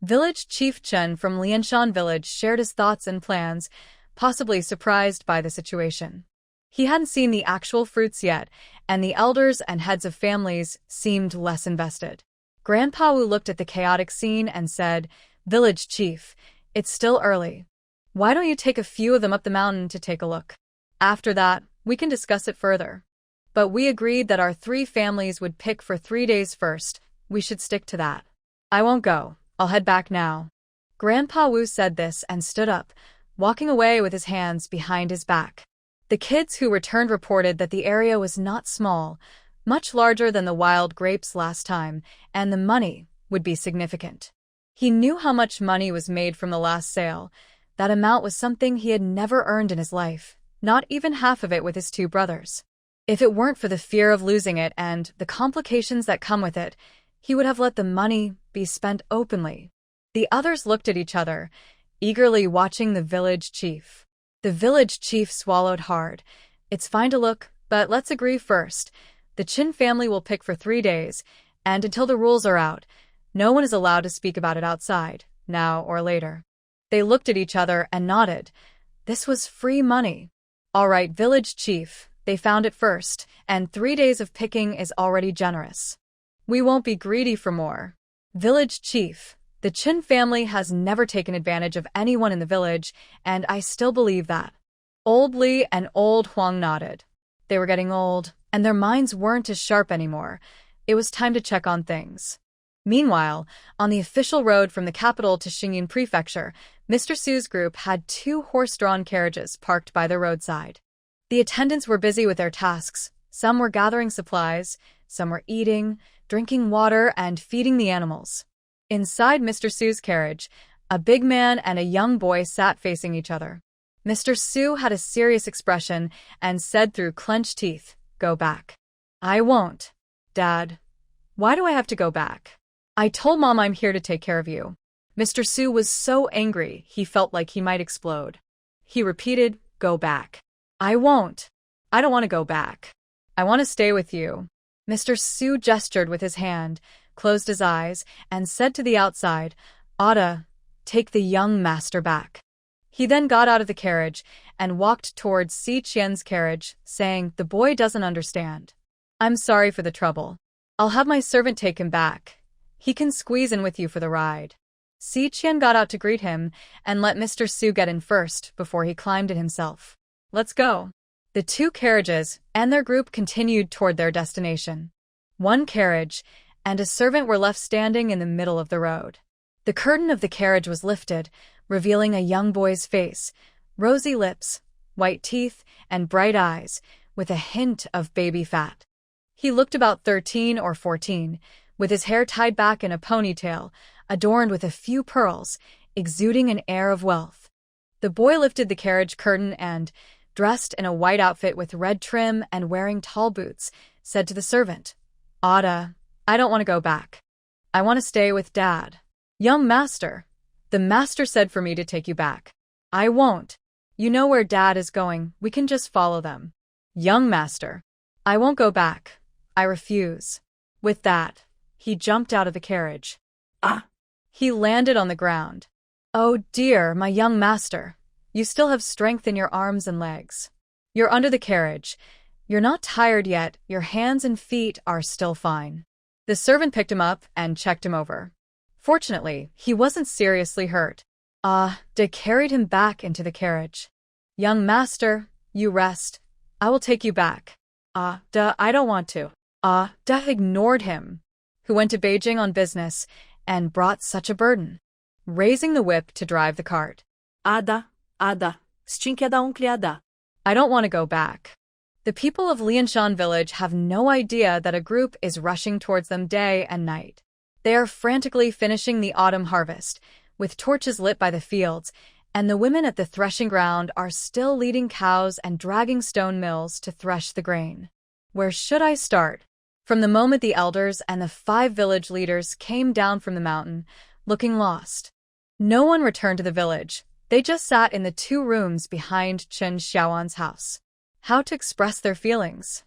Village Chief Chen from Lianshan village shared his thoughts and plans, possibly surprised by the situation. He hadn't seen the actual fruits yet, and the elders and heads of families seemed less invested. Grandpa Wu looked at the chaotic scene and said, "Village Chief, it's still early. Why don't you take a few of them up the mountain to take a look? After that, we can discuss it further." But we agreed that our 3 families would pick for 3 days first. We should stick to that. "I won't go. I'll head back now." Grandpa Wu said this and stood up, walking away with his hands behind his back. The kids who returned reported that the area was not small, much larger than the wild grapes last time, and the money would be significant. He knew how much money was made from the last sale. That amount was something he had never earned in his life, not even half of it with his 2 brothers. If it weren't for the fear of losing it and the complications that come with it, he would have let the money be spent openly. The others looked at each other, eagerly watching the village chief. The village chief swallowed hard. "It's fine to look, but let's agree first. The Chin family will pick for 3 days, and until the rules are out, no one is allowed to speak about it outside, now or later." They looked at each other and nodded. This was free money. "All right, village chief, they found it first, and 3 days of picking is already generous. We won't be greedy for more." "Village chief, the Chin family has never taken advantage of anyone in the village, and I still believe that." Old Li and Old Huang nodded. They were getting old, and their minds weren't as sharp anymore. It was time to check on things. Meanwhile, on the official road from the capital to Xingyin Prefecture, Mr. Su's group had 2 horse-drawn carriages parked by the roadside. The attendants were busy with their tasks. Some were gathering supplies, some were eating, drinking water, and feeding the animals. Inside Mr. Su's carriage, a big man and a young boy sat facing each other. Mr. Su had a serious expression and said through clenched teeth, "Go back." "I won't." "Dad, why do I have to go back? I told Mom I'm here to take care of you." Mr. Su was so angry he felt like he might explode. He repeated, "Go back." "I won't. I don't want to go back. I want to stay with you." Mr. Su gestured with his hand, closed his eyes, and said to the outside, "Ada, take the young master back." He then got out of the carriage and walked towards Si Qian's carriage, saying, "The boy doesn't understand. I'm sorry for the trouble. I'll have my servant take him back. He can squeeze in with you for the ride." Si Qian got out to greet him and let Mr. Su get in first before he climbed in himself. "Let's go." The 2 carriages and their group continued toward their destination. 1 carriage and a servant were left standing in the middle of the road. The curtain of the carriage was lifted, revealing a young boy's face, rosy lips, white teeth, and bright eyes, with a hint of baby fat. He looked about 13 or 14, with his hair tied back in a ponytail, adorned with a few pearls, exuding an air of wealth. The boy lifted the carriage curtain and, dressed in a white outfit with red trim and wearing tall boots, said to the servant, "Ada, I don't want to go back. I want to stay with Dad." "Young master, the master said for me to take you back." "I won't. You know where Dad is going, we can just follow them." "Young master, I won't go back. I refuse." With that, he jumped out of the carriage. "Ah!" He landed on the ground. "Oh dear, my young master. You still have strength in your arms and legs. You're under the carriage. You're not tired yet, your hands and feet are still fine." The servant picked him up and checked him over. Fortunately, he wasn't seriously hurt. They carried him back into the carriage. "Young master, you rest. I will take you back." I don't want to." Ignored him, who went to Beijing on business and brought such a burden, raising the whip to drive the cart. Ada, stinkiada unkliada." "I don't want to go back." The people of Lianshan village have no idea that a group is rushing towards them day and night. They are frantically finishing the autumn harvest, with torches lit by the fields, and the women at the threshing ground are still leading cows and dragging stone mills to thresh the grain. Where should I start? From the moment the elders and the 5 village leaders came down from the mountain, looking lost. No one returned to the village. They just sat in the 2 rooms behind Chen Xiaoan's house. How to express their feelings?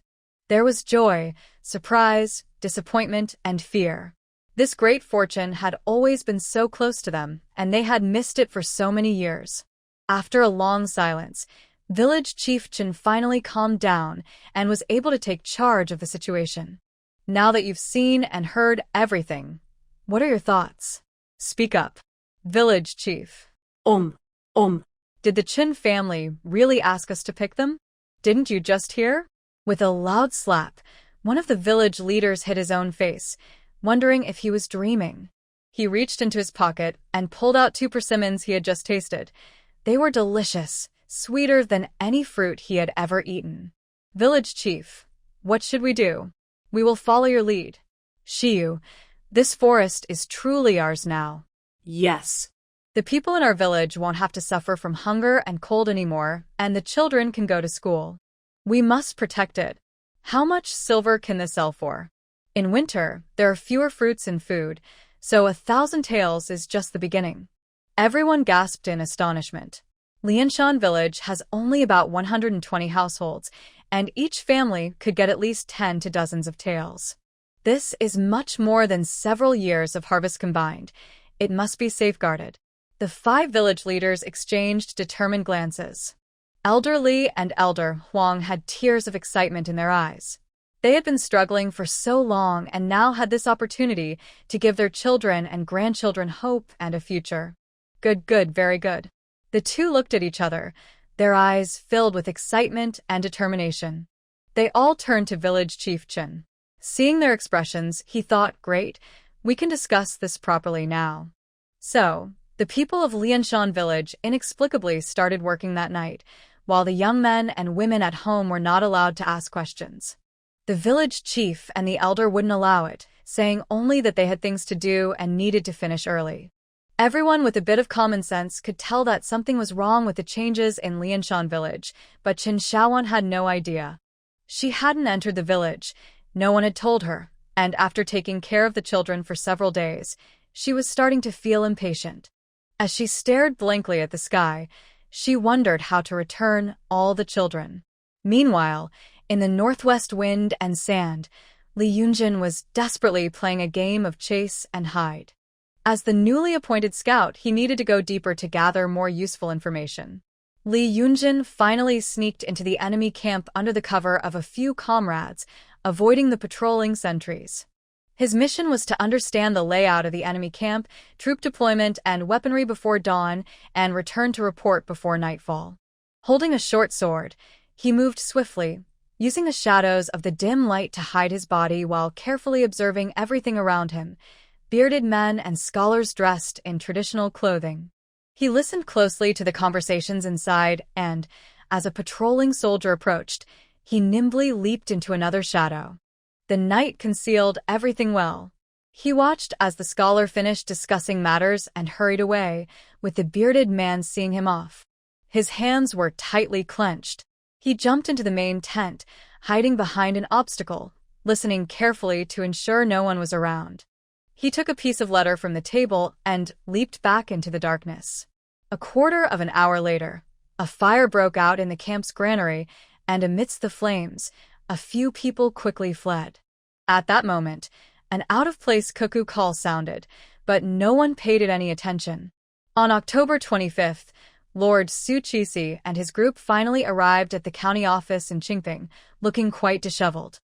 There was joy, surprise, disappointment, and fear. This great fortune had always been so close to them, and they had missed it for so many years. After a long silence, village chief Chen finally calmed down and was able to take charge of the situation. Now that you've seen and heard everything, what are your thoughts? Speak up. Village chief. Om. Did the Chen family really ask us to pick them? Didn't you just hear? With a loud slap, one of the village leaders hit his own face, wondering if he was dreaming. He reached into his pocket and pulled out 2 persimmons he had just tasted. They were delicious, sweeter than any fruit he had ever eaten. Village chief, what should we do? We will follow your lead. Shiyu, this forest is truly ours now. Yes. The people in our village won't have to suffer from hunger and cold anymore, and the children can go to school. We must protect it. How much silver can this sell for? In winter, there are fewer fruits and food, so 1,000 taels is just the beginning. Everyone gasped in astonishment. Lianshan village has only about 120 households, and each family could get at least 10 to dozens of taels. This is much more than several years of harvest combined. It must be safeguarded. The 5 village leaders exchanged determined glances. Elder Li and Elder Huang had tears of excitement in their eyes. They had been struggling for so long and now had this opportunity to give their children and grandchildren hope and a future. Good, very good. The two looked at each other, their eyes filled with excitement and determination. They all turned to village chief Chen. Seeing their expressions, he thought, great, we can discuss this properly now. So, the people of Lianshan village inexplicably started working that night, while the young men and women at home were not allowed to ask questions. The village chief and the elder wouldn't allow it, saying only that they had things to do and needed to finish early. Everyone with a bit of common sense could tell that something was wrong with the changes in Lianshan village, but Qin Shaoan had no idea. She hadn't entered the village, no one had told her, and after taking care of the children for several days, she was starting to feel impatient. As she stared blankly at the sky, she wondered how to return all the children. Meanwhile, in the northwest wind and sand, Li Yunjin was desperately playing a game of chase and hide. As the newly appointed scout, he needed to go deeper to gather more useful information. Li Yunjin finally sneaked into the enemy camp under the cover of a few comrades, avoiding the patrolling sentries. His mission was to understand the layout of the enemy camp, troop deployment, and weaponry before dawn, and return to report before nightfall. Holding a short sword, he moved swiftly, using the shadows of the dim light to hide his body while carefully observing everything around him, bearded men and scholars dressed in traditional clothing. He listened closely to the conversations inside and, as a patrolling soldier approached, he nimbly leaped into another shadow. The night concealed everything well. He watched as the scholar finished discussing matters and hurried away, with the bearded man seeing him off. His hands were tightly clenched. He jumped into the main tent, hiding behind an obstacle, listening carefully to ensure no one was around. He took a piece of letter from the table and leaped back into the darkness. A quarter of an hour later, a fire broke out in the camp's granary, and amidst the flames, a few people quickly fled. At that moment, an out-of-place cuckoo call sounded, but no one paid it any attention. On October 25th, Lord Su Qixi and his group finally arrived at the county office in Qingping, looking quite disheveled.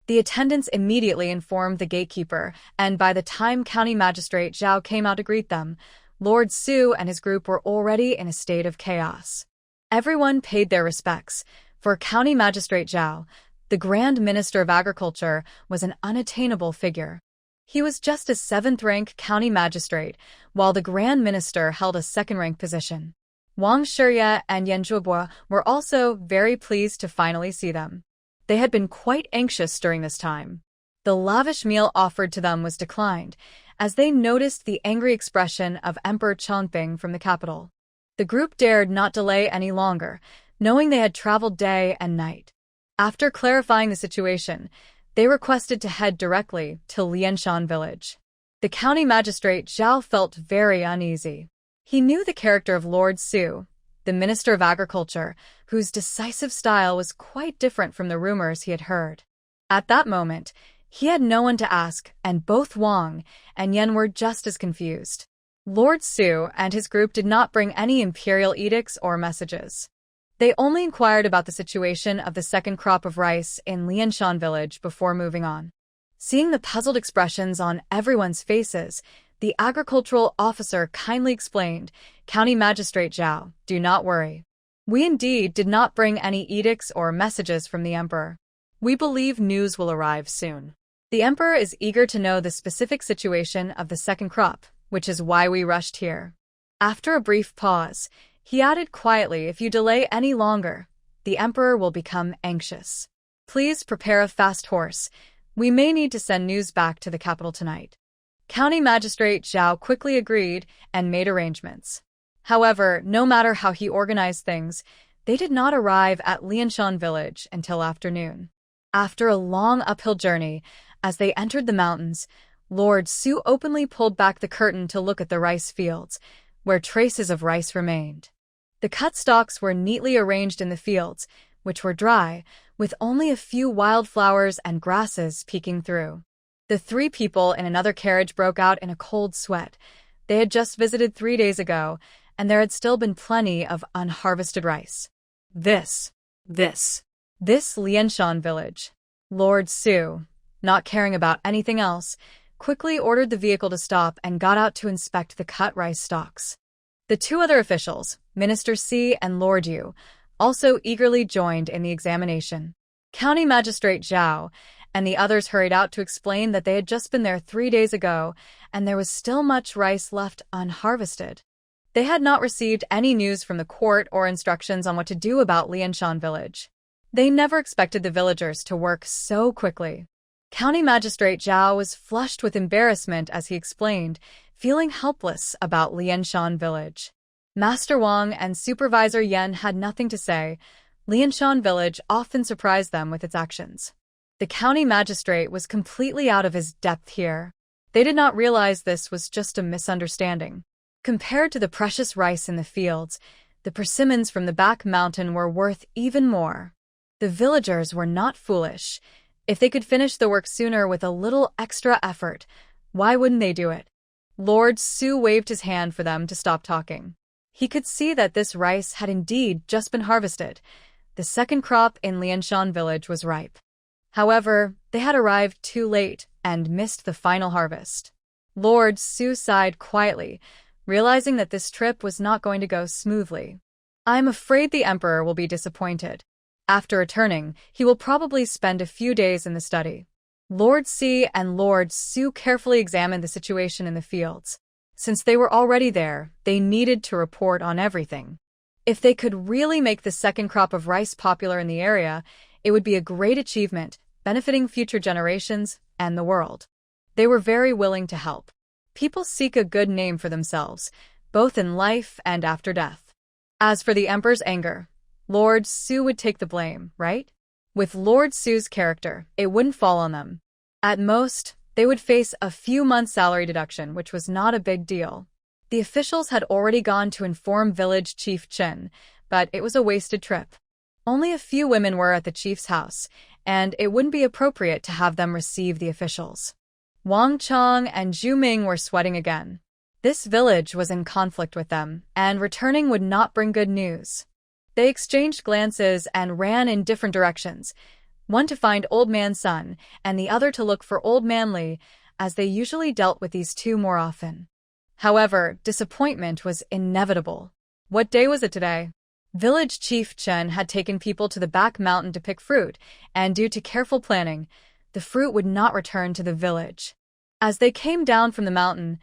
The attendants immediately informed the gatekeeper, and by the time County Magistrate Zhao came out to greet them, Lord Su and his group were already in a state of chaos. Everyone paid their respects. For County Magistrate Zhao, the Grand Minister of Agriculture was an unattainable figure. He was just a 7th-rank county magistrate, while the Grand Minister held a 2nd-rank position. Wang Shiye and Yan Zhuobo were also very pleased to finally see them. They had been quite anxious during this time. The lavish meal offered to them was declined, as they noticed the angry expression of Emperor Chongping from the capital. The group dared not delay any longer, knowing they had traveled day and night. After clarifying the situation, they requested to head directly to Lianshan village. The county magistrate Zhao felt very uneasy. He knew the character of Lord Su, the Minister of Agriculture, whose decisive style was quite different from the rumors he had heard. At that moment, He had no one to ask, and both Wang and Yen were just as confused. Lord Su and his group did not bring any imperial edicts or messages. They only inquired about the situation of the second crop of rice in Lianshan village before moving on. Seeing the puzzled expressions on everyone's faces, the agricultural officer kindly explained, "County Magistrate Zhao, do not worry. We indeed did not bring any edicts or messages from the emperor. We believe news will arrive soon. The emperor is eager to know the specific situation of the second crop, which is why we rushed here." After a brief pause, he added quietly, "If you delay any longer, the emperor will become anxious. Please prepare a fast horse. We may need to send news back to the capital tonight." County Magistrate Zhao quickly agreed and made arrangements. However, no matter how he organized things, they did not arrive at Lianshan village until afternoon. After a long uphill journey, as they entered the mountains, Lord Su openly pulled back the curtain to look at the rice fields, where traces of rice remained. The cut stalks were neatly arranged in the fields, which were dry, with only a few wildflowers and grasses peeking through. The three people in another carriage broke out in a cold sweat. They had just visited 3 days ago, and there had still been plenty of unharvested rice. This Lianshan village. Lord Su, not caring about anything else, quickly ordered the vehicle to stop and got out to inspect the cut rice stalks. The two other officials, Minister Si and Lord Yu, also eagerly joined in the examination. County Magistrate Zhao and the others hurried out to explain that they had just been there 3 days ago and there was still much rice left unharvested. They had not received any news from the court or instructions on what to do about Lianshan village. They never expected the villagers to work so quickly. County Magistrate Zhao was flushed with embarrassment as he explained, feeling helpless about Lianshan village. Master Wang and Supervisor Yen had nothing to say. Lianshan village often surprised them with its actions. The county magistrate was completely out of his depth here. They did not realize this was just a misunderstanding. Compared to the precious rice in the fields, the persimmons from the back mountain were worth even more. The villagers were not foolish. If they could finish the work sooner with a little extra effort, why wouldn't they do it? Lord Su waved his hand for them to stop talking. He could see that this rice had indeed just been harvested. The second crop in Lianshan village was ripe. However, they had arrived too late and missed the final harvest. Lord Su sighed quietly, realizing that this trip was not going to go smoothly. "I'm afraid the emperor will be disappointed. After returning, he will probably spend a few days in the study." Lord Si and Lord Su carefully examined the situation in the fields. Since they were already there, they needed to report on everything. If they could really make the second crop of rice popular in the area, it would be a great achievement, benefiting future generations and the world. They were very willing to help. People seek a good name for themselves, both in life and after death. As for the emperor's anger, Lord Su would take the blame, right? With Lord Su's character, it wouldn't fall on them. At most, they would face a few months' salary deduction, which was not a big deal. The officials had already gone to inform village chief Chen, but it was a wasted trip. Only a few women were at the chief's house, and it wouldn't be appropriate to have them receive the officials. Wang Chong and Zhu Ming were sweating again. This village was in conflict with them, and returning would not bring good news. They exchanged glances and ran in different directions, one to find Old Man Sun and the other to look for Old Man Li, as they usually dealt with these two more often. However, disappointment was inevitable. What day was it today? Village Chief Chen had taken people to the back mountain to pick fruit, and due to careful planning, the fruit would not return to the village. As they came down from the mountain,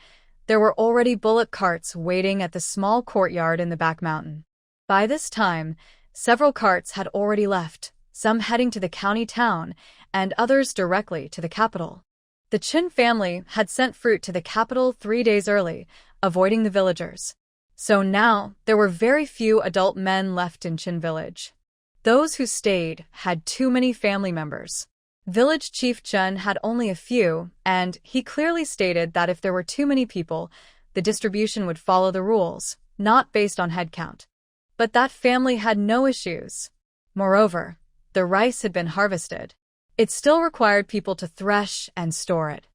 there were already bullock carts waiting at the small courtyard in the back mountain. By this time, several carts had already left, some heading to the county town and others directly to the capital. The Qin family had sent fruit to the capital 3 days early, avoiding the villagers. So now, there were very few adult men left in Qin village. Those who stayed had too many family members. Village Chief Chen had only a few, and he clearly stated that if there were too many people, the distribution would follow the rules, not based on headcount. But that family had no issues. Moreover, the rice had been harvested. It still required people to thresh and store it.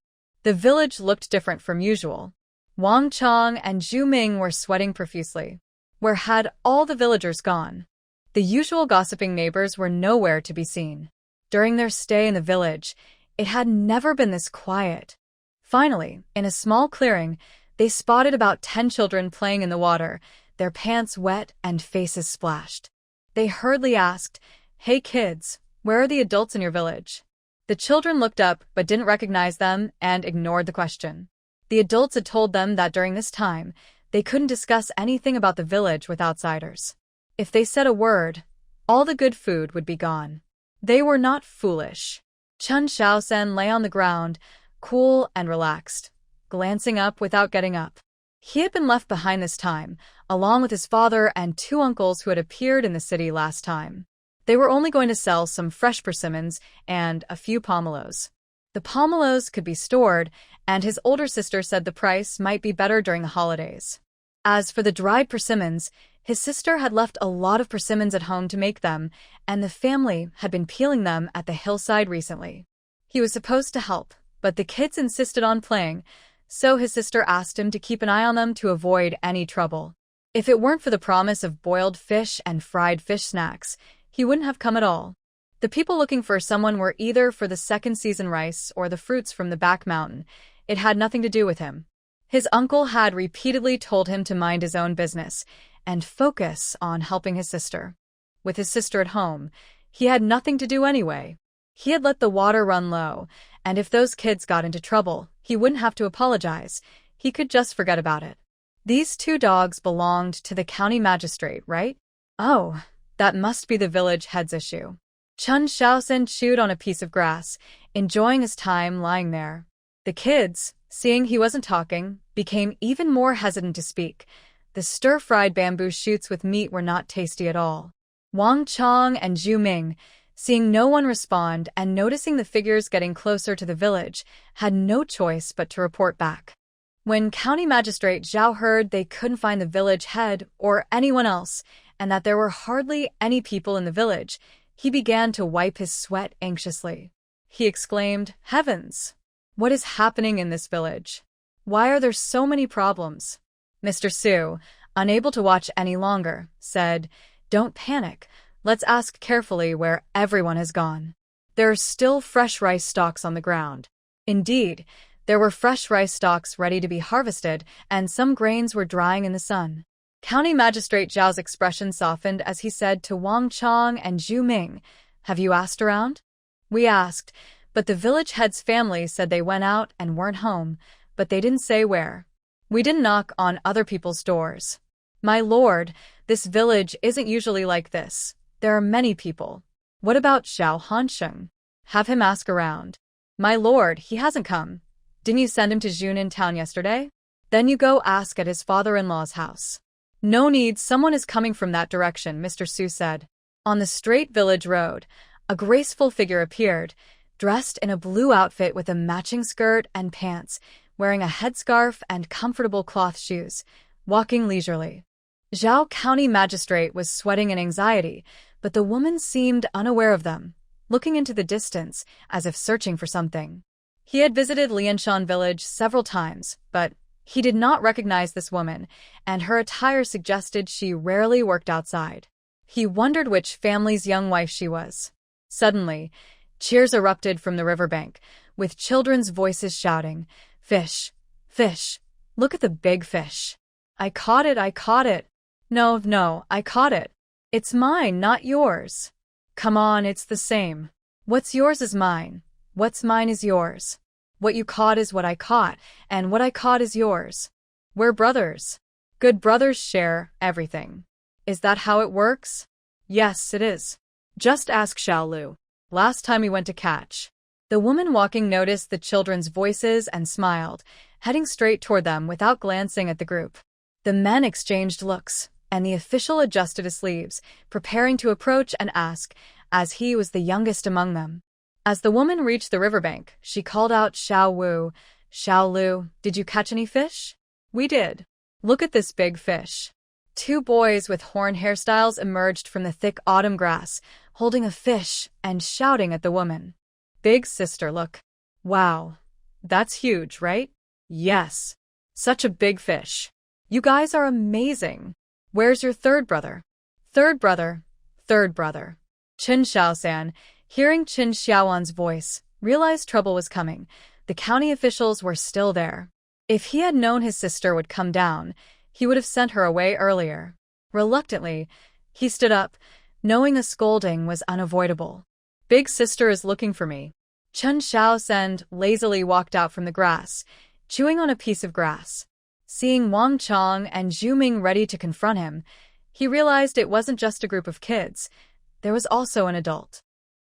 The village looked different from usual. Wang Chong and Zhu Ming were sweating profusely. Where had all the villagers gone? The usual gossiping neighbors were nowhere to be seen. During their stay in the village, it had never been this quiet. Finally, in a small clearing, they spotted about 10 children playing in the water, their pants wet and faces splashed. They hurriedly asked, "Hey kids, where are the adults in your village?" The children looked up but didn't recognize them and ignored the question. The adults had told them that during this time, they couldn't discuss anything about the village with outsiders. If they said a word, all the good food would be gone. They were not foolish. Chun Shaosen lay on the ground, cool and relaxed, glancing up without getting up. He had been left behind this time, along with his father and 2 uncles who had appeared in the city last time. They were only going to sell some fresh persimmons and a few pomelos. The pomelos could be stored, and his older sister said the price might be better during the holidays. As for the dried persimmons, his sister had left a lot of persimmons at home to make them, and the family had been peeling them at the hillside recently. He was supposed to help, but the kids insisted on playing, so his sister asked him to keep an eye on them to avoid any trouble. If it weren't for the promise of boiled fish and fried fish snacks, he wouldn't have come at all. The people looking for someone were either for the second season rice or the fruits from the back mountain. It had nothing to do with him. His uncle had repeatedly told him to mind his own business and focus on helping his sister. With his sister at home, he had nothing to do anyway. He had let the water run low, and if those kids got into trouble, he wouldn't have to apologize. He could just forget about it. These 2 dogs belonged to the county magistrate, right? Oh, that must be the village head's issue. Chun Shaosen chewed on a piece of grass, enjoying his time lying there. The kids, seeing he wasn't talking, became even more hesitant to speak. The stir-fried bamboo shoots with meat were not tasty at all. Wang Chong and Zhu Ming, seeing no one respond and noticing the figures getting closer to the village, had no choice but to report back. When County Magistrate Zhao heard they couldn't find the village head or anyone else, and that there were hardly any people in the village, he began to wipe his sweat anxiously. He exclaimed, "Heavens! What is happening in this village? Why are there so many problems?" Mr. Su, unable to watch any longer, said, "Don't panic. Let's ask carefully where everyone has gone. There are still fresh rice stalks on the ground." Indeed, there were fresh rice stalks ready to be harvested, and some grains were drying in the sun. County Magistrate Zhao's expression softened as he said to Wang Chong and Zhu Ming, "Have you asked around?" "We asked, but the village head's family said they went out and weren't home, but they didn't say where. We didn't knock on other people's doors. My lord, this village isn't usually like this. There are many people. What about Xiao Hansheng? Have him ask around." "My lord, he hasn't come. Didn't you send him to Junin town yesterday? Then you go ask at his father-in-law's house." "No need, someone is coming from that direction," Mr. Su said. On the straight village road, a graceful figure appeared, dressed in a blue outfit with a matching skirt and pants, wearing a headscarf and comfortable cloth shoes, walking leisurely. Zhao County Magistrate was sweating in anxiety, but the woman seemed unaware of them, looking into the distance as if searching for something. He had visited Lianshan village several times, but he did not recognize this woman, and her attire suggested she rarely worked outside. He wondered which family's young wife she was. Suddenly, cheers erupted from the riverbank, with children's voices shouting, "Fish! Fish! Look at the big fish! I caught it! I caught it! No, I caught it! It's mine, not yours! Come on, it's the same! What's yours is mine! What's mine is yours! What you caught is what I caught, and what I caught is yours! We're brothers! Good brothers share everything! Is that how it works?" "Yes, it is. Just ask Xiaolu. Last time we went to catch." The woman walking noticed the children's voices and smiled, heading straight toward them without glancing at the group. The men exchanged looks, and the official adjusted his sleeves, preparing to approach and ask, as he was the youngest among them. As the woman reached the riverbank, she called out Xiao Wu, "Xiao Lu, did you catch any fish?" "We did. Look at this big fish." 2 boys with horn hairstyles emerged from the thick autumn grass, holding a fish and shouting at the woman. Big sister, look. Wow. That's huge, right? Yes. Such a big fish. You guys are amazing. Where's your third brother? Third brother. Third brother. Chen Xiaosan, hearing Chen Xiaowan's voice, realized trouble was coming. The county officials were still there. If he had known his sister would come down, he would have sent her away earlier. Reluctantly, he stood up, knowing a scolding was unavoidable. Big sister is looking for me. Chen Xiaosan lazily walked out from the grass, chewing on a piece of grass. Seeing Wang Chong and Zhu Ming ready to confront him, he realized it wasn't just a group of kids. There was also an adult.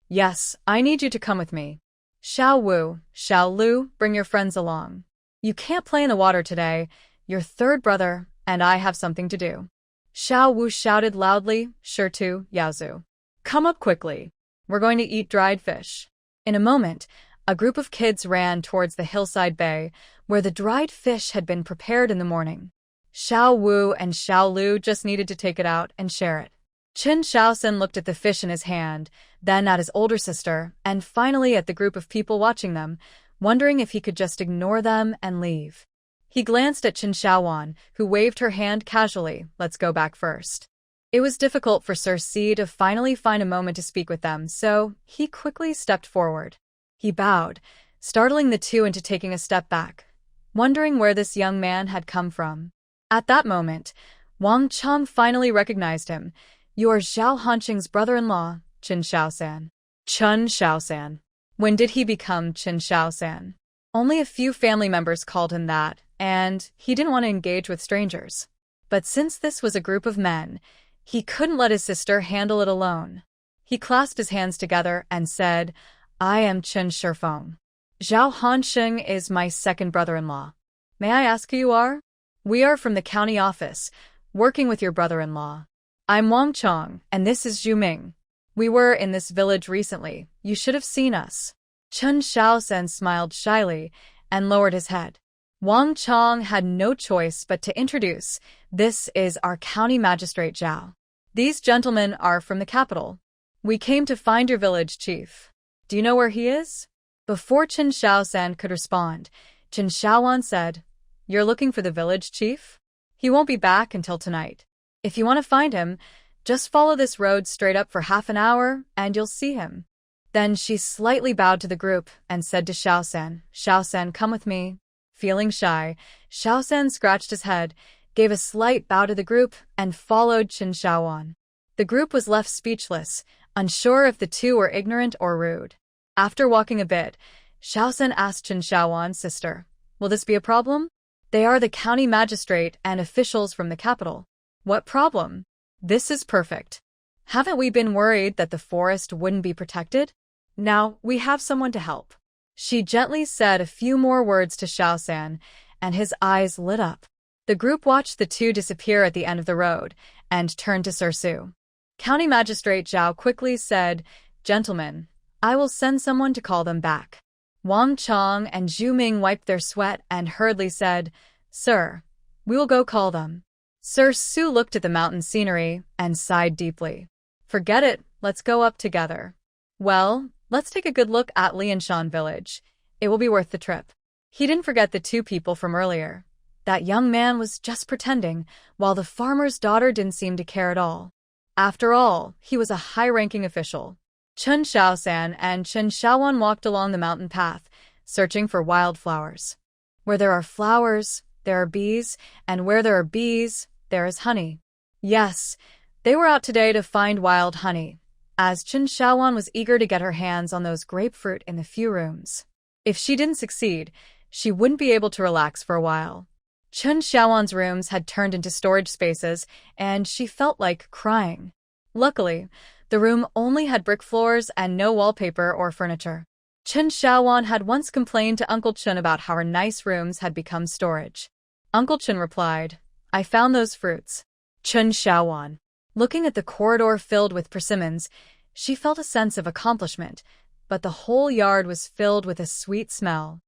Yes, I need you to come with me. Xiao Wu, Xiao Lu, bring your friends along. You can't play in the water today. Your third brother and I have something to do. Xiao Wu shouted loudly, sure to, Yaozu. Come up quickly. We're going to eat dried fish. In a moment, a group of kids ran towards the hillside bay, where the dried fish had been prepared in the morning. Xiao Wu and Xiao Lu just needed to take it out and share it. Chen Xiaosan looked at the fish in his hand, then at his older sister, and finally at the group of people watching them, wondering if he could just ignore them and leave. He glanced at Chen Xiaowan, who waved her hand casually, let's go back first. It was difficult for Sir Si to finally find a moment to speak with them, so he quickly stepped forward. He bowed, startling the two into taking a step back, wondering where this young man had come from. At that moment, Wang Chong finally recognized him. You are Zhao Hanqing's brother-in-law, Chen Xiaosan. Chen Xiaosan. When did he become Chen Xiaosan? Only a few family members called him that, and he didn't want to engage with strangers. But since this was a group of men, he couldn't let his sister handle it alone. He clasped his hands together and said, I am Chen Shifeng. Zhao Hanqing is my second brother-in-law. May I ask who you are? We are from the county office, working with your brother-in-law. I'm Wang Chong, and this is Zhu Ming. We were in this village recently. You should have seen us. Chen Xiaosan smiled shyly and lowered his head. Wang Chong had no choice but to introduce, this is our county magistrate Zhao. These gentlemen are from the capital. We came to find your village chief. Do you know where he is? Before Chen Xiaosan could respond, Chen Xiaowan said, You're looking for the village chief? He won't be back until tonight. If you want to find him, just follow this road straight up for half an hour, and you'll see him. Then she slightly bowed to the group and said to Xiaosan, Xiaosan, come with me. Feeling shy, Xiaosan scratched his head, gave a slight bow to the group, and followed Chen Xiaowan. The group was left speechless, unsure if the two were ignorant or rude. After walking a bit, Xiaosan asked Chen Xiaowan's sister, Will this be a problem? They are the county magistrate and officials from the capital. What problem? This is perfect. Haven't we been worried that the forest wouldn't be protected? Now we have someone to help. She gently said a few more words to Xiaosan, and his eyes lit up. The group watched the two disappear at the end of the road and turned to Sir Su. County Magistrate Zhao quickly said, Gentlemen, I will send someone to call them back. Wang Chong and Zhu Ming wiped their sweat and hurriedly said, Sir, we will go call them. Sir Su looked at the mountain scenery and sighed deeply. Forget it, let's go up together. Well, let's take a good look at Lianshan village. It will be worth the trip. He didn't forget the two people from earlier. That young man was just pretending, while the farmer's daughter didn't seem to care at all. After all, he was a high-ranking official. Chen Xiaosan and Chen Xiaowan walked along the mountain path, searching for wildflowers. Where there are flowers, there are bees, and where there are bees, there is honey. Yes, they were out today to find wild honey, as Chen Xiaowan was eager to get her hands on those grapefruit in the few rooms. If she didn't succeed, she wouldn't be able to relax for a while. Chen Xiaowan's rooms had turned into storage spaces, and she felt like crying. Luckily, the room only had brick floors and no wallpaper or furniture. Chen Xiaowan had once complained to Uncle Chen about how her nice rooms had become storage. Uncle Chen replied, I found those fruits. Chen Xiaowan. Looking at the corridor filled with persimmons, she felt a sense of accomplishment, but the whole yard was filled with a sweet smell.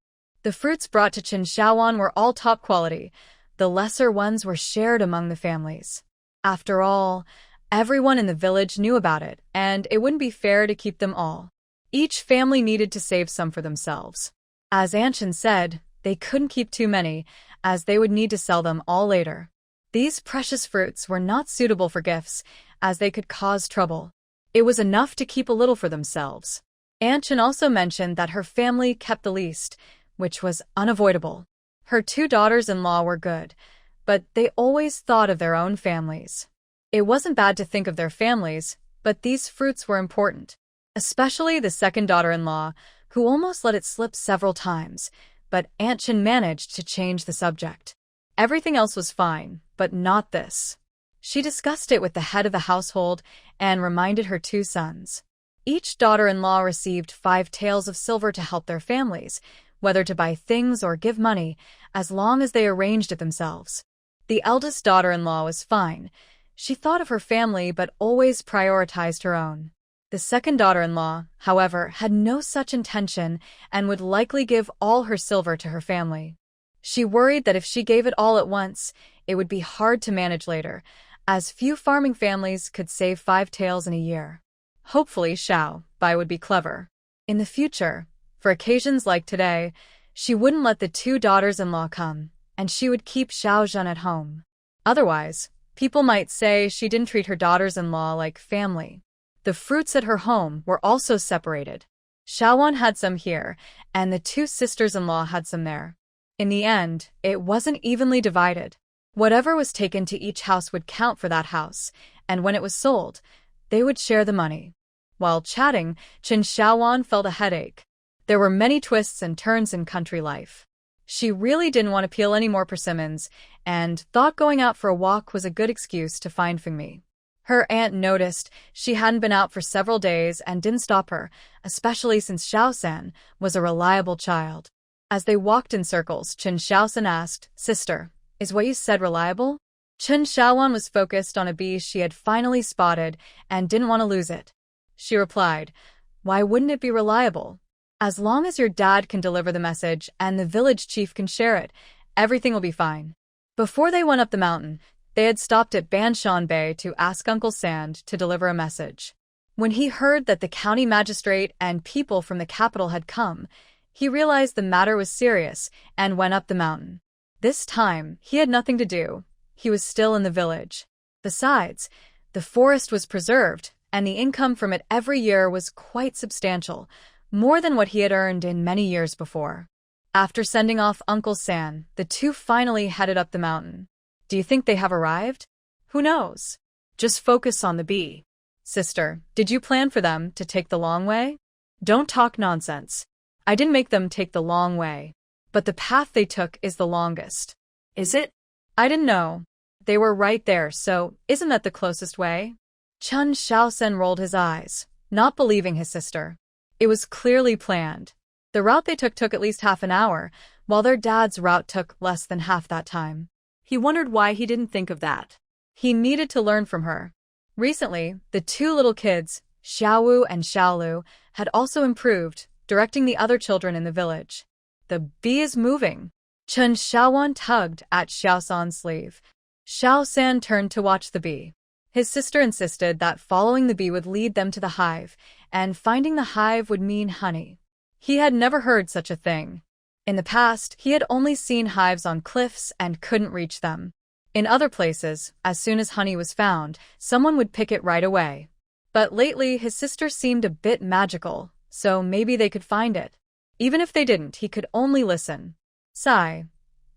The fruits brought to Chen Xiaowan were all top quality. The lesser ones were shared among the families. After all, everyone in the village knew about it, and it wouldn't be fair to keep them all. Each family needed to save some for themselves. As Anshin said, they couldn't keep too many, as they would need to sell them all later. These precious fruits were not suitable for gifts, as they could cause trouble. It was enough to keep a little for themselves. Anshin also mentioned that her family kept the least, which was unavoidable. Her 2 daughters-in-law were good, but they always thought of their own families. It wasn't bad to think of their families, but these fruits were important, especially the second daughter-in-law, who almost let it slip several times, but Anshin managed to change the subject. Everything else was fine, but not this. She discussed it with the head of the household and reminded her 2 sons. Each daughter-in-law received 5 taels of silver to help their families, whether to buy things or give money, as long as they arranged it themselves. The eldest daughter-in-law was fine. She thought of her family but always prioritized her own. The second daughter-in-law, however, had no such intention and would likely give all her silver to her family. She worried that if she gave it all at once, it would be hard to manage later, as few farming families could save 5 taels in a year. Hopefully Xiao Bai would be clever. In the future, for occasions like today, she wouldn't let the 2 daughters-in-law come, and she would keep Xiao Zhen at home. Otherwise, people might say she didn't treat her daughters-in-law like family. The fruits at her home were also separated. Xiaowan had some here, and the 2 sisters-in-law had some there. In the end, it wasn't evenly divided. Whatever was taken to each house would count for that house, and when it was sold, they would share the money. While chatting, Qin Xiaowan felt a headache. There were many twists and turns in country life. She really didn't want to peel any more persimmons, and thought going out for a walk was a good excuse to find Fengmi. Her aunt noticed she hadn't been out for several days and didn't stop her, especially since Xiaosan was a reliable child. As they walked in circles, Qin Xiaosan asked, "Sister, is what you said reliable?" Qin Xiaowan was focused on a bee she had finally spotted and didn't want to lose it. She replied, "Why wouldn't it be reliable? As long as your dad can deliver the message and the village chief can share it, everything will be fine." Before they went up the mountain, they had stopped at Banshan Bay to ask Uncle Sand to deliver a message. When he heard that the county magistrate and people from the capital had come, he realized the matter was serious and went up the mountain. This time, he had nothing to do. He was still in the village. Besides, the forest was preserved, and the income from it every year was quite substantial, more than what he had earned in many years before. After sending off Uncle San, the 2 finally headed up the mountain. Do you think they have arrived? Who knows? Just focus on the bee. Sister, did you plan for them to take the long way? Don't talk nonsense. I didn't make them take the long way. But the path they took is the longest. Is it? I didn't know. They were right there, so isn't that the closest way? Chun Xiaosen rolled his eyes, not believing his sister. It was clearly planned. The route they took at least half an hour, while their dad's route took less than half that time. He wondered why he didn't think of that. He needed to learn from her. Recently, the 2 little kids, Xiaowu and Xiaolu, had also improved, directing the other children in the village. The bee is moving. Chen Xiaowan tugged at Xiaosan's sleeve. Xiaosan turned to watch the bee. His sister insisted that following the bee would lead them to the hive, and finding the hive would mean honey. He had never heard such a thing. In the past, he had only seen hives on cliffs and couldn't reach them. In other places, as soon as honey was found, someone would pick it right away. But lately, his sister seemed a bit magical, so maybe they could find it. Even if they didn't, he could only listen. Sigh.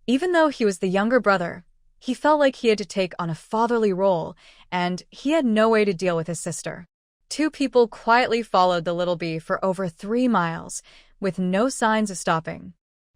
Even though he was the younger brother, he felt like he had to take on a fatherly role, and he had no way to deal with his sister. 2 people quietly followed the little bee for over 3 miles, with no signs of stopping.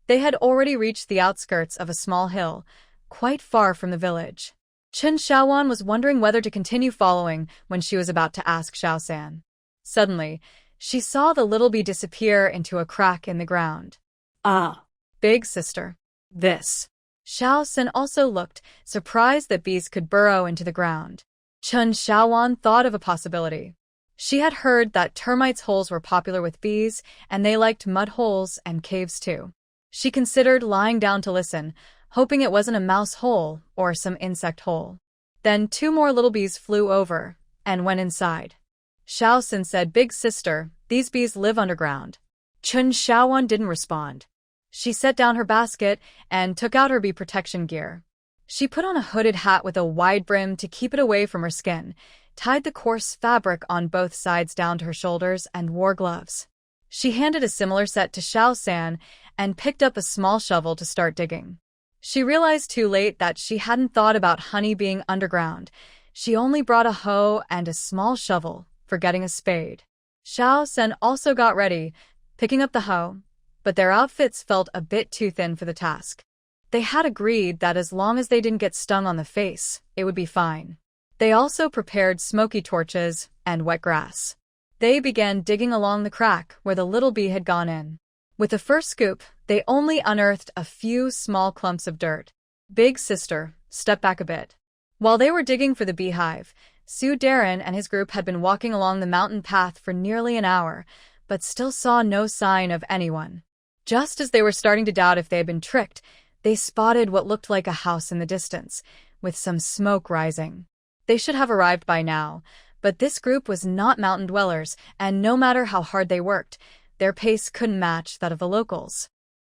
They had already reached the outskirts of a small hill, quite far from the village. Chen Xiaowan was wondering whether to continue following when she was about to ask Xiaosan. Suddenly, she saw the little bee disappear into a crack in the ground. Ah. Big sister. This. Xiaosan also looked, surprised that bees could burrow into the ground. Chen Xiaowan thought of a possibility. She had heard that termites' holes were popular with bees, and they liked mud holes and caves too. She considered lying down to listen, hoping it wasn't a mouse hole or some insect hole. Then 2 more little bees flew over and went inside. Xiaosan said, "Big sister, These bees live underground. Chun Shaowan didn't respond. She set down her basket and took out her bee protection gear. She put on a hooded hat with a wide brim to keep it away from her skin, tied the coarse fabric on both sides down to her shoulders, and wore gloves. She handed a similar set to Xiao San and picked up a small shovel to start digging. She realized too late that she hadn't thought about honey being underground. She only brought a hoe and a small shovel, forgetting a spade. Xiao San also got ready, picking up the hoe, but their outfits felt a bit too thin for the task. They had agreed that as long as they didn't get stung on the face, it would be fine. They also prepared smoky torches and wet grass. They began digging along the crack where the little bee had gone in. With the first scoop, they only unearthed a few small clumps of dirt. Big Sister, step back a bit. While they were digging for the beehive, Su Darren and his group had been walking along the mountain path for nearly an hour, but still saw no sign of anyone. Just as they were starting to doubt if they had been tricked, they spotted what looked like a house in the distance, with some smoke rising. They should have arrived by now, but this group was not mountain dwellers, and no matter how hard they worked, their pace couldn't match that of the locals.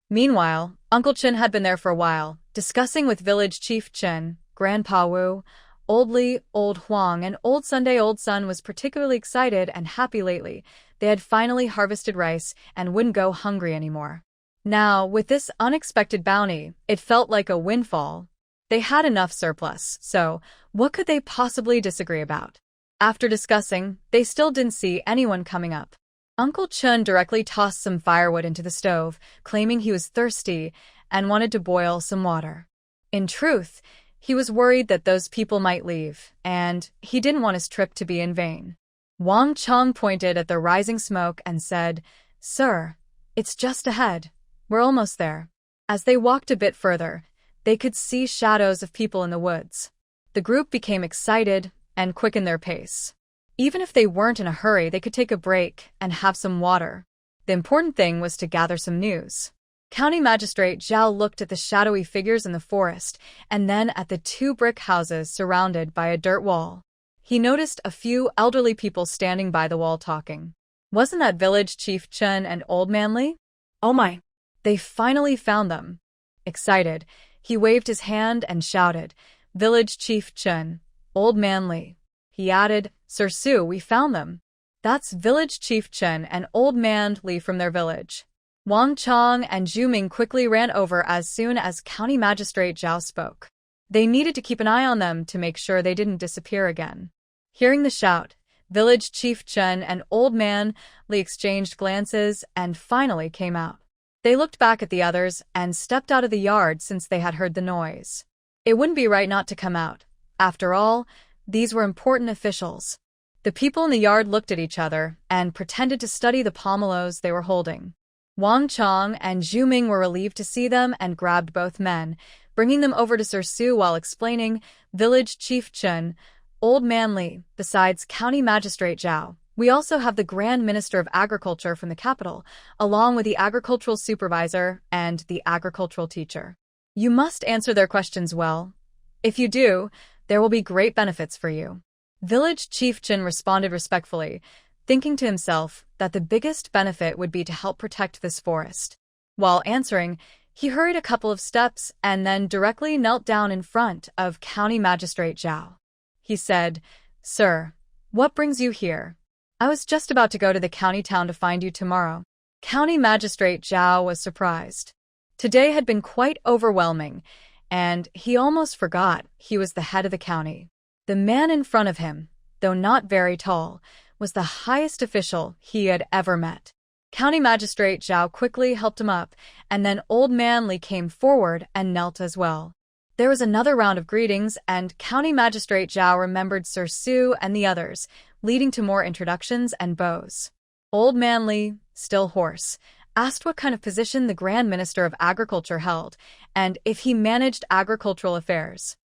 Meanwhile, Uncle Chen had been there for a while, discussing with village chief Chen, Grandpa Wu, Old Li, Old Huang, and Old Sunday. Old Sun was particularly excited and happy lately. They had finally harvested rice and wouldn't go hungry anymore. Now, with this unexpected bounty, it felt like a windfall. They had enough surplus, so what could they possibly disagree about? After discussing, they still didn't see anyone coming up. Uncle Chun directly tossed some firewood into the stove, claiming he was thirsty and wanted to boil some water. In truth, he was worried that those people might leave, and he didn't want his trip to be in vain. Wang Chong pointed at the rising smoke and said, "Sir, it's just ahead. We're almost there." As they walked a bit further, they could see shadows of people in the woods. The group became excited and quickened their pace. Even if they weren't in a hurry, they could take a break and have some water. The important thing was to gather some news. County Magistrate Zhao looked at the shadowy figures in the forest and then at the 2 brick houses surrounded by a dirt wall. He noticed a few elderly people standing by the wall talking. Wasn't that village chief Chen and Old Man Li? Oh my. They finally found them. Excited, he waved his hand and shouted, "Village Chief Chen, Old Man Li." He added, "Sir Su, we found them." That's Village Chief Chen and Old Man Li from their village. Wang Chong and Zhu Ming quickly ran over as soon as County Magistrate Zhao spoke. They needed to keep an eye on them to make sure they didn't disappear again. Hearing the shout, Village Chief Chen and Old Man Li exchanged glances and finally came out. They looked back at the others and stepped out of the yard since they had heard the noise. It wouldn't be right not to come out. After all, these were important officials. The people in the yard looked at each other and pretended to study the pomelos they were holding. Wang Chong and Zhu Ming were relieved to see them and grabbed both men, bringing them over to Sir Su while explaining, "Village Chief Chen, Old Man Li, besides County Magistrate Zhao, we also have the Grand Minister of Agriculture from the capital, along with the Agricultural Supervisor and the Agricultural Teacher. You must answer their questions well. If you do, there will be great benefits for you." Village Chief Chen responded respectfully, thinking to himself that the biggest benefit would be to help protect this forest. While answering, he hurried a couple of steps and then directly knelt down in front of County Magistrate Zhao. He said, "Sir, what brings you here? I was just about to go to the county town to find you tomorrow." County Magistrate Zhao was surprised. Today had been quite overwhelming, and he almost forgot he was the head of the county. The man in front of him, though not very tall, was the highest official he had ever met. County Magistrate Zhao quickly helped him up, and then Old Man Li came forward and knelt as well. There was another round of greetings, and County Magistrate Zhao remembered Sir Su and the others, leading to more introductions and bows. Old Man Li, still hoarse, asked what kind of position the Grand Minister of Agriculture held, and if he managed agricultural affairs.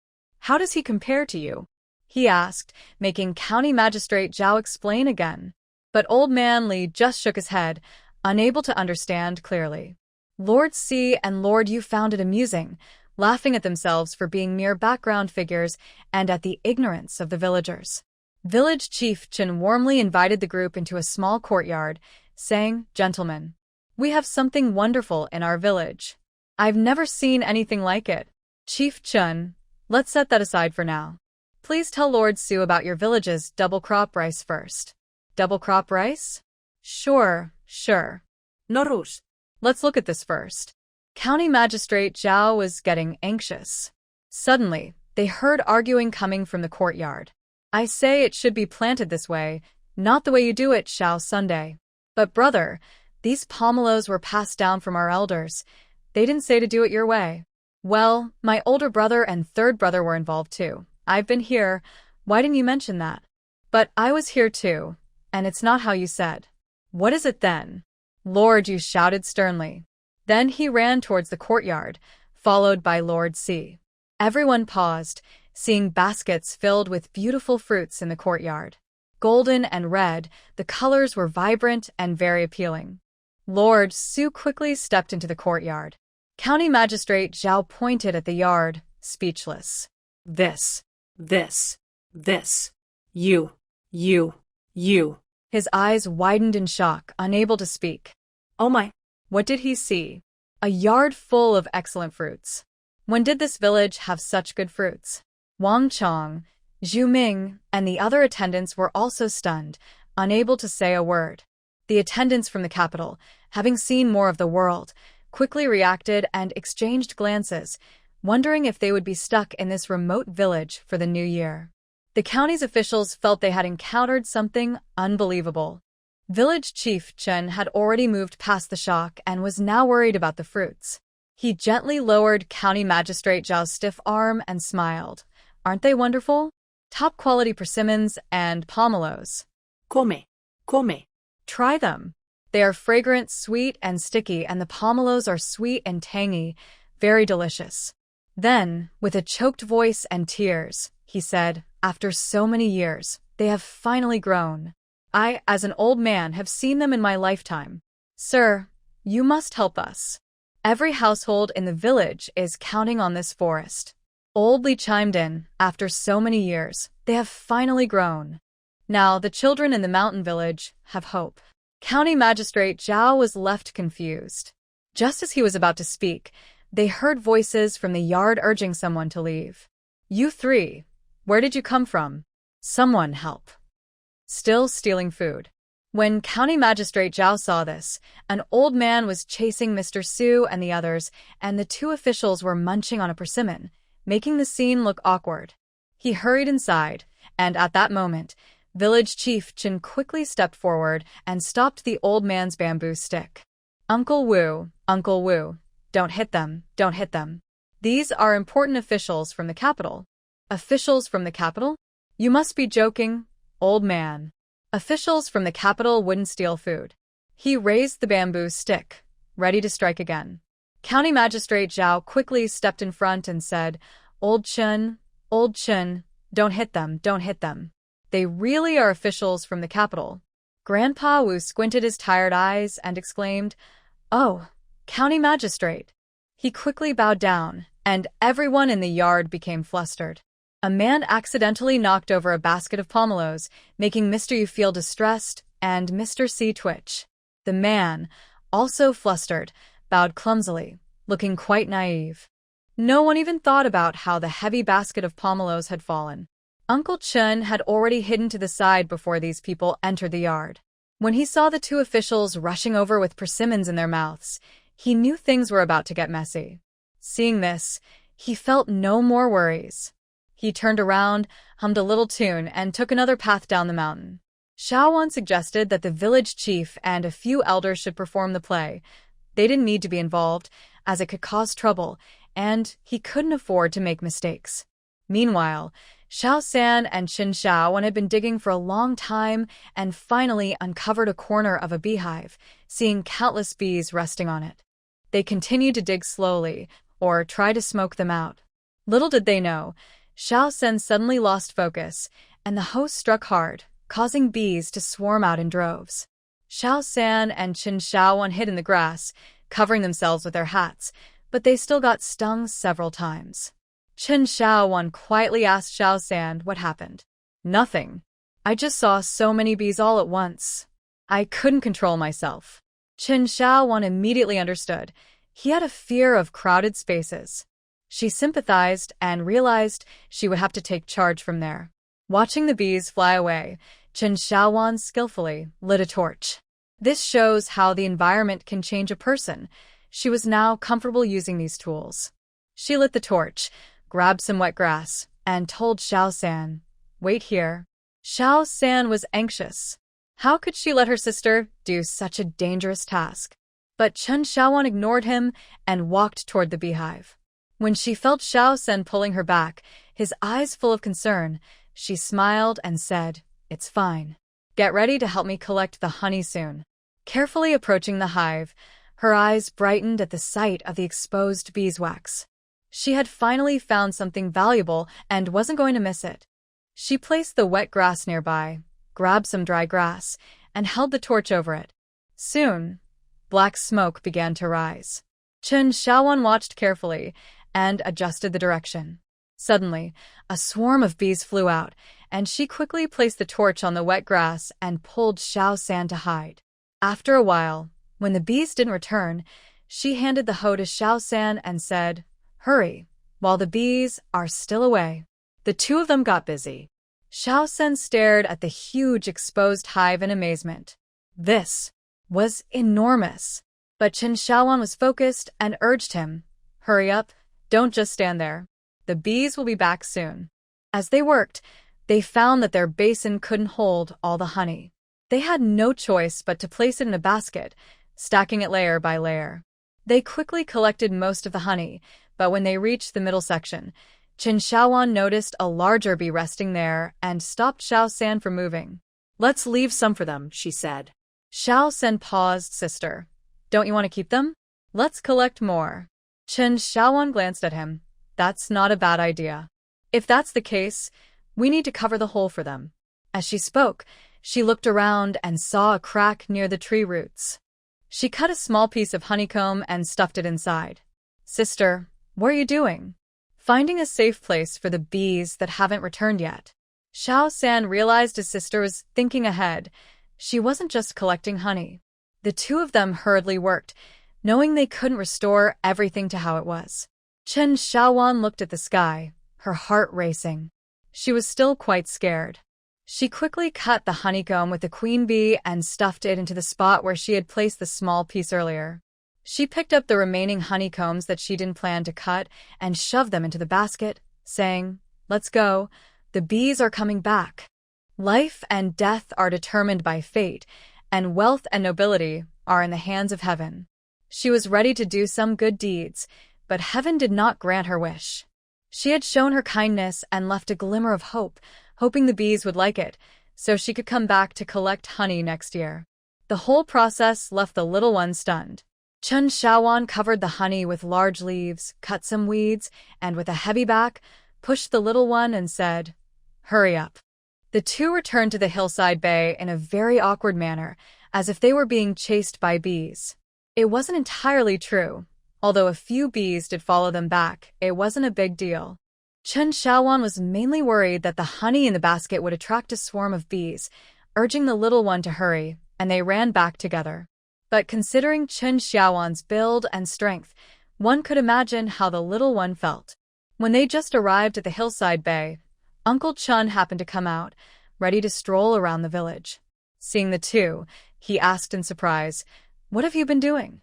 "How does he compare to you?" he asked, making County Magistrate Zhao explain again. But Old Man Li just shook his head, unable to understand clearly. Lord C and Lord Yu found it amusing, laughing at themselves for being mere background figures and at the ignorance of the villagers. Village Chief Chen warmly invited the group into a small courtyard, saying, "Gentlemen, we have something wonderful in our village. I've never seen anything like it. Chief Chen, let's set that aside for now. Please tell Lord Su about your village's double crop rice first." Double crop rice? Sure. No rush. Let's look at this first. County Magistrate Zhao was getting anxious. Suddenly, they heard arguing coming from the courtyard. "I say it should be planted this way, not the way you do it, Xiao Sunday. But brother, these pomelos were passed down from our elders. They didn't say to do it your way." "Well, my older brother and third brother were involved too. I've been here. Why didn't you mention that?" "But I was here too, and it's not how you said." "What is it then?" Lord Yu shouted sternly. Then he ran towards the courtyard, followed by Lord C. Everyone paused, seeing baskets filled with beautiful fruits in the courtyard. Golden and red, the colors were vibrant and very appealing. Lord Su quickly stepped into the courtyard. County Magistrate Zhao pointed at the yard, speechless. This. You. His eyes widened in shock, unable to speak. Oh my. What did he see? A yard full of excellent fruits. When did this village have such good fruits? Wang Chong, Zhu Ming, and the other attendants were also stunned, unable to say a word. The attendants from the capital, having seen more of the world, quickly reacted and exchanged glances, wondering if they would be stuck in this remote village for the new year. The county's officials felt they had encountered something unbelievable. Village Chief Chen had already moved past the shock and was now worried about the fruits. He gently lowered County Magistrate Zhao's stiff arm and smiled. "Aren't they wonderful? Top-quality persimmons and pomelos. Come. Try them. They are fragrant, sweet, and sticky, and the pomelos are sweet and tangy, very delicious." Then, with a choked voice and tears, he said, "After so many years, they have finally grown. I, as an old man, have seen them in my lifetime. Sir, you must help us. Every household in the village is counting on this forest." Old Li chimed in, "After so many years, they have finally grown. Now the children in the mountain village have hope." County Magistrate Zhao was left confused. Just as he was about to speak, they heard voices from the yard urging someone to leave. "You three, where did you come from? Someone help." Still stealing food. When County Magistrate Zhao saw this, an old man was chasing Mr. Su and the others, and the two officials were munching on a persimmon, making the scene look awkward. He hurried inside, and at that moment, Village Chief Chen quickly stepped forward and stopped the old man's bamboo stick. Uncle Wu, don't hit them. These are important officials from the capital." "Officials from the capital? You must be joking, old man. Officials from the capital wouldn't steal food." He raised the bamboo stick, ready to strike again. County Magistrate Zhao quickly stepped in front and said, Old Chen, don't hit them. They really are officials from the capital." Grandpa Wu squinted his tired eyes and exclaimed, "Oh, County Magistrate." He quickly bowed down, and everyone in the yard became flustered. A man accidentally knocked over a basket of pomelos, making Mr. Yu feel distressed and Mr. C twitch. The man, also flustered, bowed clumsily, looking quite naive. No one even thought about how the heavy basket of pomelos had fallen. Uncle Chen had already hidden to the side before these people entered the yard. When he saw the two officials rushing over with persimmons in their mouths, he knew things were about to get messy. Seeing this, he felt no more worries. He turned around, hummed a little tune, and took another path down the mountain. Xiaowan suggested that the village chief and a few elders should perform the play. They didn't need to be involved, as it could cause trouble, and he couldn't afford to make mistakes. Meanwhile, Xiao San and Qin Xiaowan had been digging for a long time and finally uncovered a corner of a beehive, seeing countless bees resting on it. They continued to dig slowly, or try to smoke them out. Little did they know, Xiao San suddenly lost focus, and the hose struck hard, causing bees to swarm out in droves. Xiao San and Qin Xiaowan hid in the grass, covering themselves with their hats, but they still got stung several times. Qin Xiaowan quietly asked Xiao San what happened. "Nothing. I just saw so many bees all at once. I couldn't control myself. Chen Xiaowan immediately understood. He had a fear of crowded spaces. She sympathized and realized she would have to take charge from there. Watching the bees fly away, Chen Xiaowan skillfully lit a torch. This shows how the environment can change a person. She was now comfortable using these tools. She lit the torch, grabbed some wet grass, and told Xiao San, "Wait here." Xiao San was anxious. How could she let her sister do such a dangerous task? But Chen Xiaowan ignored him and walked toward the beehive. When she felt Xiao San pulling her back, his eyes full of concern, she smiled and said, "It's fine. Get ready to help me collect the honey soon." Carefully approaching the hive, her eyes brightened at the sight of the exposed beeswax. She had finally found something valuable and wasn't going to miss it. She placed the wet grass nearby, grabbed some dry grass, and held the torch over it. Soon, black smoke began to rise. Chen Xiaowan watched carefully and adjusted the direction. Suddenly, a swarm of bees flew out, and she quickly placed the torch on the wet grass and pulled Xiao San to hide. After a while, when the bees didn't return, she handed the hoe to Xiao San and said, "Hurry, while the bees are still away." The two of them got busy. Xiao San stared at the huge exposed hive in amazement. This was enormous. But Chen Xiaowan was focused and urged him, "Hurry up, don't just stand there. The bees will be back soon." As they worked, they found that their basin couldn't hold all the honey. They had no choice but to place it in a basket, stacking it layer by layer. They quickly collected most of the honey, but when they reached the middle section, Chen Xiaowan noticed a larger bee resting there and stopped Xiao San from moving. "Let's leave some for them," she said. Xiao San paused, "Sister, don't you want to keep them? Let's collect more." Chen Xiaowan glanced at him. "That's not a bad idea. If that's the case, we need to cover the hole for them." As she spoke, she looked around and saw a crack near the tree roots. She cut a small piece of honeycomb and stuffed it inside. "Sister, what are you doing?" "Finding a safe place for the bees that haven't returned yet." Xiao San realized his sister was thinking ahead. She wasn't just collecting honey. The two of them hurriedly worked, knowing they couldn't restore everything to how it was. Chen Xiaowan looked at the sky, her heart racing. She was still quite scared. She quickly cut the honeycomb with the queen bee and stuffed it into the spot where she had placed the small piece earlier. She picked up the remaining honeycombs that she didn't plan to cut and shoved them into the basket, saying, "Let's go. The bees are coming back." Life and death are determined by fate, and wealth and nobility are in the hands of heaven. She was ready to do some good deeds, but heaven did not grant her wish. She had shown her kindness and left a glimmer of hope, hoping the bees would like it, so she could come back to collect honey next year. The whole process left the little one stunned. Chen Xiaowan covered the honey with large leaves, cut some weeds, and with a heavy back, pushed the little one and said, "Hurry up." The two returned to the hillside bay in a very awkward manner, as if they were being chased by bees. It wasn't entirely true. Although a few bees did follow them back, it wasn't a big deal. Chen Xiaowan was mainly worried that the honey in the basket would attract a swarm of bees, urging the little one to hurry, and they ran back together. But considering Chen Xiaowan's build and strength, one could imagine how the little one felt. When they just arrived at the hillside bay, Uncle Chun happened to come out, ready to stroll around the village. Seeing the two, he asked in surprise, "What have you been doing?"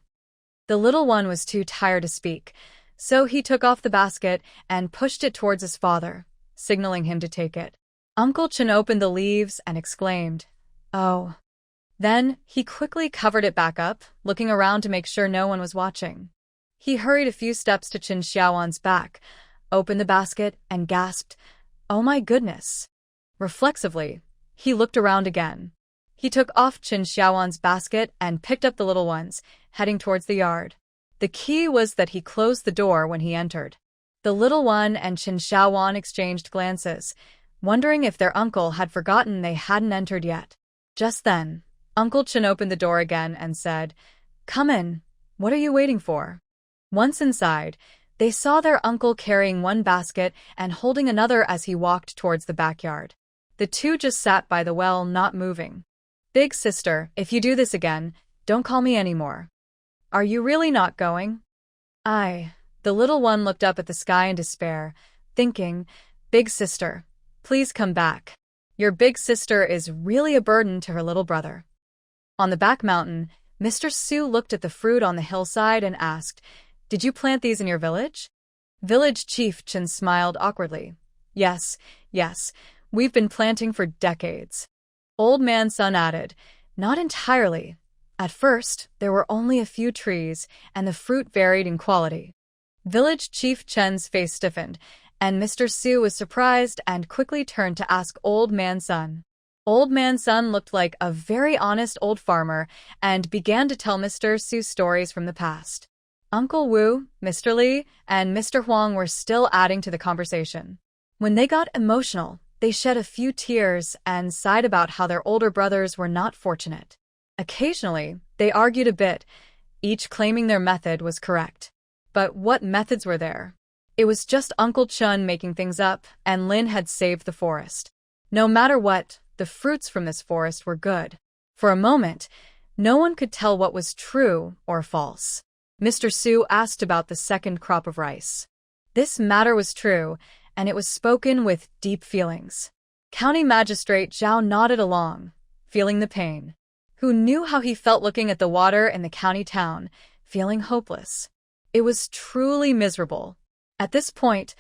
The little one was too tired to speak, so he took off the basket and pushed it towards his father, signaling him to take it. Uncle Chun opened the leaves and exclaimed, "Oh." Then he quickly covered it back up, looking around to make sure no one was watching. He hurried a few steps to Chen Xiaowan's back, opened the basket, and gasped, "Oh my goodness." Reflexively, he looked around again. He took off Chen Xiaowan's basket and picked up the little ones, heading towards the yard. The key was that he closed the door when he entered. The little one and Chen Xiaowan exchanged glances, wondering if their uncle had forgotten they hadn't entered yet. Just then, Uncle Chen opened the door again and said, "Come in. What are you waiting for?" Once inside, they saw their uncle carrying one basket and holding another as he walked towards the backyard. The two just sat by the well, not moving. "Big sister, if you do this again, don't call me anymore." "Are you really not going?" The little one looked up at the sky in despair, thinking, "Big sister, please come back. Your big sister is really a burden to her little brother." On the back mountain, Mr. Su looked at the fruit on the hillside and asked, "Did you plant these in your village?" Village Chief Chen smiled awkwardly. Yes, we've been planting for decades." Old Man Sun added, "Not entirely. At first, there were only a few trees, and the fruit varied in quality." Village Chief Chen's face stiffened, and Mr. Su was surprised and quickly turned to ask Old Man Sun. Old Man Sun looked like a very honest old farmer and began to tell Mr. Su stories from the past. Uncle Wu, Mr. Li, and Mr. Huang were still adding to the conversation. When they got emotional, they shed a few tears and sighed about how their older brothers were not fortunate. Occasionally, they argued a bit, each claiming their method was correct. But what methods were there? It was just Uncle Chun making things up, and Lin had saved the forest. No matter what, the fruits from this forest were good. For a moment, no one could tell what was true or false. Mr. Su asked about the second crop of rice. This matter was true, and it was spoken with deep feelings. County Magistrate Zhao nodded along, feeling the pain. Who knew how he felt looking at the water in the county town, feeling hopeless? It was truly miserable. At this point,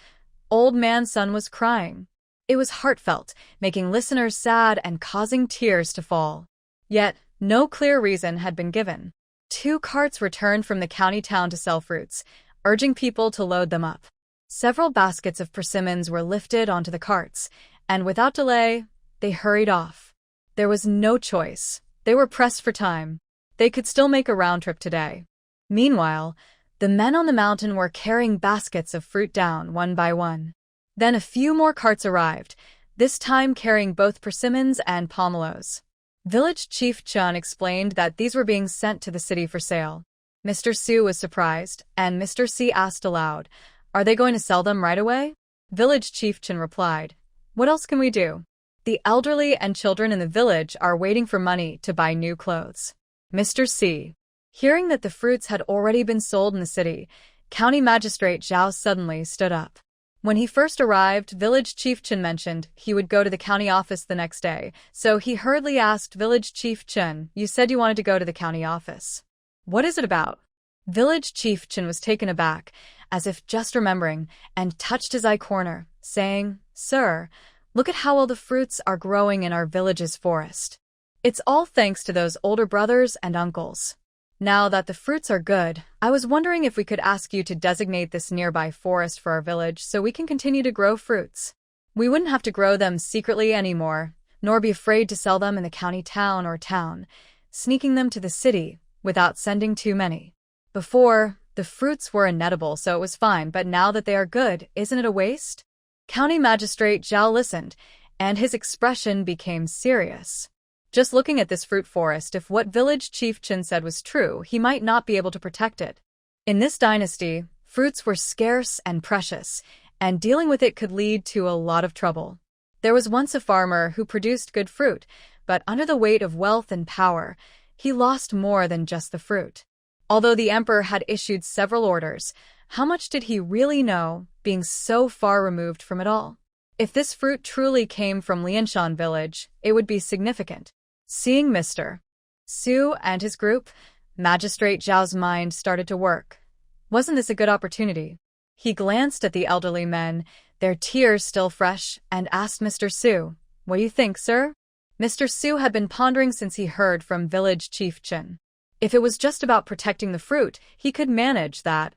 Old Man Sun was crying. It was heartfelt, making listeners sad and causing tears to fall. Yet, no clear reason had been given. 2 carts returned from the county town to sell fruits, urging people to load them up. Several baskets of persimmons were lifted onto the carts, and without delay, they hurried off. There was no choice. They were pressed for time. They could still make a round trip today. Meanwhile, the men on the mountain were carrying baskets of fruit down one by one. Then a few more carts arrived, this time carrying both persimmons and pomelos. Village Chief Chun explained that these were being sent to the city for sale. Mr. Su was surprised, and Mr. Si asked aloud, "Are they going to sell them right away?" Village Chief Chun replied, "What else can we do? The elderly and children in the village are waiting for money to buy new clothes." Mr. Si, hearing that the fruits had already been sold in the city, County Magistrate Zhao suddenly stood up. When he first arrived, Village Chief Chen mentioned he would go to the county office the next day, so he hurriedly asked Village Chief Chen, "You said you wanted to go to the county office. What is it about?" Village Chief Chen was taken aback, as if just remembering, and touched his eye corner, saying, "Sir, look at how well the fruits are growing in our village's forest. It's all thanks to those older brothers and uncles. Now that the fruits are good, I was wondering if we could ask you to designate this nearby forest for our village so we can continue to grow fruits. We wouldn't have to grow them secretly anymore, nor be afraid to sell them in the county town or town, sneaking them to the city without sending too many. Before, the fruits were inedible, so it was fine, but now that they are good, isn't it a waste?" County Magistrate Zhao listened, and his expression became serious. Just looking at this fruit forest, if what Village Chief Chen said was true, he might not be able to protect it. In this dynasty, fruits were scarce and precious, and dealing with it could lead to a lot of trouble. There was once a farmer who produced good fruit, but under the weight of wealth and power, he lost more than just the fruit. Although the emperor had issued several orders, how much did he really know, being so far removed from it all? If this fruit truly came from Lianshan village, it would be significant. Seeing Mr. Su and his group, Magistrate Zhao's mind started to work. Wasn't this a good opportunity? He glanced at the elderly men, their tears still fresh, and asked Mr. Su, "What do you think, sir?" Mr. Su had been pondering since he heard from Village Chief Chen. If it was just about protecting the fruit, he could manage that.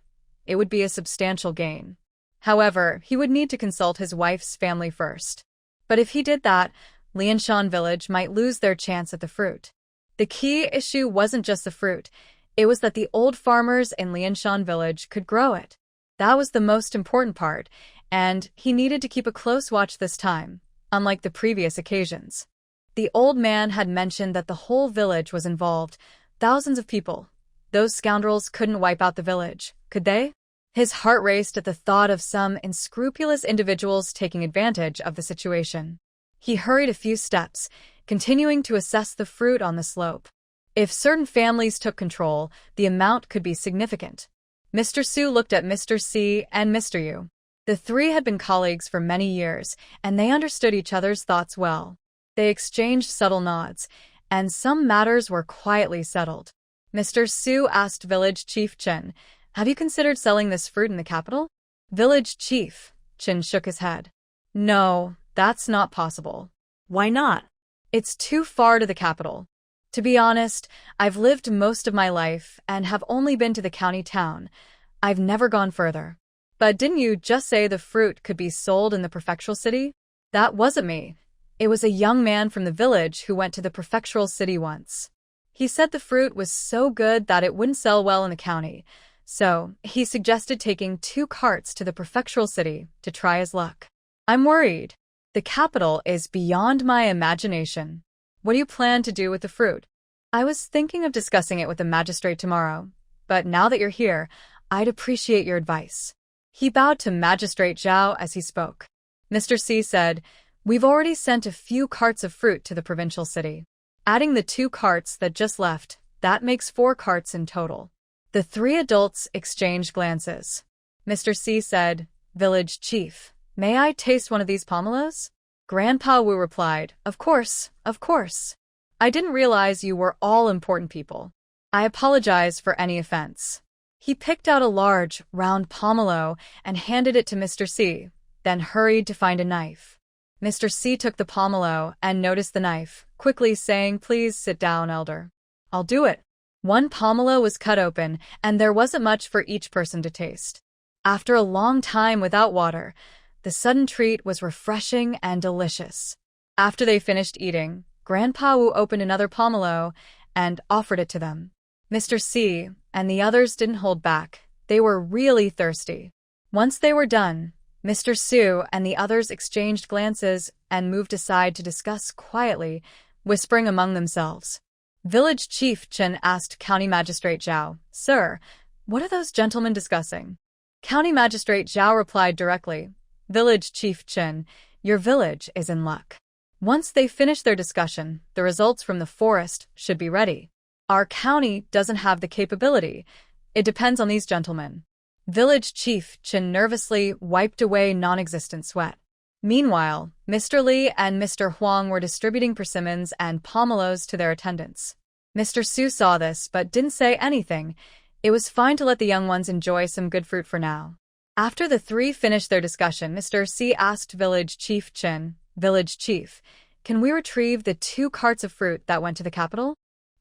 It would be a substantial gain. However, he would need to consult his wife's family first. But if he did that, Lianshan village might lose their chance at the fruit. The key issue wasn't just the fruit, it was that the old farmers in Lianshan village could grow it. That was the most important part, and he needed to keep a close watch this time, unlike the previous occasions. The old man had mentioned that the whole village was involved, thousands of people. Those scoundrels couldn't wipe out the village, could they? His heart raced at the thought of some unscrupulous individuals taking advantage of the situation. He hurried a few steps, continuing to assess the fruit on the slope. If certain families took control, the amount could be significant. Mr. Su looked at Mr. C and Mr. Yu. The three had been colleagues for many years, and they understood each other's thoughts well. They exchanged subtle nods, and some matters were quietly settled. Mr. Su asked Village Chief Chen, "Have you considered selling this fruit in the capital?" Village Chief Chen shook his head. "No, that's not possible." Why not? "It's too far to the capital. To be honest, I've lived most of my life and have only been to the county town. I've never gone further." "But didn't you just say the fruit could be sold in the prefectural city?" "That wasn't me. It was a young man from the village who went to the prefectural city once. He said the fruit was so good that it wouldn't sell well in the county, so he suggested taking 2 carts to the prefectural city to try his luck." "I'm worried. The capital is beyond my imagination. What do you plan to do with the fruit?" "I was thinking of discussing it with the magistrate tomorrow, but now that you're here, I'd appreciate your advice." He bowed to Magistrate Zhao as he spoke. Mr. C said, "We've already sent a few carts of fruit to the provincial city. Adding the 2 carts that just left, that makes 4 carts in total." The 3 adults exchanged glances. Mr. C said, "Village Chief, may I taste one of these pomelos?" Grandpa Wu replied, "Of course, of course. I didn't realize you were all important people. I apologize for any offense." He picked out a large, round pomelo and handed it to Mr. C, then hurried to find a knife. Mr. C took the pomelo and noticed the knife, quickly saying, "Please sit down, elder." "I'll do it." 1 pomelo was cut open, and there wasn't much for each person to taste. After a long time without water, the sudden treat was refreshing and delicious. After they finished eating, Grandpa Wu opened another pomelo and offered it to them. Mr. C and the others didn't hold back. They were really thirsty. Once they were done, Mr. Su and the others exchanged glances and moved aside to discuss quietly, whispering among themselves. Village Chief Chen asked County Magistrate Zhao, "Sir, what are those gentlemen discussing?" County Magistrate Zhao replied directly, "Village Chief Chen, your village is in luck. Once they finish their discussion, the results from the forest should be ready. Our county doesn't have the capability. It depends on these gentlemen." Village Chief Chen nervously wiped away non-existent sweat. Meanwhile, Mr. Li and Mr. Huang were distributing persimmons and pomelos to their attendants. Mr. Su saw this but didn't say anything. It was fine to let the young ones enjoy some good fruit for now. After the 3 finished their discussion, Mr. C asked Village Chief Chen, "Village Chief, can we retrieve the 2 carts of fruit that went to the capital?"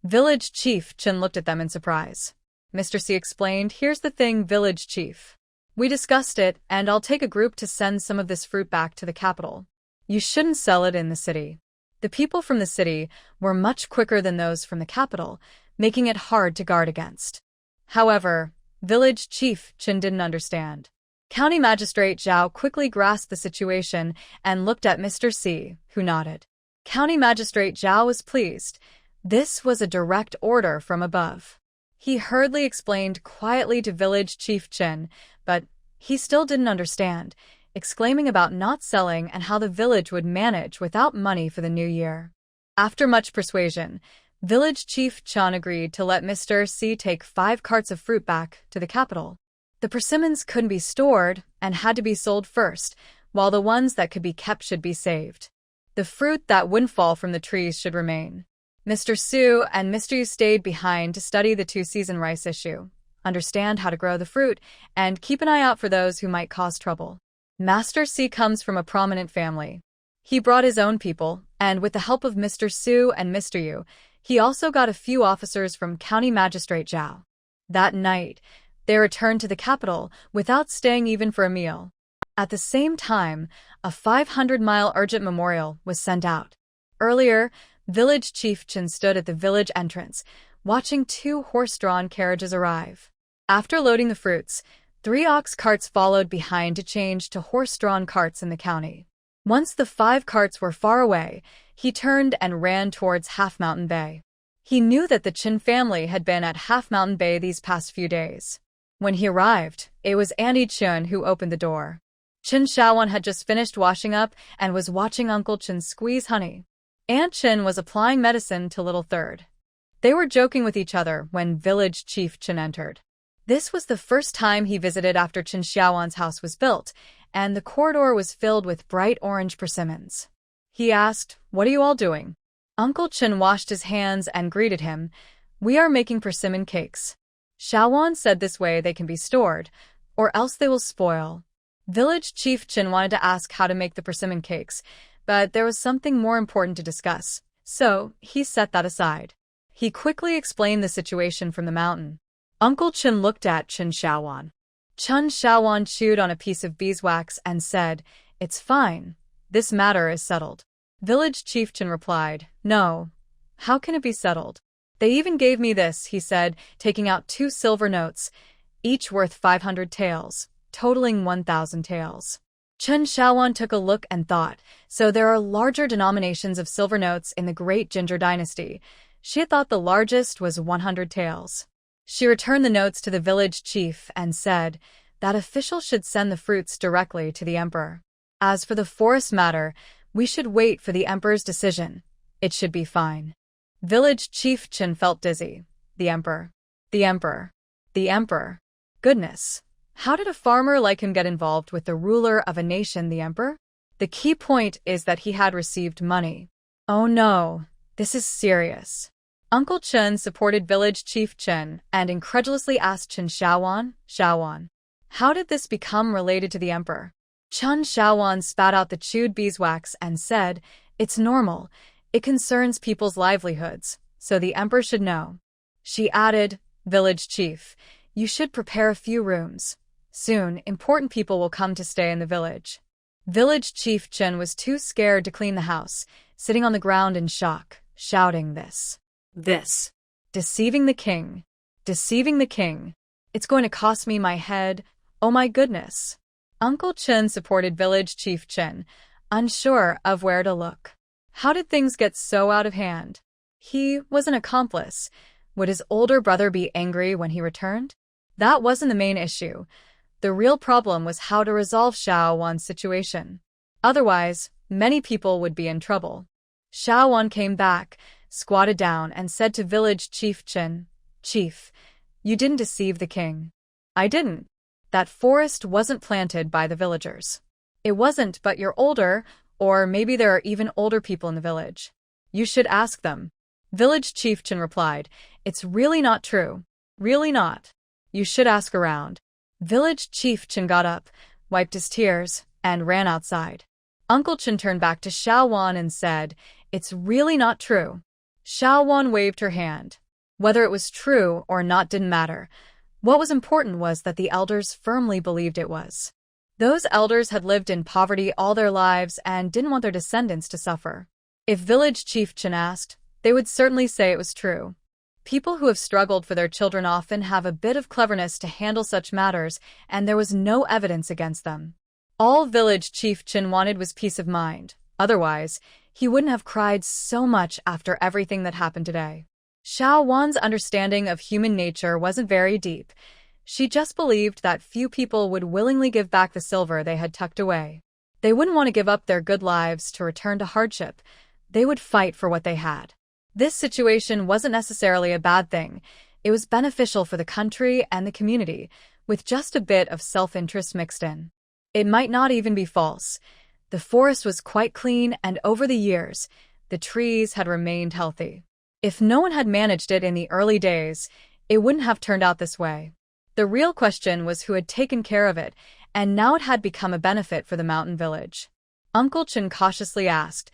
Village Chief Chen looked at them in surprise. Mr. C explained, "Here's the thing, Village Chief. We discussed it, and I'll take a group to send some of this fruit back to the capital. You shouldn't sell it in the city." The people from the city were much quicker than those from the capital, making it hard to guard against. However, Village Chief Chen didn't understand. County Magistrate Zhao quickly grasped the situation and looked at Mr. C, who nodded. County Magistrate Zhao was pleased. This was a direct order from above. He hurriedly explained quietly to Village Chief Chen, but he still didn't understand, exclaiming about not selling and how the village would manage without money for the new year. After much persuasion, Village Chief Chen agreed to let Mr. C take 5 carts of fruit back to the capital. The persimmons couldn't be stored and had to be sold first, while the ones that could be kept should be saved. The fruit that wouldn't fall from the trees should remain. Mr. Su and Mr. Yu stayed behind to study the 2-season rice issue, understand how to grow the fruit, and keep an eye out for those who might cause trouble. Master C comes from a prominent family. He brought his own people, and with the help of Mr. Su and Mr. Yu, he also got a few officers from County Magistrate Zhao. That night, they returned to the capital without staying even for a meal. At the same time, a 500-mile urgent memorial was sent out. Earlier, Village Chief Chen stood at the village entrance, watching 2 horse-drawn carriages arrive. After loading the fruits, 3 ox carts followed behind to change to horse-drawn carts in the county. Once the 5 carts were far away, he turned and ran towards Half Mountain Bay. He knew that the Chen family had been at Half Mountain Bay these past few days. When he arrived, it was Andy Chen who opened the door. Chen Xiaowan had just finished washing up and was watching Uncle Chen squeeze honey. Aunt Chen was applying medicine to little third. They were joking with each other when village chief Chen entered. This was the first time he visited after Chen Xiaowan's house was built, and the corridor was filled with bright orange persimmons. He asked, "What are you all doing?" Uncle Chen washed his hands and greeted him. "We are making persimmon cakes." Xiaowan said this way they can be stored, or else they will spoil. Village Chief Chen wanted to ask how to make the persimmon cakes, but there was something more important to discuss, so he set that aside. He quickly explained the situation from the mountain. Uncle Chen looked at Chen Xiaowan. Chen Xiaowan chewed on a piece of beeswax and said, "It's fine. This matter is settled." Village Chief Chen replied, "No. How can it be settled? They even gave me this," he said, taking out 2 silver notes, each worth 500 taels, totaling 1,000 taels. Chen Xiaowan took a look and thought, so there are larger denominations of silver notes in the Great Ginger Dynasty. She had thought the largest was 100 taels. She returned the notes to the village chief and said that official should send the fruits directly to the emperor. As for the forest matter, we should wait for the emperor's decision. It should be fine. Village Chief Chen felt dizzy. The emperor. The emperor. The emperor. Goodness. How did a farmer like him get involved with the ruler of a nation, the emperor? The key point is that he had received money. Oh no, this is serious. Uncle Chen supported Village Chief Chen and incredulously asked Chen Xiaowan, how did this become related to the emperor? Chen Xiaowan spat out the chewed beeswax and said, "It's normal. It concerns people's livelihoods, so the emperor should know." She added, "Village chief, you should prepare a few rooms. Soon, important people will come to stay in the village." Village Chief Chen was too scared to clean the house, sitting on the ground in shock, shouting this. Deceiving the king. Deceiving the king. It's going to cost me my head. Oh my goodness. Uncle Chen supported Village Chief Chen, unsure of where to look. How did things get so out of hand? He was an accomplice. Would his older brother be angry when he returned? That wasn't the main issue. The real problem was how to resolve Xiaowan's situation. Otherwise, many people would be in trouble. Xiaowan came back, squatted down, and said to Village Chief Chen, "Chief, you didn't deceive the king." "I didn't. That forest wasn't planted by the villagers." "It wasn't, but you're older, or maybe there are even older people in the village. You should ask them." Village Chief Chen replied, "It's really not true. Really not. You should ask around." Village Chief Chen got up, wiped his tears, and ran outside. Uncle Chen turned back to Xiaowan and said, "It's really not true." Xiaowan waved her hand. Whether it was true or not didn't matter. What was important was that the elders firmly believed it was. Those elders had lived in poverty all their lives and didn't want their descendants to suffer. If Village Chief Chen asked, they would certainly say it was true. People who have struggled for their children often have a bit of cleverness to handle such matters, and there was no evidence against them. All Village Chief Chen wanted was peace of mind. Otherwise, he wouldn't have cried so much after everything that happened today. Xiaowan's understanding of human nature wasn't very deep. She just believed that few people would willingly give back the silver they had tucked away. They wouldn't want to give up their good lives to return to hardship. They would fight for what they had. This situation wasn't necessarily a bad thing. It was beneficial for the country and the community, with just a bit of self-interest mixed in. It might not even be false. The forest was quite clean, and over the years, the trees had remained healthy. If no one had managed it in the early days, it wouldn't have turned out this way. The real question was who had taken care of it, and now it had become a benefit for the mountain village. Uncle Chen cautiously asked,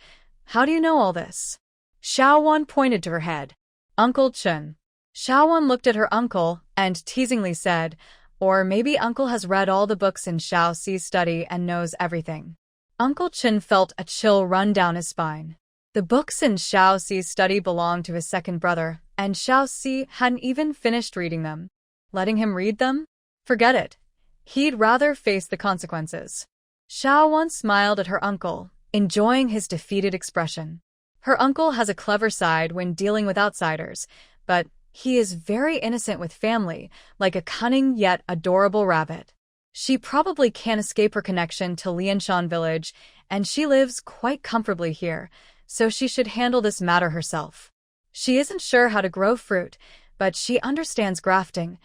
"How do you know all this?" Xiaowan pointed to her head. "Uncle Chen." Xiaowan looked at her uncle and teasingly said, "Or maybe uncle has read all the books in Xiao Xi's study and knows everything." Uncle Chen felt a chill run down his spine. The books in Xiao Xi's study belonged to his second brother, and Xiao Xi hadn't even finished reading them. Letting him read them? Forget it. He'd rather face the consequences. Xiaowan smiled at her uncle, enjoying his defeated expression. Her uncle has a clever side when dealing with outsiders, but he is very innocent with family, like a cunning yet adorable rabbit. She probably can't escape her connection to Lianshan village, and she lives quite comfortably here, so she should handle this matter herself. She isn't sure how to grow fruit, but she understands grafting.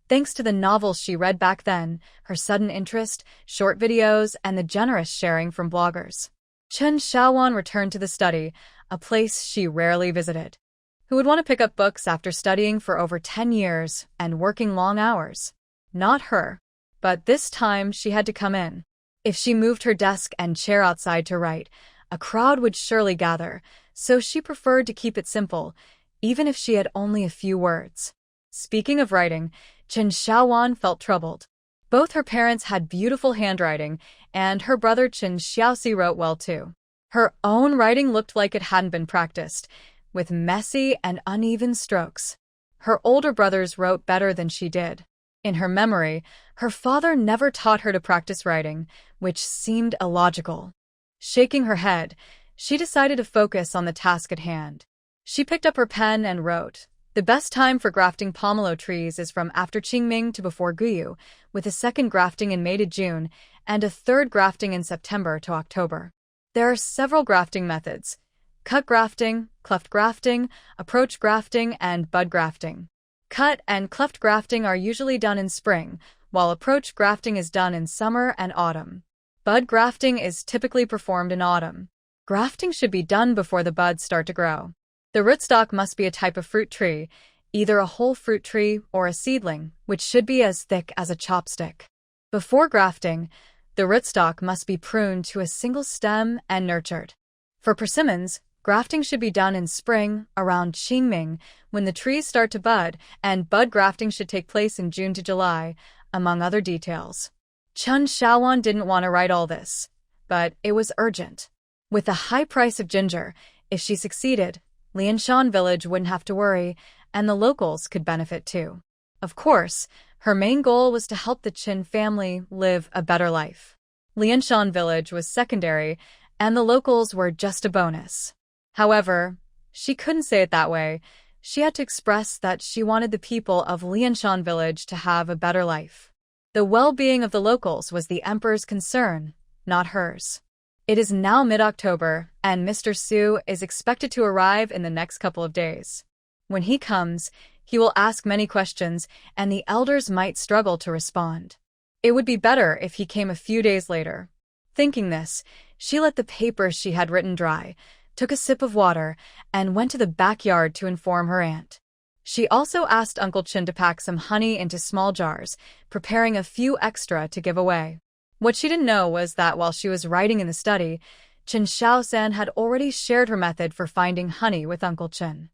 Thanks to the novels she read back then, her sudden interest, short videos, and the generous sharing from bloggers. Chen Xiaowan returned to the study, a place she rarely visited. Who would want to pick up books after studying for over 10 years and working long hours? Not her. But this time she had to come in. If she moved her desk and chair outside to write, a crowd would surely gather, so she preferred to keep it simple, even if she had only a few words. Speaking of writing, Chen Xiaowan felt troubled. Both her parents had beautiful handwriting, and her brother Chen Xiaoxi wrote well too. Her own writing looked like it hadn't been practiced, with messy and uneven strokes. Her older brothers wrote better than she did. In her memory, her father never taught her to practice writing, which seemed illogical. Shaking her head, she decided to focus on the task at hand. She picked up her pen and wrote, "The best time for grafting pomelo trees is from after Qingming to before Guyu, with a second grafting in May to June and a third grafting in September to October. There are several grafting methods: cut grafting, cleft grafting, approach grafting, and bud grafting. Cut and cleft grafting are usually done in spring, while approach grafting is done in summer and autumn. Bud grafting is typically performed in autumn. Grafting should be done before the buds start to grow. The rootstock must be a type of fruit tree, either a whole fruit tree or a seedling, which should be as thick as a chopstick. Before grafting, the rootstock must be pruned to a single stem and nurtured. For persimmons, grafting should be done in spring, around Qingming, when the trees start to bud, and bud grafting should take place in June to July, among other details." Chen Xiaowan didn't want to write all this, but it was urgent. With the high price of ginger, if she succeeded, Lianshan village wouldn't have to worry, and the locals could benefit too. Of course, her main goal was to help the Qin family live a better life. Lianshan village was secondary, and the locals were just a bonus. However, she couldn't say it that way. She had to express that she wanted the people of Lianshan village to have a better life. The well-being of the locals was the emperor's concern, not hers. It is now mid-October, and Mr. Su is expected to arrive in the next couple of days. When he comes, he will ask many questions, and the elders might struggle to respond. It would be better if he came a few days later. Thinking this, she let the paper she had written dry, took a sip of water, and went to the backyard to inform her aunt. She also asked Uncle Chin to pack some honey into small jars, preparing a few extra to give away. What she didn't know was that while she was writing in the study, Chen Xiaosan had already shared her method for finding honey with Uncle Chen.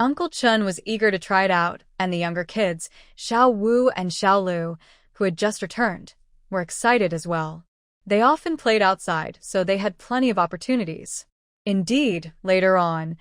Uncle Chen was eager to try it out, and the younger kids, Xiao Wu and Xiao Lu, who had just returned, were excited as well. They often played outside, so they had plenty of opportunities. Indeed, later on,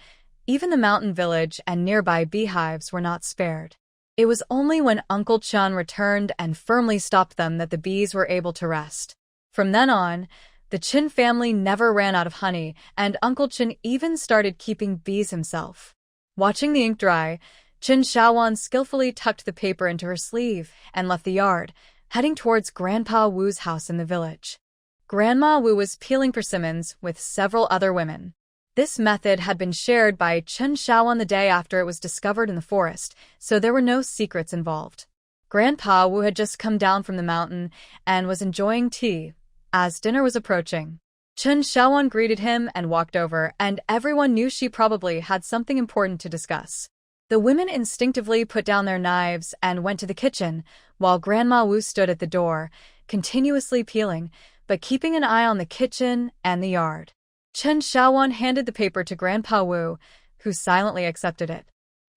even the mountain village and nearby beehives were not spared. It was only when Uncle Chen returned and firmly stopped them that the bees were able to rest. From then on, the Qin family never ran out of honey, and Uncle Chen even started keeping bees himself. Watching the ink dry, Chen Xiaowan skillfully tucked the paper into her sleeve and left the yard, heading towards Grandpa Wu's house in the village. Grandma Wu was peeling persimmons with several other women. This method had been shared by Chen Xiaowan the day after it was discovered in the forest, so there were no secrets involved. Grandpa Wu had just come down from the mountain and was enjoying tea as dinner was approaching. Chen Xiaowan greeted him and walked over, and everyone knew she probably had something important to discuss. The women instinctively put down their knives and went to the kitchen, while Grandma Wu stood at the door, continuously peeling, but keeping an eye on the kitchen and the yard. Chen Xiaowan handed the paper to Grandpa Wu, who silently accepted it.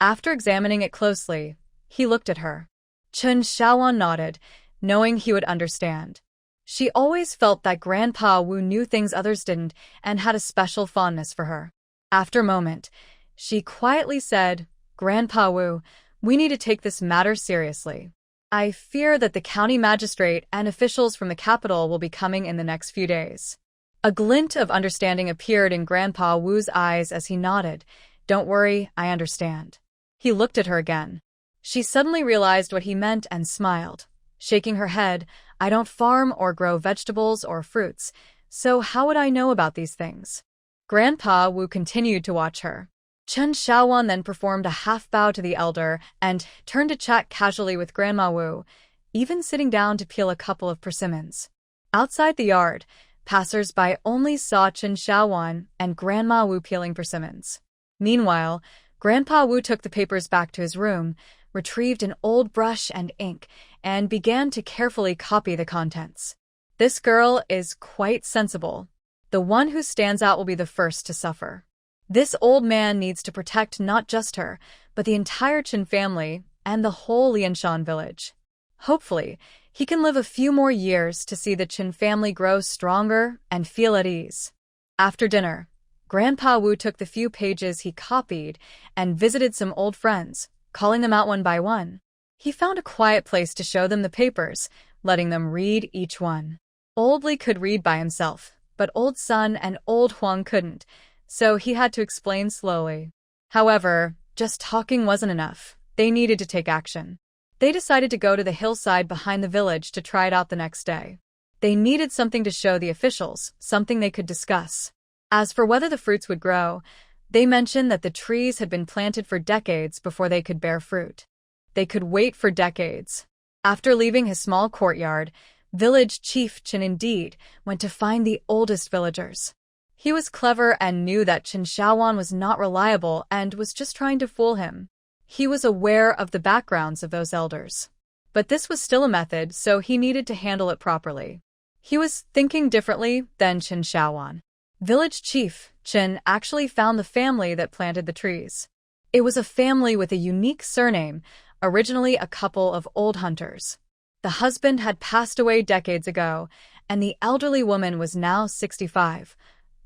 After examining it closely, he looked at her. Chen Xiaowan nodded, knowing he would understand. She always felt that Grandpa Wu knew things others didn't and had a special fondness for her. After a moment, she quietly said, "Grandpa Wu, we need to take this matter seriously. I fear that the county magistrate and officials from the capital will be coming in the next few days." A glint of understanding appeared in Grandpa Wu's eyes as he nodded. "Don't worry, I understand." He looked at her again. She suddenly realized what he meant and smiled. Shaking her head, I don't farm or grow vegetables or fruits, so how would I know about these things? Grandpa Wu continued to watch her. Chen Xiaowan then performed a half bow to the elder and turned to chat casually with Grandma Wu, even sitting down to peel a couple of persimmons. Outside the yard, passers-by only saw Chen Xiaowan and Grandma Wu peeling persimmons. Meanwhile, Grandpa Wu took the papers back to his room, retrieved an old brush and ink, and began to carefully copy the contents. This girl is quite sensible. The one who stands out will be the first to suffer. This old man needs to protect not just her, but the entire Chen family and the whole Lianshan village. Hopefully, he can live a few more years to see the Chen family grow stronger and feel at ease. After dinner, Grandpa Wu took the few pages he copied and visited some old friends, calling them out one by one. He found a quiet place to show them the papers, letting them read each one. Old Li could read by himself, but Old Sun and Old Huang couldn't, so he had to explain slowly. However, just talking wasn't enough. They needed to take action. They decided to go to the hillside behind the village to try it out the next day. They needed something to show the officials, something they could discuss. As for whether the fruits would grow, they mentioned that the trees had been planted for decades before they could bear fruit. They could wait for decades. After leaving his small courtyard, village chief Chen indeed went to find the oldest villagers. He was clever and knew that Chen Xiaowan was not reliable and was just trying to fool him. He was aware of the backgrounds of those elders. But this was still a method, so he needed to handle it properly. He was thinking differently than Chen Xiaowan. Village chief Chen actually found the family that planted the trees. It was a family with a unique surname, originally a couple of old hunters. The husband had passed away decades ago, and the elderly woman was now 65,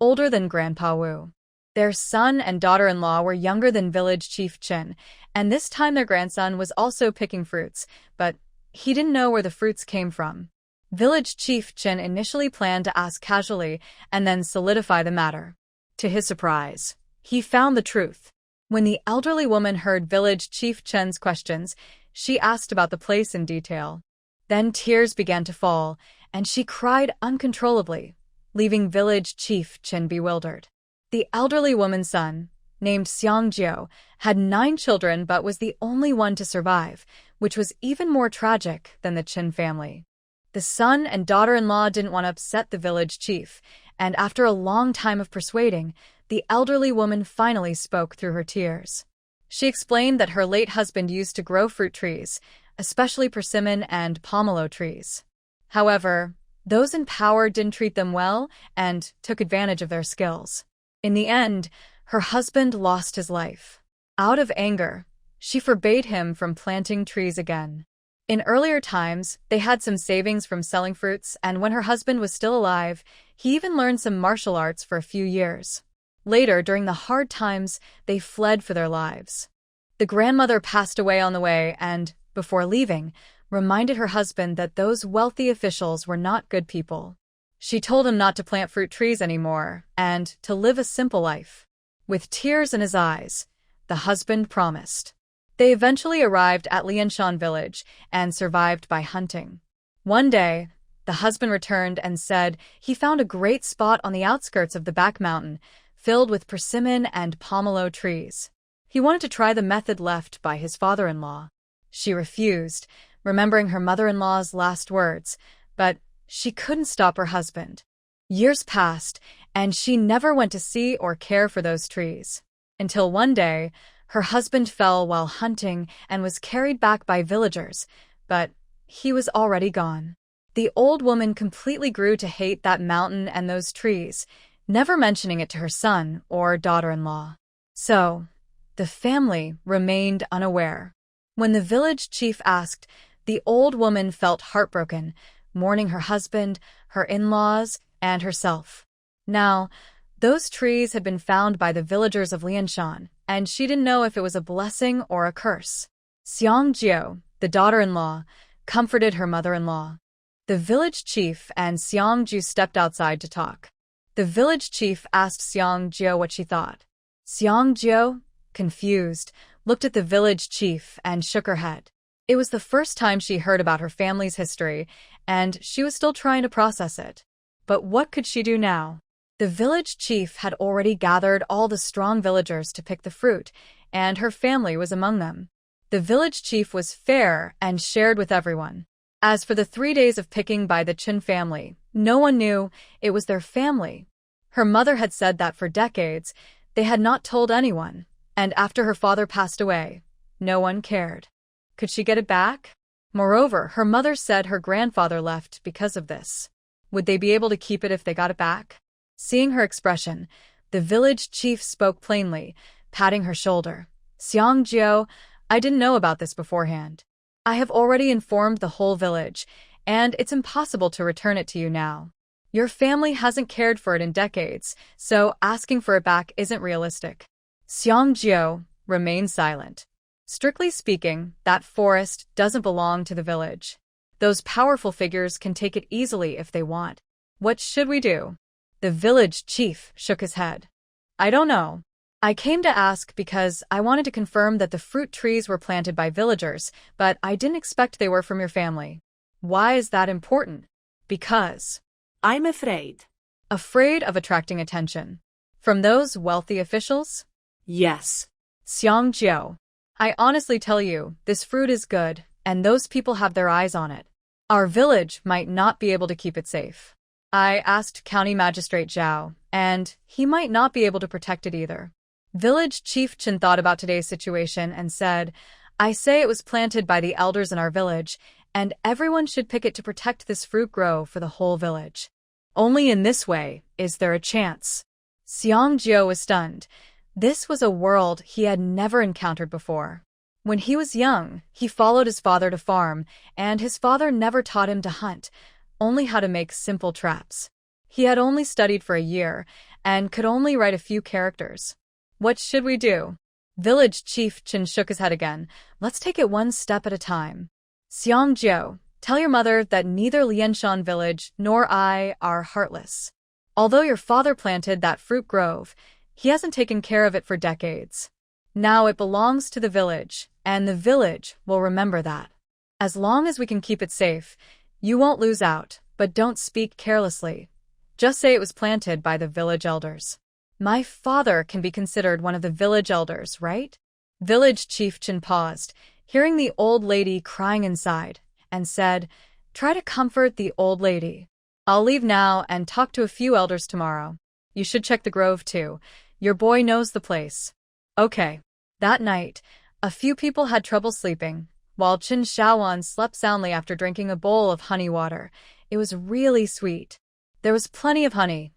older than Grandpa Wu. Their son and daughter-in-law were younger than village chief Chen, and this time their grandson was also picking fruits, but he didn't know where the fruits came from. Village chief Chen initially planned to ask casually and then solidify the matter. To his surprise, he found the truth. When the elderly woman heard village chief Chen's questions, she asked about the place in detail. Then tears began to fall, and she cried uncontrollably, leaving village chief Chen bewildered. The elderly woman's son, named Xiangjio, had 9 children but was the only one to survive, which was even more tragic than the Chen family. The son and daughter-in-law didn't want to upset the village chief, and after a long time of persuading, the elderly woman finally spoke through her tears. She explained that her late husband used to grow fruit trees, especially persimmon and pomelo trees. However, those in power didn't treat them well and took advantage of their skills. In the end, her husband lost his life. Out of anger, she forbade him from planting trees again. In earlier times, they had some savings from selling fruits, and when her husband was still alive, he even learned some martial arts for a few years. Later, during the hard times, they fled for their lives. The grandmother passed away on the way and, before leaving, reminded her husband that those wealthy officials were not good people. She told him not to plant fruit trees anymore and to live a simple life. With tears in his eyes, the husband promised. They eventually arrived at Lianshan village and survived by hunting. One day, the husband returned and said he found a great spot on the outskirts of the back mountain, filled with persimmon and pomelo trees. He wanted to try the method left by his father-in-law. She refused, remembering her mother-in-law's last words, but she couldn't stop her husband. Years passed, and she never went to see or care for those trees. Until one day, her husband fell while hunting and was carried back by villagers, but he was already gone. The old woman completely grew to hate that mountain and those trees, never mentioning it to her son or daughter-in-law. So, the family remained unaware. When the village chief asked, the old woman felt heartbroken, mourning her husband, her in-laws, and herself. Now, those trees had been found by the villagers of Lianshan, and she didn't know if it was a blessing or a curse. Xiangjio, the daughter-in-law, comforted her mother-in-law. The village chief and Xiangju stepped outside to talk. The village chief asked Xiangjio what she thought. Xiangjio, confused, looked at the village chief and shook her head. It was the first time she heard about her family's history, and she was still trying to process it. But what could she do now? The village chief had already gathered all the strong villagers to pick the fruit, and her family was among them. The village chief was fair and shared with everyone. As for the 3 days of picking by the Chen family, no one knew it was their family. Her mother had said that for decades, they had not told anyone, and after her father passed away, no one cared. Could she get it back? Moreover, her mother said her grandfather left because of this. Would they be able to keep it if they got it back? Seeing her expression, the village chief spoke plainly, patting her shoulder. Xiang Jiao, I didn't know about this beforehand. I have already informed the whole village, and it's impossible to return it to you now. Your family hasn't cared for it in decades, so asking for it back isn't realistic. Xiang Jiao remained silent. Strictly speaking, that forest doesn't belong to the village. Those powerful figures can take it easily if they want. What should we do? The village chief shook his head. I don't know. I came to ask because I wanted to confirm that the fruit trees were planted by villagers, but I didn't expect they were from your family. Why is that important? Because I'm afraid. Afraid of attracting attention. From those wealthy officials? Yes. Xiang Jiao, I honestly tell you, this fruit is good, and those people have their eyes on it. Our village might not be able to keep it safe. I asked County Magistrate Zhao, and he might not be able to protect it either. Village Chief Chen thought about today's situation and said, I say it was planted by the elders in our village, and everyone should pick it to protect this fruit grow for the whole village. Only in this way is there a chance. Xiang Jiao was stunned. This was a world he had never encountered before. When he was young, he followed his father to farm, and his father never taught him to hunt, only how to make simple traps. He had only studied for a year, and could only write a few characters. What should we do? Village Chief Chen shook his head again. Let's take it one step at a time. Xiang Jiao, tell your mother that neither Lianshan village nor I are heartless. Although your father planted that fruit grove, he hasn't taken care of it for decades. Now it belongs to the village, and the village will remember that. As long as we can keep it safe, you won't lose out, but don't speak carelessly. Just say it was planted by the village elders. My father can be considered one of the village elders, right? Village Chief Chen paused, hearing the old lady crying inside, and said, Try to comfort the old lady. I'll leave now and talk to a few elders tomorrow. You should check the grove too. Your boy knows the place. Okay. That night, a few people had trouble sleeping, while Qin Shaoan slept soundly after drinking a bowl of honey water. It was really sweet. There was plenty of honey.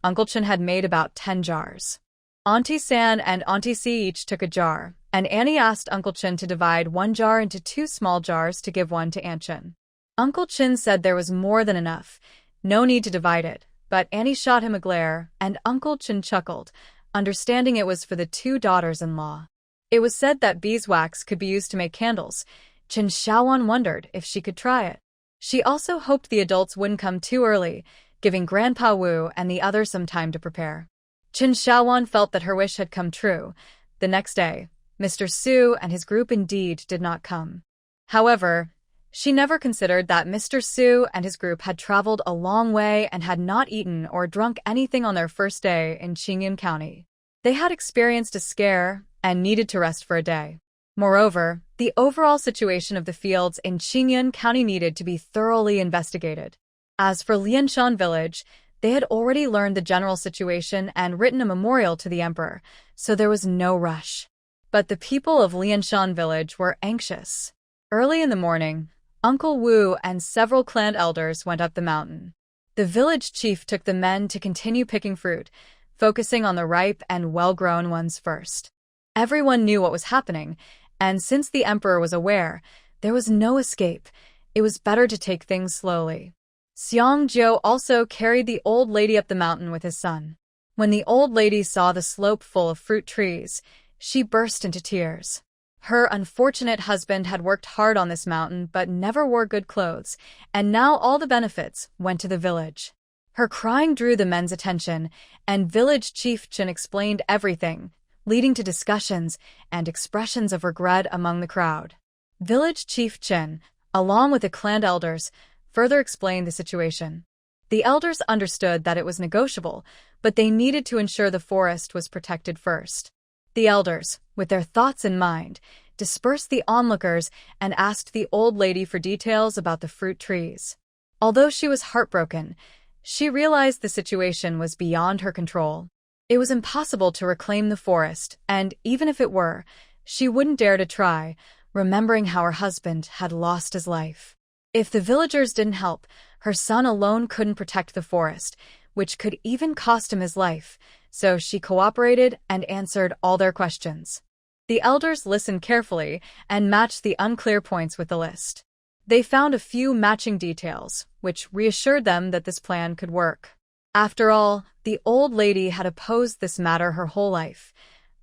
Uncle Chen had made about 10 jars. Auntie San and Auntie Si each took a jar, and Annie asked Uncle Chen to divide one jar into 2 small jars to give one to Aunt Chen. Uncle Chen said there was more than enough, no need to divide it, but Annie shot him a glare, and Uncle Chen chuckled, understanding it was for the 2 daughters-in-law. It was said that beeswax could be used to make candles. Qin Shaoan wondered if she could try it. She also hoped the adults wouldn't come too early, giving Grandpa Wu and the others some time to prepare. Qin Shaoan felt that her wish had come true. The next day, Mr. Su and his group indeed did not come. However, she never considered that Mr. Su and his group had traveled a long way and had not eaten or drunk anything on their first day in Qingyun County. They had experienced a scare and needed to rest for a day. Moreover, the overall situation of the fields in Qingyun County needed to be thoroughly investigated. As for Lianshan village, they had already learned the general situation and written a memorial to the emperor, so there was no rush. But the people of Lianshan village were anxious. Early in the morning, Uncle Wu and several clan elders went up the mountain. The village chief took the men to continue picking fruit, focusing on the ripe and well-grown ones first. Everyone knew what was happening, and since the emperor was aware, there was no escape. It was better to take things slowly. Xiang Jiao also carried the old lady up the mountain with his son. When the old lady saw the slope full of fruit trees, she burst into tears. Her unfortunate husband had worked hard on this mountain but never wore good clothes, and now all the benefits went to the village. Her crying drew the men's attention, and village chief Chen explained everything, leading to discussions and expressions of regret among the crowd. Village chief Chen, along with the clan elders, further explained the situation. The elders understood that it was negotiable, but they needed to ensure the forest was protected first. The elders, with their thoughts in mind, dispersed the onlookers and asked the old lady for details about the fruit trees. Although she was heartbroken, she realized the situation was beyond her control. It was impossible to reclaim the forest, and even if it were, she wouldn't dare to try, remembering how her husband had lost his life. If the villagers didn't help, her son alone couldn't protect the forest, which could even cost him his life, so she cooperated and answered all their questions. The elders listened carefully and matched the unclear points with the list. They found a few matching details, which reassured them that this plan could work. After all, the old lady had opposed this matter her whole life.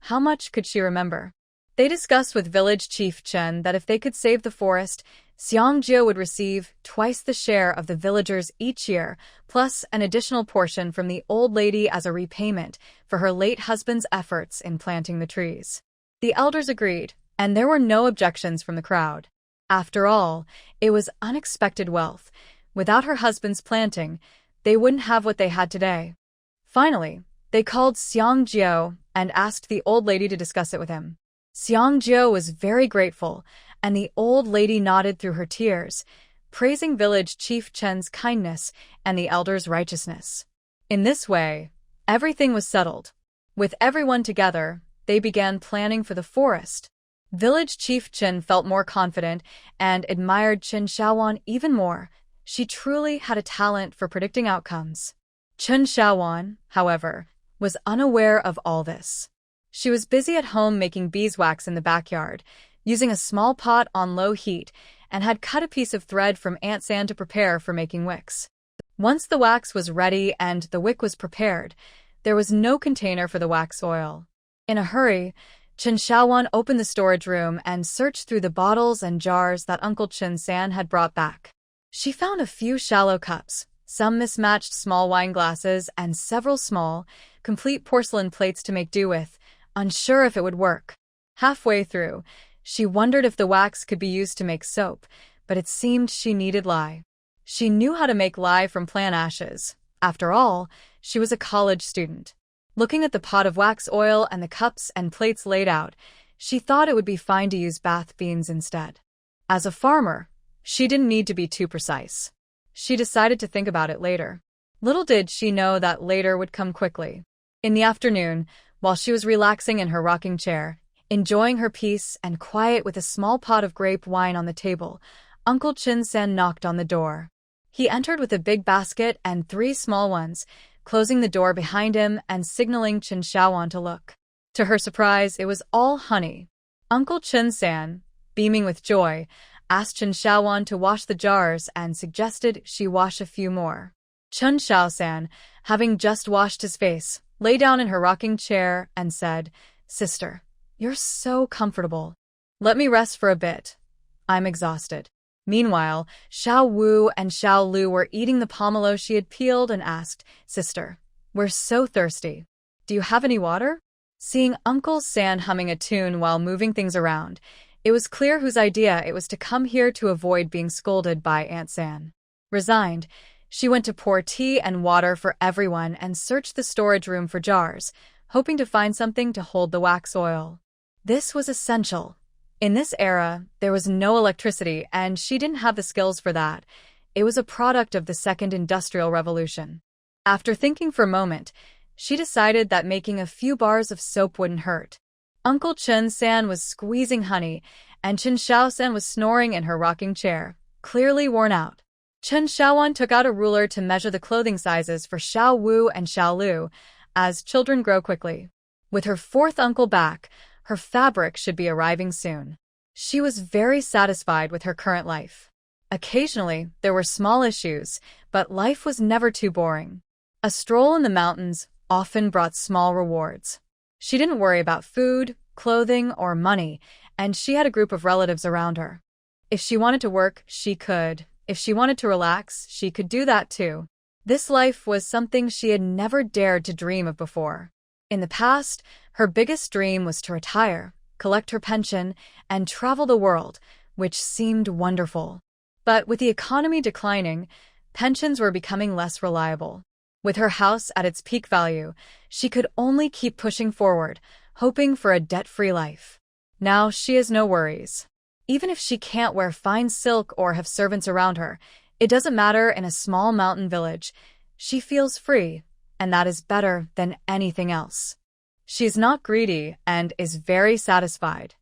How much could she remember? They discussed with village chief Chen that if they could save the forest, Xiangjie would receive twice the share of the villagers each year, plus an additional portion from the old lady as a repayment for her late husband's efforts in planting the trees. The elders agreed, and there were no objections from the crowd. After all, it was unexpected wealth. Without her husband's planting, they wouldn't have what they had today. Finally, they called Xiangjie and asked the old lady to discuss it with him. Xiangjie was very grateful, and the old lady nodded through her tears, praising village chief Chen's kindness and the elders' righteousness. In this way, everything was settled. With everyone together, they began planning for the forest. Village chief Chen felt more confident and admired Chen Xiaowan even more. She truly had a talent for predicting outcomes. Chen Xiaowan, however, was unaware of all this. She was busy at home making beeswax in the backyard, using a small pot on low heat, and had cut a piece of thread from ant sand to prepare for making wicks. Once the wax was ready and the wick was prepared, there was no container for the wax oil. In a hurry, Chen Xiaowan opened the storage room and searched through the bottles and jars that Uncle Chen San had brought back. She found a few shallow cups, some mismatched small wine glasses, and several small, complete porcelain plates to make do with, unsure if it would work. Halfway through, she wondered if the wax could be used to make soap, but it seemed she needed lye. She knew how to make lye from plant ashes. After all, she was a college student. Looking at the pot of wax oil and the cups and plates laid out, she thought it would be fine to use bath beans instead. As a farmer, she didn't need to be too precise. She decided to think about it later. Little did she know that later would come quickly. In the afternoon, while she was relaxing in her rocking chair, enjoying her peace and quiet with a small pot of grape wine on the table, Uncle Chen San knocked on the door. He entered with a big basket and 3 small ones, closing the door behind him and signaling Chen Xiaowan to look. To her surprise, it was all honey. Uncle Chen San, beaming with joy, asked Chen Xiaowan to wash the jars and suggested she wash a few more. Chen Xiaosan, having just washed his face, lay down in her rocking chair and said, "Sister, you're so comfortable. Let me rest for a bit. I'm exhausted." Meanwhile, Xiao Wu and Xiao Lu were eating the pomelo she had peeled and asked, "Sister, we're so thirsty. Do you have any water?" Seeing Uncle San humming a tune while moving things around, it was clear whose idea it was to come here to avoid being scolded by Aunt San. Resigned, she went to pour tea and water for everyone and searched the storage room for jars, hoping to find something to hold the wax oil. This was essential. In this era, there was no electricity, and she didn't have the skills for that. It was a product of the Second Industrial Revolution. After thinking for a moment, she decided that making a few bars of soap wouldn't hurt. Uncle Chen San was squeezing honey, and Chen Xiaosan was snoring in her rocking chair, clearly worn out. Chen Xiaowan took out a ruler to measure the clothing sizes for Xiao Wu and Xiao Lu, as children grow quickly. With her 4th uncle back, her fabric should be arriving soon. She was very satisfied with her current life. Occasionally, there were small issues, but life was never too boring. A stroll in the mountains often brought small rewards. She didn't worry about food, clothing, or money, and she had a group of relatives around her. If she wanted to work, she could. If she wanted to relax, she could do that too. This life was something she had never dared to dream of before. In the past, her biggest dream was to retire, collect her pension, and travel the world, which seemed wonderful. But with the economy declining, pensions were becoming less reliable. With her house at its peak value, she could only keep pushing forward, hoping for a debt-free life. Now she has no worries. Even if she can't wear fine silk or have servants around her, it doesn't matter in a small mountain village. She feels free, and that is better than anything else. She is not greedy and is very satisfied.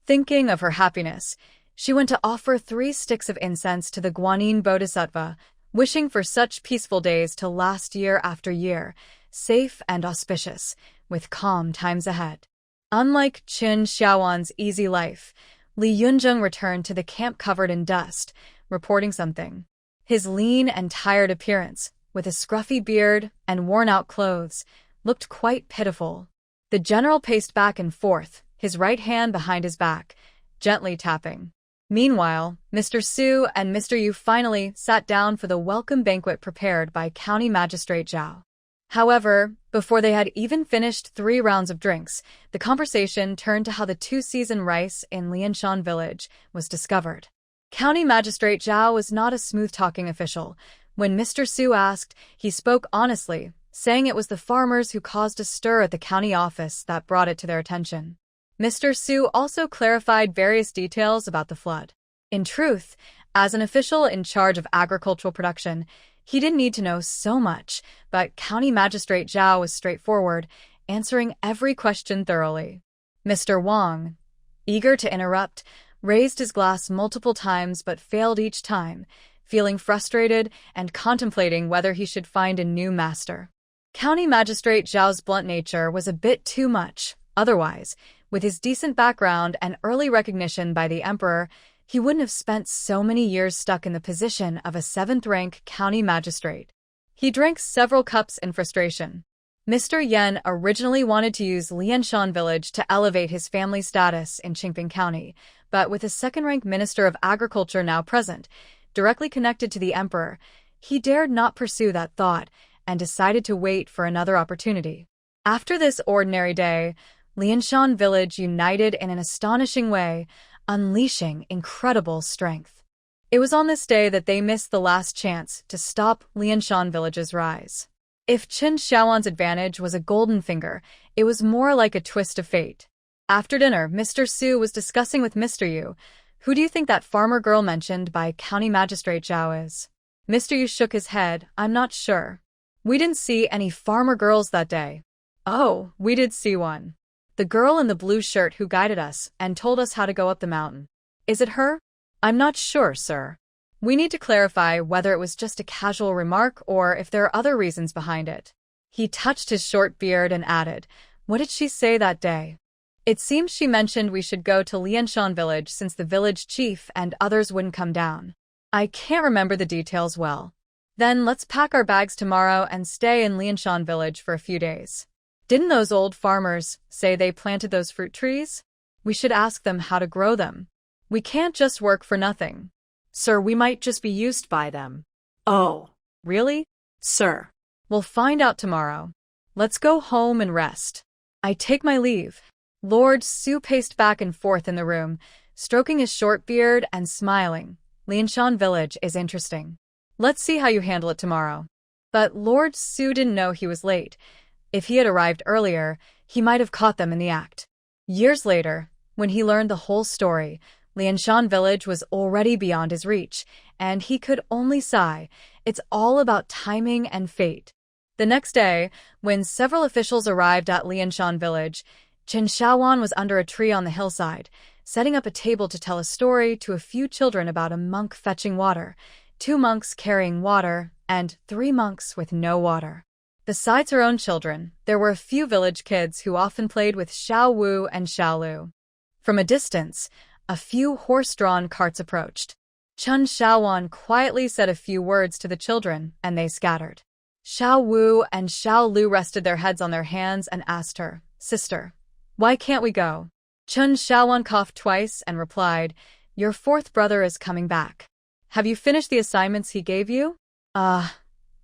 Thinking of her happiness, she went to offer 3 sticks of incense to the Guanyin Bodhisattva, wishing for such peaceful days to last year after year, safe and auspicious, with calm times ahead. Unlike Qin Xiaowan's easy life, Li Yunzheng returned to the camp covered in dust, reporting something. His lean and tired appearance, with a scruffy beard and worn-out clothes, looked quite pitiful. The general paced back and forth, his right hand behind his back, gently tapping. Meanwhile, Mr. Su and Mr. Yu finally sat down for the welcome banquet prepared by County Magistrate Zhao. However, before they had even finished 3 rounds of drinks, the conversation turned to how the 2-season rice in Lianshan village was discovered. County Magistrate Zhao was not a smooth-talking official. When Mr. Su asked, he spoke honestly, saying it was the farmers who caused a stir at the county office that brought it to their attention. Mr. Su also clarified various details about the flood. In truth, as an official in charge of agricultural production, he didn't need to know so much, but County Magistrate Zhao was straightforward, answering every question thoroughly. Mr. Wang, eager to interrupt, raised his glass multiple times but failed each time, feeling frustrated and contemplating whether he should find a new master. County Magistrate Zhao's blunt nature was a bit too much. Otherwise, with his decent background and early recognition by the emperor, he wouldn't have spent so many years stuck in the position of a 7th-rank county magistrate. He drank several cups in frustration. Mr. Yen originally wanted to use Lianshan village to elevate his family status in Qingping County, but with a 2nd-rank Minister of Agriculture now present, directly connected to the emperor, he dared not pursue that thought and decided to wait for another opportunity. After this ordinary day, Lianshan village united in an astonishing way, unleashing incredible strength. It was on this day that they missed the last chance to stop Lianshan village's rise. If Qin Xiaowan's advantage was a golden finger, it was more like a twist of fate. After dinner, Mr. Su was discussing with Mr. Yu, "Who do you think that farmer girl mentioned by County Magistrate Zhao is?" Mr. Yu shook his head. "I'm not sure. We didn't see any farmer girls that day." "Oh, we did see one. The girl in the blue shirt who guided us and told us how to go up the mountain. Is it her?" "I'm not sure, sir. We need to clarify whether it was just a casual remark or if there are other reasons behind it." He touched his short beard and added, "What did she say that day?" "It seems she mentioned we should go to Lianshan village since the village chief and others wouldn't come down. I can't remember the details well." "Then let's pack our bags tomorrow and stay in Lianshan village for a few days. Didn't those old farmers say they planted those fruit trees? We should ask them how to grow them. We can't just work for nothing." "Sir, we might just be used by them." "Oh, "Really?" sir." "We'll find out tomorrow. Let's go home and rest. I take my leave." Lord Su paced back and forth in the room, stroking his short beard and smiling. "Lianshan village is interesting. Let's see how you handle it tomorrow." But Lord Su didn't know he was late. If he had arrived earlier, he might have caught them in the act. Years later, when he learned the whole story, Lianshan village was already beyond his reach, and he could only sigh. It's all about timing and fate. The next day, when several officials arrived at Lianshan village, Qin Xiaowan was under a tree on the hillside, setting up a table to tell a story to a few children about a monk fetching water, 2 monks carrying water, and 3 monks with no water. Besides her own children, there were a few village kids who often played with Xiao Wu and Xiao Lu. From a distance, a few horse-drawn carts approached. Qin Xiaowan quietly said a few words to the children, and they scattered. Xiao Wu and Xiao Lu rested their heads on their hands and asked her, "Sister, why can't we go?" Qin Xiaowan coughed twice and replied, "Your 4th brother is coming back. Have you finished the assignments he gave you?"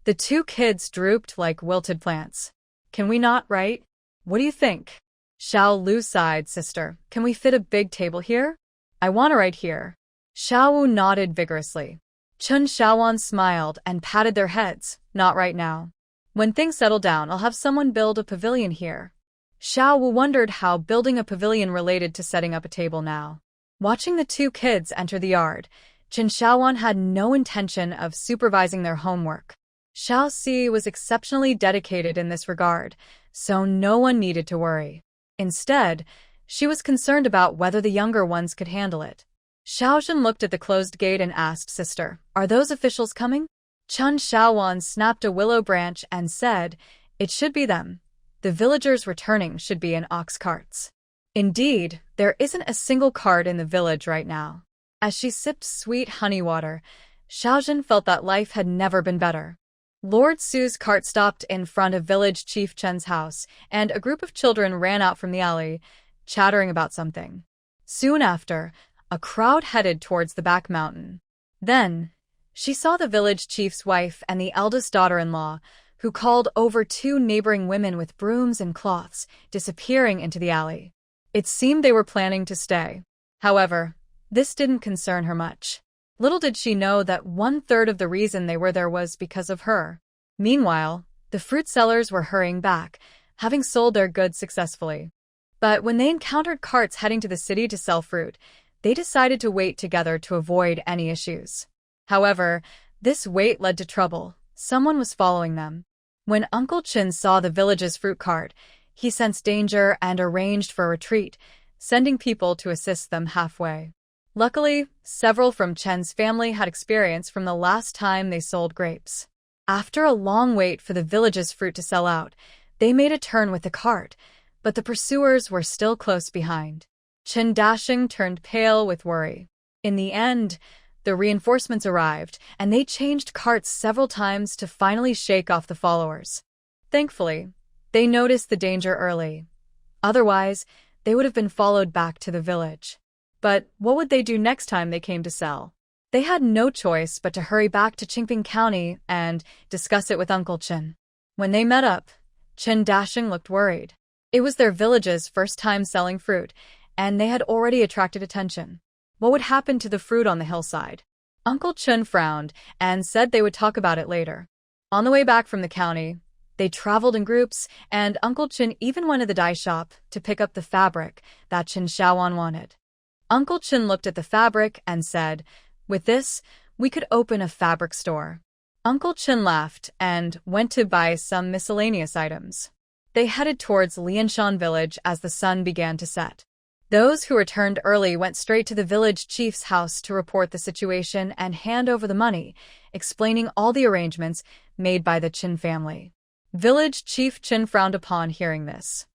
The 2 kids drooped like wilted plants. "Can we not, right? What do you think?" Xiao Lu sighed, "Sister, can we fit a big table here? I want it right here." Xiao Wu nodded vigorously. Chun Shaowan smiled and patted their heads. Not right now. When things settle down, I'll have someone build a pavilion here. Xiao Wu wondered how building a pavilion related to setting up a table now. Watching the two kids enter the yard, Chun Shaowan had no intention of supervising their homework. Xiao Si was exceptionally dedicated in this regard, so no one needed to worry. Instead, she was concerned about whether the younger ones could handle it. Xiaozhen looked at the closed gate and asked, "Sister, are those officials coming?" Chun Shaowan snapped a willow branch and said, "It should be them. The villagers returning should be in ox carts." Indeed, there isn't a single cart in the village right now. As she sipped sweet honey water, Xiaozhen felt that life had never been better. Lord Su's cart stopped in front of village chief Chen's house, and a group of children ran out from the alley, chattering about something. Soon after, a crowd headed towards the back mountain. Then, she saw the village chief's wife and the eldest daughter-in-law, who called over 2 neighboring women with brooms and cloths, disappearing into the alley. It seemed they were planning to stay. However, this didn't concern her much. Little did she know that 1/3 of the reason they were there was because of her. Meanwhile, the fruit sellers were hurrying back, having sold their goods successfully. But when they encountered carts heading to the city to sell fruit, they decided to wait together to avoid any issues. However, this wait led to trouble. Someone was following them. When Uncle Chin saw the village's fruit cart, he sensed danger and arranged for a retreat, sending people to assist them halfway. Luckily, several from Chen's family had experience from the last time they sold grapes. After a long wait for the village's fruit to sell out, they made a turn with the cart, but the pursuers were still close behind. Chen Dashing turned pale with worry. In the end, the reinforcements arrived, and they changed carts several times to finally shake off the followers. Thankfully, they noticed the danger early. Otherwise, they would have been followed back to the village. But what would they do next time they came to sell? They had no choice but to hurry back to Qingping County and discuss it with Uncle Chen. When they met up, Chen Dashing looked worried. It was their village's first time selling fruit, and they had already attracted attention. What would happen to the fruit on the hillside? Uncle Chen frowned and said they would talk about it later. On the way back from the county, they traveled in groups, and Uncle Chen even went to the dye shop to pick up the fabric that Chen Shaowan wanted. Uncle Chen looked at the fabric and said, "With this, we could open a fabric store." Uncle Chen laughed and went to buy some miscellaneous items. They headed towards Lianshan village as the sun began to set. Those who returned early went straight to the village chief's house to report the situation and hand over the money, explaining all the arrangements made by the Qin family. Village Chief Qin frowned upon hearing this.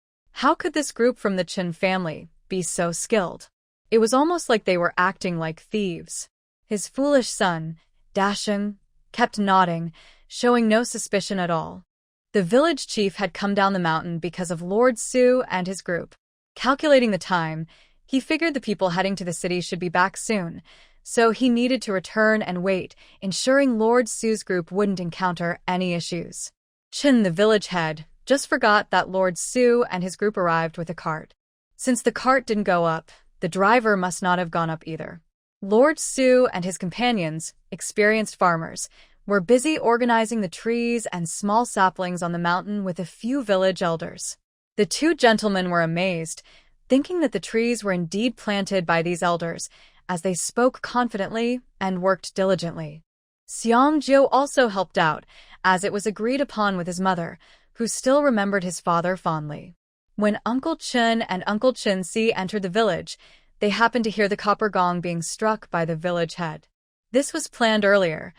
How could this group from the Qin family be so skilled? It was almost like they were acting like thieves. His foolish son, Dashing, kept nodding, showing no suspicion at all. The village chief had come down the mountain because of Lord Su and his group. Calculating the time, he figured the people heading to the city should be back soon, so he needed to return and wait, ensuring Lord Su's group wouldn't encounter any issues. Chin, the village head, just forgot that Lord Su and his group arrived with a cart. Since the cart didn't go up, the driver must not have gone up either. Lord Su and his companions, experienced farmers, were busy organizing the trees and small saplings on the mountain with a few village elders. The two gentlemen were amazed, thinking that the trees were indeed planted by these elders, as they spoke confidently and worked diligently. Xiang Jiu also helped out, as it was agreed upon with his mother, who still remembered his father fondly. When Uncle Chen and Uncle Chin Si entered the village, they happened to hear the copper gong being struck by the village head. This was planned earlier.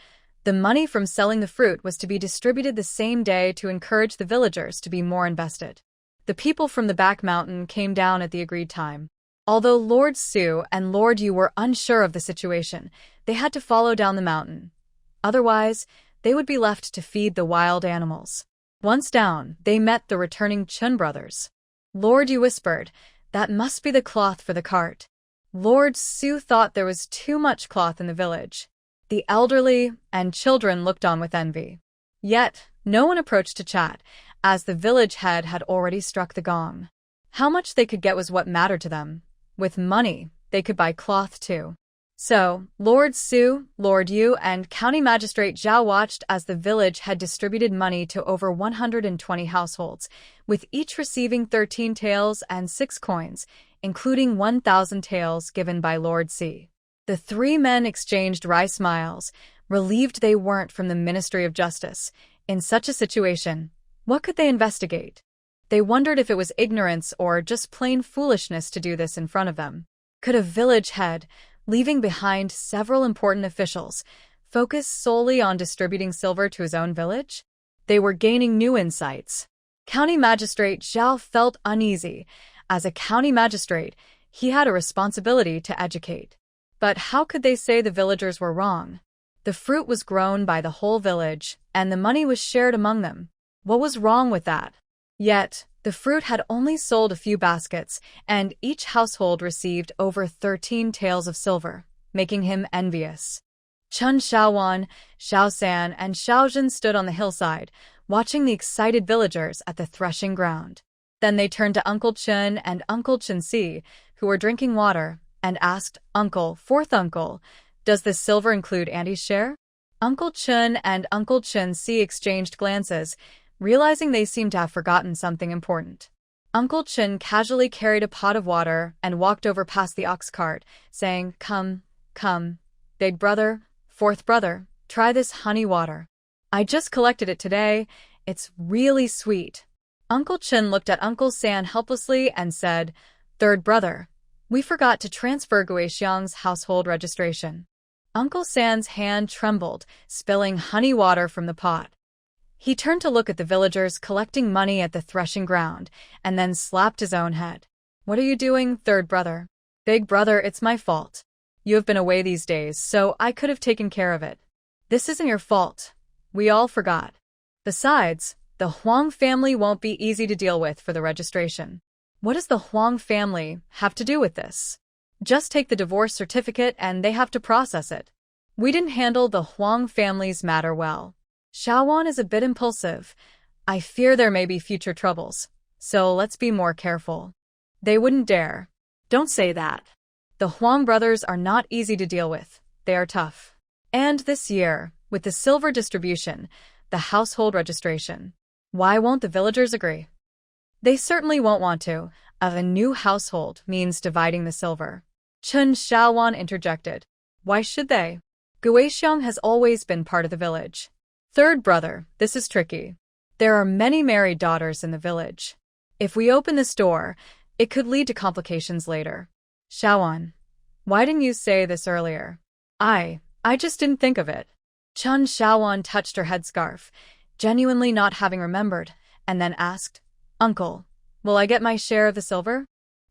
The money from selling the fruit was to be distributed the same day to encourage the villagers to be more invested. The people from the back mountain came down at the agreed time. Although Lord Su and Lord Yu were unsure of the situation, they had to follow down the mountain. Otherwise, they would be left to feed the wild animals. Once down, they met the returning Chun brothers. Lord Yu whispered, "That must be the cloth for the cart." Lord Su thought there was too much cloth in the village. The elderly and children looked on with envy. Yet, no one approached to chat, as the village head had already struck the gong. How much they could get was what mattered to them. With money, they could buy cloth too. So, Lord Su, Lord Yu, and County Magistrate Zhao watched as the village had distributed money to over 120 households, with each receiving 13 taels and 6 coins, including 1,000 taels given by Lord Si. The three men exchanged wry smiles, relieved they weren't from the Ministry of Justice. In such a situation, what could they investigate? They wondered if it was ignorance or just plain foolishness to do this in front of them. Could a village head, leaving behind several important officials, focus solely on distributing silver to his own village? They were gaining new insights. County Magistrate Zhao felt uneasy. As a county magistrate, he had a responsibility to educate. But how could they say the villagers were wrong? The fruit was grown by the whole village, and the money was shared among them. What was wrong with that? Yet, the fruit had only sold a few baskets, and each household received over 13 taels of silver, making him envious. Chun Shaowan, Shaosan, and Shaozhen stood on the hillside, watching the excited villagers at the threshing ground. Then they turned to Uncle Chun and Uncle Chun-si, who were drinking water, and asked, "Uncle, fourth uncle, does this silver include Auntie's share?" Uncle Chun and Uncle Chun-si exchanged glances, realizing they seemed to have forgotten something important. Uncle Chun casually carried a pot of water and walked over past the ox cart, saying, "Come, come, big brother, fourth brother, try this honey water. I just collected it today. It's really sweet." Uncle Chun looked at Uncle San helplessly and said, "Third brother, we forgot to transfer Guixiang's household registration." Uncle San's hand trembled, spilling honey water from the pot. He turned to look at the villagers collecting money at the threshing ground, and then slapped his own head. "What are you doing, third brother?" "Big brother, it's my fault. You have been away these days, so I could have taken care of it. This isn't your fault. We all forgot. Besides, the Huang family won't be easy to deal with for the registration." "What does the Huang family have to do with this? Just take the divorce certificate and they have to process it. We didn't handle the Huang family's matter well. Shaowan is a bit impulsive. I fear there may be future troubles, so let's be more careful." "They wouldn't dare." "Don't say that." "The Huang brothers are not easy to deal with. They are tough. And this year, with the silver distribution, the household registration, why won't the villagers agree?" "They certainly won't want to. A new household means dividing the silver." Chun Shaowan interjected. "Why should they? Guixiang has always been part of the village." "Third brother, this is tricky. There are many married daughters in the village. If we open this door, it could lead to complications later." "Shaowan, why didn't you say this earlier?" I just didn't think of it." Chun Shaowan touched her headscarf, genuinely not having remembered, and then asked, "Uncle, will I get my share of the silver?"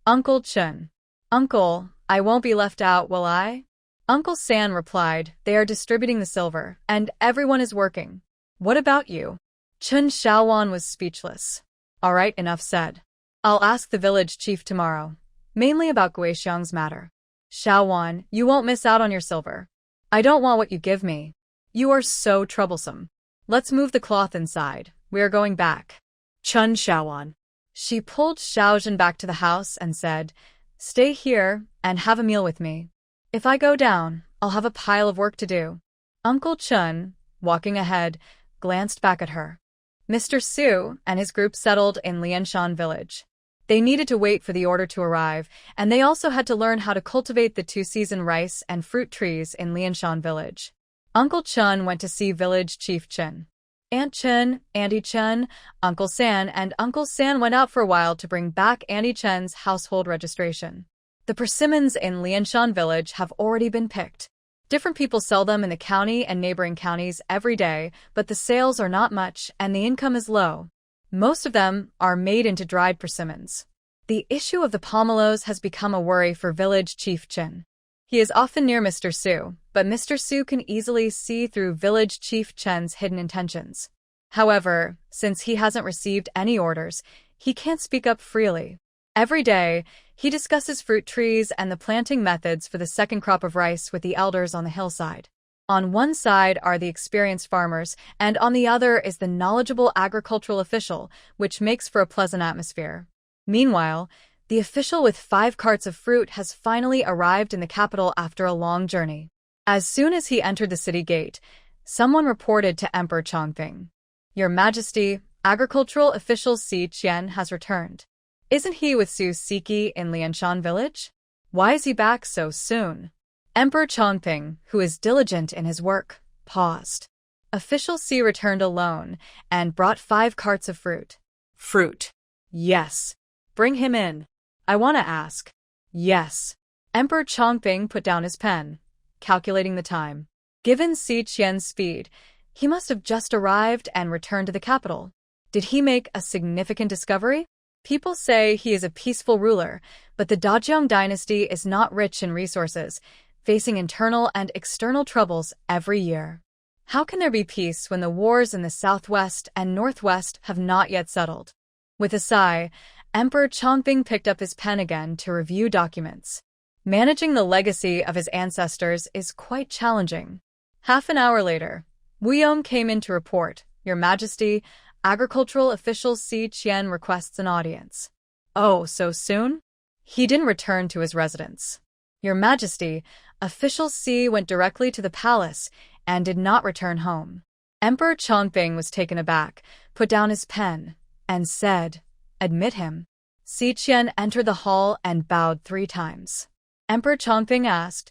Uncle Chun. "Uncle, I won't be left out, will I?" Uncle San replied, "They are distributing the silver, and everyone is working. What about you?" Chun Shaowan was speechless. "All right, enough said. I'll ask the village chief tomorrow, mainly about Guixiang's matter." "Shaowan, you won't miss out on your silver. I don't want what you give me. You are so troublesome. Let's move the cloth inside. We are going back." Chun Shaowan. She pulled Shaozhen back to the house and said, "Stay here and have a meal with me. If I go down, I'll have a pile of work to do." Uncle Chun, walking ahead, glanced back at her. Mr. Su and his group settled in Lianshan village. They needed to wait for the order to arrive, and they also had to learn how to cultivate the two-season rice and fruit trees in Lianshan village. Uncle Chun went to see village chief Chen. Aunt Chen, Auntie Chen, Uncle San, and Uncle San went out for a while to bring back Auntie Chen's household registration. The persimmons in Lianshan village have already been picked. Different people sell them in the county and neighboring counties every day, but the sales are not much and the income is low. Most of them are made into dried persimmons. The issue of the pomelos has become a worry for village chief Chen. He is often near Mr. Su, but Mr. Su can easily see through village chief Chen's hidden intentions. However, since he hasn't received any orders, he can't speak up freely. Every day, he discusses fruit trees and the planting methods for the second crop of rice with the elders on the hillside. On one side are the experienced farmers, and on the other is the knowledgeable agricultural official, which makes for a pleasant atmosphere. Meanwhile, The official with 5 carts of fruit has finally arrived in the capital after a long journey. As soon as he entered the city gate, someone reported to Emperor Chongping. Your Majesty, agricultural official Si Qian has returned. Isn't he with Su Siki in Lianshan village? Why is he back so soon? Emperor Chongping, who is diligent in his work, paused. Official Si returned alone and brought 5 carts of fruit. Fruit. Yes. Bring him in. I want to ask. Yes. Emperor Chongping put down his pen, calculating the time. Given Si Qian's speed, he must have just arrived and returned to the capital. Did he make a significant discovery? People say he is a peaceful ruler, but the Dajiang dynasty is not rich in resources, facing internal and external troubles every year. How can there be peace when the wars in the southwest and northwest have not yet settled? With a sigh, Emperor Chongping picked up his pen again to review documents. Managing the legacy of his ancestors is quite challenging. Half an hour later, Wu Yong came in to report, Your Majesty, agricultural official Si Qian requests an audience. Oh, so soon? He didn't return to his residence. Your Majesty, official Si went directly to the palace and did not return home. Emperor Chongping was taken aback, put down his pen, and said, Admit him. Si Qian entered the hall and bowed 3 times. Emperor Chongping asked,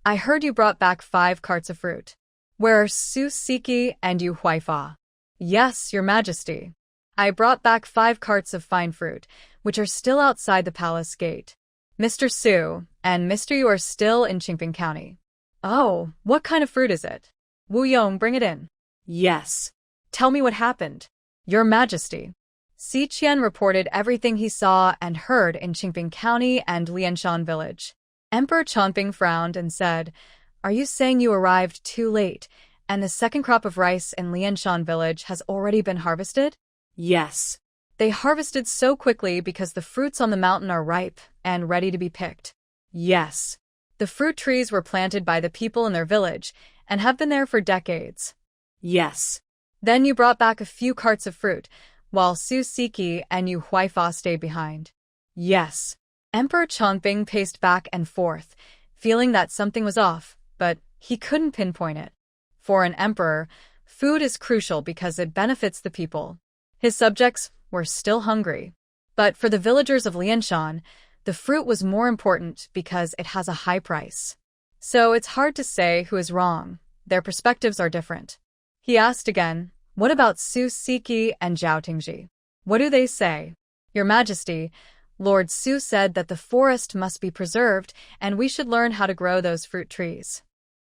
I heard you brought back 5 carts of fruit. Where are Su Siki and Yu Huaifa? Yes, Your Majesty. I brought back 5 carts of fine fruit, which are still outside the palace gate. Mr. Su and Mr. Yu are still in Qingping County. Oh, what kind of fruit is it? Wu Yong, bring it in. Yes. Tell me what happened. Your Majesty. Si Qian reported everything he saw and heard in Qingping County and Lianshan village. Emperor Chongping frowned and said, Are you saying you arrived too late, and the second crop of rice in Lianshan village has already been harvested? Yes. They harvested so quickly because the fruits on the mountain are ripe and ready to be picked. Yes. The fruit trees were planted by the people in their village and have been there for decades. Yes. Then you brought back a few carts of fruit, while Su Siki and Yu Huaifa stayed behind. Yes. Emperor Chongping paced back and forth, feeling that something was off, but he couldn't pinpoint it. For an emperor, food is crucial because it benefits the people. His subjects were still hungry. But for the villagers of Lianshan, the fruit was more important because it has a high price. So it's hard to say who is wrong. Their perspectives are different. He asked again, What about Su Siki and Zhao Tingji? What do they say? Your Majesty, Lord Su said that the forest must be preserved and we should learn how to grow those fruit trees.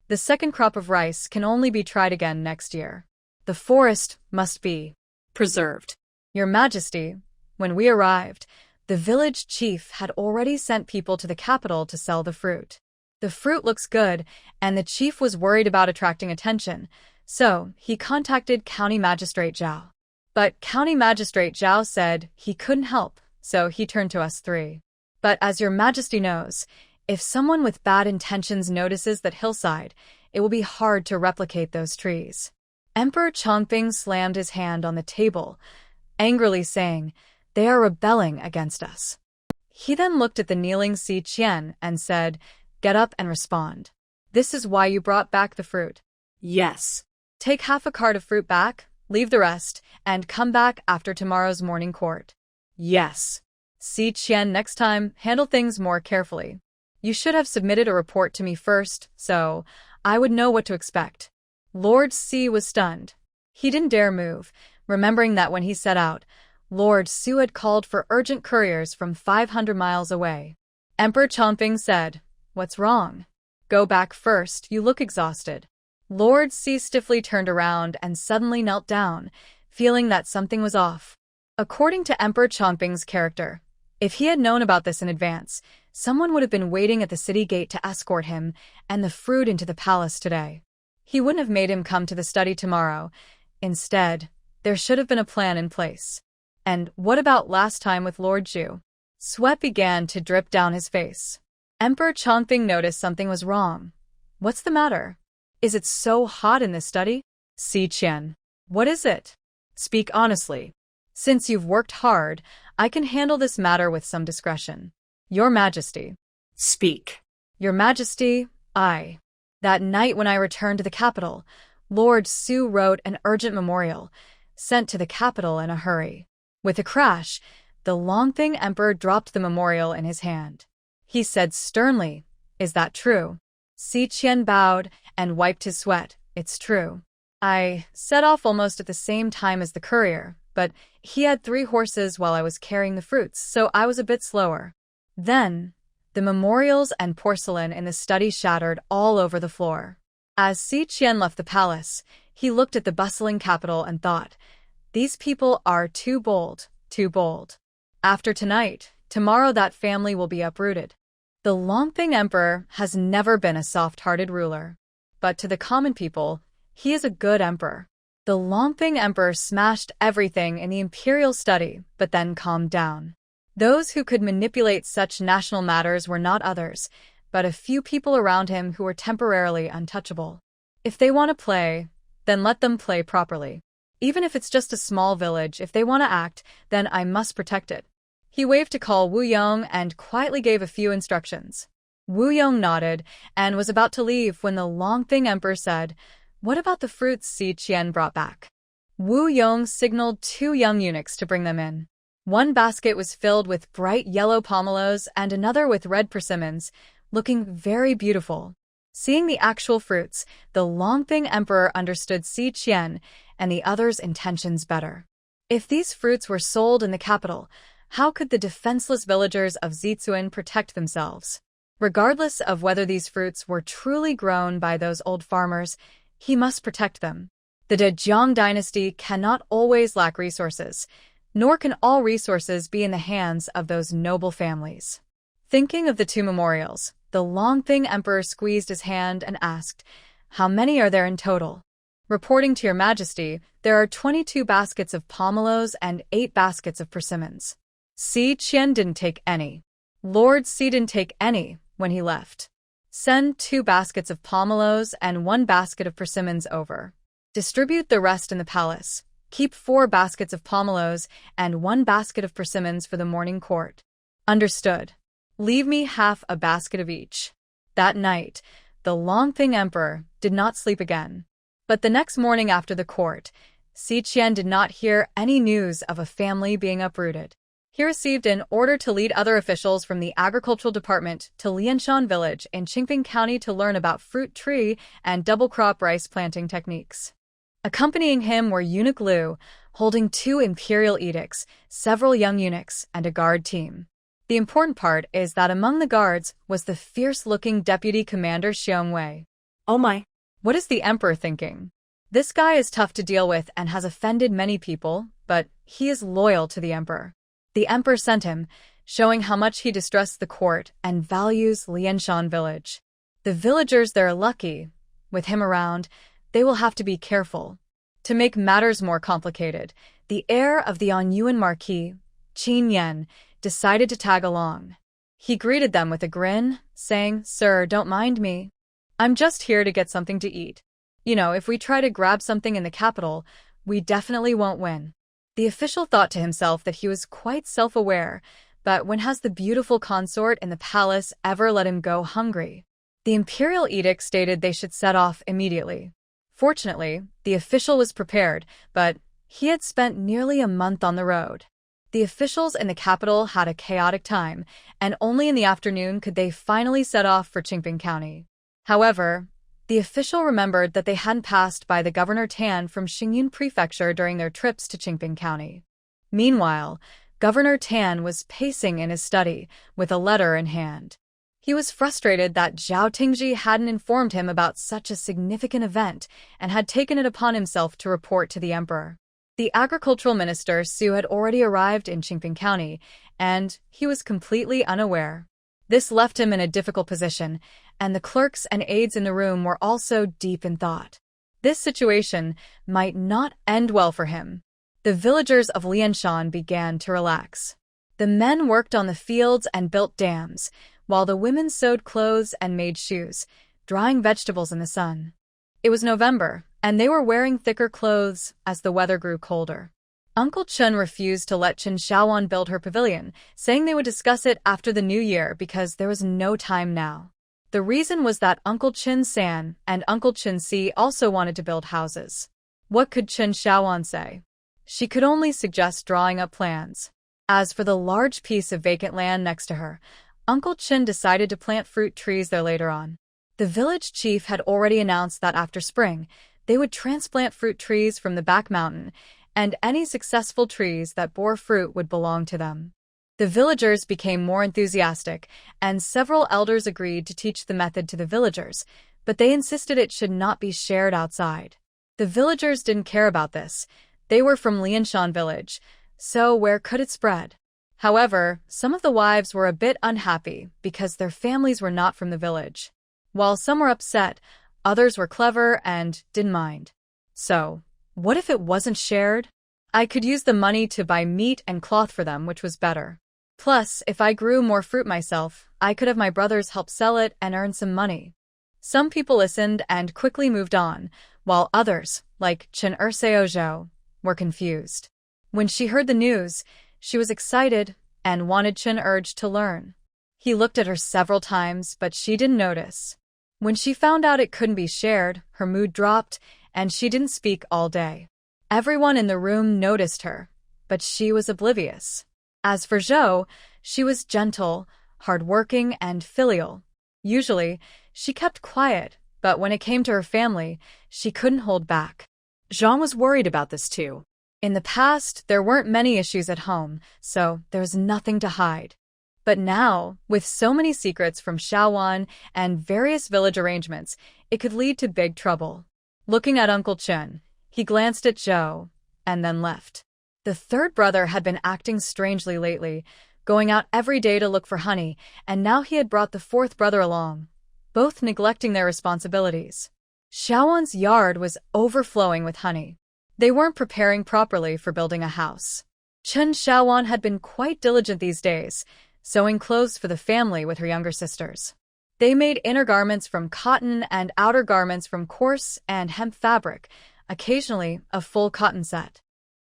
The second crop of rice can only be tried again next year. The forest must be preserved. Your Majesty, when we arrived, the village chief had already sent people to the capital to sell the fruit. The fruit looks good, and the chief was worried about attracting attention, so he contacted County Magistrate Zhao. But County Magistrate Zhao said he couldn't help, so he turned to us 3. But as Your Majesty knows, if someone with bad intentions notices that hillside, it will be hard to replicate those trees. Emperor Chongping slammed his hand on the table, angrily saying, They are rebelling against us. He then looked at the kneeling Si Qian and said, Get up and respond. This is why you brought back the fruit. Yes. Take half a cart of fruit back, leave the rest, and come back after tomorrow's morning court. Yes. Si Qian, next time, handle things more carefully. You should have submitted a report to me first, so I would know what to expect. Lord Si was stunned. He didn't dare move, remembering that when he set out, Lord Su had called for urgent couriers from 500 miles away. Emperor Chongping said, What's wrong? Go back first, you look exhausted. Lord Si stiffly turned around and suddenly knelt down, feeling that something was off. According to Emperor Chongping's character, if he had known about this in advance, someone would have been waiting at the city gate to escort him and the fruit into the palace today. He wouldn't have made him come to the study tomorrow. Instead, there should have been a plan in place. And what about last time with Lord Zhu? Sweat began to drip down his face. Emperor Chongping noticed something was wrong. What's the matter? Is it so hot in this study? Si Qian. What is it? Speak honestly. Since you've worked hard, I can handle this matter with some discretion. Your Majesty. Speak. Your Majesty, I. That night when I returned to the capital, Lord Su wrote an urgent memorial, sent to the capital in a hurry. With a crash, the Longfeng Emperor dropped the memorial in his hand. He said sternly, "Is that true?" Si Qian bowed and wiped his sweat. "It's true." I set off almost at the same time as the courier, but he had 3 horses while I was carrying the fruits, so I was a bit slower. Then, the memorials and porcelain in the study shattered all over the floor. As Si Qian left the palace, he looked at the bustling capital and thought, "These people are too bold, too bold. After tonight, tomorrow that family will be uprooted." The Longfeng Emperor has never been a soft-hearted ruler. But to the common people, he is a good emperor. The Longfeng Emperor smashed everything in the Imperial study, but then calmed down. Those who could manipulate such national matters were not others, but a few people around him who were temporarily untouchable. If they want to play, then let them play properly. Even if it's just a small village, if they want to act, then I must protect it. He waved to call Wu Yong and quietly gave a few instructions. Wu Yong nodded and was about to leave when the Longfeng Emperor said, "What about the fruits Si Qian brought back?" Wu Yong signaled 2 young eunuchs to bring them in. One basket was filled with bright yellow pomelos and another with red persimmons, looking very beautiful. Seeing the actual fruits, the Longfeng Emperor understood Si Qian and the others' intentions better. If these fruits were sold in the capital, how could the defenseless villagers of Zitsuan protect themselves? Regardless of whether these fruits were truly grown by those old farmers, he must protect them. The Zhejiang dynasty cannot always lack resources, nor can all resources be in the hands of those noble families. Thinking of the 2 memorials, the Longfeng Emperor squeezed his hand and asked, "How many are there in total?" "Reporting to your Majesty, there are 22 baskets of pomelos and 8 baskets of persimmons." Si Qian didn't take any. Lord Si didn't take any when he left. "Send 2 baskets of pomelos and 1 basket of persimmons over. Distribute the rest in the palace. Keep 4 baskets of pomelos and 1 basket of persimmons for the morning court." "Understood. Leave me half a basket of each." That night, the Longfeng Emperor did not sleep again. But the next morning after the court, Si Qian did not hear any news of a family being uprooted. He received an order to lead other officials from the agricultural department to Lianshan village in Qingping County to learn about fruit tree and double-crop rice planting techniques. Accompanying him were Eunuch Liu, holding 2 imperial edicts, several young eunuchs, and a guard team. The important part is that among the guards was the fierce-looking deputy commander Xiong Wei. Oh my. What is the emperor thinking? This guy is tough to deal with and has offended many people, but he is loyal to the emperor. The emperor sent him, showing how much he distrusts the court and values Lianshan village. The villagers there are lucky. With him around, they will have to be careful. To make matters more complicated, the heir of the Anyuan Marquis, Qin Yan, decided to tag along. He greeted them with a grin, saying, "Sir, don't mind me. I'm just here to get something to eat. You know, if we try to grab something in the capital, we definitely won't win." The official thought to himself that he was quite self-aware, but when has the beautiful consort in the palace ever let him go hungry? The imperial edict stated they should set off immediately. Fortunately, the official was prepared, but he had spent nearly a month on the road. The officials in the capital had a chaotic time, and only in the afternoon could they finally set off for Qingping County. However, the official remembered that they hadn't passed by the Governor Tan from Xingyun Prefecture during their trips to Qingping County. Meanwhile, Governor Tan was pacing in his study, with a letter in hand. He was frustrated that Zhao Tingji hadn't informed him about such a significant event and had taken it upon himself to report to the emperor. The agricultural minister Su had already arrived in Qingping County, and he was completely unaware. This left him in a difficult position, and the clerks and aides in the room were also deep in thought. This situation might not end well for him. The villagers of Lianshan began to relax. The men worked on the fields and built dams, while the women sewed clothes and made shoes, drying vegetables in the sun. It was November, and they were wearing thicker clothes as the weather grew colder. Uncle Chen refused to let Chen Xiaowan build her pavilion, saying they would discuss it after the new year because there was no time now. The reason was that Uncle Chen San and Uncle Chen Si also wanted to build houses. What could Chen Xiaowan say? She could only suggest drawing up plans. As for the large piece of vacant land next to her, Uncle Chen decided to plant fruit trees there later on. The village chief had already announced that after spring, they would transplant fruit trees from the back mountain, and any successful trees that bore fruit would belong to them. The villagers became more enthusiastic, and several elders agreed to teach the method to the villagers, but they insisted it should not be shared outside. The villagers didn't care about this. They were from Lianshan village, so where could it spread? However, some of the wives were a bit unhappy because their families were not from the village. While some were upset, others were clever and didn't mind. So, what if it wasn't shared? I could use the money to buy meat and cloth for them, which was better. Plus, if I grew more fruit myself, I could have my brothers help sell it and earn some money. Some people listened and quickly moved on, while others, like Chen Erseozhou, were confused. When she heard the news, she was excited and wanted Chen Urge to learn. He looked at her several times, but she didn't notice. When she found out it couldn't be shared, her mood dropped, and she didn't speak all day. Everyone in the room noticed her, but she was oblivious. As for Zhou, she was gentle, hardworking, and filial. Usually, she kept quiet, but when it came to her family, she couldn't hold back. Jean was worried about this too. In the past, there weren't many issues at home, so there was nothing to hide. But now, with so many secrets from Xiaowan and various village arrangements, it could lead to big trouble. Looking at Uncle Chen, he glanced at Zhou, and then left. The third brother had been acting strangely lately, going out every day to look for honey, and now he had brought the fourth brother along, both neglecting their responsibilities. Xiaowan's yard was overflowing with honey. They weren't preparing properly for building a house. Chen Xiaowan had been quite diligent these days, sewing clothes for the family with her younger sisters. They made inner garments from cotton and outer garments from coarse and hemp fabric, occasionally a full cotton set.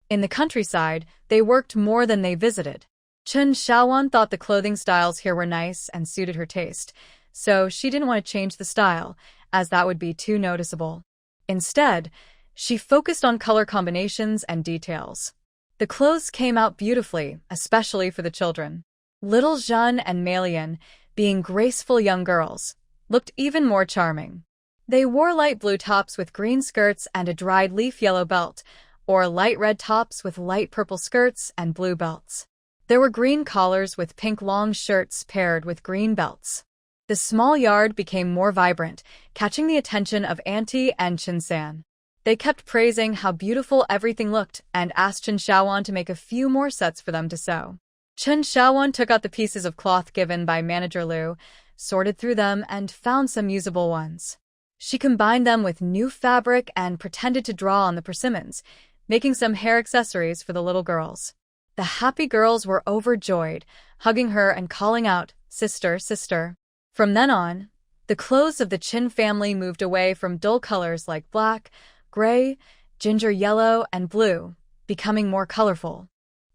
In the countryside, they worked more than they visited. Chen Xiaowan thought the clothing styles here were nice and suited her taste, so she didn't want to change the style, as that would be too noticeable. Instead, she focused on color combinations and details. The clothes came out beautifully, especially for the children. Little Jeanne and Melian, being graceful young girls, looked even more charming. They wore light blue tops with green skirts and a dried leaf yellow belt, or light red tops with light purple skirts and blue belts. There were green collars with pink long shirts paired with green belts. The small yard became more vibrant, catching the attention of Auntie and Chen San. They kept praising how beautiful everything looked and asked Chen Xiaowan to make a few more sets for them to sew. Chen Xiaowan took out the pieces of cloth given by Manager Liu, sorted through them, and found some usable ones. She combined them with new fabric and pretended to draw on the persimmons, making some hair accessories for the little girls. The happy girls were overjoyed, hugging her and calling out, "Sister, sister." From then on, the clothes of the Qin family moved away from dull colors like black, gray, ginger yellow, and blue, becoming more colorful.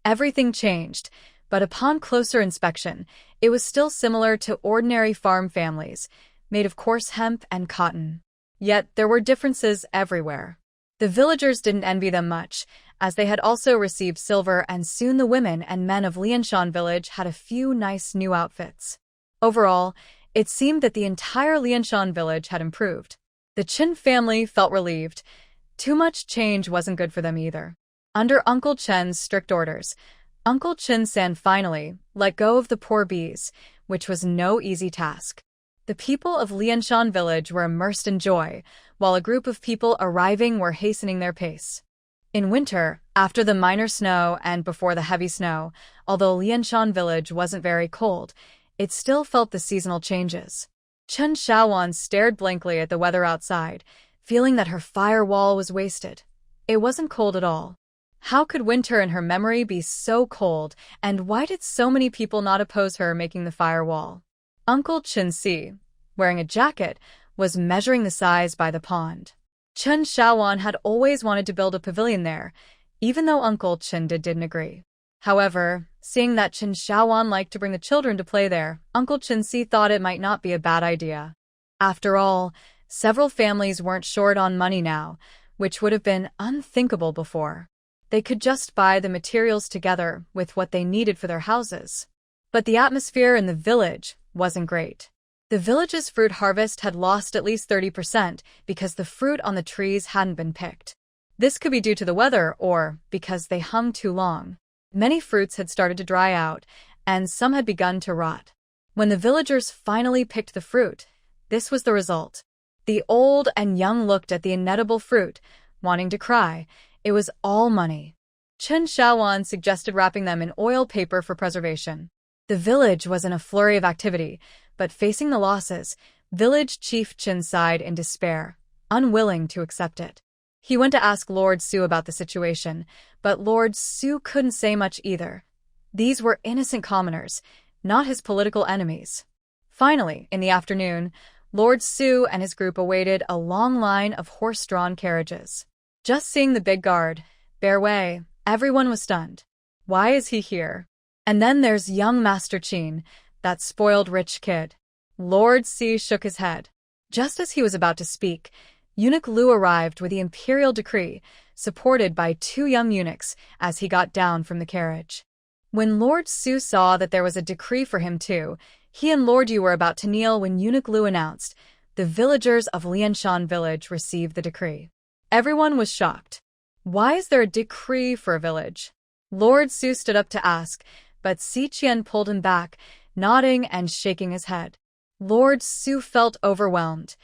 Everything changed, but upon closer inspection, it was still similar to ordinary farm families, made of coarse hemp and cotton. Yet there were differences everywhere. The villagers didn't envy them much, as they had also received silver, and soon the women and men of Lianshan village had a few nice new outfits. Overall, it seemed that the entire Lianshan village had improved. The Qin family felt relieved. Too much change wasn't good for them either. Under Uncle Chen's strict orders, Uncle Chen San finally let go of the poor bees, which was no easy task. The people of Lianshan village were immersed in joy, while a group of people arriving were hastening their pace. In winter, after the minor snow and before the heavy snow, although Lianshan village wasn't very cold, it still felt the seasonal changes. Chen Xiaowan stared blankly at the weather outside, feeling that her firewall was wasted. It wasn't cold at all. How could winter in her memory be so cold, and why did so many people not oppose her making the firewall? Uncle Chen Si, wearing a jacket, was measuring the size by the pond. Chen Xiaowan had always wanted to build a pavilion there, even though Uncle Chen didn't agree. However, seeing that Chen Xiaowan liked to bring the children to play there, Uncle Chen Si thought it might not be a bad idea. After all, several families weren't short on money now, which would have been unthinkable before. They could just buy the materials together with what they needed for their houses. But the atmosphere in the village wasn't great. The village's fruit harvest had lost at least 30% because the fruit on the trees hadn't been picked. This could be due to the weather or because they hung too long. Many fruits had started to dry out, and some had begun to rot. When the villagers finally picked the fruit, this was the result. The old and young looked at the inedible fruit, wanting to cry. It was all money. Chen Xiaowan suggested wrapping them in oil paper for preservation. The village was in a flurry of activity, but facing the losses, village chief Chen sighed in despair, unwilling to accept it. He went to ask Lord Su about the situation, but Lord Su couldn't say much either. These were innocent commoners, not his political enemies. Finally, in the afternoon, Lord Su and his group awaited a long line of horse-drawn carriages. Just seeing the big guard bear way, everyone was stunned. Why is he here? And then there's young Master Qin, that spoiled rich kid. Lord Si shook his head. Just as he was about to speak, Eunuch Lu arrived with the Imperial decree, supported by 2 young eunuchs as he got down from the carriage. When Lord Su saw that there was a decree for him too, he and Lord Yu were about to kneel when Eunuch Lu announced, the villagers of Lianshan village received the decree. Everyone was shocked. Why is there a decree for a village? Lord Su stood up to ask, but Si Qian pulled him back, nodding and shaking his head. Lord Su felt overwhelmed.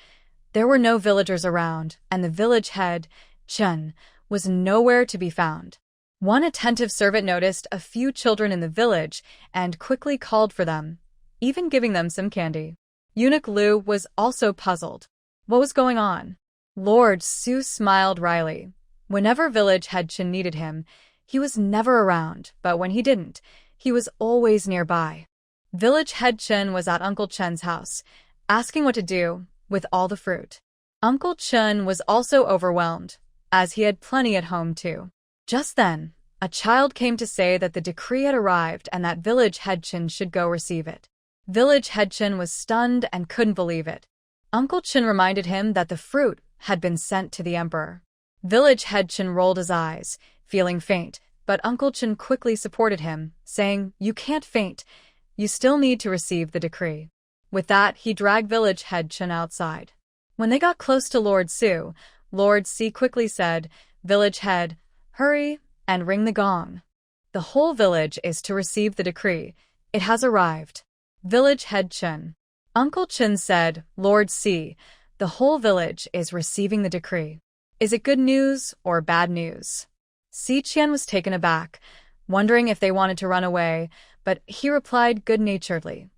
There were no villagers around, and the village head, Chen, was nowhere to be found. One attentive servant noticed a few children in the village and quickly called for them, even giving them some candy. Eunuch Lu was also puzzled. What was going on? Lord Su smiled wryly. Whenever village head Chen needed him, he was never around, but when he didn't, he was always nearby. Village head Chen was at Uncle Chen's house, asking what to do with all the fruit. Uncle Chen was also overwhelmed, as he had plenty at home too. Just then, a child came to say that the decree had arrived and that village head Chen should go receive it. Village head Chen was stunned and couldn't believe it. Uncle Chen reminded him that the fruit had been sent to the emperor. Village head Chen rolled his eyes, feeling faint, but Uncle Chen quickly supported him, saying, "You can't faint. You still need to receive the decree." With that, he dragged village head Chen outside. When they got close to Lord Su, Lord Si quickly said, "Village head, hurry and ring the gong. The whole village is to receive the decree. It has arrived." Village head Chen. Uncle Chen said, "Lord Si, the whole village is receiving the decree. Is it good news or bad news?" Si Qian was taken aback, wondering if they wanted to run away, but he replied good-naturedly,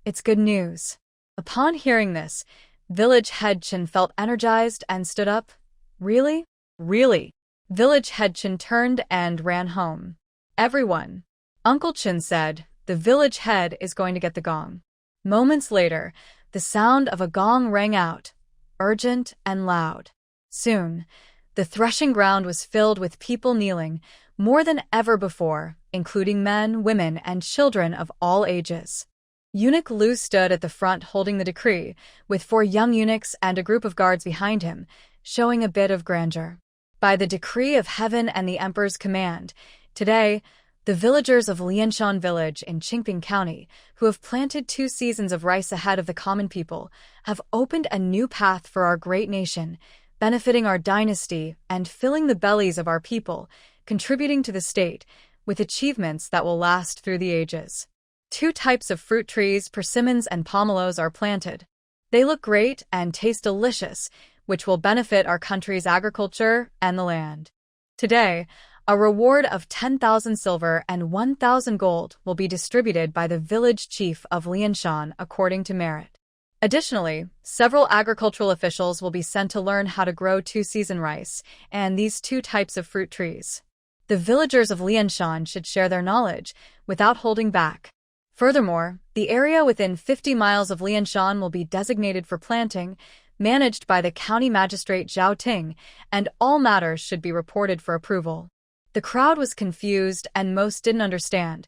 "It's good news." Upon hearing this, village head Chen felt energized and stood up. "Really? Really?" Village head Chen turned and ran home. "Everyone," Uncle Chen said, "the village head is going to get the gong." Moments later, the sound of a gong rang out, urgent and loud. Soon, the threshing ground was filled with people kneeling, more than ever before, including men, women, and children of all ages. Eunuch Lu stood at the front holding the decree, with 4 young eunuchs and a group of guards behind him, showing a bit of grandeur. By the decree of heaven and the emperor's command, today, the villagers of Lianshan village in Qingping County, who have planted 2 seasons of rice ahead of the common people, have opened a new path for our great nation, benefiting our dynasty and filling the bellies of our people, contributing to the state, with achievements that will last through the ages. 2 types of fruit trees, persimmons and pomelos, are planted. They look great and taste delicious, which will benefit our country's agriculture and the land. Today, a reward of 10,000 silver and 1,000 gold will be distributed by the village chief of Lianshan according to merit. Additionally, several agricultural officials will be sent to learn how to grow 2-season rice and these 2 types of fruit trees. The villagers of Lianshan should share their knowledge without holding back. Furthermore, the area within 50 miles of Lianshan will be designated for planting, managed by the county magistrate Zhao Ting, and all matters should be reported for approval. The crowd was confused and most didn't understand,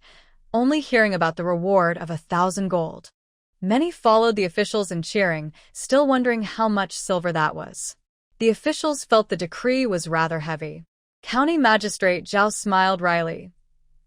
only hearing about the reward of 1,000 gold. Many followed the officials in cheering, still wondering how much silver that was. The officials felt the decree was rather heavy. County Magistrate Zhao smiled wryly.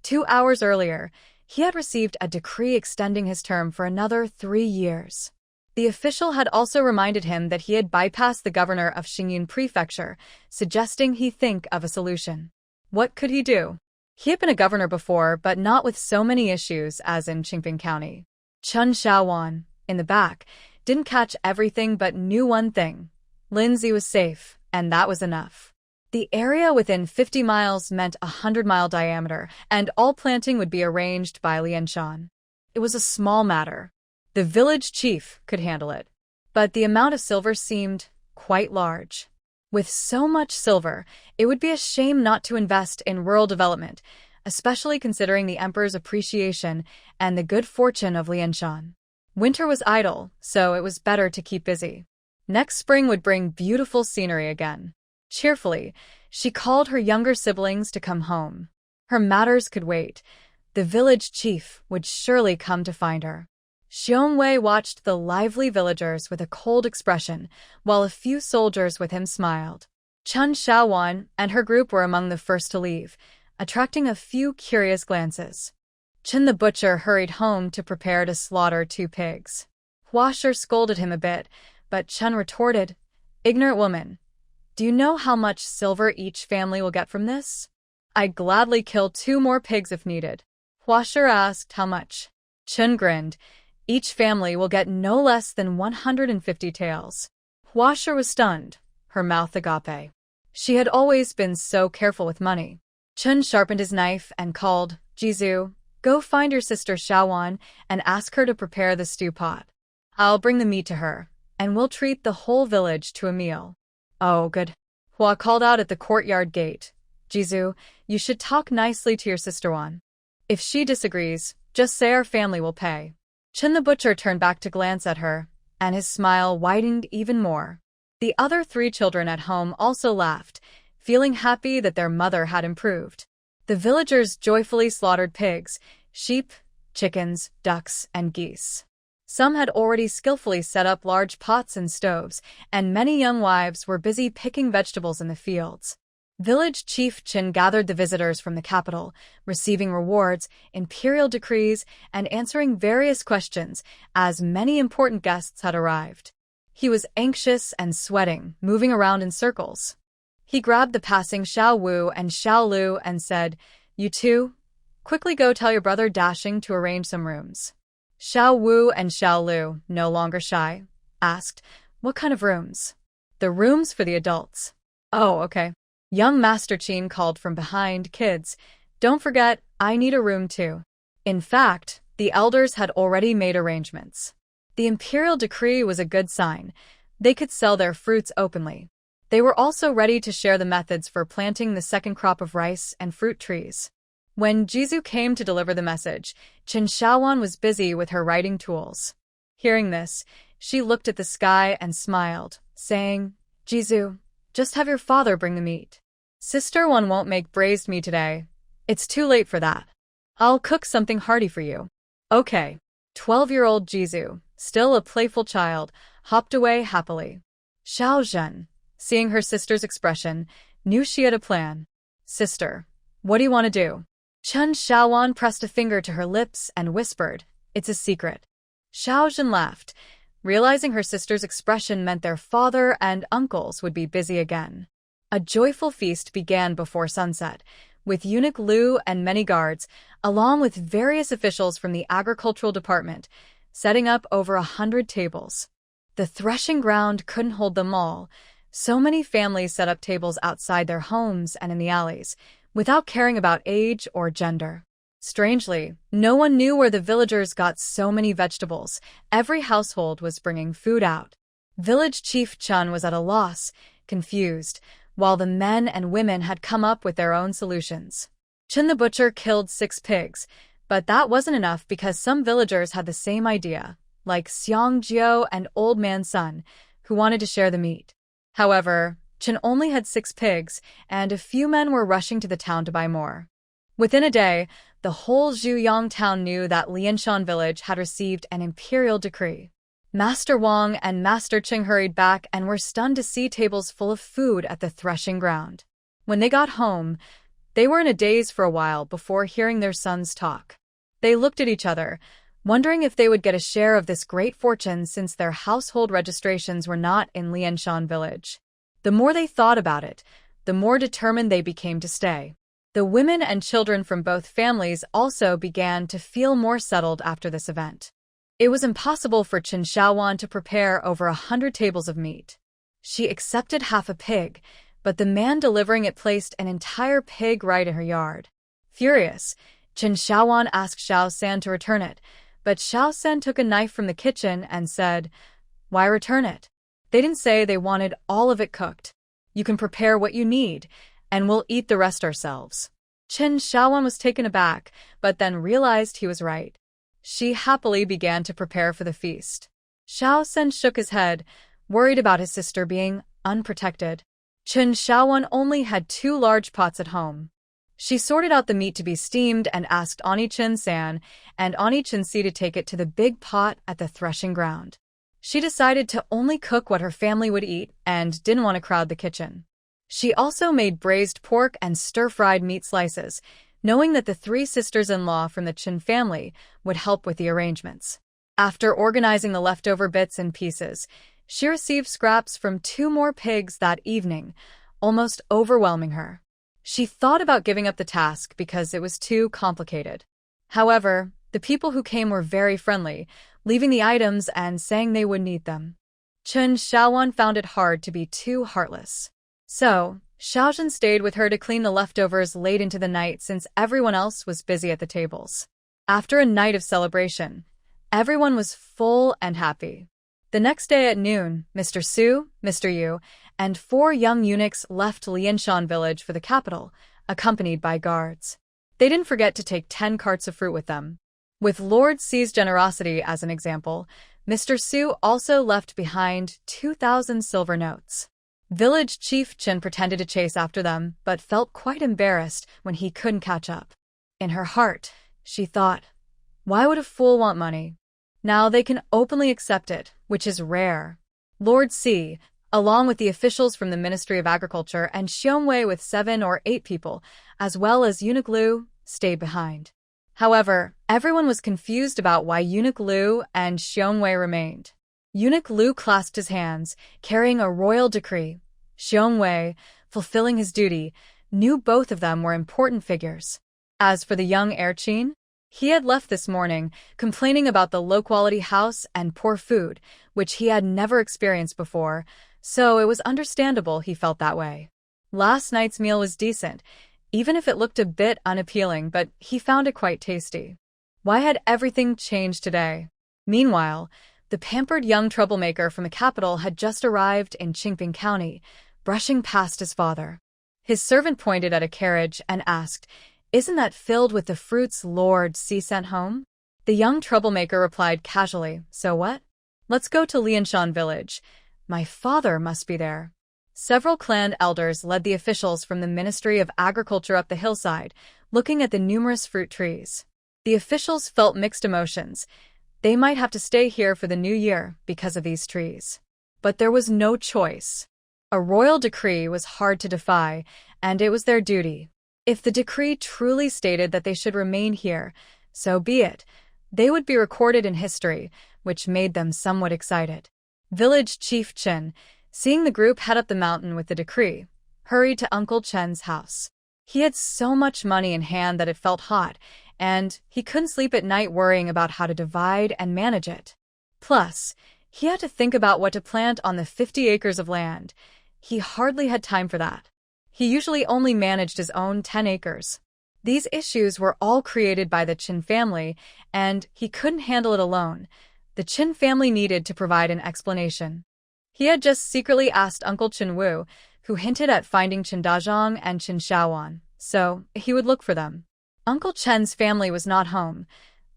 2 hours earlier, he had received a decree extending his term for another 3 years. The official had also reminded him that he had bypassed the governor of Xingyun Prefecture, suggesting he think of a solution. What could he do? He had been a governor before, but not with so many issues as in Qingping County. Chen Xiaowan, in the back, didn't catch everything but knew one thing. Lindsay was safe, and that was enough. The area within 50 miles meant a 100-mile diameter, and all planting would be arranged by Lianshan. It was a small matter. The village chief could handle it. But the amount of silver seemed quite large. With so much silver, it would be a shame not to invest in rural development, especially considering the emperor's appreciation and the good fortune of Lianshan. Winter was idle, so it was better to keep busy. Next spring would bring beautiful scenery again. Cheerfully, she called her younger siblings to come home. Her matters could wait. The village chief would surely come to find her. Xiongwei watched the lively villagers with a cold expression, while a few soldiers with him smiled. Chen Xiaowan and her group were among the first to leave, attracting a few curious glances. Chen the butcher hurried home to prepare to slaughter 2 pigs. Huasher scolded him a bit, but Chen retorted, "Ignorant woman, do you know how much silver each family will get from this? I'd gladly kill 2 more pigs if needed." Huasher asked how much. Chen grinned, "Each family will get no less than 150 taels." Huasher was stunned, her mouth agape. She had always been so careful with money. Chen sharpened his knife and called, "Jizu, go find your sister Xiaowan and ask her to prepare the stew pot. I'll bring the meat to her, and we'll treat the whole village to a meal." "Oh, good." Hua called out at the courtyard gate, "Jizu, you should talk nicely to your sister Wan. If she disagrees, just say our family will pay." Chen the butcher turned back to glance at her, and his smile widened even more. The other 3 children at home also laughed, feeling happy that their mother had improved. The villagers joyfully slaughtered pigs, sheep, chickens, ducks, and geese. Some had already skillfully set up large pots and stoves, and many young wives were busy picking vegetables in the fields. Village Chief Qin gathered the visitors from the capital, receiving rewards, imperial decrees, and answering various questions, as many important guests had arrived. He was anxious and sweating, moving around in circles. He grabbed the passing Xiao Wu and Xiao Lu and said, "You two, quickly go tell your brother Dashing to arrange some rooms." Xiao Wu and Xiao Lu, no longer shy, asked, "What kind of rooms?" "The rooms for the adults." "Oh, okay." Young Master Qin called from behind, "Kids, don't forget, I need a room too." In fact, the elders had already made arrangements. The imperial decree was a good sign. They could sell their fruits openly. They were also ready to share the methods for planting the second crop of rice and fruit trees. When Jizu came to deliver the message, Chen Xiaowan was busy with her writing tools. Hearing this, she looked at the sky and smiled, saying, "Jizu, just have your father bring the meat. Sister One won't make braised meat today. It's too late for that. I'll cook something hearty for you." "Okay." 12-year-old Jizu, still a playful child, hopped away happily. Xiao Zhen, seeing her sister's expression, knew she had a plan. "Sister, what do you want to do?" Chen Xiaowan pressed a finger to her lips and whispered, "It's a secret." Xiao Zhen laughed, realizing her sister's expression meant their father and uncles would be busy again. A joyful feast began before sunset, with eunuch Lu and many guards, along with various officials from the agricultural department, setting up over 100 tables. The threshing ground couldn't hold them all. So many families set up tables outside their homes and in the alleys, without caring about age or gender. Strangely, no one knew where the villagers got so many vegetables. Every household was bringing food out. Village Chief Chun was at a loss, confused, while the men and women had come up with their own solutions. Chen the butcher killed 6 pigs, but that wasn't enough because some villagers had the same idea, like Xiang Jiao and Old Man Sun, who wanted to share the meat. However, Chen only had 6 pigs, and a few men were rushing to the town to buy more. Within a day, the whole Zhuyang town knew that Lianshan village had received an imperial decree. Master Wang and Master Ching hurried back and were stunned to see tables full of food at the threshing ground. When they got home, they were in a daze for a while before hearing their sons talk. They looked at each other, wondering if they would get a share of this great fortune since their household registrations were not in Lianshan village. The more they thought about it, the more determined they became to stay. The women and children from both families also began to feel more settled after this event. It was impossible for Chen Xiaowan to prepare over 100 tables of meat. She accepted half a pig, but the man delivering it placed an entire pig right in her yard. Furious, Chen Xiaowan asked Xiao San to return it, but Xiao San took a knife from the kitchen and said, "Why return it? They didn't say they wanted all of it cooked. You can prepare what you need, and we'll eat the rest ourselves." Chen Xiaowan was taken aback, but then realized he was right. She happily began to prepare for the feast. Xiao San shook his head, worried about his sister being unprotected. Chen Xiaowan only had 2 large pots at home. She sorted out the meat to be steamed and asked Ani Chen San and Ani Chen Si to take it to the big pot at the threshing ground. She decided to only cook what her family would eat and didn't want to crowd the kitchen. She also made braised pork and stir-fried meat slices, knowing that the 3 sisters-in-law from the Chen family would help with the arrangements. After organizing the leftover bits and pieces, she received scraps from 2 more pigs that evening, almost overwhelming her. She thought about giving up the task because it was too complicated. However, the people who came were very friendly, leaving the items and saying they wouldn't eat them. Chen Xiaowan found it hard to be too heartless. So, Xiaozhen stayed with her to clean the leftovers late into the night since everyone else was busy at the tables. After a night of celebration, everyone was full and happy. The next day at noon, Mr. Su, Mr. Yu, and 4 young eunuchs left Lianshan village for the capital, accompanied by guards. They didn't forget to take 10 carts of fruit with them. With Lord Si's generosity as an example, Mr. Su also left behind 2,000 silver notes. Village Chief Chen pretended to chase after them, but felt quite embarrassed when he couldn't catch up. In her heart, she thought, why would a fool want money? Now they can openly accept it, which is rare. Lord Si, along with the officials from the Ministry of Agriculture and Xiongwei with 7 or 8 people, as well as Eunuch Liu, stayed behind. However, everyone was confused about why Eunuch Liu and Xiongwei remained. Eunuch Liu clasped his hands, carrying a royal decree. Xiongwei, fulfilling his duty, knew both of them were important figures. As for the young heir Qin, he had left this morning, complaining about the low-quality house and poor food, which he had never experienced before, so it was understandable he felt that way. Last night's meal was decent, even if it looked a bit unappealing, but he found it quite tasty. Why had everything changed today? Meanwhile, the pampered young troublemaker from the capital had just arrived in Qingping County, brushing past his father. His servant pointed at a carriage and asked, "Isn't that filled with the fruits Lord Si sent home?" The young troublemaker replied casually, "So what? Let's go to Lianshan village. My father must be there." Several clan elders led the officials from the Ministry of Agriculture up the hillside, looking at the numerous fruit trees. The officials felt mixed emotions. They might have to stay here for the new year because of these trees. But there was no choice. A royal decree was hard to defy, and it was their duty. If the decree truly stated that they should remain here, so be it. They would be recorded in history, which made them somewhat excited. Village Chief Chen, seeing the group head up the mountain with the decree, hurried to Uncle Chen's house. He had so much money in hand that it felt hot, and he couldn't sleep at night worrying about how to divide and manage it. Plus, he had to think about what to plant on the 50 acres of land. He hardly had time for that. He usually only managed his own 10 acres. These issues were all created by the Qin family, and he couldn't handle it alone. The Qin family needed to provide an explanation. He had just secretly asked Uncle Qin Wu, who hinted at finding Qin Dazhang and Qin Xiaowan, so he would look for them. Uncle Chen's family was not home.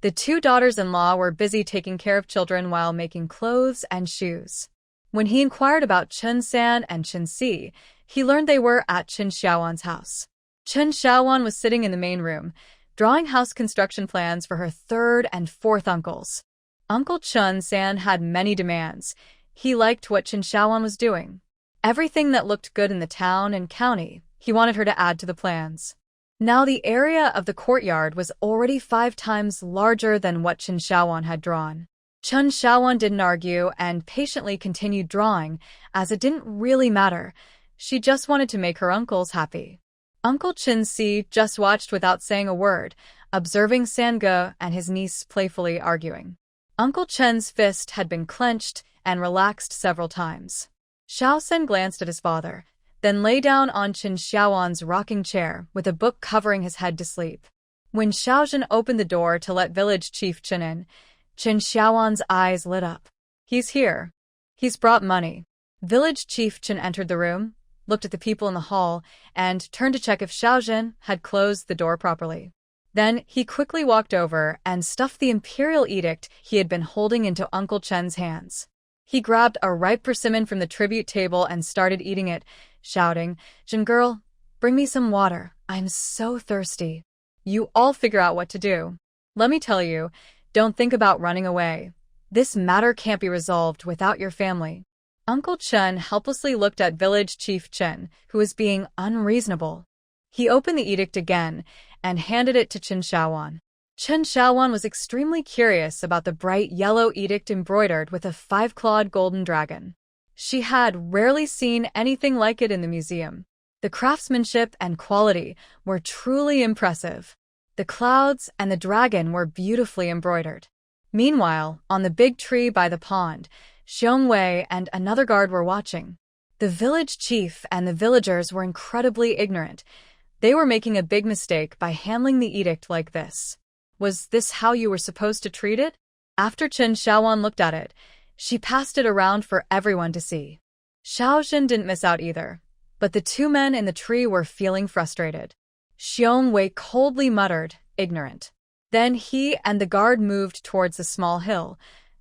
The 2 daughters-in-law were busy taking care of children while making clothes and shoes. When he inquired about Chen San and Chen Si, he learned they were at Chen Xiaowan's house. Chen Xiaowan was sitting in the main room, drawing house construction plans for her third and fourth uncles. Uncle Chen San had many demands. He liked what Chen Xiaowan was doing. Everything that looked good in the town and county, he wanted her to add to the plans. Now the area of the courtyard was already 5 times larger than what Chen Xiaowan had drawn. Chen Xiaowan didn't argue and patiently continued drawing, as it didn't really matter. She just wanted to make her uncles happy. Uncle Chen Si just watched without saying a word, observing Sangge and his niece playfully arguing. Uncle Chen's fist had been clenched and relaxed several times. Xiao Sen glanced at his father, then lay down on Chen Xiaowan's rocking chair with a book covering his head to sleep. When Xiao Zhen opened the door to let village chief Chen in, Chen Xiaowan's eyes lit up. He's here. He's brought money. Village chief Chen entered the room, looked at the people in the hall, and turned to check if Xiao Zhen had closed the door properly. Then he quickly walked over and stuffed the Imperial edict he had been holding into Uncle Chen's hands. He grabbed a ripe persimmon from the tribute table and started eating it, shouting, "Zhen girl, bring me some water. I'm so thirsty." "You all figure out what to do. Let me tell you, don't think about running away. This matter can't be resolved without your family." Uncle Chen helplessly looked at village chief Chen, who was being unreasonable. He opened the edict again and handed it to Chen Xiaowan. Chen Xiaowan was extremely curious about the bright yellow edict embroidered with a 5-clawed golden dragon. She had rarely seen anything like it in the museum. The craftsmanship and quality were truly impressive. The clouds and the dragon were beautifully embroidered. Meanwhile, on the big tree by the pond, Xiong Wei and another guard were watching. The village chief and the villagers were incredibly ignorant. They were making a big mistake by handling the edict like this. Was this how you were supposed to treat it? After Chen Xiaowan looked at it, she passed it around for everyone to see. Xiao Zhen didn't miss out either, but the 2 men in the tree were feeling frustrated. Xiong Wei coldly muttered, "Ignorant." Then he and the guard moved towards the small hill,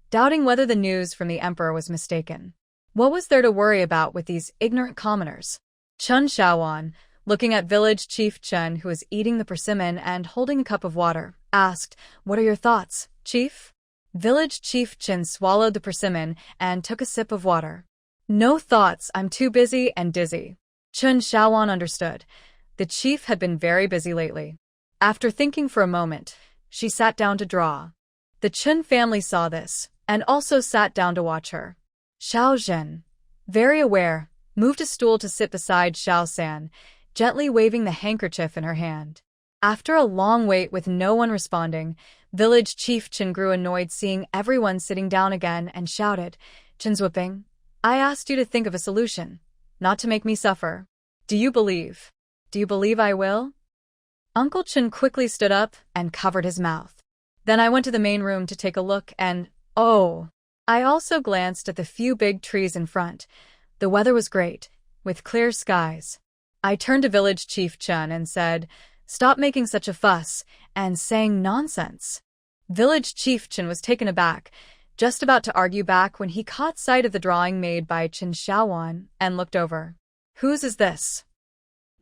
doubting whether the news from the emperor was mistaken. What was there to worry about with these ignorant commoners? Chen Xiaowan, looking at village chief Chen, who was eating the persimmon and holding a cup of water, asked, "What are your thoughts, chief?" Village chief Chen swallowed the persimmon and took a sip of water. "No thoughts, I'm too busy and dizzy." Chen Xiaowan understood. The chief had been very busy lately. After thinking for a moment, she sat down to draw. The Chen family saw this, and also sat down to watch her. Xiao Zhen, very aware, moved a stool to sit beside Xiao San, gently waving the handkerchief in her hand. After a long wait with no one responding, village chief Chen grew annoyed seeing everyone sitting down again and shouted, "Chen's whipping. I asked you to think of a solution, not to make me suffer. Do you believe? Do you believe I will?" Uncle Chen quickly stood up and covered his mouth. Then I went to the main room to take a look and, oh! I also glanced at the few big trees in front. The weather was great, with clear skies. I turned to village chief Chen and said, "Stop making such a fuss and saying nonsense." Village chief Chen was taken aback, just about to argue back when he caught sight of the drawing made by Chen Xiaowan and looked over. "Whose is this?"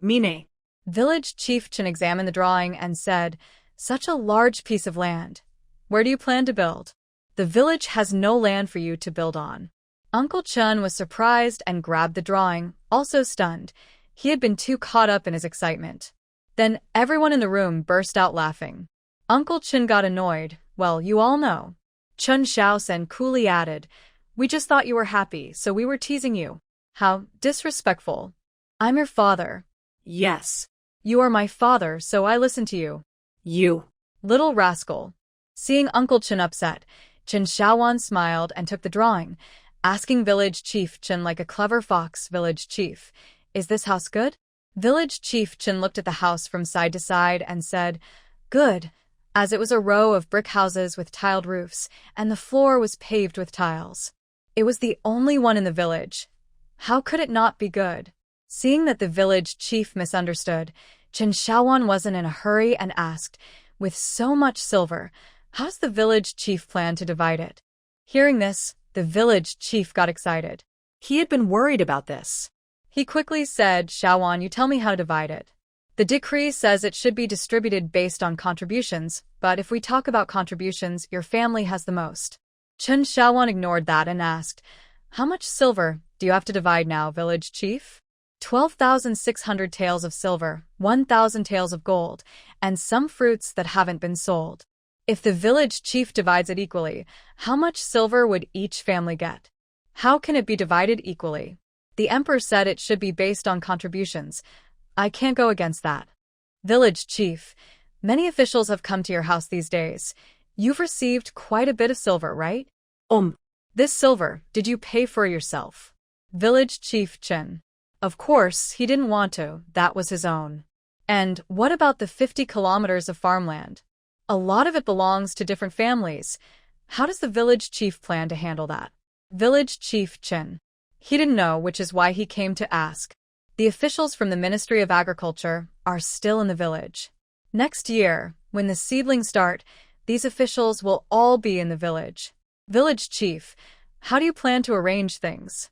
"Mine." Village chief Chen examined the drawing and said, "Such a large piece of land. Where do you plan to build? The village has no land for you to build on." Uncle Chen was surprised and grabbed the drawing, also stunned. He had been too caught up in his excitement. Then everyone in the room burst out laughing. Uncle Chen got annoyed. "Well, you all know." Chen Xiaosen coolly added, "We just thought you were happy, so we were teasing you." "How disrespectful." "I'm your father." "Yes." "You are my father, so I listen to you." "You." "Little rascal." Seeing Uncle Chen upset, Chen Xiaowan smiled and took the drawing, asking village chief Chen like a clever fox, "Village chief, is this house good?" Village chief Chen looked at the house from side to side and said, "Good," as it was a row of brick houses with tiled roofs, and the floor was paved with tiles. It was the only one in the village. How could it not be good? Seeing that the village chief misunderstood, Chen Xiaowan wasn't in a hurry and asked, "With so much silver, how's the village chief plan to divide it?" Hearing this, the village chief got excited. He had been worried about this. He quickly said, Shawan, you tell me how to divide it. The decree says it should be distributed based on contributions, but if we talk about contributions, your family has the most. Chen Shawan ignored that and asked, how much silver do you have to divide now, village chief? 12,600 taels of silver, 1,000 taels of gold, and some fruits that haven't been sold. If the village chief divides it equally, how much silver would each family get? How can it be divided equally? The emperor said it should be based on contributions. I can't go against that. Village chief, many officials have come to your house these days. You've received quite a bit of silver, right? This silver, did you pay for yourself? Village chief Chen. Of course, he didn't want to, that was his own. And what about the 50 kilometers of farmland? A lot of it belongs to different families. How does the village chief plan to handle that? Village chief Chen. He didn't know, which is why he came to ask. The officials from the Ministry of Agriculture are still in the village. Next year, when the seedlings start, these officials will all be in the village. Village chief, how do you plan to arrange things?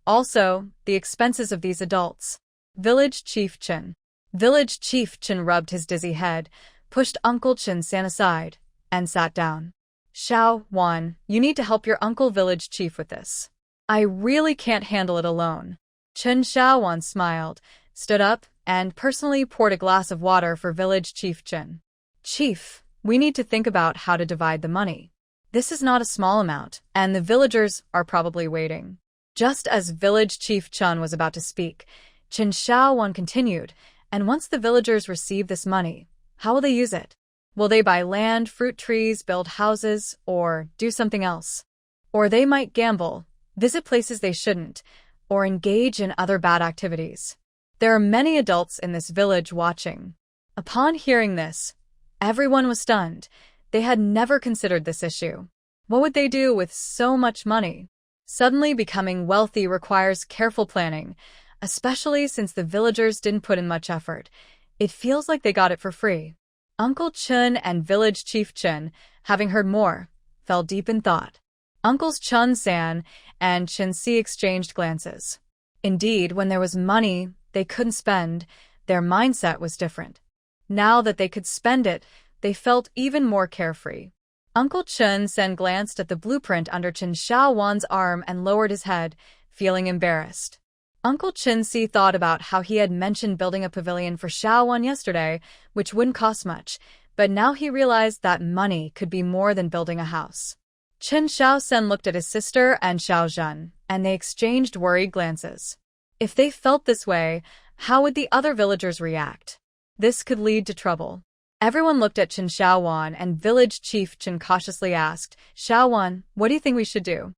Also, the expenses of these adults. Village chief Chen. Village chief Chen rubbed his dizzy head, pushed Uncle Chen San aside, and sat down. Xiao Wan, you need to help your uncle village chief with this. I really can't handle it alone. Chen Xiaowan smiled, stood up, and personally poured a glass of water for village chief Chen. Chief, we need to think about how to divide the money. This is not a small amount, and the villagers are probably waiting. Just as village chief Chen was about to speak, Chen Xiaowan continued, and once the villagers receive this money, how will they use it? Will they buy land, fruit trees, build houses, or do something else? Or they might gamble, visit places they shouldn't, or engage in other bad activities. There are many adults in this village watching. Upon hearing this, everyone was stunned. They had never considered this issue. What would they do with so much money? Suddenly becoming wealthy requires careful planning, especially since the villagers didn't put in much effort. It feels like they got it for free. Uncle Chen and village chief Chen, having heard more, fell deep in thought. Uncles Chun San and Chen Si exchanged glances. Indeed, when there was money they couldn't spend, their mindset was different. Now that they could spend it, they felt even more carefree. Uncle Chun San glanced at the blueprint under Chen Xiaowan's arm and lowered his head, feeling embarrassed. Uncle Chen Si thought about how he had mentioned building a pavilion for Xiaowan yesterday, which wouldn't cost much, but now he realized that money could be more than building a house. Chen Xiaosen looked at his sister and Xiao Zhen, and they exchanged worried glances. If they felt this way, how would the other villagers react? This could lead to trouble. Everyone looked at Chen Xiaowan, and village chief Chen cautiously asked, Xiaowan, what do you think we should do?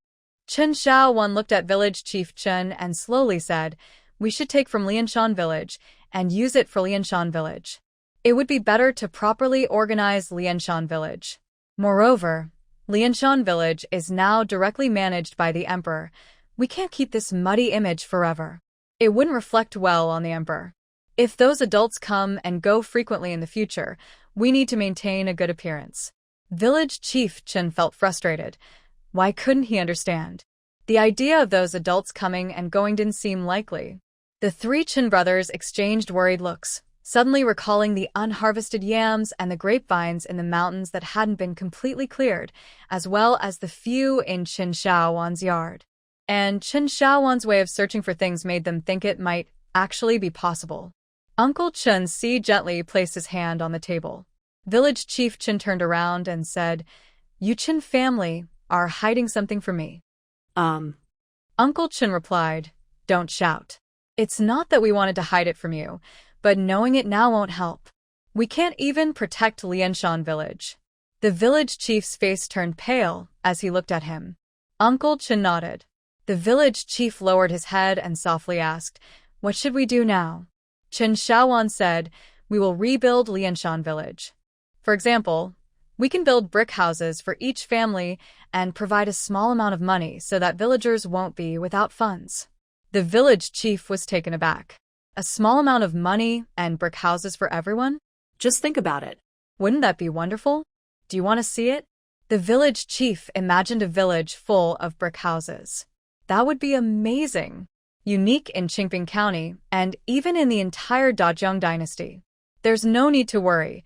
Chen Xiaowan looked at village chief Chen and slowly said, we should take from Lianshan village and use it for Lianshan village. It would be better to properly organize Lianshan village. Moreover, Lianshan village is now directly managed by the emperor. We can't keep this muddy image forever. It wouldn't reflect well on the emperor. If those adults come and go frequently in the future, we need to maintain a good appearance. Village chief Chen felt frustrated. Why couldn't he understand? The idea of those adults coming and going didn't seem likely. The three Chen brothers exchanged worried looks, suddenly recalling the unharvested yams and the grapevines in the mountains that hadn't been completely cleared, as well as the few in Chen Xiaowan's yard. And Chen Xiaowan's way of searching for things made them think it might actually be possible. Uncle Chen Si gently placed his hand on the table. Village chief Chen turned around and said, You Chen family are hiding something from me. Uncle Chen replied, Don't shout. It's not that we wanted to hide it from you, but knowing it now won't help. We can't even protect Lianshan village. The village chief's face turned pale as he looked at him. Uncle Chen nodded. The village chief lowered his head and softly asked, What should we do now? Chen Xiaowan said, We will rebuild Lianshan village. For example, we can build brick houses for each family and provide a small amount of money so that villagers won't be without funds. The village chief was taken aback. A small amount of money and brick houses for everyone? Just think about it. Wouldn't that be wonderful? Do you want to see it? The village chief imagined a village full of brick houses. That would be amazing. Unique in Qingping County and even in the entire Dazhong dynasty. There's no need to worry.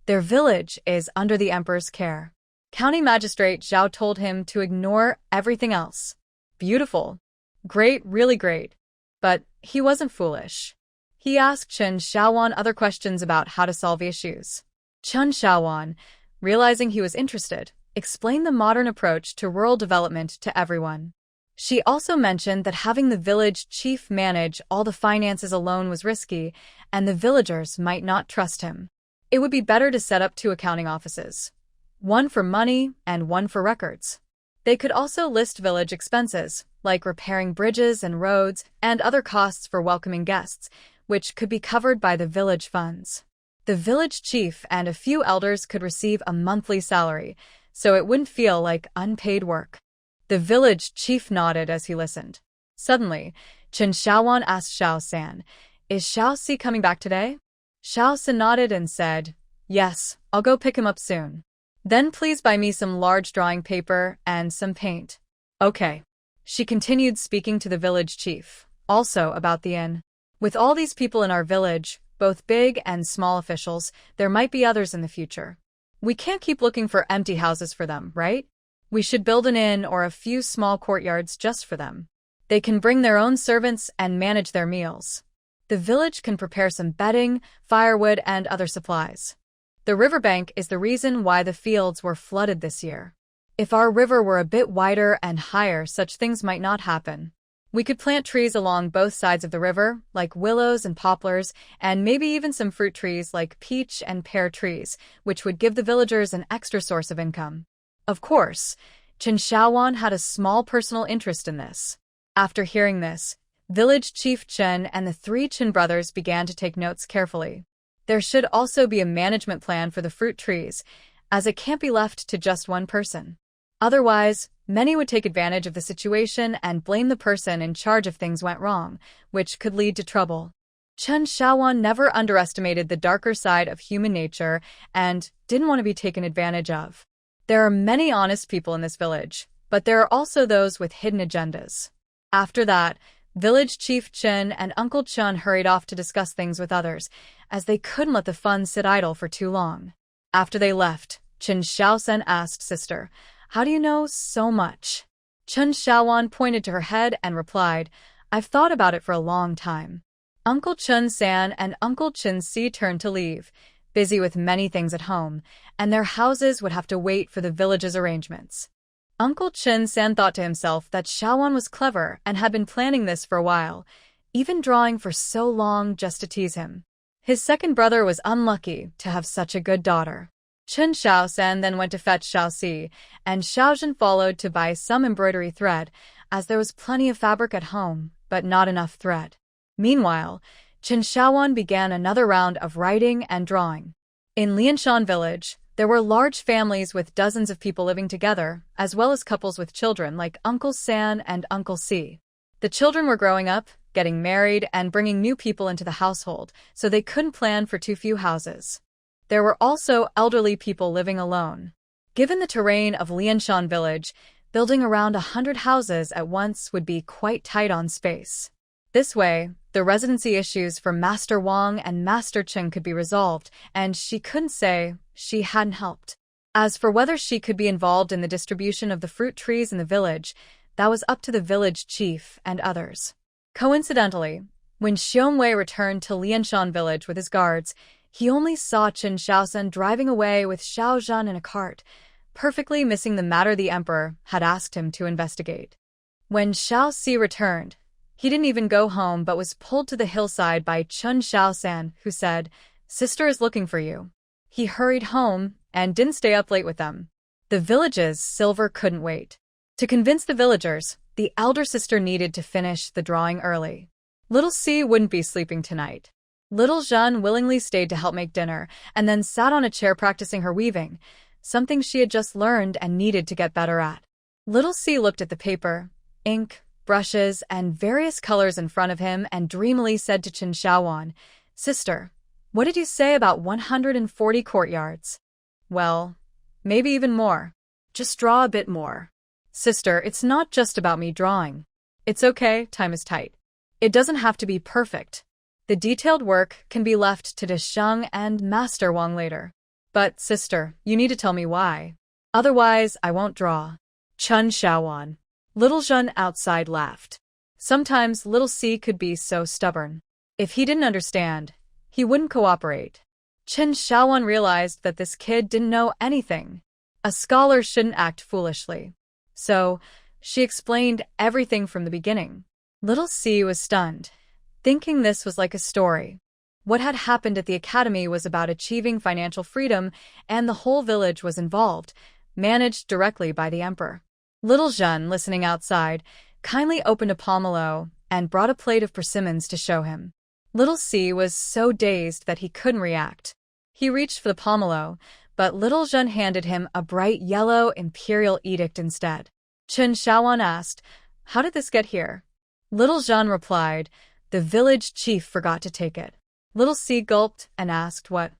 Their village is under the emperor's care. County Magistrate Zhao told him to ignore everything else. Beautiful. Great, really great. But he wasn't foolish. He asked Chen Xiaowan other questions about how to solve issues. Chen Xiaowan, realizing he was interested, explained the modern approach to rural development to everyone. She also mentioned that having the village chief manage all the finances alone was risky, and the villagers might not trust him. It would be better to set up 2 accounting offices. One for money and one for records. They could also list village expenses, like repairing bridges and roads, and other costs for welcoming guests, which could be covered by the village funds. The village chief and a few elders could receive a monthly salary, so it wouldn't feel like unpaid work. The village chief nodded as he listened. Suddenly, Chen Xiaowan asked Xiao San, "Is Xiao Si coming back today?" Xiao San nodded and said, "Yes, I'll go pick him up soon. Then please buy me some large drawing paper and some paint." Okay. She continued speaking to the village chief, also about the inn. With all these people in our village, both big and small officials, there might be others in the future. We can't keep looking for empty houses for them, right? We should build an inn or a few small courtyards just for them. They can bring their own servants and manage their meals. The village can prepare some bedding, firewood, and other supplies. The riverbank is the reason why the fields were flooded this year. If our river were a bit wider and higher, such things might not happen. We could plant trees along both sides of the river, like willows and poplars, and maybe even some fruit trees like peach and pear trees, which would give the villagers an extra source of income. Of course, Chen Xiaowan had a small personal interest in this. After hearing this, village chief Chen and the 3 Chen brothers began to take notes carefully. There should also be a management plan for the fruit trees, as it can't be left to just one person. Otherwise, many would take advantage of the situation and blame the person in charge if things went wrong, which could lead to trouble. Chen Xiaowan never underestimated the darker side of human nature and didn't want to be taken advantage of. There are many honest people in this village, but there are also those with hidden agendas. After that, village chief Chen and Uncle Chen hurried off to discuss things with others, as they couldn't let the funds sit idle for too long. After they left, Chen Xiaosan asked Sister, "How do you know so much?" Chen Xiaowan pointed to her head and replied, "I've thought about it for a long time." Uncle Chen San and Uncle Chen Si turned to leave, busy with many things at home, and their houses would have to wait for the village's arrangements. Uncle Chen San thought to himself that Xiaowan was clever and had been planning this for a while, even drawing for so long just to tease him. His second brother was unlucky to have such a good daughter. Chen Xiaosan then went to fetch Xiao Si, and Xiaozhen followed to buy some embroidery thread, as there was plenty of fabric at home, but not enough thread. Meanwhile, Chen Xiaowan began another round of writing and drawing. In Lianshan village, there were large families with dozens of people living together, as well as couples with children like Uncle San and Uncle Si. The children were growing up, getting married, and bringing new people into the household, so they couldn't plan for too few houses. There were also elderly people living alone. Given the terrain of Lianshan village, building around 100 houses at once would be quite tight on space. This way, the residency issues for Master Wang and Master Chen could be resolved, and she couldn't say she hadn't helped. As for whether she could be involved in the distribution of the fruit trees in the village, that was up to the village chief and others. Coincidentally, when Xiongwei returned to Lianshan village with his guards, he only saw Chen Xiaosan driving away with Xiao Zhan in a cart, perfectly missing the matter the emperor had asked him to investigate. When Xiao Si returned, he didn't even go home but was pulled to the hillside by Chen Xiaosan, who said, "Sister is looking for you." He hurried home and didn't stay up late with them. The village's silver couldn't wait. To convince the villagers, the elder sister needed to finish the drawing early. Little Si wouldn't be sleeping tonight. Little Jeanne willingly stayed to help make dinner and then sat on a chair practicing her weaving, something she had just learned and needed to get better at. Little Si looked at the paper, ink, brushes, and various colors in front of him and dreamily said to Chen Xiaowan, "Sister, what did you say about 140 courtyards?" "Well, maybe even more. Just draw a bit more." "Sister, it's not just about me drawing. It's okay, time is tight. It doesn't have to be perfect. The detailed work can be left to Desheng and Master Wang later. But, sister, you need to tell me why. Otherwise, I won't draw. Chun Shaowan. Little Zhen outside laughed. Sometimes little C could be so stubborn. If he didn't understand, he wouldn't cooperate. Chen Shaowan realized that this kid didn't know anything. A scholar shouldn't act foolishly. So, she explained everything from the beginning. Little C was stunned, thinking this was like a story. What had happened at the academy was about achieving financial freedom, and the whole village was involved, managed directly by the emperor. Little Zhen, listening outside, kindly opened a pomelo and brought a plate of persimmons to show him. Little C was so dazed that he couldn't react. He reached for the pomelo, but Little Zhen handed him a bright yellow imperial edict instead. Chen Shaowan asked, "How did this get here?" Little Zhen replied, "The village chief forgot to take it." Little C gulped and asked, What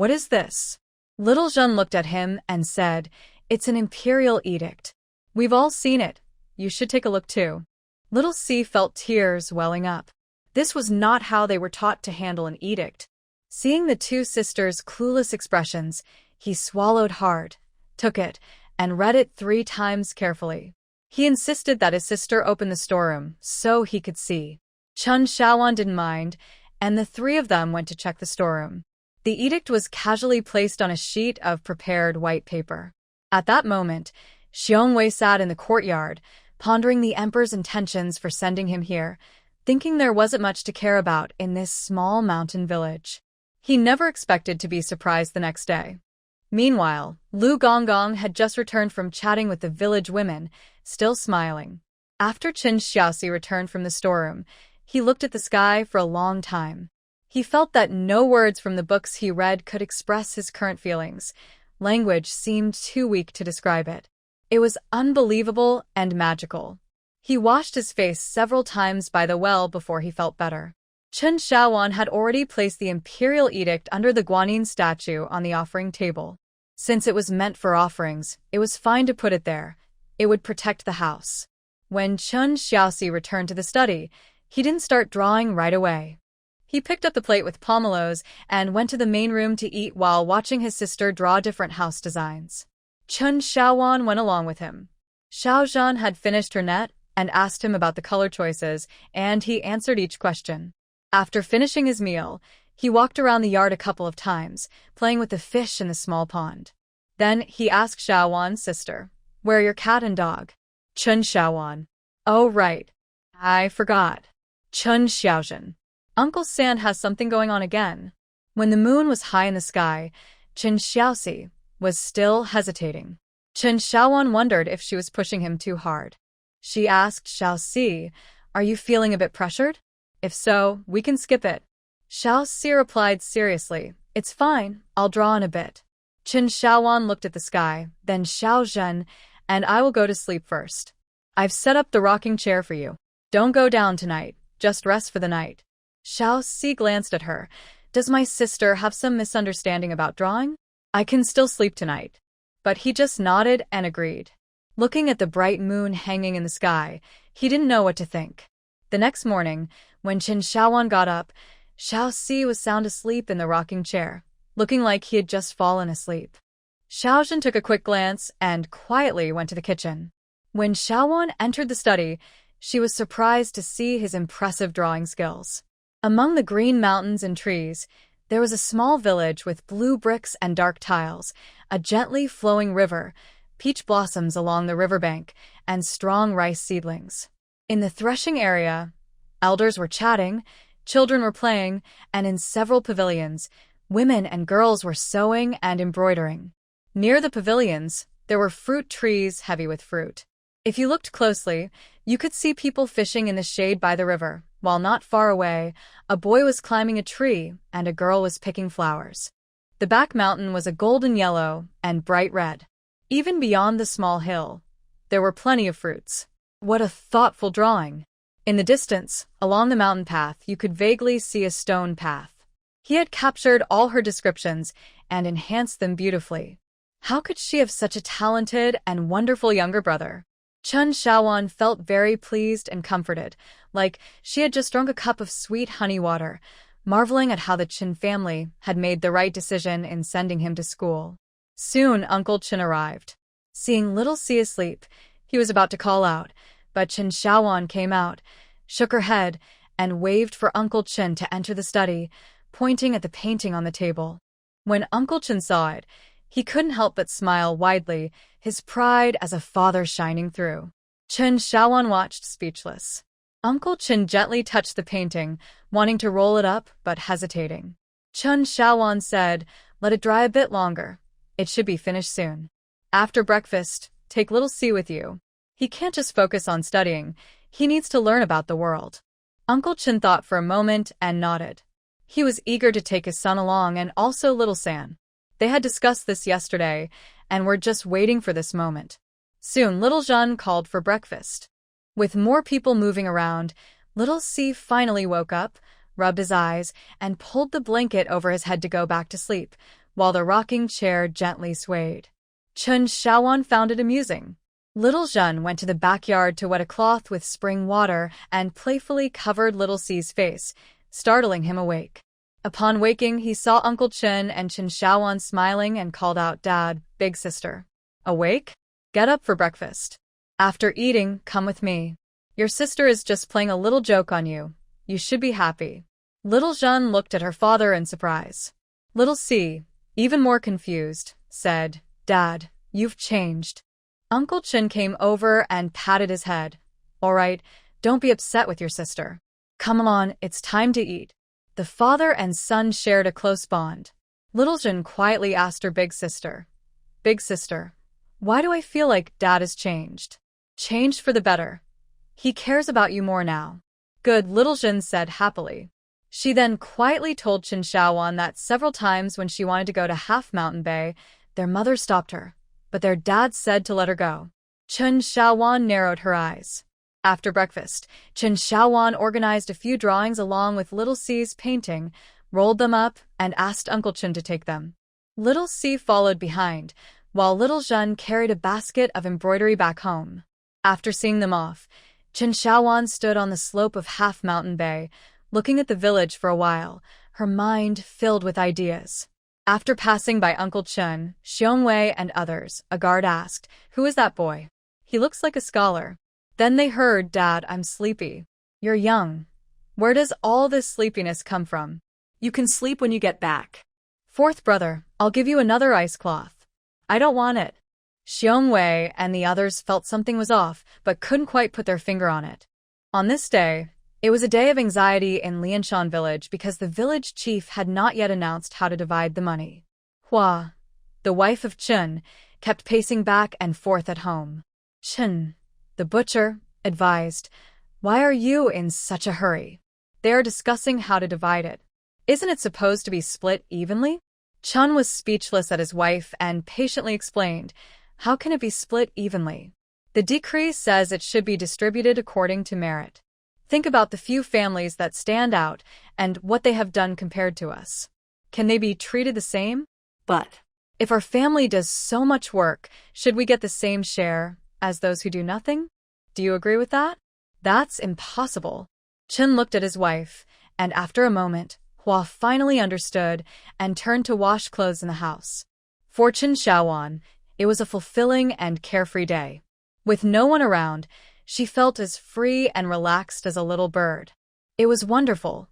is this?" Little Zhen looked at him and said, "It's an imperial edict. We've all seen it. You should take a look too." Little C felt tears welling up. This was not how they were taught to handle an edict. Seeing the two sisters' clueless expressions, he swallowed hard, took it, and read it 3 times carefully. He insisted that his sister open the storeroom so he could see. Chun Shaowan didn't mind, and the 3 of them went to check the storeroom. The edict was casually placed on a sheet of prepared white paper. At that moment, Xiongwei sat in the courtyard, pondering the emperor's intentions for sending him here, thinking there wasn't much to care about in this small mountain village. He never expected to be surprised the next day. Meanwhile, Lu Gonggong had just returned from chatting with the village women, still smiling. After Qin Xiaoxi returned from the storeroom, he looked at the sky for a long time. He felt that no words from the books he read could express his current feelings. Language seemed too weak to describe it. It was unbelievable and magical. He washed his face several times by the well before he felt better. Chen Shaowan had already placed the imperial edict under the Guanyin statue on the offering table. Since it was meant for offerings, it was fine to put it there. It would protect the house. When Chen Xiaoxi returned to the study, he didn't start drawing right away. He picked up the plate with pomelos and went to the main room to eat while watching his sister draw different house designs. Chen Shaowan went along with him. Xiao Zhan had finished her net and asked him about the color choices, and he answered each question. After finishing his meal, he walked around the yard a couple of times, playing with the fish in the small pond. Then he asked Shaowan's sister, "Where are your cat and dog?" Chen Shaowan. "Oh, right. I forgot." Chen Xiaozhen. "Uncle Sand has something going on again." When the moon was high in the sky, Chen Xiaoxi was still hesitating. Chen Shaowan wondered if she was pushing him too hard. She asked Xiaoxi, "Are you feeling a bit pressured? If so, we can skip it." Xiaoxi replied seriously, "It's fine, I'll draw in a bit." Chen Shaowan looked at the sky, then Xiao Zhen, "And I will go to sleep first. I've set up the rocking chair for you. Don't go down tonight, just rest for the night." Xiaoxi glanced at her. "Does my sister have some misunderstanding about drawing? I can still sleep tonight." But he just nodded and agreed. Looking at the bright moon hanging in the sky, he didn't know what to think. The next morning, when Chen Shaowan got up, Xiaoxi was sound asleep in the rocking chair, looking like he had just fallen asleep. Xiaozhen took a quick glance and quietly went to the kitchen. When Xiaowan entered the study, she was surprised to see his impressive drawing skills. Among the green mountains and trees, there was a small village with blue bricks and dark tiles, a gently flowing river, peach blossoms along the riverbank, and strong rice seedlings. In the threshing area, elders were chatting, children were playing, and in several pavilions, women and girls were sewing and embroidering. Near the pavilions, there were fruit trees heavy with fruit. If you looked closely, you could see people fishing in the shade by the river, while not far away, a boy was climbing a tree and a girl was picking flowers. The back mountain was a golden yellow and bright red. Even beyond the small hill, there were plenty of fruits. What a thoughtful drawing! In the distance, along the mountain path, you could vaguely see a stone path. He had captured all her descriptions and enhanced them beautifully. How could she have such a talented and wonderful younger brother? Chen Shaowan felt very pleased and comforted, like she had just drunk a cup of sweet honey water, marveling at how the Chen family had made the right decision in sending him to school. Soon Uncle Chen arrived. Seeing little Si asleep, he was about to call out, but Chen Shaowan came out, shook her head, and waved for Uncle Chen to enter the study, pointing at the painting on the table. When Uncle Chen saw it, he couldn't help but smile widely, his pride as a father shining through. Chen Shaowan watched speechless. Uncle Chen gently touched the painting, wanting to roll it up but hesitating. Chen Shaowan said, "Let it dry a bit longer. It should be finished soon. After breakfast, take little Si with you. He can't just focus on studying, he needs to learn about the world." Uncle Chen thought for a moment and nodded. He was eager to take his son along and also little San. They had discussed this yesterday and were just waiting for this moment. Soon little Jean called for breakfast. With more people moving around, little Si finally woke up, rubbed his eyes, and pulled the blanket over his head to go back to sleep, while the rocking chair gently swayed. Chen Shaowan found it amusing. Little Jean went to the backyard to wet a cloth with spring water and playfully covered little Si's face, startling him awake. Upon waking, he saw Uncle Chen and Chen Shaowan smiling and called out, "Dad, big sister. Awake? Get up for breakfast. After eating, come with me. Your sister is just playing a little joke on you. You should be happy." Little Jean looked at her father in surprise. Little Si, even more confused, said, "Dad, you've changed." Uncle Chen came over and patted his head. "All right, don't be upset with your sister. Come on, it's time to eat." The father and son shared a close bond. Little Jean quietly asked her big sister, "Big sister, why do I feel like Dad has changed?" "Changed for the better. He cares about you more now." "Good," Little Jean said happily. She then quietly told Chen Shaowan that several times when she wanted to go to Half Mountain Bay, their mother stopped her, but their dad said to let her go. Chen Shaowan narrowed her eyes. After breakfast, Chen Shaowan organized a few drawings along with Little Si's painting, rolled them up, and asked Uncle Chen to take them. Little Si followed behind, while Little Jean carried a basket of embroidery back home. After seeing them off, Chen Shaowan stood on the slope of Half Mountain Bay, looking at the village for a while, her mind filled with ideas. After passing by Uncle Chen, Xiongwei, and others, a guard asked, "Who is that boy? He looks like a scholar." Then they heard, "Dad, I'm sleepy." "You're young. Where does all this sleepiness come from?" You can sleep when you get back. "Fourth brother, I'll give you another ice cloth." "I don't want it." Xiongwei and the others felt something was off, but couldn't quite put their finger on it. On this day, it was a day of anxiety in Lianshan village because the village chief had not yet announced how to divide the money. Hua, the wife of Chen, kept pacing back and forth at home. Chen, the butcher, advised, "Why are you in such a hurry? They are discussing how to divide it. Isn't it supposed to be split evenly?" Chen was speechless at his wife and patiently explained, "How can it be split evenly? The decree says it should be distributed according to merit. Think about the few families that stand out and what they have done compared to us. Can they be treated the same? But If our family does so much work, should we get the same share as those who do nothing? Do you agree with that? That's impossible." Chen looked at his wife, and after a moment, Hua finally understood and turned to wash clothes in the house. For Chen Shaowan, it was a fulfilling and carefree day. With no one around, she felt as free and relaxed as a little bird. It was wonderful.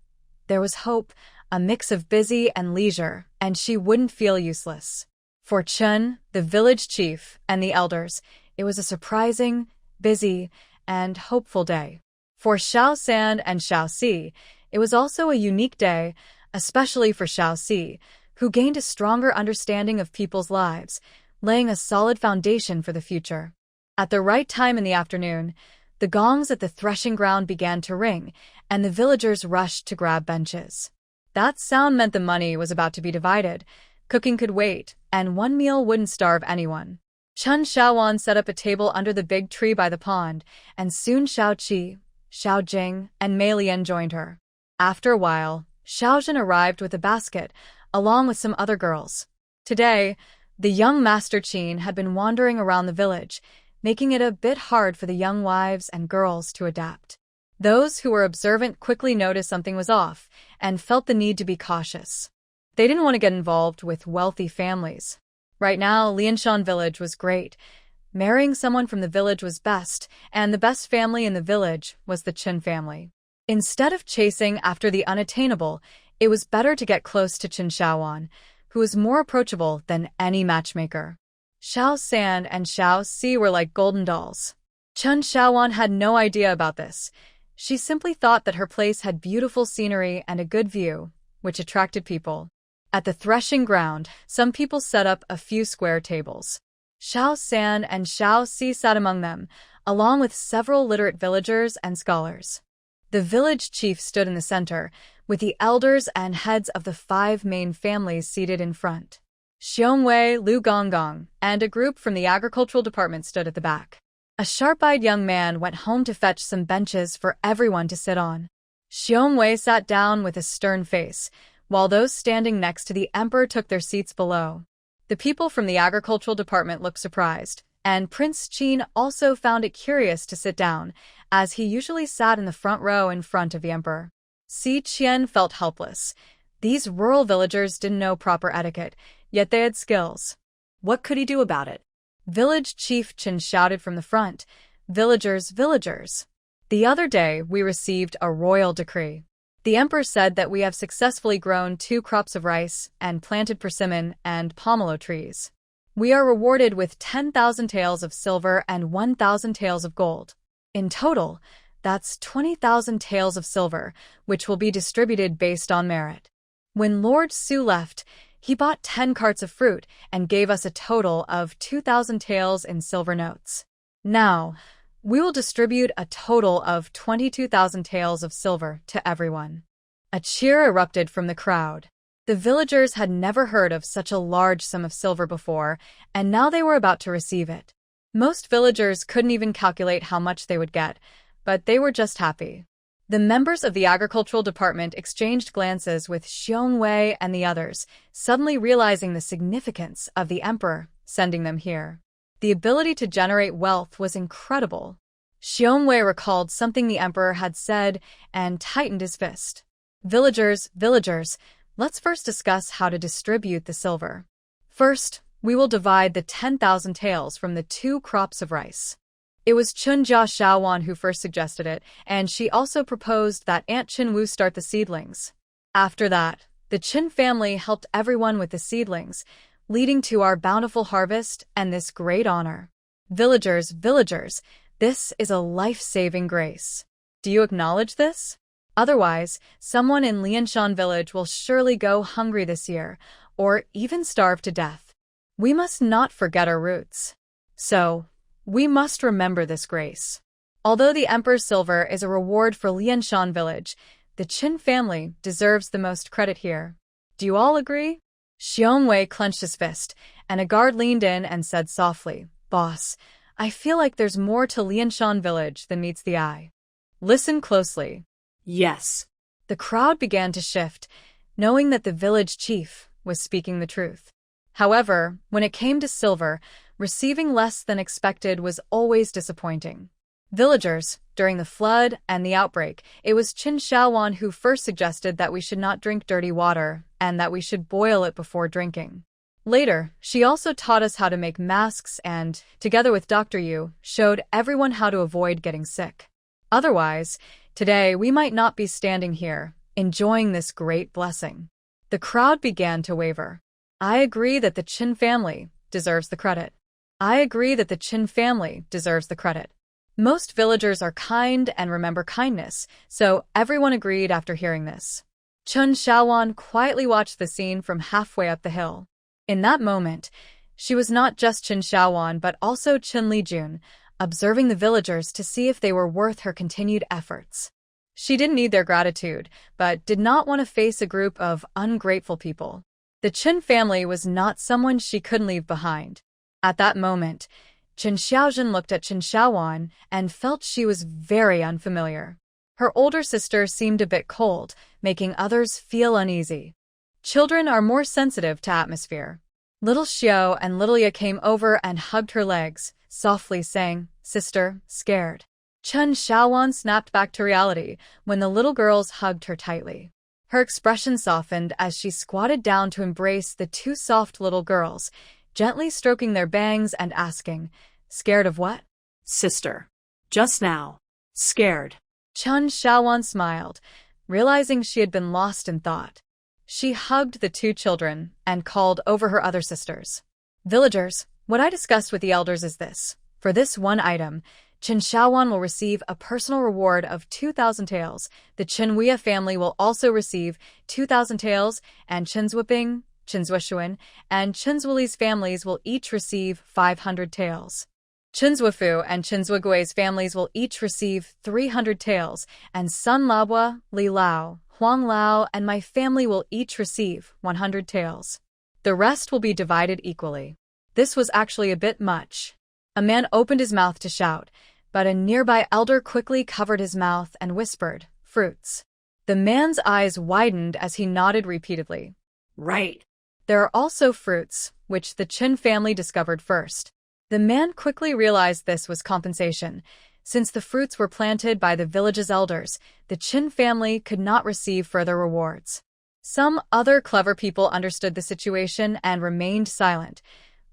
There was hope, a mix of busy and leisure, and she wouldn't feel useless. For Chen, the village chief, and the elders, it was a surprising, busy, and hopeful day. For Xiao San and Xiao Si, it was also a unique day, especially for Xiao Si, who gained a stronger understanding of people's lives, laying a solid foundation for the future. At the right time in the afternoon, the gongs at the threshing ground began to ring, and the villagers rushed to grab benches. That sound meant the money was about to be divided. Cooking could wait, and one meal wouldn't starve anyone. Chen Shaowan set up a table under the big tree by the pond, and soon Xiao Qi, Xiao Jing, and Mei Lian joined her. After a while, Xiao Zhen arrived with a basket, along with some other girls. Today, the young Master Qin had been wandering around the village, making it a bit hard for the young wives and girls to adapt. Those who were observant quickly noticed something was off and felt the need to be cautious. They didn't want to get involved with wealthy families. Right now, Lianshan village was great. Marrying someone from the village was best, and the best family in the village was the Qin family. Instead of chasing after the unattainable, it was better to get close to Qin Shaoan, who was more approachable than any matchmaker. Xiao San and Xiao Si were like golden dolls. Qin Shaoan had no idea about this. She simply thought that her place had beautiful scenery and a good view, which attracted people. At the threshing ground, some people set up a few square tables. Xiao San and Xiao Si sat among them, along with several literate villagers and scholars. The village chief stood in the center, with the elders and heads of the 5 main families seated in front. Xiongwei, Lu Gonggong, and a group from the agricultural department stood at the back. A sharp-eyed young man went home to fetch some benches for everyone to sit on. Xiongwei sat down with a stern face, while those standing next to the emperor took their seats below. The people from the agricultural department looked surprised, and Prince Qin also found it curious to sit down, as he usually sat in the front row in front of the emperor. Si Qian felt helpless. These rural villagers didn't know proper etiquette, yet they had skills. What could he do about it? Village Chief Qin shouted from the front, "Villagers, villagers! The other day we received a royal decree. The emperor said that we have successfully grown 2 crops of rice and planted persimmon and pomelo trees. We are rewarded with 10,000 taels of silver and 1,000 taels of gold. In total, that's 20,000 taels of silver, which will be distributed based on merit." When Lord Su left, he bought 10 carts of fruit and gave us a total of 2,000 taels in silver notes. Now, we will distribute a total of 22,000 taels of silver to everyone. A cheer erupted from the crowd. The villagers had never heard of such a large sum of silver before, and now they were about to receive it. Most villagers couldn't even calculate how much they would get, but they were just happy. The members of the agricultural department exchanged glances with Xiongwei and the others, suddenly realizing the significance of the emperor sending them here. The ability to generate wealth was incredible. Xiongwei recalled something the emperor had said and tightened his fist. "Villagers, villagers, let's first discuss how to distribute the silver. First, we will divide the 10,000 taels from the 2 crops of rice." It was Chunjia Shaowan who first suggested it, and she also proposed that Aunt Qinwu start the seedlings. After that, the Qin family helped everyone with the seedlings, leading to our bountiful harvest and this great honor. "Villagers, villagers, this is a life-saving grace. Do you acknowledge this? Otherwise, someone in Lianshan village will surely go hungry this year, or even starve to death. We must not forget our roots. So, we must remember this grace." Although the emperor's silver is a reward for Lianshan village, the Qin family deserves the most credit here. Do you all agree? Xiongwei clenched his fist, and a guard leaned in and said softly, "Boss, I feel like there's more to Lianshan village than meets the eye. Listen closely." Yes. The crowd began to shift, knowing that the village chief was speaking the truth. However, when it came to silver, receiving less than expected was always disappointing. Villagers, during the flood and the outbreak, it was Qin Shaowan who first suggested that we should not drink dirty water and that we should boil it before drinking. Later, she also taught us how to make masks and, together with Dr. Yu, showed everyone how to avoid getting sick. Otherwise, today we might not be standing here, enjoying this great blessing. The crowd began to waver. I agree that the Qin family deserves the credit. I agree that the Qin family deserves the credit. Most villagers are kind and remember kindness, so everyone agreed after hearing this. Chun Shaowan quietly watched the scene from halfway up the hill. In that moment, she was not just Qin Shaowan but also Qin Lijun, observing the villagers to see if they were worth her continued efforts. She didn't need their gratitude, but did not want to face a group of ungrateful people. The Qin family was not someone she couldn't leave behind. At that moment, Qin Xiaozhen looked at Qin Shaowan and felt she was very unfamiliar. Her older sister seemed a bit cold, making others feel uneasy. Children are more sensitive to atmosphere. Little Xiao and Little Ya came over and hugged her legs, softly saying, "Sister, scared." Chen Xiaowan snapped back to reality when the little girls hugged her tightly. Her expression softened as she squatted down to embrace the two soft little girls, gently stroking their bangs and asking, "Scared of what?" Sister. Just now. Scared. Chen Xiaowan smiled, realizing she had been lost in thought. She hugged the two children and called over her other sisters. "Villagers, what I discussed with the elders is this. For this one item, Chen Xiaowan will receive a personal reward of 2,000 taels. The Chen Weia family will also receive 2,000 taels, and Chen Zwiping, Chen Zwishuan, and Chen Zwili's families will each receive 500 taels. Chen Zwifu and Chen Zwigui's families will each receive 300 taels, and Sun Labua, Li Lao, Huang Lao, and my family will each receive 100 taels. The rest will be divided equally." This was actually a bit much. A man opened his mouth to shout, but a nearby elder quickly covered his mouth and whispered, "Fruits." The man's eyes widened as he nodded repeatedly. Right. There are also fruits, which the Chen family discovered first. The man quickly realized this was compensation. Since the fruits were planted by the village's elders, the Chen family could not receive further rewards. Some other clever people understood the situation and remained silent,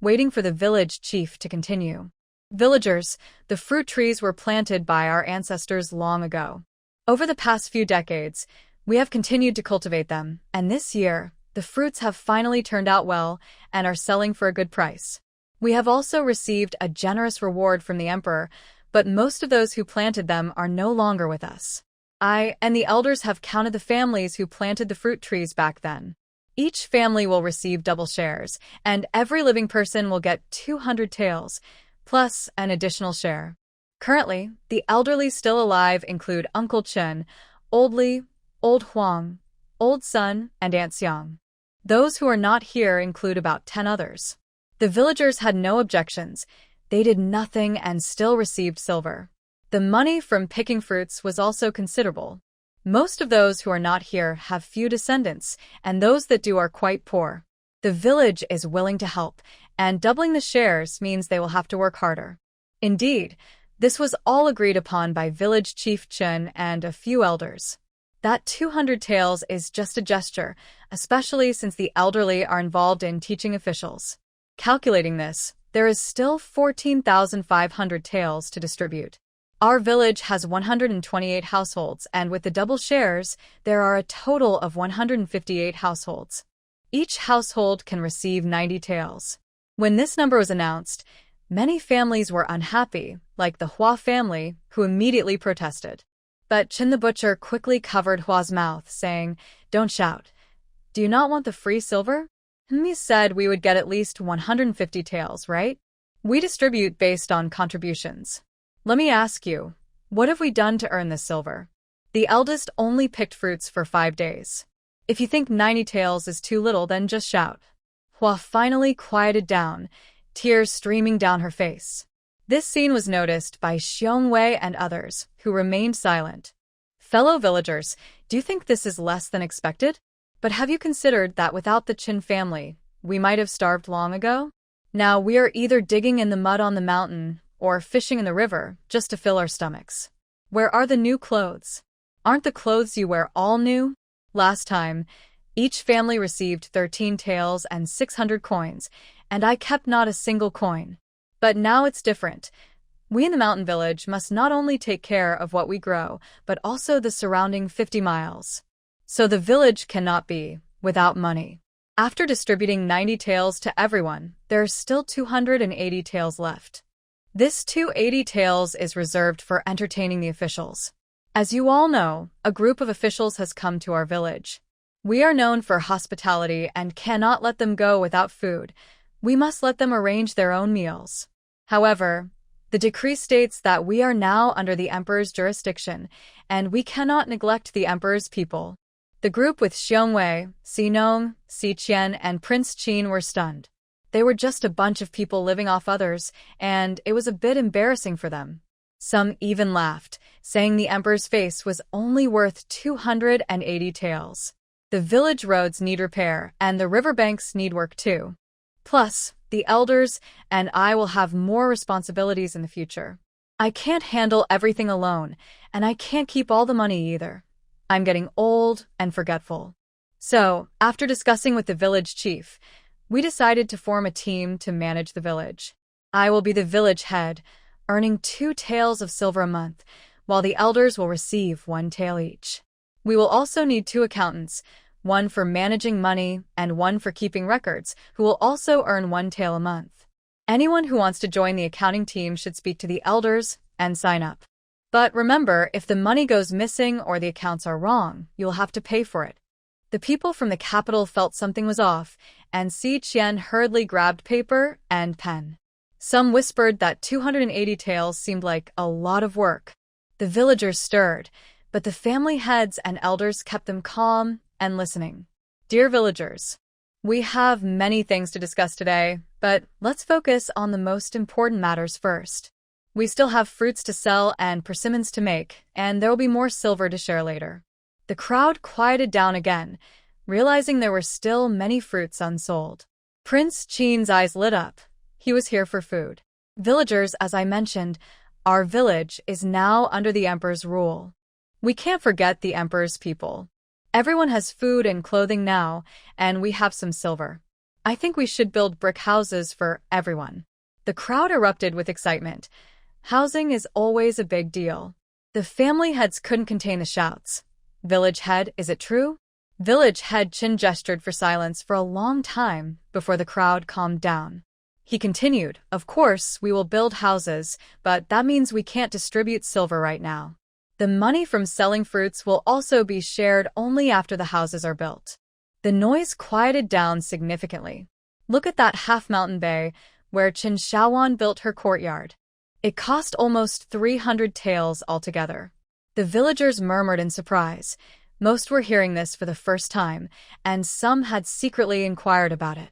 waiting for the village chief to continue. "Villagers, the fruit trees were planted by our ancestors long ago. Over the past few decades, we have continued to cultivate them, and this year, the fruits have finally turned out well and are selling for a good price. We have also received a generous reward from the emperor, but most of those who planted them are no longer with us. I and the elders have counted the families who planted the fruit trees back then. Each family will receive double shares, and every living person will get 200 taels, plus an additional share. Currently, the elderly still alive include Uncle Chen, Old Li, Old Huang, Old Sun, and Aunt Xiang. Those who are not here include about 10 others." The villagers had no objections. They did nothing and still received silver. The money from picking fruits was also considerable. Most of those who are not here have few descendants, and those that do are quite poor. The village is willing to help, and doubling the shares means they will have to work harder. Indeed, this was all agreed upon by village chief Chen and a few elders. That 200 taels is just a gesture, especially since the elderly are involved in teaching officials. Calculating this, there is still 14,500 taels to distribute. Our village has 128 households, and with the double shares, there are a total of 158 households. Each household can receive 90 taels. When this number was announced, many families were unhappy, like the Hua family, who immediately protested. But Chen the butcher quickly covered Hua's mouth, saying, "Don't shout. Do you not want the free silver? We said we would get at least 150 taels, right? We distribute based on contributions. Let me ask you, what have we done to earn this silver?" The eldest only picked fruits for 5 days. If you think 90 taels is too little, then just shout. Hua finally quieted down, tears streaming down her face. This scene was noticed by Xiongwei and others, who remained silent. "Fellow villagers, do you think this is less than expected? But have you considered that without the Qin family, we might have starved long ago? Now we are either digging in the mud on the mountain or fishing in the river just to fill our stomachs. Where are the new clothes? Aren't the clothes you wear all new? Last time, each family received 13 taels and 600 coins, and I kept not a single coin. But now it's different. We in the mountain village must not only take care of what we grow, but also the surrounding 50 miles. So the village cannot be without money." After distributing 90 taels to everyone, there are still 280 taels left. This 280 taels is reserved for entertaining the officials. As you all know, a group of officials has come to our village. We are known for hospitality and cannot let them go without food. We must let them arrange their own meals. However, the decree states that we are now under the emperor's jurisdiction, and we cannot neglect the emperor's people. The group with Xiongwei, Xinong, Xiqian, and Prince Qin were stunned. They were just a bunch of people living off others, and it was a bit embarrassing for them. Some even laughed, saying the emperor's face was only worth 280 taels. The village roads need repair, and the riverbanks need work too. Plus, The elders and I will have more responsibilities in the future. I can't handle everything alone, and I can't keep all the money either. I'm getting old and forgetful. So, after discussing with the village chief, we decided to form a team to manage the village. I will be the village head, earning 2 taels of silver a month, while the elders will receive 1 tael each. We will also need 2 accountants, one for managing money and one for keeping records, who will also earn 1 tael a month. Anyone who wants to join the accounting team should speak to the elders and sign up. But remember, if the money goes missing or the accounts are wrong, you'll have to pay for it. The people from the capital felt something was off, and Si Qian hurriedly grabbed paper and pen. Some whispered that 280 taels seemed like a lot of work. The villagers stirred, but the family heads and elders kept them calm and listening. Dear villagers, we have many things to discuss today, but let's focus on the most important matters first. We still have fruits to sell and persimmons to make, and there will be more silver to share later. The crowd quieted down again, realizing there were still many fruits unsold. Prince Qin's eyes lit up. He was here for food. Villagers, as I mentioned, our village is now under the emperor's rule. We can't forget the emperor's people. Everyone has food and clothing now, and we have some silver. I think we should build brick houses for everyone. The crowd erupted with excitement. Housing is always a big deal. The family heads couldn't contain the shouts. Village head, is it true? Village head Qin gestured for silence for a long time before the crowd calmed down. He continued, of course, we will build houses, but that means we can't distribute silver right now. The money from selling fruits will also be shared only after the houses are built. The noise quieted down significantly. Look at that half-mountain bay where Qin Shaoan built her courtyard. It cost almost 300 taels altogether. The villagers murmured in surprise. Most were hearing this for the first time, and some had secretly inquired about it.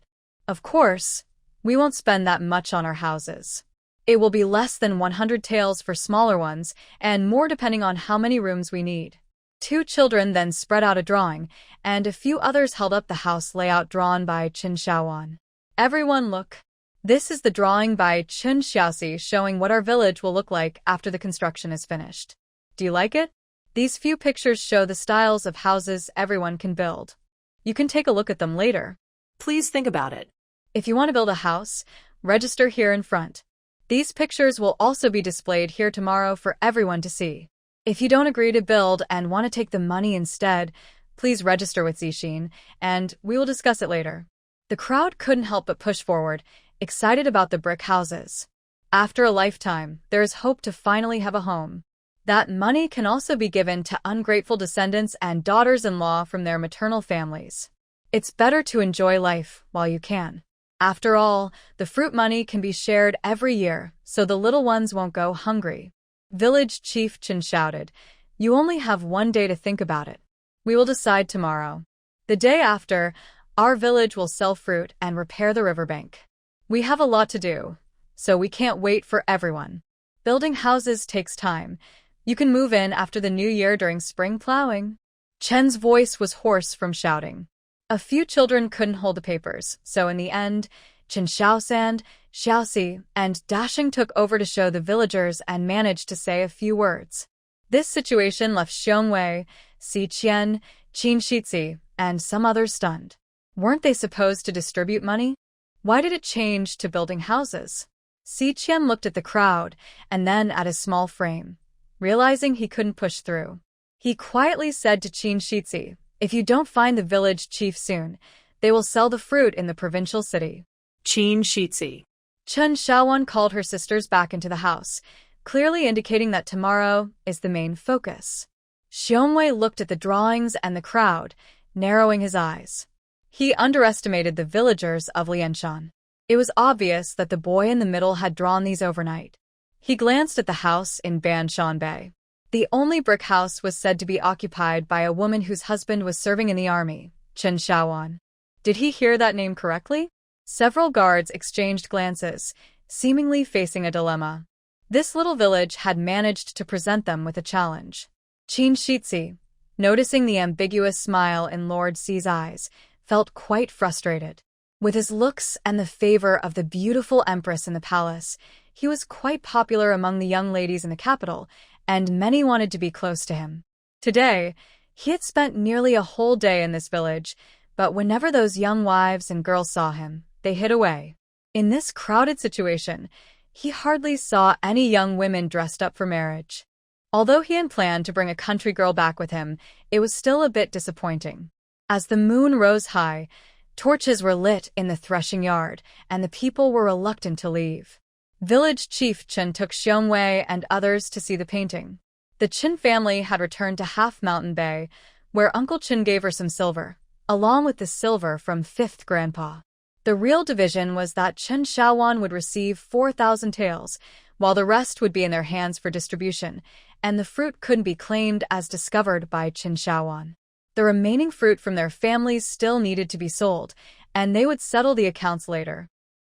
Of course, we won't spend that much on our houses. It will be less than 100 taels for smaller ones, and more depending on how many rooms we need. 2 children then spread out a drawing, and a few others held up the house layout drawn by Qin Shaoan. Everyone look. This is the drawing by Qin Xiaoxi showing what our village will look like after the construction is finished. Do you like it? These few pictures show the styles of houses everyone can build. You can take a look at them later. Please think about it. If you want to build a house, register here in front. These pictures will also be displayed here tomorrow for everyone to see. If you don't agree to build and want to take the money instead, please register with Zixin, and we will discuss it later. The crowd couldn't help but push forward, excited about the brick houses. After a lifetime, there is hope to finally have a home. That money can also be given to ungrateful descendants and daughters-in-law from their maternal families. It's better to enjoy life while you can. After all, the fruit money can be shared every year, so the little ones won't go hungry. Village Chief Qin shouted, "You only have 1 day to think about it. We will decide tomorrow." The day after, our village will sell fruit and repair the riverbank. We have a lot to do, so we can't wait for everyone. Building houses takes time. You can move in after the new year during spring plowing. Chen's voice was hoarse from shouting. A few children couldn't hold the papers, so in the end, Qin Shaosan, Xiaoxi, and Dashing took over to show the villagers and managed to say a few words. This situation left Xiongwei, Si Qian, Qin Shizi, and some others stunned. Weren't they supposed to distribute money? Why did it change to building houses? Si Qian looked at the crowd and then at his small frame. Realizing he couldn't push through, he quietly said to Qin Shizi, "If you don't find the village chief soon, they will sell the fruit in the provincial city." Qin Shizi. Chen Shaowan called her sisters back into the house, clearly indicating that tomorrow is the main focus. Xiongwei looked at the drawings and the crowd, narrowing his eyes. He underestimated the villagers of Lianshan. It was obvious that the boy in the middle had drawn these overnight. He glanced at the house in Banshan Bay. The only brick house was said to be occupied by a woman whose husband was serving in the army, Chen Shaowan. Did he hear that name correctly? Several guards exchanged glances, seemingly facing a dilemma. This little village had managed to present them with a challenge. Qin Shizi, noticing the ambiguous smile in Lord Ci's eyes, felt quite frustrated. With his looks and the favor of the beautiful empress in the palace, he was quite popular among the young ladies in the capital, and many wanted to be close to him. Today, he had spent nearly a whole day in this village, but whenever those young wives and girls saw him, they hid away. In this crowded situation, he hardly saw any young women dressed up for marriage. Although he had planned to bring a country girl back with him, it was still a bit disappointing. As the moon rose high, torches were lit in the threshing yard, and the people were reluctant to leave. Village chief Chen took Xiongwei and others to see the painting. The Qin family had returned to Half Mountain Bay, where Uncle Qin gave her some silver, along with the silver from fifth grandpa. The real division was that Chen Shaowan would receive 4,000 taels, while the rest would be in their hands for distribution, and the fruit couldn't be claimed as discovered by Chen Shaowan. The remaining fruit from their families still needed to be sold, and they would settle the accounts later.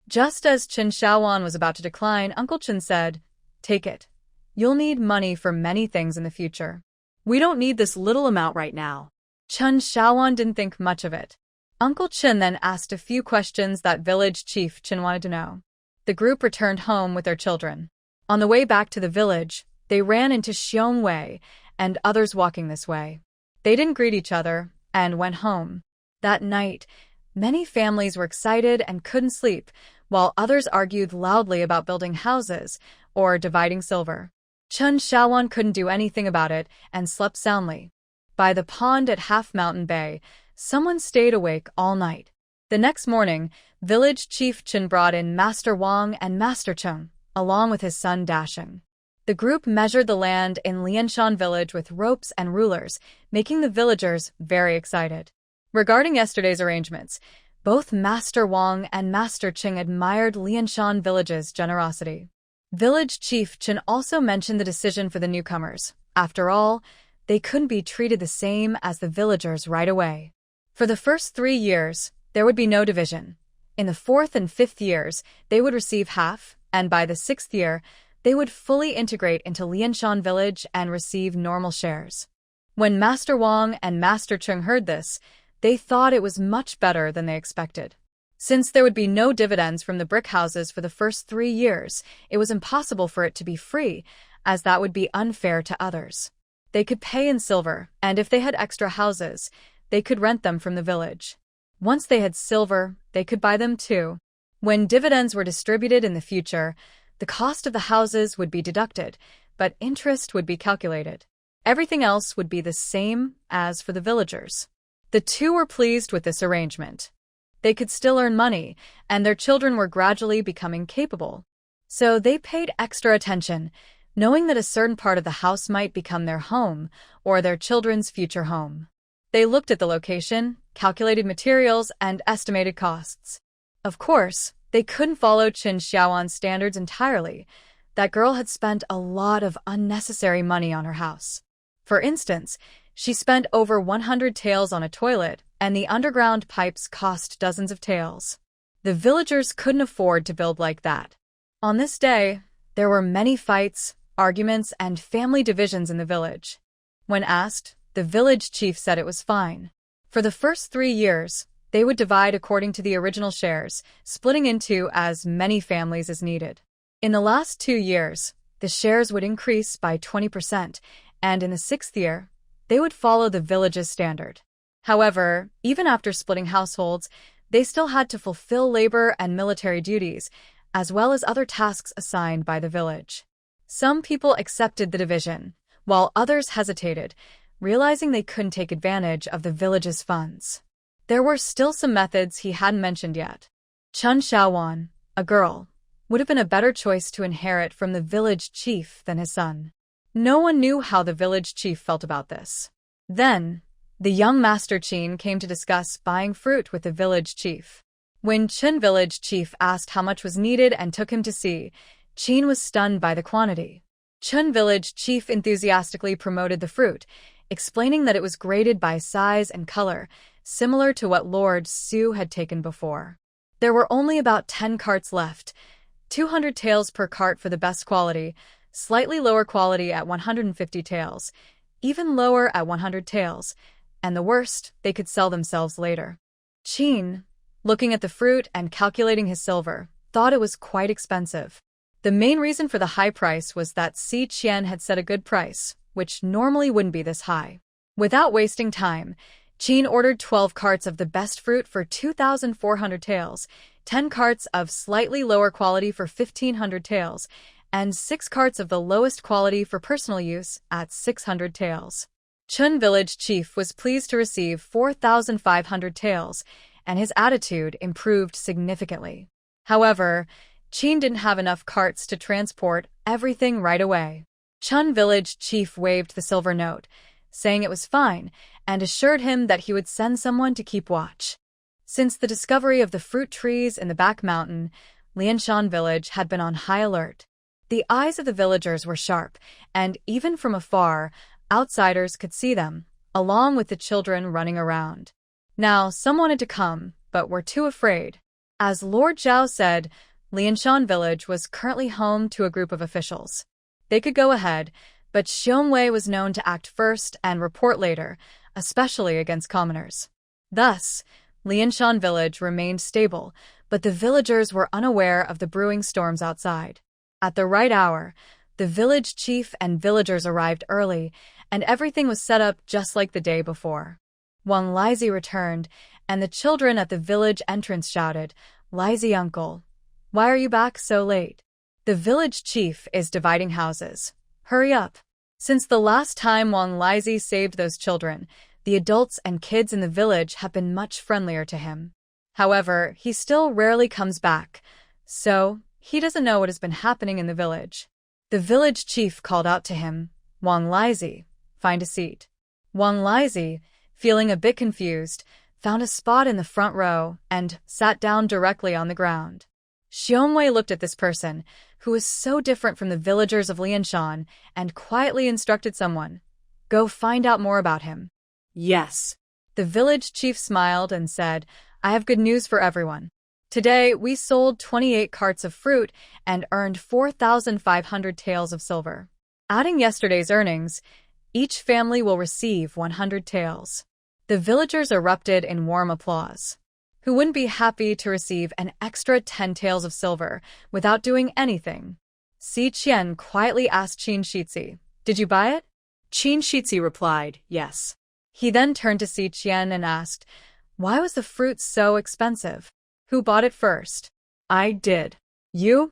Just as Chen Shaowan was about to decline, Uncle Chen said, "Take it. You'll need money for many things in the future." We don't need this little amount right now. Chen Shaowan didn't think much of it. Uncle Chen then asked a few questions that village chief Chen wanted to know. The group returned home with their children. On the way back to the village, they ran into Xiongwei and others walking this way. They didn't greet each other and went home. That night, many families were excited and couldn't sleep, while others argued loudly about building houses or dividing silver. Chen Shaowan couldn't do anything about it and slept soundly. By the pond at Half Mountain Bay, someone stayed awake all night. The next morning, village chief Chen brought in Master Wang and Master Cheng, along with his son Dasheng. The group measured the land in Lianshan village with ropes and rulers, making the villagers very excited. Regarding yesterday's arrangements, both Master Wang and Master Cheng admired Lianshan village's generosity. Village chief Chen also mentioned the decision for the newcomers. After all, they couldn't be treated the same as the villagers right away. For the first 3 years, there would be no division. In the 4th and 5th years, they would receive half, and by the 6th year, they would fully integrate into Lianshan village and receive normal shares. When Master Wang and Master Cheng heard this, they thought it was much better than they expected. Since there would be no dividends from the brick houses for the first 3 years, it was impossible for it to be free, as that would be unfair to others. They could pay in silver, and if they had extra houses, they could rent them from the village. Once they had silver, they could buy them too. When dividends were distributed in the future, the cost of the houses would be deducted, but interest would be calculated. Everything else would be the same as for the villagers. The two were pleased with this arrangement. They could still earn money, and their children were gradually becoming capable. So they paid extra attention, knowing that a certain part of the house might become their home or their children's future home. They looked at the location, calculated materials, and estimated costs. Of course, they couldn't follow Chen Xiaowan's standards entirely. That girl had spent a lot of unnecessary money on her house. For instance, she spent over 100 taels on a toilet, and the underground pipes cost dozens of taels. The villagers couldn't afford to build like that. On this day, there were many fights, arguments, and family divisions in the village. When asked, the village chief said it was fine. For the first 3 years, they would divide according to the original shares, splitting into as many families as needed. In the last 2 years, the shares would increase by 20%, and in the 6th year, they would follow the village's standard. However, even after splitting households, they still had to fulfill labor and military duties, as well as other tasks assigned by the village. Some people accepted the division, while others hesitated, realizing they couldn't take advantage of the village's funds. There were still some methods he hadn't mentioned yet. Chen Shaowan, a girl, would have been a better choice to inherit from the village chief than his son. No one knew how the village chief felt about this. Then, the young Master Qin came to discuss buying fruit with the village chief. When Qin village chief asked how much was needed and took him to see, Qin was stunned by the quantity. Qin village chief enthusiastically promoted the fruit, explaining that it was graded by size and color, similar to what Lord Su had taken before. There were only about 10 carts left, 200 taels per cart for the best quality, slightly lower quality at 150 taels, even lower at 100 taels, and the worst, they could sell themselves later. Qin, looking at the fruit and calculating his silver, thought it was quite expensive. The main reason for the high price was that Si Qian had set a good price, which normally wouldn't be this high. Without wasting time, Qin ordered 12 carts of the best fruit for 2,400 taels, 10 carts of slightly lower quality for 1,500 taels, and 6 carts of the lowest quality for personal use at 600 taels. Chun village chief was pleased to receive 4,500 taels, and his attitude improved significantly. However, Qin didn't have enough carts to transport everything right away. Chun village chief waved the silver note, saying it was fine, and assured him that he would send someone to keep watch. Since the discovery of the fruit trees in the back mountain, Lianshan village had been on high alert. The eyes of the villagers were sharp, and even from afar, outsiders could see them, along with the children running around. Now, some wanted to come, but were too afraid. As Lord Zhao said, Lianshan village was currently home to a group of officials. They could go ahead, but Xiongwei was known to act first and report later, especially against commoners. Thus, Lianshan village remained stable, but the villagers were unaware of the brewing storms outside. At the right hour, the village chief and villagers arrived early, and everything was set up just like the day before. Wang Lizi returned, and the children at the village entrance shouted, "Lizi uncle, why are you back so late? The village chief is dividing houses. Hurry up." Since the last time Wang Lizi saved those children, the adults and kids in the village have been much friendlier to him. However, he still rarely comes back, so he doesn't know what has been happening in the village. The village chief called out to him, "Wang Lizi, find a seat." Wang Lizi, feeling a bit confused, found a spot in the front row and sat down directly on the ground. Xiongwei looked at this person, who was so different from the villagers of Lianshan, and quietly instructed someone, "Go find out more about him." Yes. The village chief smiled and said, "I have good news for everyone. Today, we sold 28 carts of fruit and earned 4,500 taels of silver. Adding yesterday's earnings, each family will receive 100 taels." The villagers erupted in warm applause. Who wouldn't be happy to receive an extra 10 taels of silver without doing anything? Si Qian quietly asked Qin Shitzi, "Did you buy it?" Qin Shitzi replied, "Yes." He then turned to Si Qian and asked, "Why was the fruit so expensive? Who bought it first?" "I did." "You?"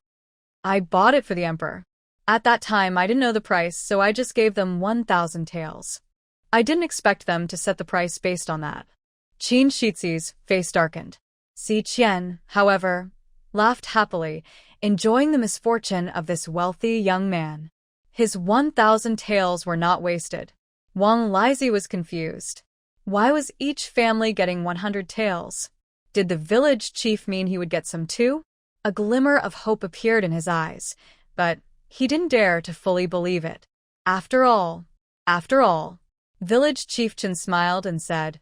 "I bought it for the emperor. At that time, I didn't know the price, so I just gave them 1,000 taels. I didn't expect them to set the price based on that." Qin Shitzi's face darkened. Si Qian, however, laughed happily, enjoying the misfortune of this wealthy young man. His 1,000 taels were not wasted. Wang Lizi was confused. Why was each family getting 100 taels? Did the village chief mean he would get some too? A glimmer of hope appeared in his eyes, but he didn't dare to fully believe it. After all, village chieftain smiled and said,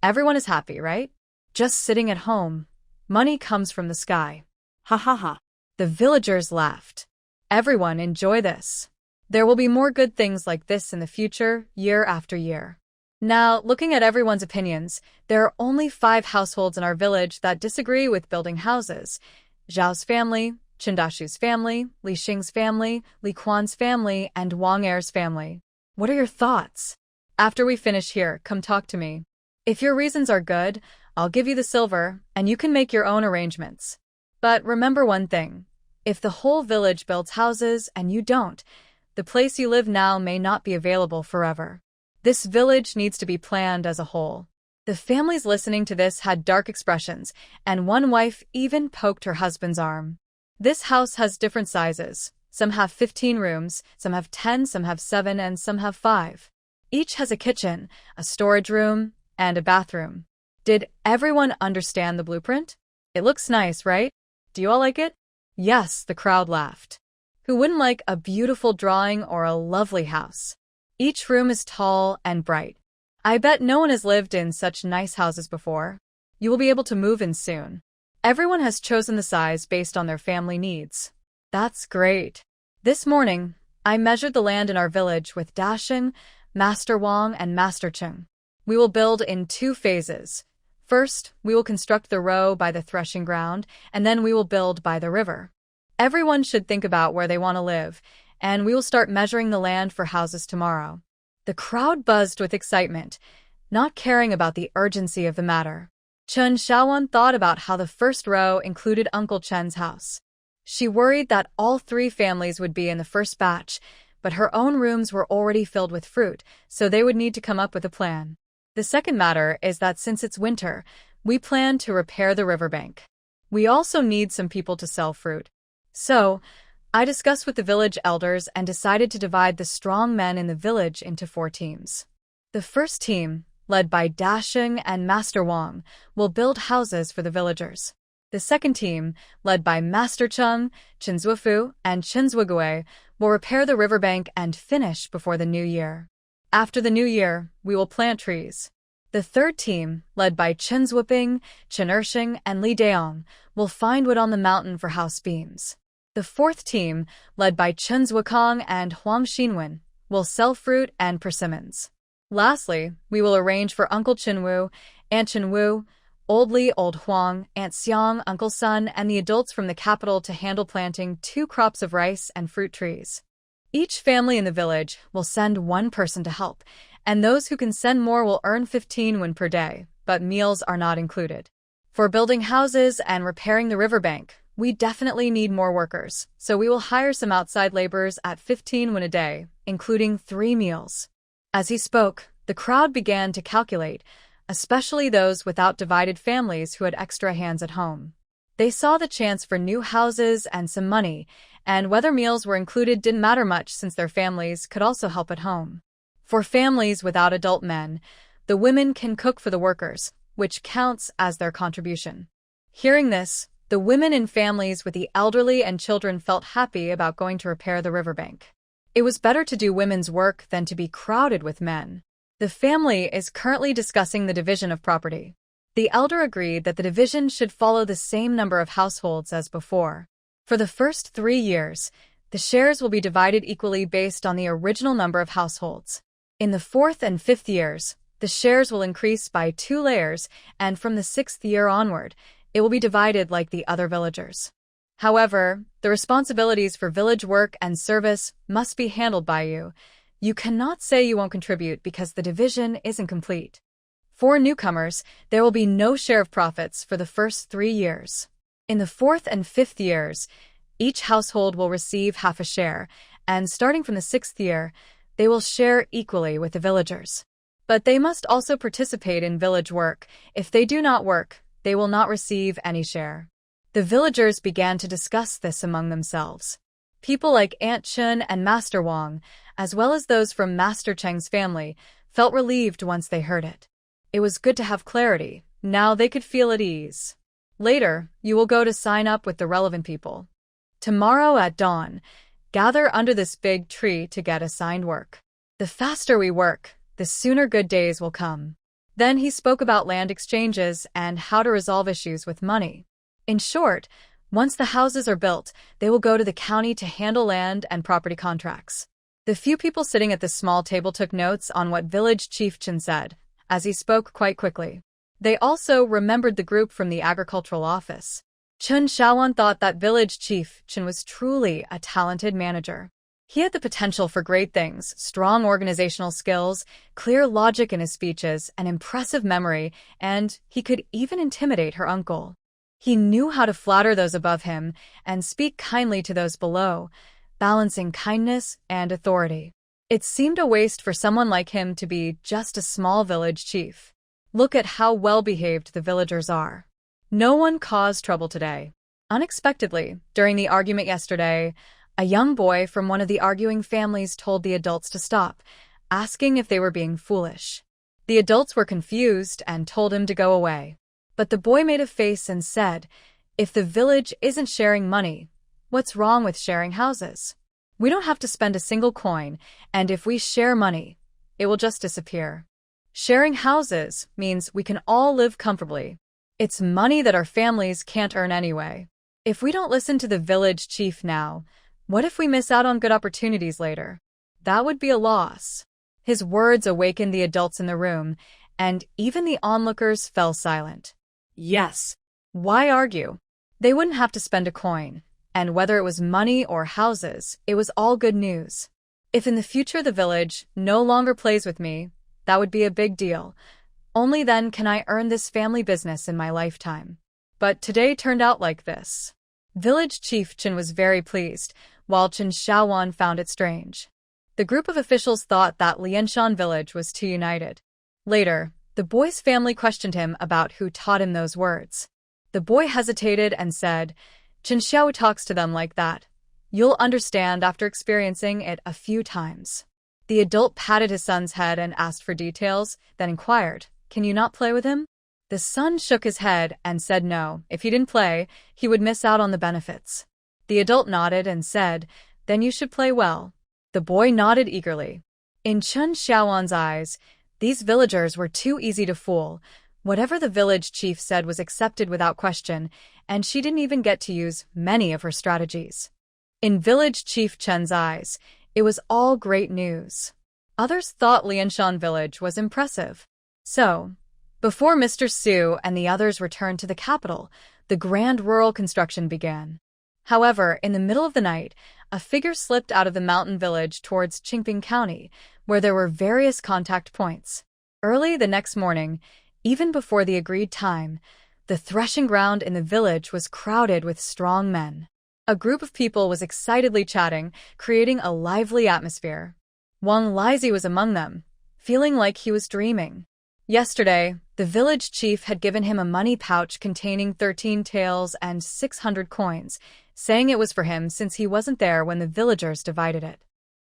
"Everyone is happy, right? Just sitting at home. Money comes from the sky." Ha ha ha. The villagers laughed. "Everyone enjoy this. There will be more good things like this in the future, year after year." Now, looking at everyone's opinions, there are only 5 households in our village that disagree with building houses. Zhao's family, Chindashu's family, Li Xing's family, Li Quan's family, and Wang Er's family. What are your thoughts? After we finish here, come talk to me. If your reasons are good, I'll give you the silver, and you can make your own arrangements. But remember one thing. If the whole village builds houses and you don't, the place you live now may not be available forever. This village needs to be planned as a whole. The families listening to this had dark expressions, and one wife even poked her husband's arm. This house has different sizes. Some have 15 rooms, some have 10, some have 7, and some have 5. Each has a kitchen, a storage room, and a bathroom. Did everyone understand the blueprint? It looks nice, right? Do you all like it? Yes, the crowd laughed. Who wouldn't like a beautiful drawing or a lovely house? Each room is tall and bright. I bet no one has lived in such nice houses before. You will be able to move in soon. Everyone has chosen the size based on their family needs. That's great. This morning, I measured the land in our village with Dashing, Master Wang, and Master Cheng. We will build in 2 phases. First, we will construct the row by the threshing ground, and then we will build by the river. Everyone should think about where they want to live, and we will start measuring the land for houses tomorrow." The crowd buzzed with excitement, not caring about the urgency of the matter. Chun Shaoan thought about how the first row included Uncle Chen's house. She worried that all 3 families would be in the first batch, but her own rooms were already filled with fruit, so they would need to come up with a plan. The second matter is that since it's winter, we plan to repair the riverbank. We also need some people to sell fruit. So, I discussed with the village elders and decided to divide the strong men in the village into 4 teams. The first team, led by Dasheng and Master Wang, will build houses for the villagers. The second team, led by Master Chung, Chinzuofu, and Chinzuogui, will repair the riverbank and finish before the new year. After the new year, we will plant trees. The third team, led by Chen Zhuoping, Chen Ershing, and Li Daong, will find wood on the mountain for house beams. The fourth team, led by Chen Zhuokang and Huang Xinwen, will sell fruit and persimmons. Lastly, we will arrange for Uncle Chinwu, Aunt Chinwu, Old Li, Old Huang, Aunt Xiang, Uncle Sun, and the adults from the capital to handle planting 2 crops of rice and fruit trees. Each family in the village will send 1 person to help, and those who can send more will earn 15 won per day, but meals are not included. For building houses and repairing the riverbank, we definitely need more workers, so we will hire some outside laborers at 15 won a day, including 3 meals. As he spoke, the crowd began to calculate, especially those without divided families who had extra hands at home. They saw the chance for new houses and some money, and whether meals were included didn't matter much since their families could also help at home. For families without adult men, the women can cook for the workers, which counts as their contribution. Hearing this, the women in families with the elderly and children felt happy about going to repair the riverbank. It was better to do women's work than to be crowded with men. The family is currently discussing the division of property. The elder agreed that the division should follow the same number of households as before. For the first 3 years, the shares will be divided equally based on the original number of households. In the 4th and 5th years, the shares will increase by 2 layers, and from the 6th year onward, it will be divided like the other villagers. However, the responsibilities for village work and service must be handled by you. You cannot say you won't contribute because the division isn't complete. For newcomers, there will be no share of profits for the first 3 years. In the 4th and 5th years, each household will receive half a share, and starting from the 6th year, they will share equally with the villagers. But they must also participate in village work. If they do not work, they will not receive any share. The villagers began to discuss this among themselves. People like Aunt Chun and Master Wang, as well as those from Master Cheng's family, felt relieved once they heard it. It was good to have clarity. Now they could feel at ease. Later, you will go to sign up with the relevant people. Tomorrow at dawn, gather under this big tree to get assigned work. The faster we work, the sooner good days will come. Then he spoke about land exchanges and how to resolve issues with money. In short, once the houses are built, they will go to the county to handle land and property contracts. The few people sitting at the small table took notes on what village chief Chen said, as he spoke quite quickly. They also remembered the group from the agricultural office. Chun Shaoan thought that village chief Chen was truly a talented manager. He had the potential for great things, strong organizational skills, clear logic in his speeches, an impressive memory, and he could even intimidate her uncle. He knew how to flatter those above him and speak kindly to those below, balancing kindness and authority. It seemed a waste for someone like him to be just a small village chief. Look at how well-behaved the villagers are. No one caused trouble today. Unexpectedly, during the argument yesterday, a young boy from one of the arguing families told the adults to stop, asking if they were being foolish. The adults were confused and told him to go away. But the boy made a face and said, "If the village isn't sharing money, what's wrong with sharing houses? We don't have to spend a single coin, and if we share money, it will just disappear. Sharing houses means we can all live comfortably. It's money that our families can't earn anyway. If we don't listen to the village chief now, what if we miss out on good opportunities later? That would be a loss." His words awakened the adults in the room, and even the onlookers fell silent. Yes. Why argue? They wouldn't have to spend a coin, and whether it was money or houses, it was all good news. If in the future the village no longer plays with me, that would be a big deal. Only then can I earn this family business in my lifetime. But today turned out like this. Village Chief Chen was very pleased, while Chen Xiaowan found it strange. The group of officials thought that Lianshan village was too united. Later, the boy's family questioned him about who taught him those words. The boy hesitated and said, "Chen Xiao talks to them like that. You'll understand after experiencing it a few times." The adult patted his son's head and asked for details, then inquired, "Can you not play with him?" The son shook his head and said no, if he didn't play, he would miss out on the benefits. The adult nodded and said, "Then you should play well." The boy nodded eagerly. In Chen Xiaowan's eyes, these villagers were too easy to fool. Whatever the village chief said was accepted without question, and she didn't even get to use many of her strategies. In village chief Chen's eyes, it was all great news. Others thought Lianshan village was impressive. So, before Mr. Su and the others returned to the capital, the grand rural construction began. However, in the middle of the night, a figure slipped out of the mountain village towards Qingping County, where there were various contact points. Early the next morning, even before the agreed time, the threshing ground in the village was crowded with strong men. A group of people was excitedly chatting, creating a lively atmosphere. Wang Lizi was among them, feeling like he was dreaming. Yesterday, the village chief had given him a money pouch containing 13 taels and 600 coins, saying it was for him since he wasn't there when the villagers divided it.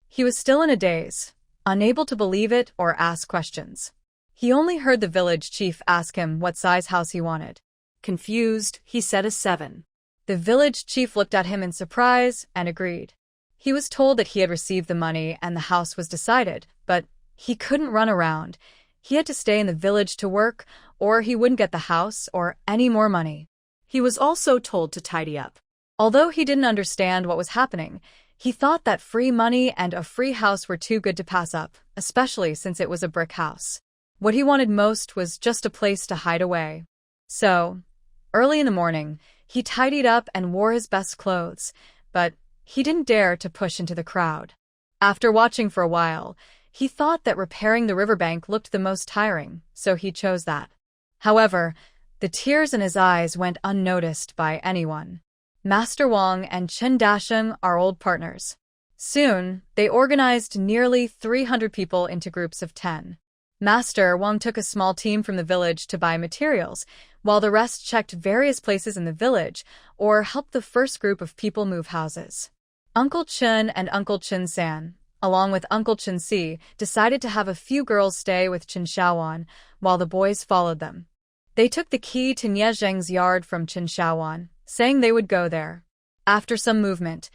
He was still in a daze, unable to believe it or ask questions. He only heard the village chief ask him what size house he wanted. Confused, he said a 7. The village chief looked at him in surprise and agreed. He was told that he had received the money and the house was decided, but he couldn't run around. He had to stay in the village to work, or he wouldn't get the house or any more money. He was also told to tidy up. Although he didn't understand what was happening, he thought that free money and a free house were too good to pass up, especially since it was a brick house. What he wanted most was just a place to hide away. So, early in the morning, he tidied up and wore his best clothes, but he didn't dare to push into the crowd. After watching for a while, he thought that repairing the riverbank looked the most tiring, so he chose that. However, the tears in his eyes went unnoticed by anyone. Master Wang and Chen Dasheng are old partners. Soon, they organized nearly 300 people into groups of 10. Master Wang took a small team from the village to buy materials, while the rest checked various places in the village or helped the first group of people move houses. Uncle Chen and Uncle Chen San, along with Uncle Chen Si, decided to have a few girls stay with Chen Xiaowan, while the boys followed them. They took the key to Nie Zheng's yard from Chen Xiaowan, saying they would go there. After some movement,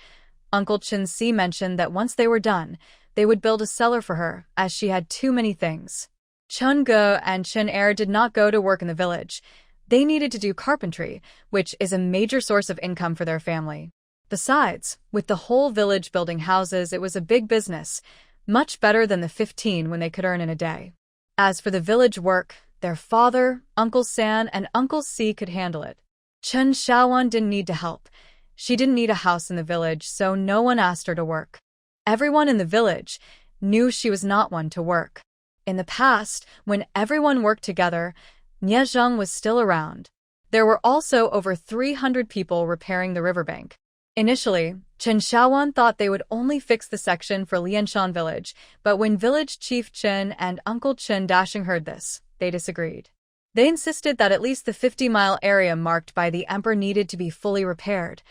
Uncle Chen Si mentioned that once they were done, they would build a cellar for her, as she had too many things. Chen Ge and Chen Er did not go to work in the village. They needed to do carpentry, which is a major source of income for their family. Besides, with the whole village building houses, it was a big business, much better than the 15 when they could earn in a day. As for the village work, their father, Uncle San, and Uncle Si could handle it. Chen Xiaowan didn't need to help. She didn't need a house in the village, so no one asked her to work. Everyone in the village knew she was not one to work. In the past, when everyone worked together, Nie Zheng was still around. There were also over 300 people repairing the riverbank. Initially, Chen Xiaowan thought they would only fix the section for Lianshan village, but when village chief Chen and Uncle Chen Dasheng heard this, they disagreed. They insisted that at least the 50-mile area marked by the emperor needed to be fully repaired.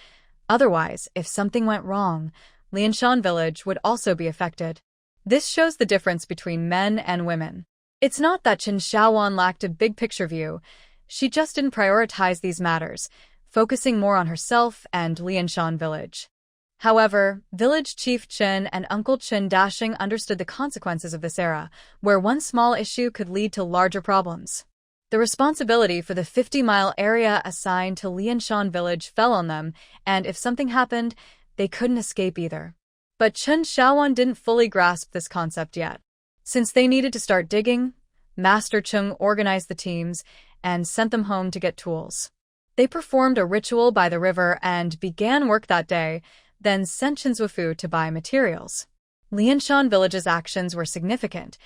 Otherwise, if something went wrong, Lianshan village would also be affected. This shows the difference between men and women. It's not that Chen Xiaowan lacked a big picture view. She just didn't prioritize these matters, focusing more on herself and Lianshan village. However, village chief Chen and Uncle Chen Dasheng understood the consequences of this era, where one small issue could lead to larger problems. The responsibility for the 50-mile area assigned to Lianshan village fell on them, and if something happened, they couldn't escape either. But Chen Xiaowan didn't fully grasp this concept yet. Since they needed to start digging, Master Chung organized the teams and sent them home to get tools. They performed a ritual by the river and began work that day, then sent Chinswafu to buy materials. Lianshan Village's actions were significant,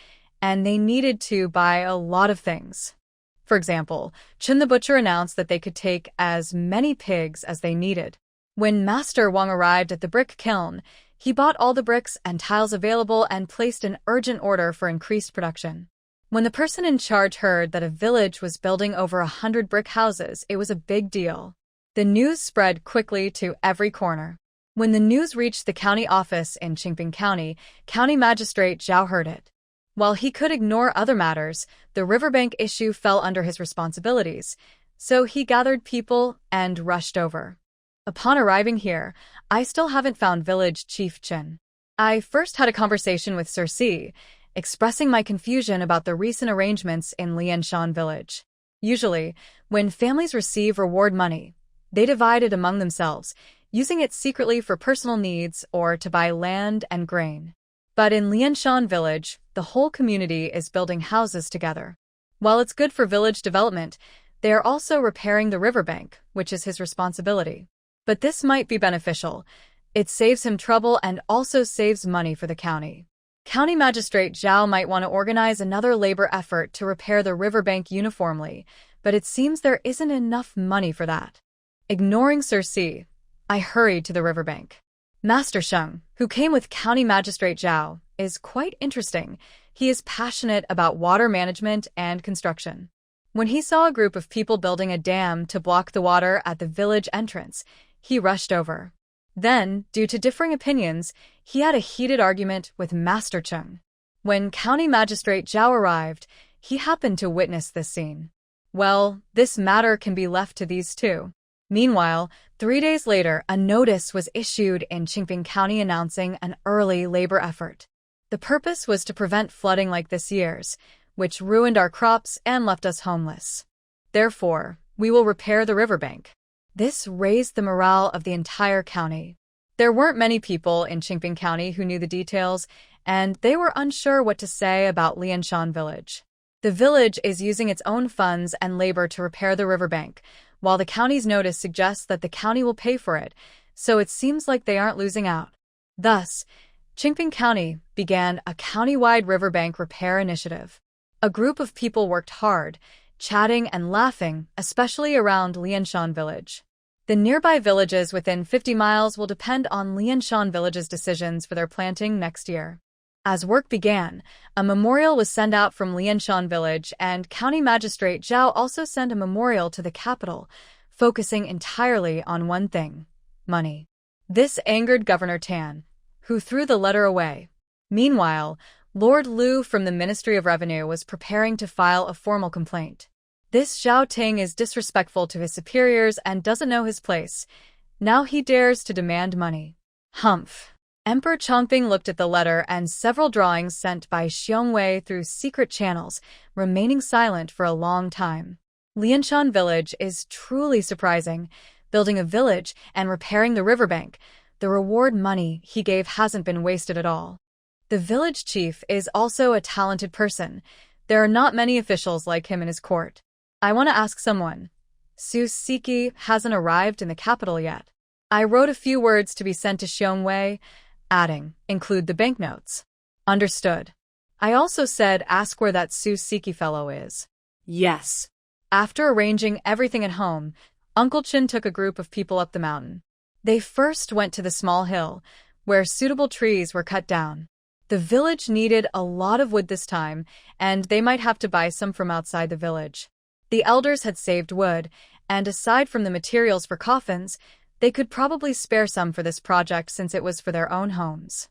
and they needed to buy a lot of things. For example, Chen the butcher announced that they could take as many pigs as they needed. When Master Wang arrived at the brick kiln, he bought all the bricks and tiles available and placed an urgent order for increased production. When the person in charge heard that a village was building over 100 brick houses, it was a big deal. The news spread quickly to every corner. When the news reached the county office in Qingping County, County Magistrate Zhao heard it. While he could ignore other matters, the riverbank issue fell under his responsibilities, so he gathered people and rushed over. Upon arriving here, I still haven't found village chief Chen. I first had a conversation with Sir Si, expressing my confusion about the recent arrangements in Lianshan Village. Usually, when families receive reward money, they divide it among themselves, using it secretly for personal needs or to buy land and grain. But in Lianshan Village, the whole community is building houses together. While it's good for village development, they are also repairing the riverbank, which is his responsibility. But this might be beneficial. It saves him trouble and also saves money for the county. County Magistrate Zhao might want to organize another labor effort to repair the riverbank uniformly, but it seems there isn't enough money for that. Ignoring Sir Si, I hurried to the riverbank. Master Sheng, who came with County Magistrate Zhao, is quite interesting. He is passionate about water management and construction. When he saw a group of people building a dam to block the water at the village entrance, he rushed over. Then, due to differing opinions, he had a heated argument with Master Chung. When County Magistrate Zhao arrived, he happened to witness this scene. Well, this matter can be left to these two. Meanwhile, 3 days later, a notice was issued in Qingping County announcing an early labor effort. The purpose was to prevent flooding like this year's, which ruined our crops and left us homeless. Therefore, we will repair the riverbank. This raised the morale of the entire county. There weren't many people in Qingping County who knew the details, and they were unsure what to say about Lianshan Village. The village is using its own funds and labor to repair the riverbank, while the county's notice suggests that the county will pay for it, so it seems like they aren't losing out. Thus, Qingping County began a county-wide riverbank repair initiative. A group of people worked hard, chatting and laughing, especially around Lianshan Village. The nearby villages within 50 miles will depend on Lianshan Village's decisions for their planting next year. As work began, a memorial was sent out from Lianshan Village, and County Magistrate Zhao also sent a memorial to the capital, focusing entirely on one thing: money. This angered Governor Tan, who threw the letter away. Meanwhile, Lord Liu from the Ministry of Revenue was preparing to file a formal complaint. This Zhao Ting is disrespectful to his superiors and doesn't know his place. Now he dares to demand money. Humph. Emperor Chongping looked at the letter and several drawings sent by Xiongwei through secret channels, remaining silent for a long time. Lianshan Village is truly surprising. Building a village and repairing the riverbank, the reward money he gave hasn't been wasted at all. The village chief is also a talented person. There are not many officials like him in his court. I want to ask someone. Su Siki hasn't arrived in the capital yet. I wrote a few words to be sent to Xiongwei, adding, include the banknotes. Understood. I also said ask where that Su Siki fellow is. Yes. After arranging everything at home, Uncle Chin took a group of people up the mountain. They first went to the small hill, where suitable trees were cut down. The village needed a lot of wood this time, and they might have to buy some from outside the village. The elders had saved wood, and aside from the materials for coffins, they could probably spare some for this project since it was for their own homes.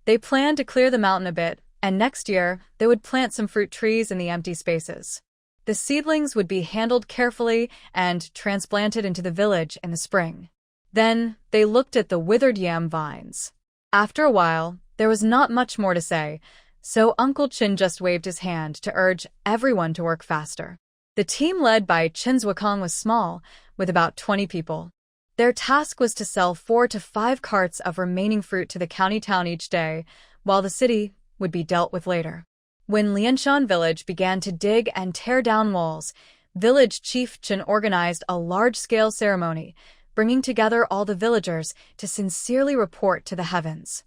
They planned to clear the mountain a bit, and next year, they would plant some fruit trees in the empty spaces. The seedlings would be handled carefully and transplanted into the village in the spring. Then, they looked at the withered yam vines. After a while, there was not much more to say, so Uncle Chin just waved his hand to urge everyone to work faster. The team led by Chen Zuokong was small, with about 20 people. Their task was to sell 4 to 5 carts of remaining fruit to the county town each day, while the city would be dealt with later. When Lianshan village began to dig and tear down walls, village chief Chen organized a large-scale ceremony, bringing together all the villagers to sincerely report to the heavens.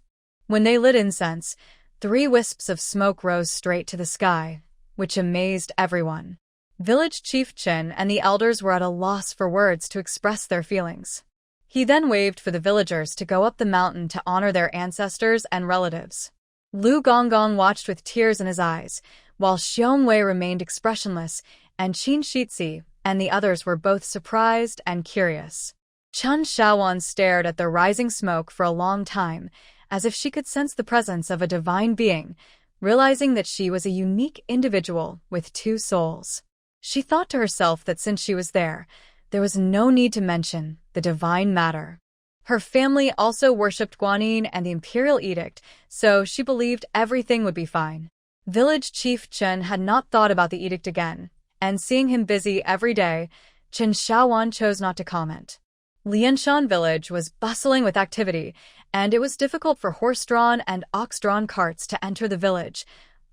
When they lit incense, 3 wisps of smoke rose straight to the sky, which amazed everyone. Village chief Chen and the elders were at a loss for words to express their feelings. He then waved for the villagers to go up the mountain to honor their ancestors and relatives. Lu Gonggong watched with tears in his eyes, while Xiong Wei remained expressionless, and Qin Shizhi and the others were both surprised and curious. Chen Shaowan stared at the rising smoke for a long time, as if she could sense the presence of a divine being, realizing that she was a unique individual with 2 souls. She thought to herself that since she was there was no need to mention the divine matter. Her family also worshipped Guanyin and the Imperial Edict, so she believed everything would be fine. Village Chief Chen had not thought about the edict again, and seeing him busy every day, Chen Shaowan chose not to comment. Lianshan village was bustling with activity, and it was difficult for horse-drawn and ox-drawn carts to enter the village,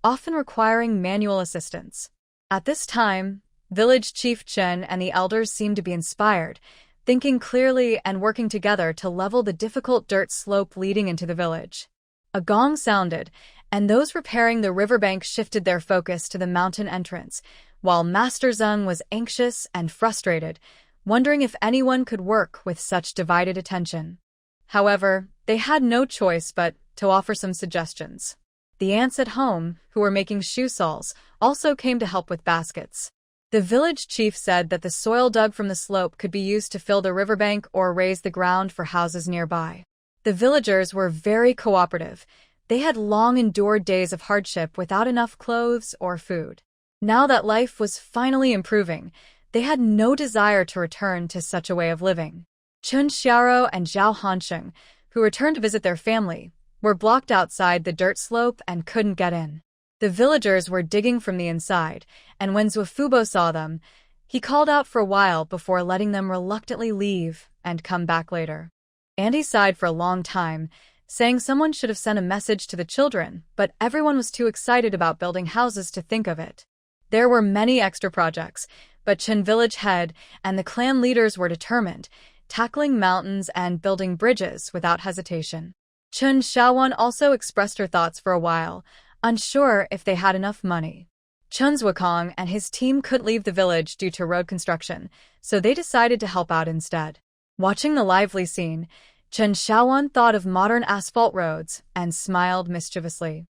often requiring manual assistance. At this time, village chief Chen and the elders seemed to be inspired, thinking clearly and working together to level the difficult dirt slope leading into the village. A gong sounded, and those repairing the riverbank shifted their focus to the mountain entrance, while Master Zeng was anxious and frustrated, wondering if anyone could work with such divided attention. However, they had no choice but to offer some suggestions. The ants at home, who were making shoe soles, also came to help with baskets. The village chief said that the soil dug from the slope could be used to fill the riverbank or raise the ground for houses nearby. The villagers were very cooperative. They had long endured days of hardship without enough clothes or food. Now that life was finally improving, they had no desire to return to such a way of living. Chun Xiaoro and Zhao Hansheng, who returned to visit their family, were blocked outside the dirt slope and couldn't get in. The villagers were digging from the inside, and when Zuofubo saw them, he called out for a while before letting them reluctantly leave and come back later. Andy sighed for a long time, saying someone should have sent a message to the children, but everyone was too excited about building houses to think of it. There were many extra projects, but Chen village head and the clan leaders were determined, tackling mountains and building bridges without hesitation. Chen Shaowan also expressed her thoughts for a while, unsure if they had enough money. Chen Zuokong and his team couldn't leave the village due to road construction, so they decided to help out instead. Watching the lively scene, Chen Shaowan thought of modern asphalt roads and smiled mischievously.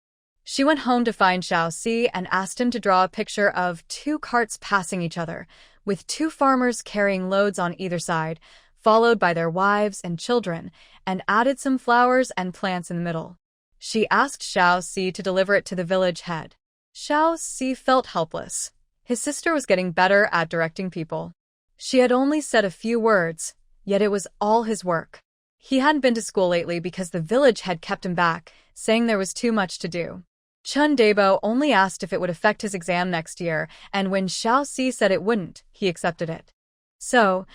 She went home to find Xiao Si and asked him to draw a picture of 2 carts passing each other, with 2 farmers carrying loads on either side, followed by their wives and children, and added some flowers and plants in the middle. She asked Xiao Si to deliver it to the village head. Xiao Si felt helpless. His sister was getting better at directing people. She had only said a few words, yet it was all his work. He hadn't been to school lately because the village head kept him back, saying there was too much to do. Chun Dabo only asked if it would affect his exam next year, and when Xiao Si said it wouldn't, he accepted it. So,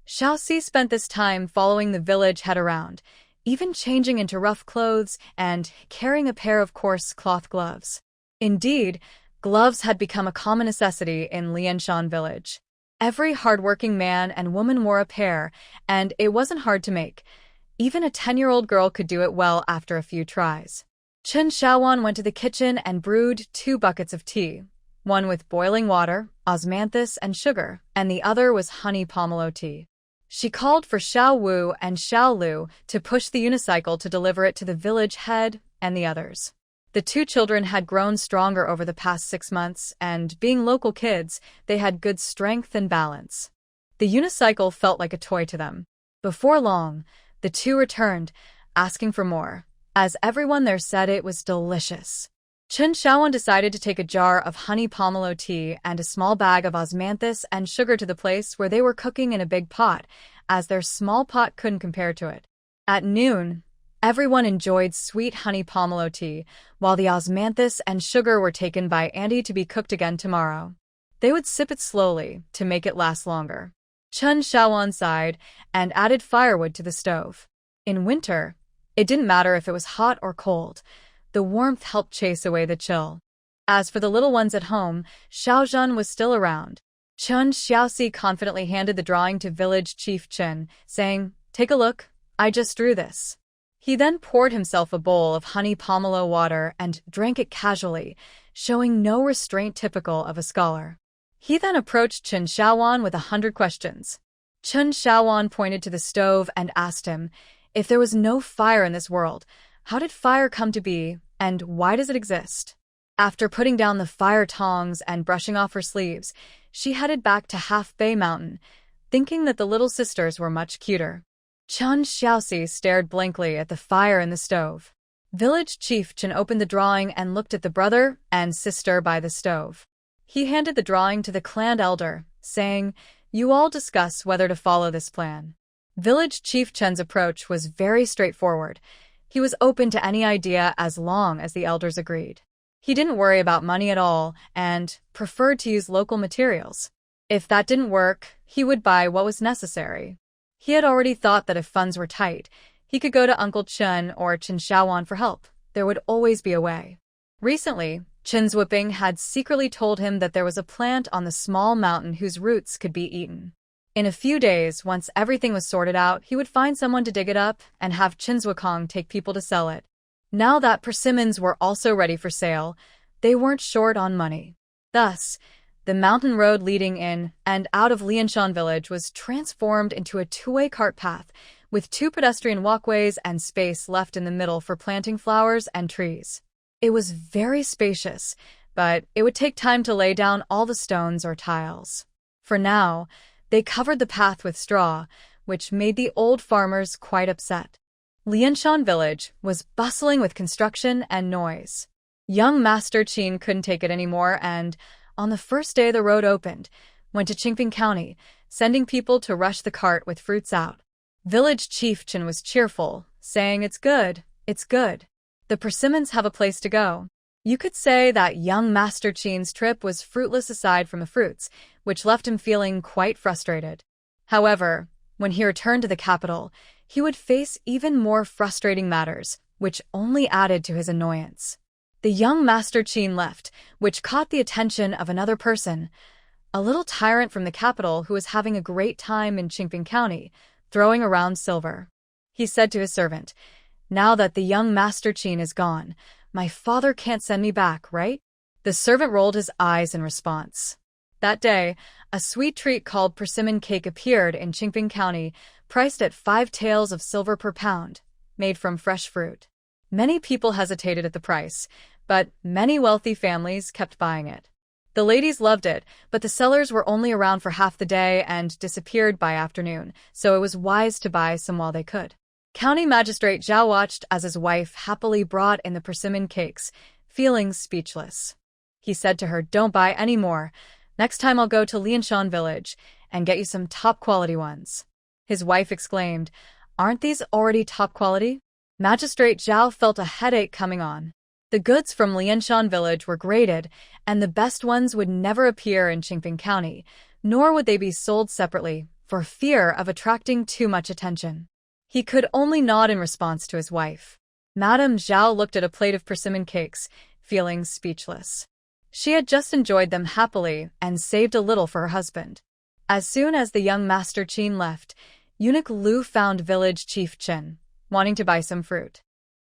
Xiao Si spent this time following the village head around, even changing into rough clothes and carrying a pair of coarse cloth gloves. Indeed, gloves had become a common necessity in Lianshan village. Every hard-working man and woman wore a pair, and it wasn't hard to make. Even a 10-year-old girl could do it well after a few tries. Chen Shaowan went to the kitchen and brewed 2 buckets of tea, one with boiling water, osmanthus, and sugar, and the other was honey pomelo tea. She called for Xiao Wu and Xiao Lu to push the unicycle to deliver it to the village head and the others. The 2 children had grown stronger over the past 6 months, and being local kids, they had good strength and balance. The unicycle felt like a toy to them. Before long, the 2 returned, asking for more, as everyone there said it was delicious. Chen Shaowan decided to take a jar of honey pomelo tea and a small bag of osmanthus and sugar to the place where they were cooking in a big pot, as their small pot couldn't compare to it. At noon, everyone enjoyed sweet honey pomelo tea, while the osmanthus and sugar were taken by Andy to be cooked again tomorrow. They would sip it slowly to make it last longer. Chen Shaowan sighed and added firewood to the stove. In winter, it didn't matter if it was hot or cold. The warmth helped chase away the chill. As for the little ones at home, Xiaozhen was still around. Chen Xiaoxi confidently handed the drawing to village chief Chen, saying, "Take a look, I just drew this." He then poured himself a bowl of honey pomelo water and drank it casually, showing no restraint typical of a scholar. He then approached Chen Xiaowan with 100 questions. Chen Xiaowan pointed to the stove and asked him, if there was no fire in this world, how did fire come to be, and why does it exist? After putting down the fire tongs and brushing off her sleeves, she headed back to Half-Bay Mountain, thinking that the little sisters were much cuter. Chen Xiaoxi stared blankly at the fire in the stove. Village Chief Chen opened the drawing and looked at the brother and sister by the stove. He handed the drawing to the clan elder, saying, "You all discuss whether to follow this plan." Village Chief Chen's approach was very straightforward. He was open to any idea as long as the elders agreed. He didn't worry about money at all and preferred to use local materials. If that didn't work, he would buy what was necessary. He had already thought that if funds were tight, he could go to Uncle Chen or Chen Xiaowan for help. There would always be a way. Recently, Chen's whipping had secretly told him that there was a plant on the small mountain whose roots could be eaten. In a few days, once everything was sorted out, he would find someone to dig it up and have Chinswakong take people to sell it. Now that persimmons were also ready for sale, they weren't short on money. Thus, the mountain road leading in and out of Lianshan village was transformed into a two-way cart path, with 2 pedestrian walkways and space left in the middle for planting flowers and trees. It was very spacious, but it would take time to lay down all the stones or tiles. For now, they covered the path with straw, which made the old farmers quite upset. Lianshan village was bustling with construction and noise. Young Master Qin couldn't take it anymore and, on the first day the road opened, went to Qingping County, sending people to rush the cart with fruits out. Village Chief Qin was cheerful, saying, "It's good, it's good. The persimmons have a place to go." You could say that young Master Qin's trip was fruitless aside from the fruits, which left him feeling quite frustrated. However, when he returned to the capital, he would face even more frustrating matters, which only added to his annoyance. The young Master Qin left, which caught the attention of another person, a little tyrant from the capital who was having a great time in Qingping County, throwing around silver. He said to his servant, "Now that the young Master Qin is gone, my father can't send me back, right?" The servant rolled his eyes in response. That day, a sweet treat called persimmon cake appeared in Qingping County, priced at 5 taels of silver per pound, made from fresh fruit. Many people hesitated at the price, but many wealthy families kept buying it. The ladies loved it, but the sellers were only around for half the day and disappeared by afternoon, so it was wise to buy some while they could. County Magistrate Zhao watched as his wife happily brought in the persimmon cakes, feeling speechless. He said to her, "Don't buy any more. Next time I'll go to Lianshan village and get you some top-quality ones." His wife exclaimed, "Aren't these already top quality?" Magistrate Zhao felt a headache coming on. The goods from Lianshan village were graded, and the best ones would never appear in Qingping County, nor would they be sold separately, for fear of attracting too much attention. He could only nod in response to his wife. Madame Zhao looked at a plate of persimmon cakes, feeling speechless. She had just enjoyed them happily and saved a little for her husband. As soon as the young Master Qin left, Eunuch Lu found village Chief Chen, wanting to buy some fruit.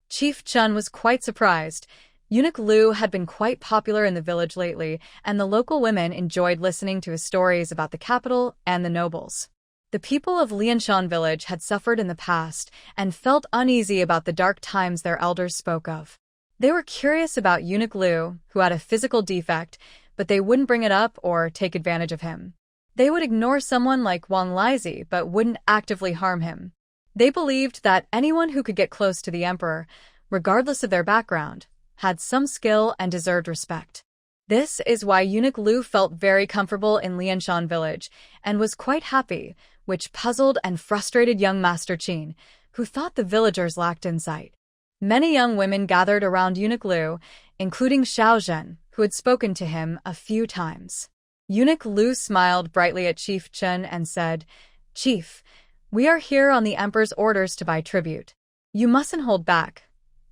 Chief Chen was quite surprised. Eunuch Lu had been quite popular in the village lately, and the local women enjoyed listening to his stories about the capital and the nobles. The people of Lianshan village had suffered in the past and felt uneasy about the dark times their elders spoke of. They were curious about Eunuch Lu, who had a physical defect, but they wouldn't bring it up or take advantage of him. They would ignore someone like Wang Lizi but wouldn't actively harm him. They believed that anyone who could get close to the emperor, regardless of their background, had some skill and deserved respect. This is why Eunuch Lu felt very comfortable in Lianshan village and was quite happy, which puzzled and frustrated young Master Qin, who thought the villagers lacked insight. Many young women gathered around Eunuch Lu, including Xiaozhen, who had spoken to him a few times. Eunuch Lu smiled brightly at Chief Chen and said, "Chief, we are here on the emperor's orders to buy tribute. You mustn't hold back.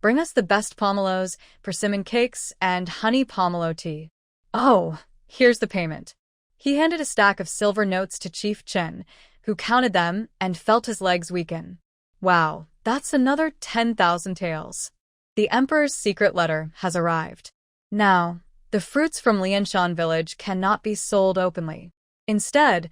Bring us the best pomelos, persimmon cakes, and honey pomelo tea. Oh, here's the payment. He handed a stack of silver notes to Chief Chen, who counted them and felt his legs weaken. Wow, that's another 10,000 taels. The Emperor's secret letter has arrived. Now, the fruits from Lianshan village cannot be sold openly. Instead,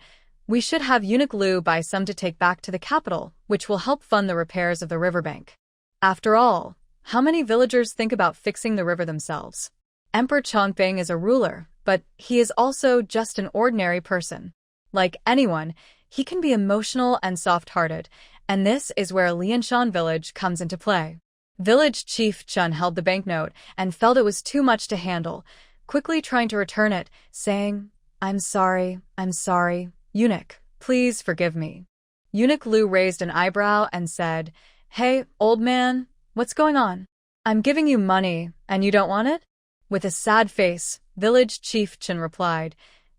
we should have Eunuch Lu buy some to take back to the capital, which will help fund the repairs of the riverbank. After all, how many villagers think about fixing the river themselves? Emperor Chongping is a ruler, but he is also just an ordinary person. Like anyone, he can be emotional and soft-hearted, and this is where Lianshan village comes into play. Village Chief Chun held the banknote and felt it was too much to handle, quickly trying to return it, saying, I'm sorry, Eunuch, please forgive me. Eunuch Lu raised an eyebrow and said, Hey, old man, what's going on? I'm giving you money, and you don't want it? With a sad face, Village Chief Chun replied,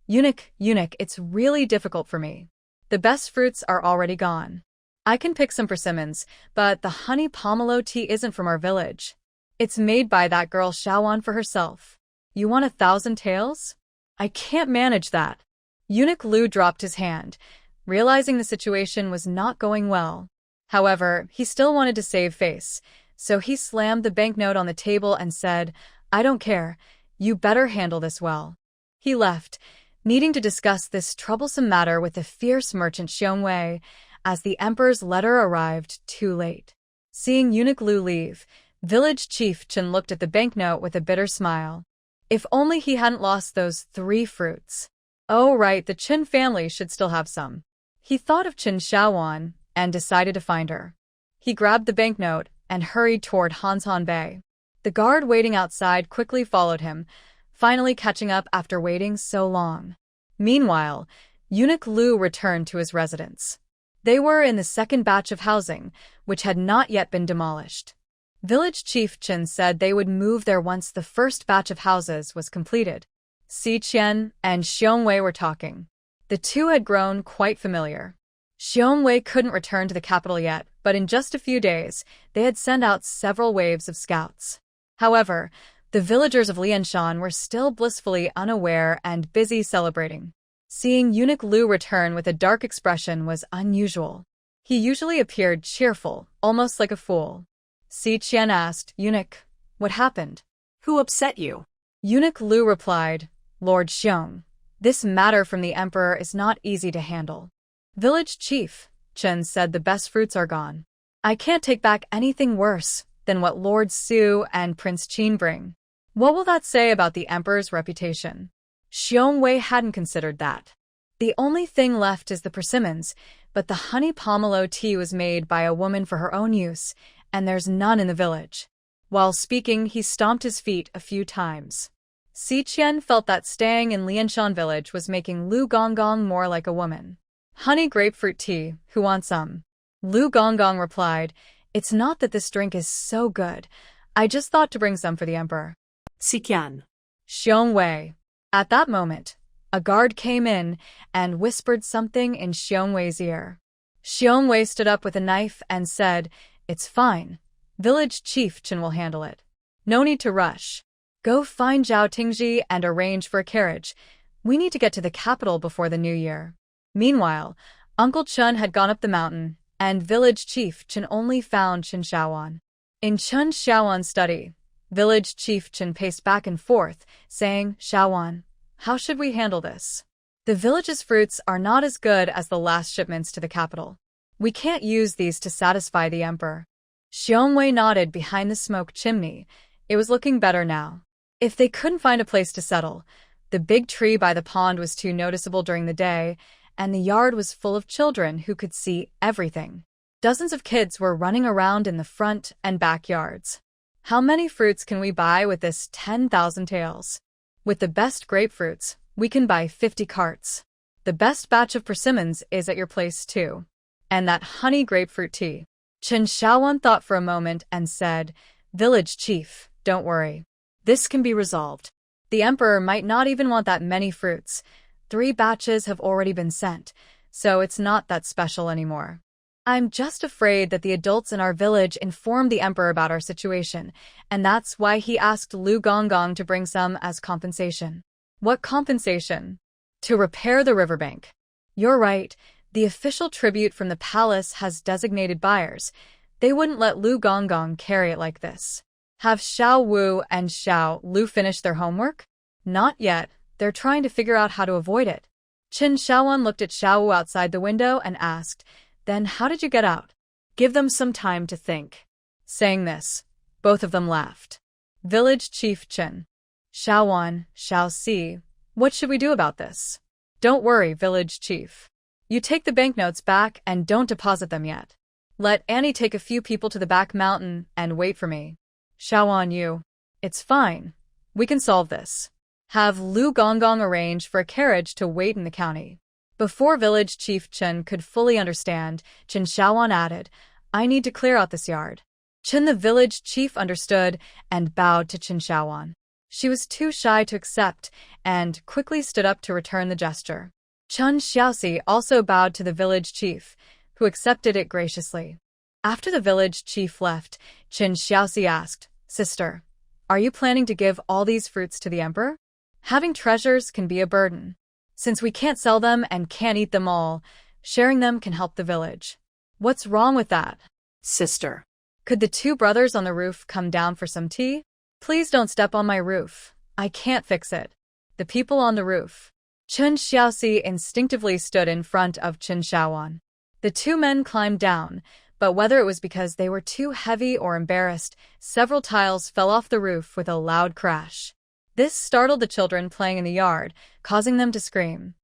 Eunuch, it's really difficult for me. The best fruits are already gone. I can pick some persimmons, but the honey pomelo tea isn't from our village. It's made by that girl Xiaowan for herself. You want 1,000 taels? I can't manage that. Eunuch Lu dropped his hand, realizing the situation was not going well. However, he still wanted to save face, so he slammed the banknote on the table and said, I don't care, you better handle this well. He left, needing to discuss this troublesome matter with the fierce merchant Xiongwei, as the Emperor's letter arrived too late. Seeing Eunuch Lu leave, Village Chief Chen looked at the banknote with a bitter smile. If only he hadn't lost those 3 fruits. Oh right, the Chen family should still have some. He thought of Chen Xiaowan and decided to find her. He grabbed the banknote and hurried toward Hansan Bay. The guard waiting outside quickly followed him, finally catching up after waiting so long. Meanwhile, Eunuch Lu returned to his residence. They were in the second batch of housing, which had not yet been demolished. Village Chief Chen said they would move there once the first batch of houses was completed. Si Qian and Xiongwei were talking. The two had grown quite familiar. Xiongwei couldn't return to the capital yet, but in just a few days, they had sent out several waves of scouts. However, the villagers of Lianshan were still blissfully unaware and busy celebrating. Seeing Eunuch Lu return with a dark expression was unusual. He usually appeared cheerful, almost like a fool. Si Qian asked, Eunuch, what happened? Who upset you? Eunuch Lu replied, Lord Xiong, this matter from the Emperor is not easy to handle. Village Chief Chen said the best fruits are gone. I can't take back anything worse than what Lord Su and Prince Qin bring. What will that say about the Emperor's reputation? Xiongwei hadn't considered that. The only thing left is the persimmons, but the honey pomelo tea was made by a woman for her own use, and there's none in the village. While speaking, he stomped his feet a few times. Si Qian felt that staying in Lianshan village was making Lu Gonggong more like a woman. Honey grapefruit tea, who wants some? Lu Gonggong replied, It's not that this drink is so good. I just thought to bring some for the Emperor. Si Qian. Xiongwei. At that moment, a guard came in and whispered something in Xiongwei's ear. Xiongwei stood up with a knife and said, It's fine. Village Chief Chen will handle it. No need to rush. Go find Zhao Tingji and arrange for a carriage. We need to get to the capital before the new year. Meanwhile, Uncle Chun had gone up the mountain, and Village Chief Chen only found Chen Xiaowan. In Chen Xiaowan's study, Village Chief Chen paced back and forth, saying, Xiaowan, how should we handle this? The village's fruits are not as good as the last shipments to the capital. We can't use these to satisfy the Emperor. Xiongwei nodded behind the smoke chimney. It was looking better now. If they couldn't find a place to settle, the big tree by the pond was too noticeable during the day, and the yard was full of children who could see everything. Dozens of kids were running around in the front and backyards. How many fruits can we buy with this 10,000 taels? With the best grapefruits, we can buy 50 carts. The best batch of persimmons is at your place too. And that honey grapefruit tea. Chen Xiaowan thought for a moment and said, Village Chief, don't worry. This can be resolved. The Emperor might not even want that many fruits. 3 batches have already been sent, so it's not that special anymore. I'm just afraid that the adults in our village informed the emperor about our situation, and that's why he asked Lu Gonggong to bring some as compensation. What compensation? To repair the riverbank. You're right, the official tribute from the palace has designated buyers. They wouldn't let Lu Gonggong carry it like this. Have Xiao Wu and Xiao Lu finished their homework? Not yet, they're trying to figure out how to avoid it. Qin Shaoan looked at Xiao Wu outside the window and asked, "Then how did you get out?" Give them some time to think. Saying this, both of them laughed. Village Chief Qin. Shaoan, Xiao Si, what should we do about this? Don't worry, Village Chief. You take the banknotes back and don't deposit them yet. Let Annie take a few people to the back mountain and wait for me. Shaoan Yu. It's fine. We can solve this. Have Lu Gonggong arrange for a carriage to wait in the county. Before Village Chief Qin could fully understand, Qin Shaoan added, I need to clear out this yard. Qin the village chief understood and bowed to Qin Shaoan. She was too shy to accept and quickly stood up to return the gesture. Chen Xiaoxi also bowed to the village chief, who accepted it graciously. After the village chief left, Qin Xiaoxi asked, Sister, are you planning to give all these fruits to the emperor? Having treasures can be a burden. Since we can't sell them and can't eat them all, sharing them can help the village. What's wrong with that? Sister. Could the two brothers on the roof come down for some tea? Please don't step on my roof. I can't fix it. The people on the roof. Chen Xiaoxi instinctively stood in front of Qin Shaoan. The two men climbed down, but whether it was because they were too heavy or embarrassed, several tiles fell off the roof with a loud crash. This startled the children playing in the yard, causing them to scream.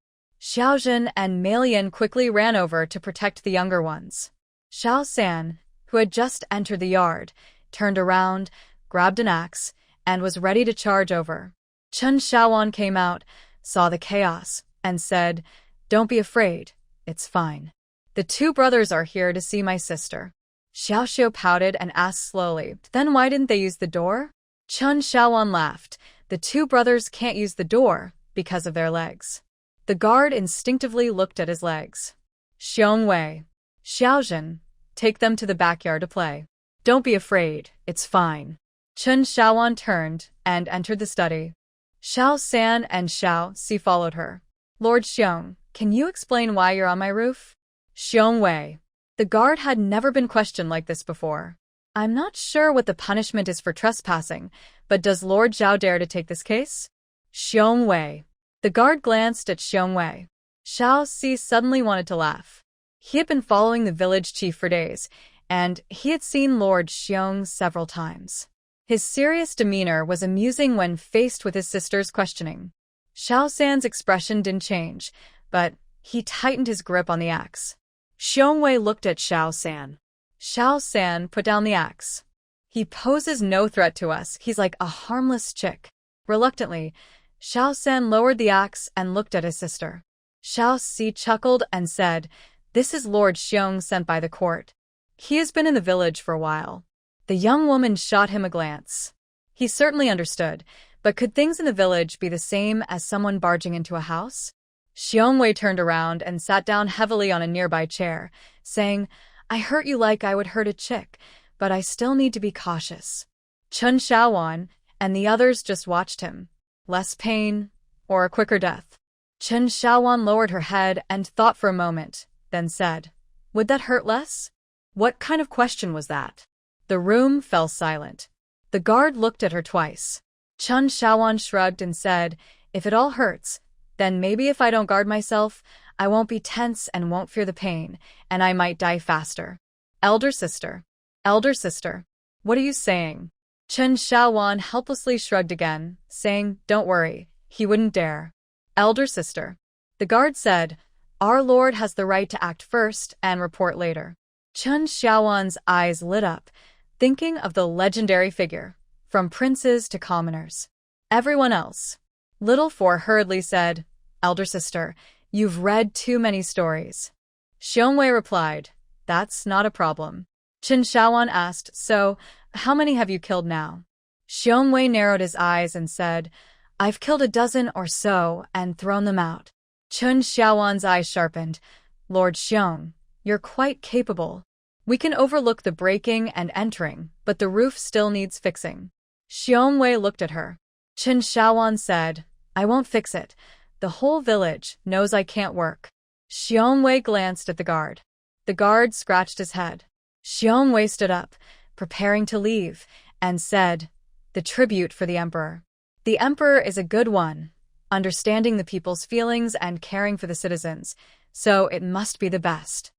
Xiaozhen and Meilian quickly ran over to protect the younger ones. Xiao San, who had just entered the yard, turned around, grabbed an axe, and was ready to charge over. Chen Shaoan came out, saw the chaos, and said, Don't be afraid, it's fine. The two brothers are here to see my sister. Xiaoxiu pouted and asked slowly, Then why didn't they use the door? Chen Shaoan laughed. The two brothers can't use the door because of their legs. The guard instinctively looked at his legs. Xiong Wei. Xiaozhen, take them to the backyard to play. Don't be afraid, it's fine. Chen Shaoan turned and entered the study. Xiao San and Xiao Si followed her. Lord Xiong, can you explain why you're on my roof? Xiong Wei. The guard had never been questioned like this before. I'm not sure what the punishment is for trespassing, but does Lord Zhao dare to take this case? Xiong Wei. The guard glanced at Xiong Wei. Xiao Si suddenly wanted to laugh. He had been following the village chief for days, and he had seen Lord Xiong several times. His serious demeanor was amusing when faced with his sister's questioning. Xiao San's expression didn't change, but he tightened his grip on the axe. Xiong Wei looked at Xiao San. Xiao San put down the axe. He poses no threat to us, he's like a harmless chick. Reluctantly, Xiao San lowered the axe and looked at his sister. Xiao Si chuckled and said, This is Lord Xiong sent by the court. He has been in the village for a while. The young woman shot him a glance. He certainly understood, but could things in the village be the same as someone barging into a house? Xiong Wei turned around and sat down heavily on a nearby chair, saying, I hurt you like I would hurt a chick, but I still need to be cautious. Chen Shaoan and the others just watched him. Less pain, or a quicker death. Chen Shaoan lowered her head and thought for a moment, then said, Would that hurt less? What kind of question was that? The room fell silent. The guard looked at her twice. Chen Shaoan shrugged and said, If it all hurts, then maybe if I don't guard myself, I won't be tense and won't fear the pain, and I might die faster. Elder sister, what are you saying? Chen Shaoan helplessly shrugged again, saying, Don't worry, he wouldn't dare. Elder sister. The guard said, Our lord has the right to act first and report later. Chen Shaoan's eyes lit up, thinking of the legendary figure, from princes to commoners. Everyone else. Little Four hurriedly said, Elder sister, you've read too many stories. Xiong Wei replied, That's not a problem. Qin Shaoan asked, So, how many have you killed now? Xiong Wei narrowed his eyes and said, I've killed a dozen or so and thrown them out. Qin Shaoan's eyes sharpened. Lord Xiong, You're quite capable. We can overlook the breaking and entering, but the roof still needs fixing. Xiongwei looked at her. Qin Shaoan said, I won't fix it. The whole village knows I can't work. Xiongwei glanced at the guard. The guard scratched his head. Xiongwei stood up, preparing to leave, and said, the tribute for the emperor. The emperor is a good one, understanding the people's feelings and caring for the citizens, so it must be the best.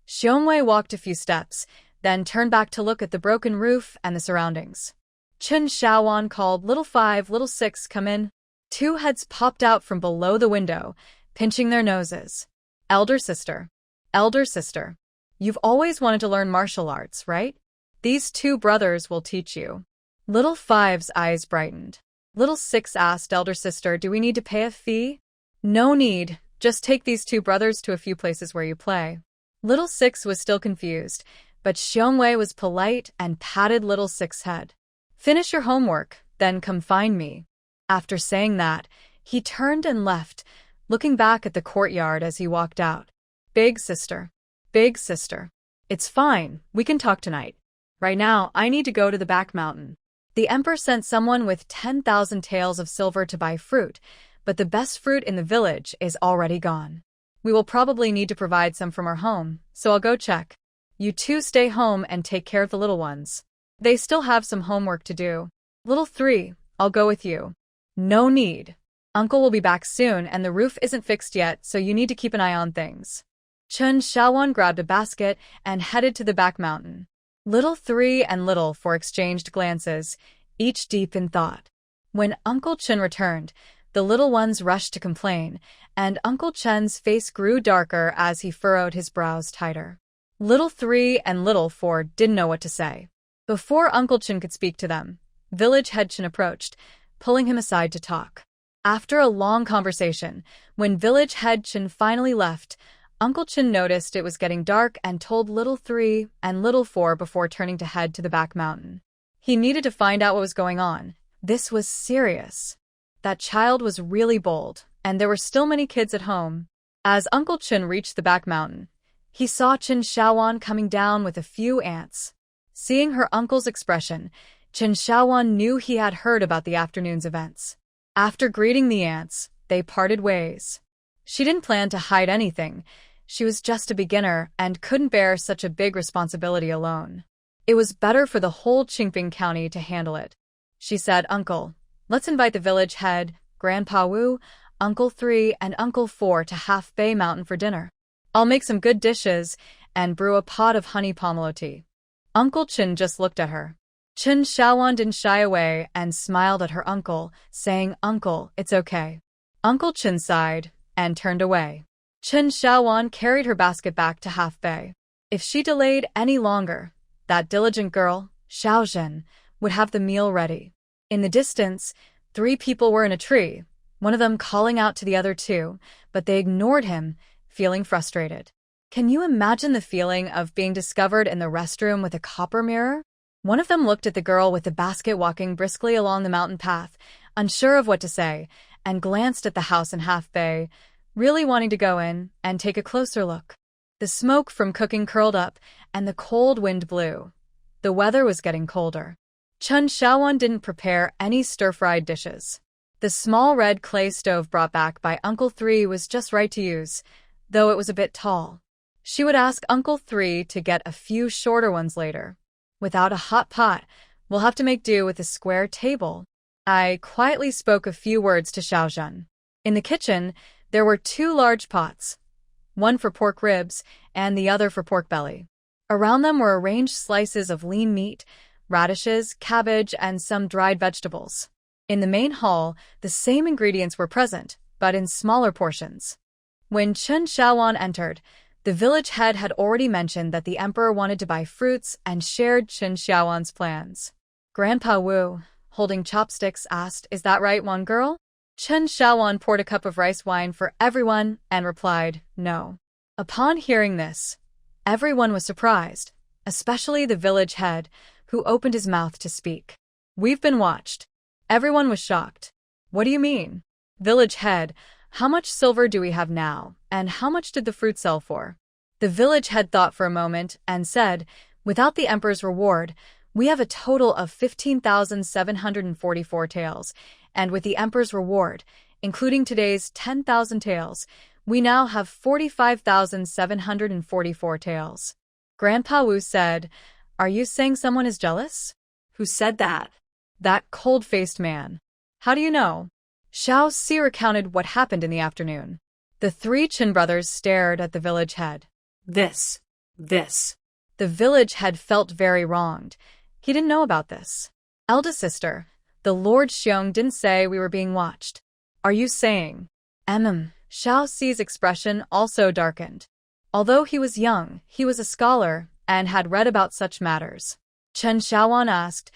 Xiongwei walked a few steps, then turned back to look at the broken roof and the surroundings. Qin Shaoan called, Little 5, Little 6, come in. 2 heads popped out from below the window, pinching their noses. Elder sister. Elder sister. You've always wanted to learn martial arts, right? These 2 brothers will teach you. Little 5's eyes brightened. Little 6 asked, Elder sister, do we need to pay a fee? No need, just take these 2 brothers to a few places where you play. Little 6 was still confused, but Xiongwei was polite and patted Little 6's head. Finish your homework, then come find me. After saying that, he turned and left, looking back at the courtyard as he walked out. Big sister. Big sister. It's fine, we can talk tonight. Right now, I need to go to the back mountain. The emperor sent someone with 10,000 taels of silver to buy fruit, but the best fruit in the village is already gone. We will probably need to provide some from our home, so I'll go check. You 2 stay home and take care of the little ones. They still have some homework to do. Little 3, I'll go with you. No need. Uncle will be back soon and the roof isn't fixed yet, so you need to keep an eye on things. Qin Shaoan grabbed a basket and headed to the back mountain. Little 3 and Little 4 exchanged glances, each deep in thought. When Uncle Qin returned, the little ones rushed to complain, and Uncle Chen's face grew darker as he furrowed his brows tighter. Little 3 and Little 4 didn't know what to say. Before Uncle Qin could speak to them, village head Qin approached, pulling him aside to talk. After a long conversation, when village head Qin finally left, Uncle Qin noticed it was getting dark and told Little 3 and Little 4 before turning to head to the back mountain. He needed to find out what was going on. This was serious. That child was really bold, and there were still many kids at home. As Uncle Qin reached the back mountain, he saw Qin Shaoan coming down with a few ants. Seeing her uncle's expression, Qin Shaoan knew he had heard about the afternoon's events. After greeting the ants, they parted ways. She didn't plan to hide anything. She was just a beginner and couldn't bear such a big responsibility alone. It was better for the whole Qingping County to handle it. She said, Uncle, let's invite the village head, Grandpa Wu, Uncle 3, and Uncle 4 to Half Bay Mountain for dinner. I'll make some good dishes and brew a pot of honey pomelo tea. Uncle Qin just looked at her. Qin Shaoan didn't shy away and smiled at her uncle, saying, Uncle, it's okay. Uncle Qin sighed and turned away. Qin Shaoan carried her basket back to Half Bay. If she delayed any longer, that diligent girl, Xiaozhen, would have the meal ready. In the distance, 3 people were in a tree, one of them calling out to the other 2, but they ignored him, feeling frustrated. Can you imagine the feeling of being discovered in the restroom with a copper mirror? One of them looked at the girl with the basket walking briskly along the mountain path, unsure of what to say, and glanced at the house in Half Bay, really wanting to go in and take a closer look. The smoke from cooking curled up, and the cold wind blew. The weather was getting colder. Qin Shaoan didn't prepare any stir-fried dishes. The small red clay stove brought back by Uncle 3 was just right to use, though it was a bit tall. She would ask Uncle 3 to get a few shorter ones later. Without a hot pot, we'll have to make do with a square table. I quietly spoke a few words to Xiaozhen. In the kitchen, there were 2 large pots, one for pork ribs and the other for pork belly. Around them were arranged slices of lean meat, radishes, cabbage, and some dried vegetables. In the main hall, the same ingredients were present, but in smaller portions. When Qin Shaoan entered, the village head had already mentioned that the emperor wanted to buy fruits and shared Qin Shaoan's plans. Grandpa Wu, holding chopsticks, asked, Is that right, one girl? Qin Shaoan poured a cup of rice wine for everyone and replied, No. Upon hearing this, everyone was surprised, especially the village head, who opened his mouth to speak. We've been watched. Everyone was shocked. What do you mean? Village head, how much silver do we have now, and how much did the fruit sell for? The village head thought for a moment and said, "Without the emperor's reward, we have a total of 15,744 taels, and with the emperor's reward, including today's 10,000 taels, we now have 45,744 taels." Grandpa Wu said, "Are you saying someone is jealous?" Who said that? "That cold-faced man." "How do you know?" Xiao Si recounted what happened in the afternoon. The three Chin brothers stared at the village head. This. The village head felt very wronged. He didn't know about this. "Eldest sister, the Lord Xiong didn't say we were being watched." "Are you saying?" Xiao Si's expression also darkened. Although he was young, he was a scholar and had read about such matters. Chen Xiaowan asked,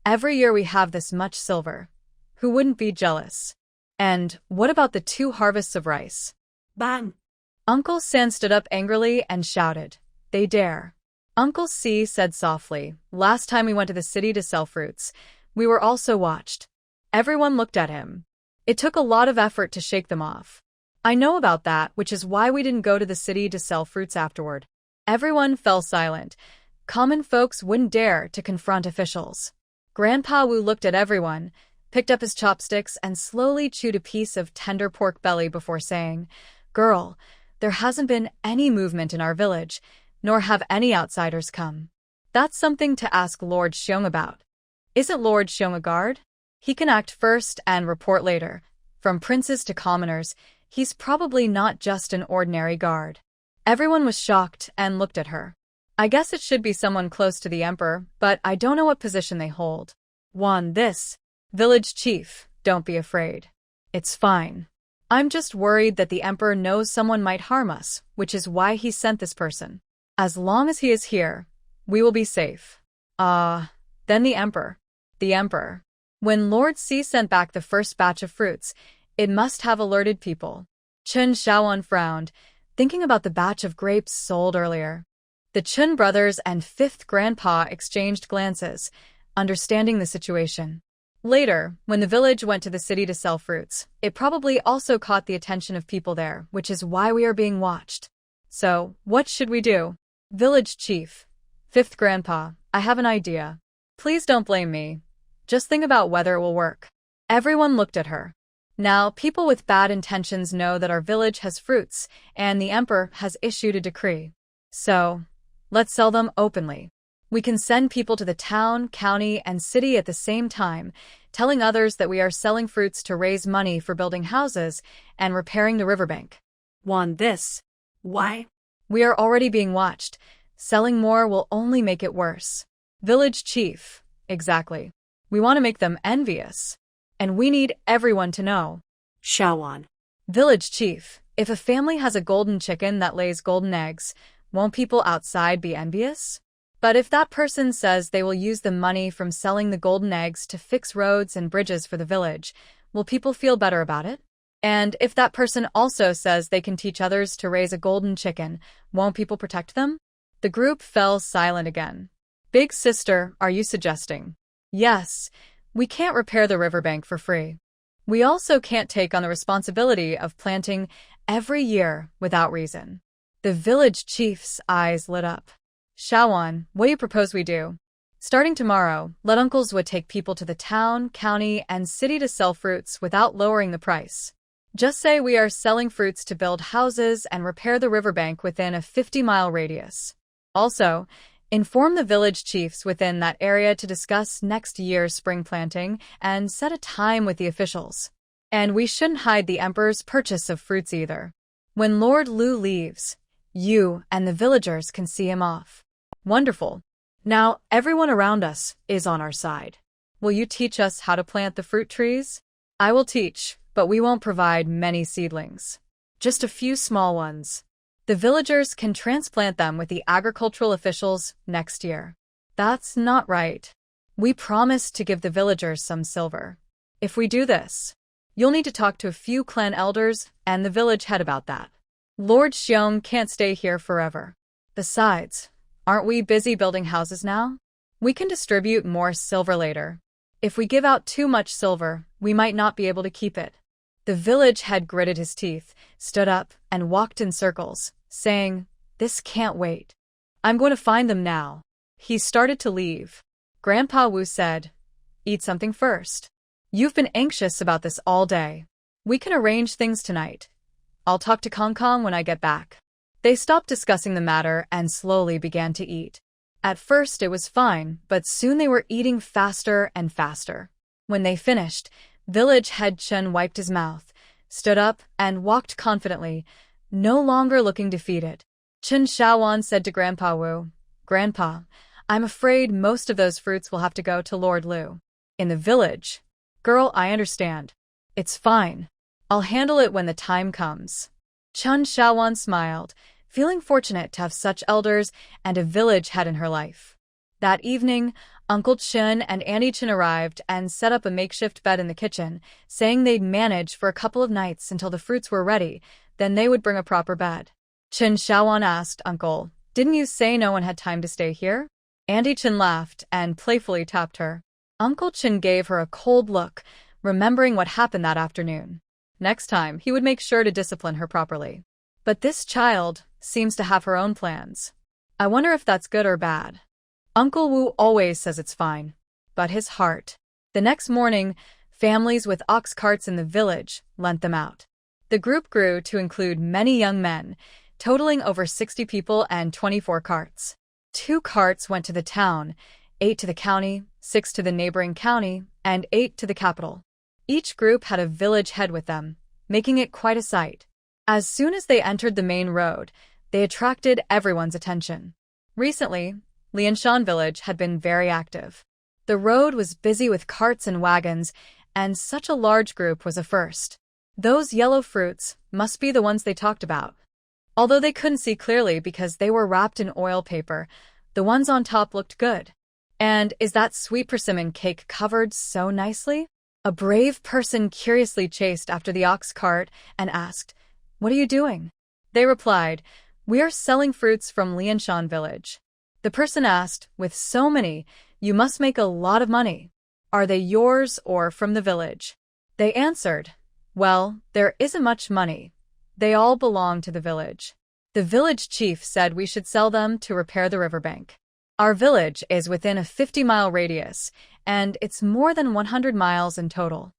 "Every year we have this much silver. Who wouldn't be jealous? And what about the 2 harvests of rice?" Bang! Uncle San stood up angrily and shouted, "They dare." Uncle Si said softly, "Last time we went to the city to sell fruits, we were also watched." Everyone looked at him. It took a lot of effort to shake them off. "I know about that, which is why we didn't go to the city to sell fruits afterward." Everyone fell silent. Common folks wouldn't dare to confront officials. Grandpa Wu looked at everyone, picked up his chopsticks, and slowly chewed a piece of tender pork belly before saying, "Girl, there hasn't been any movement in our village, nor have any outsiders come. That's something to ask Lord Xiong about. Isn't Lord Xiong a guard? He can act first and report later. From princes to commoners, he's probably not just an ordinary guard." Everyone was shocked and looked at her. "I guess it should be someone close to the emperor, but I don't know what position they hold." This. "Village chief, don't be afraid. It's fine. I'm just worried that the emperor knows someone might harm us, which is why he sent this person. As long as he is here, we will be safe." Then the emperor. The emperor. When Lord Si sent back the first batch of fruits, it must have alerted people. Chen Xiaowan frowned, thinking about the batch of grapes sold earlier. The Chen brothers and 5th grandpa exchanged glances, understanding the situation. Later, when the village went to the city to sell fruits, it probably also caught the attention of people there, which is why we are being watched. So, what should we do? Village chief. 5th grandpa, I have an idea. Please don't blame me. Just think about whether it will work. Everyone looked at her. Now, people with bad intentions know that our village has fruits, and the emperor has issued a decree. So, let's sell them openly. We can send people to the town, county, and city at the same time, telling others that we are selling fruits to raise money for building houses and repairing the riverbank. This. Why? We are already being watched. Selling more will only make it worse. Village chief. Exactly. We want to make them envious. And we need everyone to know. Xiaowan. Village chief. If a family has a golden chicken that lays golden eggs, won't people outside be envious? But if that person says they will use the money from selling the golden eggs to fix roads and bridges for the village, will people feel better about it? And if that person also says they can teach others to raise a golden chicken, won't people protect them? The group fell silent again. Big sister, are you suggesting? Yes, we can't repair the riverbank for free. We also can't take on the responsibility of planting every year without reason. The village chief's eyes lit up. Xiaowan, what do you propose we do? Starting tomorrow, let Uncles Wood take people to the town, county, and city to sell fruits without lowering the price. Just say we are selling fruits to build houses and repair the riverbank within a 50-mile radius. Also, inform the village chiefs within that area to discuss next year's spring planting and set a time with the officials. And we shouldn't hide the emperor's purchase of fruits either. When Lord Lu leaves, you and the villagers can see him off. Wonderful. Now, everyone around us is on our side. Will you teach us how to plant the fruit trees? I will teach, but we won't provide many seedlings. Just a few small ones. The villagers can transplant them with the agricultural officials next year. That's not right. We promised to give the villagers some silver. If we do this, you'll need to talk to a few clan elders and the village head about that. Lord Xiong can't stay here forever. Besides, aren't we busy building houses now? We can distribute more silver later. If we give out too much silver, we might not be able to keep it. The village head gritted his teeth, stood up, and walked in circles, saying, This can't wait. I'm going to find them now. He started to leave. Grandpa Wu said, "Eat something first. You've been anxious about this all day. We can arrange things tonight. I'll talk to Kong Kong when I get back." They stopped discussing the matter and slowly began to eat. At first it was fine, but soon they were eating faster and faster. When they finished, village head Chen wiped his mouth, stood up, and walked confidently, no longer looking defeated. Chen Shaowan said to Grandpa Wu, "Grandpa, I'm afraid most of those fruits will have to go to Lord Lu. In the village." "Girl, I understand. It's fine. I'll handle it when the time comes." Chen Shaowan smiled, feeling fortunate to have such elders and a village head in her life. That evening, Uncle Chen and Auntie Chen arrived and set up a makeshift bed in the kitchen, saying they'd manage for a couple of nights until the fruits were ready, then they would bring a proper bed. Chen Shaowan asked, "Uncle, didn't you say no one had time to stay here?" Auntie Chen laughed and playfully tapped her. Uncle Chen gave her a cold look, remembering what happened that afternoon. Next time, he would make sure to discipline her properly. But this child seems to have her own plans. I wonder if that's good or bad. Uncle Wu always says it's fine, but his heart. The next morning, families with ox carts in the village lent them out. The group grew to include many young men, totaling over 60 people and 24 carts. 2 carts went to the town, 8 to the county, 6 to the neighboring county, and 8 to the capital. Each group had a village head with them, making it quite a sight. As soon as they entered the main road, they attracted everyone's attention. Recently, Lianshan village had been very active. The road was busy with carts and wagons, and such a large group was a first. Those yellow fruits must be the ones they talked about. Although they couldn't see clearly because they were wrapped in oil paper, the ones on top looked good. And is that sweet persimmon cake covered so nicely? A brave person curiously chased after the ox cart and asked, "What are you doing?" They replied, "We are selling fruits from Lianshan village." The person asked, "With so many, you must make a lot of money. Are they yours or from the village?" They answered, "Well, there isn't much money. They all belong to the village." The village chief said we should sell them to repair the riverbank. Our village is within a 50-mile radius, and it's more than 100 miles in total.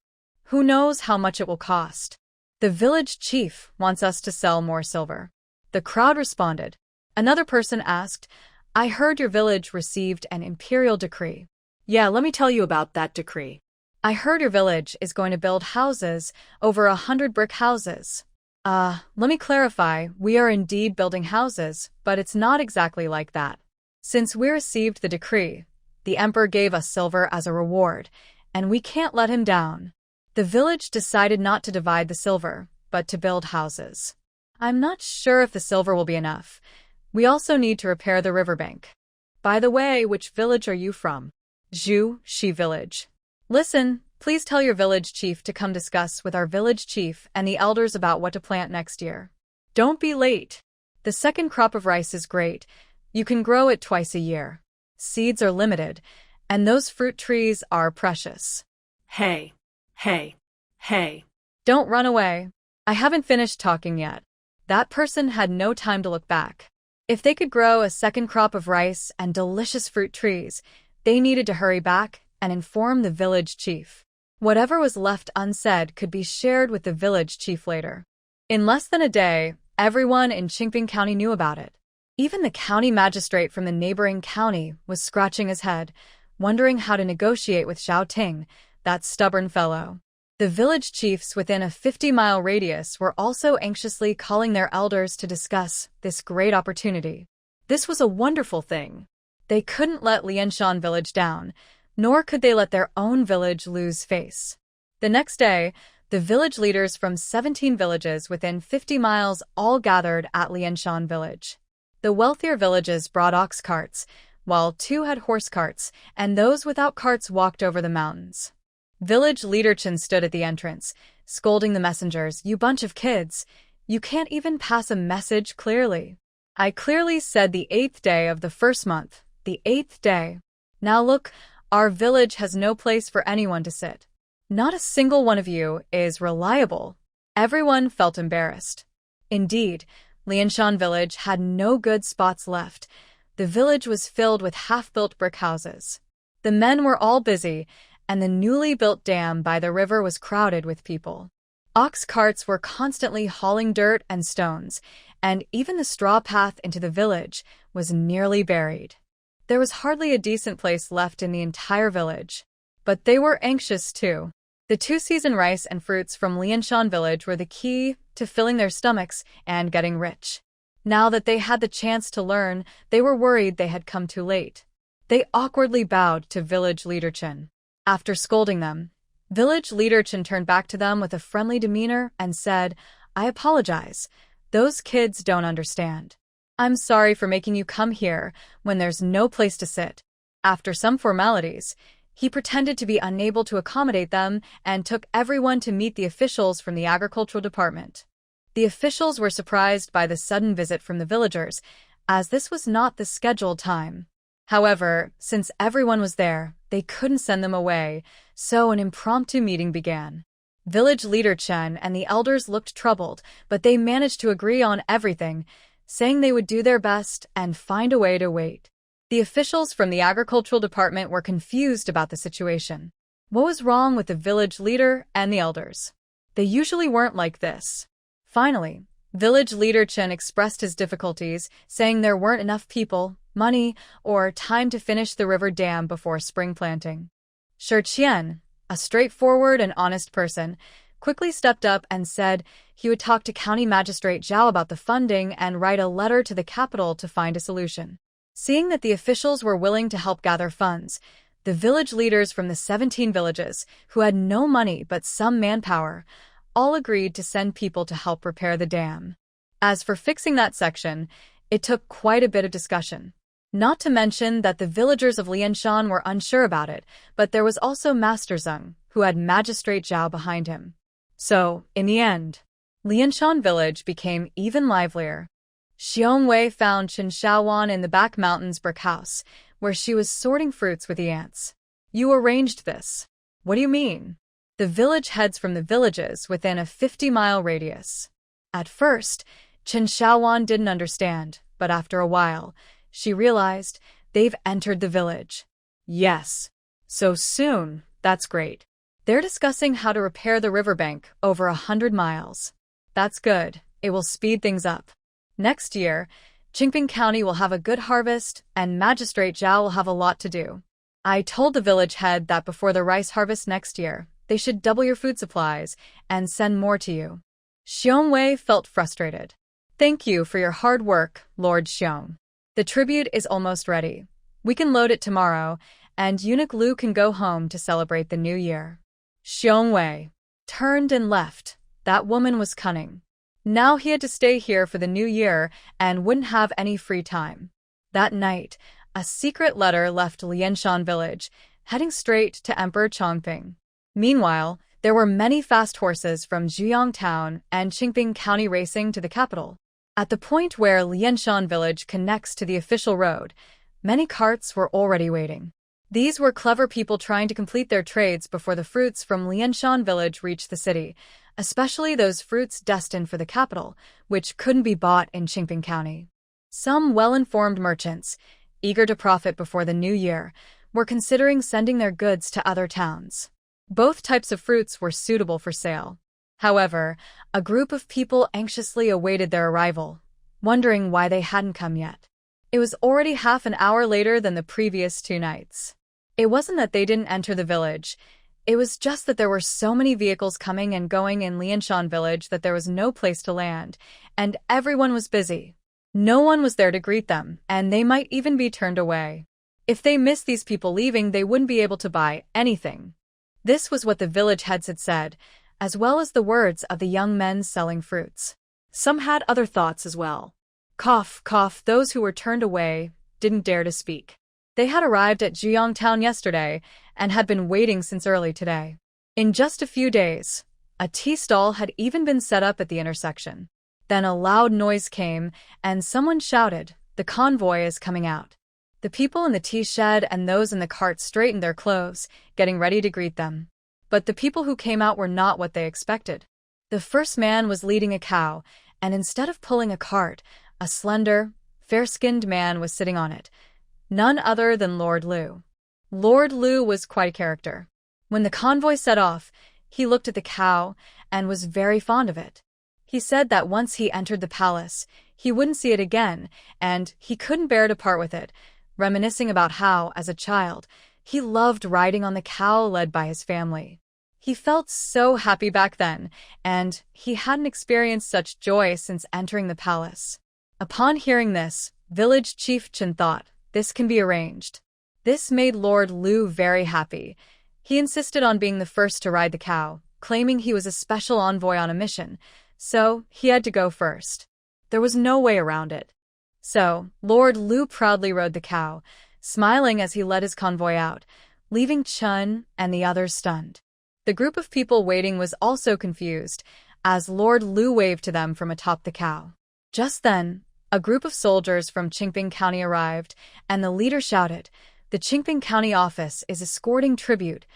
Who knows how much it will cost? The village chief wants us to sell more silver. The crowd responded. Another person asked, "I heard your village received an imperial decree." Yeah, let me tell you about that decree. "I heard your village is going to build houses, over 100 brick houses." Let me clarify, we are indeed building houses, but it's not exactly like that. Since we received the decree, the emperor gave us silver as a reward, and we can't let him down. The village decided not to divide the silver, but to build houses. I'm not sure if the silver will be enough. We also need to repair the riverbank. By the way, which village are you from? Zhu, Shi village. Listen, please tell your village chief to come discuss with our village chief and the elders about what to plant next year. Don't be late. The second crop of rice is great. You can grow it twice a year. Seeds are limited, and those fruit trees are precious. Hey. Don't run away. I haven't finished talking yet. That person had no time to look back. If they could grow a second crop of rice and delicious fruit trees, they needed to hurry back and inform the village chief. Whatever was left unsaid could be shared with the village chief later. In less than a day, everyone in Qingping County knew about it. Even the county magistrate from the neighboring county was scratching his head, wondering how to negotiate with Xiao Ting, that stubborn fellow. The village chiefs within a 50-mile radius were also anxiously calling their elders to discuss this great opportunity. This was a wonderful thing. They couldn't let Lianshan village down, nor could they let their own village lose face. The next day, the village leaders from 17 villages within 50 miles all gathered at Lianshan village. The wealthier villages brought ox carts, while 2 had horse carts, and those without carts walked over the mountains. Village leader Chen stood at the entrance, scolding the messengers, "You bunch of kids, you can't even pass a message clearly. I clearly said the 8th day of the first month, the 8th day. Now look, our village has no place for anyone to sit. Not a single one of you is reliable." Everyone felt embarrassed. Indeed, Lianshan village had no good spots left. The village was filled with half-built brick houses. The men were all busy, and the newly built dam by the river was crowded with people. Ox carts were constantly hauling dirt and stones, and even the straw path into the village was nearly buried. There was hardly a decent place left in the entire village. But they were anxious too. The two-season rice and fruits from Lianshan village were the key to filling their stomachs and getting rich. Now that they had the chance to learn, they were worried they had come too late. They awkwardly bowed to village leader Chen. After scolding them, village leader Chen turned back to them with a friendly demeanor and said, "I apologize. Those kids don't understand. I'm sorry for making you come here when there's no place to sit." After some formalities, he pretended to be unable to accommodate them and took everyone to meet the officials from the agricultural department. The officials were surprised by the sudden visit from the villagers, as this was not the scheduled time. However, since everyone was there, they couldn't send them away, so an impromptu meeting began. Village leader Chen and the elders looked troubled, but they managed to agree on everything, saying they would do their best and find a way to wait. The officials from the agricultural department were confused about the situation. What was wrong with the village leader and the elders? They usually weren't like this. Finally, village leader Chen expressed his difficulties, saying there weren't enough people, money, or time to finish the river dam before spring planting. Shi Qian, a straightforward and honest person, quickly stepped up and said he would talk to County Magistrate Zhao about the funding and write a letter to the capital to find a solution. Seeing that the officials were willing to help gather funds, the village leaders from the 17 villages, who had no money but some manpower, all agreed to send people to help repair the dam. As for fixing that section, it took quite a bit of discussion. Not to mention that the villagers of Lianshan were unsure about it, but there was also Master Zeng, who had Magistrate Zhao behind him. So, in the end, Lianshan village became even livelier. Xiongwei found Chen Xiaowan in the back mountains brick house, where she was sorting fruits with the ants. "You arranged this." "What do you mean?" "The village heads from the villages within a 50-mile radius." At first, Chen Xiaowan didn't understand, but after a while, she realized they've entered the village. "Yes. So soon, that's great. They're discussing how to repair the riverbank over 100 miles. That's good. It will speed things up. Next year, Qingping County will have a good harvest, and Magistrate Zhao will have a lot to do. I told the village head that before the rice harvest next year, they should double your food supplies and send more to you." Xiongwei felt frustrated. "Thank you for your hard work, Lord Xiong. The tribute is almost ready. We can load it tomorrow, and Eunuch Lu can go home to celebrate the new year." Xiongwei turned and left. That woman was cunning. Now he had to stay here for the new year and wouldn't have any free time. That night, a secret letter left Lianshan village, heading straight to Emperor Chongping. Meanwhile, there were many fast horses from Zhuyang Town and Qingping County racing to the capital. At the point where Lianshan village connects to the official road, many carts were already waiting. These were clever people trying to complete their trades before the fruits from Lianshan village reached the city, especially those fruits destined for the capital, which couldn't be bought in Qingping County. Some well-informed merchants, eager to profit before the new year, were considering sending their goods to other towns. Both types of fruits were suitable for sale. However, a group of people anxiously awaited their arrival, wondering why they hadn't come yet. It was already half an hour later than the previous 2 nights. It wasn't that they didn't enter the village. It was just that there were so many vehicles coming and going in Lianshan village that there was no place to land, and everyone was busy. No one was there to greet them, and they might even be turned away. If they missed these people leaving, they wouldn't be able to buy anything. This was what the village heads had said, as well as the words of the young men selling fruits. Some had other thoughts as well. Cough, cough, those who were turned away didn't dare to speak. They had arrived at Zhuyang Town yesterday and had been waiting since early today. In just a few days, a tea stall had even been set up at the intersection. Then a loud noise came, and someone shouted, "The convoy is coming out." The people in the tea shed and those in the cart straightened their clothes, getting ready to greet them. But the people who came out were not what they expected. The first man was leading a cow, and instead of pulling a cart, a slender, fair-skinned man was sitting on it. None other than Lord Liu. Lord Liu was quite a character. When the convoy set off, he looked at the cow and was very fond of it. He said that once he entered the palace, he wouldn't see it again, and he couldn't bear to part with it, reminiscing about how, as a child, he loved riding on the cow led by his family. He felt so happy back then, and he hadn't experienced such joy since entering the palace. Upon hearing this, village chief Chen thought, this can be arranged. This made Lord Liu very happy. He insisted on being the first to ride the cow, claiming he was a special envoy on a mission, so he had to go first. There was no way around it. So, Lord Liu proudly rode the cow, smiling as he led his convoy out, leaving Chen and the others stunned. The group of people waiting was also confused, as Lord Liu waved to them from atop the cow. Just then, a group of soldiers from Qingping County arrived, and the leader shouted, "The Qingping County office is escorting tribute.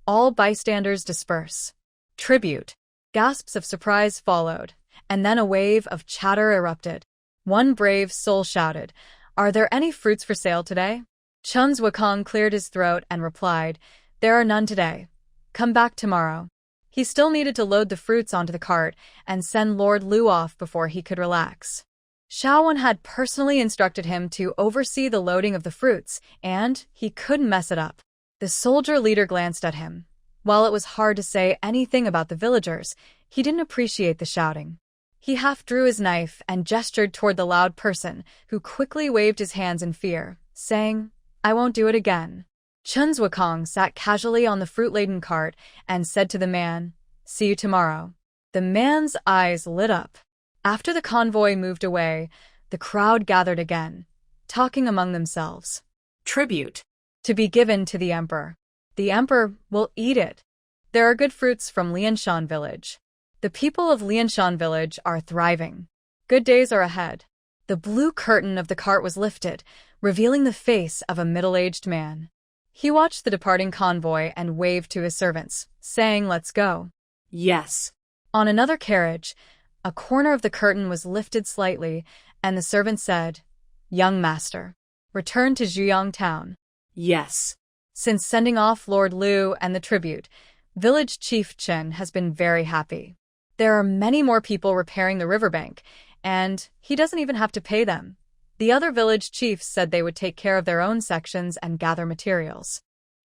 All bystanders disperse." Tribute. Gasps of surprise followed, and then a wave of chatter erupted. One brave soul shouted, "Are there any fruits for sale today?" Chun's Wukong cleared his throat and replied, "There are none today. Come back tomorrow." He still needed to load the fruits onto the cart and send Lord Liu off before he could relax. Shaowan had personally instructed him to oversee the loading of the fruits, and he couldn't mess it up. The soldier leader glanced at him. While it was hard to say anything about the villagers, he didn't appreciate the shouting. He half drew his knife and gestured toward the loud person, who quickly waved his hands in fear, saying, "I won't do it again." Chun's Wukong sat casually on the fruit-laden cart and said to the man, "See you tomorrow." The man's eyes lit up. After the convoy moved away, the crowd gathered again, talking among themselves. Tribute. To be given to the emperor. The emperor will eat it. There are good fruits from Lianshan village. The people of Lianshan village are thriving. Good days are ahead. The blue curtain of the cart was lifted, revealing the face of a middle-aged man. He watched the departing convoy and waved to his servants, saying, "Let's go." Yes. On another carriage, a corner of the curtain was lifted slightly, and the servant said, "Young master, return to Zhuyang town." Yes. Since sending off Lord Liu and the tribute, village chief Chen has been very happy. There are many more people repairing the riverbank, and he doesn't even have to pay them. The other village chiefs said they would take care of their own sections and gather materials.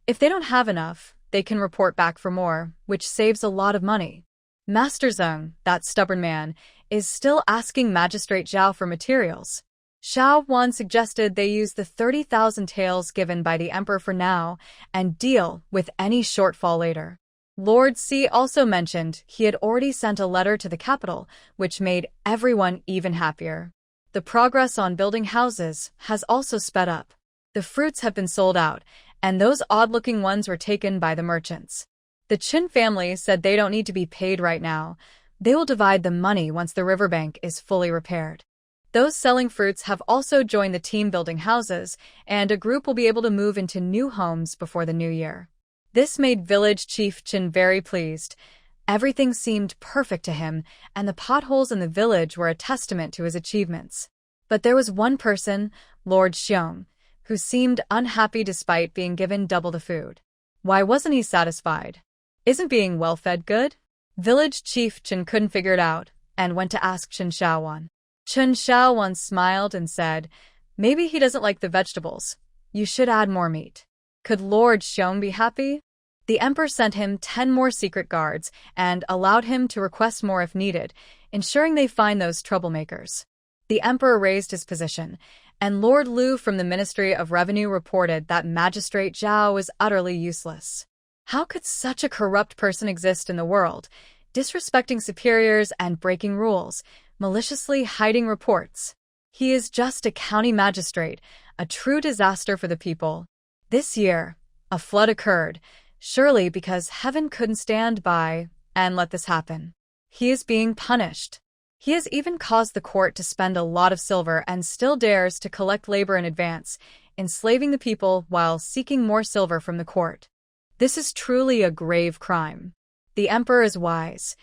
If they don't have enough, they can report back for more, which saves a lot of money. Master Zeng, that stubborn man, is still asking Magistrate Zhao for materials. Xiao Wan suggested they use the 30,000 taels given by the emperor for now and deal with any shortfall later. Lord C also mentioned he had already sent a letter to the capital, which made everyone even happier. The progress on building houses has also sped up. The fruits have been sold out, and those odd-looking ones were taken by the merchants. The Qin family said they don't need to be paid right now. They will divide the money once the riverbank is fully repaired. Those selling fruits have also joined the team building houses, and a group will be able to move into new homes before the new year. This made village chief Qin very pleased. Everything seemed perfect to him, and the potholes in the village were a testament to his achievements. But there was one person, Lord Xiong, who seemed unhappy despite being given double the food. Why wasn't he satisfied? Isn't being well-fed good? Village chief Chen couldn't figure it out, and went to ask Chen Xiaowan. Chen Xiaowan smiled and said, "Maybe he doesn't like the vegetables. You should add more meat." Could Lord Xiong be happy? The emperor sent him 10 more secret guards and allowed him to request more if needed, ensuring they find those troublemakers. The emperor raised his position, and Lord Liu from the Ministry of Revenue reported that Magistrate Zhao was utterly useless. How could such a corrupt person exist in the world, disrespecting superiors and breaking rules, maliciously hiding reports? He is just a county magistrate, a true disaster for the people. This year, a flood occurred, surely because heaven couldn't stand by and let this happen. He is being punished. He has even caused the court to spend a lot of silver and still dares to collect labor in advance, enslaving the people while seeking more silver from the court. This is truly a grave crime. The emperor is wise.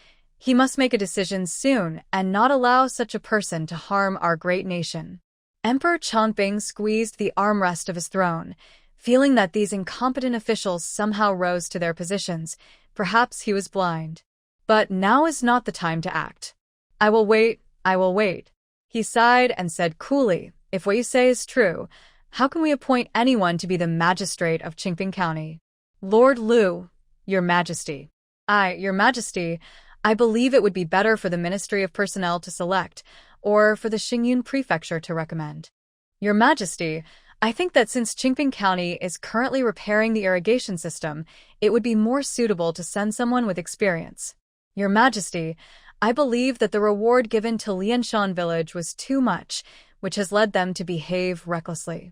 He must make a decision soon and not allow such a person to harm our great nation. Emperor Chongping squeezed the armrest of his throne, feeling that these incompetent officials somehow rose to their positions. Perhaps he was blind. But now is not the time to act. I will wait, I will wait. He sighed and said coolly, if what you say is true, how can we appoint anyone to be the magistrate of Qingping County? Lord Lu, Your Majesty. Your Majesty, I believe it would be better for the Ministry of Personnel to select, or for the Xingyun Prefecture to recommend. Your Majesty, I think that since Qingping County is currently repairing the irrigation system, it would be more suitable to send someone with experience. Your Majesty, I believe that the reward given to Lianshan village was too much, which has led them to behave recklessly.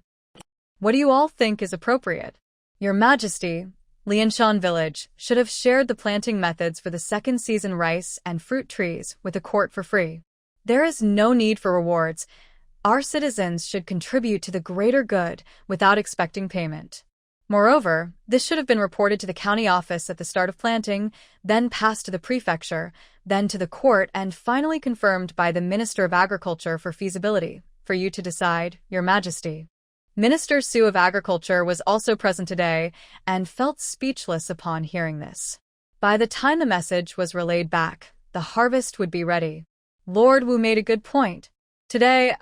What do you all think is appropriate? Your Majesty, Lianshan village should have shared the planting methods for the second season rice and fruit trees with the court for free. There is no need for rewards. Our citizens should contribute to the greater good without expecting payment. Moreover, this should have been reported to the county office at the start of planting, then passed to the prefecture, then to the court, and finally confirmed by the Minister of Agriculture for feasibility, for you to decide, Your Majesty. Minister Su of Agriculture was also present today and felt speechless upon hearing this. By the time the message was relayed back, the harvest would be ready. Lord Wu made a good point. Today,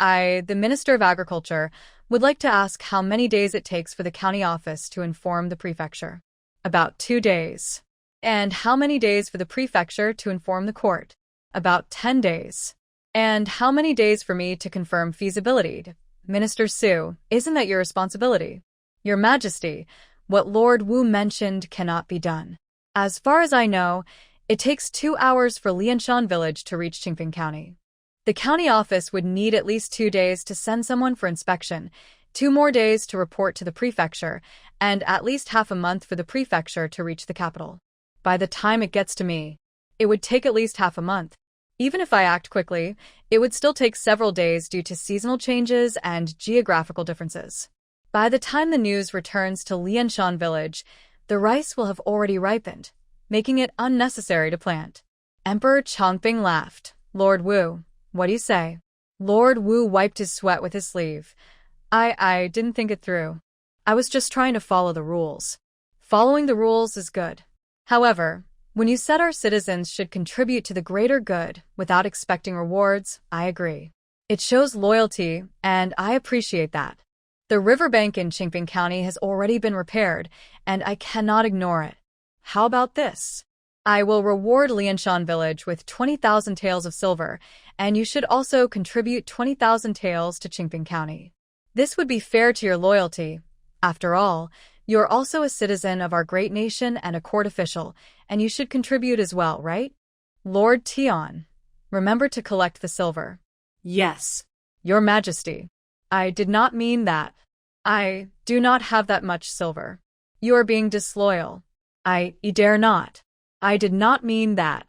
the Minister of Agriculture, would like to ask how many days it takes for the county office to inform the prefecture. About 2 days. And how many days for the prefecture to inform the court? About 10 days. And how many days for me to confirm feasibility? Minister Su, isn't that your responsibility? Your Majesty, what Lord Wu mentioned cannot be done. As far as I know, it takes 2 hours for Lianshan village to reach Qingping County. The county office would need at least 2 days to send someone for inspection, 2 more days to report to the prefecture, and at least half a month for the prefecture to reach the capital. By the time it gets to me, it would take at least half a month. Even if I act quickly, it would still take several days due to seasonal changes and geographical differences. By the time the news returns to Lianshan village, the rice will have already ripened, making it unnecessary to plant. Emperor Chongping laughed. Lord Wu, what do you say? Lord Wu wiped his sweat with his sleeve. I didn't think it through. I was just trying to follow the rules. Following the rules is good. However, when you said our citizens should contribute to the greater good without expecting rewards, I agree. It shows loyalty, and I appreciate that. The riverbank in Qingping County has already been repaired, and I cannot ignore it. How about this? I will reward Lianshan village with 20,000 taels of silver, and you should also contribute 20,000 taels to Qingping County. This would be fair to your loyalty. After all, you are also a citizen of our great nation and a court official, and you should contribute as well, right? Lord Tian, remember to collect the silver. Yes. Your Majesty, I did not mean that. I do not have that much silver. You are being disloyal. I dare not. I did not mean that.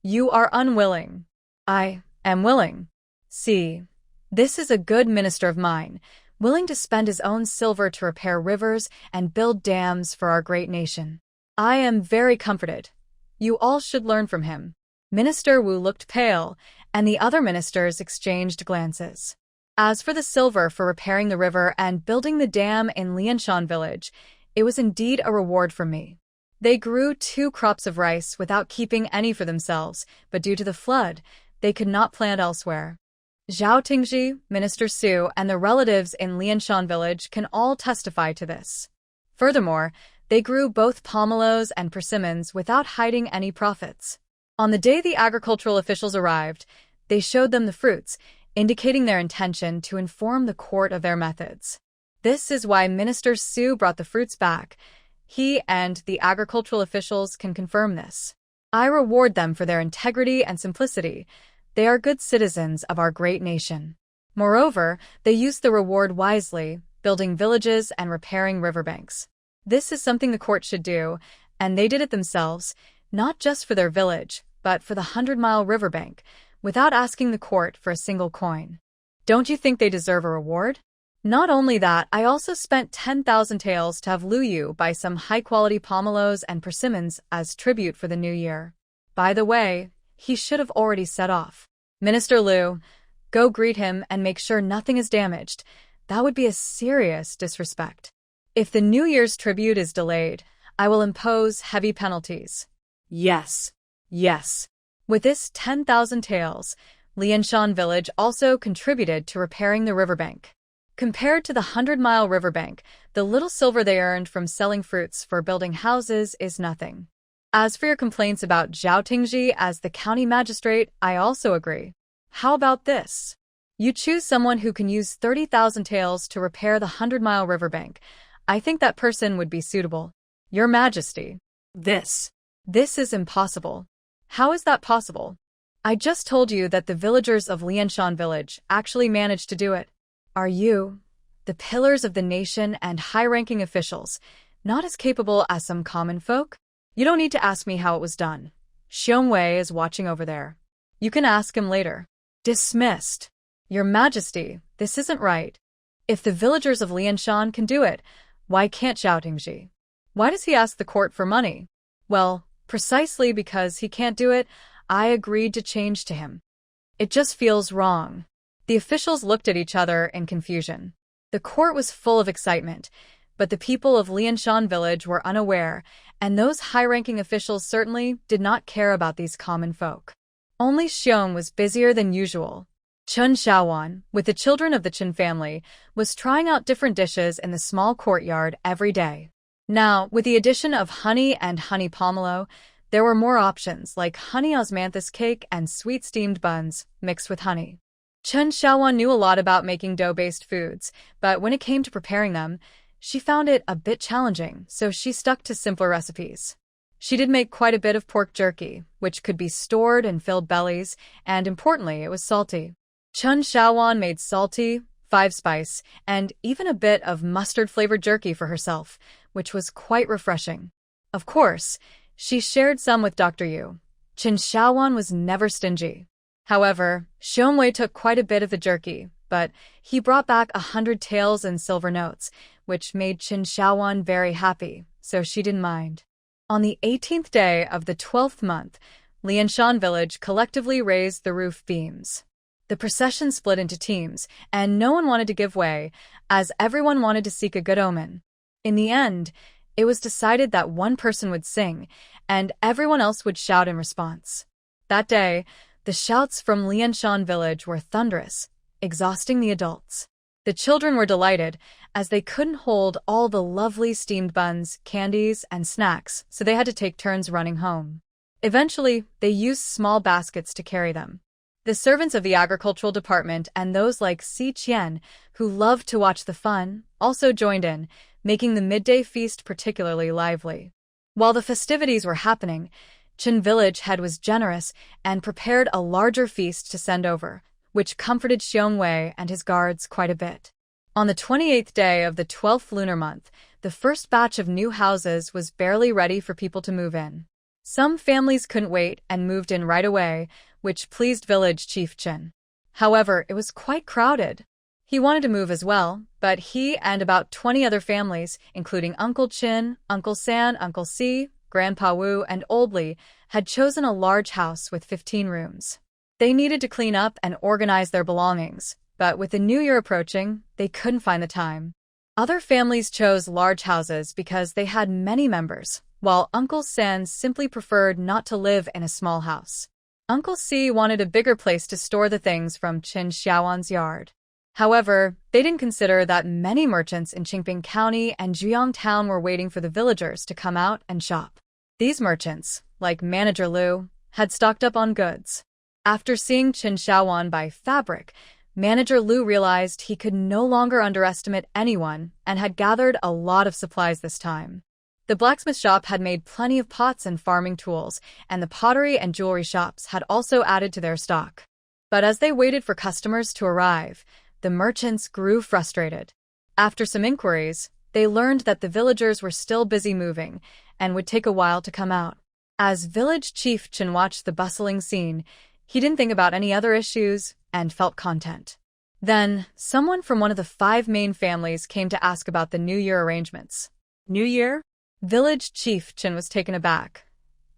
You are unwilling. I am willing. See, this is a good minister of mine, willing to spend his own silver to repair rivers and build dams for our great nation. I am very comforted. You all should learn from him. Minister Wu looked pale, and the other ministers exchanged glances. As for the silver for repairing the river and building the dam in Lianshan village, it was indeed a reward for me. They grew 2 crops of rice without keeping any for themselves, but due to the flood, they could not plant elsewhere. Zhao Tingji, Minister Su, and the relatives in Lianshan village can all testify to this. Furthermore, they grew both pomelos and persimmons without hiding any profits. On the day the agricultural officials arrived, they showed them the fruits, indicating their intention to inform the court of their methods. This is why Minister Su brought the fruits back. He and the agricultural officials can confirm this. I reward them for their integrity and simplicity. They are good citizens of our great nation. Moreover, they used the reward wisely, building villages and repairing riverbanks. This is something the court should do, and they did it themselves, not just for their village, but for the 100-mile riverbank, without asking the court for a single coin. Don't you think they deserve a reward? Not only that, I also spent 10,000 taels to have Lu Yu buy some high-quality pomelos and persimmons as tribute for the new year. By the way, he should have already set off. Minister Liu, go greet him and make sure nothing is damaged. That would be a serious disrespect. If the New Year's tribute is delayed, I will impose heavy penalties. Yes. Yes. With this 10,000 taels, Lianshan village also contributed to repairing the riverbank. Compared to the 100-mile riverbank, the little silver they earned from selling fruits for building houses is nothing. As for your complaints about Zhao Tingji as the county magistrate, I also agree. How about this? You choose someone who can use 30,000 taels to repair the 100-mile riverbank. I think that person would be suitable. Your Majesty. This is impossible. How is that possible? I just told you that the villagers of Lianshan village actually managed to do it. Are you, the pillars of the nation and high-ranking officials, not as capable as some common folk? You don't need to ask me how it was done. Xiongwei is watching over there. You can ask him later. Dismissed. Your Majesty, this isn't right. If the villagers of Lianshan can do it, why can't Zhao Tingji? Why does he ask the court for money? Well, precisely because he can't do it, I agreed to change to him. It just feels wrong. The officials looked at each other in confusion. The court was full of excitement, but the people of Lianshan village were unaware, and those high-ranking officials certainly did not care about these common folk. Only Xiong was busier than usual. Chen Xiaowan, with the children of the Chen family, was trying out different dishes in the small courtyard every day. Now, with the addition of honey and honey pomelo, there were more options like honey osmanthus cake and sweet steamed buns mixed with honey. Chen Xiaowan knew a lot about making dough-based foods, but when it came to preparing them, she found it a bit challenging, so she stuck to simpler recipes. She did make quite a bit of pork jerky, which could be stored and filled bellies, and importantly, it was salty. Chen Xiaowan made salty, 5-spice, and even a bit of mustard-flavored jerky for herself, which was quite refreshing. Of course, she shared some with Dr. Yu. Chen Xiaowan was never stingy. However, Xiongwei took quite a bit of the jerky, but he brought back 100 taels in silver notes, which made Chen Xiaowan very happy, so she didn't mind. On the 18th day of the 12th month, Lianshan village collectively raised the roof beams. The procession split into teams, and no one wanted to give way, as everyone wanted to seek a good omen. In the end, it was decided that one person would sing, and everyone else would shout in response. That day, the shouts from Lianshan village were thunderous, exhausting the adults. The children were delighted, as they couldn't hold all the lovely steamed buns, candies, and snacks, so they had to take turns running home. Eventually, they used small baskets to carry them. The servants of the agricultural department and those like Si Qian, who loved to watch the fun, also joined in, making the midday feast particularly lively. While the festivities were happening, Chen village head was generous and prepared a larger feast to send over, which comforted Xiongwei and his guards quite a bit. On the 28th day of the 12th lunar month, the first batch of new houses was barely ready for people to move in. Some families couldn't wait and moved in right away, which pleased village chief Chen. However, it was quite crowded. He wanted to move as well, but he and about 20 other families, including Uncle Chin, Uncle San, Uncle Si, Grandpa Wu, and Old Li, had chosen a large house with 15 rooms. They needed to clean up and organize their belongings, but with the new year approaching, they couldn't find the time. Other families chose large houses because they had many members, while Uncle San simply preferred not to live in a small house. Uncle Si wanted a bigger place to store the things from Chen Xiaowan's yard. However, they didn't consider that many merchants in Qingping County and Zhuyang Town were waiting for the villagers to come out and shop. These merchants, like Manager Liu, had stocked up on goods. After seeing Chen Xiaowan buy fabric, Manager Liu realized he could no longer underestimate anyone and had gathered a lot of supplies this time. The blacksmith shop had made plenty of pots and farming tools, and the pottery and jewelry shops had also added to their stock. But as they waited for customers to arrive, the merchants grew frustrated. After some inquiries, they learned that the villagers were still busy moving and would take a while to come out. As village chief Chen watched the bustling scene, he didn't think about any other issues and felt content. Then, someone from one of the 5 main families came to ask about the New Year arrangements. New Year? Village chief Chen was taken aback.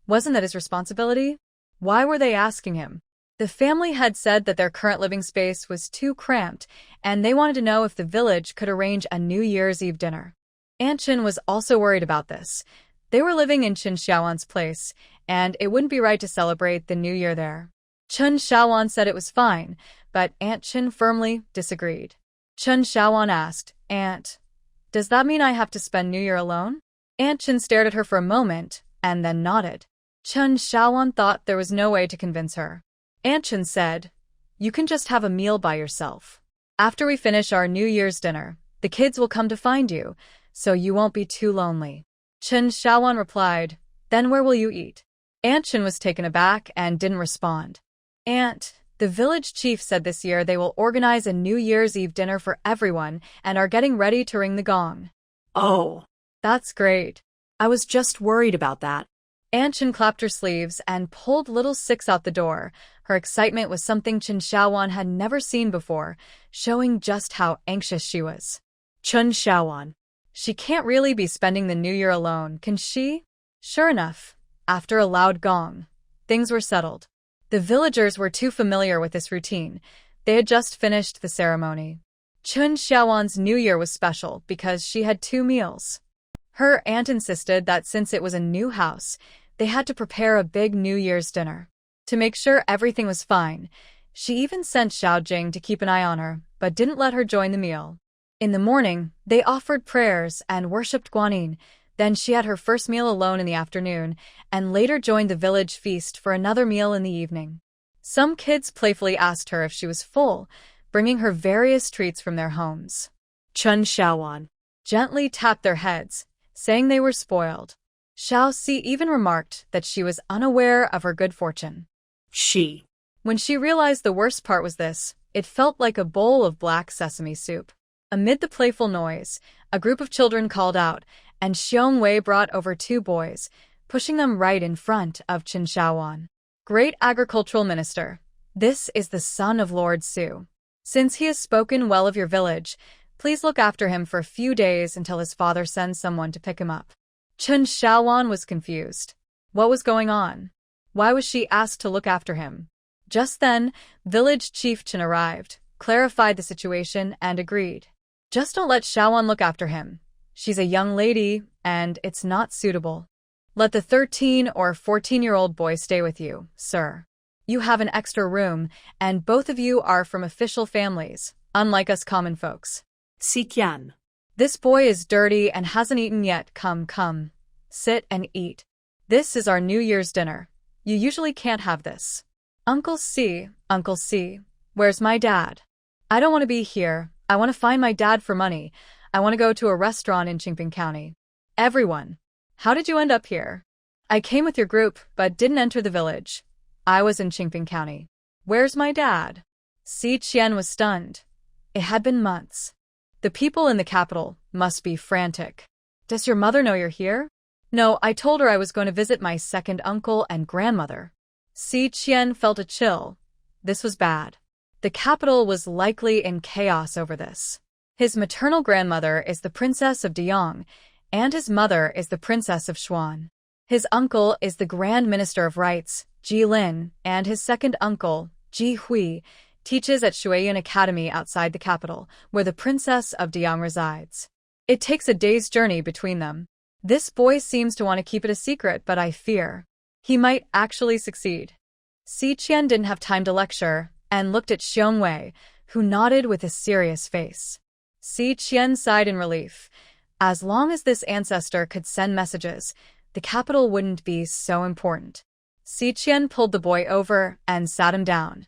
Wasn't that his responsibility? Why were they asking him? The family had said that their current living space was too cramped, and they wanted to know if the village could arrange a New Year's Eve dinner. Aunt Chin was also worried about this. They were living in Chen Xiaowan's place, and it wouldn't be right to celebrate the New Year there. Chen Xiaowan said it was fine, but Aunt Chin firmly disagreed. Chen Xiaowan asked, "Aunt, does that mean I have to spend New Year alone?" Aunt Chin stared at her for a moment, and then nodded. Chen Xiaowan thought there was no way to convince her. Aunt Chin said, "You can just have a meal by yourself. After we finish our New Year's dinner, the kids will come to find you, so you won't be too lonely." Chen Xiaowan replied, "Then where will you eat?" Aunt Chin was taken aback and didn't respond. "Aunt, the village chief said this year they will organize a New Year's Eve dinner for everyone and are getting ready to ring the gong." Oh, "That's great." I was just worried about that. Aunt Chin clapped her sleeves and pulled little Six out the door. Her excitement was something Chen Xiaowan had never seen before, showing just how anxious she was. Chen Xiaowan. She can't really be spending the New Year alone, can she? Sure enough, after a loud gong, things were settled. The villagers were too familiar with this routine. They had just finished the ceremony. Chen Xiaowan's New Year was special because she had 2 meals. Her aunt insisted that since it was a new house, they had to prepare a big New Year's dinner. To make sure everything was fine, she even sent Xiaojing to keep an eye on her, but didn't let her join the meal. In the morning, they offered prayers and worshipped Guanyin. Then she had her first meal alone in the afternoon, and later joined the village feast for another meal in the evening. Some kids playfully asked her if she was full, bringing her various treats from their homes. Chen Xiaowan gently tapped their heads, saying they were spoiled. Xiao Si even remarked that she was unaware of her good fortune. When she realized the worst part was this, it felt like a bowl of black sesame soup. Amid the playful noise, a group of children called out, and Xiong Wei brought over 2 boys, pushing them right in front of Chen Xiaowan. "Great agricultural minister, this is the son of Lord Su. Since he has spoken well of your village, please look after him for a few days until his father sends someone to pick him up." Chen Xiaowan was confused. What was going on? Why was she asked to look after him? Just then, village chief Chen arrived, clarified the situation, and agreed. "Just don't let Xiaowan look after him. She's a young lady, and it's not suitable. Let the 13 or 14-year-old boy stay with you, sir. You have an extra room, and both of you are from official families, unlike us common folks." Xiqian. "This boy is dirty and hasn't eaten yet. Come. Sit and eat. This is our New Year's dinner. You usually can't have this." Uncle C, where's my dad?" "I don't want to be here. I want to find my dad for money. I want to go to a restaurant in Qingping County." "Everyone. How did you end up here?" "I came with your group, but didn't enter the village. I was in Qingping County." "Where's my dad?" Si Qian was stunned. It had been months. The people in the capital must be frantic. "Does your mother know you're here?" "No, I told her I was going to visit my second uncle and grandmother." Si Qian felt a chill. This was bad. The capital was likely in chaos over this. His maternal grandmother is the Princess of Deyang, and his mother is the Princess of Xuan. His uncle is the Grand Minister of Rites, Ji Lin, and his second uncle, Ji Hui, teaches at Shuiyun Academy outside the capital, where the Princess of Deyang resides. It takes a day's journey between them. This boy seems to want to keep it a secret, but I fear he might actually succeed. Si Qian didn't have time to lecture, and looked at Xiong Wei, who nodded with a serious face. Si Qian sighed in relief. As long as this ancestor could send messages, the capital wouldn't be so important. Si Qian pulled the boy over and sat him down.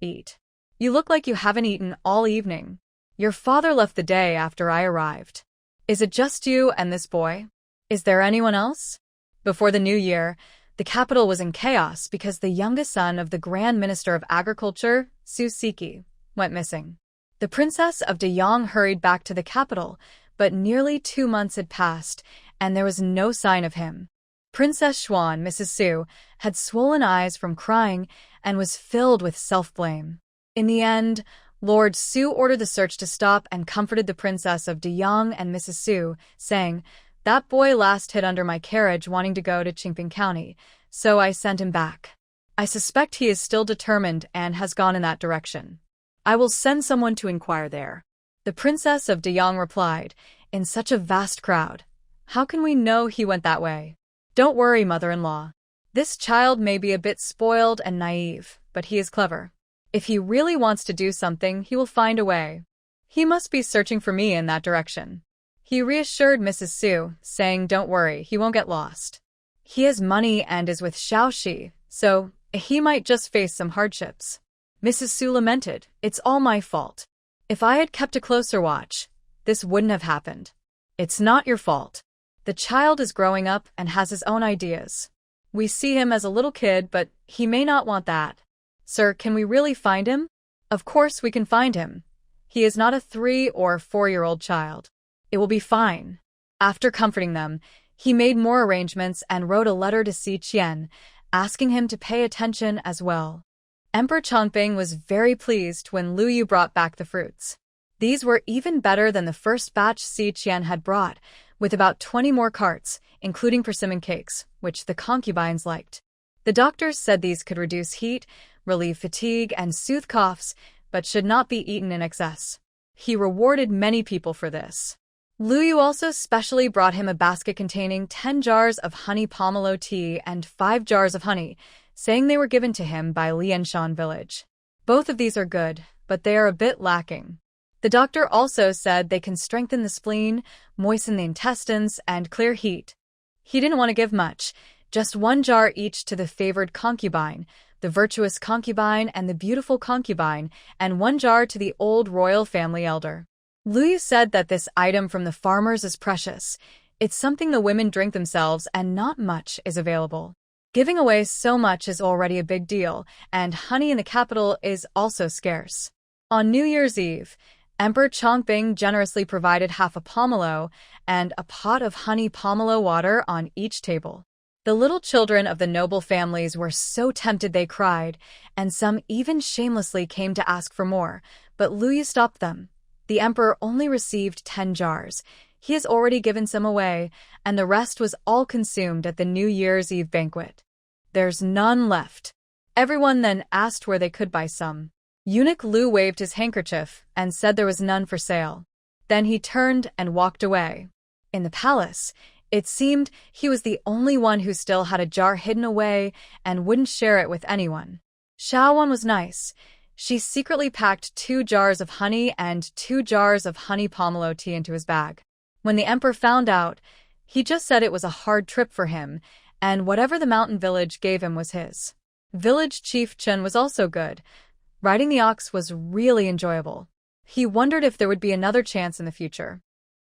"Eat. You look like you haven't eaten all evening. Your father left the day after I arrived. Is it just you and this boy? Is there anyone else?" Before the new year, the capital was in chaos because the youngest son of the Grand Minister of Agriculture, Su Siki, went missing. The Princess of Deyang hurried back to the capital, but nearly 2 months had passed, and there was no sign of him. Princess Xuan, Mrs. Su, had swollen eyes from crying and was filled with self-blame. In the end, Lord Su ordered the search to stop and comforted the Princess of Deyang and Mrs. Su, saying, "That boy last hid under my carriage wanting to go to Qingping County, so I sent him back." I suspect he is still determined and has gone in that direction. I will send someone to inquire there. The princess of Deyang replied, in such a vast crowd. How can we know he went that way? Don't worry, mother-in-law. This child may be a bit spoiled and naive, but he is clever. If he really wants to do something, he will find a way. He must be searching for me in that direction. He reassured Mrs. Su, saying don't worry, he won't get lost. He has money and is with Xiaoxi, so he might just face some hardships. Mrs. Su lamented, it's all my fault. If I had kept a closer watch, this wouldn't have happened. It's not your fault. The child is growing up and has his own ideas. We see him as a little kid, but he may not want that. Sir, can we really find him? Of course we can find him. He is not a 3 or 4-year-old child. It will be fine. After comforting them, he made more arrangements and wrote a letter to Si Qian, asking him to pay attention as well. Emperor Chongping was very pleased when Lu Yu brought back the fruits. These were even better than the first batch Si Qian had brought, with about 20 more carts, including persimmon cakes, which the concubines liked. The doctors said these could reduce heat, relieve fatigue, and soothe coughs, but should not be eaten in excess. He rewarded many people for this. Lu Yu also specially brought him a basket containing 10 jars of honey pomelo tea and 5 jars of honey, saying they were given to him by Lianshan village. Both of these are good, but they are a bit lacking. The doctor also said they can strengthen the spleen, moisten the intestines, and clear heat. He didn't want to give much, just 1 jar each to the favored concubine, the virtuous concubine and the beautiful concubine, and 1 jar to the old royal family elder. Lu Yu said that this item from the farmers is precious. It's something the women drink themselves and not much is available. Giving away so much is already a big deal, and honey in the capital is also scarce. On New Year's Eve, Emperor Chongping generously provided half a pomelo and a pot of honey pomelo water on each table. The little children of the noble families were so tempted they cried, and some even shamelessly came to ask for more, but Lu Yu stopped them. The emperor only received 10 jars. He has already given some away, and the rest was all consumed at the New Year's Eve banquet. There's none left. Everyone then asked where they could buy some. Eunuch Lu waved his handkerchief and said there was none for sale. Then he turned and walked away. In the palace, it seemed he was the only one who still had a jar hidden away and wouldn't share it with anyone. Xiaowan was nice. She secretly packed 2 jars of honey and 2 jars of honey pomelo tea into his bag. When the emperor found out, he just said it was a hard trip for him, and whatever the mountain village gave him was his. Village chief Chen was also good. Riding the ox was really enjoyable. He wondered if there would be another chance in the future.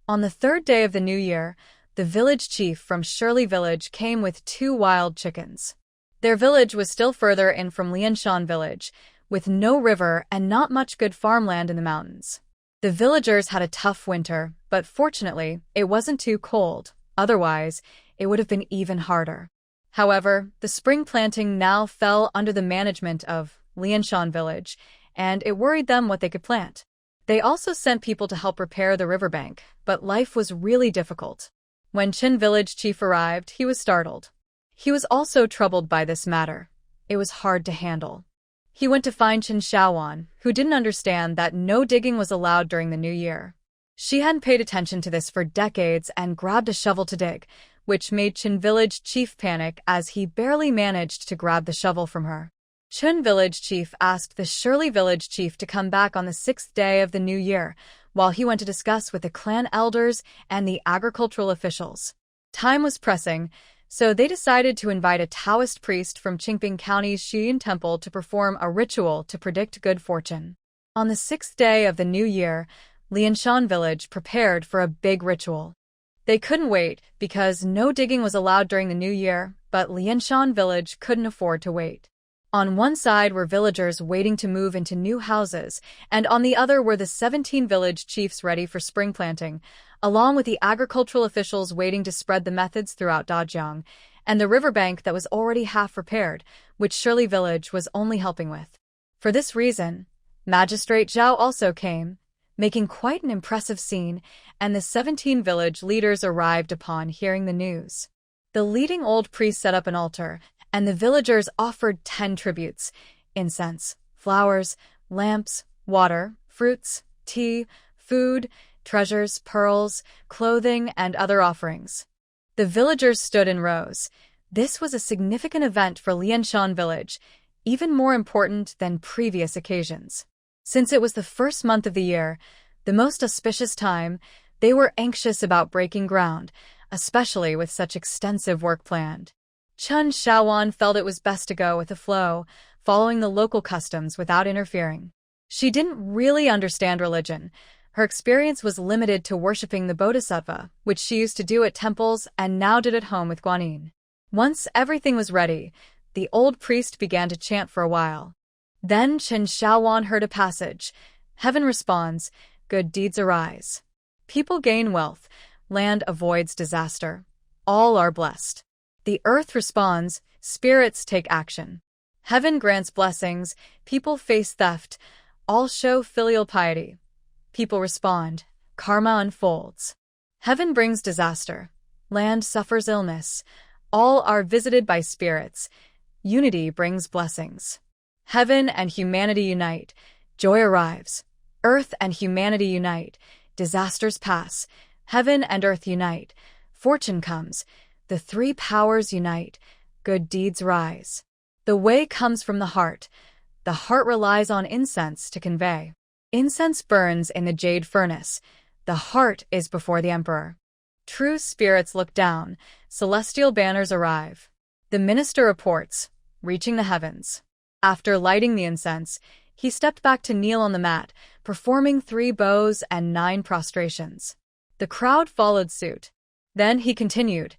On the 3rd day of the new year, the village chief from Shirley village came with 2 wild chickens. Their village was still further in from Lianshan village, with no river and not much good farmland in the mountains. The villagers had a tough winter, but fortunately, it wasn't too cold. Otherwise, it would have been even harder. However, the spring planting now fell under the management of Lianshan village, and it worried them what they could plant. They also sent people to help repair the riverbank, but life was really difficult. When Qin village chief arrived, he was startled. He was also troubled by this matter. It was hard to handle. He went to find Qin Xiaowan, who didn't understand that no digging was allowed during the new year. She hadn't paid attention to this for decades and grabbed a shovel to dig, which made Qin village chief panic as he barely managed to grab the shovel from her. Qin village chief asked the Shirley village chief to come back on the 6th day of the new year, while he went to discuss with the clan elders and the agricultural officials. Time was pressing, so they decided to invite a Taoist priest from Qingping County's Xiyin Temple to perform a ritual to predict good fortune. On the 6th day of the new year, Lianshan village prepared for a big ritual. They couldn't wait because no digging was allowed during the new year, but Lianshan village couldn't afford to wait. On one side were villagers waiting to move into new houses, and on the other were the 17 village chiefs ready for spring planting, along with the agricultural officials waiting to spread the methods throughout Dajiang, and the riverbank that was already half repaired, which Shirley village was only helping with. For this reason, Magistrate Zhao also came, making quite an impressive scene, and the 17 village leaders arrived upon hearing the news. The leading old priest set up an altar, and the villagers offered 10 tributes: incense, flowers, lamps, water, fruits, tea, food, treasures, pearls, clothing, and other offerings. The villagers stood in rows. This was a significant event for Lianshan village, even more important than previous occasions. Since it was the first month of the year, the most auspicious time, they were anxious about breaking ground, especially with such extensive work planned. Chen Xiaowan felt it was best to go with the flow, following the local customs without interfering. She didn't really understand religion. Her experience was limited to worshipping the Bodhisattva, which she used to do at temples and now did at home with Guanyin. Once everything was ready, the old priest began to chant for a while. Then Chen Xiaowan heard a passage. Heaven responds, good deeds arise. People gain wealth, land avoids disaster. All are blessed. The earth responds, spirits take action. Heaven grants blessings, people face theft, all show filial piety. People respond, karma unfolds. Heaven brings disaster, land suffers illness, all are visited by spirits. Unity brings blessings. Heaven and humanity unite, joy arrives. Earth and humanity unite, disasters pass. Heaven and earth unite, fortune comes. The three powers unite, good deeds rise. The way comes from the heart. The heart relies on incense to convey. Incense burns in the jade furnace. The heart is before the emperor. True spirits look down. Celestial banners arrive. The minister reports, reaching the heavens. After lighting the incense, he stepped back to kneel on the mat, performing 3 bows and 9 prostrations. The crowd followed suit. Then he continued,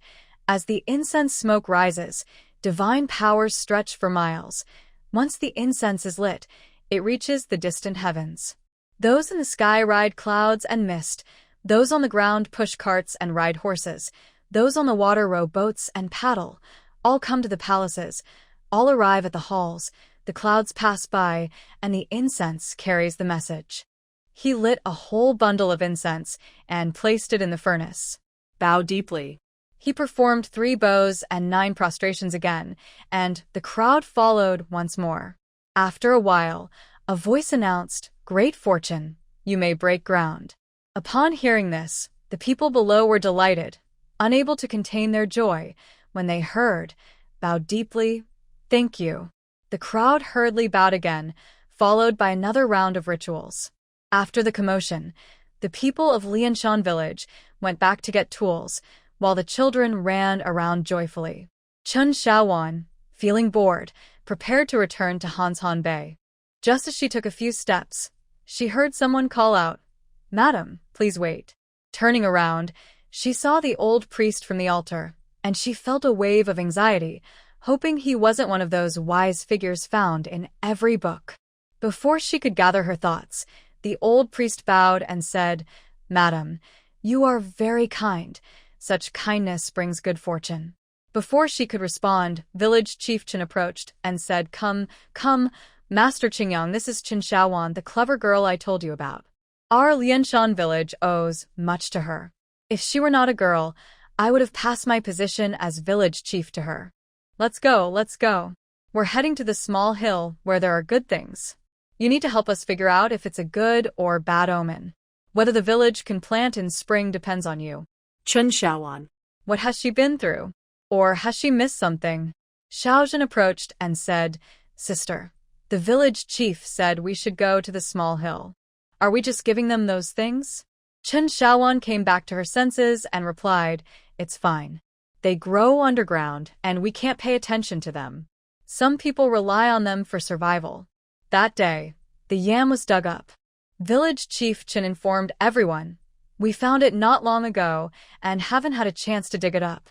as the incense smoke rises, divine powers stretch for miles. Once the incense is lit, it reaches the distant heavens. Those in the sky ride clouds and mist. Those on the ground push carts and ride horses. Those on the water row boats and paddle. All come to the palaces. All arrive at the halls. The clouds pass by, and the incense carries the message. He lit a whole bundle of incense and placed it in the furnace. Bow deeply. He performed 3 bows and 9 prostrations again, and the crowd followed once more. After a while, a voice announced, great fortune, you may break ground. Upon hearing this, the people below were delighted, unable to contain their joy when they heard, bow deeply, thank you. The crowd hurriedly bowed again, followed by another round of rituals. After the commotion, the people of Lianshan village went back to get tools, while the children ran around joyfully. Chen Xiaowan, feeling bored, prepared to return to Hanshan Bay. Just as she took a few steps, she heard someone call out, Madam, please wait. Turning around, she saw the old priest from the altar, and she felt a wave of anxiety, hoping he wasn't one of those wise figures found in every book. Before she could gather her thoughts, the old priest bowed and said, Madam, you are very kind. Such kindness brings good fortune. Before she could respond, village chieftain approached and said, Come, Master Qingyang, this is Chen Xiaowan, the clever girl I told you about. Our Lianshan village owes much to her. If she were not a girl, I would have passed my position as village chief to her. Let's go. We're heading to the small hill where there are good things. You need to help us figure out if it's a good or bad omen. Whether the village can plant in spring depends on you. Chen Xiaowan. What has she been through? Or has she missed something? Xiaozhen approached and said, Sister, the village chief said we should go to the small hill. Are we just giving them those things? Chen Xiaowan came back to her senses and replied, It's fine. They grow underground and we can't pay attention to them. Some people rely on them for survival. That day, the yam was dug up. Village Chief Chen informed everyone, We found it not long ago and haven't had a chance to dig it up.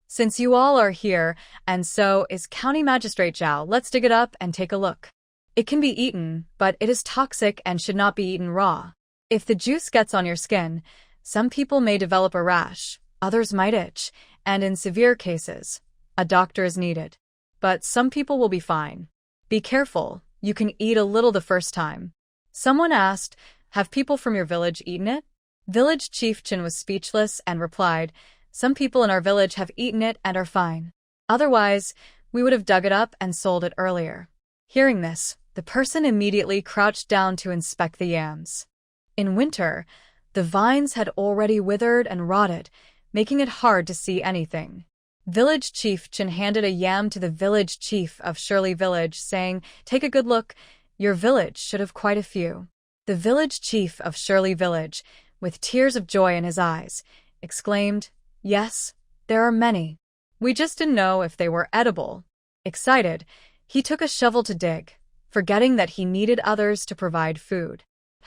Since you all are here, and so is County Magistrate Zhao, let's dig it up and take a look. It can be eaten, but it is toxic and should not be eaten raw. If the juice gets on your skin, some people may develop a rash, others might itch, and in severe cases, a doctor is needed. But some people will be fine. Be careful, you can eat a little the first time. Someone asked, Have people from your village eaten it? Village Chief Chen was speechless and replied, Some people in our village have eaten it and are fine. Otherwise, We would have dug it up and sold it earlier." Hearing this, the person immediately crouched down to inspect the yams. In winter, the vines had already withered and rotted, making it hard to see anything. Village Chief Chin handed a yam to the village chief of Shirley Village, saying, "Take a good look. Your village should have quite a few." The village chief of Shirley Village, with tears of joy in his eyes, exclaimed, "Yes, there are many. We just didn't know if they were edible." Excited, he took a shovel to dig, forgetting that he needed others to provide food.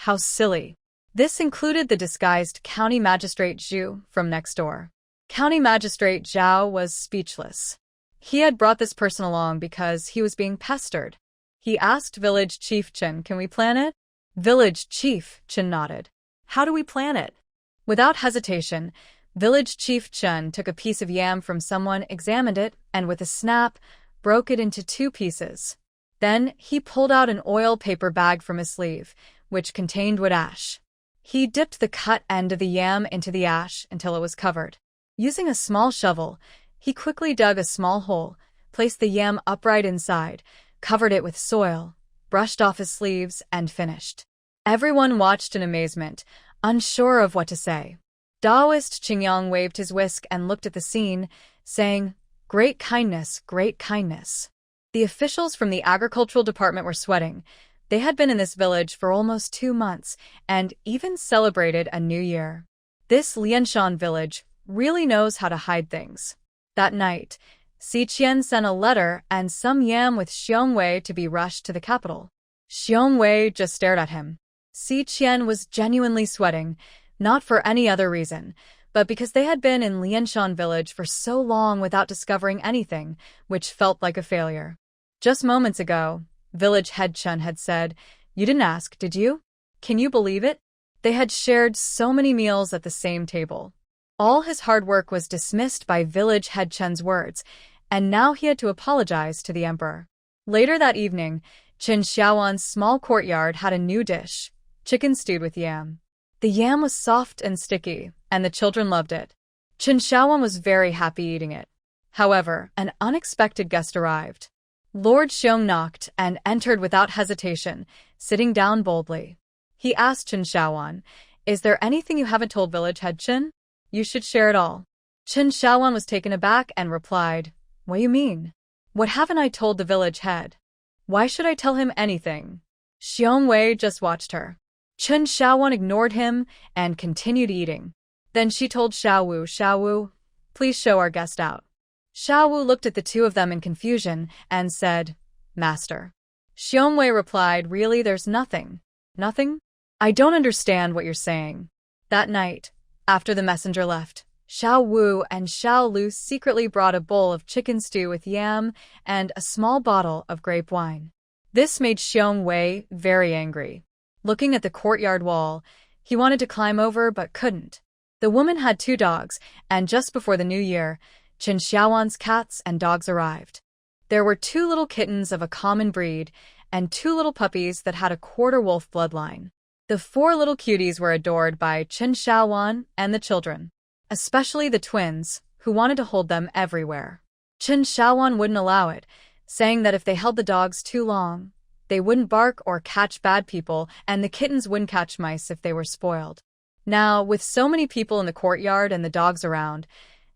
How silly. This included the disguised County Magistrate Zhu from next door. County Magistrate Zhao was speechless. He had brought this person along because he was being pestered. He asked Village Chief Chen, "Can we plan it?" Village Chief Chen nodded. How do we plan it? Without hesitation, Village Chief Chen took a piece of yam from someone, examined it, and with a snap, broke it into 2 pieces. Then he pulled out an oil paper bag from his sleeve, which contained wood ash. He dipped the cut end of the yam into the ash until it was covered. Using a small shovel, he quickly dug a small hole, placed the yam upright inside, covered it with soil, brushed off his sleeves, and finished. Everyone watched in amazement, unsure of what to say. Taoist Qingyang waved his whisk and looked at the scene, saying, "Great kindness, great kindness." The officials from the agricultural department were sweating. They had been in this village for almost 2 months and even celebrated a new year. This Lianshan village really knows how to hide things. That night, Si Qian sent a letter and some yam with Xiong Wei to be rushed to the capital. Xiong Wei just stared at him. Si Qian was genuinely sweating, not for any other reason, but because they had been in Lianshan village for so long without discovering anything, which felt like a failure. Just moments ago, village head Chen had said, "You didn't ask, did you?" Can you believe it? They had shared so many meals at the same table. All his hard work was dismissed by village head Chen's words, and now he had to apologize to the emperor. Later that evening, Qin Xiaowan's small courtyard had a new dish, chicken stewed with yam. The yam was soft and sticky, and the children loved it. Qin Xiaowan was very happy eating it. However, an unexpected guest arrived. Lord Xiong knocked and entered without hesitation, sitting down boldly. He asked Qin Xiaowan, "Is there anything you haven't told village head Qin? You should share it all." Qin Xiaowan was taken aback and replied, "What do you mean? What haven't I told the village head? Why should I tell him anything?" Xiong Wei just watched her. Qin Xiaowan ignored him and continued eating. Then she told Xiao Wu, "Please show our guest out." Xiao Wu looked at the two of them in confusion and said, "Master." Xiong Wei replied, "Really, there's nothing. Nothing? I don't understand what you're saying." That night, after the messenger left, Xiao Wu and Xiao Lu secretly brought a bowl of chicken stew with yam and a small bottle of grape wine. This made Xiong Wei very angry. Looking at the courtyard wall, he wanted to climb over but couldn't. The woman had 2 dogs, and just before the new year, Qin Xiaowan's cats and dogs arrived. There were 2 little kittens of a common breed and 2 little puppies that had a quarter wolf bloodline. The 4 little cuties were adored by Qin Xiaowan and the children, especially the twins, who wanted to hold them everywhere. Qin Xiaowan wouldn't allow it, saying that if they held the dogs too long, they wouldn't bark or catch bad people, and the kittens wouldn't catch mice if they were spoiled. Now, with so many people in the courtyard and the dogs around,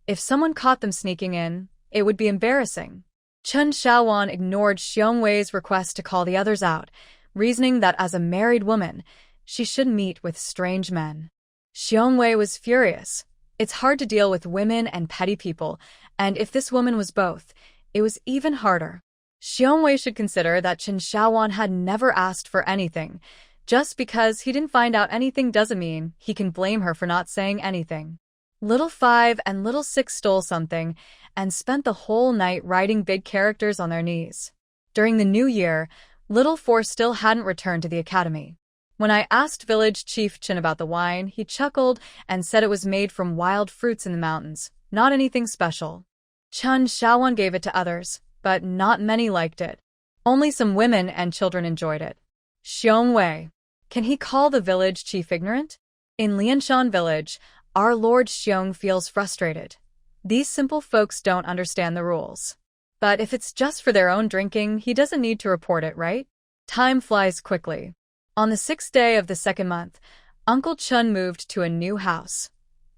if someone caught them sneaking in, it would be embarrassing. Qin Xiaowan ignored Xiong Wei's request to call the others out, reasoning that as a married woman, she shouldn't meet with strange men. Xiong Wei was furious. It's hard to deal with women and petty people, and if this woman was both, it was even harder. Xiong Wei should consider that Qin Xiaowan had never asked for anything. Just because he didn't find out anything doesn't mean he can blame her for not saying anything. Little 5 and Little 6 stole something and spent the whole night writing big characters on their knees. During the new year, Little 4 still hadn't returned to the academy. When I asked Village Chief Qin about the wine, he chuckled and said it was made from wild fruits in the mountains, not anything special. Qin Xiaowan gave it to others, but not many liked it. Only some women and children enjoyed it. Xiong Wei. Can he call the village chief ignorant? In Lianshan village, our Lord Xiong feels frustrated. These simple folks don't understand the rules. But if it's just for their own drinking, he doesn't need to report it, right? Time flies quickly. On the 6th day of the 2nd month, Uncle Chun moved to a new house.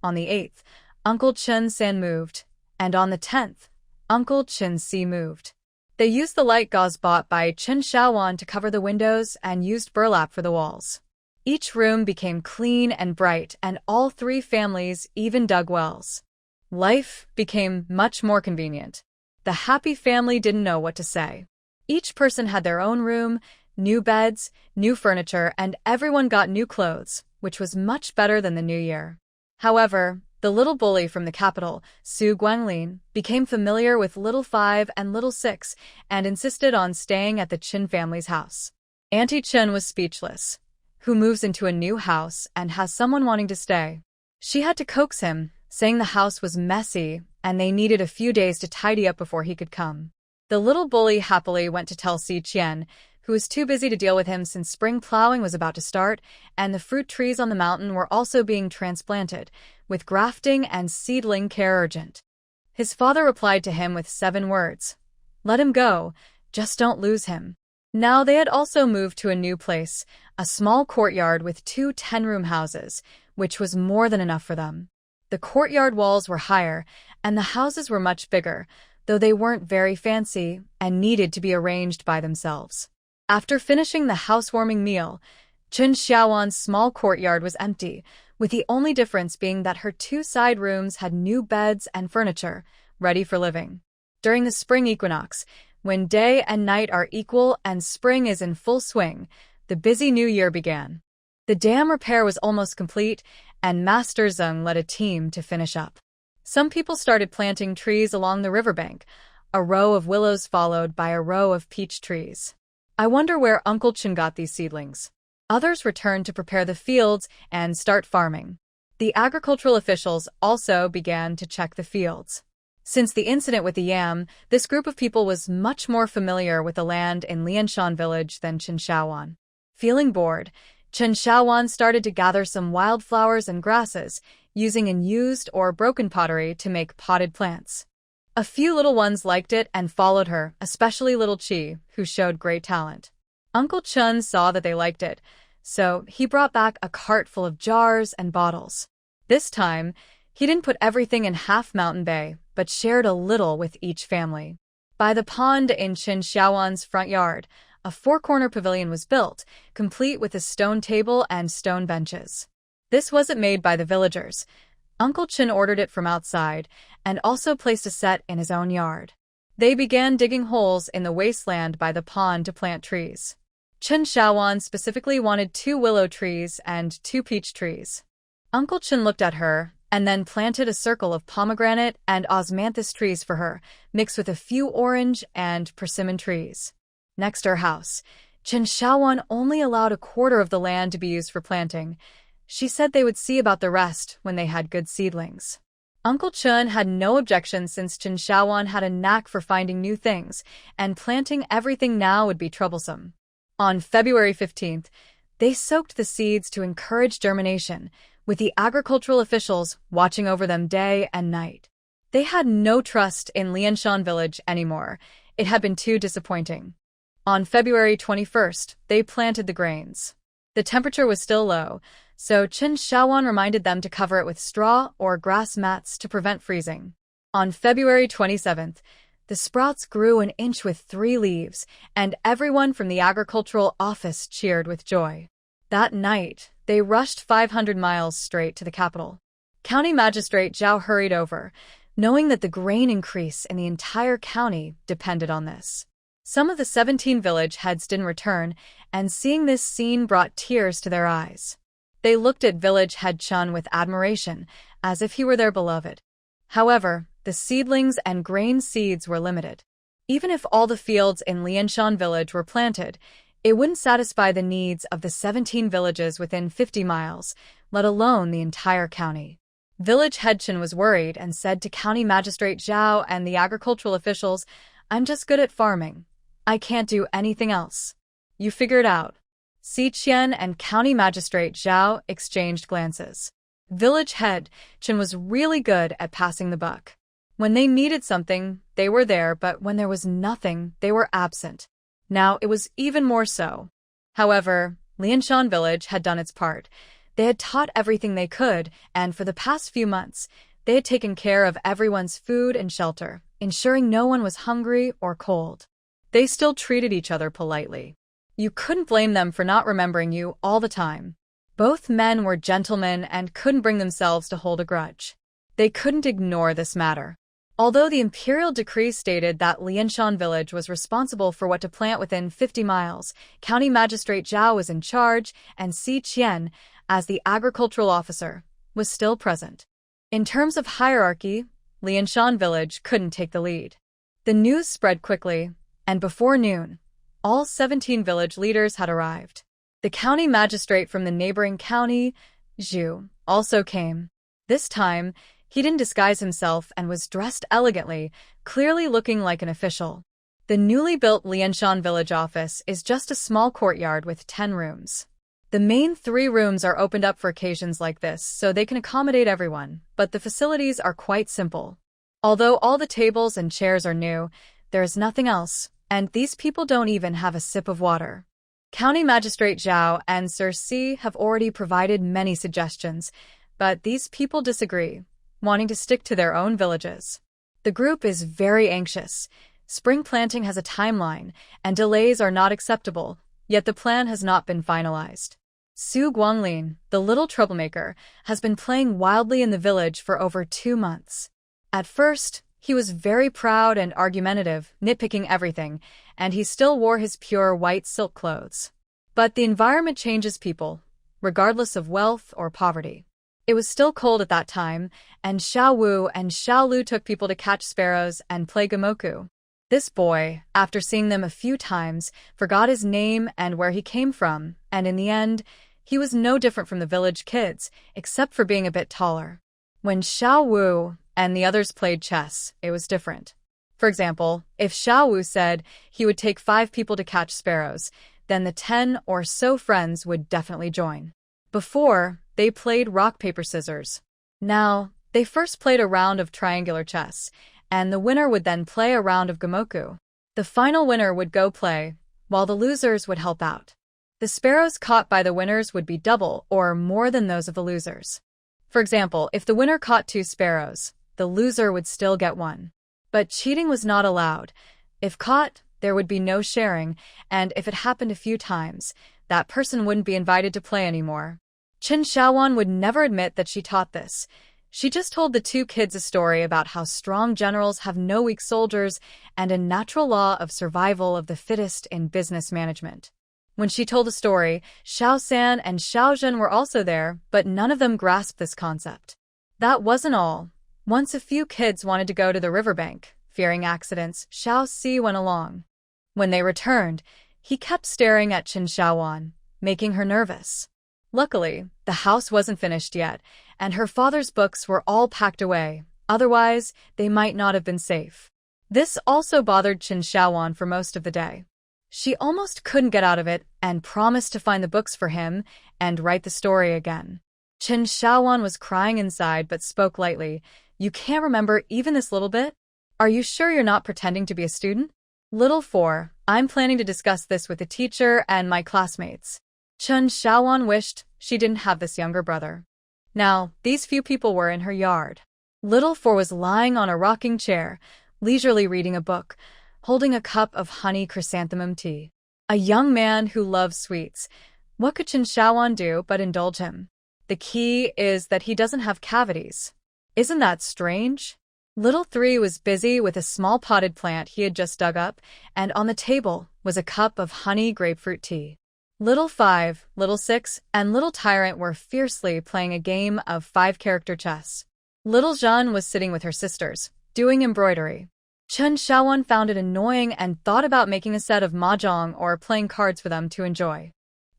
On the 8th, Uncle Chun San moved, and on the 10th, Uncle Chun Si moved. They used the light gauze bought by Chen Xiaowan to cover the windows and used burlap for the walls. Each room became clean and bright, and all three families even dug wells. Life became much more convenient. The happy family didn't know what to say. Each person had their own room, new beds, new furniture, and everyone got new clothes, which was much better than the new year. However, the little bully from the capital, Su Guanglin, became familiar with Little 5 and Little 6 and insisted on staying at the Qin family's house. Auntie Chen was speechless. Who moves into a new house and has someone wanting to stay? She had to coax him, saying the house was messy and they needed a few days to tidy up before he could come. The little bully happily went to tell Si Qian, who was too busy to deal with him since spring plowing was about to start, and the fruit trees on the mountain were also being transplanted, with grafting and seedling care urgent. His father replied to him with 7 words. Let him go, just don't lose him. Now they had also moved to a new place, a small courtyard with 2 10-room houses, which was more than enough for them. The courtyard walls were higher, and the houses were much bigger, though they weren't very fancy and needed to be arranged by themselves. After finishing the housewarming meal, Chen Xiaowan's small courtyard was empty, with the only difference being that her 2 side rooms had new beds and furniture, ready for living. During the spring equinox, when day and night are equal and spring is in full swing, the busy new year began. The dam repair was almost complete, and Master Zeng led a team to finish up. Some people started planting trees along the riverbank, a row of willows followed by a row of peach trees. I wonder where Uncle Chen got these seedlings. Others returned to prepare the fields and start farming. The agricultural officials also began to check the fields. Since the incident with the yam, this group of people was much more familiar with the land in Lianshan village than Chen Xiaowan. Feeling bored, Chen Xiaowan started to gather some wildflowers and grasses, using unused or broken pottery to make potted plants. A few little ones liked it and followed her, especially little Chi, who showed great talent. Uncle Chun saw that they liked it, so he brought back a cart full of jars and bottles. This time, he didn't put everything in Half Mountain Bay, but shared a little with each family. By the pond in Chen Xiaowan's front yard, a 4-corner pavilion was built, complete with a stone table and stone benches. This wasn't made by the villagers. Uncle Chen ordered it from outside, and also placed a set in his own yard. They began digging holes in the wasteland by the pond to plant trees. Chen Xiaowan specifically wanted 2 willow trees and 2 peach trees. Uncle Chen looked at her, and then planted a circle of pomegranate and osmanthus trees for her, mixed with a few orange and persimmon trees. Next to her house, Chen Xiaowan only allowed a quarter of the land to be used for planting. She said they would see about the rest when they had good seedlings. Uncle Chun had no objection since Chen Xiaowan had a knack for finding new things, and planting everything now would be troublesome. On February 15th, they soaked the seeds to encourage germination, with the agricultural officials watching over them day and night. They had no trust in Lianshan village anymore. It had been too disappointing. On February 21st, they planted the grains. The temperature was still low, so Chen Xiaowan reminded them to cover it with straw or grass mats to prevent freezing. On February 27th, the sprouts grew an inch with 3 leaves, and everyone from the agricultural office cheered with joy. That night, they rushed 500 miles straight to the capital. County Magistrate Zhao hurried over, knowing that the grain increase in the entire county depended on this. Some of the 17 village heads didn't return, and seeing this scene brought tears to their eyes. They looked at village head Chun with admiration, as if he were their beloved. However, the seedlings and grain seeds were limited. Even if all the fields in Lianshan village were planted, it wouldn't satisfy the needs of the 17 villages within 50 miles, let alone the entire county. Village head Chen was worried and said to County Magistrate Zhao and the agricultural officials, "I'm just good at farming. I can't do anything else. You figure it out." Si Qian and County Magistrate Zhao exchanged glances. Village head Chen was really good at passing the buck. When they needed something, they were there, but when there was nothing, they were absent. Now it was even more so. However, Lianshan village had done its part. They had taught everything they could, and for the past few months, they had taken care of everyone's food and shelter, ensuring no one was hungry or cold. They still treated each other politely. You couldn't blame them for not remembering you all the time. Both men were gentlemen and couldn't bring themselves to hold a grudge. They couldn't ignore this matter. Although the imperial decree stated that Lianshan village was responsible for what to plant within 50 miles, County Magistrate Zhao was in charge, and Si Qian, as the agricultural officer, was still present. In terms of hierarchy, Lianshan village couldn't take the lead. The news spread quickly, and before noon, all 17 village leaders had arrived. The county magistrate from the neighboring county, Zhu, also came. This time, he didn't disguise himself and was dressed elegantly, clearly looking like an official. The newly built Lianshan village office is just a small courtyard with 10 rooms. The main 3 rooms are opened up for occasions like this so they can accommodate everyone, but the facilities are quite simple. Although all the tables and chairs are new, there is nothing else, and these people don't even have a sip of water. County Magistrate Zhao and Sir Si have already provided many suggestions, but these people disagree, wanting to stick to their own villages. The group is very anxious. Spring planting has a timeline, and delays are not acceptable, yet the plan has not been finalized. Su Guanglin, the little troublemaker, has been playing wildly in the village for over 2 months. At first, he was very proud and argumentative, nitpicking everything, and he still wore his pure white silk clothes. But the environment changes people, regardless of wealth or poverty. It was still cold at that time, and Xiao Wu and Xiao Lu took people to catch sparrows and play gamoku. This boy, after seeing them a few times, forgot his name and where he came from, and in the end, he was no different from the village kids, except for being a bit taller. When Xiao Wu and the others played chess, it was different. For example, if Xiao Wu said he would take 5 people to catch sparrows, then the 10 or so friends would definitely join. Before, they played rock, paper, scissors. Now, they first played a round of triangular chess, and the winner would then play a round of gamoku. The final winner would go play, while the losers would help out. The sparrows caught by the winners would be double or more than those of the losers. For example, if the winner caught 2 sparrows, the loser would still get 1. But cheating was not allowed. If caught, there would be no sharing, and if it happened a few times, that person wouldn't be invited to play anymore. Chen Xiaowan would never admit that she taught this. She just told the 2 kids a story about how strong generals have no weak soldiers and a natural law of survival of the fittest in business management. When she told the story, Xiao San and Xiao Zhen were also there, but none of them grasped this concept. That wasn't all. Once a few kids wanted to go to the riverbank. Fearing accidents, Xiao Si went along. When they returned, he kept staring at Chen Xiaowan, making her nervous. Luckily, the house wasn't finished yet, and her father's books were all packed away. Otherwise, they might not have been safe. This also bothered Chen Xiaowan for most of the day. She almost couldn't get out of it and promised to find the books for him and write the story again. Chen Xiaowan was crying inside but spoke lightly. "You can't remember even this little bit? Are you sure you're not pretending to be a student?" "Little 4, I'm planning to discuss this with the teacher and my classmates." Chen Xiaowan wished she didn't have this younger brother. Now, these few people were in her yard. Little 4 was lying on a rocking chair, leisurely reading a book, holding a cup of honey chrysanthemum tea. A young man who loves sweets. What could Chen Xiaowan do but indulge him? The key is that he doesn't have cavities. Isn't that strange? Little 3 was busy with a small potted plant he had just dug up, and on the table was a cup of honey grapefruit tea. Little 5, Little 6, and Little Tyrant were fiercely playing a game of 5-character chess. Little Jeanne was sitting with her sisters, doing embroidery. Chen Xiaowan found it annoying and thought about making a set of mahjong or playing cards for them to enjoy.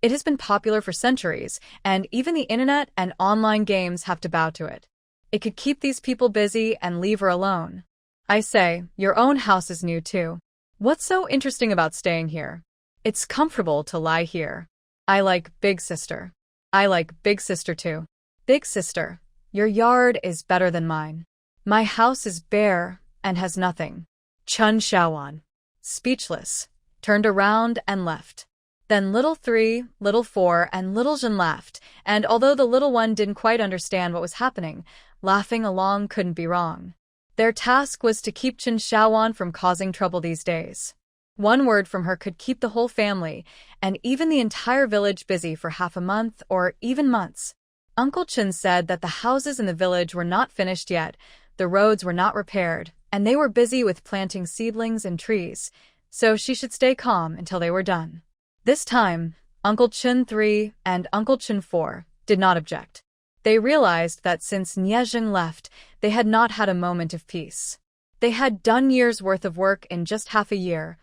It has been popular for centuries, and even the internet and online games have to bow to it. It could keep these people busy and leave her alone. I say, your own house is new too. What's so interesting about staying here? It's comfortable to lie here. I like Big Sister. I like Big Sister too. Big Sister, your yard is better than mine. My house is bare and has nothing. Chen Xiaowan, Speechless, turned around and left. Then little 3, little 4, and little Jin laughed, and although the little one didn't quite understand what was happening, laughing along couldn't be wrong. Their task was to keep Chen Xiaowan from causing trouble these days. One word from her could keep the whole family, and even the entire village busy for half a month or even months. Uncle Chen said that the houses in the village were not finished yet, the roads were not repaired, and they were busy with planting seedlings and trees, so she should stay calm until they were done. This time, Uncle Chen 3 and Uncle Chen 4 did not object. They realized that since Niezheng left, they had not had a moment of peace. They had done years' worth of work in just half a year,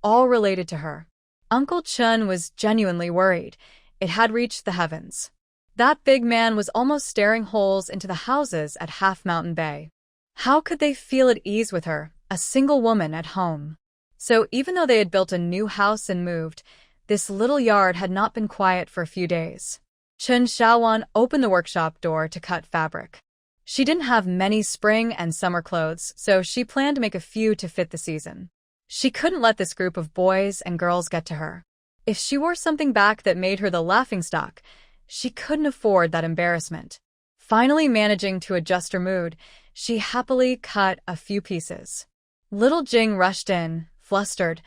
all related to her. Uncle Chen was genuinely worried. It had reached the heavens. That big man was almost staring holes into the houses at Half Mountain Bay. How could they feel at ease with her, a single woman at home? So even though they had built a new house and moved, this little yard had not been quiet for a few days. Chen Xiaowan opened the workshop door to cut fabric. She didn't have many spring and summer clothes, so she planned to make a few to fit the season. She couldn't let this group of boys and girls get to her. If she wore something back that made her the laughingstock, she couldn't afford that embarrassment. Finally managing to adjust her mood, she happily cut a few pieces. Little Jing rushed in, flustered.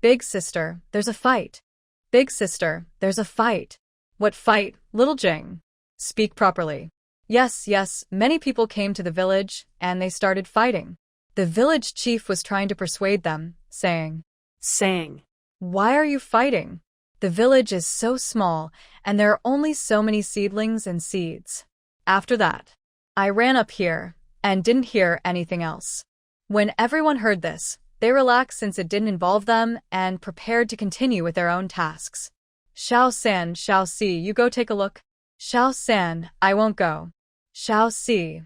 "Big sister, there's a fight. Big sister, there's a fight." "What fight, little Jing? Speak properly." Yes, many people came to the village, and they started fighting. The village chief was trying to persuade them, saying, "Why are you fighting? The village is so small, and there are only so many seedlings and seeds." After that, I ran up here, and didn't hear anything else. When everyone heard this, they relaxed since it didn't involve them and prepared to continue with their own tasks. "Xiao San, Xiao Si, you go take a look." "Xiao San, I won't go." "Xiao Si,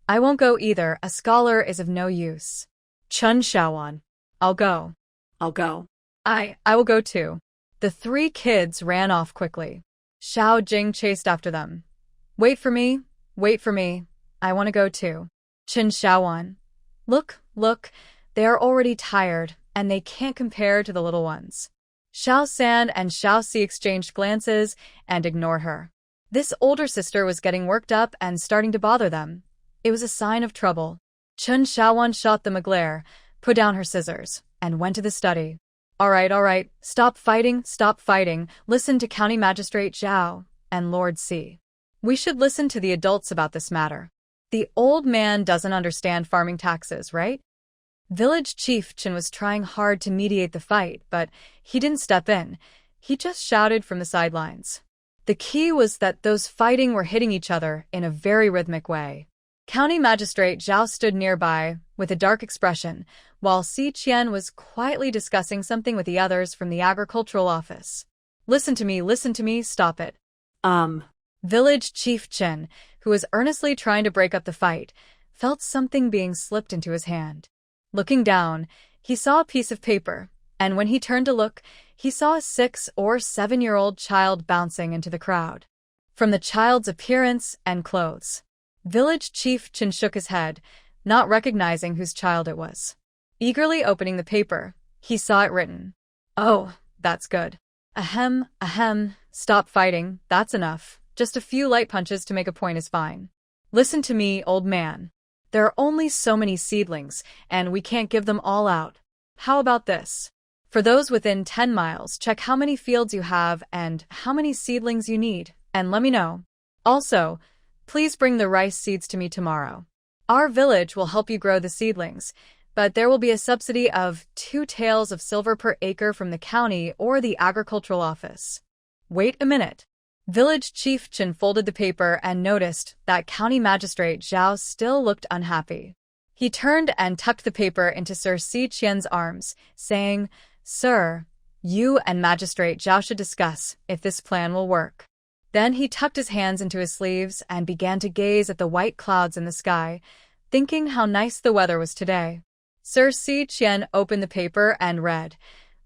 I won't go either, a scholar is of no use." Chen Xiaowan, "I'll go." I will go too." The 3 kids ran off quickly. Xiao Jing chased after them. Wait for me, I want to go too." Chen Xiaowan, Look, they are already tired, and they can't compare to the little ones." Xiao San and Xiao Si exchanged glances and ignored her. This older sister was getting worked up and starting to bother them. It was a sign of trouble. Chen Xiaowan shot them a glare, put down her scissors, and went to the study. All right, stop fighting, listen to County Magistrate Zhao and Lord C. We should listen to the adults about this matter. The old man doesn't understand farming taxes, right? Village Chief Chen was trying hard to mediate the fight, but he didn't step in. He just shouted from the sidelines. The key was that those fighting were hitting each other in a very rhythmic way. County Magistrate Zhao stood nearby with a dark expression, while Si Qian was quietly discussing something with the others from the agricultural office. Listen to me, stop it." Village Chief Chen, who was earnestly trying to break up the fight, felt something being slipped into his hand. Looking down, he saw a piece of paper, and when he turned to look, he saw a 6 or 7-year-old child bouncing into the crowd. From the child's appearance and clothes, Village Chief Chen shook his head, not recognizing whose child it was. Eagerly opening the paper, he saw it written. "Oh, that's good. Ahem, stop fighting, that's enough. Just a few light punches to make a point is fine. Listen to me, old man. There are only so many seedlings, and we can't give them all out. How about this? For those within 10 miles, check how many fields you have and how many seedlings you need, and let me know. Also, please bring the rice seeds to me tomorrow. Our village will help you grow the seedlings, but there will be a subsidy of 2 taels of silver per acre from the county or the agricultural office." Wait a minute. Village Chief Chen folded the paper and noticed that County Magistrate Zhao still looked unhappy. He turned and tucked the paper into Sir Si Qian's arms, saying, "Sir, you and Magistrate Zhao should discuss if this plan will work." Then he tucked his hands into his sleeves and began to gaze at the white clouds in the sky, thinking how nice the weather was today. Sir Si Qian opened the paper and read,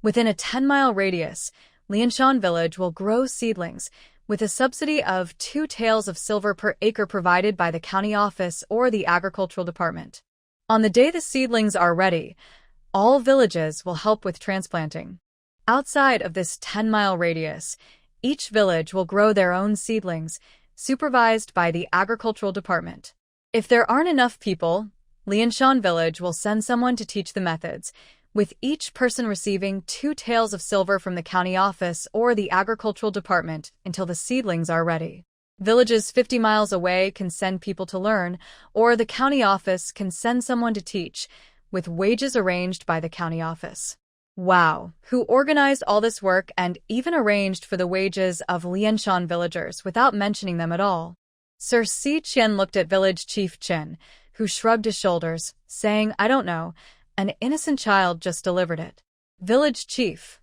"Within a 10-mile radius, Lianshan village will grow seedlings, with a subsidy of 2 taels of silver per acre provided by the county office or the agricultural department. On the day the seedlings are ready, all villages will help with transplanting. Outside of this 10-mile radius, each village will grow their own seedlings, supervised by the agricultural department. If there aren't enough people, Lianshan village will send someone to teach the methods, with each person receiving 2 taels of silver from the county office or the agricultural department until the seedlings are ready. Villages 50 miles away can send people to learn, or the county office can send someone to teach, with wages arranged by the county office. Wow, who organized all this work and even arranged for the wages of Lianshan villagers without mentioning them at all? Sir Si Qian looked at village chief Chen, who shrugged his shoulders, saying, "I don't know, an innocent child just delivered it." Village chief,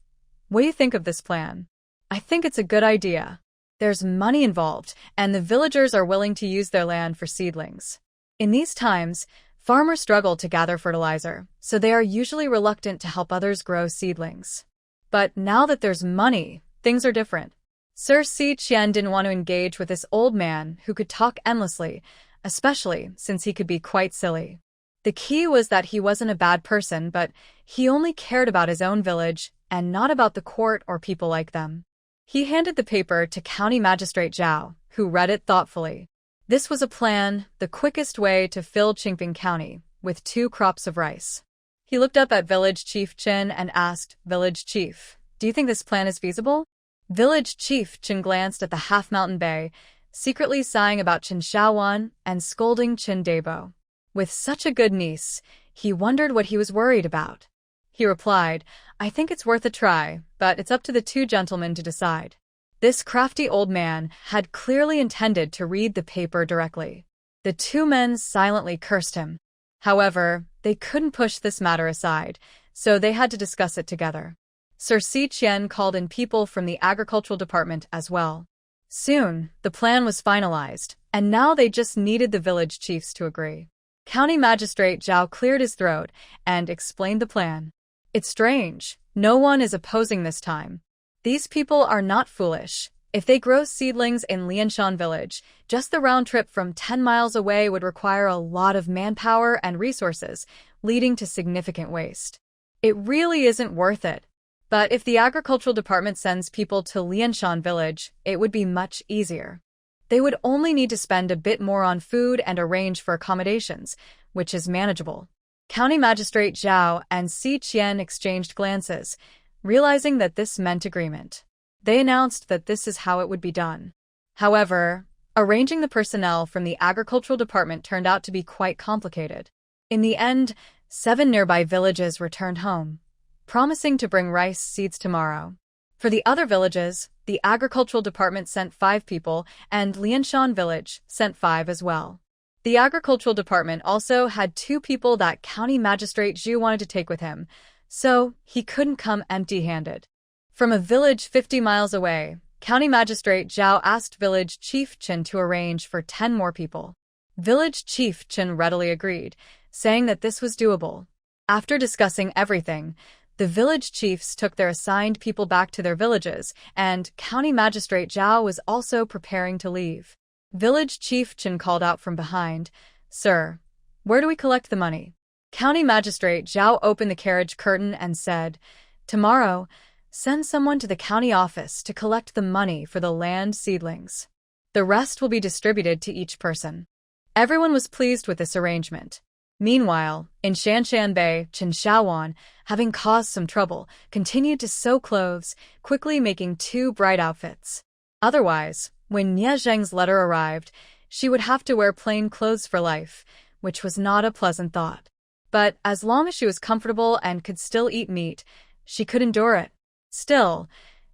what do you think of this plan? I think it's a good idea. There's money involved, and the villagers are willing to use their land for seedlings. In these times, farmers struggle to gather fertilizer, so they are usually reluctant to help others grow seedlings. But now that there's money, things are different. Sir Si Qian didn't want to engage with this old man who could talk endlessly, especially since he could be quite silly. The key was that he wasn't a bad person, but he only cared about his own village and not about the court or people like them. He handed the paper to County Magistrate Zhao, who read it thoughtfully. This was a plan, the quickest way to fill Qingping County, with 2 crops of rice. He looked up at Village Chief Chen and asked, "Village Chief, do you think this plan is feasible?" Village Chief Chen glanced at the half-mountain bay, secretly sighing about Chen Shaowan and scolding Chen Debo. With such a good niece, he wondered what he was worried about. He replied, "I think it's worth a try, but it's up to the 2 gentlemen to decide." This crafty old man had clearly intended to read the paper directly. The 2 men silently cursed him. However, they couldn't push this matter aside, so they had to discuss it together. Sir Si Qian called in people from the agricultural department as well. Soon, the plan was finalized, and now they just needed the village chiefs to agree. County Magistrate Zhao cleared his throat and explained the plan. "It's strange. No one is opposing this time. These people are not foolish. If they grow seedlings in Lianshan village, just the round trip from 10 miles away would require a lot of manpower and resources, leading to significant waste. It really isn't worth it. But if the agricultural department sends people to Lianshan village, it would be much easier. They would only need to spend a bit more on food and arrange for accommodations, which is manageable." County Magistrate Zhao and Si Qian exchanged glances, realizing that this meant agreement. They announced that this is how it would be done. However, arranging the personnel from the agricultural department turned out to be quite complicated. In the end, 7 nearby villages returned home, promising to bring rice seeds tomorrow. For the other villages, the agricultural department sent 5 people, and Lianshan village sent 5 as well. The agricultural department also had 2 people that County Magistrate Zhu wanted to take with him, so he couldn't come empty-handed. From a village 50 miles away, County Magistrate Zhao asked Village Chief Chen to arrange for 10 more people. Village Chief Chen readily agreed, saying that this was doable. After discussing everything, the village chiefs took their assigned people back to their villages, and County Magistrate Zhao was also preparing to leave. Village Chief Chen called out from behind, "Sir, where do we collect the money?" County Magistrate Zhao opened the carriage curtain and said, "Tomorrow, send someone to the county office to collect the money for the land seedlings. The rest will be distributed to each person." Everyone was pleased with this arrangement. Meanwhile, in Shanshan Bay, Chen Shaowan, having caused some trouble, continued to sew clothes, quickly making 2 bright outfits. Otherwise, when Nie Zheng's letter arrived, she would have to wear plain clothes for life, which was not a pleasant thought. But as long as she was comfortable and could still eat meat, she could endure it. Still,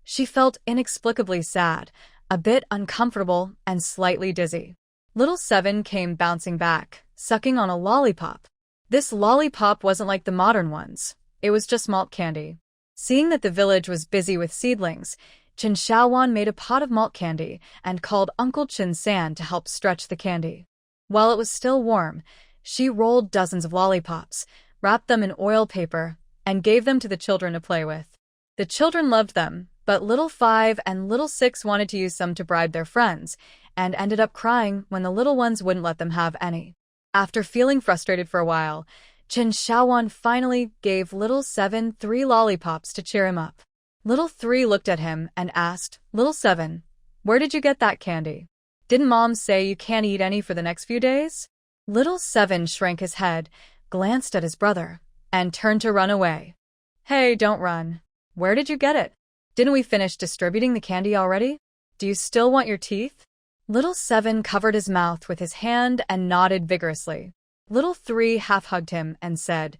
she felt inexplicably sad, a bit uncomfortable, and slightly dizzy. Little Seven came bouncing back, sucking on a lollipop. This lollipop wasn't like the modern ones. It was just malt candy. Seeing that the village was busy with seedlings, Chen Shaowan made a pot of malt candy and called Uncle Chen San to help stretch the candy. While it was still warm, she rolled dozens of lollipops, wrapped them in oil paper, and gave them to the children to play with. The children loved them, But little 5 and little 6 wanted to use some to bribe their friends, and ended up crying when the little ones wouldn't let them have any. After feeling frustrated for a while, Chen Xiaowan finally gave little 7 3 lollipops to cheer him up. Little 3 looked at him and asked, "Little 7, where did you get that candy? Didn't Mom say you can't eat any for the next few days?" Little 7 shrank his head, glanced at his brother, and turned to run away. "Hey, don't run. Where did you get it? Didn't we finish distributing the candy already? Do you still want your teeth?" Little 7 covered his mouth with his hand and nodded vigorously. Little 3 half-hugged him and said,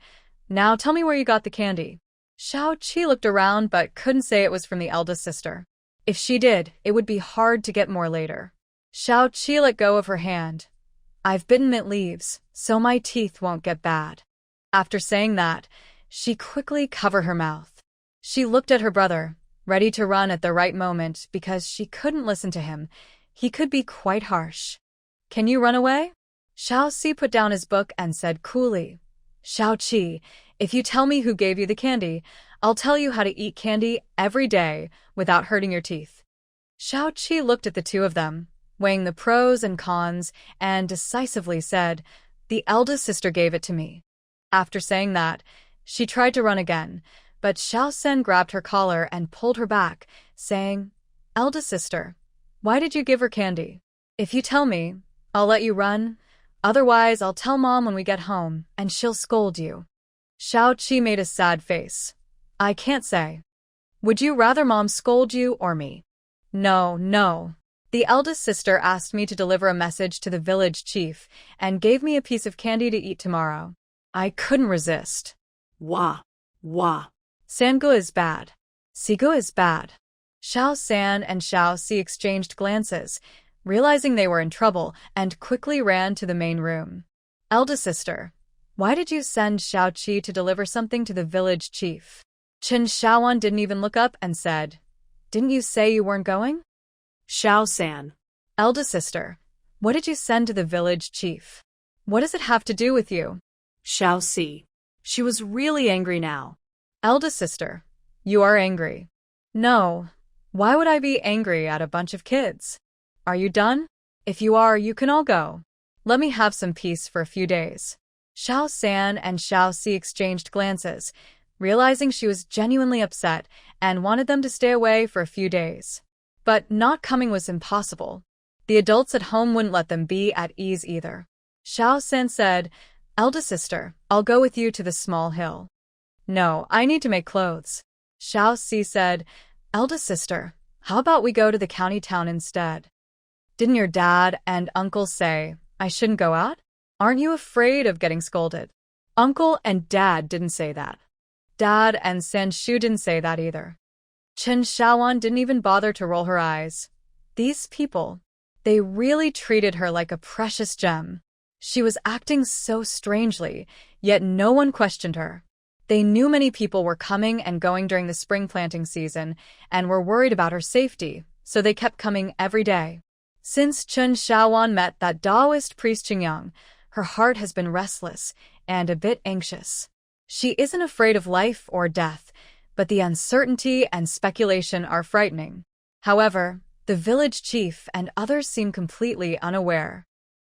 "Now tell me where you got the candy." Shao-Chi looked around but couldn't say it was from the eldest sister. If she did, it would be hard to get more later. Shao-Chi let go of her hand. "I've bitten mint leaves, so my teeth won't get bad." After saying that, she quickly covered her mouth. She looked at her brother, ready to run at the right moment because she couldn't listen to him. He could be quite harsh. "Can you run away?" Shao-Ci put down his book and said coolly, "Shao-Chi, if you tell me who gave you the candy, I'll tell you how to eat candy every day without hurting your teeth." Shao-Chi looked at the two of them, weighing the pros and cons, and decisively said, "The eldest sister gave it to me." After saying that, she tried to run again, but Xiao Sen grabbed her collar and pulled her back, saying, "Eldest sister, why did you give her candy? If you tell me, I'll let you run. Otherwise, I'll tell Mom when we get home, and she'll scold you." Shao-Chi made a sad face. "I can't say. Would you rather Mom scold you or me?" No. The eldest sister asked me to deliver a message to the village chief and gave me a piece of candy to eat tomorrow. I couldn't resist. Wah. Sangu is bad. Sigu is bad. Xiao San and Xiao Si exchanged glances, realizing they were in trouble, and quickly ran to the main room. "Eldest sister, why did you send Xiao Qi to deliver something to the village chief?" Chen Xiaowan didn't even look up and said, "Didn't you say you weren't going?" Xiao San. "Eldest sister, what did you send to the village chief? What does it have to do with you?" Xiao Si. She was really angry now. "Eldest sister, you are angry." "No. Why would I be angry at a bunch of kids? Are you done? If you are, you can all go. Let me have some peace for a few days." Xiao San and Xiao Si exchanged glances, realizing she was genuinely upset and wanted them to stay away for a few days. But not coming was impossible. The adults at home wouldn't let them be at ease either. Xiao San said, "Eldest sister, I'll go with you to the small hill." "No, I need to make clothes." Xiao Si said, "Eldest sister, how about we go to the county town instead? Didn't your dad and uncle say I shouldn't go out? Aren't you afraid of getting scolded?" "Uncle and Dad didn't say that. Dad and Sanshu didn't say that either." Chen Xiaowan didn't even bother to roll her eyes. These people, they really treated her like a precious gem. She was acting so strangely, yet no one questioned her. They knew many people were coming and going during the spring planting season and were worried about her safety, so they kept coming every day. Since Chen Xiaowan met that Taoist priest Qingyang, her heart has been restless and a bit anxious. She isn't afraid of life or death, but the uncertainty and speculation are frightening. However, the village chief and others seem completely unaware.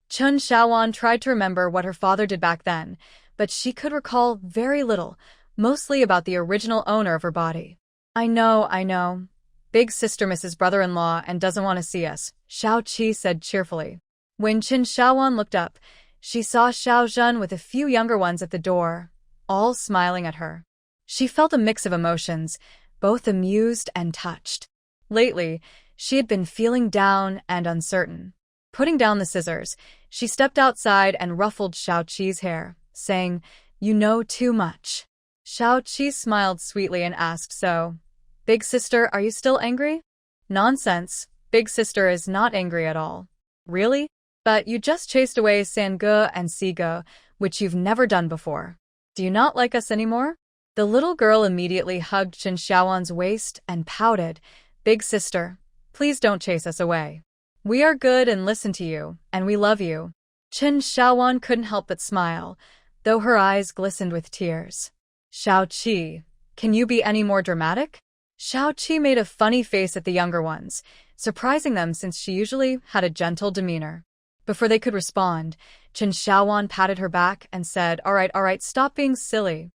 Chen Xiaowan tried to remember what her father did back then, but she could recall very little, mostly about the original owner of her body. I know. Big sister misses brother-in-law and doesn't want to see us," Xiao Qi said cheerfully. When Chen Xiaowan looked up, she saw Xiao Zhen with a few younger ones at the door, all smiling at her. She felt a mix of emotions, both amused and touched. Lately, she had been feeling down and uncertain. Putting down the scissors, she stepped outside and ruffled Xiao Qi's hair, saying, "You know too much." Xiao Qi smiled sweetly and asked, "So, big sister, are you still angry?" "Nonsense, big sister is not angry at all." "Really? But you just chased away Sange and Sige, which you've never done before. Do you not like us anymore?" The little girl immediately hugged Chen Xiaowan's waist and pouted, "Big sister, please don't chase us away. We are good and listen to you, and we love you." Chen Xiaowan couldn't help but smile, though her eyes glistened with tears. "Xiao Qi, can you be any more dramatic?" Xiao Qi made a funny face at the younger ones, surprising them since she usually had a gentle demeanor. Before they could respond, Chen Xiaowan patted her back and said, all right, stop being silly.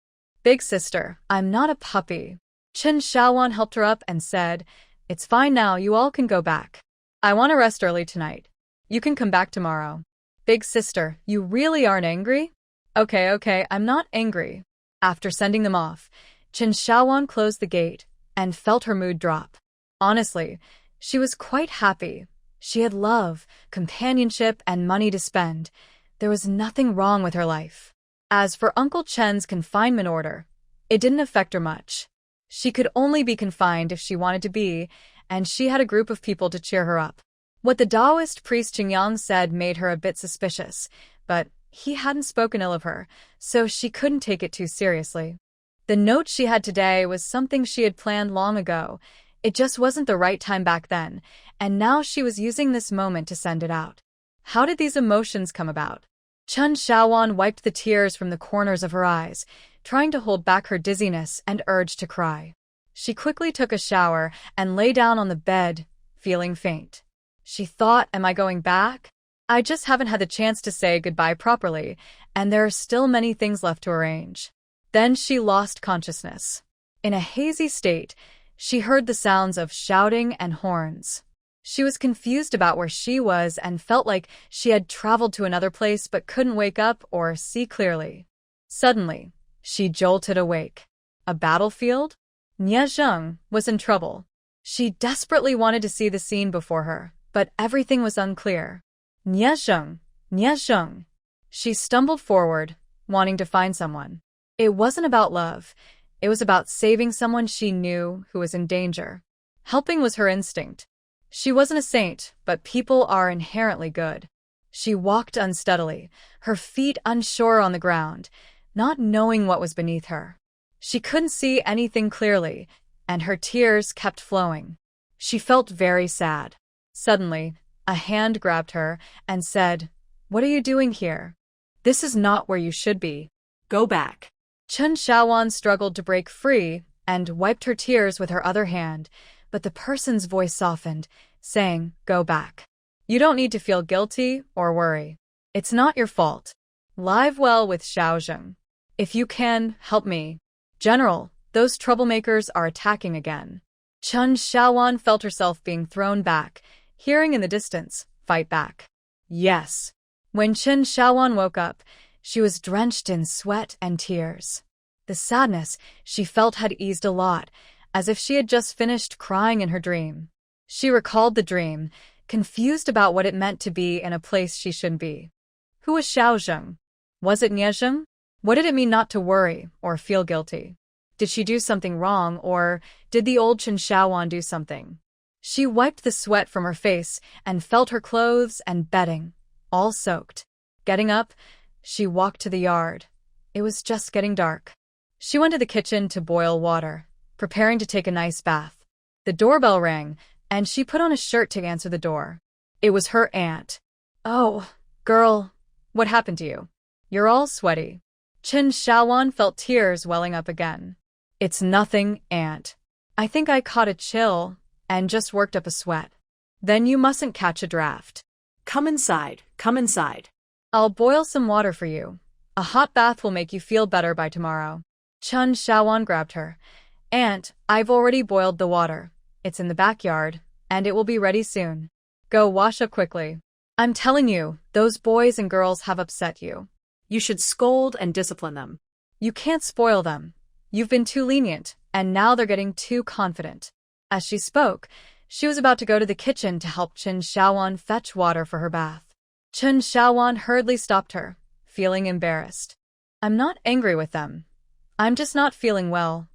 Big sister, I'm not a puppy. Chen Xiaowan helped her up and said, it's fine now, you all can go back. I want to rest early tonight. You can come back tomorrow. Big sister, you really aren't angry? Okay, I'm not angry. After sending them off, Chen Xiaowan closed the gate and felt her mood drop. Honestly, she was quite happy. She had love, companionship, and money to spend. There was nothing wrong with her life. As for Uncle Chen's confinement order, it didn't affect her much. She could only be confined if she wanted to be, and she had a group of people to cheer her up. What the Taoist priest Qingyang said made her a bit suspicious, but he hadn't spoken ill of her, so she couldn't take it too seriously. The note she had today was something she had planned long ago. It just wasn't the right time back then, and now she was using this moment to send it out. How did these emotions come about? Chen Xiaowan wiped the tears from the corners of her eyes, trying to hold back her dizziness and urge to cry. She quickly took a shower and lay down on the bed, feeling faint. She thought, am I going back? I just haven't had the chance to say goodbye properly, and there are still many things left to arrange. Then she lost consciousness. In a hazy state, she heard the sounds of shouting and horns. She was confused about where she was and felt like she had traveled to another place but couldn't wake up or see clearly. Suddenly, she jolted awake. A battlefield? Nie Zheng was in trouble. She desperately wanted to see the scene before her, but everything was unclear. Nie Zheng. She stumbled forward, wanting to find someone. It wasn't about love. It was about saving someone she knew who was in danger. Helping was her instinct. She wasn't a saint, but people are inherently good. She walked unsteadily, her feet unsure on the ground, not knowing what was beneath her. She couldn't see anything clearly, and her tears kept flowing. She felt very sad. Suddenly, a hand grabbed her and said, what are you doing here? This is not where you should be. Go back. Chen Xiaowan struggled to break free and wiped her tears with her other hand, but the person's voice softened, saying, go back. You don't need to feel guilty or worry. It's not your fault. Live well with Xiao Zheng. If you can, help me. General, those troublemakers are attacking again. Chen Xiaowan felt herself being thrown back, hearing in the distance, fight back. Yes. When Chen Xiaowan woke up, she was drenched in sweat and tears. The sadness she felt had eased a lot, as if she had just finished crying in her dream. She recalled the dream, confused about what it meant to be in a place she shouldn't be. Who was Xiao Zheng? Was it Nie Zheng? What did it mean not to worry or feel guilty? Did she do something wrong, or did the old Chen Xiaowan do something? She wiped the sweat from her face and felt her clothes and bedding, all soaked. Getting up, she walked to the yard. It was just getting dark. She went to the kitchen to boil water, preparing to take a nice bath. The doorbell rang, and she put on a shirt to answer the door. It was her aunt. Oh, girl, what happened to you? You're all sweaty. Chen Xiaowan felt tears welling up again. It's nothing, aunt. I think I caught a chill and just worked up a sweat. Then you mustn't catch a draft. Come inside. I'll boil some water for you. A hot bath will make you feel better by tomorrow. Chen Xiaowan grabbed her. Aunt, I've already boiled the water. It's in the backyard, and it will be ready soon. Go wash up quickly. I'm telling you, those boys and girls have upset you. You should scold and discipline them. You can't spoil them. You've been too lenient, and now they're getting too confident. As she spoke, she was about to go to the kitchen to help Chen Xiaowan fetch water for her bath. Chen Xiaowan hurriedly stopped her, feeling embarrassed. I'm not angry with them. I'm just not feeling well.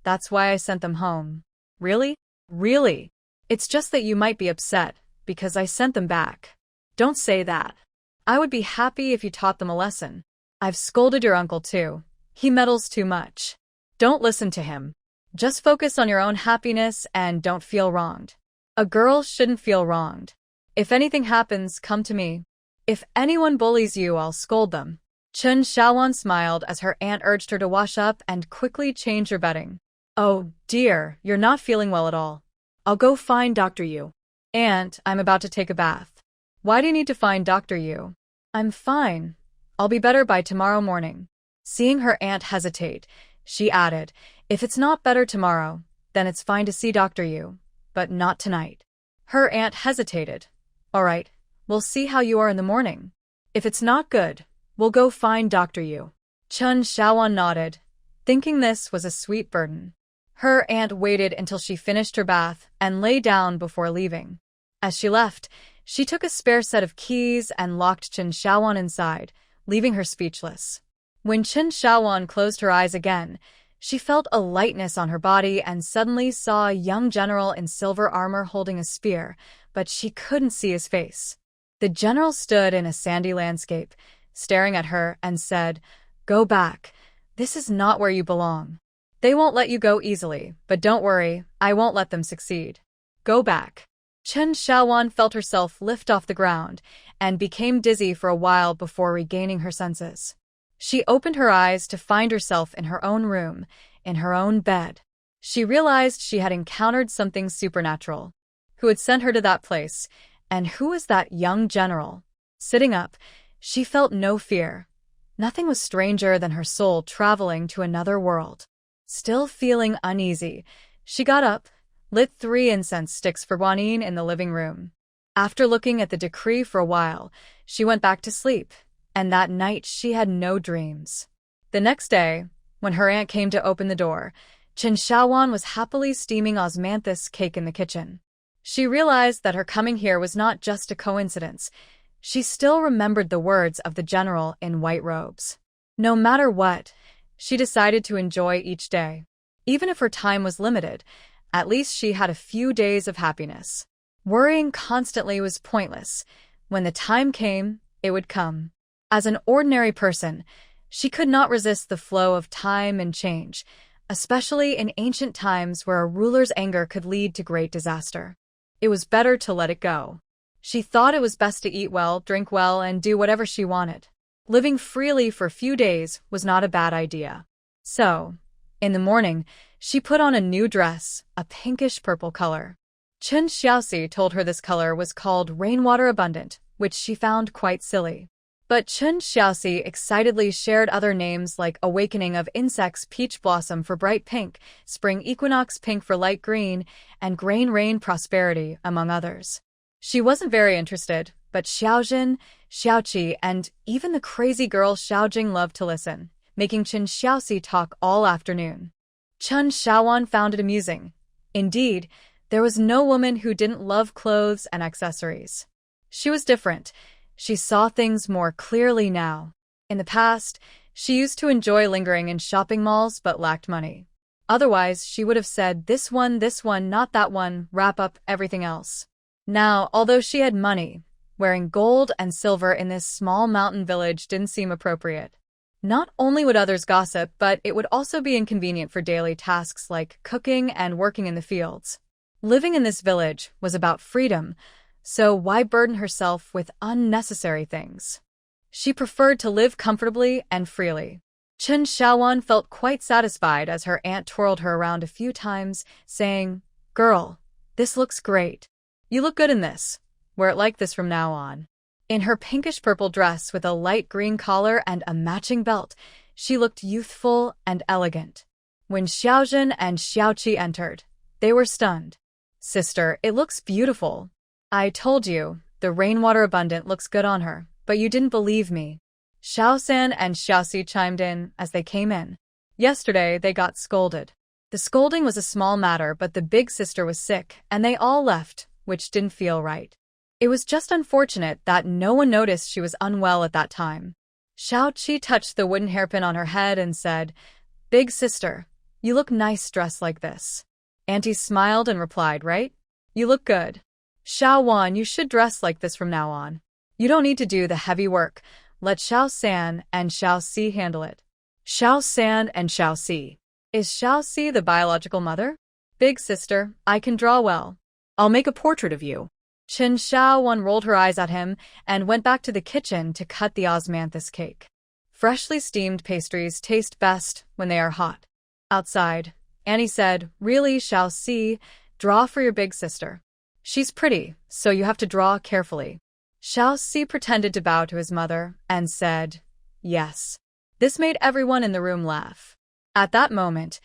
That's why I sent them home. Really? Really? It's just that you might be upset, because I sent them back. Don't say that. I would be happy if you taught them a lesson. I've scolded your uncle too. He meddles too much. Don't listen to him. Just focus on your own happiness and don't feel wronged. A girl shouldn't feel wronged. If anything happens, come to me. If anyone bullies you, I'll scold them. Chen Xiaowan smiled as her aunt urged her to wash up and quickly change her bedding. Oh, dear, you're not feeling well at all. I'll go find Dr. Yu. Aunt, I'm about to take a bath. Why do you need to find Dr. Yu? I'm fine. I'll be better by tomorrow morning. Seeing her aunt hesitate, she added, if it's not better tomorrow, then it's fine to see Dr. Yu, but not tonight. Her aunt hesitated. All right, we'll see how you are in the morning. If it's not good, we'll go find Dr. Yu. Chen Xiaowan nodded, thinking this was a sweet burden. Her aunt waited until she finished her bath and lay down before leaving. As she left, she took a spare set of keys and locked Chen Xiaowan inside, leaving her speechless. When Chen Xiaowan closed her eyes again, she felt a lightness on her body and suddenly saw a young general in silver armor holding a spear, but she couldn't see his face. The general stood in a sandy landscape, staring at her, and said, "Go back. This is not where you belong. They won't let you go easily, but don't worry, I won't let them succeed. Go back." Chen Xiaowan felt herself lift off the ground and became dizzy for a while before regaining her senses. She opened her eyes to find herself in her own room, in her own bed. She realized she had encountered something supernatural. Who had sent her to that place, and who was that young general? Sitting up, she felt no fear. Nothing was stranger than her soul traveling to another world. Still feeling uneasy, she got up, lit 3 incense sticks for Guanyin in the living room. After looking at the decree for a while, she went back to sleep, and that night she had no dreams. The next day, when her aunt came to open the door, Chen Xiaowan was happily steaming osmanthus cake in the kitchen. She realized that her coming here was not just a coincidence. She still remembered the words of the general in white robes. No matter what, she decided to enjoy each day. Even if her time was limited, at least she had a few days of happiness. Worrying constantly was pointless. When the time came, it would come. As an ordinary person, she could not resist the flow of time and change, especially in ancient times where a ruler's anger could lead to great disaster. It was better to let it go. She thought it was best to eat well, drink well, and do whatever she wanted. Living freely for a few days was not a bad idea. So, in the morning, she put on a new dress, a pinkish-purple color. Chen Xiaoxi told her this color was called rainwater abundant, which she found quite silly. But Chen Xiaoxi excitedly shared other names like awakening of insects peach blossom for bright pink, spring equinox pink for light green, and grain rain prosperity, among others. She wasn't very interested, but Xiaojin, Xiaoqi, and even the crazy girl Xiaojing loved to listen, making Chen Xiaoxi talk all afternoon. Chen Xiaowan found it amusing. Indeed, there was no woman who didn't love clothes and accessories. She was different. She saw things more clearly now. In the past, she used to enjoy lingering in shopping malls but lacked money. Otherwise, she would have said, this one, not that one, wrap up everything else. Now, although she had money, wearing gold and silver in this small mountain village didn't seem appropriate. Not only would others gossip, but it would also be inconvenient for daily tasks like cooking and working in the fields. Living in this village was about freedom, so why burden herself with unnecessary things? She preferred to live comfortably and freely. Chen Xiaowan felt quite satisfied as her aunt twirled her around a few times, saying, "Girl, this looks great. You look good in this. Wear it like this from now on." In her pinkish-purple dress with a light green collar and a matching belt, she looked youthful and elegant. When Xiaojin and Xiaoqi entered, they were stunned. "Sister, it looks beautiful. I told you, the rainwater abundant looks good on her, but you didn't believe me." Xiaosan and Xiaoxi chimed in as they came in. Yesterday, they got scolded. The scolding was a small matter, but the big sister was sick, and they all left, which didn't feel right. It was just unfortunate that no one noticed she was unwell at that time. Xiaoqi touched the wooden hairpin on her head and said, "Big sister, you look nice dressed like this." Auntie smiled and replied, "Right? You look good. Xiaowan, you should dress like this from now on. You don't need to do the heavy work. Let Xiaosan and Xiaoxi handle it." Xiaosan and Xiaoxi. Is Xiaoxi the biological mother? "Big sister, I can draw well. I'll make a portrait of you." Chen Xiaowan rolled her eyes at him and went back to the kitchen to cut the osmanthus cake. Freshly steamed pastries taste best when they are hot. Outside, Annie said, "Really, shall see, draw for your big sister. She's pretty, so you have to draw carefully." Shao Si pretended to bow to his mother and said, "Yes." This made everyone in the room laugh. At that moment,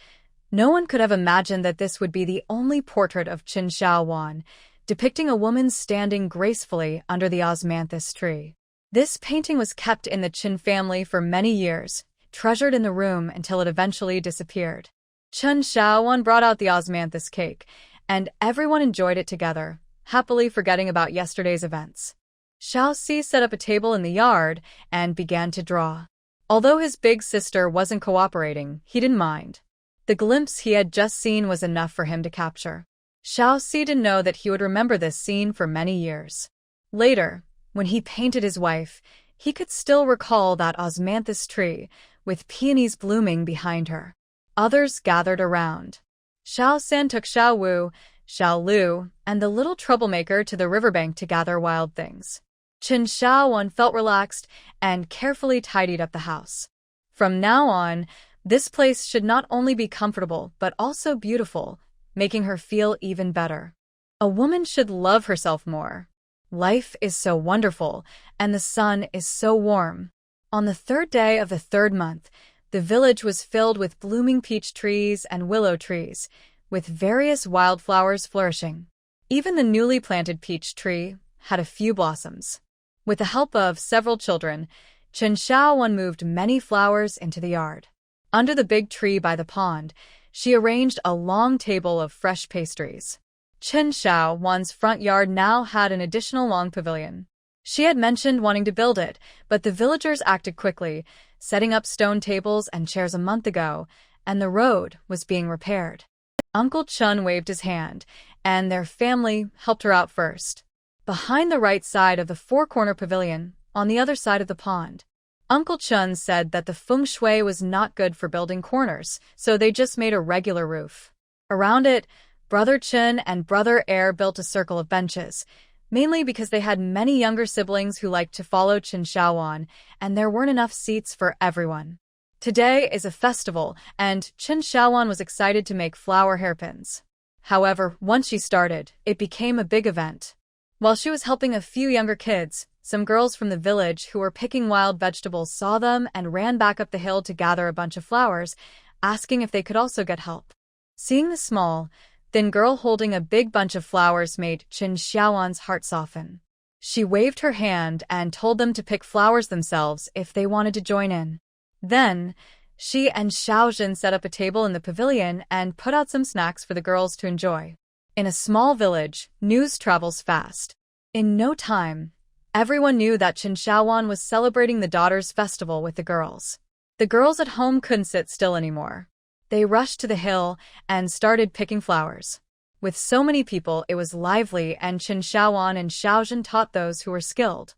no one could have imagined that this would be the only portrait of Qin Shaowan, depicting a woman standing gracefully under the osmanthus tree. This painting was kept in the Qin family for many years, treasured in the room until it eventually disappeared. Qin Shaowan brought out the osmanthus cake, and everyone enjoyed it together, happily forgetting about yesterday's events. Shao Si set up a table in the yard and began to draw. Although his big sister wasn't cooperating, he didn't mind. The glimpse he had just seen was enough for him to capture. Shao Si didn't know that he would remember this scene for many years. Later, when he painted his wife, he could still recall that osmanthus tree, with peonies blooming behind her. Others gathered around. Shao San took Shao Wu, Shao Lu, and the little troublemaker to the riverbank to gather wild things. Qin Shaowan felt relaxed and carefully tidied up the house. From now on, this place should not only be comfortable but also beautiful, making her feel even better. A woman should love herself more. Life is so wonderful, and the sun is so warm. On the third day of the third month, the village was filled with blooming peach trees and willow trees, with various wildflowers flourishing. Even the newly planted peach tree had a few blossoms. With the help of several children, Qin Shaowan moved many flowers into the yard. Under the big tree by the pond, she arranged a long table of fresh pastries. Qin Shaowan's front yard now had an additional long pavilion. She had mentioned wanting to build it, but the villagers acted quickly, setting up stone tables and chairs a month ago, and the road was being repaired. Uncle Chun waved his hand, and their family helped her out first. Behind the right side of the four-corner pavilion, on the other side of the pond, Uncle Chun said that the feng shui was not good for building corners, so they just made a regular roof. Around it, Brother Chin and Brother Air built a circle of benches, mainly because they had many younger siblings who liked to follow Qin Shaowan, and there weren't enough seats for everyone. Today is a festival, and Qin Shaowan was excited to make flower hairpins. However, once she started, it became a big event. While she was helping a few younger kids, some girls from the village who were picking wild vegetables saw them and ran back up the hill to gather a bunch of flowers, asking if they could also get help. Seeing the small, thin girl holding a big bunch of flowers made Qin Shaowan's heart soften. She waved her hand and told them to pick flowers themselves if they wanted to join in. Then, she and Xiaojin set up a table in the pavilion and put out some snacks for the girls to enjoy. In a small village, news travels fast. In no time, everyone knew that Qin Shaowan was celebrating the Daughters' Festival with the girls. The girls at home couldn't sit still anymore. They rushed to the hill and started picking flowers. With so many people, it was lively, and Qin Shaowan and Xiaojin taught those who were skilled.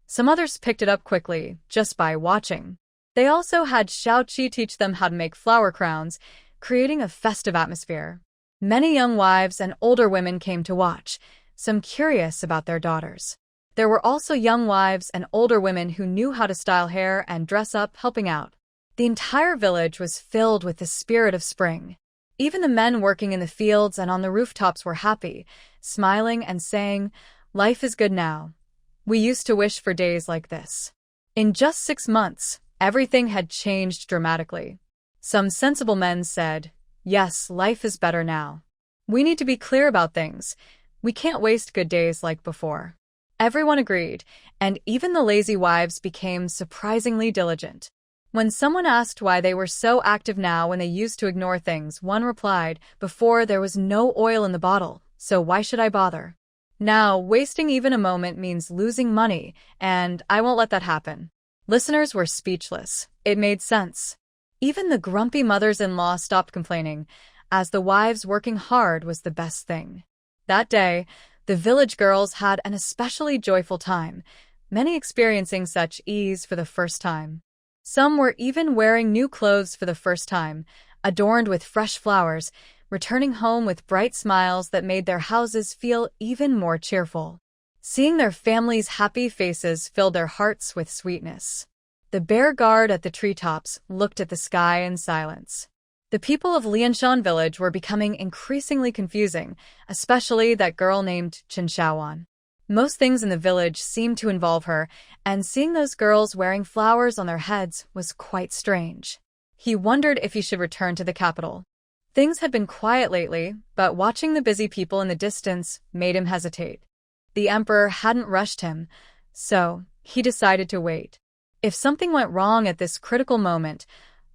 Some others picked it up quickly, just by watching. They also had Xiaoqi teach them how to make flower crowns, creating a festive atmosphere. Many young wives and older women came to watch, some curious about their daughters. There were also young wives and older women who knew how to style hair and dress up, helping out. The entire village was filled with the spirit of spring. Even the men working in the fields and on the rooftops were happy, smiling and saying, "Life is good now. We used to wish for days like this." In just 6 months, everything had changed dramatically. Some sensible men said, "Yes, life is better now. We need to be clear about things. We can't waste good days like before." Everyone agreed, and even the lazy wives became surprisingly diligent. When someone asked why they were so active now when they used to ignore things, one replied, "Before there was no oil in the bottle, so why should I bother? Now, wasting even a moment means losing money, and I won't let that happen." Listeners were speechless. It made sense. Even the grumpy mothers-in-law stopped complaining, as the wives working hard was the best thing. That day, the village girls had an especially joyful time, many experiencing such ease for the first time. Some were even wearing new clothes for the first time, adorned with fresh flowers, returning home with bright smiles that made their houses feel even more cheerful. Seeing their families' happy faces filled their hearts with sweetness. The bear guard at the treetops looked at the sky in silence. The people of Lianshan village were becoming increasingly confusing, especially that girl named Chen Xiaowan. Most things in the village seemed to involve her, and seeing those girls wearing flowers on their heads was quite strange. He wondered if he should return to the capital. Things had been quiet lately, but watching the busy people in the distance made him hesitate. The emperor hadn't rushed him, so he decided to wait. If something went wrong at this critical moment,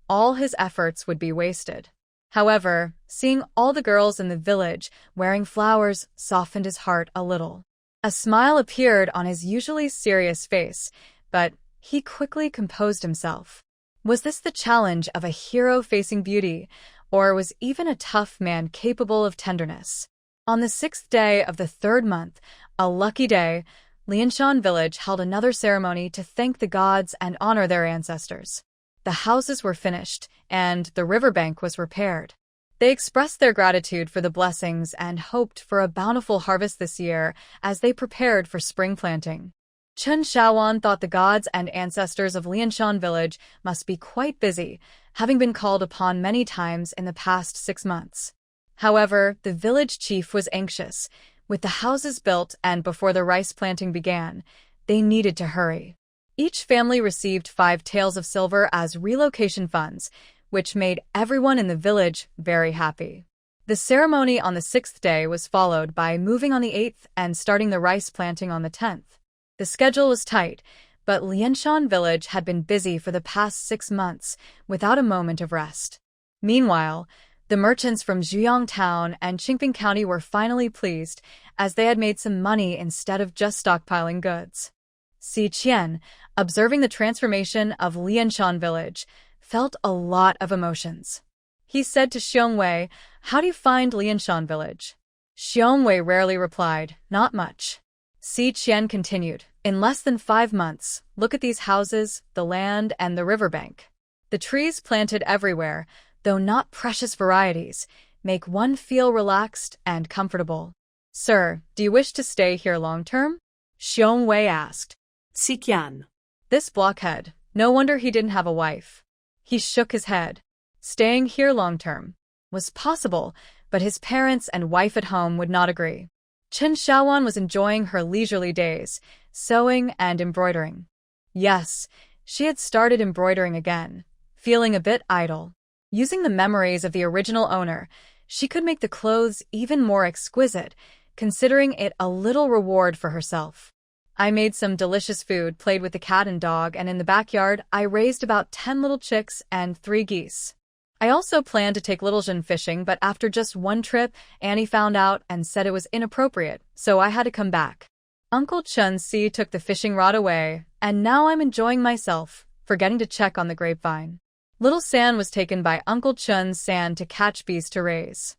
all his efforts would be wasted. However, seeing all the girls in the village wearing flowers softened his heart a little. A smile appeared on his usually serious face, but he quickly composed himself. Was this the challenge of a hero facing beauty, or was even a tough man capable of tenderness? On the 6th day of the 3rd month, a lucky day, Lianshan village held another ceremony to thank the gods and honor their ancestors. The houses were finished, and the riverbank was repaired. They expressed their gratitude for the blessings and hoped for a bountiful harvest this year as they prepared for spring planting. Chen Xiaowan thought the gods and ancestors of Lianshan village must be quite busy, having been called upon many times in the past 6 months. However, the village chief was anxious. With the houses built and before the rice planting began, they needed to hurry. Each family received 5 taels of silver as relocation funds, which made everyone in the village very happy. The ceremony on the 6th day was followed by moving on the 8th and starting the rice planting on the 10th. The schedule was tight, but Lianshan village had been busy for the past 6 months without a moment of rest. Meanwhile, the merchants from Zhuyang Town and Qingping County were finally pleased, as they had made some money instead of just stockpiling goods. Si Qian, observing the transformation of Lianshan village, felt a lot of emotions. He said to Xiongwei, "How do you find Lianshan village?" Xiongwei rarely replied, "Not much." Si Qian continued, "In less than 5 months, look at these houses, the land, and the riverbank. The trees planted everywhere, though not precious varieties, make one feel relaxed and comfortable. Sir, do you wish to stay here long-term?" Xiongwei asked. Si Qian. This blockhead, no wonder he didn't have a wife. He shook his head. Staying here long-term was possible, but his parents and wife at home would not agree. Chen Xiaowan was enjoying her leisurely days, sewing and embroidering. Yes, she had started embroidering again, feeling a bit idle. Using the memories of the original owner, she could make the clothes even more exquisite, considering it a little reward for herself. I made some delicious food, played with the cat and dog, and in the backyard, I raised about 10 little chicks and 3 geese. I also planned to take Little Jin fishing, but after just 1 trip, Annie found out and said it was inappropriate, so I had to come back. Uncle Chun Si took the fishing rod away, and now I'm enjoying myself, forgetting to check on the grapevine. Little San was taken by Uncle Chun's San to catch bees to raise.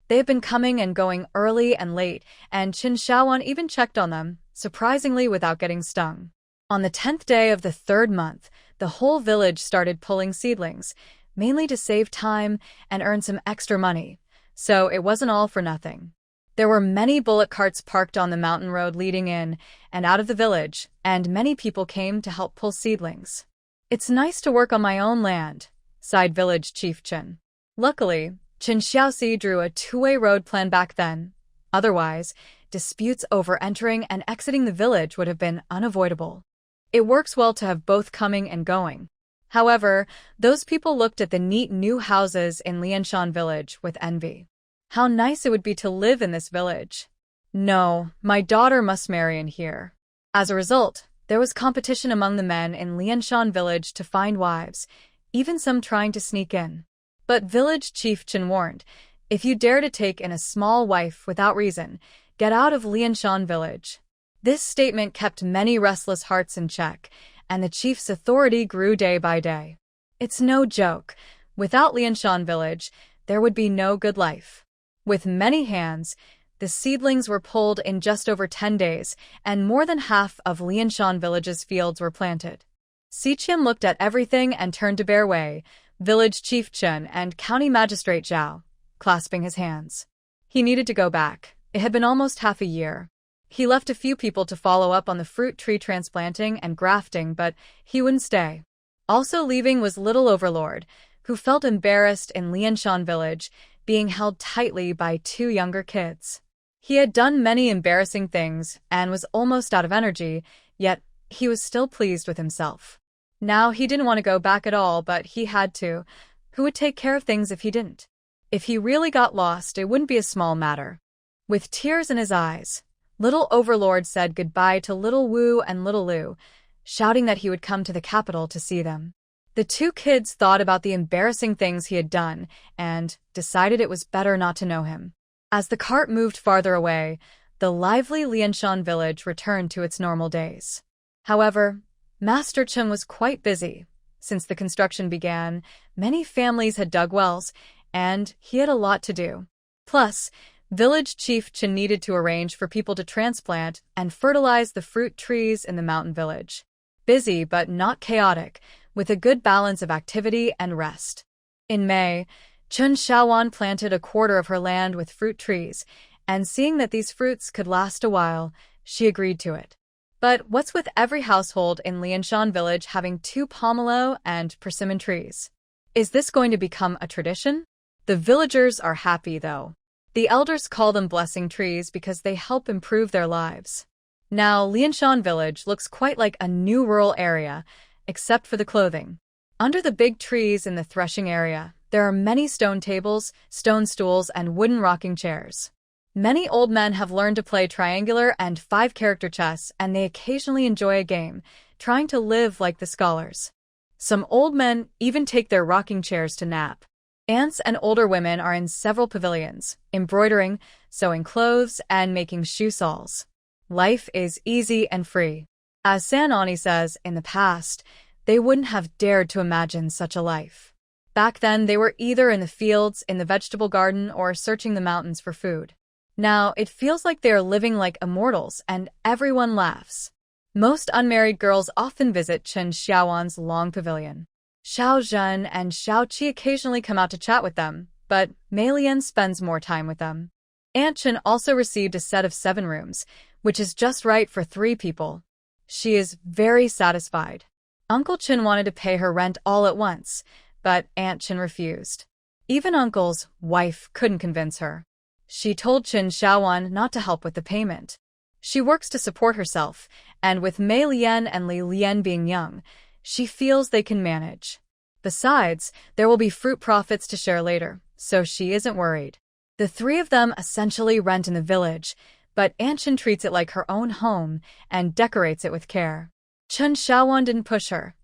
They have been coming and going early and late, and Chen Xiaowan even checked on them, surprisingly without getting stung. On the 10th day of the 3rd month, the whole village started pulling seedlings, mainly to save time and earn some extra money, so it wasn't all for nothing. There were many bullock carts parked on the mountain road leading in and out of the village, and many people came to help pull seedlings. "It's nice to work on my own land," sighed village chief Chen. Luckily, Chen Xiaoxi drew a 2-way road plan back then. Otherwise, disputes over entering and exiting the village would have been unavoidable. It works well to have both coming and going. However, those people looked at the neat new houses in Lianshan village with envy. How nice it would be to live in this village. No, my daughter must marry in here. As a result, there was competition among the men in Lianshan village to find wives, even some trying to sneak in. But village chief Chen warned, "If you dare to take in a small wife without reason, get out of Lianshan village." This statement kept many restless hearts in check, and the chief's authority grew day by day. It's no joke. Without Lianshan village, there would be no good life. With many hands, the seedlings were pulled in just over 10 days, and more than half of Lianshan village's fields were planted. Si Qian looked at everything and turned to Bear Wei, village chief Chen, and county magistrate Zhao, clasping his hands. He needed to go back. It had been almost half a year. He left a few people to follow up on the fruit tree transplanting and grafting, but he wouldn't stay. Also leaving was Little Overlord, who felt embarrassed in Lianshan village, being held tightly by two younger kids. He had done many embarrassing things and was almost out of energy, yet he was still pleased with himself. Now he didn't want to go back at all, but he had to. Who would take care of things if he didn't? If he really got lost, it wouldn't be a small matter. With tears in his eyes, Little Overlord said goodbye to Little Wu and Little Lu, shouting that he would come to the capital to see them. The two kids thought about the embarrassing things he had done and decided it was better not to know him. As the cart moved farther away, the lively Lianshan village returned to its normal days. However, Master Chen was quite busy. Since the construction began, many families had dug wells, and he had a lot to do. Plus, Village Chief Chen needed to arrange for people to transplant and fertilize the fruit trees in the mountain village. Busy but not chaotic, with a good balance of activity and rest. In May, Chen Xiaowan planted a quarter of her land with fruit trees, and seeing that these fruits could last a while, she agreed to it. But what's with every household in Lianshan village having 2 pomelo and persimmon trees? Is this going to become a tradition? The villagers are happy, though. The elders call them blessing trees because they help improve their lives. Now, Lianshan village looks quite like a new rural area, except for the clothing. Under the big trees in the threshing area, there are many stone tables, stone stools, and wooden rocking chairs. Many old men have learned to play triangular and 5-character chess, and they occasionally enjoy a game, trying to live like the scholars. Some old men even take their rocking chairs to nap. Aunts and older women are in several pavilions, embroidering, sewing clothes, and making shoe soles. Life is easy and free. As Sanani says, in the past, they wouldn't have dared to imagine such a life. Back then, they were either in the fields, in the vegetable garden, or searching the mountains for food. Now, it feels like they are living like immortals, and everyone laughs. Most unmarried girls often visit Chen Xiaowan's long pavilion. Xiao Zhen and Xiao Qi occasionally come out to chat with them, but Mei Lian spends more time with them. Aunt Chen also received a set of 7 rooms, which is just right for 3 people. She is very satisfied. Uncle Chen wanted to pay her rent all at once, but Aunt Chen refused. Even Uncle's wife couldn't convince her. She told Chen Xiaowan not to help with the payment. She works to support herself, and with Mei Lian and Li Lian being young, she feels they can manage. Besides, there will be fruit profits to share later, so she isn't worried. The 3 of them essentially rent in the village, but Aunt Chen treats it like her own home and decorates it with care. Chen Xiaowan didn't push her.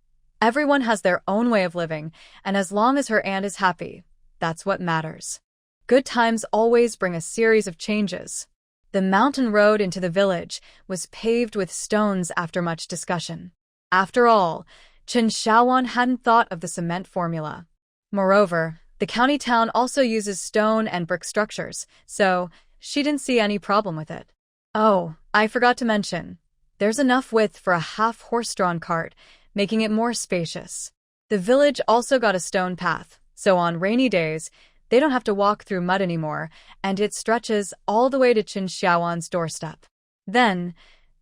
Everyone has their own way of living, and as long as her aunt is happy, that's what matters. Good times always bring a series of changes. The mountain road into the village was paved with stones after much discussion. After all, Chen Xiaowan hadn't thought of the cement formula. Moreover, the county town also uses stone and brick structures, so she didn't see any problem with it. Oh, I forgot to mention, there's enough width for a half horse-drawn cart, making it more spacious. The village also got a stone path, so on rainy days, they don't have to walk through mud anymore, and it stretches all the way to Chen Xiaowan's doorstep. Then,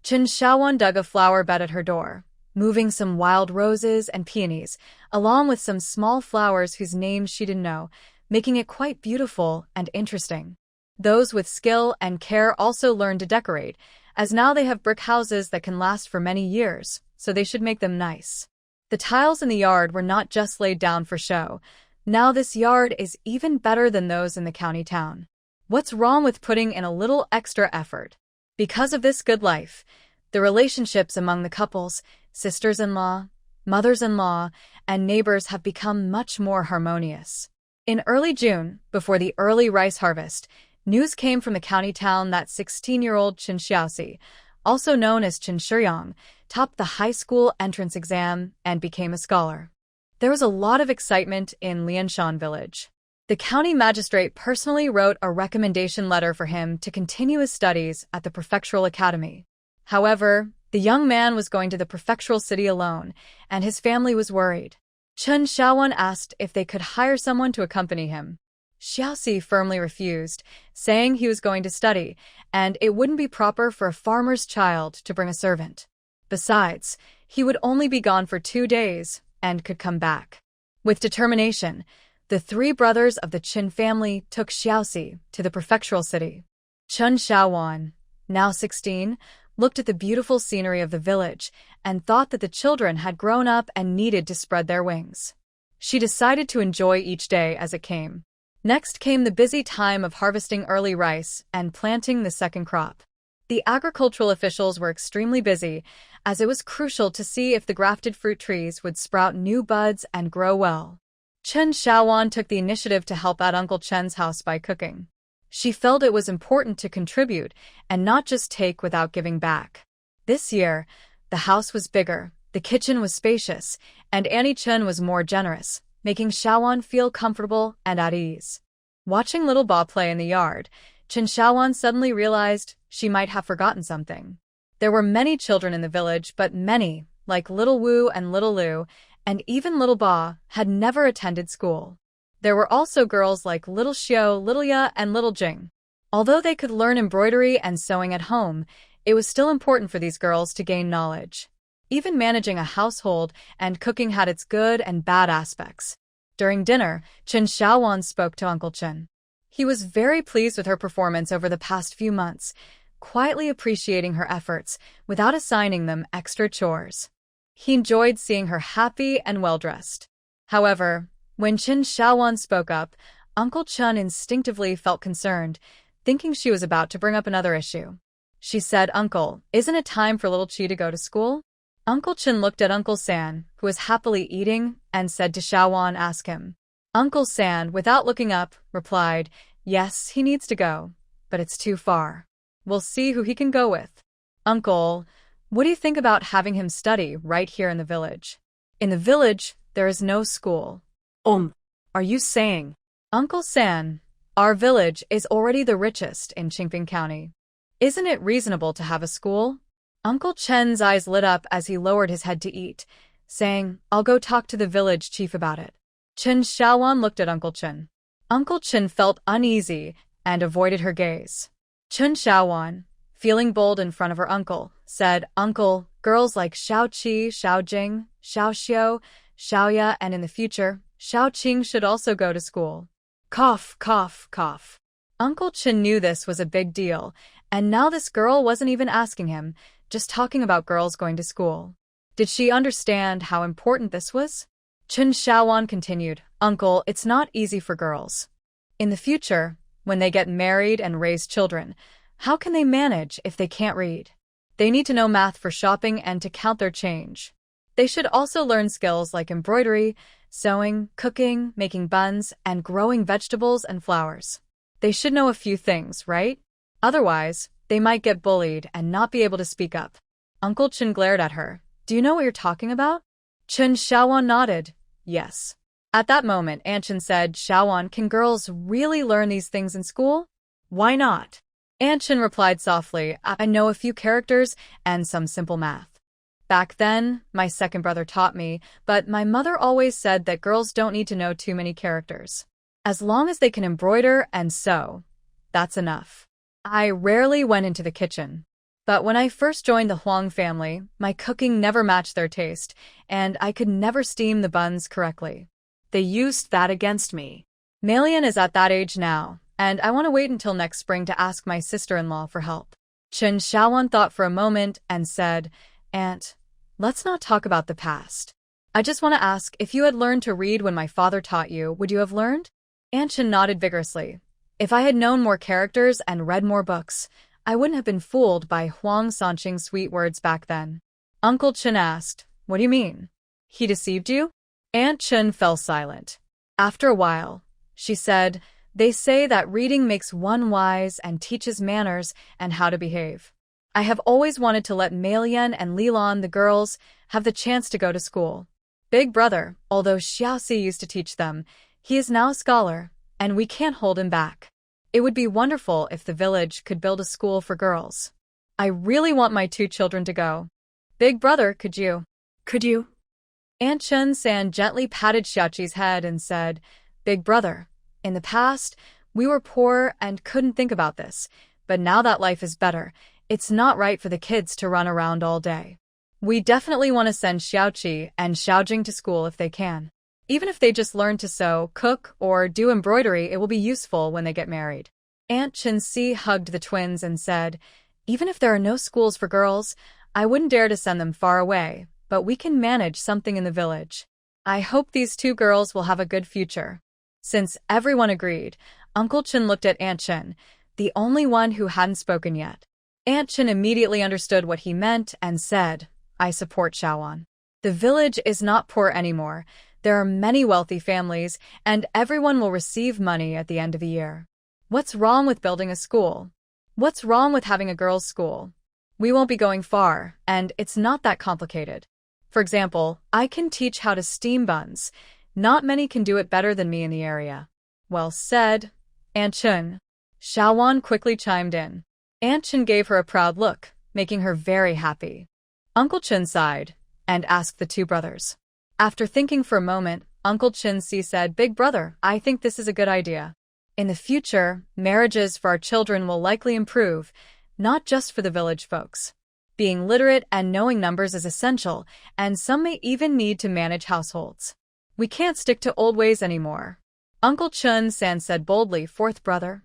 Chen Xiaowan dug a flower bed at her door, moving some wild roses and peonies, along with some small flowers whose names she didn't know, making it quite beautiful and interesting. Those with skill and care also learn to decorate, as now they have brick houses that can last for many years, so they should make them nice. The tiles in the yard were not just laid down for show. Now this yard is even better than those in the county town. What's wrong with putting in a little extra effort? Because of this good life, the relationships among the couples, sisters-in-law, mothers-in-law, and neighbors have become much more harmonious. In early June, before the early rice harvest, news came from the county town that 16-year-old Chen Xiaoxi, also known as Chen Shiyang, topped the high school entrance exam and became a scholar. There was a lot of excitement in Lianshan village. The county magistrate personally wrote a recommendation letter for him to continue his studies at the prefectural academy. However, the young man was going to the prefectural city alone, and his family was worried. Chen Xiaowan asked if they could hire someone to accompany him. Xiaoxi firmly refused, saying he was going to study, and it wouldn't be proper for a farmer's child to bring a servant. Besides, he would only be gone for 2 days, and could come back. With determination, the three brothers of the Qin family took Xiaoxi to the prefectural city. Chen Xiaowan, now 16, looked at the beautiful scenery of the village and thought that the children had grown up and needed to spread their wings. She decided to enjoy each day as it came. Next came the busy time of harvesting early rice and planting the second crop. The agricultural officials were extremely busy, as it was crucial to see if the grafted fruit trees would sprout new buds and grow well. Chen Xiaowan took the initiative to help at Uncle Chen's house by cooking. She felt it was important to contribute and not just take without giving back. This year, the house was bigger, the kitchen was spacious, and Annie Chen was more generous, making Xiaowan feel comfortable and at ease. Watching little Ba play in the yard, Chen Xiaowan suddenly realized she might have forgotten something. There were many children in the village, but many, like little Wu and little Lu, and even little Ba, had never attended school. There were also girls like little Xiao, little Ya, and little Jing. Although they could learn embroidery and sewing at home, it was still important for these girls to gain knowledge. Even managing a household and cooking had its good and bad aspects. During dinner, Chen Xiaowan spoke to Uncle Chen. He was very pleased with her performance over the past few months, quietly appreciating her efforts without assigning them extra chores. He enjoyed seeing her happy and well-dressed. However, when Chen Xiaowan spoke up, Uncle Chen instinctively felt concerned, thinking she was about to bring up another issue. She said, "Uncle, isn't it time for little Qi to go to school?" Uncle Chen looked at Uncle San, who was happily eating, and said to Xiaowan, "Ask him." Uncle San, without looking up, replied, "Yes, he needs to go, but it's too far. We'll see who he can go with." "Uncle, what do you think about having him study right here in the village?" "In the village, there is no school." Are you saying? Uncle San, our village is already the richest in Qingping County. Isn't it reasonable to have a school? Uncle Chen's eyes lit up as he lowered his head to eat, saying, "I'll go talk to the village chief about it." Chen Xiaowan looked at Uncle Chen. Uncle Chen felt uneasy and avoided her gaze. Chen Xiaowan, feeling bold in front of her uncle, said, "Uncle, girls like Xiao Qi, Xiao Jing, Xiao Xiao, Xiao Ya, and in the future, Xiao Qing should also go to school." Cough, cough, cough. Uncle Chen knew this was a big deal, and now this girl wasn't even asking him, just talking about girls going to school. Did she understand how important this was? Chen Xiaowan continued, "Uncle, it's not easy for girls. In the future, when they get married and raise children, how can they manage if they can't read? They need to know math for shopping and to count their change. They should also learn skills like embroidery, sewing, cooking, making buns, and growing vegetables and flowers. They should know a few things, right? Otherwise, they might get bullied and not be able to speak up." Uncle Chen glared at her. "Do you know what you're talking about?" Chen Xiaowan nodded. "Yes." At that moment, Aunt Chen said, "Xiaowan, can girls really learn these things in school?" "Why not?" Aunt Chen replied softly, "I know a few characters and some simple math. Back then, my second brother taught me, but my mother always said that girls don't need to know too many characters. As long as they can embroider and sew, that's enough." I rarely went into the kitchen. But when I first joined the Huang family, my cooking never matched their taste, and I could never steam the buns correctly. They used that against me. Malian is at that age now, and I want to wait until next spring to ask my sister-in-law for help. Chen Xiaowan thought for a moment and said, "Aunt, let's not talk about the past. I just want to ask, if you had learned to read when my father taught you, would you have learned?" Aunt Chen nodded vigorously. "If I had known more characters and read more books, I wouldn't have been fooled by Huang Sanqing's sweet words back then." Uncle Chen asked, "What do you mean? He deceived you?" Aunt Chen fell silent. After a while, she said, "They say that reading makes one wise and teaches manners and how to behave. I have always wanted to let Meilan and Lilan, the girls, have the chance to go to school. Big brother, although Xiaoxi used to teach them, he is now a scholar, and we can't hold him back. It would be wonderful if the village could build a school for girls. I really want my two children to go. Big brother, could you?" Could you? Aunt Chen San gently patted Xiaoqi's head and said, "Big brother, in the past, we were poor and couldn't think about this, but now that life is better, it's not right for the kids to run around all day. We definitely want to send Xiaoqi and Xiaojing to school if they can." Even if they just learn to sew, cook, or do embroidery, it will be useful when they get married. Aunt Chin-si hugged the twins and said, "Even if there are no schools for girls, I wouldn't dare to send them far away, but we can manage something in the village. I hope these two girls will have a good future." Since everyone agreed, Uncle Chin looked at Aunt Chin, the only one who hadn't spoken yet. Aunt Chin immediately understood what he meant and said, "I support Shawan. The village is not poor anymore. There are many wealthy families, and everyone will receive money at the end of the year. What's wrong with building a school? What's wrong with having a girls' school? We won't be going far, and it's not that complicated. For example, I can teach how to steam buns. Not many can do it better than me in the area." "Well said, Aunt Chin." Shawan quickly chimed in. Aunt Chin gave her a proud look, making her very happy. Uncle Chin sighed and asked the two brothers. After thinking for a moment, Uncle Chin-si said, "Big brother, I think this is a good idea. In the future, marriages for our children will likely improve, not just for the village folks. Being literate and knowing numbers is essential, and some may even need to manage households. We can't stick to old ways anymore." Uncle Chun-san said boldly, "Fourth brother."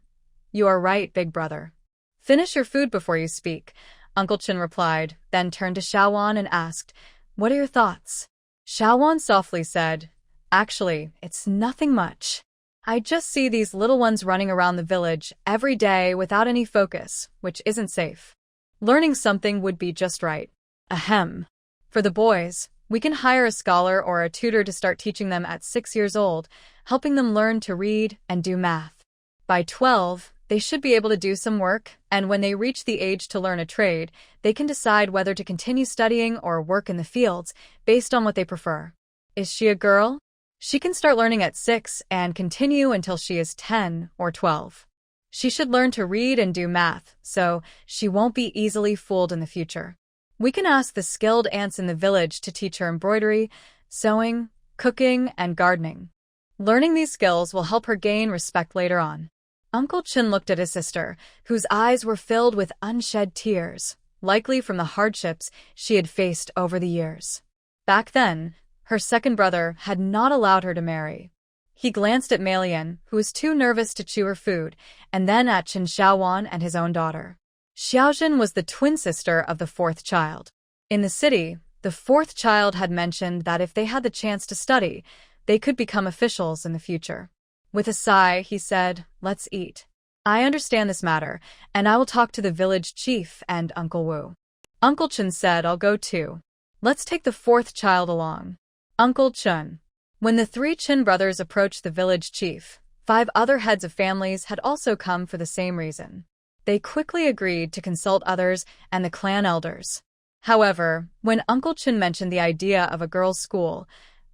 "You are right, big brother." "Finish your food before you speak," Uncle Chin replied, then turned to Shawan and asked, "What are your thoughts?" Shawan softly said, "Actually, it's nothing much. I just see these little ones running around the village every day without any focus, which isn't safe. Learning something would be just right. Ahem. For the boys, we can hire a scholar or a tutor to start teaching them at 6 years old, helping them learn to read and do math. By 12, they should be able to do some work, and when they reach the age to learn a trade, they can decide whether to continue studying or work in the fields, based on what they prefer. Is she a girl? She can start learning at 6 and continue until she is 10 or 12. She should learn to read and do math, so she won't be easily fooled in the future. We can ask the skilled aunts in the village to teach her embroidery, sewing, cooking, and gardening. Learning these skills will help her gain respect later on." Uncle Chin looked at his sister, whose eyes were filled with unshed tears, likely from the hardships she had faced over the years. Back then, her second brother had not allowed her to marry. He glanced at Malian, who was too nervous to chew her food, and then at Chen Xiaowan and his own daughter. Xiaojin was the twin sister of the fourth child. In the city, the fourth child had mentioned that if they had the chance to study, they could become officials in the future. With a sigh, he said, "Let's eat. I understand this matter, and I will talk to the village chief and Uncle Wu." Uncle Chun said, "I'll go too. Let's take the fourth child along." Uncle Chun. When the 3 Chin brothers approached the village chief, 5 other heads of families had also come for the same reason. They quickly agreed to consult others and the clan elders. However, when Uncle Chin mentioned the idea of a girls' school,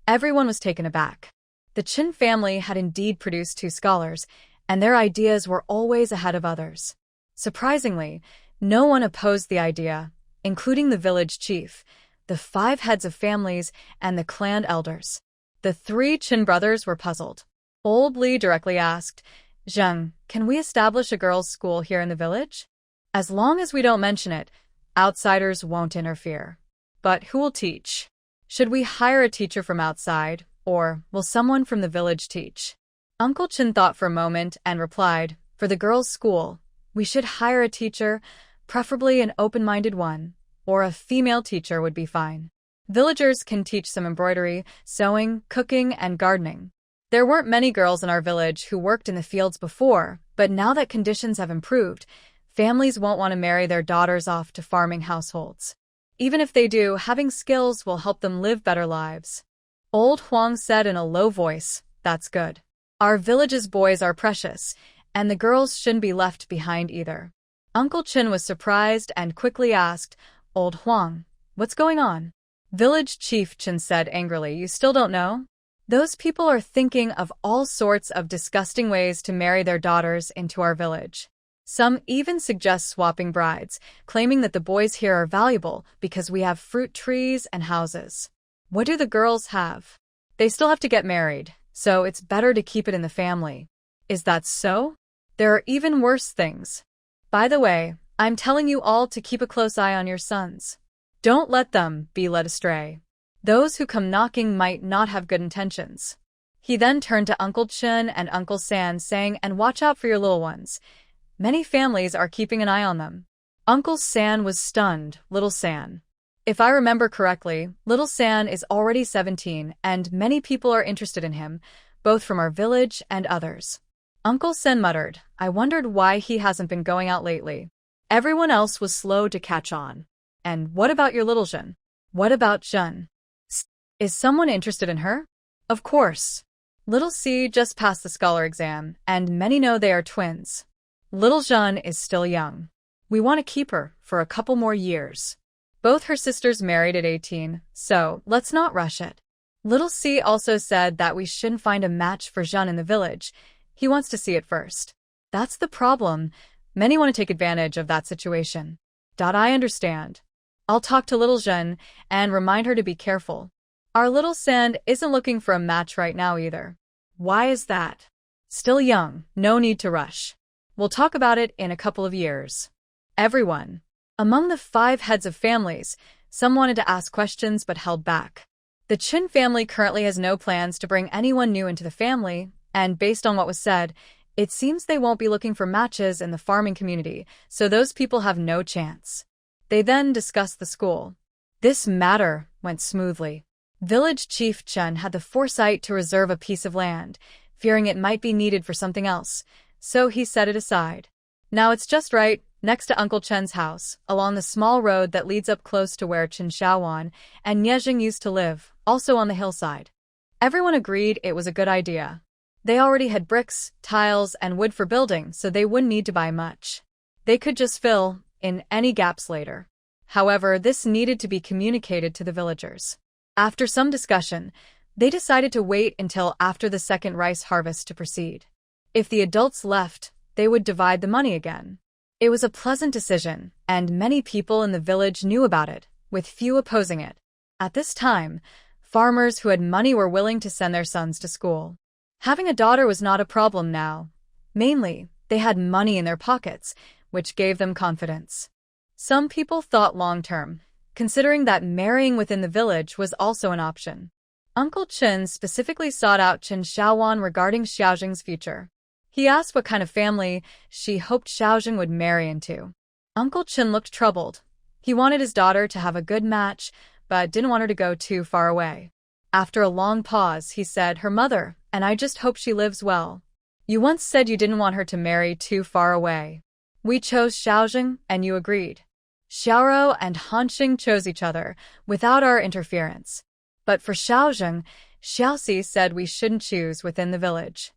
everyone was taken aback. The Chin family had indeed produced 2 scholars, and their ideas were always ahead of others. Surprisingly, no one opposed the idea, including the village chief, the 5 heads of families, and the clan elders. The 3 Chin brothers were puzzled. Old Li directly asked, "Zheng, can we establish a girls' school here in the village? As long as we don't mention it, outsiders won't interfere. But who will teach? Should we hire a teacher from outside, or will someone from the village teach?" Uncle Chin thought for a moment and replied, "For the girls' school, we should hire a teacher, preferably an open-minded one, or a female teacher would be fine. Villagers can teach some embroidery, sewing, cooking, and gardening. There weren't many girls in our village who worked in the fields before, but now that conditions have improved, families won't want to marry their daughters off to farming households. Even if they do, having skills will help them live better lives." Old Huang said in a low voice, "That's good. Our village's boys are precious, and the girls shouldn't be left behind either." Uncle Chin was surprised and quickly asked, "Old Huang, what's going on?" Village Chief Chin said angrily, "You still don't know? Those people are thinking of all sorts of disgusting ways to marry their daughters into our village. Some even suggest swapping brides, claiming that the boys here are valuable because we have fruit trees and houses. What do the girls have? They still have to get married, so it's better to keep it in the family. Is that so? There are even worse things. By the way, I'm telling you all to keep a close eye on your sons. Don't let them be led astray." Those who come knocking might not have good intentions. He then turned to Uncle Chen and Uncle San, saying, "And watch out for your little ones. Many families are keeping an eye on them." Uncle San was stunned. Little San. If I remember correctly, Little San is already 17, and many people are interested in him, both from our village and others. Uncle Sen muttered, "I wondered why he hasn't been going out lately." Everyone else was slow to catch on. "And what about your little Zhen? What about Zhen? Is someone interested in her?" "Of course. Little C just passed the scholar exam, and many know they are twins. Little Zhen is still young. We want to keep her for a couple more years. Both her sisters married at 18, so let's not rush it." Little C also said that we shouldn't find a match for Zhen in the village. He wants to see it first. That's the problem. Many want to take advantage of that situation. I understand. I'll talk to little Zhen and remind her to be careful. Our little Sand isn't looking for a match right now either. Why is that? Still young, no need to rush. We'll talk about it in a couple of years. Everyone. Among the 5 heads of families, some wanted to ask questions but held back. The Chin family currently has no plans to bring anyone new into the family, and based on what was said, it seems they won't be looking for matches in the farming community, so those people have no chance. They then discussed the school. This matter went smoothly. Village Chief Chen had the foresight to reserve a piece of land, fearing it might be needed for something else, so he set it aside. Now it's just right, next to Uncle Chen's house, along the small road that leads up close to where Chen Xiaowan and Niezheng used to live, also on the hillside. Everyone agreed it was a good idea. They already had bricks, tiles, and wood for building, so they wouldn't need to buy much. They could just fill in any gaps later. However, this needed to be communicated to the villagers. After some discussion, they decided to wait until after the second rice harvest to proceed. If the adults left, they would divide the money again. It was a pleasant decision, and many people in the village knew about it, with few opposing it. At this time, farmers who had money were willing to send their sons to school. Having a daughter was not a problem now. Mainly, they had money in their pockets, which gave them confidence. Some people thought long-term, considering that marrying within the village was also an option. Uncle Chen specifically sought out Chen Xiaowan regarding Xiaozheng's future. He asked what kind of family she hoped Xiaozheng would marry into. Uncle Chen looked troubled. He wanted his daughter to have a good match, but didn't want her to go too far away. After a long pause, he said, "Her mother, and I just hope she lives well. You once said you didn't want her to marry too far away. We chose Xiaozheng, and you agreed. Xiaoro and Hanxing chose each other, without our interference. But for Xiaozheng, Xiaoxi said we shouldn't choose within the village.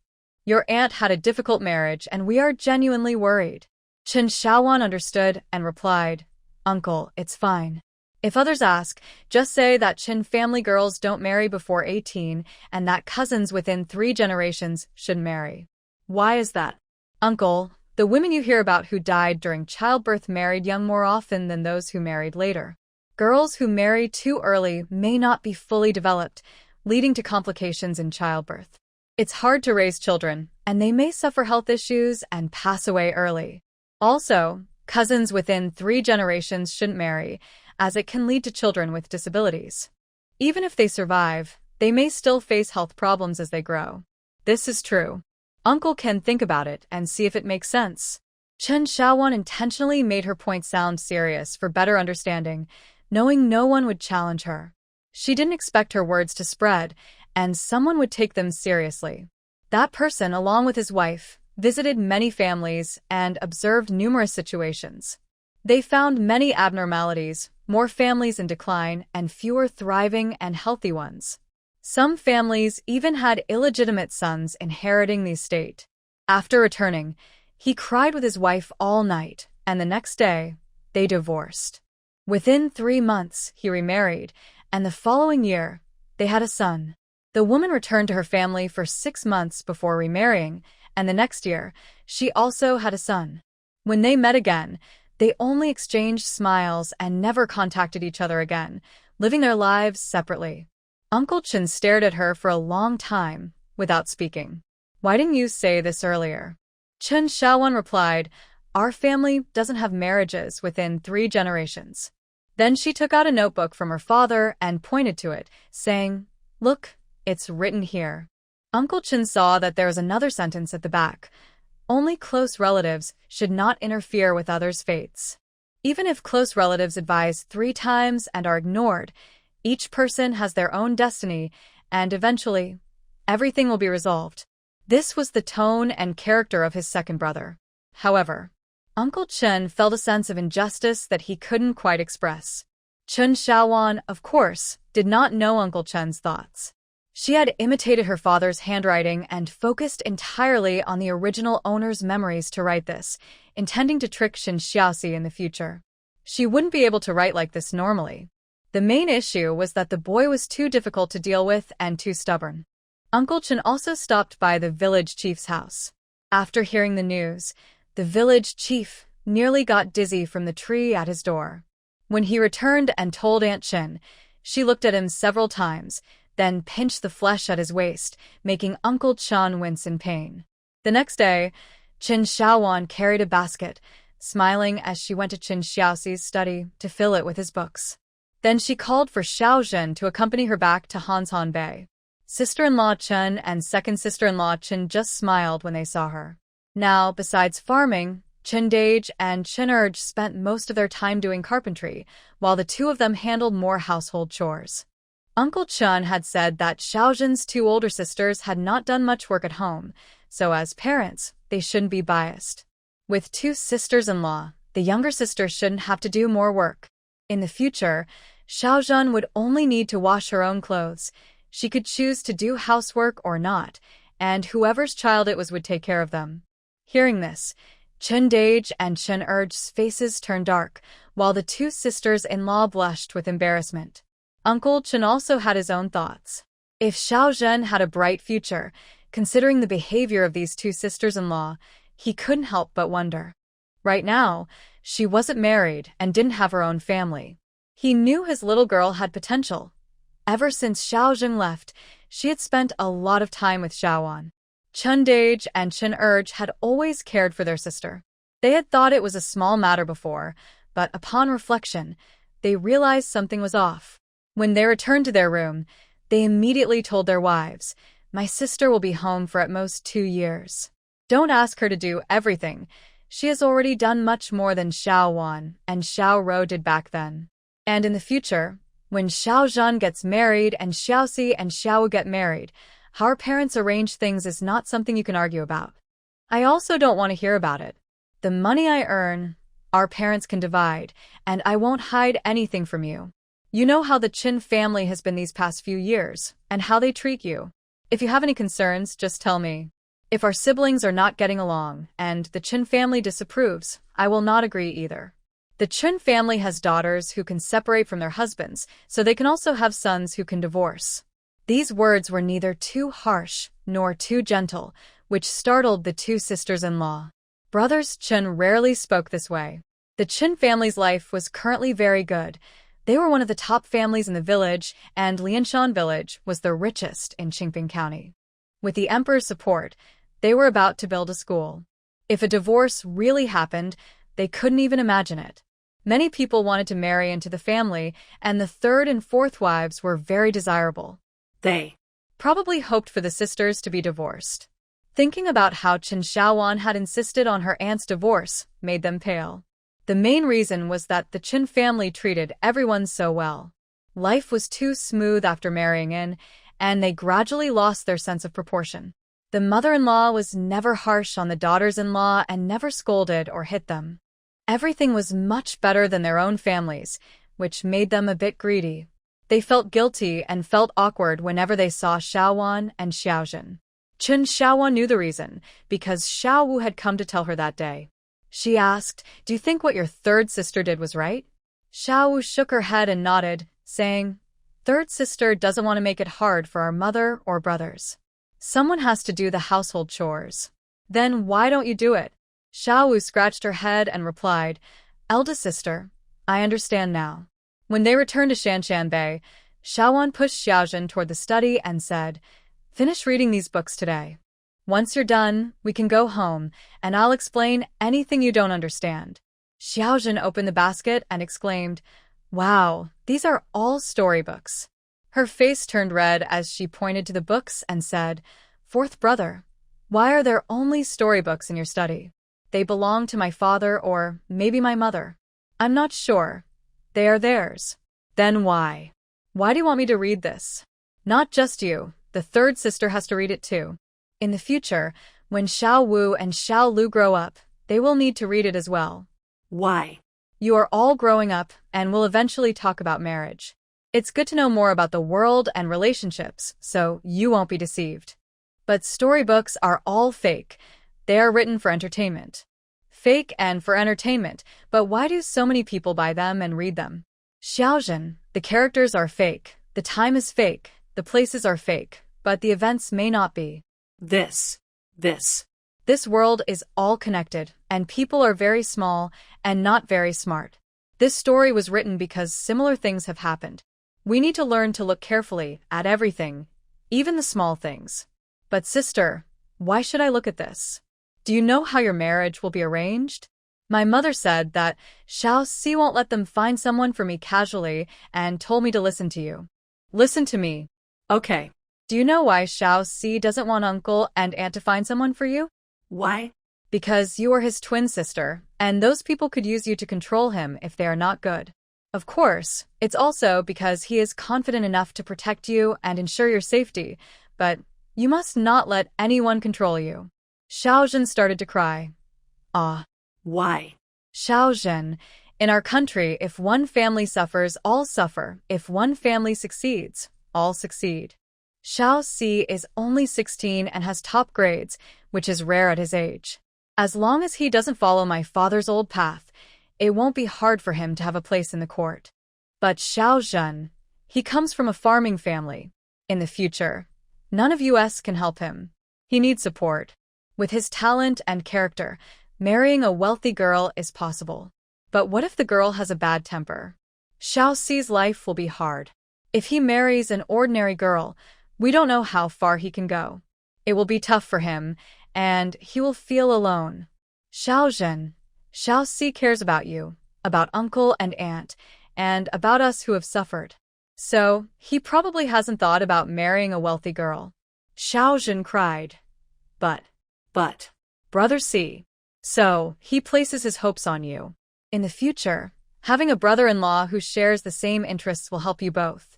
Your aunt had a difficult marriage, and we are genuinely worried." Chen Xiaowan understood and replied, "Uncle, it's fine. If others ask, just say that Chen family girls don't marry before 18 and that cousins within 3 generations should marry." "Why is that?" "Uncle, the women you hear about who died during childbirth married young more often than those who married later. Girls who marry too early may not be fully developed, leading to complications in childbirth. It's hard to raise children, and they may suffer health issues and pass away early. Also, cousins within 3 generations shouldn't marry, as it can lead to children with disabilities. Even if they survive, they may still face health problems as they grow. This is true. Uncle can think about it and see if it makes sense." Chen Xiaowan intentionally made her point sound serious for better understanding, knowing no one would challenge her. She didn't expect her words to spread, and someone would take them seriously. That person, along with his wife, visited many families and observed numerous situations. They found many abnormalities, more families in decline, and fewer thriving and healthy ones. Some families even had illegitimate sons inheriting the estate. After returning, he cried with his wife all night, and the next day, they divorced. Within 3 months, he remarried, and the following year, they had a son. The woman returned to her family for 6 months before remarrying, and the next year, she also had a son. When they met again, they only exchanged smiles and never contacted each other again, living their lives separately. Uncle Chen stared at her for a long time, without speaking. "Why didn't you say this earlier?" Chen Xiaowan replied, "Our family doesn't have marriages within 3 generations. Then she took out a notebook from her father and pointed to it, saying, "Look, it's written here." Uncle Chen saw that there was another sentence at the back. Only close relatives should not interfere with others' fates. Even if close relatives advise 3 times and are ignored, each person has their own destiny, and eventually, everything will be resolved. This was the tone and character of his second brother. However, Uncle Chen felt a sense of injustice that he couldn't quite express. Chen Xiaowan, of course, did not know Uncle Chen's thoughts. She had imitated her father's handwriting and focused entirely on the original owner's memories to write this, intending to trick Qin Xiaoxi in the future. She wouldn't be able to write like this normally. The main issue was that the boy was too difficult to deal with and too stubborn. Uncle Chen also stopped by the village chief's house. After hearing the news, the village chief nearly got dizzy from the tree at his door. When he returned and told Aunt Chen, she looked at him several times, then pinched the flesh at his waist, making Uncle Chen wince in pain. The next day, Qin Xiaowan carried a basket, smiling as she went to Qin Xiaoxi's study to fill it with his books. Then she called for Xiao Zhen to accompany her back to Hanshan Bay. Sister-in-law Chen and second sister-in-law Chen just smiled when they saw her. Now, besides farming, Chen Dage and Chen Urge spent most of their time doing carpentry, while the two of them handled more household chores. Uncle Chen had said that Xiao Zhen's 2 older sisters had not done much work at home, so as parents, they shouldn't be biased. With 2 sisters-in-law, the younger sister shouldn't have to do more work. In the future, Xiao Zhen would only need to wash her own clothes. She could choose to do housework or not, and whoever's child it was would take care of them. Hearing this, Chen Dage and Chen Urge's faces turned dark, while the 2 sisters-in-law blushed with embarrassment. Uncle Chen also had his own thoughts. If Xiao Zhen had a bright future, considering the behavior of these 2 sisters-in-law, he couldn't help but wonder. Right now, she wasn't married and didn't have her own family. He knew his little girl had potential. Ever since Xiao Zhen left, she had spent a lot of time with Xiaowan. Chen Dage and Chen Urge had always cared for their sister. They had thought it was a small matter before, but upon reflection, they realized something was off. When they returned to their room, they immediately told their wives, "My sister will be home for at most 2 years. Don't ask her to do everything. She has already done much more than Xiao Wan and Xiao Rou did back then. And in the future, when Xiao Zhen gets married and Xiaoxi and Xiao Wu get married, how our parents arrange things is not something you can argue about. I also don't want to hear about it. The money I earn, our parents can divide, and I won't hide anything from you. You know how the Qin family has been these past few years, and how they treat you. If you have any concerns, just tell me. If our siblings are not getting along, and the Qin family disapproves, I will not agree either. The Qin family has daughters who can separate from their husbands, so they can also have sons who can divorce." These words were neither too harsh nor too gentle, which startled the 2 sisters-in-law. Brothers Qin rarely spoke this way. The Qin family's life was currently very good. They were one of the top families in the village, and Lianshan village was the richest in Qingping County. With the emperor's support, they were about to build a school. If a divorce really happened, they couldn't even imagine it. Many people wanted to marry into the family, and the 3rd and 4th wives were very desirable. They probably hoped for the sisters to be divorced. Thinking about how Qin Xiaowan had insisted on her aunt's divorce made them pale. The main reason was that the Qin family treated everyone so well. Life was too smooth after marrying in, and they gradually lost their sense of proportion. The mother-in-law was never harsh on the daughters-in-law and never scolded or hit them. Everything was much better than their own families, which made them a bit greedy. They felt guilty and felt awkward whenever they saw Xiaowan and Xiaozhen. Qin Xiaowan knew the reason, because Xiao Wu had come to tell her that day. She asked, "Do you think what your 3rd sister did was right?" Xiao Wu shook her head and nodded, saying, "3rd sister doesn't want to make it hard for our mother or brothers. Someone has to do the household chores. Then why don't you do it?" Xiao Wu scratched her head and replied, "Eldest sister, I understand now." When they returned to Shanshan Bay, Xiaowan pushed Xiaozhen toward the study and said, "Finish reading these books today. Once you're done, we can go home, and I'll explain anything you don't understand." Xiaozhen opened the basket and exclaimed, Wow, these are all storybooks. Her face turned red as she pointed to the books and said, "Fourth brother, why are there only storybooks in your study? They belong to my father or maybe my mother. I'm not sure. They are theirs. Then why? Why do you want me to read this? Not just you, the third sister has to read it too. In the future, when Xiao Wu and Xiao Lu grow up, they will need to read it as well." Why? You are all growing up and will eventually talk about marriage. It's good to know more about the world and relationships, so you won't be deceived. But storybooks are all fake. They are written for entertainment. Fake and for entertainment, but why do so many people buy them and read them? Xiaozhen, the characters are fake, the time is fake, the places are fake, but the events may not be. This. This world is all connected, and people are very small and not very smart. This story was written because similar things have happened. We need to learn to look carefully at everything, even the small things. But sister, why should I look at this? Do you know how your marriage will be arranged? My mother said that Xiao Si won't let them find someone for me casually and told me to listen to you. Listen to me. Okay. Do you know why Xiao Si doesn't want uncle and aunt to find someone for you? Why? Because you are his twin sister, and those people could use you to control him if they are not good. Of course, it's also because he is confident enough to protect you and ensure your safety, but you must not let anyone control you. Xiaozhen started to cry. Ah. Why? Xiaozhen, in our country, if one family suffers, all suffer. If one family succeeds, all succeed. Xiao Si is only 16 and has top grades, which is rare at his age. As long as he doesn't follow my father's old path, it won't be hard for him to have a place in the court. But Xiaozhen, he comes from a farming family. In the future, none of us can help him. He needs support. With his talent and character, marrying a wealthy girl is possible. But what if the girl has a bad temper? Xiao Si's life will be hard. If he marries an ordinary girl, we don't know how far he can go. It will be tough for him, and he will feel alone. Xiaozhen, Xiao Si cares about you, about uncle and aunt, and about us who have suffered. So, he probably hasn't thought about marrying a wealthy girl. Xiaozhen cried. But, Brother Si. So, he places his hopes on you. In the future, having a brother-in-law who shares the same interests will help you both.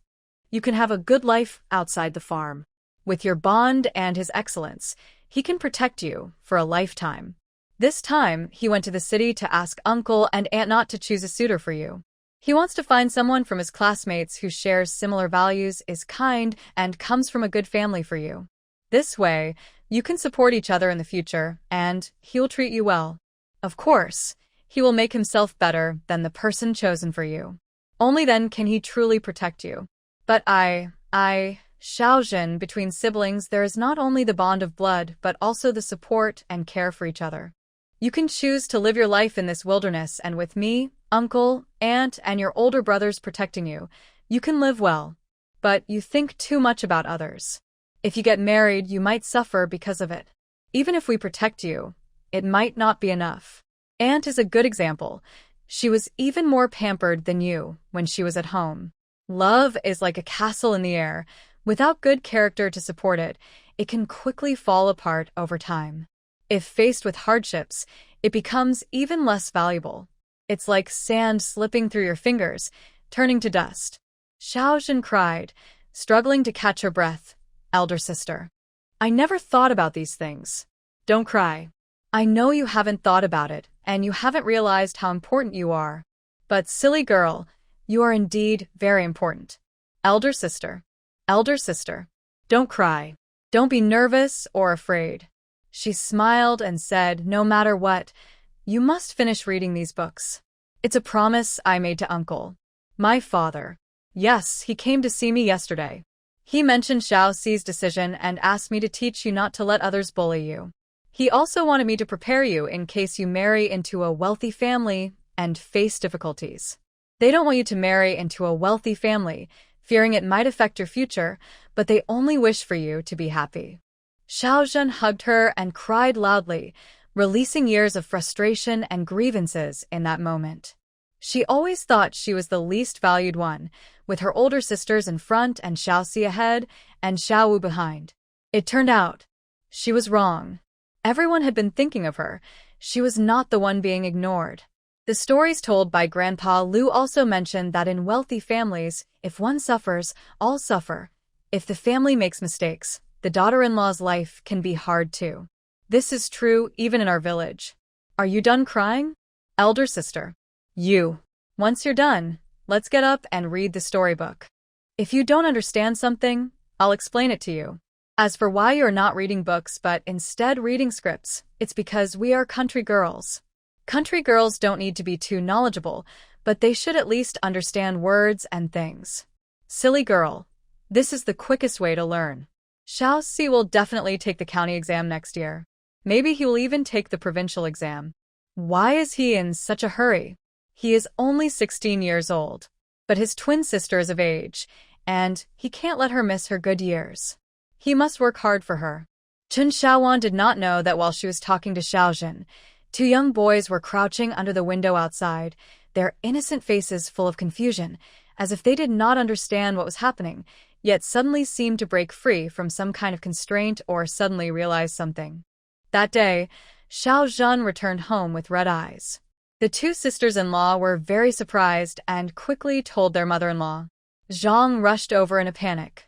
You can have a good life outside the farm. With your bond and his excellence, he can protect you for a lifetime. This time, he went to the city to ask uncle and aunt not to choose a suitor for you. He wants to find someone from his classmates who shares similar values, is kind, and comes from a good family for you. This way, you can support each other in the future, and he'll treat you well. Of course, he will make himself better than the person chosen for you. Only then can he truly protect you. But Xiaozhen, between siblings there is not only the bond of blood but also the support and care for each other. You can choose to live your life in this wilderness, and with me, uncle, aunt, and your older brothers protecting you, you can live well. But you think too much about others. If you get married, you might suffer because of it. Even if we protect you, it might not be enough. Aunt is a good example. She was even more pampered than you when she was at home. Love is like a castle in the air. Without good character to support it, it can quickly fall apart over time. If faced with hardships, it becomes even less valuable. It's like sand slipping through your fingers, turning to dust. Xiaozhen cried, struggling to catch her breath. Elder sister. I never thought about these things. Don't cry. I know you haven't thought about it, and you haven't realized how important you are. But silly girl, you are indeed very important. Elder sister. Elder sister. Don't cry. Don't be nervous or afraid. She smiled and said, no matter what, you must finish reading these books. It's a promise I made to uncle. My father. Yes, he came to see me yesterday. He mentioned Xiao Si's decision and asked me to teach you not to let others bully you. He also wanted me to prepare you in case you marry into a wealthy family and face difficulties. They don't want you to marry into a wealthy family, fearing it might affect your future, but they only wish for you to be happy. Xiaozhen hugged her and cried loudly, releasing years of frustration and grievances in that moment. She always thought she was the least valued one, with her older sisters in front and Xiaoxi ahead and Xiaowu behind. It turned out she was wrong. Everyone had been thinking of her. She was not the one being ignored. The stories told by Grandpa Lu also mentioned that in wealthy families, if one suffers, all suffer. If the family makes mistakes, the daughter-in-law's life can be hard too. This is true even in our village. Are you done crying? Elder sister. You. Once you're done, let's get up and read the storybook. If you don't understand something, I'll explain it to you. As for why you're not reading books but instead reading scripts, it's because we are country girls. Country girls don't need to be too knowledgeable, but they should at least understand words and things. Silly girl. This is the quickest way to learn. Xiaoxi will definitely take the county exam next year. Maybe he will even take the provincial exam. Why is he in such a hurry? He is only 16 years old. But his twin sister is of age, and he can't let her miss her good years. He must work hard for her. Chen Xiaowan did not know that while she was talking to Xiaozhen, two young boys were crouching under the window outside, their innocent faces full of confusion, as if they did not understand what was happening, yet suddenly seemed to break free from some kind of constraint or suddenly realize something. That day, Xiaozhen returned home with red eyes. The two sisters-in-law were very surprised and quickly told their mother-in-law. Zhang rushed over in a panic.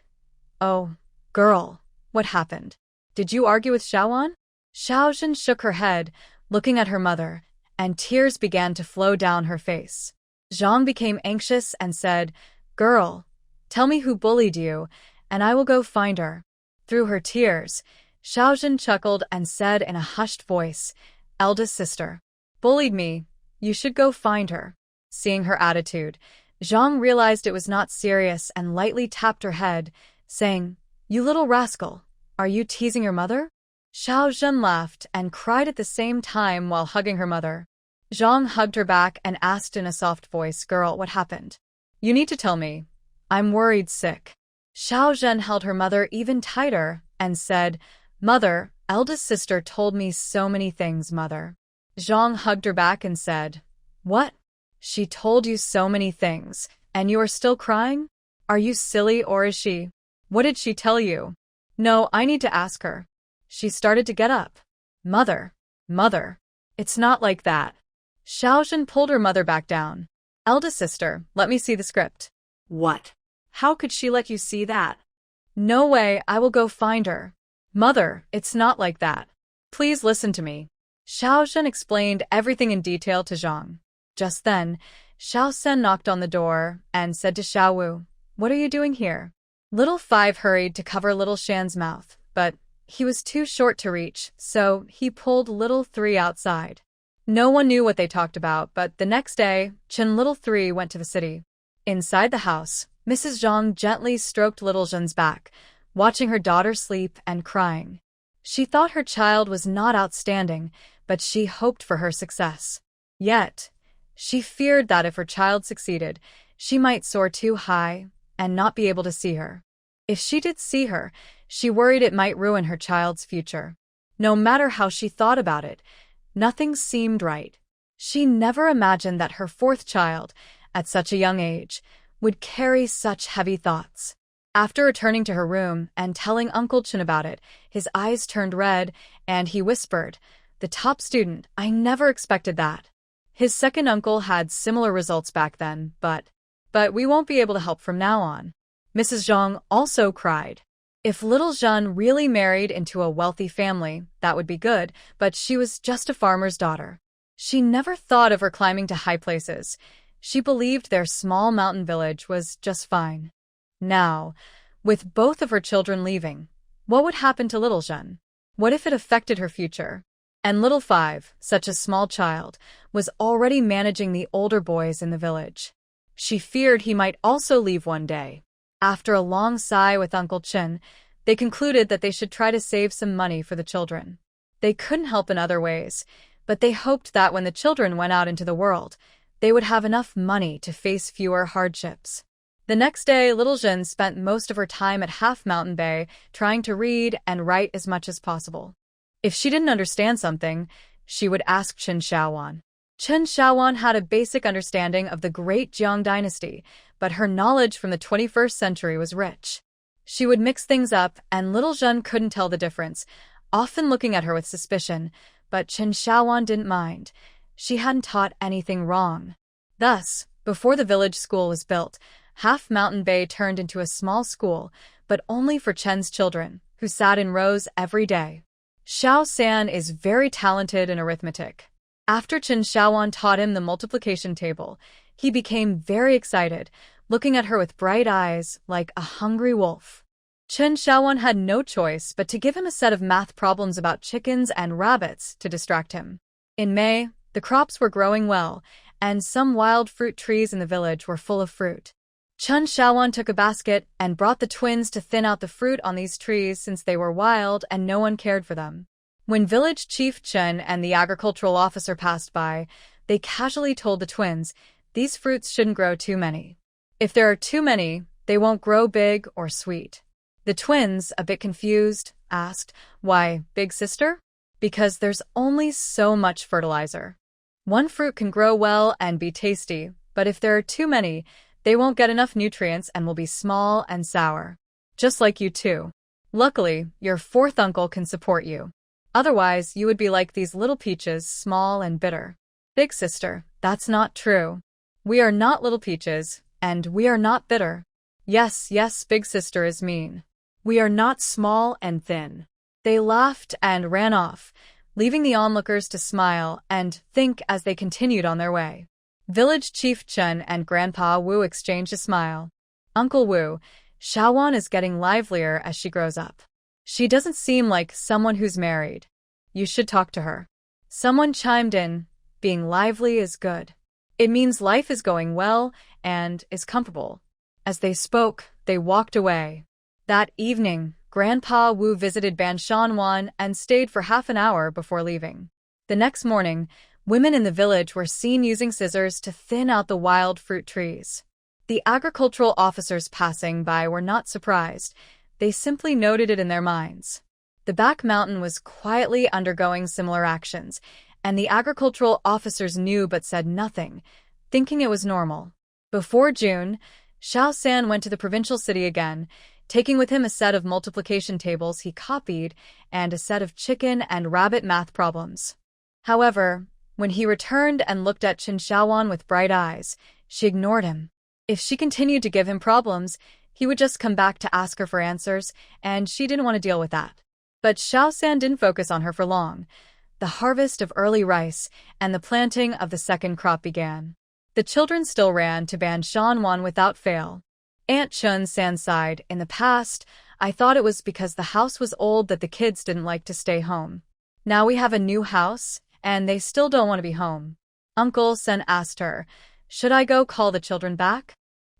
Oh, girl, what happened? Did you argue with Xiaowan? Xiaozhen shook her head, looking at her mother, and tears began to flow down her face. Zhang became anxious and said, Girl, tell me who bullied you, and I will go find her. Through her tears, Xiaozhen chuckled and said in a hushed voice, Eldest sister, bullied me. You should go find her. Seeing her attitude, Zhang realized it was not serious and lightly tapped her head, saying, You little rascal, are you teasing your mother? Xiaozhen laughed and cried at the same time while hugging her mother. Zhang hugged her back and asked in a soft voice, Girl, what happened? You need to tell me. I'm worried sick. Xiaozhen held her mother even tighter and said, Mother, eldest sister told me so many things, mother. Zhang hugged her back and said, What? She told you so many things, and you are still crying? Are you silly or is she? What did she tell you? No, I need to ask her. She started to get up. Mother, it's not like that. Xiaozhen pulled her mother back down. Eldest sister, let me see the script. What? How could she let you see that? No way, I will go find her. Mother, it's not like that. Please listen to me. Xiaozhen explained everything in detail to Zhang. Just then, Xiaosen knocked on the door and said to Xiaowu, What are you doing here? Little Five hurried to cover Little Shan's mouth, but he was too short to reach, so he pulled Little Three outside. No one knew what they talked about, but the next day, Chen Little Three went to the city. Inside the house, Mrs. Zhang gently stroked Little Zhen's back, watching her daughter sleep and crying. She thought her child was not outstanding, but she hoped for her success. Yet, she feared that if her child succeeded, she might soar too high and not be able to see her. If she did see her, she worried it might ruin her child's future. No matter how she thought about it, nothing seemed right. She never imagined that her fourth child, at such a young age, would carry such heavy thoughts. After returning to her room and telling Uncle Chen about it, his eyes turned red, and he whispered, The top student, I never expected that. His second uncle had similar results back then, but we won't be able to help from now on. Mrs. Zhang also cried. If little Zhen really married into a wealthy family, that would be good, but she was just a farmer's daughter. She never thought of her climbing to high places. She believed their small mountain village was just fine. Now, with both of her children leaving, what would happen to little Zhen? What if it affected her future? And little Five, such a small child, was already managing the older boys in the village. She feared he might also leave one day. After a long sigh with Uncle Chen, they concluded that they should try to save some money for the children. They couldn't help in other ways, but they hoped that when the children went out into the world, they would have enough money to face fewer hardships. The next day, little Zhen spent most of her time at Half Mountain Bay, trying to read and write as much as possible. If she didn't understand something, she would ask Chen Xiaowan. Chen Xiaowan had a basic understanding of the Great Jiang dynasty, but her knowledge from the 21st century was rich. She would mix things up, and little Zhen couldn't tell the difference, often looking at her with suspicion, but Chen Xiaowan didn't mind. She hadn't taught anything wrong. Thus, before the village school was built, Half Mountain Bay turned into a small school, but only for Chen's children, who sat in rows every day. Xiao San is very talented in arithmetic. After Chen Xiaowan taught him the multiplication table, he became very excited, looking at her with bright eyes like a hungry wolf. Chen Xiaowan had no choice but to give him a set of math problems about chickens and rabbits to distract him. In May, the crops were growing well, and some wild fruit trees in the village were full of fruit. Chen Xiaowan took a basket and brought the twins to thin out the fruit on these trees since they were wild and no one cared for them. When village chief Chen and the agricultural officer passed by, they casually told the twins, these fruits shouldn't grow too many. If there are too many, they won't grow big or sweet. The twins, a bit confused, asked, why, big sister? Because there's only so much fertilizer. One fruit can grow well and be tasty, but if there are too many, they won't get enough nutrients and will be small and sour. Just like you too. Luckily, your fourth uncle can support you. Otherwise, you would be like these little peaches, small and bitter. Big sister, that's not true. We are not little peaches, and we are not bitter. Yes, big sister is mean. We are not small and thin. They laughed and ran off, leaving the onlookers to smile and think as they continued on their way. Village Chief Chen and Grandpa Wu exchanged a smile. Uncle Wu, Xiaowan is getting livelier as she grows up. She doesn't seem like someone who's married. You should talk to her. Someone chimed in, being lively is good. It means life is going well and is comfortable. As they spoke, they walked away. That evening, Grandpa Wu visited Ban Shanwan and stayed for half an hour before leaving. The next morning, women in the village were seen using scissors to thin out the wild fruit trees. The agricultural officers passing by were not surprised. They simply noted it in their minds. The back mountain was quietly undergoing similar actions, and the agricultural officers knew but said nothing, thinking it was normal. Before June, Xiao San went to the provincial city again, taking with him a set of multiplication tables he copied and a set of chicken and rabbit math problems. However, when he returned and looked at Chen Xiaowan with bright eyes, she ignored him. If she continued to give him problems, he would just come back to ask her for answers, and she didn't want to deal with that. But Xiao San didn't focus on her for long. The harvest of early rice and the planting of the second crop began. The children still ran to Ban Shanwan without fail. Aunt Chun San sighed, in the past, I thought it was because the house was old that the kids didn't like to stay home. Now we have a new house, and they still don't want to be home. Uncle Sen asked her, should I go call the children back?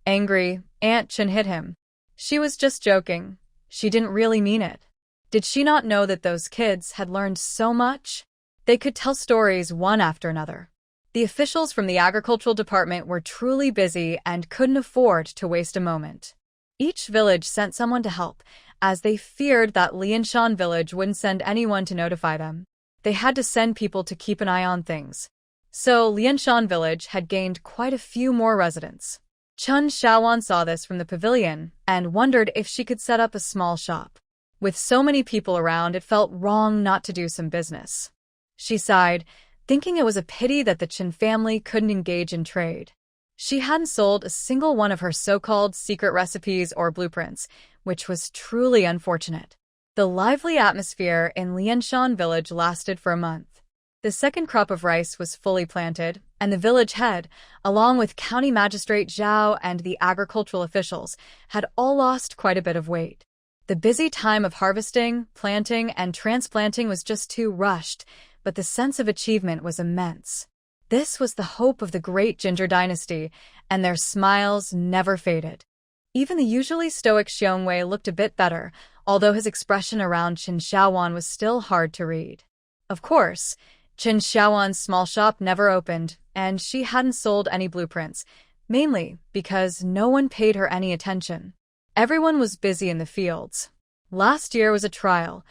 Angry, Aunt Chun hit him. She was just joking. She didn't really mean it. Did she not know that those kids had learned so much? They could tell stories one after another. The officials from the agricultural department were truly busy and couldn't afford to waste a moment. Each village sent someone to help, as they feared that Lianshan village wouldn't send anyone to notify them. They had to send people to keep an eye on things. So Lianshan village had gained quite a few more residents. Chen Xiaowan saw this from the pavilion and wondered if she could set up a small shop. With so many people around, it felt wrong not to do some business. She sighed, thinking it was a pity that the Chen family couldn't engage in trade. She hadn't sold a single one of her so-called secret recipes or blueprints, which was truly unfortunate. The lively atmosphere in Lianshan village lasted for a month. The second crop of rice was fully planted, and the village head, along with County Magistrate Zhao and the agricultural officials, had all lost quite a bit of weight. The busy time of harvesting, planting, and transplanting was just too rushed, but the sense of achievement was immense. This was the hope of the Great Ginger Dynasty, and their smiles never faded. Even the usually stoic Xiongwei looked a bit better, although his expression around Chen Xiaowan was still hard to read. Of course, Chen Xiaowan's small shop never opened, and she hadn't sold any blueprints, mainly because no one paid her any attention. Everyone was busy in the fields. Last year was a trial.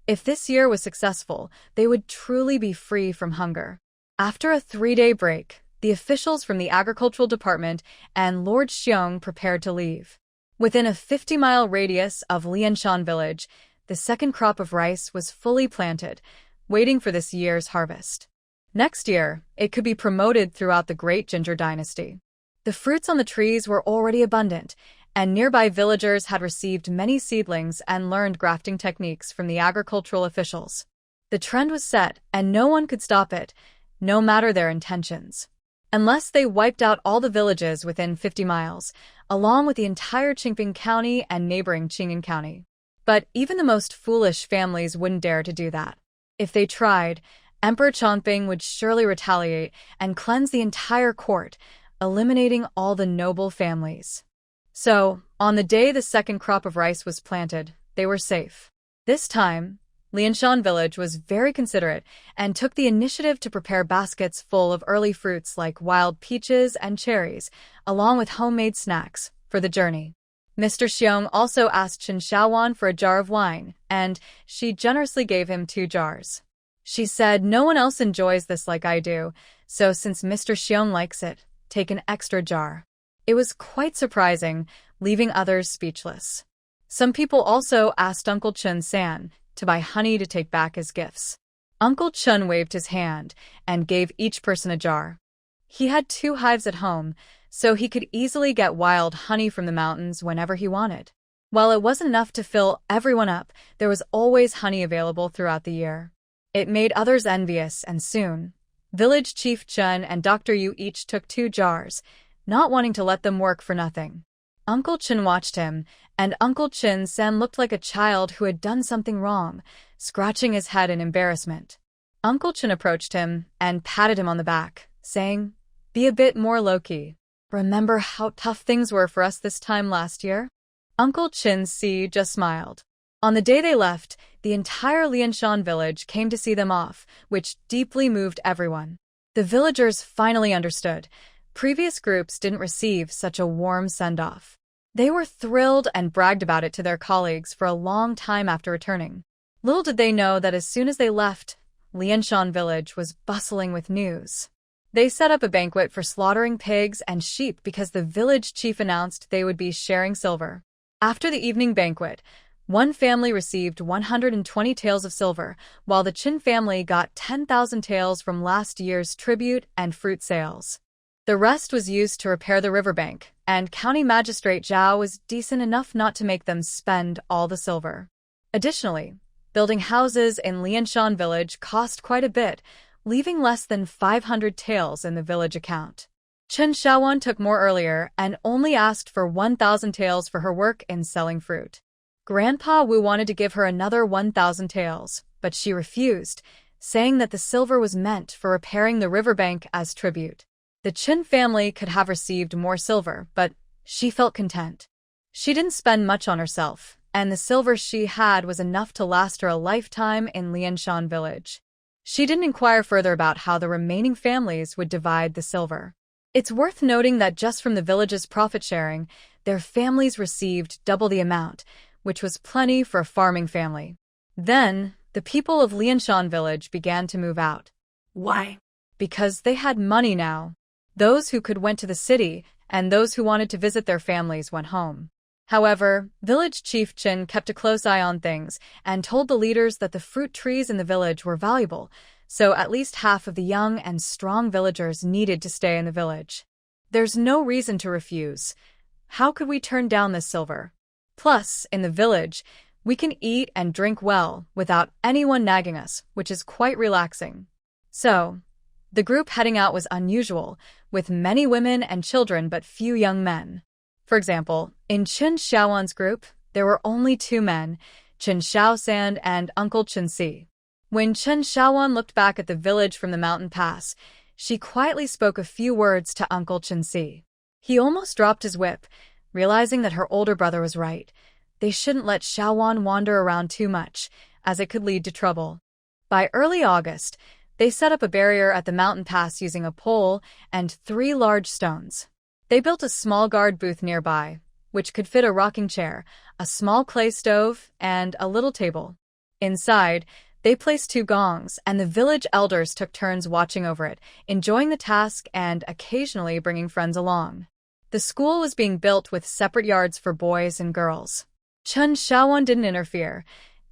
If this year was successful, they would truly be free from hunger. After a 3-day break, the officials from the agricultural department and Lord Xiong prepared to leave. Within a 50-mile radius of Lianshan village, the second crop of rice was fully planted, waiting for this year's harvest. Next year, it could be promoted throughout the Great Ginger Dynasty. The fruits on the trees were already abundant, and nearby villagers had received many seedlings and learned grafting techniques from the agricultural officials. The trend was set, and no one could stop it, no matter their intentions. Unless they wiped out all the villages within 50 miles, along with the entire Qingping County and neighboring Qing'an County. But even the most foolish families wouldn't dare to do that. If they tried, Emperor Chongping would surely retaliate and cleanse the entire court, eliminating all the noble families. So, on the day the second crop of rice was planted, they were safe. This time, Lianshan village was very considerate and took the initiative to prepare baskets full of early fruits like wild peaches and cherries, along with homemade snacks, for the journey. Mr. Xiong also asked Chen Xiaowan for a jar of wine, and she generously gave him 2 jars. She said, "No one else enjoys this like I do, so since Mr. Xiong likes it, take an extra jar." It was quite surprising, leaving others speechless. Some people also asked Uncle Chen San to buy honey to take back as gifts. Uncle Chen waved his hand and gave each person a jar. He had 2 hives at home, so he could easily get wild honey from the mountains whenever he wanted. While it wasn't enough to fill everyone up, there was always honey available throughout the year. It made others envious, and soon, Village Chief Chen and Dr. Yu each took 2 jars, not wanting to let them work for nothing. Uncle Chen watched him, and Uncle Chen San looked like a child who had done something wrong, scratching his head in embarrassment. Uncle Chen approached him and patted him on the back, saying, "Be a bit more low-key. Remember how tough things were for us this time last year?" Uncle Chen Si just smiled. On the day they left, the entire Lianshan village came to see them off, which deeply moved everyone. The villagers finally understood. Previous groups didn't receive such a warm send-off. They were thrilled and bragged about it to their colleagues for a long time after returning. Little did they know that as soon as they left, Lianshan village was bustling with news. They set up a banquet for slaughtering pigs and sheep because the village chief announced they would be sharing silver. After the evening banquet, one family received 120 taels of silver, while the Qin family got 10,000 taels from last year's tribute and fruit sales. The rest was used to repair the riverbank, and County Magistrate Zhao was decent enough not to make them spend all the silver. Additionally, building houses in Lianshan village cost quite a bit, leaving less than 500 taels in the village account. Chen Xiaowan took more earlier and only asked for 1,000 taels for her work in selling fruit. Grandpa Wu wanted to give her another 1,000 taels, but she refused, saying that the silver was meant for repairing the riverbank as tribute. The Qin family could have received more silver, but she felt content. She didn't spend much on herself, and the silver she had was enough to last her a lifetime in Lianshan village. She didn't inquire further about how the remaining families would divide the silver. It's worth noting that just from the village's profit sharing, their families received double the amount, which was plenty for a farming family. Then, the people of Lianshan village began to move out. Why? Because they had money now. Those who could went to the city, and those who wanted to visit their families went home. However, village chief Qin kept a close eye on things and told the leaders that the fruit trees in the village were valuable, so at least half of the young and strong villagers needed to stay in the village. There's no reason to refuse. How could we turn down this silver? Plus, in the village, we can eat and drink well without anyone nagging us, which is quite relaxing. So, the group heading out was unusual, with many women and children but few young men. For example, in Chen Xiaowan's group, there were only 2 men, Chen Xiaosan and Uncle Chen Si. When Chen Xiaowan looked back at the village from the mountain pass, she quietly spoke a few words to Uncle Chen Si. He almost dropped his whip, realizing that her older brother was right. They shouldn't let Xiaowan wander around too much, as it could lead to trouble. By early August, they set up a barrier at the mountain pass using a pole and 3 large stones. They built a small guard booth nearby, which could fit a rocking chair, a small clay stove, and a little table. Inside, They placed 2 gongs, and the village elders took turns watching over it, enjoying the task and occasionally bringing friends along. The school was being built with separate yards for boys and girls. Chen Xiaowan didn't interfere.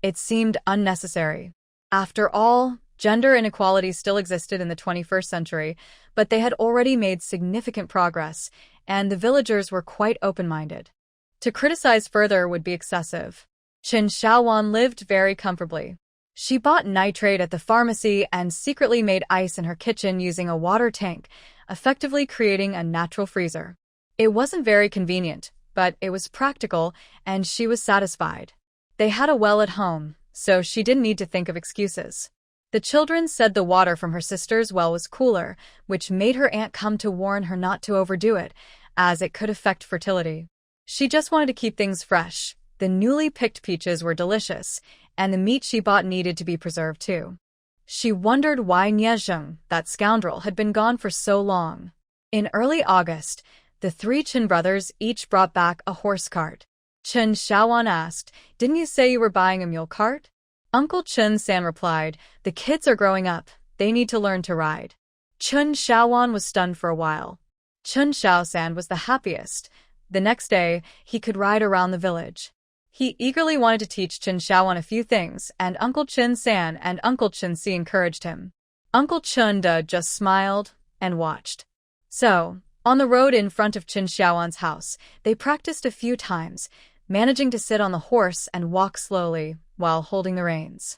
It seemed unnecessary. After all, gender inequality still existed in the 21st century, but they had already made significant progress, and the villagers were quite open-minded. To criticize further would be excessive. Chen Xiaowan lived very comfortably. She bought nitrate at the pharmacy and secretly made ice in her kitchen using a water tank, effectively creating a natural freezer. It wasn't very convenient, but it was practical, and she was satisfied. They had a well at home, so she didn't need to think of excuses. The children said the water from her sister's well was cooler, which made her aunt come to warn her not to overdo it, as it could affect fertility. She just wanted to keep things fresh. The newly picked peaches were delicious, and the meat she bought needed to be preserved too. She wondered why Niezheng, that scoundrel, had been gone for so long. In early August, the 3 Chen brothers each brought back a horse cart. Chen Xiaowan asked, "Didn't you say you were buying a mule cart?" Uncle Chen San replied, "The kids are growing up. They need to learn to ride." Chen Xiaowan was stunned for a while. Chen Xiaosan was the happiest. The next day, he could ride around the village. He eagerly wanted to teach Chen Xiaowan a few things, and Uncle Chen San and Uncle Chen Si encouraged him. Uncle Chen De just smiled and watched. So, on the road in front of Chen Xiaowan's house, they practiced a few times, managing to sit on the horse and walk slowly while holding the reins.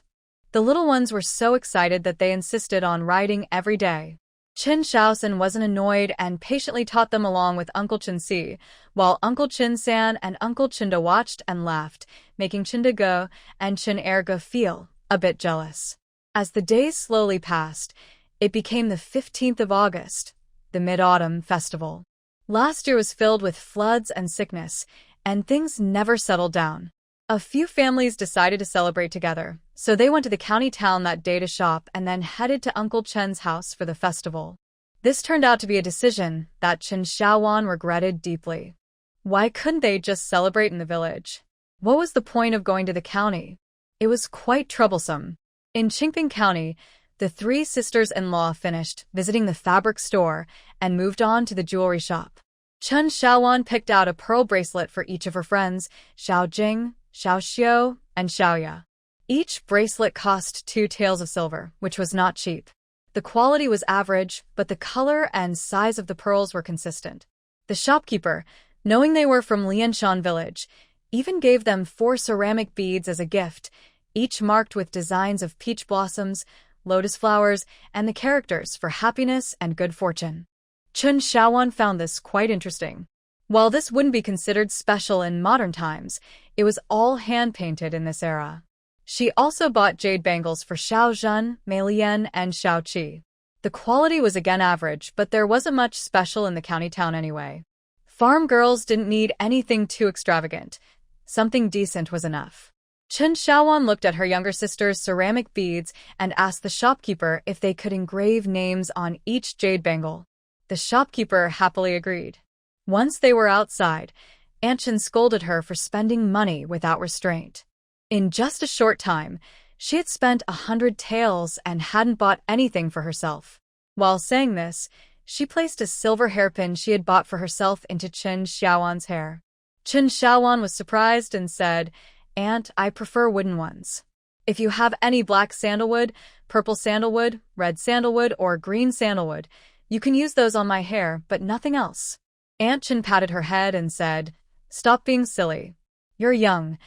The little ones were so excited that they insisted on riding every day. Chen Xiaosan wasn't annoyed and patiently taught them along with Uncle Chen Si, while Uncle Chen San and Uncle Chen De watched and laughed, making Chen De Ge and Chen Erge feel a bit jealous. As the days slowly passed, it became the 15th of August, the Mid-Autumn Festival. Last year was filled with floods and sickness, and things never settled down. A few families decided to celebrate together, so they went to the county town that day to shop and then headed to Uncle Chen's house for the festival. This turned out to be a decision that Chen Xiaowan regretted deeply. Why couldn't they just celebrate in the village? What was the point of going to the county? It was quite troublesome. In Qingping County, the 3 sisters-in-law finished visiting the fabric store and moved on to the jewelry shop. Chen Xiaowan picked out a pearl bracelet for each of her friends, Xiao Jing, Xiao Xiu, and Xiaoya. Each bracelet cost 2 taels of silver, which was not cheap. The quality was average, but the color and size of the pearls were consistent. The shopkeeper, knowing they were from Lianshan village, even gave them 4 ceramic beads as a gift, each marked with designs of peach blossoms, lotus flowers, and the characters for happiness and good fortune. Chen Xiaowan found this quite interesting. While this wouldn't be considered special in modern times, it was all hand-painted in this era. She also bought jade bangles for Xiao Zhen, Mei Lian, and Xiao Qi. The quality was again average, but there wasn't much special in the county town anyway. Farm girls didn't need anything too extravagant. Something decent was enough. Chen Xiaowan looked at her younger sister's ceramic beads and asked the shopkeeper if they could engrave names on each jade bangle. The shopkeeper happily agreed. Once they were outside, Aunt Chen scolded her for spending money without restraint. In just a short time, she had spent 100 taels and hadn't bought anything for herself. While saying this, she placed a silver hairpin she had bought for herself into Chen Xiaowan's hair. Chen Xiaowan was surprised and said, "Aunt, I prefer wooden ones. If you have any black sandalwood, purple sandalwood, red sandalwood, or green sandalwood, you can use those on my hair, but nothing else." Aunt Chen patted her head and said, "Stop being silly. You're young.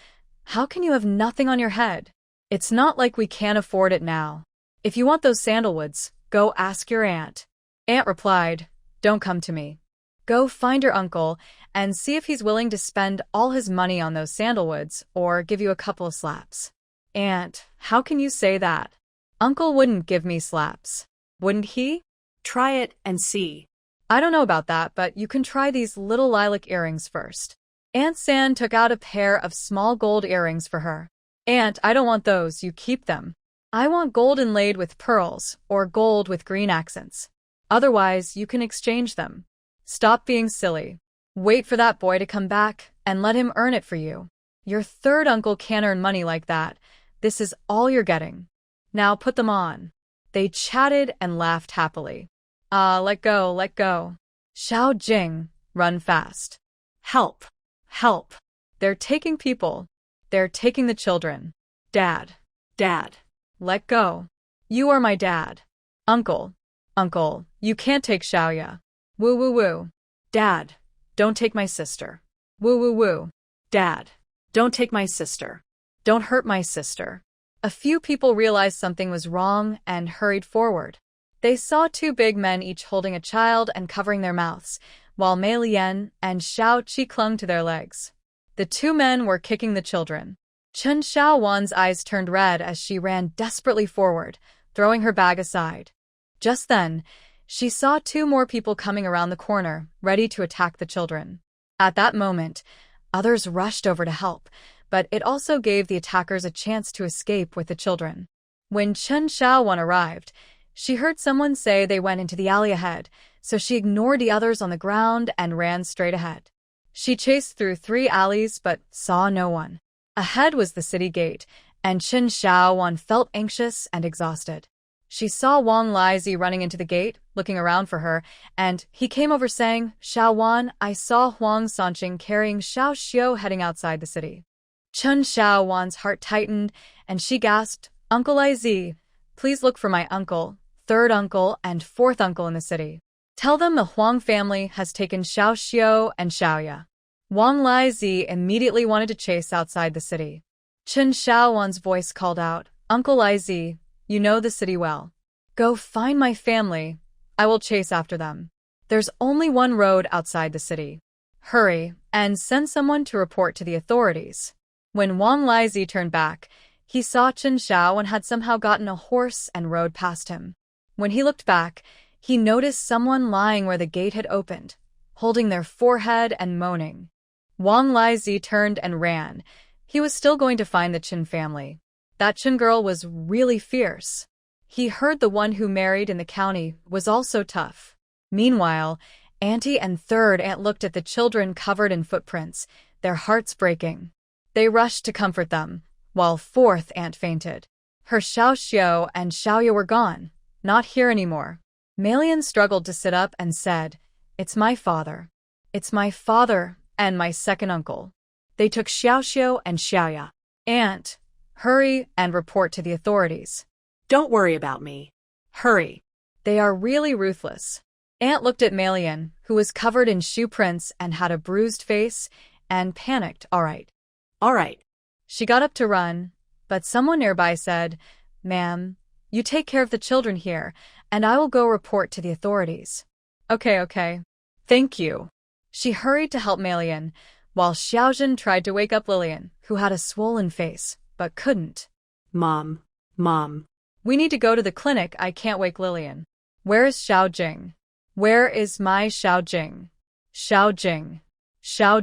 How can you have nothing on your head? It's not like we can't afford it now. If you want those sandalwoods, go ask your aunt." Aunt replied, "Don't come to me. Go find your uncle and see if he's willing to spend all his money on those sandalwoods or give you a couple of slaps." "Aunt, how can you say that? Uncle wouldn't give me slaps. Wouldn't he?" Try it and see. "I don't know about that, but you can try these little lilac earrings first." Aunt San took out a pair of small gold earrings for her. "Aunt, I don't want those, you keep them. I want gold inlaid with pearls, or gold with green accents. Otherwise, you can exchange them. Stop being silly. Wait for that boy to come back, and let him earn it for you. Your third uncle can't earn money like that. This is all you're getting." Now put them on. They chatted and laughed happily. Let go, let go. Xiao Jing, run fast. Help! Help! They're taking people. They're taking the children. Dad. Dad. Let go. You are my dad. Uncle. Uncle, you can't take Xiaoya. Woo woo woo. Dad. Don't take my sister. Woo woo woo. Dad. Don't take my sister. Don't hurt my sister. A few people realized something was wrong and hurried forward. They saw two big men each holding a child and covering their mouths, while Mei Lian and Xiao Qi clung to their legs. The two men were kicking the children. Chen Xiaowan's eyes turned red as she ran desperately forward, throwing her bag aside. Just then, she saw two more people coming around the corner, ready to attack the children. At that moment, others rushed over to help, but it also gave the attackers a chance to escape with the children. When Chen Xiaowan arrived, she heard someone say they went into the alley ahead, so she ignored the others on the ground and ran straight ahead. She chased through 3 alleys but saw no one. Ahead was the city gate, and Chen Xiaowan felt anxious and exhausted. She saw Wang Lizi running into the gate, looking around for her, and he came over saying, "Xiaowan, I saw Huang Sanqing carrying Xiao Xiu heading outside the city." Chen Xiaowan's heart tightened, and she gasped, "Uncle Lizi, please look for my uncle, 3rd uncle, and 4th uncle in the city. Tell them the Huang family has taken Xiao Xiu and Xiaoya." Wang Lizi immediately wanted to chase outside the city. Chen Xiaowan's voice called out, "Uncle Lizi, you know the city well. Go find my family. I will chase after them. There's only one road outside the city. Hurry, and send someone to report to the authorities." When Wang Lizi turned back, he saw Chen Xiaowan had somehow gotten a horse and rode past him. When he looked back, he noticed someone lying where the gate had opened, holding their forehead and moaning. Wang Lizi turned and ran. He was still going to find the Chen family. That Chen girl was really fierce. He heard the one who married in the county was also tough. Meanwhile, Auntie and 3rd aunt looked at the children covered in footprints, their hearts breaking. They rushed to comfort them, while 4th aunt fainted. Her Xiao Xiu and Xiaoya were gone, not here anymore. Mei Lian struggled to sit up and said, "It's my father. It's my father and my 2nd uncle. They took Xiao Xiu and Xiaoya. Aunt, hurry and report to the authorities." Don't worry about me. Hurry. They are really ruthless. Aunt looked at Mei Lian, who was covered in shoe prints and had a bruised face, and panicked. All right. She got up to run, but someone nearby said, "Ma'am, you take care of the children here, and I will go report to the authorities." Okay. Thank you. She hurried to help Mei Lian, while Xiaojin tried to wake up Lillian, who had a swollen face, but couldn't. Mom. We need to go to the clinic. I can't wake Lillian. Where is Xiao Jing? Where is my Xiao Jing? Xiao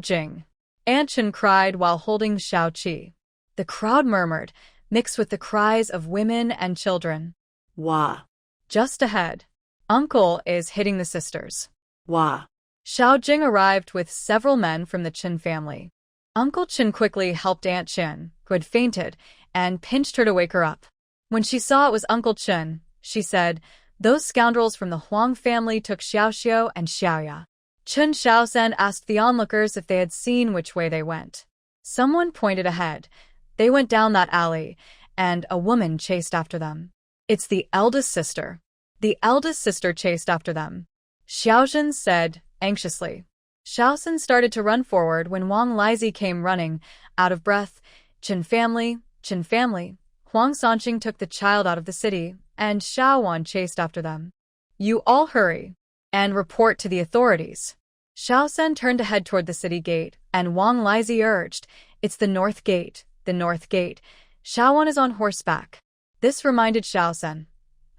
Jing. Aunt Chen cried while holding Xiao Qi. The crowd murmured, mixed with the cries of women and children. Wah. Just ahead. Uncle is hitting the sisters. Wah. Xiao Jing arrived with several men from the Chen family. Uncle Chen quickly helped Aunt Chen, who had fainted, and pinched her to wake her up. When she saw it was Uncle Chen, she said, "Those scoundrels from the Huang family took Xiao Xiu and Xiaoya." Chen Xiaosen asked the onlookers if they had seen which way they went. Someone pointed ahead. They went down that alley, and a woman chased after them. "It's the eldest sister." The eldest sister chased after them. Xiaojin said, anxiously. Xiaosen started to run forward when Wang Lizi came running, out of breath. Chen family. Huang Sanqing took the child out of the city, and Xiaowan chased after them. "You all hurry and report to the authorities." Xiaosen turned to head toward the city gate, and Wang Lizi urged, "It's the north gate. Xiaowan is on horseback." This reminded Xiaosen.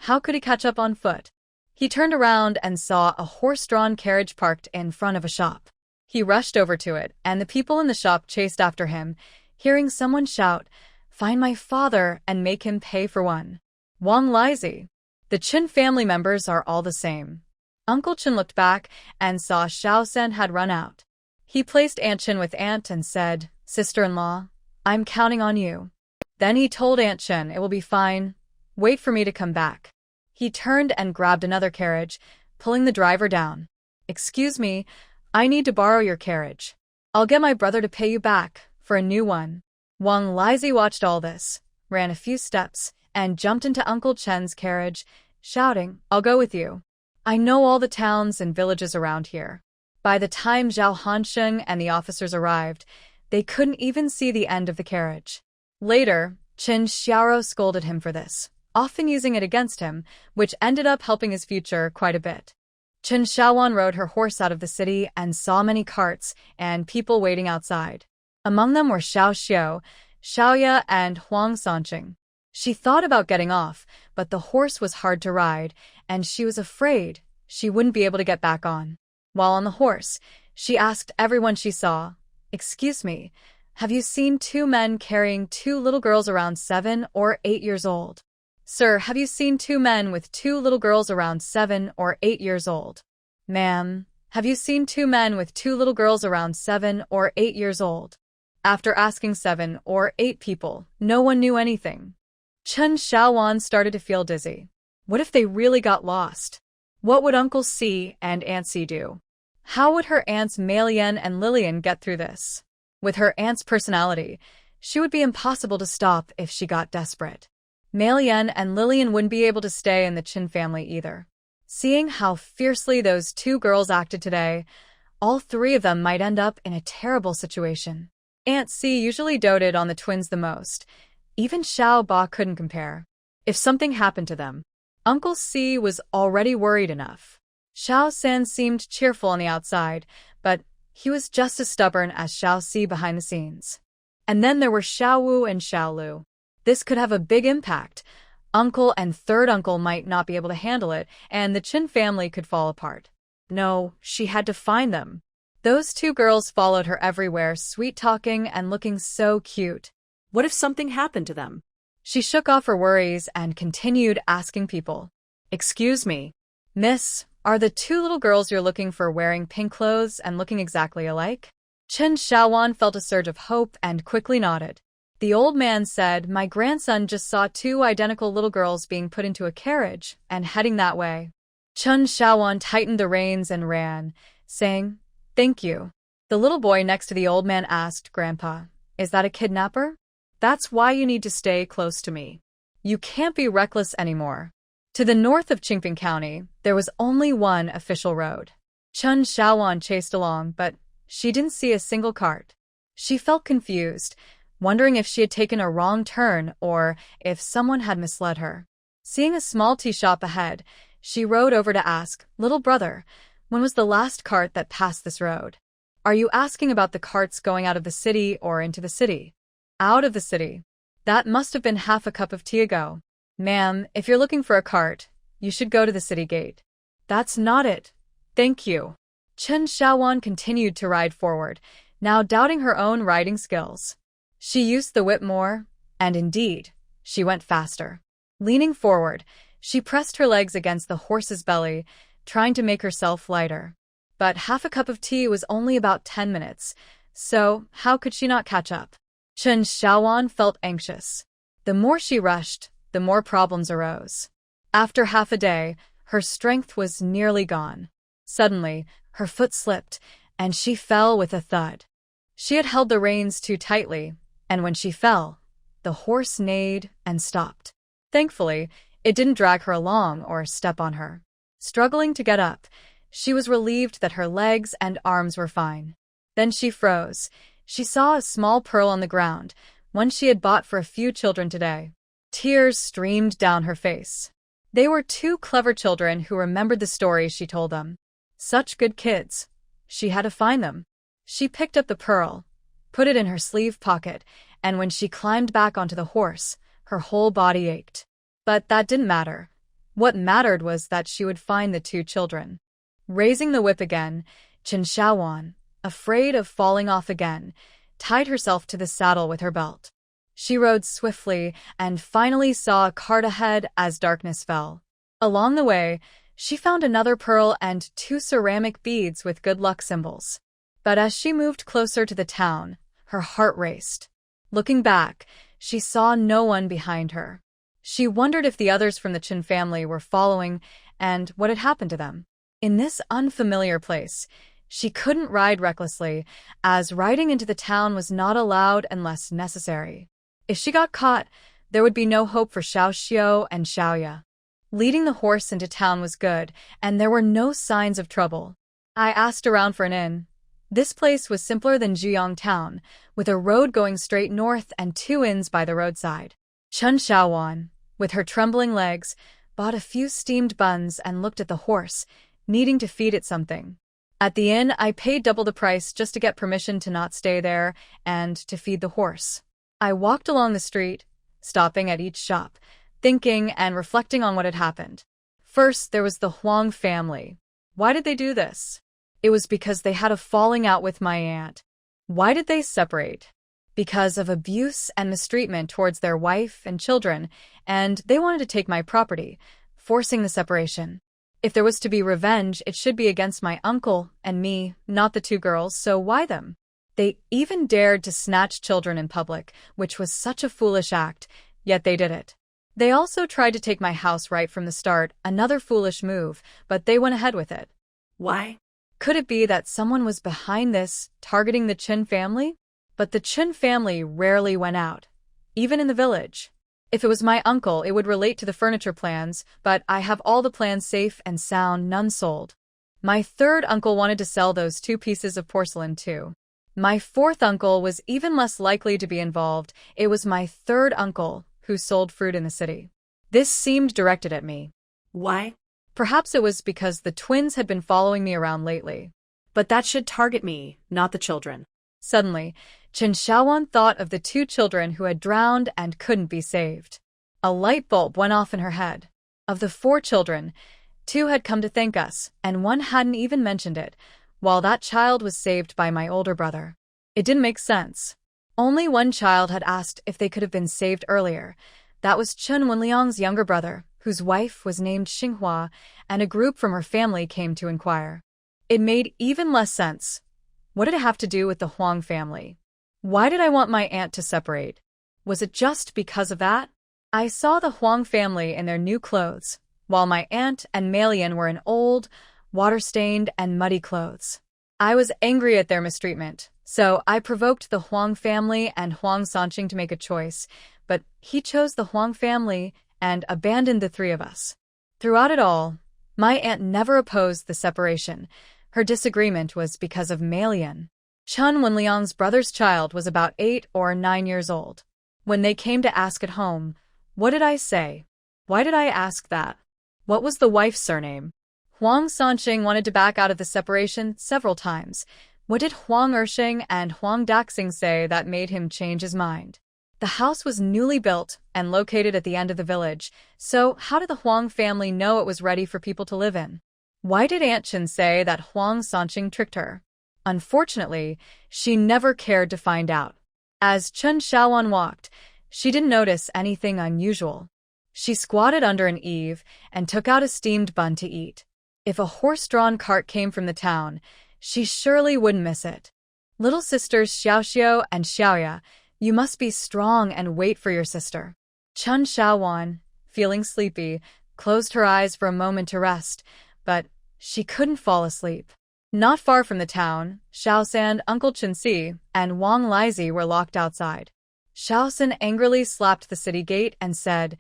How could he catch up on foot? He turned around and saw a horse-drawn carriage parked in front of a shop. He rushed over to it, and the people in the shop chased after him, hearing someone shout, "Find my father and make him pay for one." Wang Lizi. The Chen family members are all the same. Uncle Chen looked back and saw Xiaosen had run out. He placed Aunt Chen with Aunt and said, "Sister-in-law, I'm counting on you." Then he told Aunt Chen it will be fine. Wait for me to come back. He turned and grabbed another carriage, pulling the driver down. Excuse me, I need to borrow your carriage. I'll get my brother to pay you back for a new one. Wang Lizhi watched all this, ran a few steps, and jumped into Uncle Chen's carriage, shouting, I'll go with you. I know all the towns and villages around here. By the time Zhao Hansheng and the officers arrived, they couldn't even see the end of the carriage. Later, Chen Xiaoro scolded him for this, often using it against him, which ended up helping his future quite a bit. Chen Xiaowan rode her horse out of the city and saw many carts and people waiting outside. Among them were Xiao Xiao, Xiaoya, and Huang Sanqing. She thought about getting off, but the horse was hard to ride, and she was afraid she wouldn't be able to get back on. While on the horse, she asked everyone she saw, Excuse me, have you seen two men carrying two little girls around 7 or 8 years old? Sir, have you seen two men with two little girls around 7 or 8 years old? Ma'am, have you seen two men with two little girls around 7 or 8 years old? After asking 7 or 8 people, no one knew anything. Chen Xiaowan started to feel dizzy. What if they really got lost? What would Uncle C and Aunt C do? How would her aunts Meilian and Lillian get through this? With her aunt's personality, she would be impossible to stop if she got desperate. Meilian and Lillian wouldn't be able to stay in the Qin family either. Seeing how fiercely those two girls acted today, all three of them might end up in a terrible situation. Aunt C usually doted on the twins the most. Even Xiao Ba couldn't compare. If something happened to them, Uncle C was already worried enough. Xiao San seemed cheerful on the outside, but he was just as stubborn as Xiao Si behind the scenes. And then there were Xiao Wu and Xiao Lu. This could have a big impact. Uncle and third uncle might not be able to handle it, and the Qin family could fall apart. No, she had to find them. Those two girls followed her everywhere, sweet-talking and looking so cute. What if something happened to them? She shook off her worries and continued asking people. Excuse me, miss, are the two little girls you're looking for wearing pink clothes and looking exactly alike? Chen Xiaowan felt a surge of hope and quickly nodded. The old man said, My grandson just saw two identical little girls being put into a carriage and heading that way. Chen Xiaowan tightened the reins and ran, saying, Thank you. The little boy next to the old man asked, Grandpa, is that a kidnapper? That's why you need to stay close to me. You can't be reckless anymore. To the north of Qingping County, there was only one official road. Chen Xiaowan chased along, but she didn't see a single cart. She felt confused, wondering if she had taken a wrong turn or if someone had misled her. Seeing a small tea shop ahead, she rode over to ask, Little brother, when was the last cart that passed this road? Are you asking about the carts going out of the city or into the city? Out of the city. That must have been half a cup of tea ago. Ma'am, if you're looking for a cart, you should go to the city gate. That's not it. Thank you. Chen Xiaowan continued to ride forward, now doubting her own riding skills. She used the whip more, and indeed, she went faster. Leaning forward, she pressed her legs against the horse's belly, trying to make herself lighter. But half a cup of tea was only about 10 minutes, so how could she not catch up? Chen Xiaowan felt anxious. The more she rushed, the more problems arose. After half a day, her strength was nearly gone. Suddenly, her foot slipped, and she fell with a thud. She had held the reins too tightly, and when she fell, the horse neighed and stopped. Thankfully, it didn't drag her along or step on her. Struggling to get up, she was relieved that her legs and arms were fine. Then she froze. She saw a small pearl on the ground, one she had bought for a few children today. Tears streamed down her face. They were two clever children who remembered the stories she told them. Such good kids. She had to find them. She picked up the pearl, put it in her sleeve pocket, and when she climbed back onto the horse, her whole body ached. But that didn't matter. What mattered was that she would find the two children. Raising the whip again, Chen Xiaowan, afraid of falling off again, tied herself to the saddle with her belt. She rode swiftly and finally saw a cart ahead as darkness fell. Along the way, she found another pearl and 2 ceramic beads with good luck symbols. But as she moved closer to the town, her heart raced. Looking back, she saw no one behind her. She wondered if the others from the Chin family were following and what had happened to them. In this unfamiliar place, she couldn't ride recklessly, as riding into the town was not allowed unless necessary. If she got caught, there would be no hope for Xiaoxiu and Xiaoya. Leading the horse into town was good, and there were no signs of trouble. I asked around for an inn. This place was simpler than Zhuyang town, with a road going straight north and 2 inns by the roadside. Chen Xiaowan, with her trembling legs, bought a few steamed buns and looked at the horse, needing to feed it something. At the inn, I paid double the price just to get permission to not stay there and to feed the horse. I walked along the street, stopping at each shop, thinking and reflecting on what had happened. First, there was the Huang family. Why did they do this? It was because they had a falling out with my aunt. Why did they separate? Because of abuse and mistreatment towards their wife and children, and they wanted to take my property, forcing the separation. If there was to be revenge, it should be against my uncle and me, not the 2 girls, so why them? They even dared to snatch children in public, which was such a foolish act, yet they did it. They also tried to take my house right from the start, another foolish move, but they went ahead with it. Why? Could it be that someone was behind this, targeting the Chin family? But the Chin family rarely went out, even in the village. If it was my uncle, it would relate to the furniture plans, but I have all the plans safe and sound, none sold. My 3rd uncle wanted to sell those 2 pieces of porcelain too. My 4th uncle was even less likely to be involved. It was my 3rd uncle who sold fruit in the city. This seemed directed at me. Why? Perhaps it was because the twins had been following me around lately. But that should target me, not the children. Suddenly, Chen Xiaowan thought of the 2 children who had drowned and couldn't be saved. A light bulb went off in her head. Of the 4 children, 2 had come to thank us, and 1 hadn't even mentioned it, while that child was saved by my older brother. It didn't make sense. Only 1 child had asked if they could have been saved earlier. That was Chen Wenliang's younger brother, whose wife was named Xinghua, and a group from her family came to inquire. It made even less sense. What did it have to do with the Huang family? Why did I want my aunt to separate? Was it just because of that? I saw the Huang family in their new clothes, while my aunt and Malian were in old, water-stained, and muddy clothes. I was angry at their mistreatment, so I provoked the Huang family and Huang Sanqing to make a choice, but he chose the Huang family and abandoned the 3 of us. Throughout it all, my aunt never opposed the separation. Her disagreement was because of Malian. Chen Wenliang's brother's child was about 8 or 9 years old. When they came to ask at home, what did I say? Why did I ask that? What was the wife's surname? Huang Sanqing wanted to back out of the separation several times. What did Huang Ershing and Huang Daxing say that made him change his mind? The house was newly built and located at the end of the village, so how did the Huang family know it was ready for people to live in? Why did Aunt Chen say that Huang Sanqing tricked her? Unfortunately, she never cared to find out. As Chen Xiaowan walked, she didn't notice anything unusual. She squatted under an eave and took out a steamed bun to eat. If a horse-drawn cart came from the town, she surely wouldn't miss it. Little sisters Xiaoxiu and Xiaoya, you must be strong and wait for your sister. Chen Xiaowan, feeling sleepy, closed her eyes for a moment to rest, but she couldn't fall asleep. Not far from the town, Xiaosan, Uncle Chenxi, and Wang Lizi were locked outside. Xiaosan angrily slapped the city gate and said,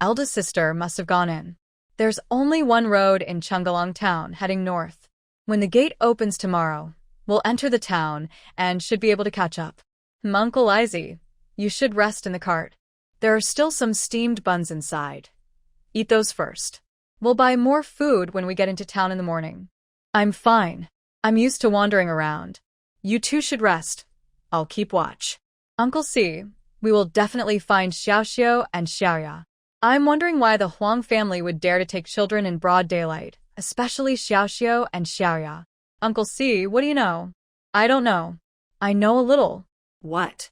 "Eldest sister must have gone in. There's only one road in Chungalang town heading north. When the gate opens tomorrow, we'll enter the town and should be able to catch up. Uncle Lizi, you should rest in the cart. There are still some steamed buns inside. Eat those first. We'll buy more food when we get into town in the morning." "I'm fine. I'm used to wandering around. You two should rest. I'll keep watch." "Uncle Si, we will definitely find Xiaoxiu and Xiaoya. I'm wondering why the Huang family would dare to take children in broad daylight, especially Xiaoxiu and Xiaoya." "Uncle Si, what do you know?" "I don't know. I know a little." "What?"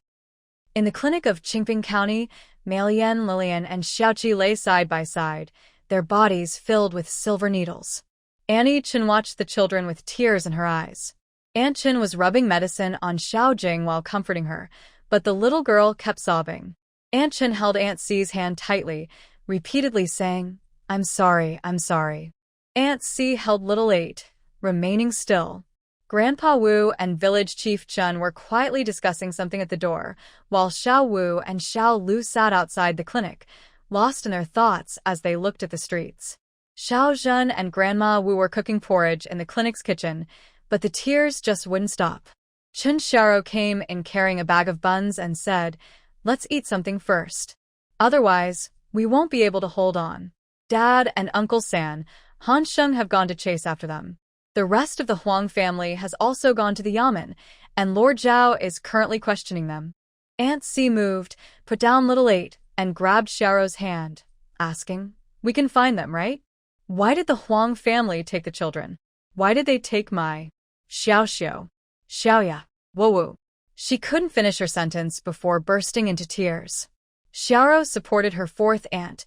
In the clinic of Qingping County, Malian, Lilian, and Xiaoqi lay side by side, their bodies filled with silver needles. Annie Chen watched the children with tears in her eyes. Aunt Chen was rubbing medicine on Xiao Jing while comforting her, but the little girl kept sobbing. Aunt Chen held Aunt C's hand tightly, repeatedly saying, I'm sorry, I'm sorry. Aunt C held little 8, remaining still. Grandpa Wu and village chief Chun were quietly discussing something at the door, while Xiao Wu and Xiao Lu sat outside the clinic, lost in their thoughts as they looked at the streets. Xiao Zhen and Grandma Wu were cooking porridge in the clinic's kitchen, but the tears just wouldn't stop. Chun Xiao came in carrying a bag of buns and said, Let's eat something first. Otherwise, we won't be able to hold on. Dad and Uncle San, Han Sheng have gone to chase after them. The rest of the Huang family has also gone to the Yamen, and Lord Zhao is currently questioning them. Aunt C moved, put down little 8, and grabbed Xiao's hand, asking, We can find them, right? Why did the Huang family take the children? Why did they take my Xiao? Xiaoya. Woo. She couldn't finish her sentence before bursting into tears. Xiao supported her fourth aunt,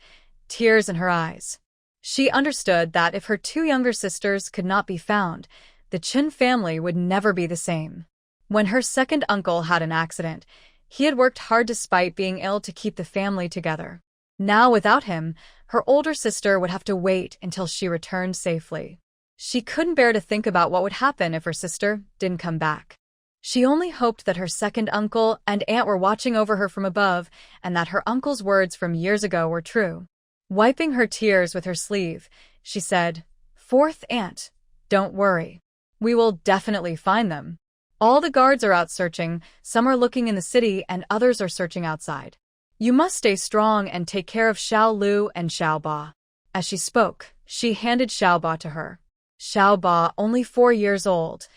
tears in her eyes. She understood that if her 2 younger sisters could not be found, the Chen family would never be the same. When her second uncle had an accident, he had worked hard despite being ill to keep the family together. Now, without him, her older sister would have to wait until she returned safely. She couldn't bear to think about what would happen if her sister didn't come back. She only hoped that her second uncle and aunt were watching over her from above and that her uncle's words from years ago were true. Wiping her tears with her sleeve, she said, Fourth aunt, don't worry. We will definitely find them. All the guards are out searching, some are looking in the city and others are searching outside. You must stay strong and take care of Xiao Lu and Xiao Ba. As she spoke, she handed Xiao Ba to her. Xiao Ba, only 4 years old,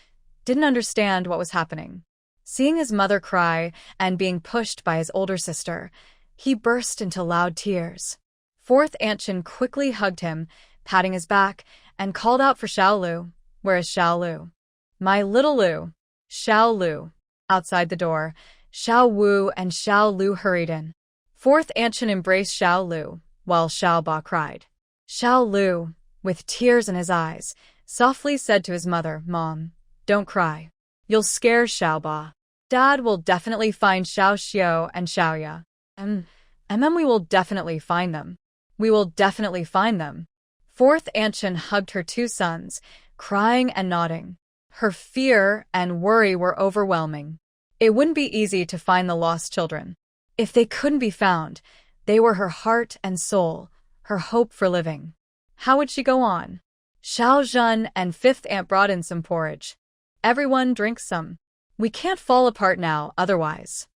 didn't understand what was happening. Seeing his mother cry and being pushed by his older sister, he burst into loud tears. Fourth Aunt Chen quickly hugged him, patting his back, and called out for Xiao Lu. Where is Xiao Lu? My little Lu. Xiao Lu. Outside the door, Xiao Wu and Xiao Lu hurried in. Fourth Aunt Chen embraced Xiao Lu, while Xiao Ba cried. Xiao Lu, with tears in his eyes, softly said to his mother, Mom, don't cry. You'll scare Xiao Ba. Dad will definitely find Xiao Xiao and Xiaoya. And then we will definitely find them. We will definitely find them. Fourth Aunt Chen hugged her 2 sons, crying and nodding. Her fear and worry were overwhelming. It wouldn't be easy to find the lost children. If they couldn't be found, they were her heart and soul, her hope for living. How would she go on? Xiao Zhen and fifth aunt brought in some porridge. Everyone drink some. We can't fall apart now, otherwise.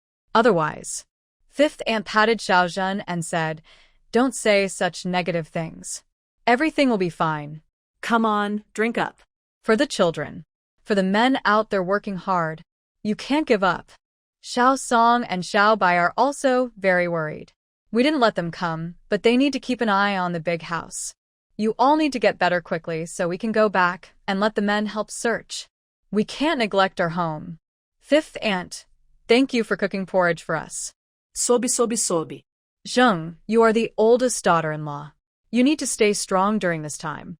Fifth aunt patted Xiao Zhen and said, Don't say such negative things. Everything will be fine. Come on, drink up. For the children. For the men out there working hard. You can't give up. Xiao Song and Xiao Bai are also very worried. We didn't let them come, but they need to keep an eye on the big house. You all need to get better quickly so we can go back and let the men help search. We can't neglect our home. Fifth aunt, thank you for cooking porridge for us. Sobi. Zheng, you are the oldest daughter-in-law. You need to stay strong during this time.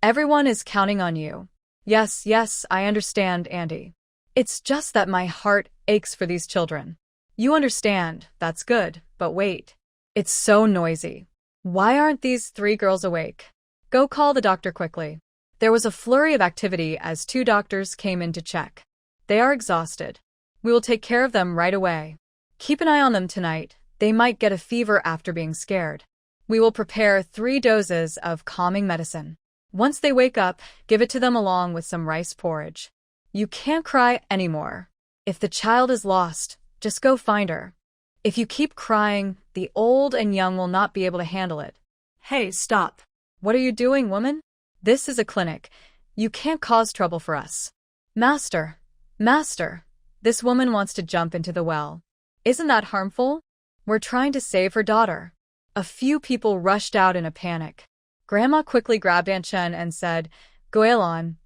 Everyone is counting on you. Yes, I understand, Auntie. It's just that my heart aches for these children. You understand, that's good, but wait. It's so noisy. Why aren't these 3 girls awake? Go call the doctor quickly. There was a flurry of activity as 2 doctors came in to check. They are exhausted. We will take care of them right away. Keep an eye on them tonight. They might get a fever after being scared. We will prepare 3 doses of calming medicine. Once they wake up, give it to them along with some rice porridge. You can't cry anymore. If the child is lost, just go find her. If you keep crying, the old and young will not be able to handle it. Hey, stop. What are you doing, woman? This is a clinic. You can't cause trouble for us. Master, this woman wants to jump into the well. Isn't that harmful? We're trying to save her daughter. A few people rushed out in a panic. Grandma quickly grabbed Aunt Chen and said, Goelon,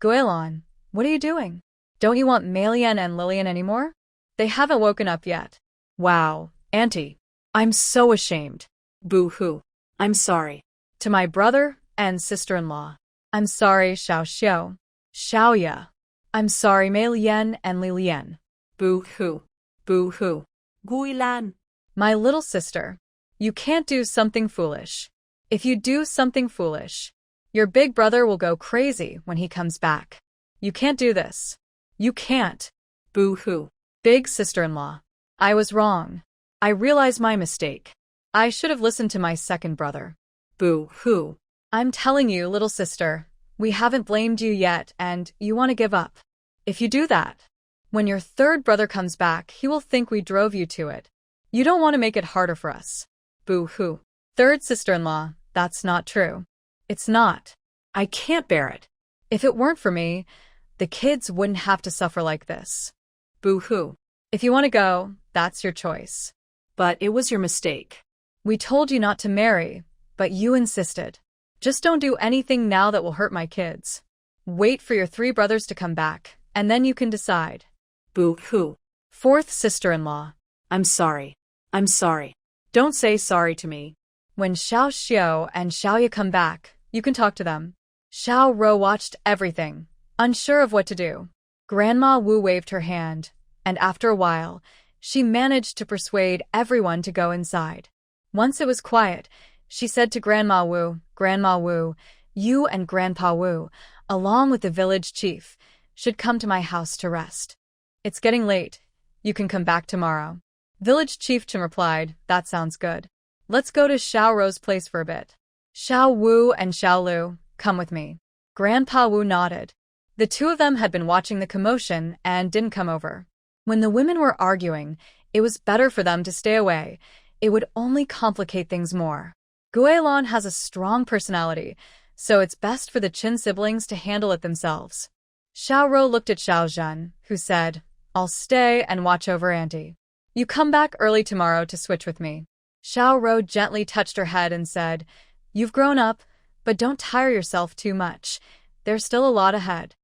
what are you doing? Don't you want Malian and Lillian anymore? They haven't woken up yet. Wow, Auntie. I'm so ashamed. Boo-hoo. I'm sorry. To my brother and sister-in-law. I'm sorry, Xiao. Xiaoya. I'm sorry, Malian and Lilian. Boo-hoo. Guilan. My little sister. You can't do something foolish. If you do something foolish, your big brother will go crazy when he comes back. You can't do this. You can't. Boo-hoo. Big sister-in-law. I was wrong. I realize my mistake. I should have listened to my second brother. Boo-hoo. I'm telling you, little sister, we haven't blamed you yet and you want to give up. If you do that, when your third brother comes back, he will think we drove you to it. You don't want to make it harder for us. Boo-hoo. Third sister-in-law, that's not true. It's not. I can't bear it. If it weren't for me, the kids wouldn't have to suffer like this. Boo-hoo. If you want to go, that's your choice. But it was your mistake. We told you not to marry, but you insisted. Just don't do anything now that will hurt my kids. Wait for your three brothers to come back, and then you can decide. Boo-hoo. Fourth sister-in-law. I'm sorry. I'm sorry. Don't say sorry to me. When Xiao Xiao and Xiaoya come back, you can talk to them. Xiao Ro watched everything, unsure of what to do. Grandma Wu waved her hand, and after a while, she managed to persuade everyone to go inside. Once it was quiet, she said to Grandma Wu, you and Grandpa Wu, along with the village chief, should come to my house to rest. It's getting late. You can come back tomorrow. Village chief Chen replied, that sounds good. Let's go to Xiao Ro's place for a bit. Xiao Wu and Xiao Lu, come with me. Grandpa Wu nodded. The two of them had been watching the commotion and didn't come over. When the women were arguing, it was better for them to stay away. It would only complicate things more. Guilin has a strong personality, so it's best for the Qin siblings to handle it themselves. Xiao Ro looked at Xiao Zhen, who said, I'll stay and watch over Auntie. You come back early tomorrow to switch with me. Xiao Ro gently touched her head and said, You've grown up, but don't tire yourself too much. There's still a lot ahead.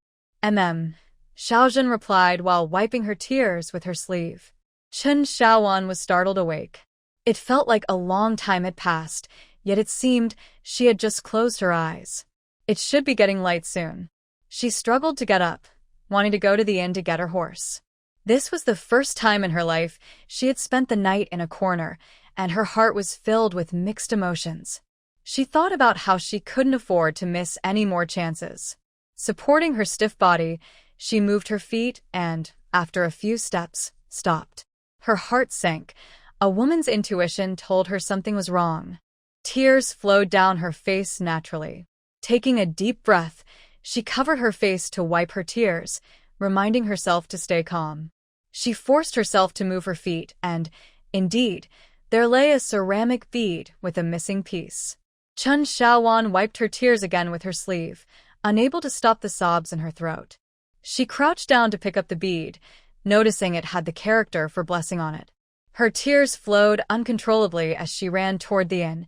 Xiao Zhen replied while wiping her tears with her sleeve. Chen Xiaowan was startled awake. It felt like a long time had passed, yet it seemed she had just closed her eyes. It should be getting light soon. She struggled to get up, wanting to go to the inn to get her horse. This was the first time in her life she had spent the night in a corner, and her heart was filled with mixed emotions. She thought about how she couldn't afford to miss any more chances. Supporting her stiff body, she moved her feet and, after a few steps, stopped. Her heart sank. A woman's intuition told her something was wrong. Tears flowed down her face naturally. Taking a deep breath, she covered her face to wipe her tears, reminding herself to stay calm. She forced herself to move her feet and, indeed, there lay a ceramic bead with a missing piece. Chen Xiaowan wiped her tears again with her sleeve, unable to stop the sobs in her throat. She crouched down to pick up the bead, noticing it had the character for blessing on it. Her tears flowed uncontrollably as she ran toward the inn,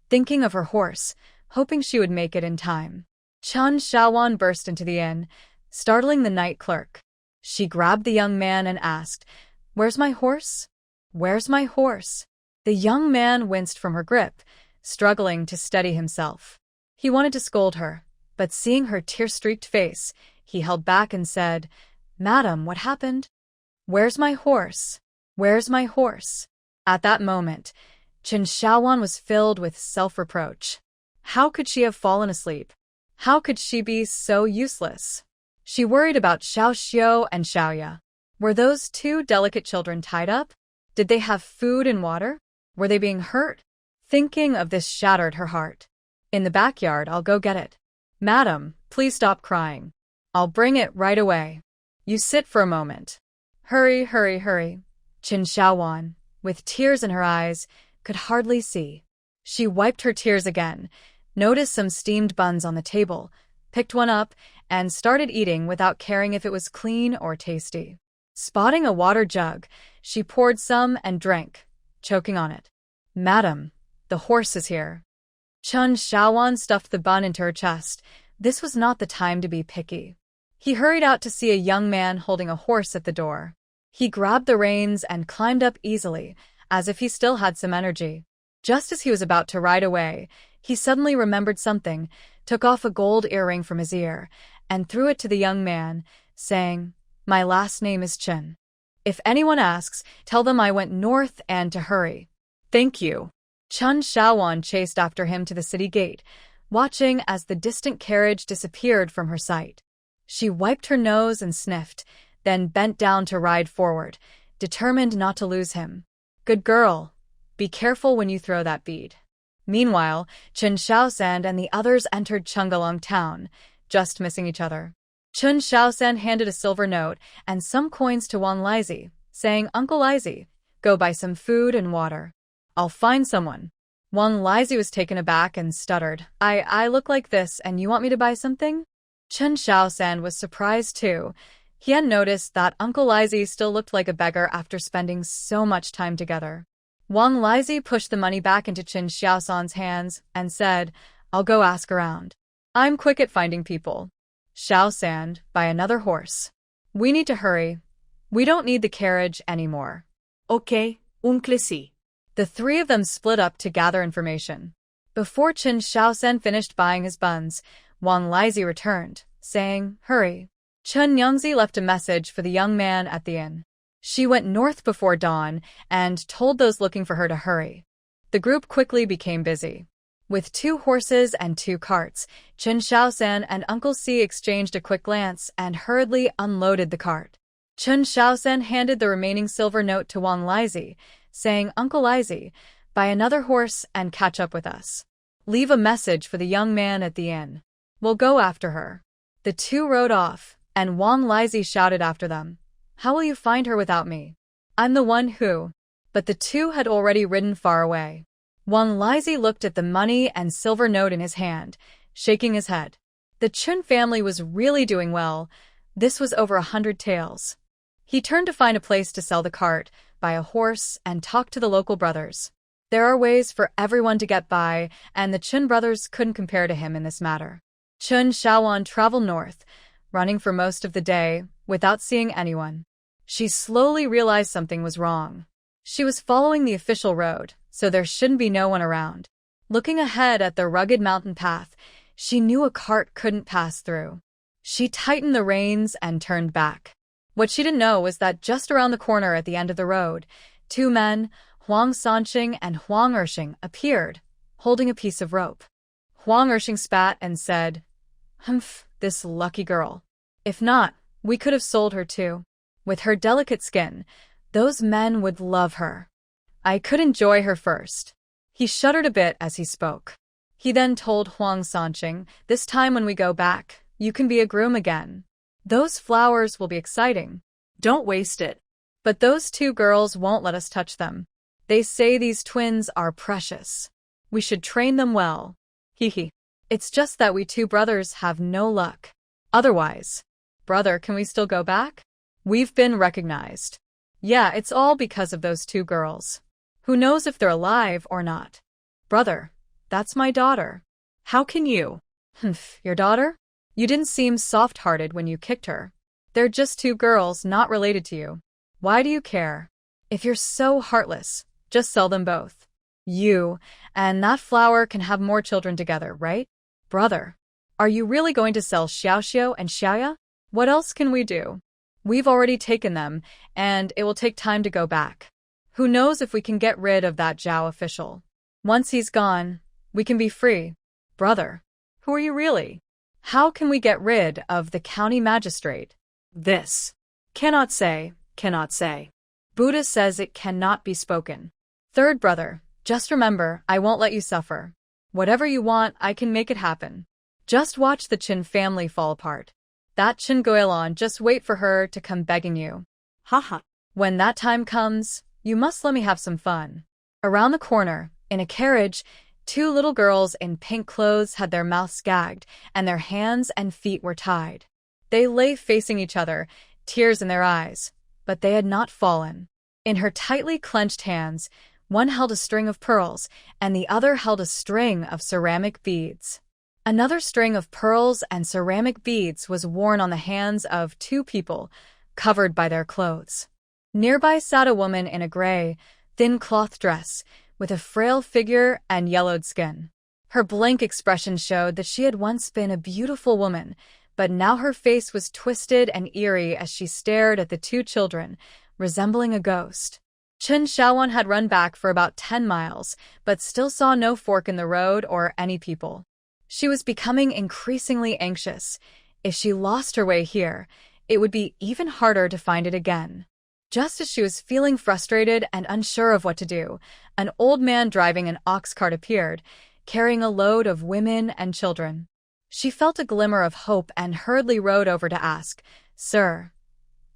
thinking of her horse, hoping she would make it in time. Chen Xiaowan burst into the inn, startling the night clerk. She grabbed the young man and asked, Where's my horse? Where's my horse? The young man winced from her grip, struggling to steady himself. He wanted to scold her, but seeing her tear-streaked face, he held back and said, Madam, what happened? Where's my horse? Where's my horse? At that moment, Chen Xiaowan was filled with self-reproach. How could she have fallen asleep? How could she be so useless? She worried about Xiao Xiao and Xiaoya. Were those two delicate children tied up? Did they have food and water? Were they being hurt? Thinking of this shattered her heart. In the backyard, I'll go get it. Madam, please stop crying. I'll bring it right away. You sit for a moment. Hurry, hurry, hurry. Chen Xiaowan, with tears in her eyes, could hardly see. She wiped her tears again, noticed some steamed buns on the table, picked one up, and started eating without caring if it was clean or tasty. Spotting a water jug, she poured some and drank, choking on it. Madam, the horse is here. Chen Xiaowan stuffed the bun into her chest. This was not the time to be picky. He hurried out to see a young man holding a horse at the door. He grabbed the reins and climbed up easily, as if he still had some energy. Just as he was about to ride away, he suddenly remembered something, took off a gold earring from his ear, and threw it to the young man, saying, My last name is Chen. If anyone asks, tell them I went north and to hurry. Thank you. Chun Shaowan chased after him to the city gate, watching as the distant carriage disappeared from her sight. She wiped her nose and sniffed, then bent down to ride forward, determined not to lose him. Good girl. Be careful when you throw that bead. Meanwhile, Chun Shaosan and the others entered Chungalong town, just missing each other. Chun Shaosan handed a silver note and some coins to Wang Lizi, saying, Uncle Lizi, go buy some food and water. I'll find someone. Wang Lizi was taken aback and stuttered, I look like this and you want me to buy something? Chun Shaosan was surprised too. He had noticed that Uncle Lizi still looked like a beggar after spending so much time together. Wang Lizi pushed the money back into Chun Shaosan's hands and said, I'll go ask around. I'm quick at finding people. Shaosan, buy another horse. We need to hurry. We don't need the carriage anymore. Okay, Uncle Si. The three of them split up to gather information. Before Chun Shaosan finished buying his buns, Wang Lizi returned, saying, Hurry. Chun Yangzi left a message for the young man at the inn. She went north before dawn and told those looking for her to hurry. The group quickly became busy. With 2 horses and 2 carts, Chun Shaosan and Uncle Si exchanged a quick glance and hurriedly unloaded the cart. Chun Shaosan handed the remaining silver note to Wang Lizi, saying, Uncle Lizi, buy another horse and catch up with us. Leave a message for the young man at the inn. We'll go after her. The 2 rode off, and Wang Lizi shouted after them, How will you find her without me? I'm the one who... But the 2 had already ridden far away. Wang Lizi looked at the money and silver note in his hand, shaking his head. The Chun family was really doing well. This was over 100 taels. He turned to find a place to sell the cart, buy a horse, and talk to the local brothers. There are ways for everyone to get by, and the Chun brothers couldn't compare to him in this matter. Chun Shaowan traveled north, running for most of the day, without seeing anyone. She slowly realized something was wrong. She was following the official road, so there shouldn't be no one around. Looking ahead at the rugged mountain path, she knew a cart couldn't pass through. She tightened the reins and turned back. What she didn't know was that just around the corner at the end of the road, 2 men, Huang Sanqing and Huang Ershing, appeared, holding a piece of rope. Huang Ershing spat and said, Humph, this lucky girl. If not, we could have sold her too. With her delicate skin, those men would love her. I could enjoy her first. He shuddered a bit as he spoke. He then told Huang Sanqing, this time when we go back, you can be a groom again. Those flowers will be exciting. Don't waste it. But those 2 girls won't let us touch them. They say these twins are precious. We should train them well. Hee. It's just that we 2 brothers have no luck. Otherwise, brother, can we still go back? We've been recognized. Yeah, it's all because of those 2 girls. Who knows if they're alive or not? Brother, that's my daughter. How can you? Humph, your daughter? You didn't seem soft-hearted when you kicked her. They're just 2 girls not related to you. Why do you care? If you're so heartless, just sell them both. You and that flower can have more children together, right? Brother, are you really going to sell Xiaoxiao and Xiaoya? What else can we do? We've already taken them, and it will take time to go back. Who knows if we can get rid of that Zhao official. Once he's gone, we can be free. Brother, who are you really? How can we get rid of the county magistrate? This. Cannot say. Buddha says it cannot be spoken. Third brother, just remember, I won't let you suffer. Whatever you want, I can make it happen. Just watch the Chin family fall apart. That Chin Goyalon, just wait for her to come begging you. Haha. When that time comes, you must let me have some fun. Around the corner, in a carriage, 2 little girls in pink clothes had their mouths gagged, and their hands and feet were tied. They lay facing each other, tears in their eyes, but they had not fallen. In her tightly clenched hands, one held a string of pearls, and the other held a string of ceramic beads. Another string of pearls and ceramic beads was worn on the hands of 2 people, covered by their clothes. Nearby sat a woman in a gray, thin cloth dress, with a frail figure and yellowed skin. Her blank expression showed that she had once been a beautiful woman, but now her face was twisted and eerie as she stared at the 2 children, resembling a ghost. Chen Shaoan had run back for about 10 miles, but still saw no fork in the road or any people. She was becoming increasingly anxious. If she lost her way here, it would be even harder to find it again. Just as she was feeling frustrated and unsure of what to do, an old man driving an ox cart appeared, carrying a load of women and children. She felt a glimmer of hope and hurriedly rode over to ask, "Sir,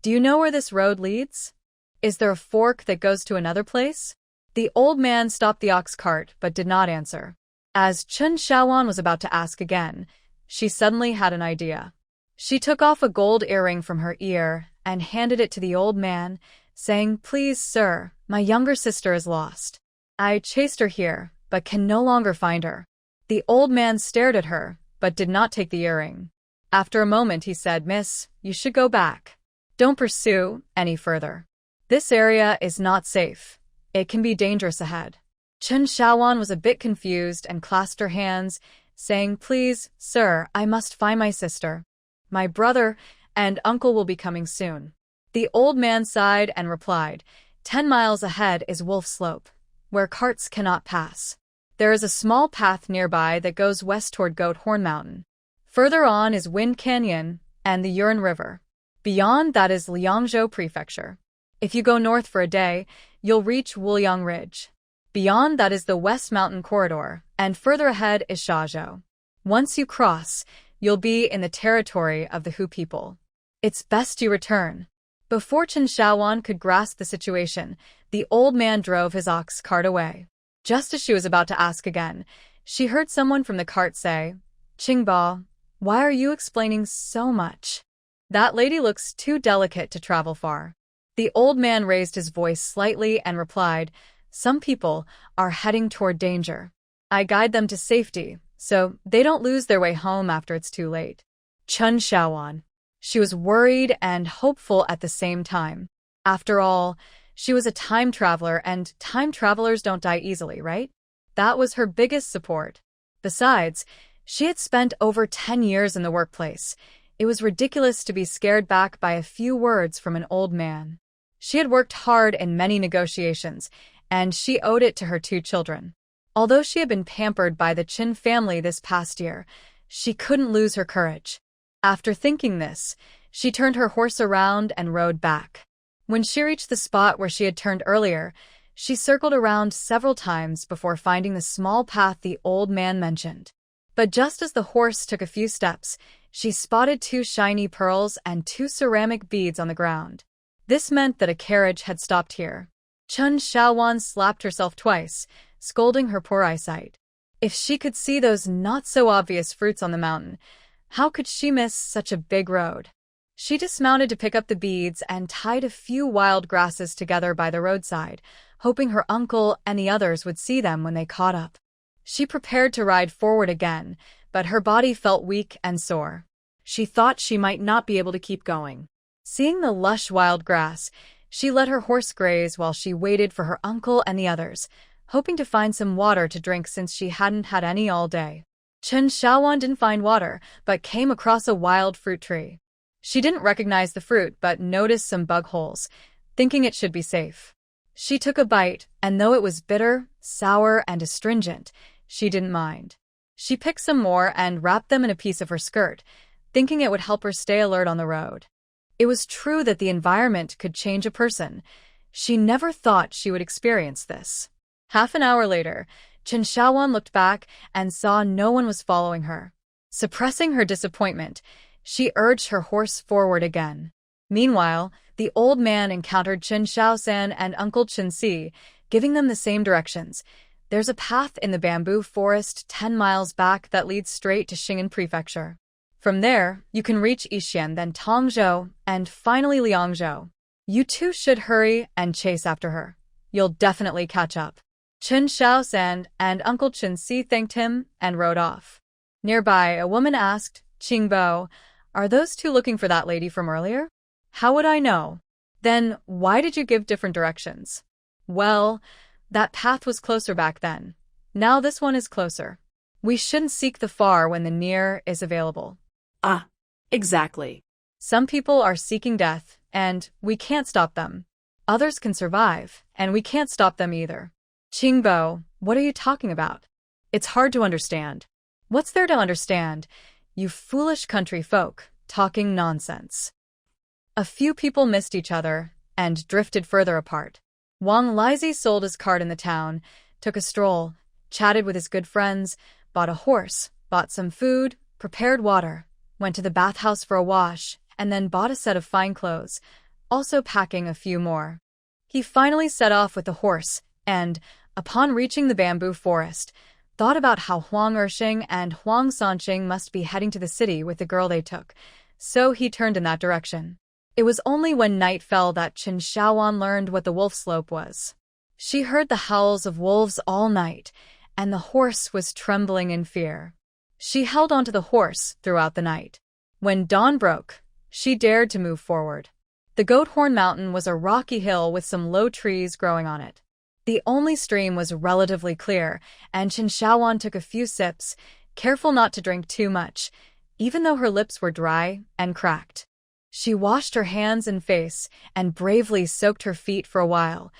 do you know where this road leads? Is there a fork that goes to another place?" The old man stopped the ox cart but did not answer. As Chen Shaoan was about to ask again, she suddenly had an idea. She took off a gold earring from her ear and handed it to the old man, saying, "Please, sir, my younger sister is lost. I chased her here, but can no longer find her." The old man stared at her, but did not take the earring. After a moment he said, "Miss, you should go back. Don't pursue any further. This area is not safe. It can be dangerous ahead." Chen Shaoan was a bit confused and clasped her hands, saying, "Please, sir, I must find my sister. My brother and uncle will be coming soon." The old man sighed and replied, 10 miles ahead is Wolf Slope, where carts cannot pass. There is a small path nearby that goes west toward Goat Horn Mountain. Further on is Wind Canyon and the Yuan River. Beyond that is Liangzhou Prefecture. If you go north for a day, you'll reach Wuliang Ridge. Beyond that is the West Mountain Corridor, and further ahead is Shazhou. Once you cross, you'll be in the territory of the Hu people. It's best you return. Before Chen Shaoan could grasp the situation, the old man drove his ox cart away. Just as she was about to ask again, she heard someone from the cart say, "Qingba, why are you explaining so much? That lady looks too delicate to travel far." The old man raised his voice slightly and replied, "Some people are heading toward danger. I guide them to safety, so they don't lose their way home after it's too late." Chen Shaoan. She was worried and hopeful at the same time. After all, she was a time traveler, and time travelers don't die easily, right? That was her biggest support. Besides, she had spent over 10 years in the workplace. It was ridiculous to be scared back by a few words from an old man. She had worked hard in many negotiations, and she owed it to her 2 children. Although she had been pampered by the Qin family this past year, she couldn't lose her courage. After thinking this, she turned her horse around and rode back. When she reached the spot where she had turned earlier, she circled around several times before finding the small path the old man mentioned. But just as the horse took a few steps, she spotted 2 shiny pearls and 2 ceramic beads on the ground. This meant that a carriage had stopped here. Chen Shaoan slapped herself twice, scolding her poor eyesight. If she could see those not-so-obvious fruits on the mountain, how could she miss such a big road? She dismounted to pick up the beads and tied a few wild grasses together by the roadside, hoping her uncle and the others would see them when they caught up. She prepared to ride forward again, but her body felt weak and sore. She thought she might not be able to keep going. Seeing the lush wild grass, she let her horse graze while she waited for her uncle and the others, hoping to find some water to drink since she hadn't had any all day. Chen Shaoan didn't find water, but came across a wild fruit tree. She didn't recognize the fruit but noticed some bug holes, thinking it should be safe. She took a bite, and though it was bitter, sour, and astringent, she didn't mind. She picked some more and wrapped them in a piece of her skirt, thinking it would help her stay alert on the road. It was true that the environment could change a person. She never thought she would experience this. Half an hour later, Chen Shaoan looked back and saw no one was following her. Suppressing her disappointment, she urged her horse forward again. Meanwhile, the old man encountered Chen Shaosan and Uncle Chen Si, giving them the same directions. There's a path in the bamboo forest 10 miles back that leads straight to Xing'an Prefecture. From there, you can reach Yixian, then Tongzhou, and finally Liangzhou. You 2 should hurry and chase after her. You'll definitely catch up. Chen Shaosan and Uncle Chen Si thanked him and rode off. Nearby, a woman asked, "Qingbo, are those 2 looking for that lady from earlier?" "How would I know?" "Then why did you give different directions?" "Well, that path was closer back then. Now this one is closer. We shouldn't seek the far when the near is available." Ah, exactly. Some people are seeking death, and we can't stop them. Others can survive, and we can't stop them either. Qingbo, what are you talking about? It's hard to understand. What's there to understand? You foolish country folk, talking nonsense. A few people missed each other and drifted further apart. Wang Lizi sold his cart in the town, took a stroll, chatted with his good friends, bought a horse, bought some food, prepared water, went to the bathhouse for a wash, and then bought a set of fine clothes, also packing a few more. He finally set off with the horse and, upon reaching the bamboo forest, thought about how Huang Erxing and Huang Sanqing must be heading to the city with the girl they took, so he turned in that direction. It was only when night fell that Qin Shaoan learned what the wolf slope was. She heard the howls of wolves all night, and the horse was trembling in fear. She held onto the horse throughout the night. When dawn broke, she dared to move forward. The Goathorn Mountain was a rocky hill with some low trees growing on it. The only stream was relatively clear, and Qin Shaoan took a few sips, careful not to drink too much, even though her lips were dry and cracked. She washed her hands and face and bravely soaked her feet for a while,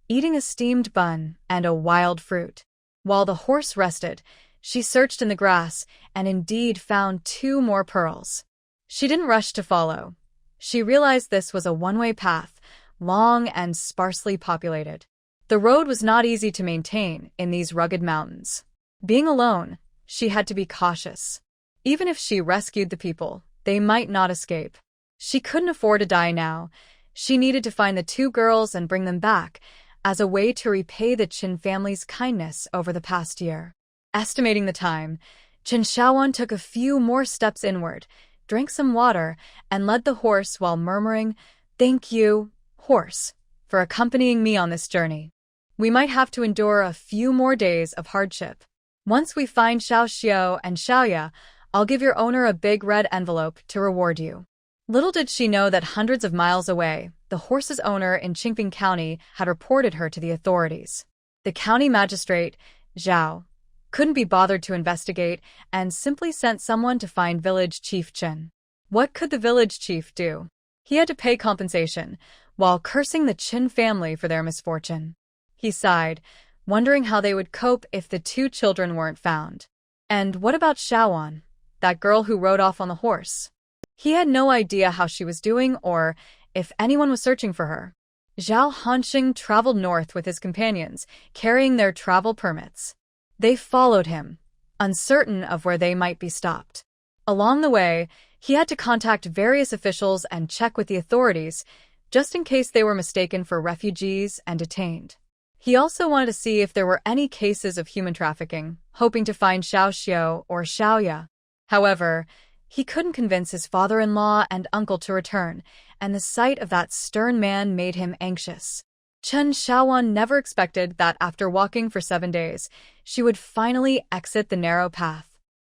eating a steamed bun and a wild fruit. While the horse rested, she searched in the grass and indeed found 2 more pearls. She didn't rush to follow. She realized this was a one-way path, long and sparsely populated. The road was not easy to maintain in these rugged mountains. Being alone, she had to be cautious. Even if she rescued the people, they might not escape. She couldn't afford to die now. She needed to find the 2 girls and bring them back, as a way to repay the Qin family's kindness over the past year. Estimating the time, Qin Shaoan took a few more steps inward, drank some water, and led the horse while murmuring, "Thank you, horse, for accompanying me on this journey. We might have to endure a few more days of hardship. Once we find Xiao Xiao and Xiaoya, I'll give your owner a big red envelope to reward you." Little did she know that hundreds of miles away, the horse's owner in Qingping County had reported her to the authorities. The county magistrate, Zhao, couldn't be bothered to investigate and simply sent someone to find village chief Chen. What could the village chief do? He had to pay compensation, while cursing the Qin family for their misfortune. He sighed, wondering how they would cope if the 2 children weren't found. And what about Shaoan, that girl who rode off on the horse? He had no idea how she was doing or if anyone was searching for her. Zhao Hanxing traveled north with his companions, carrying their travel permits. They followed him, uncertain of where they might be stopped. Along the way, he had to contact various officials and check with the authorities, just in case they were mistaken for refugees and detained. He also wanted to see if there were any cases of human trafficking, hoping to find Xiao Xiao or Xiaoya. However, he couldn't convince his father-in-law and uncle to return, and the sight of that stern man made him anxious. Qin Shaoan never expected that after walking for 7 days, she would finally exit the narrow path.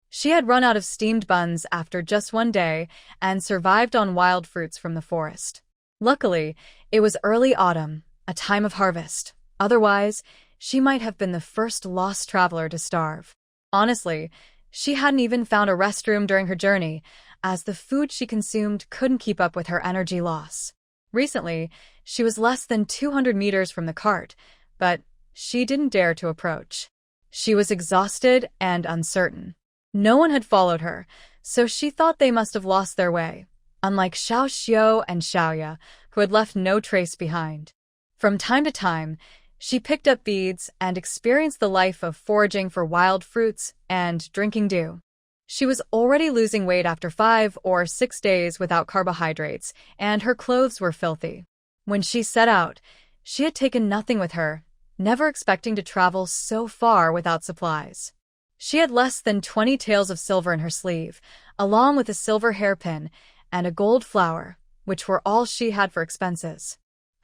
She had run out of steamed buns after just 1 day and survived on wild fruits from the forest. Luckily, it was early autumn, a time of harvest. Otherwise, she might have been the first lost traveler to starve. Honestly, she hadn't even found a restroom during her journey, as the food she consumed couldn't keep up with her energy loss. Recently, she was less than 200 meters from the cart, but she didn't dare to approach. She was exhausted and uncertain. No one had followed her, so she thought they must have lost their way, unlike Xiao Xiao and Xiaoya, who had left no trace behind. From time to time, she picked up beads and experienced the life of foraging for wild fruits and drinking dew. She was already losing weight after 5 or 6 days without carbohydrates, and her clothes were filthy. When she set out, she had taken nothing with her, never expecting to travel so far without supplies. She had less than 20 taels of silver in her sleeve, along with a silver hairpin and a gold flower, which were all she had for expenses.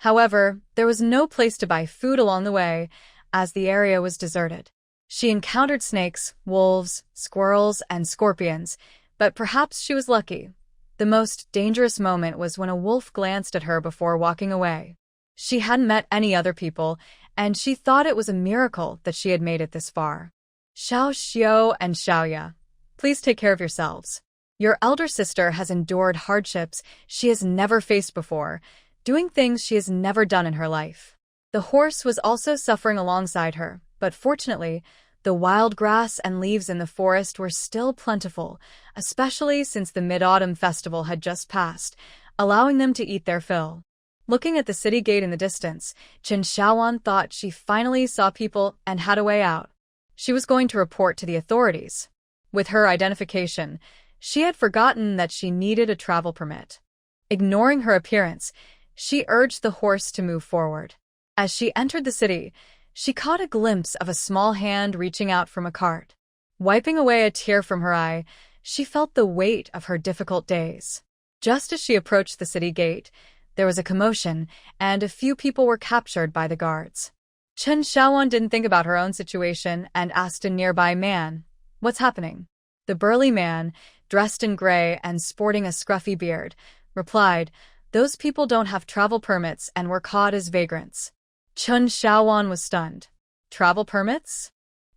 However, there was no place to buy food along the way, as the area was deserted. She encountered snakes, wolves, squirrels, and scorpions, but perhaps she was lucky. The most dangerous moment was when a wolf glanced at her before walking away. She hadn't met any other people, and she thought it was a miracle that she had made it this far. Xiao Xiao and Xiaoya, please take care of yourselves. Your elder sister has endured hardships she has never faced before, doing things she has never done in her life. The horse was also suffering alongside her, but fortunately, the wild grass and leaves in the forest were still plentiful, especially since the Mid-Autumn Festival had just passed, allowing them to eat their fill. Looking at the city gate in the distance, Chen Xiaowan thought she finally saw people and had a way out. She was going to report to the authorities. With her identification, she had forgotten that she needed a travel permit. Ignoring her appearance, she urged the horse to move forward. As she entered the city, she caught a glimpse of a small hand reaching out from a cart. Wiping away a tear from her eye, she felt the weight of her difficult days. Just as she approached the city gate, there was a commotion, and a few people were captured by the guards. Chen Xiaowan didn't think about her own situation and asked a nearby man, "What's happening?" The burly man, dressed in gray and sporting a scruffy beard, replied, "Those people don't have travel permits and were caught as vagrants." Chen Xiaowan was stunned. Travel permits?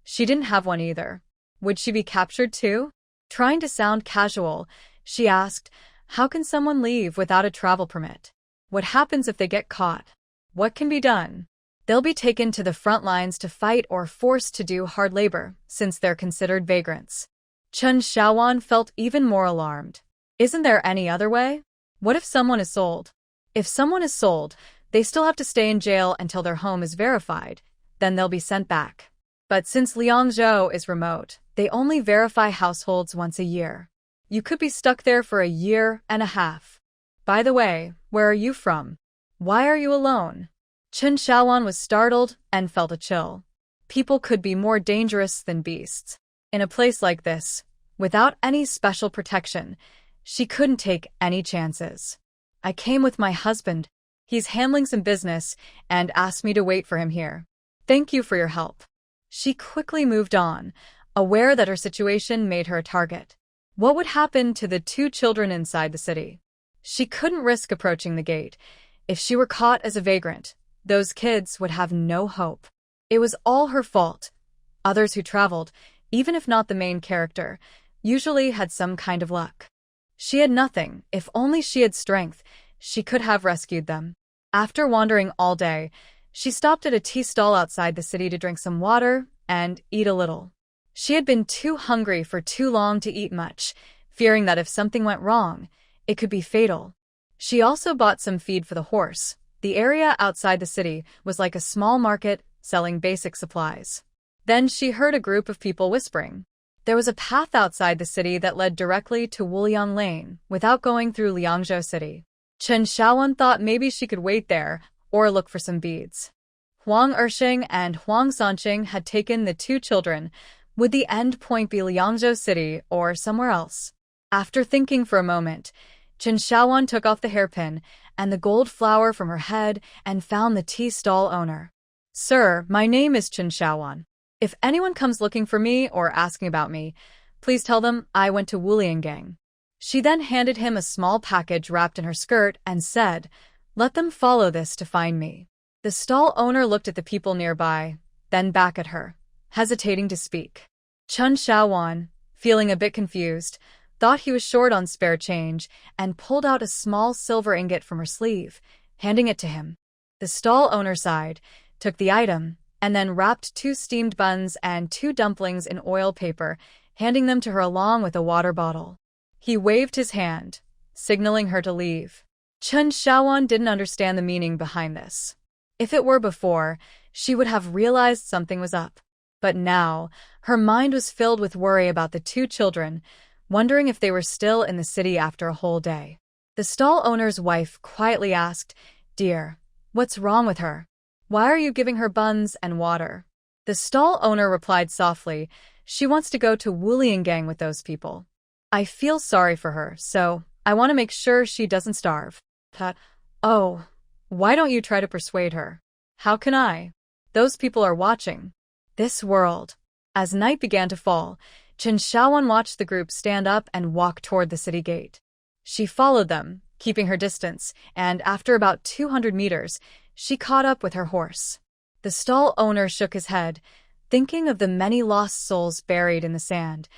She didn't have one either. Would she be captured too? Trying to sound casual, she asked, "How can someone leave without a travel permit? What happens if they get caught? What can be done?" They'll be taken to the front lines to fight or forced to do hard labor, since they're considered vagrants. Chen Xiaowan felt even more alarmed. Isn't there any other way? What if someone is sold? If someone is sold, they still have to stay in jail until their home is verified, then they'll be sent back. But since Liangzhou is remote, they only verify households once a year. You could be stuck there for a year and a half. By the way, where are you from? Why are you alone? Chen Xiaowan was startled and felt a chill. People could be more dangerous than beasts. In a place like this, without any special protection, she couldn't take any chances. "I came with my husband. He's handling some business and asked me to wait for him here. Thank you for your help." She quickly moved on, aware that her situation made her a target. What would happen to the two children inside the city? She couldn't risk approaching the gate. If she were caught as a vagrant, those kids would have no hope. It was all her fault. Others who traveled, even if not the main character, usually had some kind of luck. She had nothing. If only she had strength, she could have rescued them. After wandering all day, she stopped at a tea stall outside the city to drink some water and eat a little. She had been too hungry for too long to eat much, fearing that if something went wrong, it could be fatal. She also bought some feed for the horse. The area outside the city was like a small market selling basic supplies. Then she heard a group of people whispering. There was a path outside the city that led directly to Wuliang Lane without going through Liangzhou City. Chen Xiaowan thought maybe she could wait there or look for some beads. Huang Ersheng and Huang Sanqing had taken the two children. Would the end point be Liangzhou City or somewhere else? After thinking for a moment, Chen Xiaowan took off the hairpin and the gold flower from her head and found the tea stall owner. "Sir, my name is Chen Xiaowan. If anyone comes looking for me or asking about me, please tell them I went to Wulianggang." She then handed him a small package wrapped in her skirt and said, "Let them follow this to find me." The stall owner looked at the people nearby, then back at her, hesitating to speak. Chen Xiaowan, feeling a bit confused, thought he was short on spare change and pulled out a small silver ingot from her sleeve, handing it to him. The stall owner sighed, took the item, and then wrapped 2 steamed buns and 2 dumplings in oil paper, handing them to her along with a water bottle. He waved his hand, signaling her to leave. Chen Xiaowan didn't understand the meaning behind this. If it were before, she would have realized something was up. But now, her mind was filled with worry about the 2 children, wondering if they were still in the city after a whole day. The stall owner's wife quietly asked, "Dear, what's wrong with her? Why are you giving her buns and water?" The stall owner replied softly, "She wants to go to Wulianggang with those people. I feel sorry for her, so I want to make sure she doesn't starve." "Oh, why don't you try to persuade her?" "How can I? Those people are watching." This world. As night began to fall, Chen Xiaowan watched the group stand up and walk toward the city gate. She followed them, keeping her distance, and after about 200 meters, she caught up with her horse. The stall owner shook his head, thinking of the many lost souls buried in the sand,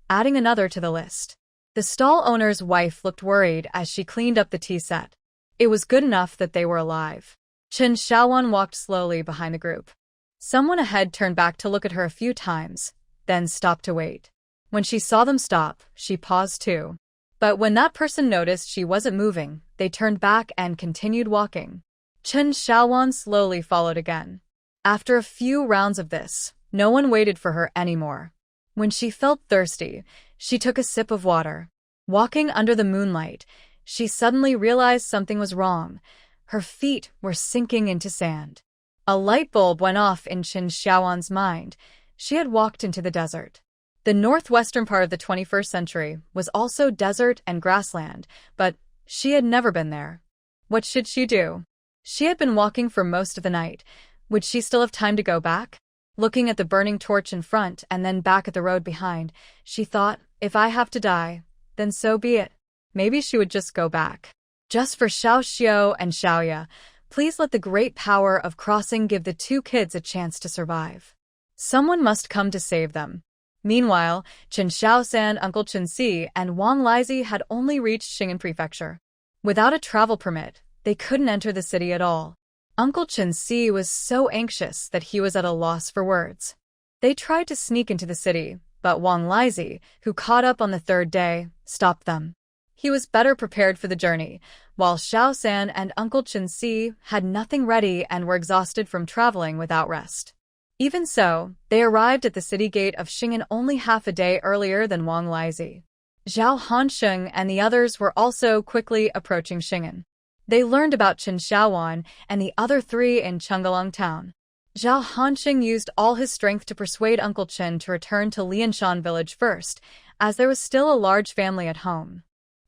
adding another to the list. The stall owner's wife looked worried as she cleaned up the tea set. It was good enough that they were alive. Chen Xiaowan walked slowly behind the group. Someone ahead turned back to look at her a few times, then stopped to wait. When she saw them stop, she paused too. But when that person noticed she wasn't moving, they turned back and continued walking. Chen Xiaowan slowly followed again. After a few rounds of this, no one waited for her anymore. When she felt thirsty, she took a sip of water. Walking under the moonlight, she suddenly realized something was wrong. Her feet were sinking into sand. A light bulb went off in Chen Xiaowan's mind. She had walked into the desert. The northwestern part of the 21st century was also desert and grassland, but she had never been there. What should she do? She had been walking for most of the night. Would she still have time to go back? Looking at the burning torch in front and then back at the road behind, she thought, if I have to die, then so be it. Maybe she would just go back. Just for Xiao Xiao and Xiaoya, please let the great power of crossing give the two kids a chance to survive. Someone must come to save them. Meanwhile, Chen Xiaosan, Uncle Chen Si, and Wang Lizi had only reached Xing'an Prefecture. Without a travel permit, they couldn't enter the city at all. Uncle Chen Si was so anxious that he was at a loss for words. They tried to sneak into the city, but Wang Lizi, who caught up on the third day, stopped them. He was better prepared for the journey, while Xiao San and Uncle Chen Si had nothing ready and were exhausted from traveling without rest. Even so, they arrived at the city gate of Xing'an only half a day earlier than Wang Lizi. Zhao Hansheng and the others were also quickly approaching Xing'an. They learned about Chen Xiaowan and the other three in Chenggalong town. Zhao Hansheng used all his strength to persuade Uncle Chen to return to Lianshan village first, as there was still a large family at home.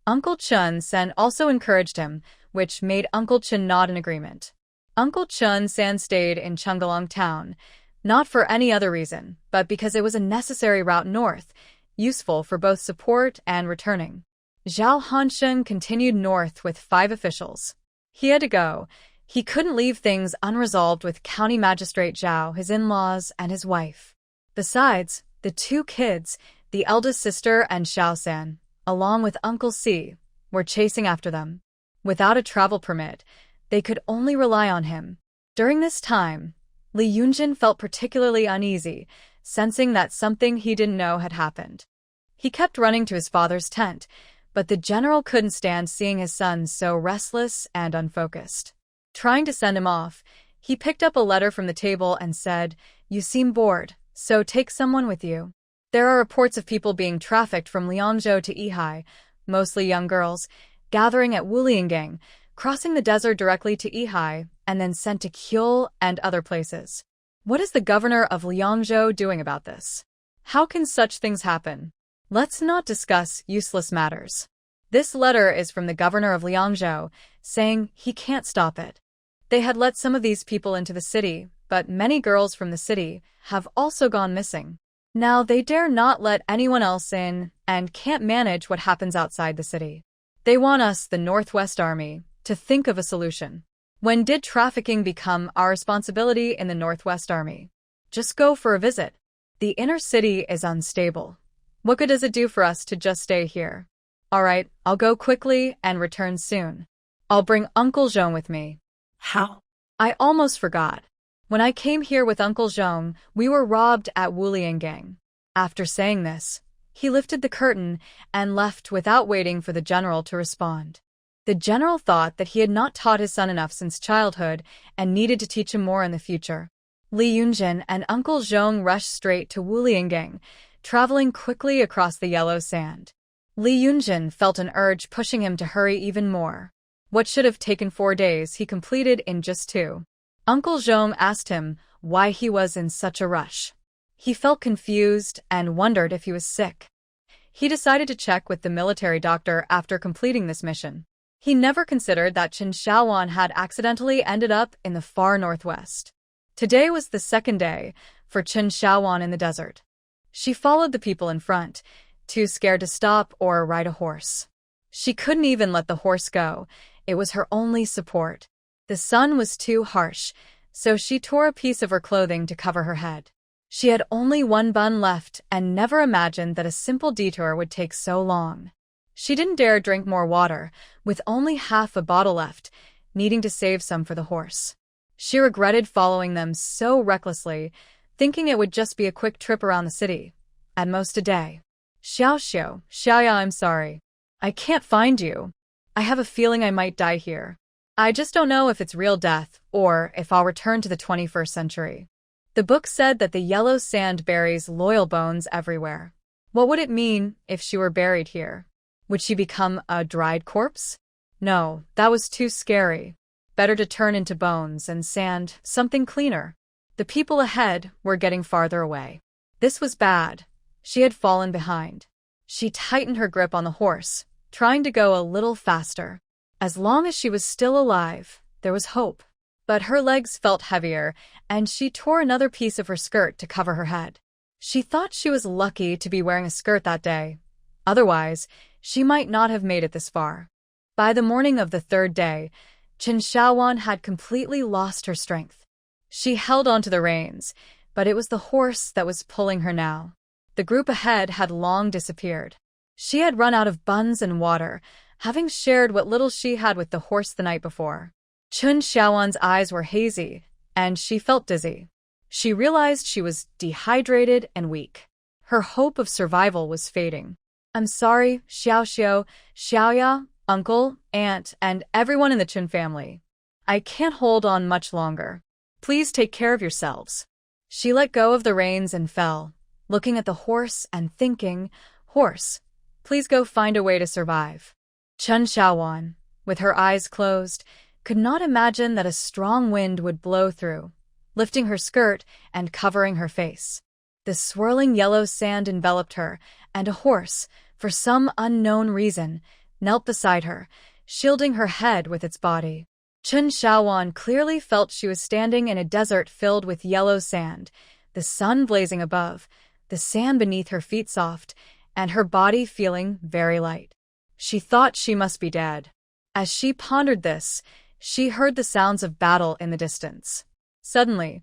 Uncle Chen Sen also encouraged him, which made Uncle Chen nod in agreement. Uncle Chen San stayed in Chenggalong town, not for any other reason, but because it was a necessary route north, useful for both support and returning. Zhao Hansheng continued north with 5 officials. He had to go. He couldn't leave things unresolved with County Magistrate Zhao, his in-laws, and his wife. Besides, the 2 kids, the eldest sister and Xiao San, along with Uncle Si, were chasing after them. Without a travel permit, they could only rely on him. During this time, Li Yunjin felt particularly uneasy, sensing that something he didn't know had happened. He kept running to his father's tent, but the general couldn't stand seeing his son so restless and unfocused. Trying to send him off, he picked up a letter from the table and said, "You seem bored, so take someone with you. There are reports of people being trafficked from Liangzhou to Yihai, mostly young girls, gathering at Wuliangang, crossing the desert directly to Yihai, and then sent to Kyul and other places. What is the governor of Liangzhou doing about this? How can such things happen? Let's not discuss useless matters." This letter is from the governor of Liangzhou, saying he can't stop it. They had let some of these people into the city, but many girls from the city have also gone missing. Now they dare not let anyone else in and can't manage what happens outside the city. They want us, the Northwest Army, to think of a solution. When did trafficking become our responsibility in the Northwest Army? Just go for a visit. The inner city is unstable. What good does it do for us to just stay here? All right, I'll go quickly and return soon. I'll bring Uncle Zhong with me. How? I almost forgot. When I came here with Uncle Zhong, we were robbed at Wuliangang. After saying this, he lifted the curtain and left without waiting for the general to respond. The general thought that he had not taught his son enough since childhood and needed to teach him more in the future. Li Yunjin and Uncle Zhong rushed straight to Wuliangang, traveling quickly across the yellow sand. Li Yunjin felt an urge pushing him to hurry even more. What should have taken 4 days he completed in just 2. Uncle Zhong asked him why he was in such a rush. He felt confused and wondered if he was sick. He decided to check with the military doctor after completing this mission. He never considered that Chen Xiaowan had accidentally ended up in the far northwest. Today was the 2nd day for Chen Xiaowan in the desert. She followed the people in front, too scared to stop or ride a horse. She couldn't even let the horse go. It was her only support. The sun was too harsh, so she tore a piece of her clothing to cover her head. She had only 1 bun left and never imagined that a simple detour would take so long. She didn't dare drink more water, with only half a bottle left, needing to save some for the horse. She regretted following them so recklessly, thinking it would just be a quick trip around the city, at most a day. Xiaoya, I'm sorry. I can't find you. I have a feeling I might die here. I just don't know if it's real death or if I'll return to the 21st century. The book said that the yellow sand buries loyal bones everywhere. What would it mean if she were buried here? Would she become a dried corpse? No, that was too scary. Better to turn into bones and sand, something cleaner. The people ahead were getting farther away. This was bad. She had fallen behind. She tightened her grip on the horse, trying to go a little faster. As long as she was still alive, there was hope. But her legs felt heavier, and she tore another piece of her skirt to cover her head. She thought she was lucky to be wearing a skirt that day. Otherwise, she might not have made it this far. By the morning of the third day, Chen Xiaowan had completely lost her strength. She held onto the reins, but it was the horse that was pulling her now. The group ahead had long disappeared. She had run out of buns and water, having shared what little she had with the horse the night before. Chen Xiaowan's eyes were hazy, and she felt dizzy. She realized she was dehydrated and weak. Her hope of survival was fading. I'm sorry, Xiaoya, uncle, aunt, and everyone in the Chen family. I can't hold on much longer. Please take care of yourselves. She let go of the reins and fell, looking at the horse and thinking, Horse, please go find a way to survive. Chen Xiaowan, with her eyes closed, could not imagine that a strong wind would blow through, lifting her skirt and covering her face. The swirling yellow sand enveloped her, and a horse, for some unknown reason, knelt beside her, shielding her head with its body. Chen Xiaowan clearly felt she was standing in a desert filled with yellow sand, the sun blazing above, the sand beneath her feet soft, and her body feeling very light. She thought she must be dead. As she pondered this, she heard the sounds of battle in the distance. Suddenly,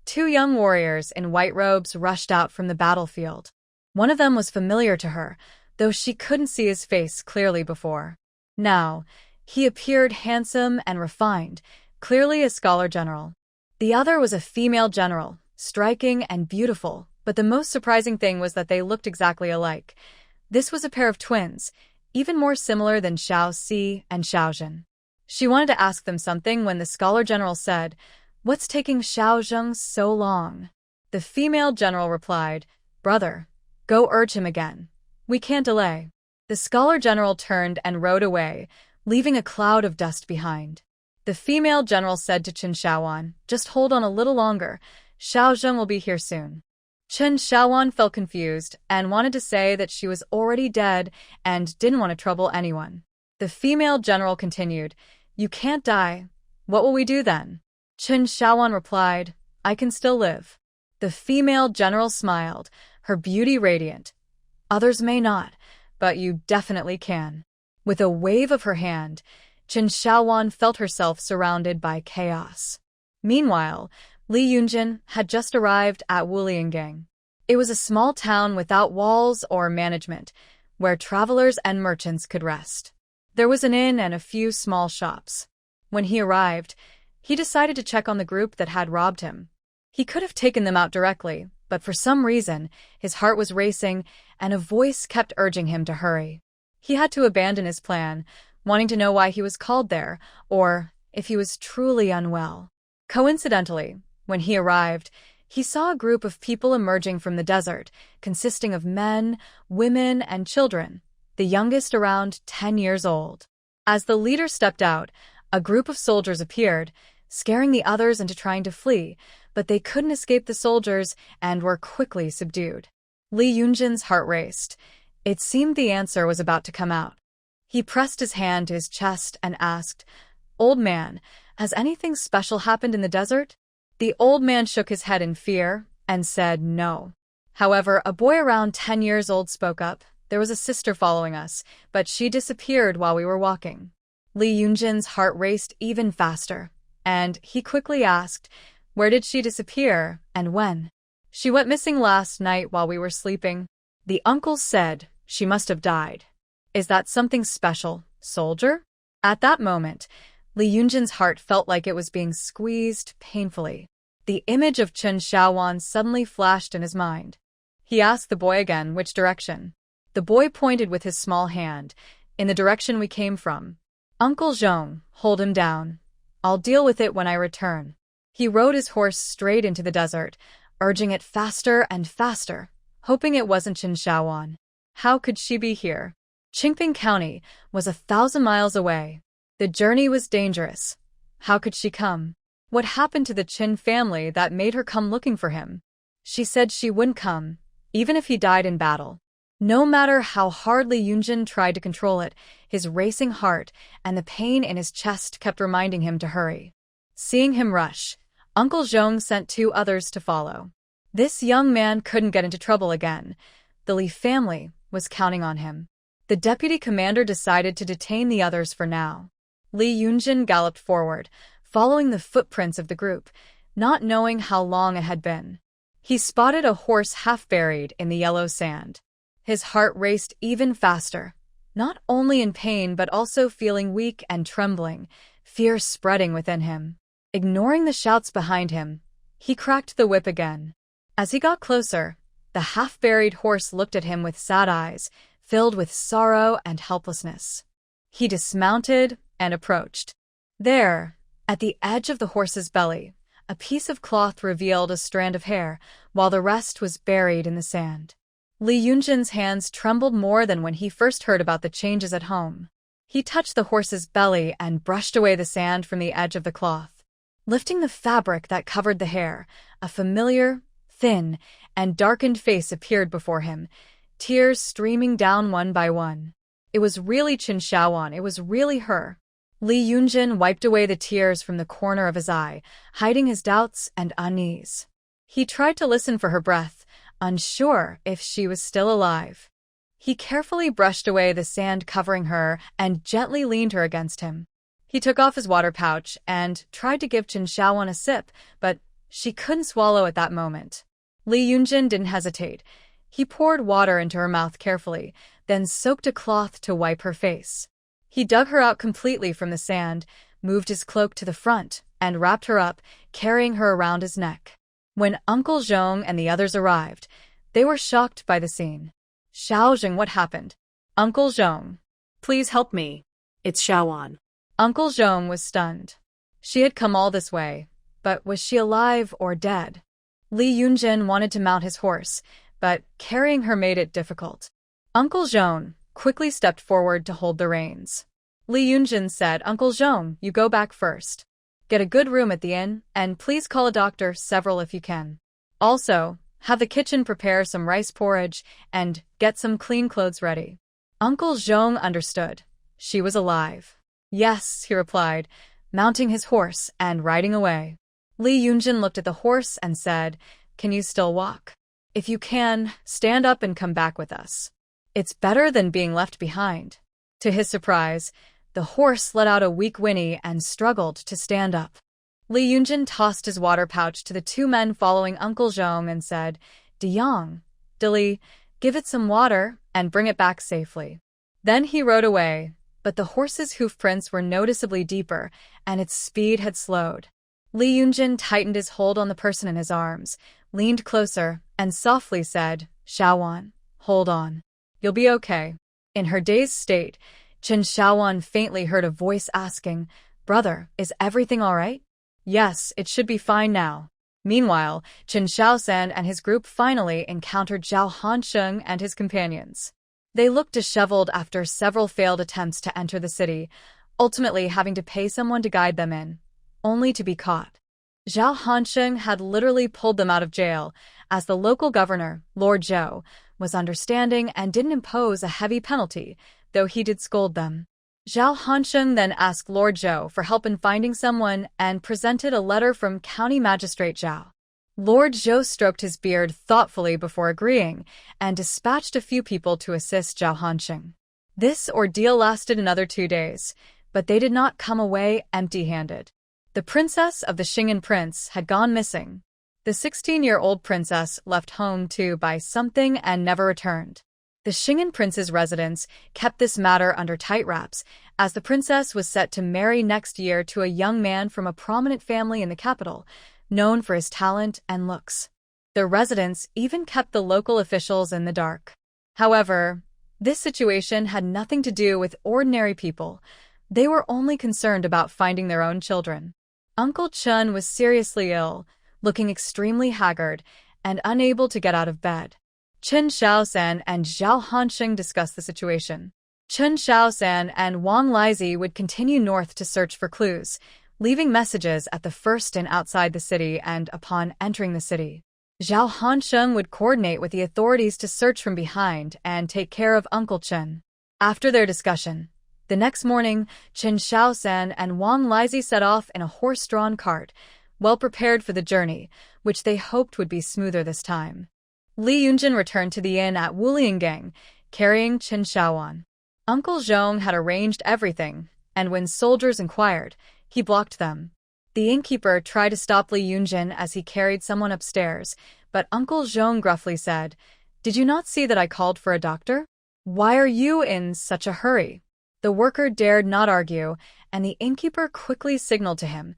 two young warriors in white robes rushed out from the battlefield. One of them was familiar to her, though she couldn't see his face clearly before. Now, he appeared handsome and refined, clearly a scholar general. The other was a female general, striking and beautiful, but the most surprising thing was that they looked exactly alike. This was a pair of twins, even more similar than Xiao Si and Xiao Zhen. She wanted to ask them something when the scholar general said, "What's taking Xiao Zheng so long?" The female general replied, "Brother, go urge him again. We can't delay." The scholar general turned and rode away, leaving a cloud of dust behind. The female general said to Chen Xiaowan, "Just hold on a little longer. Xiao Zheng will be here soon." Chen Xiaowan felt confused and wanted to say that she was already dead and didn't want to trouble anyone. The female general continued, "You can't die. What will we do then?" Chen Xiaowan replied, "I can still live." The female general smiled, her beauty radiant. "Others may not, but you definitely can." With a wave of her hand, Chen Xiaowan felt herself surrounded by chaos. Meanwhile, Li Yunjin had just arrived at Wuliangang. It was a small town without walls or management, where travelers and merchants could rest. There was an inn and a few small shops. When he arrived, he decided to check on the group that had robbed him. He could have taken them out directly, but for some reason, his heart was racing and a voice kept urging him to hurry. He had to abandon his plan, wanting to know why he was called there, or if he was truly unwell. Coincidentally, when he arrived, he saw a group of people emerging from the desert, consisting of men, women, and children, the youngest around 10 years old. As the leader stepped out, a group of soldiers appeared, scaring the others into trying to flee, but they couldn't escape the soldiers and were quickly subdued. Li Yunjin's heart raced. It seemed the answer was about to come out. He pressed his hand to his chest and asked, "Old man, has anything special happened in the desert?" The old man shook his head in fear and said no. However, a boy around 10 years old spoke up. "There was a sister following us, but she disappeared while we were walking." Li Yunjin's heart raced even faster, and he quickly asked, "Where did she disappear, and when?" "She went missing last night while we were sleeping." The uncle said, "She must have died." "Is that something special, soldier?" At that moment, Li Yunjin's heart felt like it was being squeezed painfully. The image of Chen Xiaowan suddenly flashed in his mind. He asked the boy again which direction. The boy pointed with his small hand, in the direction we came from. Uncle Zhong, hold him down. I'll deal with it when I return. He rode his horse straight into the desert, urging it faster and faster, hoping it wasn't Chen Xiaowan. How could she be here? Qingping County was 1,000 miles away. The journey was dangerous. How could she come? What happened to the Qin family that made her come looking for him? She said she wouldn't come, even if he died in battle. No matter how hard Li Yunjin tried to control it, his racing heart and the pain in his chest kept reminding him to hurry. Seeing him rush, Uncle Zhong sent 2 others to follow. This young man couldn't get into trouble again. The Li family was counting on him. The deputy commander decided to detain the others for now. Li Yunjin galloped forward, following the footprints of the group, not knowing how long it had been. He spotted a horse half buried in the yellow sand. His heart raced even faster, not only in pain but also feeling weak and trembling, fear spreading within him. Ignoring the shouts behind him, he cracked the whip again. As he got closer, the half-buried horse looked at him with sad eyes, filled with sorrow and helplessness. He dismounted and approached. There, at the edge of the horse's belly, a piece of cloth revealed a strand of hair, while the rest was buried in the sand. Li Yunjin's hands trembled more than when he first heard about the changes at home. He touched the horse's belly and brushed away the sand from the edge of the cloth. Lifting the fabric that covered the hair, a familiar, thin, and darkened face appeared before him, tears streaming down one by one. It was really Chen Xiaowan, it was really her. Li Yunjin wiped away the tears from the corner of his eye, hiding his doubts and unease. He tried to listen for her breath, unsure if she was still alive. He carefully brushed away the sand covering her and gently leaned her against him. He took off his water pouch and tried to give Chen Xiaowan a sip, but she couldn't swallow at that moment. Li Yunjin didn't hesitate. He poured water into her mouth carefully, then soaked a cloth to wipe her face. He dug her out completely from the sand, moved his cloak to the front, and wrapped her up, carrying her around his neck. When Uncle Zhong and the others arrived, they were shocked by the scene. Xiaozheng, what happened? Uncle Zhong. Please help me. It's Xiaowan. Uncle Zhong was stunned. She had come all this way, but was she alive or dead? Li Yunjin wanted to mount his horse, but carrying her made it difficult. Uncle Zhong quickly stepped forward to hold the reins. Li Yunjin said, Uncle Zhong, you go back first. Get a good room at the inn, and please call a doctor, several if you can. Also, have the kitchen prepare some rice porridge, and get some clean clothes ready. Uncle Zhong understood. She was alive. Yes, he replied, mounting his horse and riding away. Li Yunjin looked at the horse and said, Can you still walk? If you can, stand up and come back with us. It's better than being left behind. To his surprise, the horse let out a weak whinny and struggled to stand up. Li Yunjin tossed his water pouch to the 2 men following Uncle Zhong and said, Deyang, Dili, give it some water and bring it back safely. Then he rode away, but the horse's hoof prints were noticeably deeper, and its speed had slowed. Li Yunjin tightened his hold on the person in his arms, leaned closer, and softly said, Xiaowan, hold on. You'll be okay. In her dazed state, Chen Xiaowan faintly heard a voice asking, Brother, is everything all right? Yes, it should be fine now. Meanwhile, Chen Xiaosan and his group finally encountered Zhao Hansheng and his companions. They looked disheveled after several failed attempts to enter the city, ultimately having to pay someone to guide them in, only to be caught. Zhao Hansheng had literally pulled them out of jail, as the local governor, Lord Zhou, was understanding and didn't impose a heavy penalty, though he did scold them. Zhao Hansheng then asked Lord Zhou for help in finding someone and presented a letter from County Magistrate Zhao. Lord Zhou stroked his beard thoughtfully before agreeing and dispatched a few people to assist Zhao Hansheng. This ordeal lasted another 2 days, but they did not come away empty-handed. The princess of the Xing'an prince had gone missing. The 16-year-old princess left home to buy something and never returned. The Shingen prince's residence kept this matter under tight wraps, as the princess was set to marry next year to a young man from a prominent family in the capital, known for his talent and looks. The residence even kept the local officials in the dark. However, this situation had nothing to do with ordinary people. They were only concerned about finding their own children. Uncle Chun was seriously ill, looking extremely haggard, and unable to get out of bed. Chen Xiaosan and Zhao Hansheng discussed the situation. Chen Xiaosan and Wang Lizi would continue north to search for clues, leaving messages at the first inn outside the city and upon entering the city. Zhao Hansheng would coordinate with the authorities to search from behind and take care of Uncle Chen. After their discussion, the next morning, Chen Xiaosan and Wang Lizi set off in a horse-drawn cart, well prepared for the journey, which they hoped would be smoother this time. Li Yunjin returned to the inn at Wuliangang, carrying Chen Xiaowan. Uncle Zhong had arranged everything, and when soldiers inquired, he blocked them. The innkeeper tried to stop Li Yunjin as he carried someone upstairs, but Uncle Zhong gruffly said, "Did you not see that I called for a doctor? Why are you in such a hurry?" The worker dared not argue, and the innkeeper quickly signaled to him.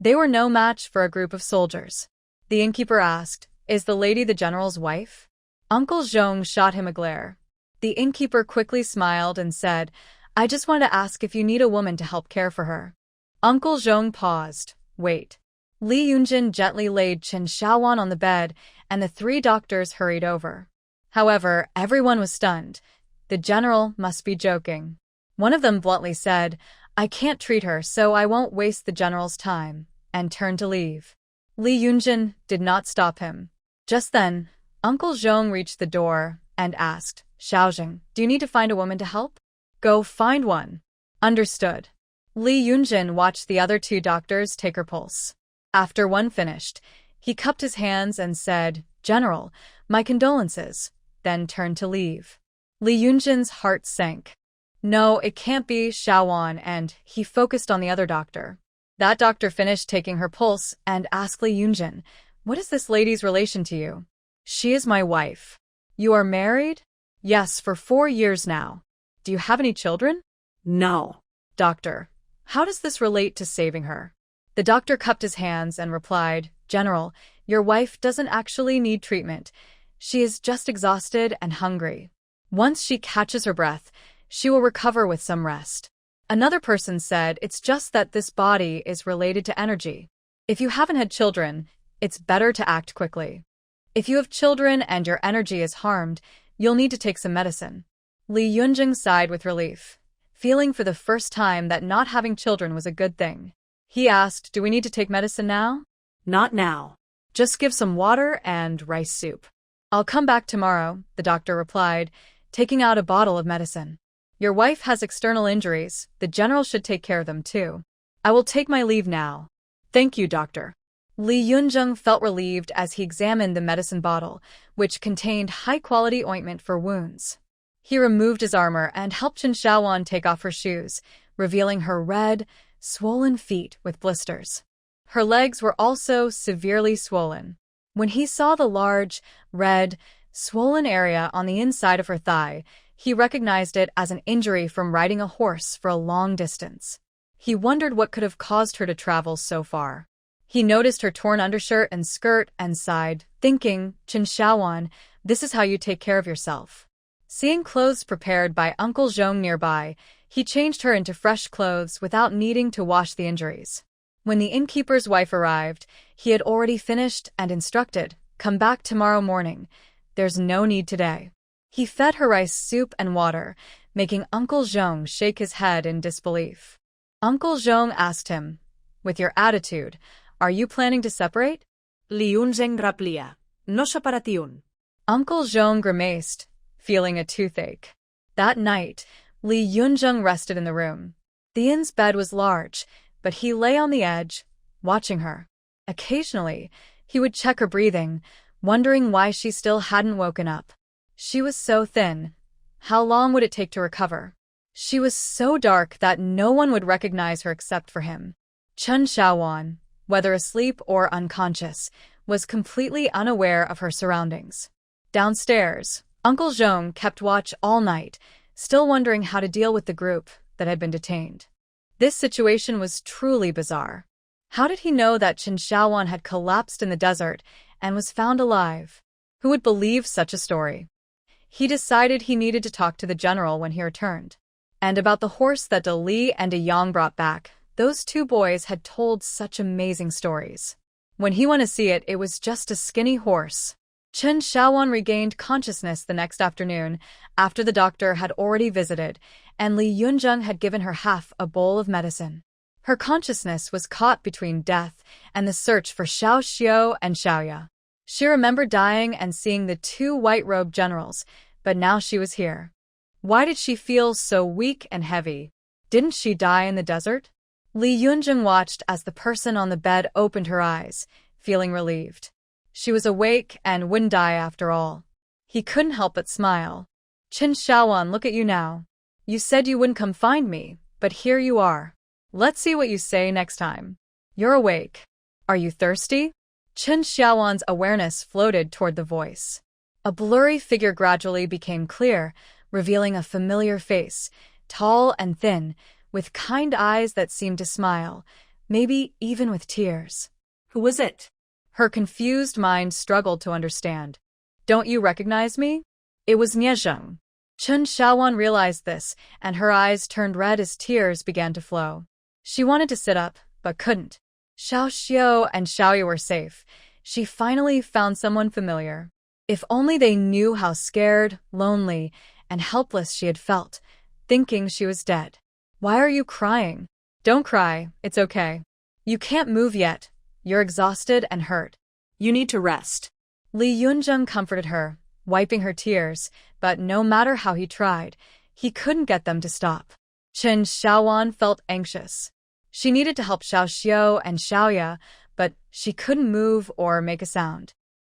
They were no match for a group of soldiers. The innkeeper asked, "Is the lady the general's wife?" Uncle Zhong shot him a glare. The innkeeper quickly smiled and said, "I just want to ask if you need a woman to help care for her." Uncle Zhong paused. "Wait." Li Yunjin gently laid Chen Xiaowan on the bed, and the three doctors hurried over. However, everyone was stunned. The general must be joking. One of them bluntly said, "I can't treat her, so I won't waste the general's time," and turned to leave. Li Yunjin did not stop him. Just then, Uncle Zhong reached the door and asked, "Xiaojing, do you need to find a woman to help?" "Go find one." "Understood." Li Yunjin watched the other two doctors take her pulse. After one finished, he cupped his hands and said, "General, my condolences," then turned to leave. Li Yunjin's heart sank. No, it can't be Xiaowan, and he focused on the other doctor. That doctor finished taking her pulse and asked Li Yunjin, "What is this lady's relation to you?" "She is my wife." "You are married?" "Yes, for 4 years now." "Do you have any children?" No. "Doctor, how does this relate to saving her?" The doctor cupped his hands and replied, "General, your wife doesn't actually need treatment. She is just exhausted and hungry. Once she catches her breath, she will recover with some rest." Another person said, "It's just that this body is related to energy. If you haven't had children, it's better to act quickly. If you have children and your energy is harmed, you'll need to take some medicine." Li Yunjing sighed with relief, feeling for the first time that not having children was a good thing. He asked, "Do we need to take medicine now?" Not now. "Just give some water and rice soup." "I'll come back tomorrow," the doctor replied, taking out a bottle of medicine. "Your wife has external injuries. The general should take care of them too. I will take my leave now." "Thank you, doctor." Li Yunjung felt relieved as he examined the medicine bottle, which contained high-quality ointment for wounds. He removed his armor and helped Chen Xiaowan take off her shoes, revealing her red, swollen feet with blisters. Her legs were also severely swollen. When he saw the large, red, swollen area on the inside of her thigh, he recognized it as an injury from riding a horse for a long distance. He wondered what could have caused her to travel so far. He noticed her torn undershirt and skirt and sighed, thinking, "Chen Xiaowan, this is how you take care of yourself." Seeing clothes prepared by Uncle Zhong nearby, he changed her into fresh clothes without needing to wash the injuries. When the innkeeper's wife arrived, he had already finished and instructed, "Come back tomorrow morning. There's no need today." He fed her rice soup and water, making Uncle Zhong shake his head in disbelief. Uncle Zhong asked him, "With your attitude, are you planning to separate?" Li Yunjing replia. No separation. Uncle Zhong grimaced, feeling a toothache. That night, Li Yunjung rested in the room. The inn's bed was large, but he lay on the edge, watching her. Occasionally, he would check her breathing, wondering why she still hadn't woken up. She was so thin. How long would it take to recover? She was so dark that no one would recognize her except for him. Chen Xiaowan, whether asleep or unconscious, was completely unaware of her surroundings. Downstairs, Uncle Zhong kept watch all night, still wondering how to deal with the group that had been detained. This situation was truly bizarre. How did he know that Qin Shaowan had collapsed in the desert and was found alive? Who would believe such a story? He decided he needed to talk to the general when he returned. And about the horse that De Li and De Yang brought back, those two boys had told such amazing stories. When he went to see it, it was just a skinny horse. Qin Shaowan regained consciousness the next afternoon, after the doctor had already visited, and Li Yunzheng had given her half a bowl of medicine. Her consciousness was caught between death and the search for Xiao Xiao and Xiaoya. She remembered dying and seeing the two white-robed generals, but now she was here. Why did she feel so weak and heavy? Didn't she die in the desert? Li Yunzheng watched as the person on the bed opened her eyes, feeling relieved. She was awake and wouldn't die after all. He couldn't help but smile. Qin Shaowan, look at you now. You said you wouldn't come find me, but here you are. Let's see what you say next time. You're awake. Are you thirsty? Qin Shaowan's awareness floated toward the voice. A blurry figure gradually became clear, revealing a familiar face, tall and thin, with kind eyes that seemed to smile, maybe even with tears. Who was it? Her confused mind struggled to understand. Don't you recognize me? It was Niezheng. Qin Shaowan realized this, and her eyes turned red as tears began to flow. She wanted to sit up, but couldn't. Xiao Xiao and Xiaoya were safe. She finally found someone familiar. If only they knew how scared, lonely, and helpless she had felt, thinking she was dead. Why are you crying? Don't cry, it's okay. You can't move yet. You're exhausted and hurt. You need to rest. Li Yunzheng comforted her, wiping her tears, but no matter how he tried, he couldn't get them to stop. Qin Shaowan felt anxious. She needed to help Xiao Xiao and Xiaoya, but she couldn't move or make a sound.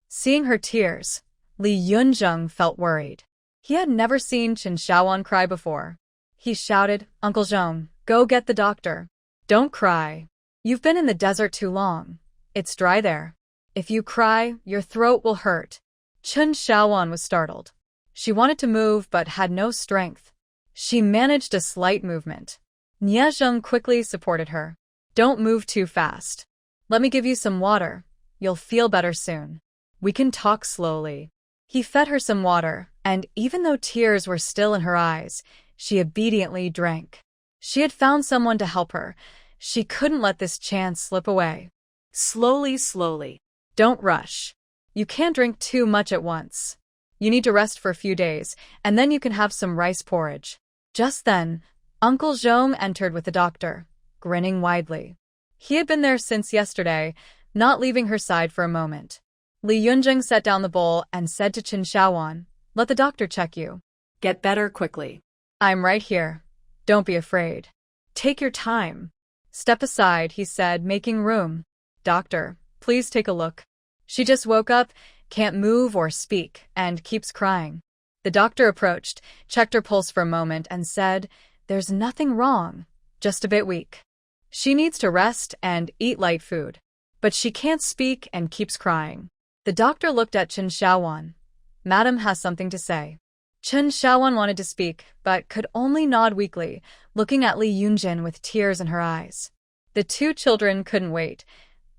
Seeing her tears, Li Yunzheng felt worried. He had never seen Qin Shaowan cry before. He shouted, Uncle Zhong, go get the doctor. Don't cry. You've been in the desert too long. It's dry there. If you cry, your throat will hurt. Qin Shaowan was startled. She wanted to move but had no strength. She managed a slight movement. Niezheng quickly supported her. Don't move too fast. Let me give you some water. You'll feel better soon. We can talk slowly. He fed her some water, and even though tears were still in her eyes, she obediently drank. She had found someone to help her. She couldn't let this chance slip away. Slowly, slowly. Don't rush. You can't drink too much at once. You need to rest for a few days, and then you can have some rice porridge. Just then, Uncle Zhong entered with the doctor, grinning widely. He had been there since yesterday, not leaving her side for a moment. Li Yunzheng set down the bowl and said to Qin Shaowan, let the doctor check you. Get better quickly. I'm right here. Don't be afraid. Take your time. Step aside, he said, making room. Doctor, please take a look. She just woke up, can't move or speak, and keeps crying. The doctor approached, checked her pulse for a moment, and said, there's nothing wrong, just a bit weak. She needs to rest and eat light food. But she can't speak and keeps crying. The doctor looked at Qin Shaowan. Madam has something to say. Qin Shaowan wanted to speak, but could only nod weakly, looking at Li Yunzheng with tears in her eyes. The two children couldn't wait.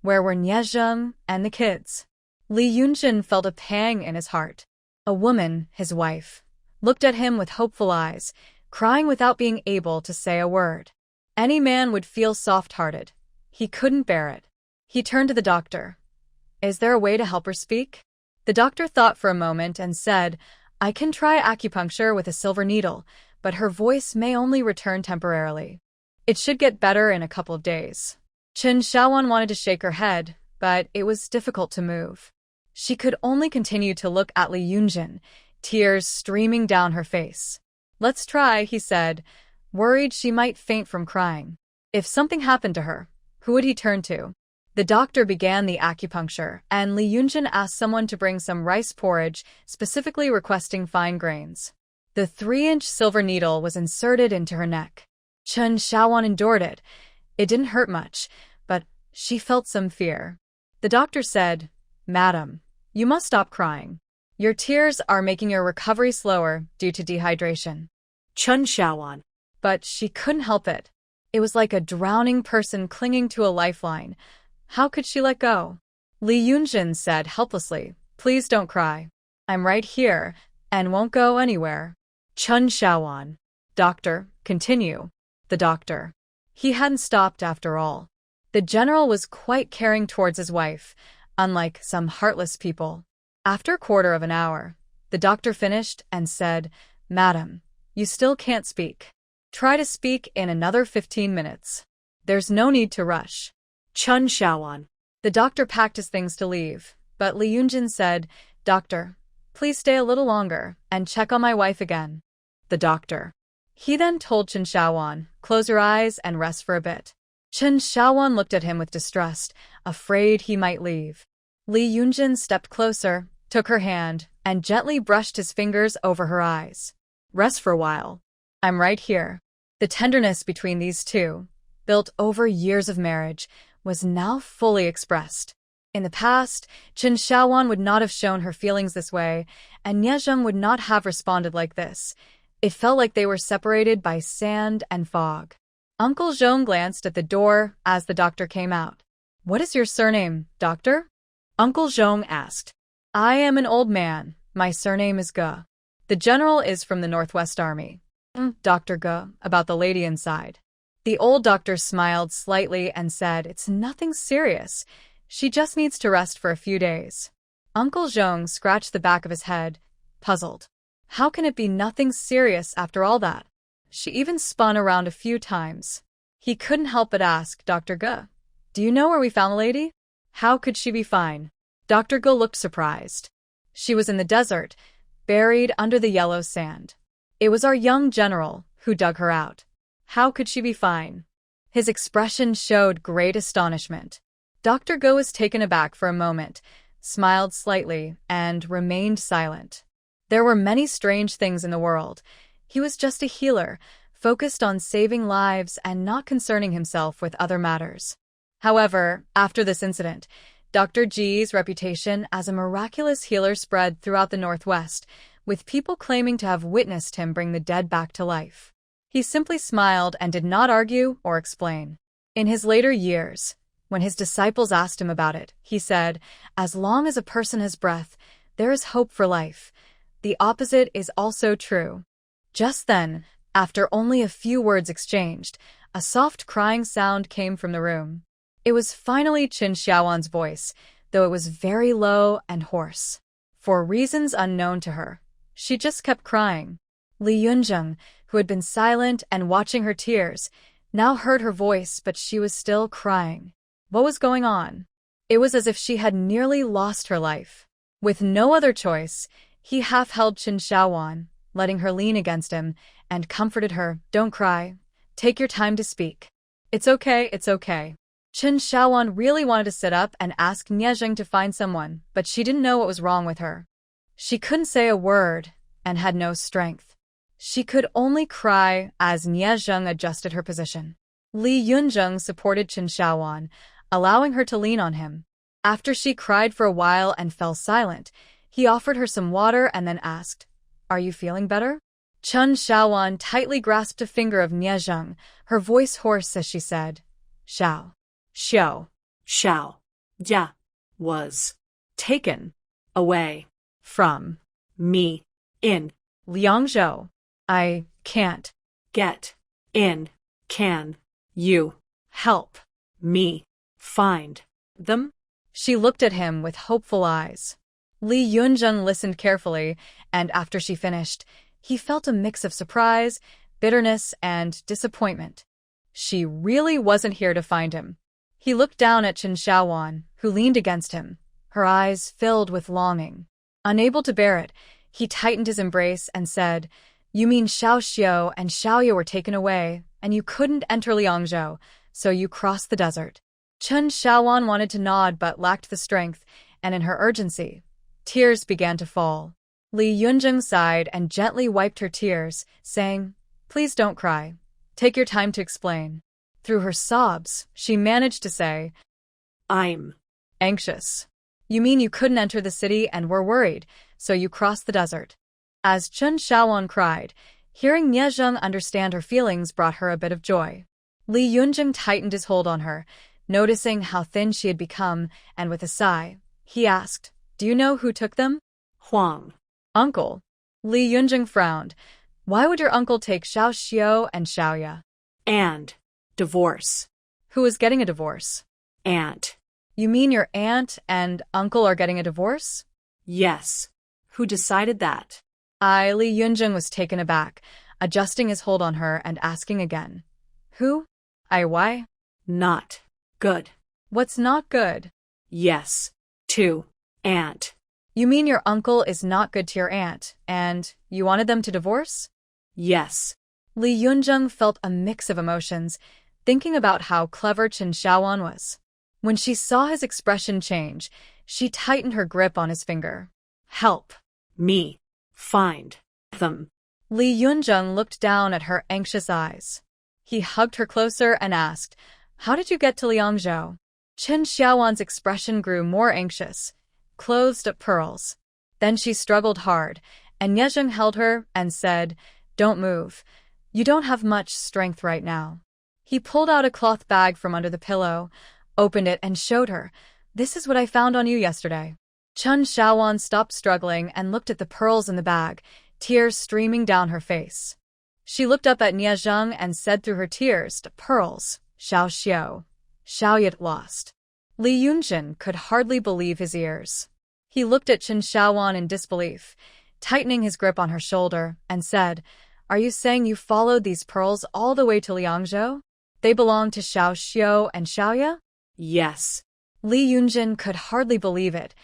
Where were Niezheng and the kids? Li Yunzheng felt a pang in his heart. A woman, his wife, looked at him with hopeful eyes, crying without being able to say a word. Any man would feel soft-hearted. He couldn't bear it. He turned to the doctor. Is there a way to help her speak? The doctor thought for a moment and said, I can try acupuncture with a silver needle, but her voice may only return temporarily. It should get better in a couple of days. Qin Shaowan wanted to shake her head, but it was difficult to move. She could only continue to look at Li Yunzheng, tears streaming down her face. Let's try, he said, worried she might faint from crying. If something happened to her, who would he turn to? The doctor began the acupuncture, and Li Yunzheng asked someone to bring some rice porridge, specifically requesting fine grains. The 3-inch silver needle was inserted into her neck. Qin Shaowan endured it. It didn't hurt much, but she felt some fear. The doctor said, Madam, you must stop crying. Your tears are making your recovery slower due to dehydration. Chen Xiaowan. But she couldn't help it. It was like a drowning person clinging to a lifeline. How could she let go? Li Yunjin said helplessly, "Please don't cry. I'm right here, and won't go anywhere." Chen Xiaowan. Doctor, continue. The doctor. He hadn't stopped after all. The general was quite caring towards his wife, unlike some heartless people. After a quarter of an hour, the doctor finished and said, "Madam, you still can't speak. Try to speak in another 15 minutes. There's no need to rush." Chen Xiaowan. The doctor packed his things to leave, but Li Yunjin said, "Doctor, please stay a little longer and check on my wife again." The doctor. He then told Chen Xiaowan, "Close your eyes and rest for a bit." Chen Xiaowan looked at him with distrust, afraid he might leave. Li Yunjin stepped closer, took her hand, and gently brushed his fingers over her eyes. "Rest for a while. I'm right here." The tenderness between these two, built over years of marriage, was now fully expressed. In the past, Chen Xiaowan would not have shown her feelings this way, and Niezheng would not have responded like this. It felt like they were separated by sand and fog. Uncle Zhong glanced at the door as the doctor came out. "What is your surname, doctor?" Uncle Zhong asked. "I am an old man. My surname is Ge. The general is from the Northwest Army." Dr. Ge, about the lady inside. The old doctor smiled slightly and said, "It's nothing serious. She just needs to rest for a few days." Uncle Zhong scratched the back of his head, puzzled. How can it be nothing serious after all that? She even spun around a few times. He couldn't help but ask, "Dr. Ge, do you know where we found the lady? How could she be fine?" Dr. Ge looked surprised. "She was in the desert, buried under the yellow sand. It was our young general who dug her out. How could she be fine?" His expression showed great astonishment. Dr. Ge was taken aback for a moment, smiled slightly, and remained silent. There were many strange things in the world. He was just a healer, focused on saving lives and not concerning himself with other matters. However, after this incident, Dr. G's reputation as a miraculous healer spread throughout the Northwest, with people claiming to have witnessed him bring the dead back to life. He simply smiled and did not argue or explain. In his later years, when his disciples asked him about it, he said, "As long as a person has breath, there is hope for life. The opposite is also true." Just then, after only a few words exchanged, a soft crying sound came from the room. It was finally Chen Xiaowan's voice, though it was very low and hoarse. For reasons unknown to her, she just kept crying. Li Yunjing, who had been silent and watching her tears, now heard her voice, but she was still crying. What was going on? It was as if she had nearly lost her life. With no other choice, he half-held Chen Xiaowan, letting her lean against him, and comforted her, "Don't cry. Take your time to speak. It's okay, it's okay." Chen Xiaowan really wanted to sit up and ask Niezheng to find someone, but she didn't know what was wrong with her. She couldn't say a word and had no strength. She could only cry as Niezheng adjusted her position. Li Yunjing supported Chen Xiaowan, allowing her to lean on him. After she cried for a while and fell silent, he offered her some water and then asked, "Are you feeling better?" Chen Xiaowan tightly grasped a finger of Niezheng, her voice hoarse as she said, "Xiao. Xiao. Xiao. Ja. Was. Taken. Away. From. Me. In. Liangzhou. I can't. Get. In. Can. You. Help. Me. Find. Them?" She looked at him with hopeful eyes. Li Yunjing listened carefully, and after she finished, he felt a mix of surprise, bitterness, and disappointment. She really wasn't here to find him. He looked down at Chen Xiaowan, who leaned against him, her eyes filled with longing. Unable to bear it, he tightened his embrace and said, "You mean Xiao Xiao and Xiaoye were taken away, and you couldn't enter Liangzhou, so you crossed the desert." Chen Xiaowan wanted to nod but lacked the strength, and in her urgency, tears began to fall. Li Yunjing sighed and gently wiped her tears, saying, "Please don't cry. Take your time to explain." Through her sobs, she managed to say, "I'm anxious." "You mean you couldn't enter the city and were worried, so you crossed the desert. As Chen Xiaowan cried, hearing Nie Zheng understand her feelings brought her a bit of joy. Li Yunjing tightened his hold on her, noticing how thin she had become, and with a sigh, he asked, "Do you know who took them?" Huang. Uncle. Li Yunjing frowned. Why would your uncle take Xiao Xiao and Xiaoya? And divorce. Who is getting a divorce? Aunt. You mean your aunt and uncle are getting a divorce? Yes. Who decided that? Li Yunjing was taken aback, adjusting his hold on her and asking again. Who? Why? Not good. What's not good? Yes. To aunt. You mean your uncle is not good to your aunt, and you wanted them to divorce? Yes. Li Yunjing felt a mix of emotions, thinking about how clever Chen Xiaowan was. When she saw his expression change, she tightened her grip on his finger. Help me find them. Li Yunjing looked down at her anxious eyes. He hugged her closer and asked, How did you get to Liangzhou? Chen Xiaowan's expression grew more anxious, clothed at pearls. Then she struggled hard, and Nie Zheng held her and said, Don't move. You don't have much strength right now. He pulled out a cloth bag from under the pillow, opened it and showed her, This is what I found on you yesterday. Chen Xiaowan stopped struggling and looked at the pearls in the bag, tears streaming down her face. She looked up at Nie Zheng and said through her tears, Pearls, Xiao Xiao. Xiaoya lost. Li Yunjin could hardly believe his ears. He looked at Chen Xiaowan in disbelief, tightening his grip on her shoulder, and said, Are you saying you followed these pearls all the way to Liangzhou? They belong to Xiao Xiao and Xiaoya? Yes. Li Yunjin could hardly believe it.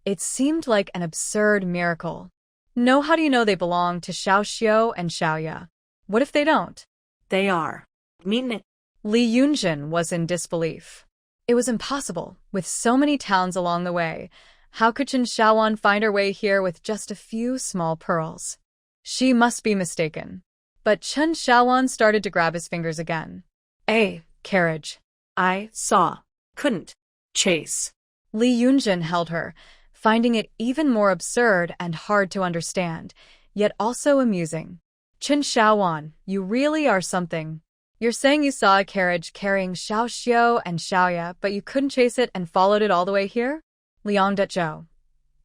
It seemed like an absurd miracle. No, how do you know they belong to Xiao Xiao and Xiaoya? What if they don't? They are. Mean it. Li Yunjin was in disbelief. It was impossible, with so many towns along the way. How could Chen Xiaowan find her way here with just a few small pearls? She must be mistaken. But Chen Xiaowan started to grab his fingers again. Carriage. I saw. Couldn't. Chase. Li Yunjin held her, finding it even more absurd and hard to understand, yet also amusing. Chen Xiaowan, you really are something. You're saying you saw a carriage carrying Xiao Xiao and Xiaoya, but you couldn't chase it and followed it all the way here? Liangzhou.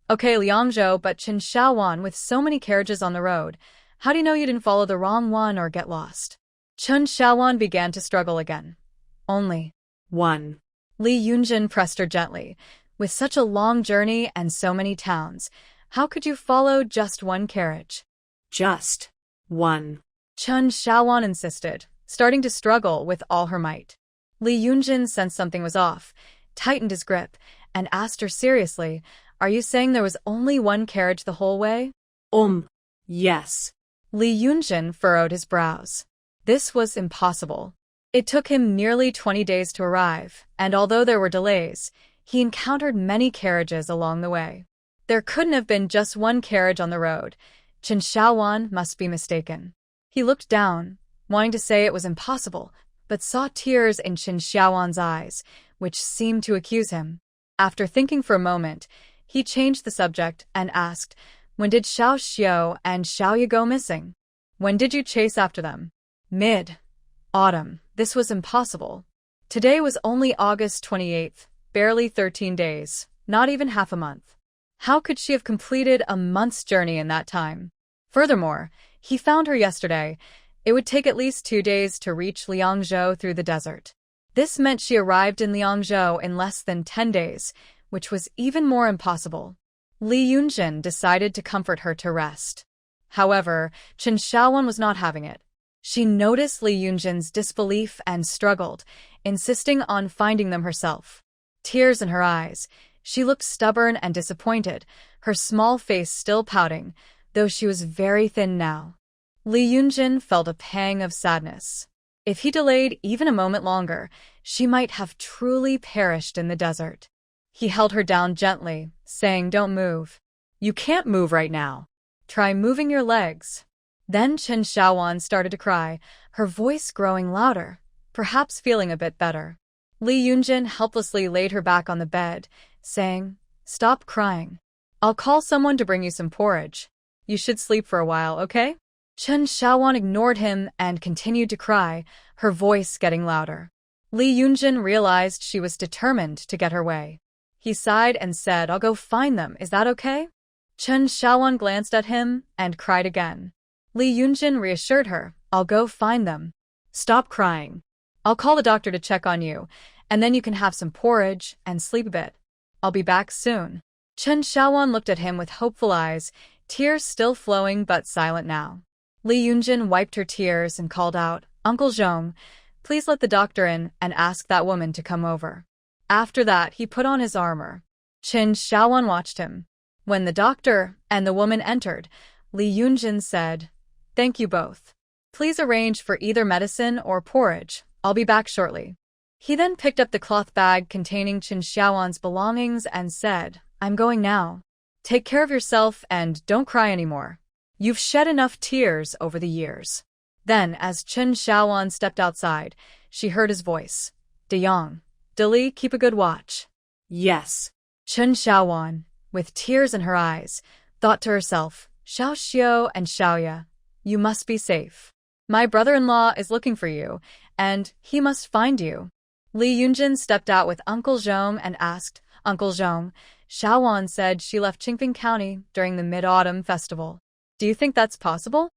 Okay, Liangzhou, but Chen Xiaowan, with so many carriages on the road, how do you know you didn't follow the wrong one or get lost? Chen Xiaowan began to struggle again. Only one. Li Yunjin pressed her gently. With such a long journey and so many towns, how could you follow just one carriage? Just one. Chen Xiaowan insisted, starting to struggle with all her might. Li Yunjin sensed something was off, tightened his grip, and asked her seriously, Are you saying there was only one carriage the whole way? Yes. Li Yunjin furrowed his brows. This was impossible. It took him nearly 20 days to arrive, and although there were delays, he encountered many carriages along the way. There couldn't have been just one carriage on the road. Chen Xiaowan must be mistaken. He looked down, wanting to say it was impossible, but saw tears in Chen Xiaowan's eyes, which seemed to accuse him. After thinking for a moment, he changed the subject and asked, When did Xiao Xiao and Xiaoya go missing? When did you chase after them? Mid-autumn. This was impossible. Today was only August 28th, barely 13 days, not even half a month. How could she have completed a month's journey in that time? Furthermore, he found her yesterday. It would take at least 2 days to reach Liangzhou through the desert. This meant she arrived in Liangzhou in less than 10 days, which was even more impossible. Li Yunjin decided to comfort her to rest. However, Chen Xiaowan was not having it. She noticed Li Yunjin's disbelief and struggled, insisting on finding them herself. Tears in her eyes, she looked stubborn and disappointed, her small face still pouting, though she was very thin now. Li Yunjin felt a pang of sadness. If he delayed even a moment longer, she might have truly perished in the desert. He held her down gently, saying, Don't move. You can't move right now. Try moving your legs. Then Chen Xiaowan started to cry, her voice growing louder, perhaps feeling a bit better. Li Yunjin helplessly laid her back on the bed, saying, Stop crying. I'll call someone to bring you some porridge. You should sleep for a while, okay? Chen Xiaowan ignored him and continued to cry, her voice getting louder. Li Yunjin realized she was determined to get her way. He sighed and said, I'll go find them, is that okay? Chen Xiaowan glanced at him and cried again. Li Yunjin reassured her, I'll go find them. Stop crying. I'll call the doctor to check on you, and then you can have some porridge and sleep a bit. I'll be back soon. Chen Xiaowan looked at him with hopeful eyes, tears still flowing but silent now. Li Yunjin wiped her tears and called out, Uncle Zhong, please let the doctor in and ask that woman to come over. After that, he put on his armor. Chen Xiaowan watched him. When the doctor and the woman entered, Li Yunjin said, Thank you both. Please arrange for either medicine or porridge. I'll be back shortly. He then picked up the cloth bag containing Chen Xiaowan's belongings and said, I'm going now. Take care of yourself and don't cry anymore. You've shed enough tears over the years. Then, as Chen Xiaowan stepped outside, she heard his voice. De Yang, De Li, keep a good watch. Yes. Chen Xiaowan, with tears in her eyes, thought to herself, Xiao Xiao and Xiaoya, you must be safe. My brother-in-law is looking for you, and he must find you. Li Yunjin stepped out with Uncle Zhong and asked, Uncle Zhong, Xiaowan said she left Qingping County during the Mid-Autumn Festival. Do you think that's possible?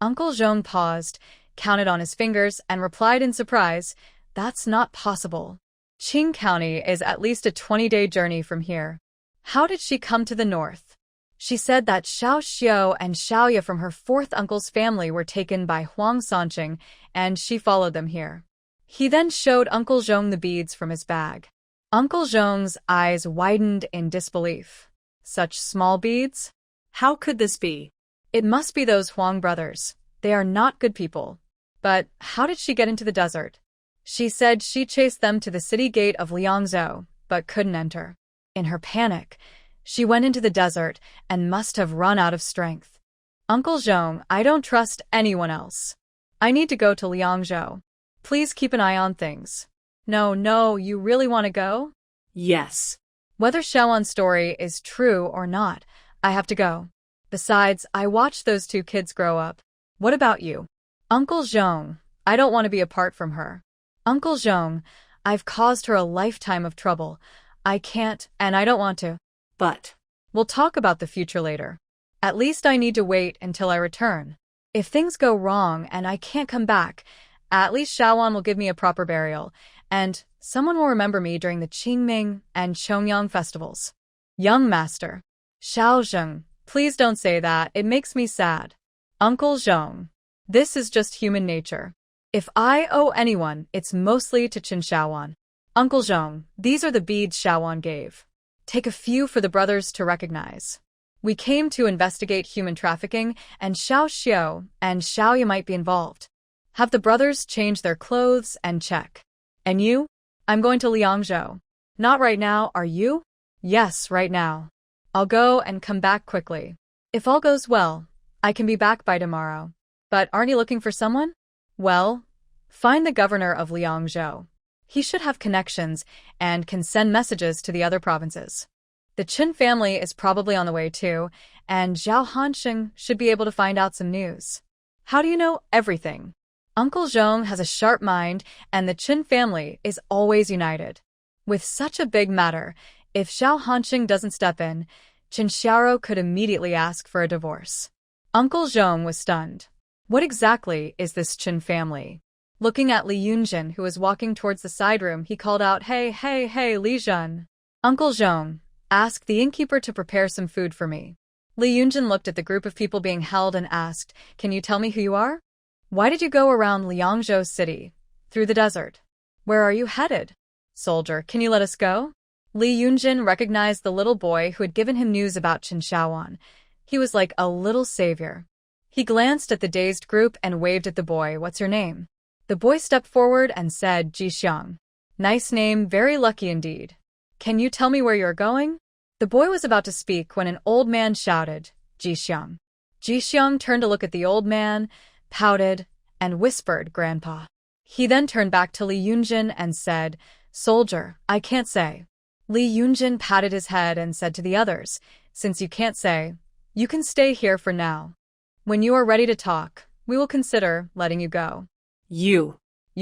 Uncle Zhong paused, counted on his fingers, and replied in surprise, That's not possible. Qing County is at least a 20-day journey from here. How did she come to the north? She said that Xiao Xiao and Xiaoya from her fourth uncle's family were taken by Huang Sanqing, and she followed them here. He then showed Uncle Zhong the beads from his bag. Uncle Zhong's eyes widened in disbelief. Such small beads? How could this be? It must be those Huang brothers. They are not good people. But how did she get into the desert? She said she chased them to the city gate of Liangzhou, but couldn't enter. In her panic, she went into the desert and must have run out of strength. Uncle Zhong, I don't trust anyone else. I need to go to Liangzhou. Please keep an eye on things. No, you really want to go? Yes. Whether Xiaowan's story is true or not, I have to go. Besides, I watched those two kids grow up. What about you? Uncle Zhong, I don't want to be apart from her. Uncle Zhong, I've caused her a lifetime of trouble. I can't, and I don't want to. But we'll talk about the future later. At least I need to wait until I return. If things go wrong and I can't come back, at least Xiaowan will give me a proper burial, and someone will remember me during the Qingming and Chongyang festivals. Young master. Xiao Zheng, please don't say that, it makes me sad. Uncle Zhong, this is just human nature. If I owe anyone, it's mostly to Chen Xiaowan. Uncle Zhong, these are the beads Xiaowan gave. Take a few for the brothers to recognize. We came to investigate human trafficking, and Xiao Xiao and Xiaoya might be involved. Have the brothers change their clothes and check. And you? I'm going to Liangzhou. Not right now, are you? Yes, right now. I'll go and come back quickly. If all goes well, I can be back by tomorrow. But aren't you looking for someone? Well, find the governor of Liangzhou. He should have connections and can send messages to the other provinces. The Chen family is probably on the way too, and Zhao Hansheng should be able to find out some news. How do you know everything? Uncle Zhong has a sharp mind, and the Chen family is always united. With such a big matter, if Zhao Hansheng doesn't step in, Chen Xiao could immediately ask for a divorce. Uncle Zhong was stunned. What exactly is this Chen family? Looking at Li Yunjin, who was walking towards the side room, he called out, Hey, Li Zhen. Uncle Zhong, ask the innkeeper to prepare some food for me. Li Yunjin looked at the group of people being held and asked, Can you tell me who you are? Why did you go around Liangzhou city, through the desert? Where are you headed? Soldier, can you let us go? Li Yunjin recognized the little boy who had given him news about Chen Xiaowan. He was like a little savior. He glanced at the dazed group and waved at the boy. What's your name? The boy stepped forward and said, Ji Xiang. Nice name, very lucky indeed. Can you tell me where you're going? The boy was about to speak when an old man shouted, Ji Xiang. Ji Xiang turned to look at the old man, pouted, and whispered, Grandpa. He then turned back to Li Yunjin and said, Soldier, I can't say. Li Yunjin patted his head and said to the others, since you can't say, you can stay here for now. When you are ready to talk, we will consider letting you go. You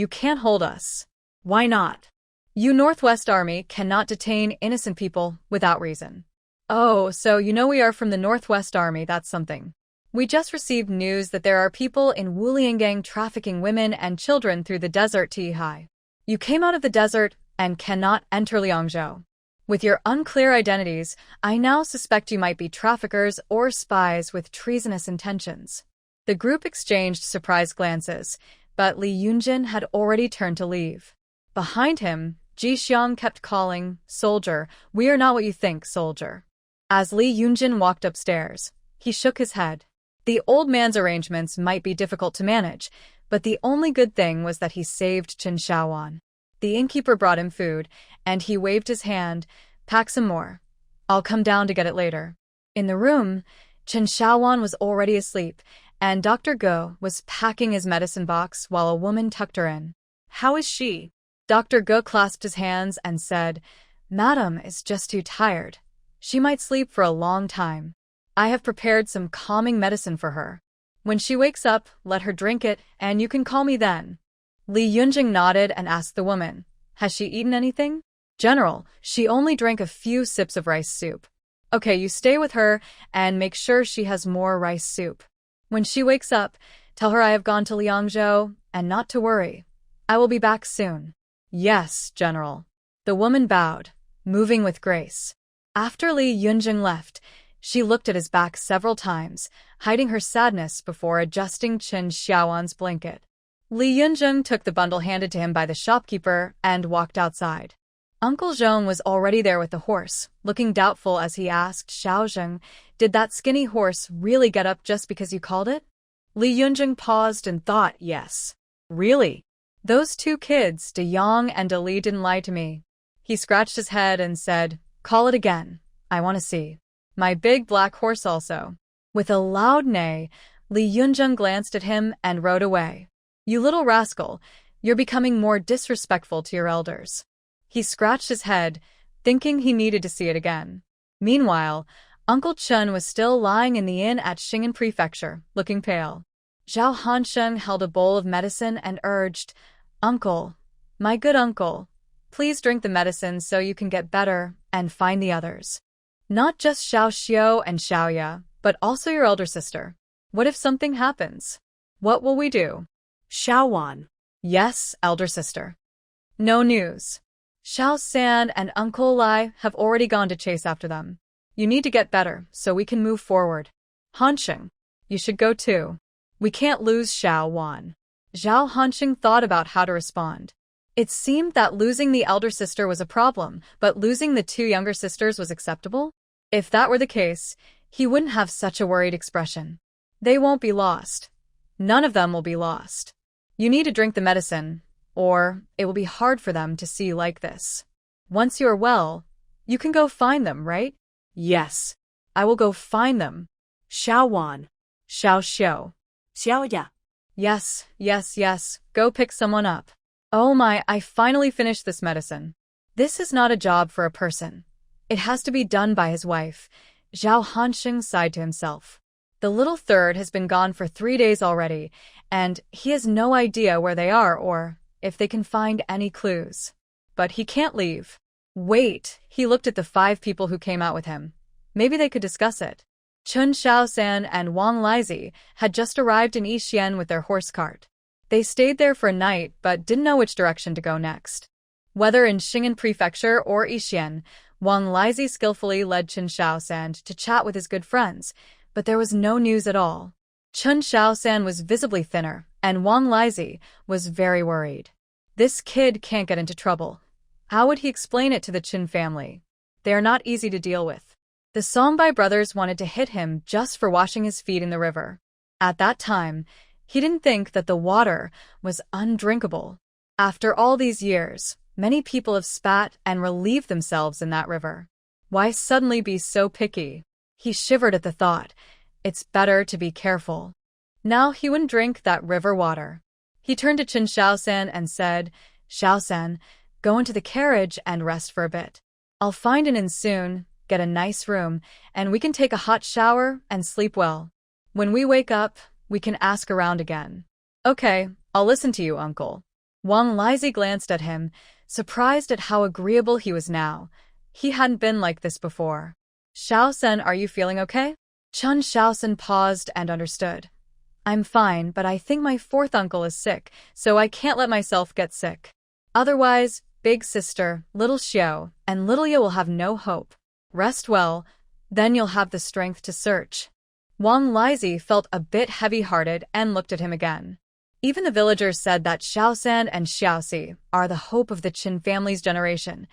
can't hold us. Why not? You Northwest Army cannot detain innocent people without reason. Oh, so you know we are from the Northwest Army, that's something. We just received news that there are people in Wulianggang trafficking women and children through the desert to Yihai. You came out of the desert and cannot enter Liangzhou. With your unclear identities, I now suspect you might be traffickers or spies with treasonous intentions. The group exchanged surprised glances, but Li Yunjin had already turned to leave. Behind him, Ji Xiang kept calling, "Soldier, we are not what you think, soldier." As Li Yunjin walked upstairs, he shook his head. The old man's arrangements might be difficult to manage, but the only good thing was that he saved Chen Xiaowan. The innkeeper brought him food, and he waved his hand, "Pack some more. I'll come down to get it later." In the room, Chen Xiaowan was already asleep, and Dr. Go was packing his medicine box while a woman tucked her in. How is she? Dr. Go clasped his hands and said, "Madam is just too tired. She might sleep for a long time. I have prepared some calming medicine for her. When she wakes up, let her drink it, and you can call me then." Li Yunjing nodded and asked the woman, "Has she eaten anything?" "General, she only drank a few sips of rice soup." "Okay, you stay with her and make sure she has more rice soup. When she wakes up, tell her I have gone to Liangzhou and not to worry. I will be back soon." "Yes, General." The woman bowed, moving with grace. After Li Yunjing left, she looked at his back several times, hiding her sadness before adjusting Chen Xiaowan's blanket. Li Yunjing took the bundle handed to him by the shopkeeper and walked outside. Uncle Zhong was already there with the horse, looking doubtful as he asked Xiaozheng, "Did that skinny horse really get up just because you called it?" Li Yunjing paused and thought, "Yes. Really? Those two kids, De Yang and De Li, didn't lie to me." He scratched his head and said, "Call it again. I want to see my big black horse also." With a loud neigh, Li Yunjing glanced at him and rode away. "You little rascal, you're becoming more disrespectful to your elders." He scratched his head, thinking he needed to see it again. Meanwhile, Uncle Chen was still lying in the inn at Xing'an Prefecture, looking pale. Zhao Hansheng held a bowl of medicine and urged, "Uncle, my good uncle, please drink the medicine so you can get better and find the others. Not just Xiao Xiao and Xiaoya, but also your elder sister. What if something happens? What will we do?" Xiaowan. "Yes, elder sister." "No news. Xiao San and Uncle Lai have already gone to chase after them. You need to get better so we can move forward. Hansheng, you should go too. We can't lose Xiao Wan." Zhao Hansheng thought about how to respond. It seemed that losing the elder sister was a problem, but losing the two younger sisters was acceptable. If that were the case, he wouldn't have such a worried expression. They won't be lost. None of them will be lost. You need to drink the medicine, or it will be hard for them to see like this. Once you are well, you can go find them, right? Yes. I will go find them. Xiaowan. Xiao Xiao. Xiaoya. Yes, yes, yes. Go pick someone up. Oh my, I finally finished this medicine. This is not a job for a person. It has to be done by his wife. Zhao Hansheng sighed to himself. The little third has been gone for 3 days already, and he has no idea where they are or if they can find any clues. But he can't leave. Wait, he looked at the 5 people who came out with him. Maybe they could discuss it. Chun Xiaosan and Wang Lizi had just arrived in Yixian with their horse cart. They stayed there for a night but didn't know which direction to go next. Whether in Xing'an Prefecture or Yixian, Wang Lizi skillfully led Chun Xiaosan to chat with his good friends, but there was no news at all. Chun Xiaosan was visibly thinner, and Wang Lizi was very worried. This kid can't get into trouble. How would he explain it to the Chin family? They are not easy to deal with. The Songbai brothers wanted to hit him just for washing his feet in the river. At that time, he didn't think that the water was undrinkable. After all these years, many people have spat and relieved themselves in that river. Why suddenly be so picky? He shivered at the thought. It's better to be careful. Now he wouldn't drink that river water. He turned to Chen Xiaosan and said, "Xiaosan, go into the carriage and rest for a bit. I'll find an inn soon. get a nice room, and we can take a hot shower and sleep well. When we wake up, we can ask around again. Okay, I'll listen to you, uncle. Wang Lizi glanced at him, surprised at how agreeable he was now. He hadn't been like this before. Xiaosen, are you feeling okay? Chun Xiaosen paused and understood. I'm fine, but I think my fourth uncle is sick, so I can't let myself get sick. Otherwise, big sister, little Xiao, and little Ye will have no hope. Rest well, then you'll have the strength to search. Wang Lizi felt a bit heavy-hearted and looked at him again. Even the villagers said that Xiaosan and Xiaoxi are the hope of the Qin family's generation.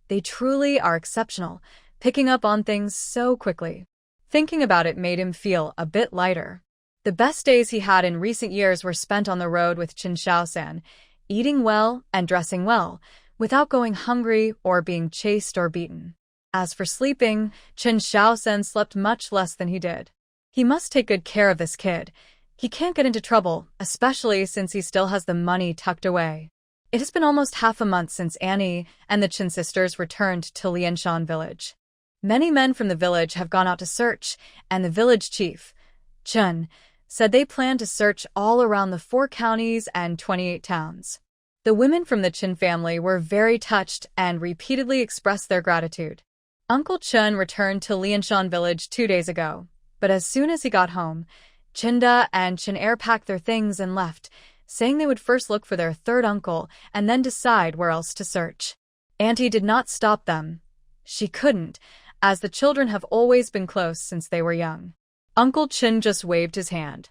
They truly are exceptional, picking up on things so quickly. Thinking about it made him feel a bit lighter. The best days he had in recent years were spent on the road with Qin Xiaosan, eating well and dressing well, without going hungry or being chased or beaten. As for sleeping, Qin Xiaosan slept much less than he did. He must take good care of this kid. He can't get into trouble, especially since he still has the money tucked away. It has been almost half a month since Annie and the Qin sisters returned to Lianshan village. Many men from the village have gone out to search, and the village chief, Chun, said they plan to search all around the 4 counties and 28 towns. The women from the Qin family were very touched and repeatedly expressed their gratitude. Uncle Chun returned to Lianshan village 2 days ago, but as soon as he got home, Chinda and Chinair packed their things and left, saying they would first look for their third uncle and then decide where else to search. Auntie did not stop them. She couldn't, as the children have always been close since they were young. Uncle Chin just waved his hand.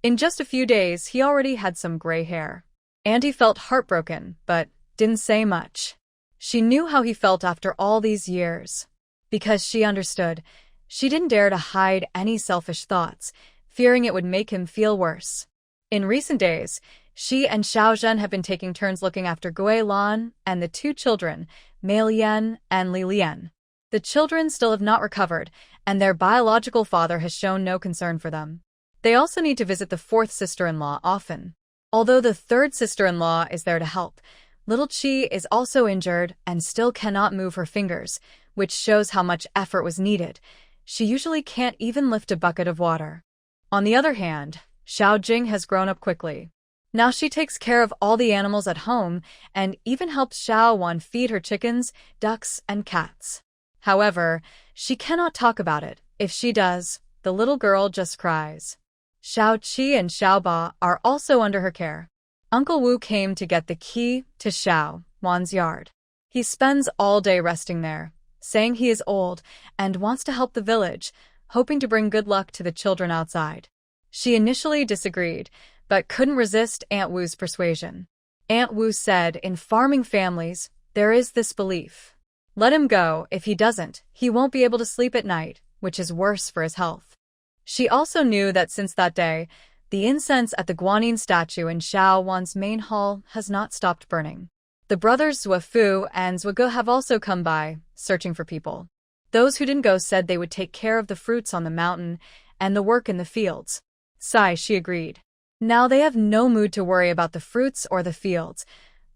In just a few days, he already had some gray hair. Auntie felt heartbroken, but didn't say much. She knew how he felt after all these years. Because she understood, she didn't dare to hide any selfish thoughts, fearing it would make him feel worse. In recent days, she and Xiao Zhen have been taking turns looking after Gui Lan and the 2 children, Mei Lian and Li Lian. The children still have not recovered, and their biological father has shown no concern for them. They also need to visit the 4th sister-in-law often. Although the 3rd sister-in-law is there to help, little Qi is also injured and still cannot move her fingers, which shows how much effort was needed. She usually can't even lift a bucket of water. On the other hand, Xiao Jing has grown up quickly. Now she takes care of all the animals at home and even helps Xiao Wan feed her chickens, ducks, and cats. However, she cannot talk about it. If she does, the little girl just cries. Xiao Qi and Xiao Ba are also under her care. Uncle Wu came to get the key to Xiao Wan's yard. He spends all day resting there, saying he is old and wants to help the village, hoping to bring good luck to the children outside. She initially disagreed, but couldn't resist Aunt Wu's persuasion. Aunt Wu said in farming families, there is this belief. Let him go. If he doesn't, he won't be able to sleep at night, which is worse for his health. She also knew that since that day, the incense at the Guanyin statue in Xiao Wan's main hall has not stopped burning. The brothers Zuofu and Zuoge have also come by, searching for people. Those who didn't go said they would take care of the fruits on the mountain and the work in the fields. Sigh, she agreed. Now they have no mood to worry about the fruits or the fields.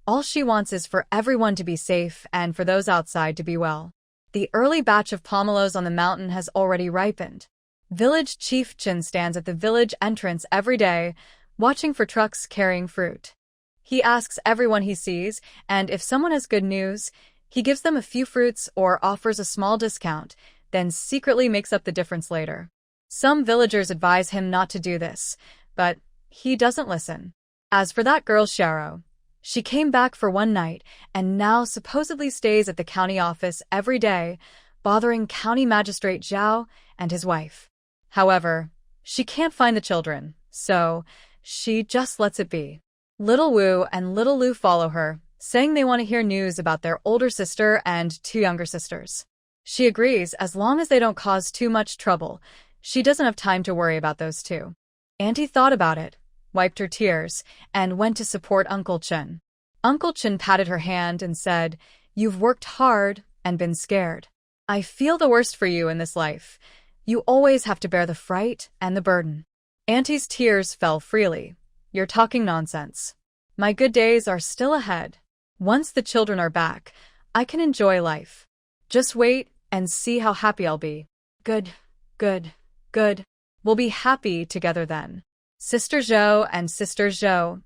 All she wants is for everyone to be safe and for those outside to be well. The early batch of pomelos on the mountain has already ripened. Village Chief Chin stands at the village entrance every day, watching for trucks carrying fruit. He asks everyone he sees, and if someone has good news, he gives them a few fruits or offers a small discount, then secretly makes up the difference later. Some villagers advise him not to do this, but he doesn't listen. As for that girl Sharo, she came back for one night and now supposedly stays at the county office every day, bothering County Magistrate Zhao and his wife. However, she can't find the children, so she just lets it be. Little Wu and Little Lu follow her, saying they want to hear news about their older sister and 2 younger sisters. She agrees as long as they don't cause too much trouble. She doesn't have time to worry about those 2. Auntie thought about it, wiped her tears, and went to support Uncle Chen. Uncle Chen patted her hand and said, "You've worked hard and been scared. I feel the worst for you in this life. You always have to bear the fright and the burden." Auntie's tears fell freely. "You're talking nonsense. My good days are still ahead. Once the children are back, I can enjoy life. Just wait and see how happy I'll be. Good, good, good. We'll be happy together then. Sister Zhou and Sister Zhou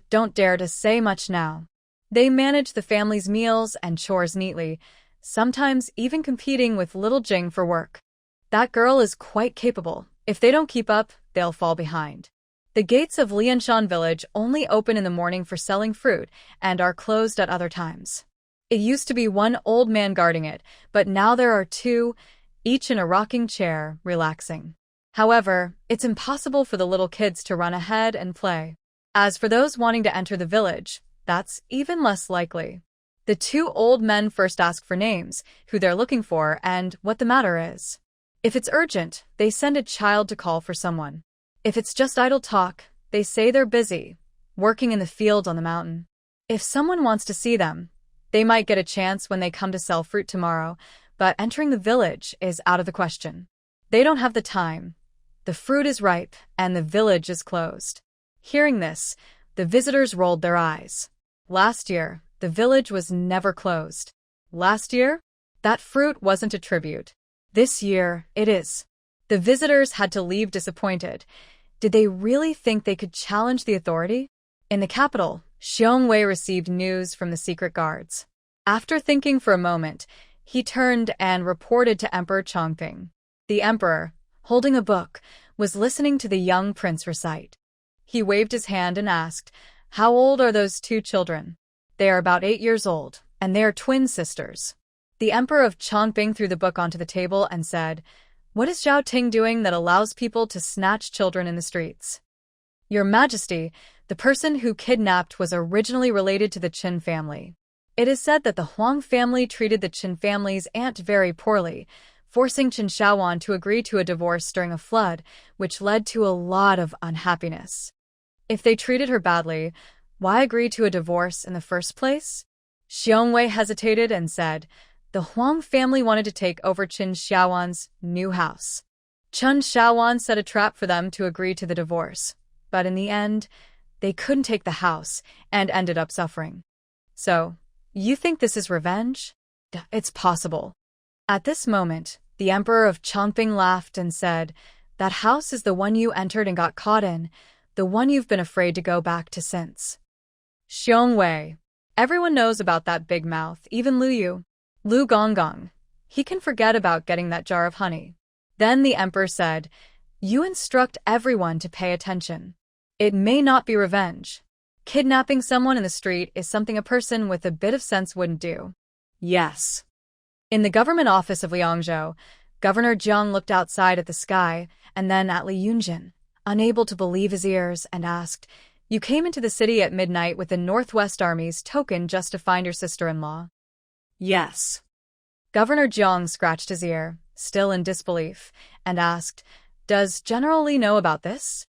don't dare to say much now. They manage the family's meals and chores neatly, sometimes even competing with little Jing for work. That girl is quite capable. If they don't keep up, they'll fall behind. The gates of Lianshan village only open in the morning for selling fruit and are closed at other times. It used to be one old man guarding it, but now there are two, each in a rocking chair, relaxing. However, it's impossible for the little kids to run ahead and play. As for those wanting to enter the village, that's even less likely. The two old men first ask for names, who they're looking for, and what the matter is. If it's urgent, they send a child to call for someone. If it's just idle talk, they say they're busy, working in the field on the mountain. If someone wants to see them, they might get a chance when they come to sell fruit tomorrow, but entering the village is out of the question. They don't have the time. The fruit is ripe, and the village is closed. Hearing this, the visitors rolled their eyes. Last year, the village was never closed. Last year? That fruit wasn't a tribute. This year, it is. The visitors had to leave disappointed. Did they really think they could challenge the authority? In the capital, Xiongwei received news from the secret guards. After thinking for a moment, he turned and reported to Emperor Chongping. The emperor, holding a book, was listening to the young prince recite. He waved his hand and asked, "How old are those two children?" "They are about 8 years old, and they are twin sisters." The emperor of Chongping threw the book onto the table and said, "What is Zhao Ting doing that allows people to snatch children in the streets?" "Your Majesty, the person who kidnapped was originally related to the Qin family. It is said that the Huang family treated the Qin family's aunt very poorly, forcing Qin Shaoan to agree to a divorce during a flood, which led to a lot of unhappiness. If they treated her badly, why agree to a divorce in the first place?" Xiongwei hesitated and said, "The Huang family wanted to take over Qin Shaoan's new house. Qin Shaoan set a trap for them to agree to the divorce, but in the end, they couldn't take the house and ended up suffering. So, you think this is revenge? It's possible." At this moment, the emperor of Chongping laughed and said, "That house is the one you entered and got caught in, the one you've been afraid to go back to since." Xiongwei. Everyone knows about that big mouth, even Lu Gonggong. He can forget about getting that jar of honey. Then the emperor said, "You instruct everyone to pay attention. It may not be revenge. Kidnapping someone in the street is something a person with a bit of sense wouldn't do." "Yes." In the government office of Liangzhou, Governor Jiang looked outside at the sky and then at Li Yunjin, unable to believe his ears, and asked, "You came into the city at midnight with the Northwest Army's token just to find your sister-in-law?" "Yes." Governor Jiang scratched his ear, still in disbelief, and asked, "Does General Li know about this?"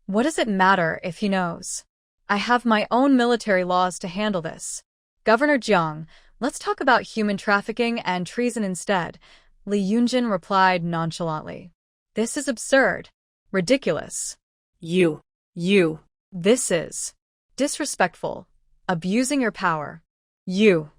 "What does it matter if he knows? I have my own military laws to handle this." "Governor Jiang, let's talk about human trafficking and treason instead," Li Yunjin replied nonchalantly. "This is absurd. Ridiculous. You. This is disrespectful. Abusing your power. You."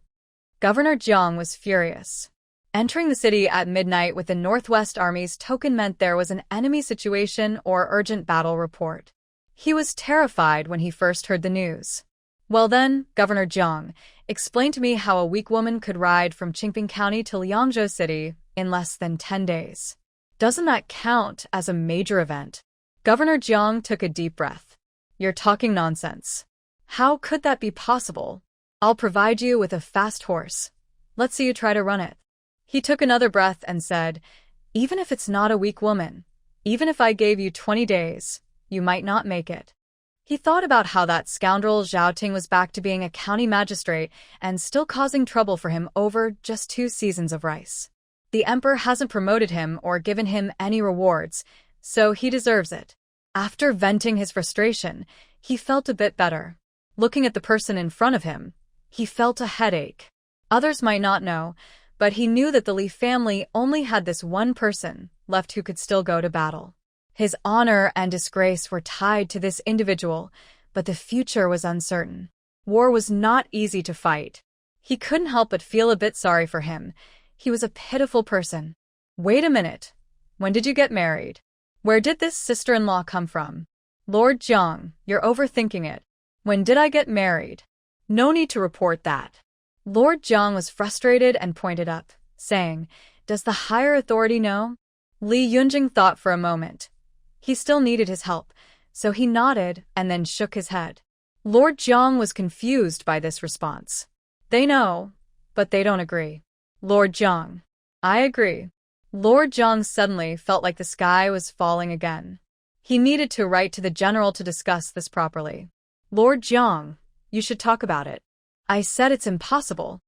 Governor Jiang was furious. Entering the city at midnight with the Northwest Army's token meant there was an enemy situation or urgent battle report. He was terrified when he first heard the news. "Well then, Governor Jiang, explain to me how a weak woman could ride from Qingping County to Liangzhou City in less than 10 days. Doesn't that count as a major event?" Governor Jiang took a deep breath. "You're talking nonsense. How could that be possible? I'll provide you with a fast horse. Let's see you try to run it." He took another breath and said, "Even if it's not a weak woman, even if I gave you 20 days, you might not make it." He thought about how that scoundrel Zhao Ting was back to being a county magistrate and still causing trouble for him over just 2 seasons of rice. The emperor hasn't promoted him or given him any rewards, so he deserves it. After venting his frustration, he felt a bit better. Looking at the person in front of him, he felt a headache. Others might not know, but he knew that the Li family only had this one person left who could still go to battle. His honor and disgrace were tied to this individual, but the future was uncertain. War was not easy to fight. He couldn't help but feel a bit sorry for him. He was a pitiful person. Wait a minute. When did you get married? Where did this sister-in-law come from? Lord Jiang, you're overthinking it. When did I get married? No need to report that. Lord Jiang was frustrated and pointed up, saying, Does the higher authority know? Li Yunjing thought for a moment. He still needed his help, so he nodded and then shook his head. Lord Jiang was confused by this response. They know, but they don't agree. Lord Jiang. I agree. Lord Jiang suddenly felt like the sky was falling again. He needed to write to the general to discuss this properly. Lord Jiang, you should talk about it. I said it's impossible.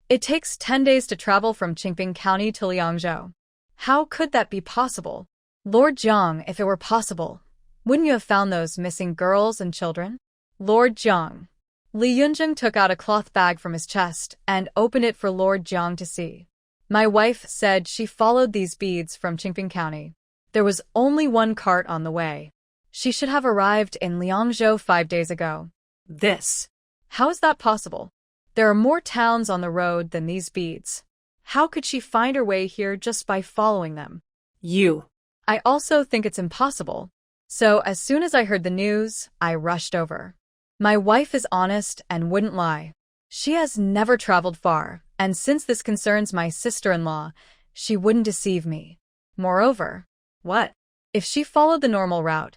It takes 10 days to travel from Qingping County to Liangzhou. How could that be possible? Lord Jiang, if it were possible, wouldn't you have found those missing girls and children? Lord Jiang. Li Yunjing took out a cloth bag from his chest and opened it for Lord Jiang to see. My wife said she followed these beads from Qingping County. There was only one cart on the way. She should have arrived in Liangzhou 5 days ago. This. How is that possible? There are more towns on the road than these beads. How could she find her way here just by following them? I also think it's impossible. So as soon as I heard the news, I rushed over. My wife is honest and wouldn't lie. She has never traveled far, and since this concerns my sister-in-law, she wouldn't deceive me. Moreover, what? If she followed the normal route,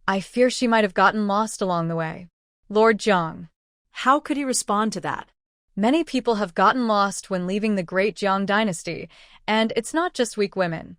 I fear she might have gotten lost along the way. Lord Jiang. How could he respond to that? Many people have gotten lost when leaving the great Jiang dynasty, and it's not just weak women.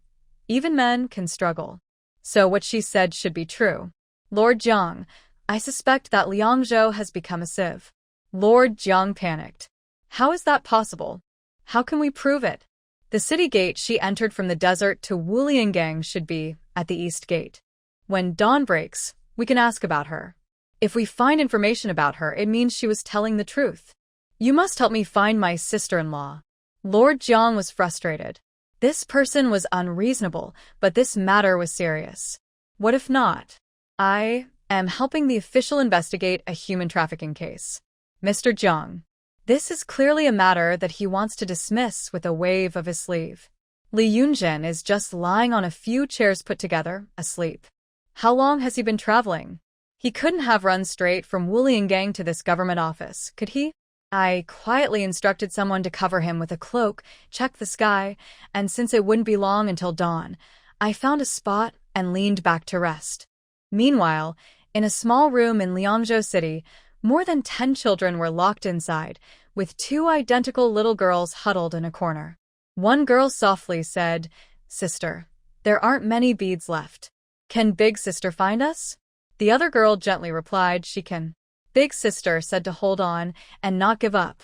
Even men can struggle. So what she said should be true. Lord Jiang, I suspect that Liangzhou has become a sieve. Lord Jiang panicked. How is that possible? How can we prove it? The city gate she entered from the desert to Wuliangang should be at the east gate. When dawn breaks, we can ask about her. If we find information about her, it means she was telling the truth. You must help me find my sister-in-law. Lord Jiang was frustrated. This person was unreasonable, but this matter was serious. What if not? I am helping the official investigate a human trafficking case. Mr. Jiang. This is clearly a matter that he wants to dismiss with a wave of his sleeve. Li Yunjin is just lying on a few chairs put together, asleep. How long has he been traveling? He couldn't have run straight from Wuliangang to this government office, could he? I quietly instructed someone to cover him with a cloak, check the sky, and since it wouldn't be long until dawn, I found a spot and leaned back to rest. Meanwhile, in a small room in Liangzhou City, more than 10 children were locked inside, with 2 identical little girls huddled in a corner. One girl softly said, Sister, there aren't many beads left. Can Big Sister find us? The other girl gently replied she can. Big Sister said to hold on and not give up.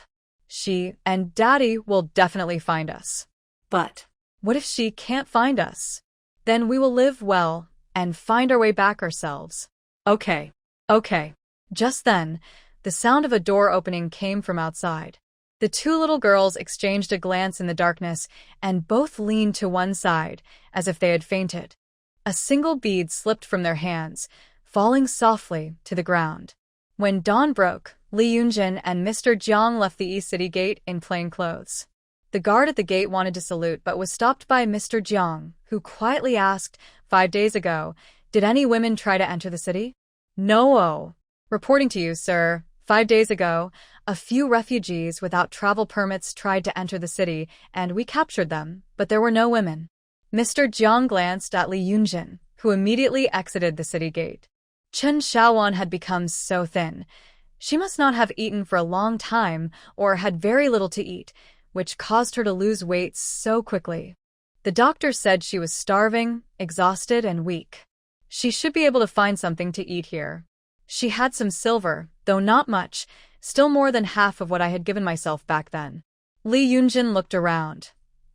She and Daddy will definitely find us. But what if she can't find us? Then we will live well and find our way back ourselves. Okay. Just then, the sound of a door opening came from outside. The 2 little girls exchanged a glance in the darkness and both leaned to one side, as if they had fainted. A single bead slipped from their hands, falling softly to the ground. When dawn broke, Li Yunjin and Mr. Jiang left the East City Gate in plain clothes. The guard at the gate wanted to salute but was stopped by Mr. Jiang, who quietly asked, 5 days ago, did any women try to enter the city? No. Reporting to you, sir, 5 days ago, a few refugees without travel permits tried to enter the city, and we captured them, but there were no women. Mr. Jiang glanced at Li Yunjin, who immediately exited the city gate. Chen Xiaowan had become so thin. She must not have eaten for a long time or had very little to eat, which caused her to lose weight so quickly. The doctor said she was starving, exhausted, and weak. She should be able to find something to eat here. She had some silver, though not much, still more than half of what I had given myself back then. Li Yunjin looked around.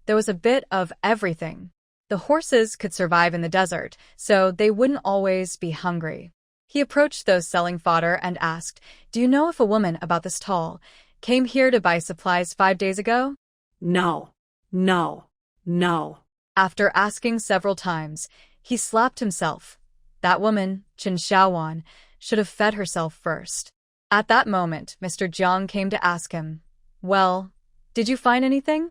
There was a bit of everything. The horses could survive in the desert, so they wouldn't always be hungry. He approached those selling fodder and asked, Do you know if a woman about this tall came here to buy supplies 5 days ago? No. After asking several times, he slapped himself. That woman, Chen Xiaowan, should have fed herself first. At that moment, Mr. Jiang came to ask him, Well, did you find anything?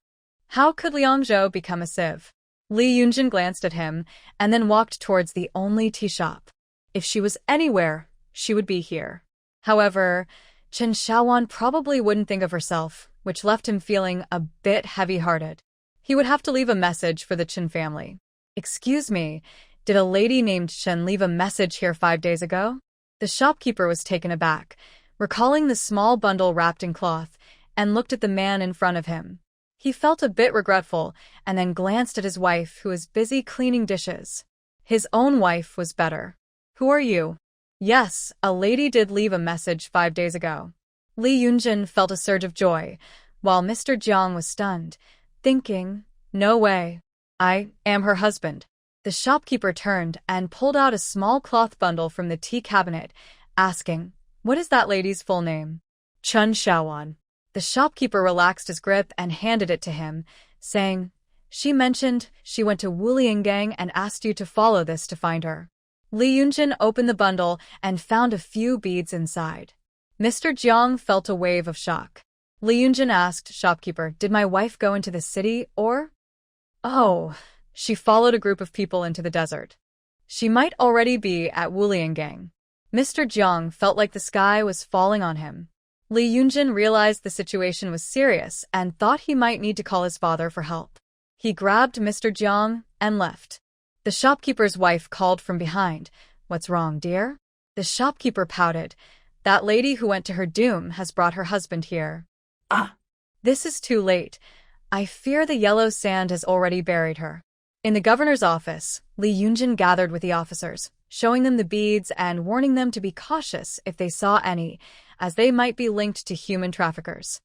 How could Liangzhou become a sieve? Li Yunjin glanced at him and then walked towards the only tea shop. If she was anywhere, she would be here. However, Chen Xiaowan probably wouldn't think of herself, which left him feeling a bit heavy-hearted. He would have to leave a message for the Chen family. Excuse me, did a lady named Chen leave a message here 5 days ago? The shopkeeper was taken aback, recalling the small bundle wrapped in cloth, and looked at the man in front of him. He felt a bit regretful and then glanced at his wife, who was busy cleaning dishes. His own wife was better. Who are you? Yes, a lady did leave a message 5 days ago. Li Yunjin felt a surge of joy, while Mr. Jiang was stunned, thinking, no way. I am her husband. The shopkeeper turned and pulled out a small cloth bundle from the tea cabinet, asking, what is that lady's full name? Chen Xiaowan. The shopkeeper relaxed his grip and handed it to him, saying, she mentioned she went to Wuliangang and asked you to follow this to find her. Li Yunjin opened the bundle and found a few beads inside. Mr. Jiang felt a wave of shock. Li Yunjin asked shopkeeper, did my wife go into the city or? Oh, she followed a group of people into the desert. She might already be at Wuliangang. Mr. Jiang felt like the sky was falling on him. Li Yunjin realized the situation was serious and thought he might need to call his father for help. He grabbed Mr. Jiang and left. The shopkeeper's wife called from behind. What's wrong, dear? The shopkeeper pouted. That lady who went to her doom has brought her husband here. This is too late. I fear the yellow sand has already buried her. In the governor's office, Li Yunjin gathered with the officers, showing them the beads and warning them to be cautious if they saw any, as they might be linked to human traffickers.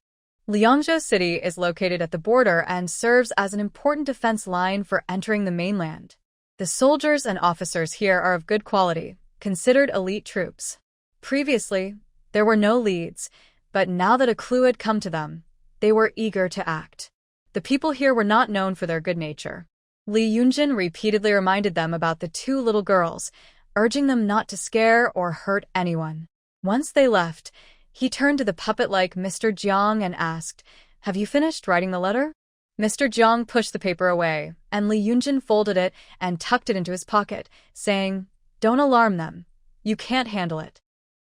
Liangzhou City is located at the border and serves as an important defense line for entering the mainland. The soldiers and officers here are of good quality, considered elite troops. Previously, there were no leads, but now that a clue had come to them, they were eager to act. The people here were not known for their good nature. Li Yunjin repeatedly reminded them about the 2 little girls, urging them not to scare or hurt anyone. Once they left, he turned to the puppet-like Mr. Jiang and asked, have you finished writing the letter? Mr. Jiang pushed the paper away, and Li Yunjin folded it and tucked it into his pocket, saying, don't alarm them. You can't handle it.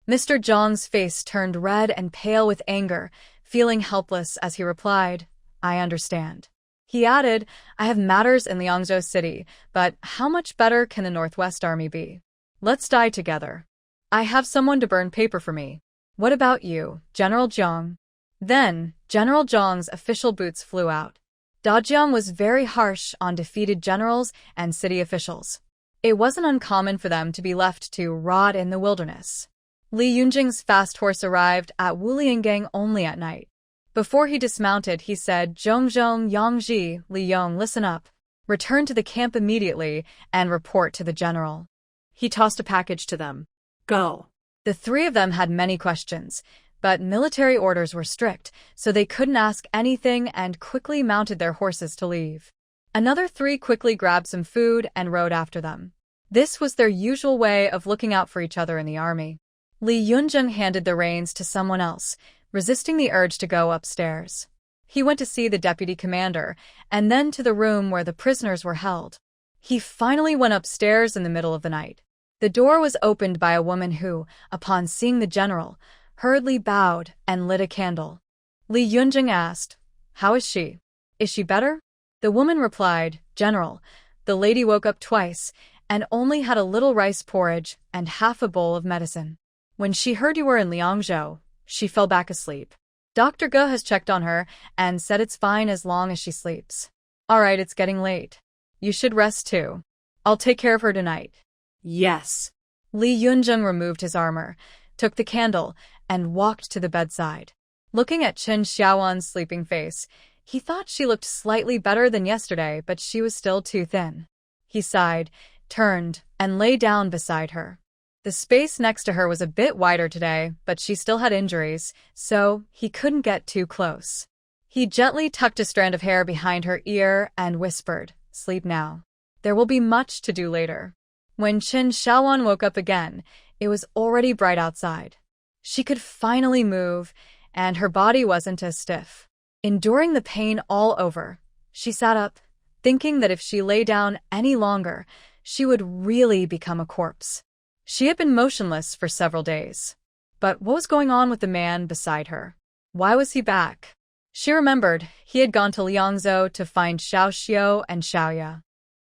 Mr. Jiang's face turned red and pale with anger, feeling helpless as he replied, I understand. He added, I have matters in Liangzhou City, but how much better can the Northwest Army be? Let's die together. I have someone to burn paper for me. What about you, General Jiang? Then, General Jiang's official boots flew out. Dajiang was very harsh on defeated generals and city officials. It wasn't uncommon for them to be left to rot in the wilderness. Li Yunjing's fast horse arrived at Wuliangang only at night. Before he dismounted, he said, Zhongzhong Yangji, Li Yong, listen up. Return to the camp immediately and report to the general. He tossed a package to them. Go. The 3 of them had many questions, but military orders were strict, so they couldn't ask anything and quickly mounted their horses to leave. Another 3 quickly grabbed some food and rode after them. This was their usual way of looking out for each other in the army. Li Yunjin handed the reins to someone else, resisting the urge to go upstairs. He went to see the deputy commander, and then to the room where the prisoners were held. He finally went upstairs in the middle of the night. The door was opened by a woman who, upon seeing the general, hurriedly bowed and lit a candle. Li Yunjing asked, how is she? Is she better? The woman replied, General, the lady woke up twice and only had a little rice porridge and half a bowl of medicine. When she heard you were in Liangzhou, she fell back asleep. Dr. Ge has checked on her and said it's fine as long as she sleeps. All right, it's getting late. You should rest too. I'll take care of her tonight. Yes. Li Yunjing removed his armor, took the candle, and walked to the bedside. Looking at Chen Xiaowan's sleeping face, he thought she looked slightly better than yesterday, but she was still too thin. He sighed, turned, and lay down beside her. The space next to her was a bit wider today, but she still had injuries, so he couldn't get too close. He gently tucked a strand of hair behind her ear and whispered, sleep now. There will be much to do later. When Chen Xiaowan woke up again, it was already bright outside. She could finally move, and her body wasn't as stiff. Enduring the pain all over, She sat up, thinking that if she lay down any longer, she would really become a corpse. She had been motionless for several days. But what was going on with the man beside her? Why was he back? She remembered he had gone to Liangzhou to find Xiao Xiao and Xiaoya.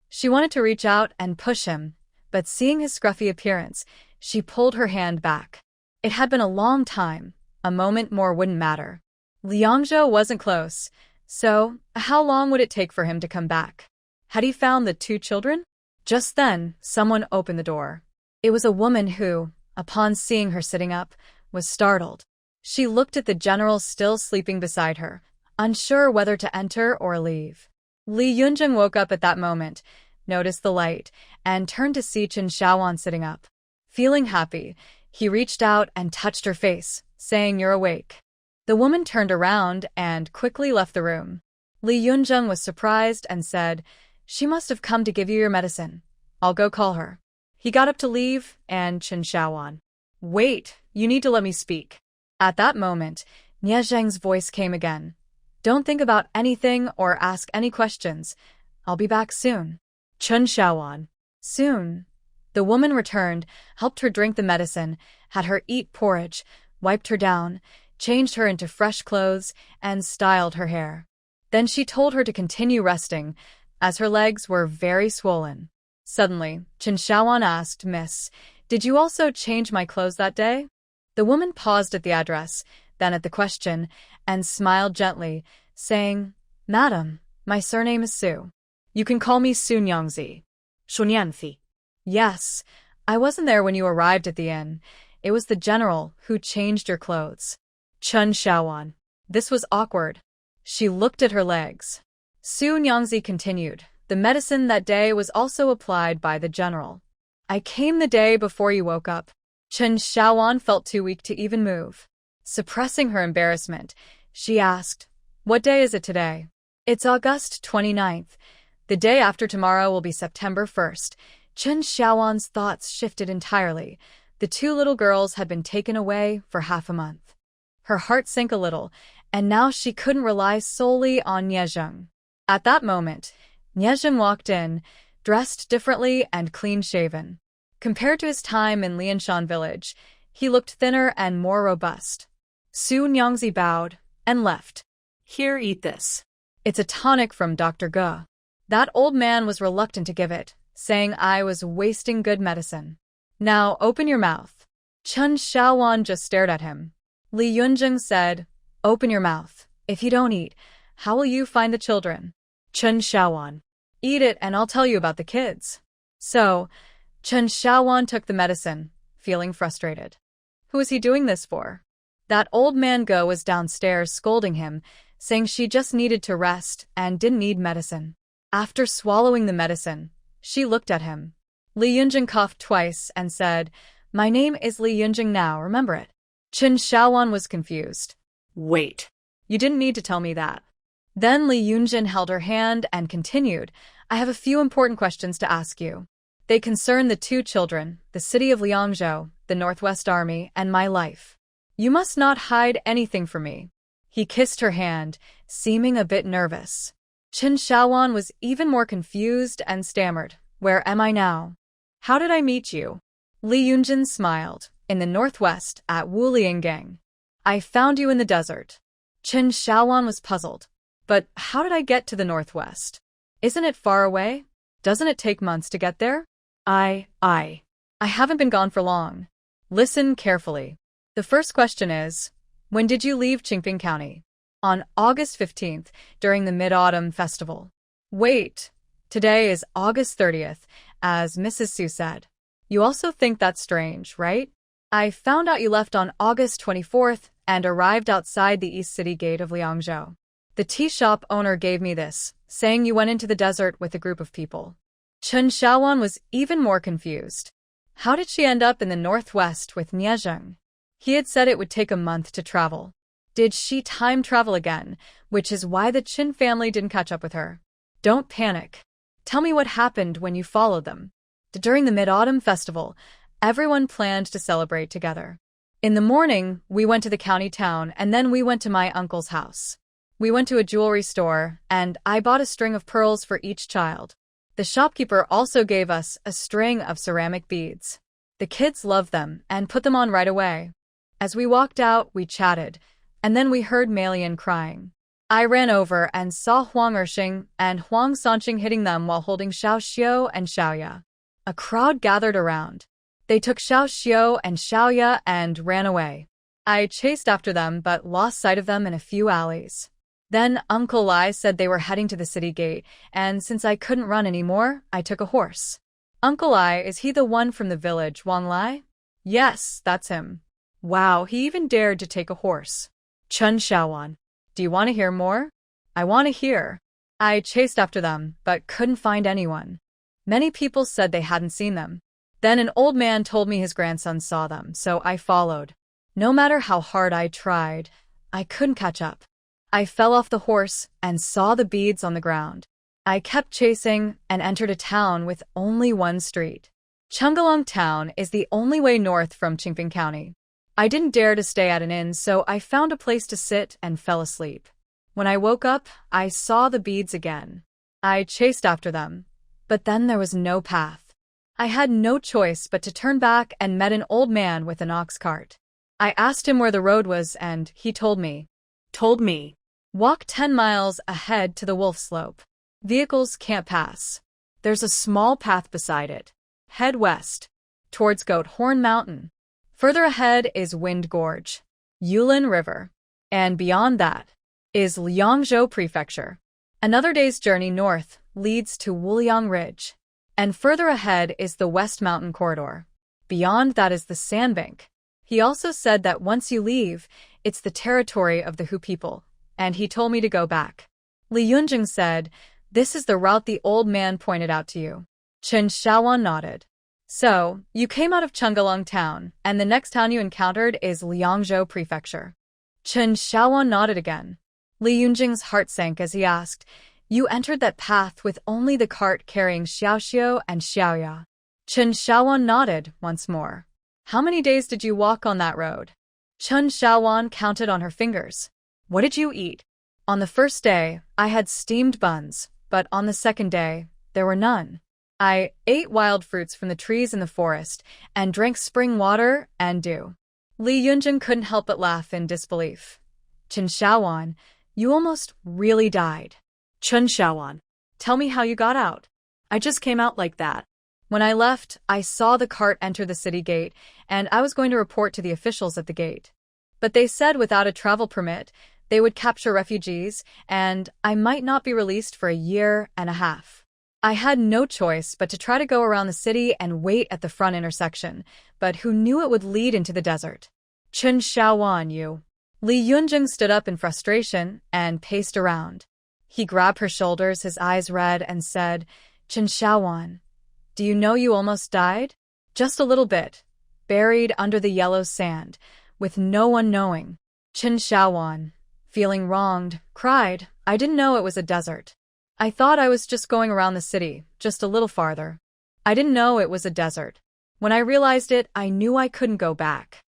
She wanted to reach out and push him, but seeing his scruffy appearance, she pulled her hand back. It had been a long time. A moment more wouldn't matter. Liangzhou wasn't close, so how long would it take for him to come back? Had he found the two children? Just then, someone opened the door. It was a woman who, upon seeing her sitting up, was startled. She looked at the general still sleeping beside her, unsure whether to enter or leave. Li Yunjing woke up at that moment, noticed the light, and turned to see Chen Xiaowan sitting up. Feeling happy, he reached out and touched her face, saying, "You're awake." The woman turned around and quickly left the room. Li Yunjing was surprised and said, "She must have come to give you your medicine. I'll go call her." He got up to leave, and Chen Xiaowan, "Wait, you need to let me speak." At that moment, Nie Zheng's voice came again. "Don't think about anything or ask any questions. I'll be back soon." Chen Xiaowan, "Soon." The woman returned, helped her drink the medicine, had her eat porridge, wiped her down, changed her into fresh clothes, and styled her hair. Then she told her to continue resting, as her legs were very swollen. Suddenly, Chen Xiaowan asked, "Miss, did you also change my clothes that day?" The woman paused at the address, then at the question, and smiled gently, saying, "Madam, my surname is Su. You can call me Su Nyangzi." "Shunyanfi." "Yes, I wasn't there when you arrived at the inn. It was the general who changed your clothes." Chen Xiaowan. This was awkward. She looked at her legs. Su Nyangzi continued, "The medicine that day was also applied by the general. I came the day before you woke up." Chen Xiaowan felt too weak to even move. Suppressing her embarrassment, she asked, "What day is it today?" "It's August 29th. The day after tomorrow will be September 1st. Chen Xiaowan's thoughts shifted entirely. The two little girls had been taken away for half a month. Her heart sank a little, and now she couldn't rely solely on Nie Zheng. At that moment, Nie Zheng walked in, dressed differently and clean-shaven. Compared to his time in Lianshan village, he looked thinner and more robust. Su Nyangzi bowed and left. "Here, eat this. It's a tonic from Dr. Ge." That old man was reluctant to give it, saying I was wasting good medicine. "Now open your mouth." Chen Xiaowan just stared at him. Li Yunjing said, "Open your mouth. If you don't eat, how will you find the children?" Chen Xiaowan, "Eat it and I'll tell you about the kids." So, Chen Xiaowan took the medicine, feeling frustrated. Who was he doing this for? That old man Ge was downstairs scolding him, saying she just needed to rest and didn't need medicine. After swallowing the medicine, she looked at him. Li Yunjing coughed twice and said, "My name is Li Yunjing now, remember it." Chen Xiaowan was confused. "Wait. You didn't need to tell me that." Then Li Yunjin held her hand and continued, "I have a few important questions to ask you. They concern the two children, the city of Liangzhou, the Northwest Army, and my life. You must not hide anything from me." He kissed her hand, seeming a bit nervous. Chen Xiaowan was even more confused and stammered, "Where am I now? How did I meet you?" Li Yunjin smiled, "In the northwest, at Wulianggang. I found you in the desert." Chen Xiaowan was puzzled. "But how did I get to the northwest? Isn't it far away? Doesn't it take months to get there?" I haven't been gone for long. Listen carefully. The first question is, when did you leave Qingping County? On August 15th, during the Mid-Autumn Festival. Wait, today is August 30th, as Mrs. Su said. You also think that's strange, right? I found out you left on August 24th and arrived outside the East City gate of Liangzhou. The tea shop owner gave me this, saying you went into the desert with a group of people. Chen Xiaowan was even more confused. How did she end up in the northwest with Nie Zheng? He had said it would take a month to travel. Did she time travel again, which is why the Qin family didn't catch up with her? Don't panic. Tell me what happened when you followed them. During the Mid-Autumn Festival, everyone planned to celebrate together. In the morning, we went to the county town and then we went to my uncle's house. We went to a jewelry store, and I bought a string of pearls for each child. The shopkeeper also gave us a string of ceramic beads. The kids loved them and put them on right away. As we walked out, we chatted, and then we heard Malian crying. I ran over and saw Huang Erxing and Huang Sanqing hitting them while holding Xiao Xiao and Xiaoya. A crowd gathered around. They took Xiao Xiao and Xiaoya and ran away. I chased after them but lost sight of them in a few alleys. Then Uncle Lai said they were heading to the city gate, and since I couldn't run anymore, I took a horse. Uncle Lai, is he the one from the village, Wang Lai? Yes, that's him. Wow, he even dared to take a horse. Chen Xiaowan. Do you want to hear more? I want to hear. I chased after them, but couldn't find anyone. Many people said they hadn't seen them. Then an old man told me his grandson saw them, so I followed. No matter how hard I tried, I couldn't catch up. I fell off the horse and saw the beads on the ground. I kept chasing and entered a town with only one street. Chungalong Town is the only way north from Qingping County. I didn't dare to stay at an inn, so I found a place to sit and fell asleep. When I woke up, I saw the beads again. I chased after them, but then there was no path. I had no choice but to turn back and met an old man with an ox cart. I asked him where the road was and he told me. Walk 10 miles ahead to the Wolf Slope. Vehicles can't pass. There's a small path beside it. Head west, towards Goat Horn Mountain. Further ahead is Wind Gorge, Yulin River, and beyond that is Liangzhou Prefecture. Another day's journey north leads to Wuliang Ridge, and further ahead is the West Mountain Corridor. Beyond that is the Sandbank. He also said that once you leave, it's the territory of the Hu people, and he told me to go back. Li Yunjing said, "This is the route the old man pointed out to you." Chen Xiaowan nodded. So, you came out of Chungalong Town, and the next town you encountered is Liangzhou Prefecture. Chen Xiaowan nodded again. Li Yunjing's heart sank as he asked, "You entered that path with only the cart carrying Xiaoxiao and Xiaoya." Chen Xiaowan nodded once more. "How many days did you walk on that road?" Chen Xiaowan counted on her fingers. "What did you eat?" "On the first day, I had steamed buns, but on the second day, there were none. I ate wild fruits from the trees in the forest and drank spring water and dew." Li Yunjing couldn't help but laugh in disbelief. "Chen Xiaowan, you almost really died." Chen Xiaowan, tell me how you got out. I just came out like that. "When I left, I saw the cart enter the city gate, and I was going to report to the officials at the gate. But they said without a travel permit, they would capture refugees, and I might not be released for a year and a half. I had no choice but to try to go around the city and wait at the front intersection, but who knew it would lead into the desert?" "Chen Xiaowan, you." Li Yunjing stood up in frustration and paced around. He grabbed her shoulders, his eyes red, and said, "Chen Xiaowan, do you know you almost died? Just a little bit, buried under the yellow sand, with no one knowing." Chen Xiaowan, feeling wronged, cried, "I didn't know it was a desert. I thought I was just going around the city, just a little farther. I didn't know it was a desert. When I realized it, I knew I couldn't go back.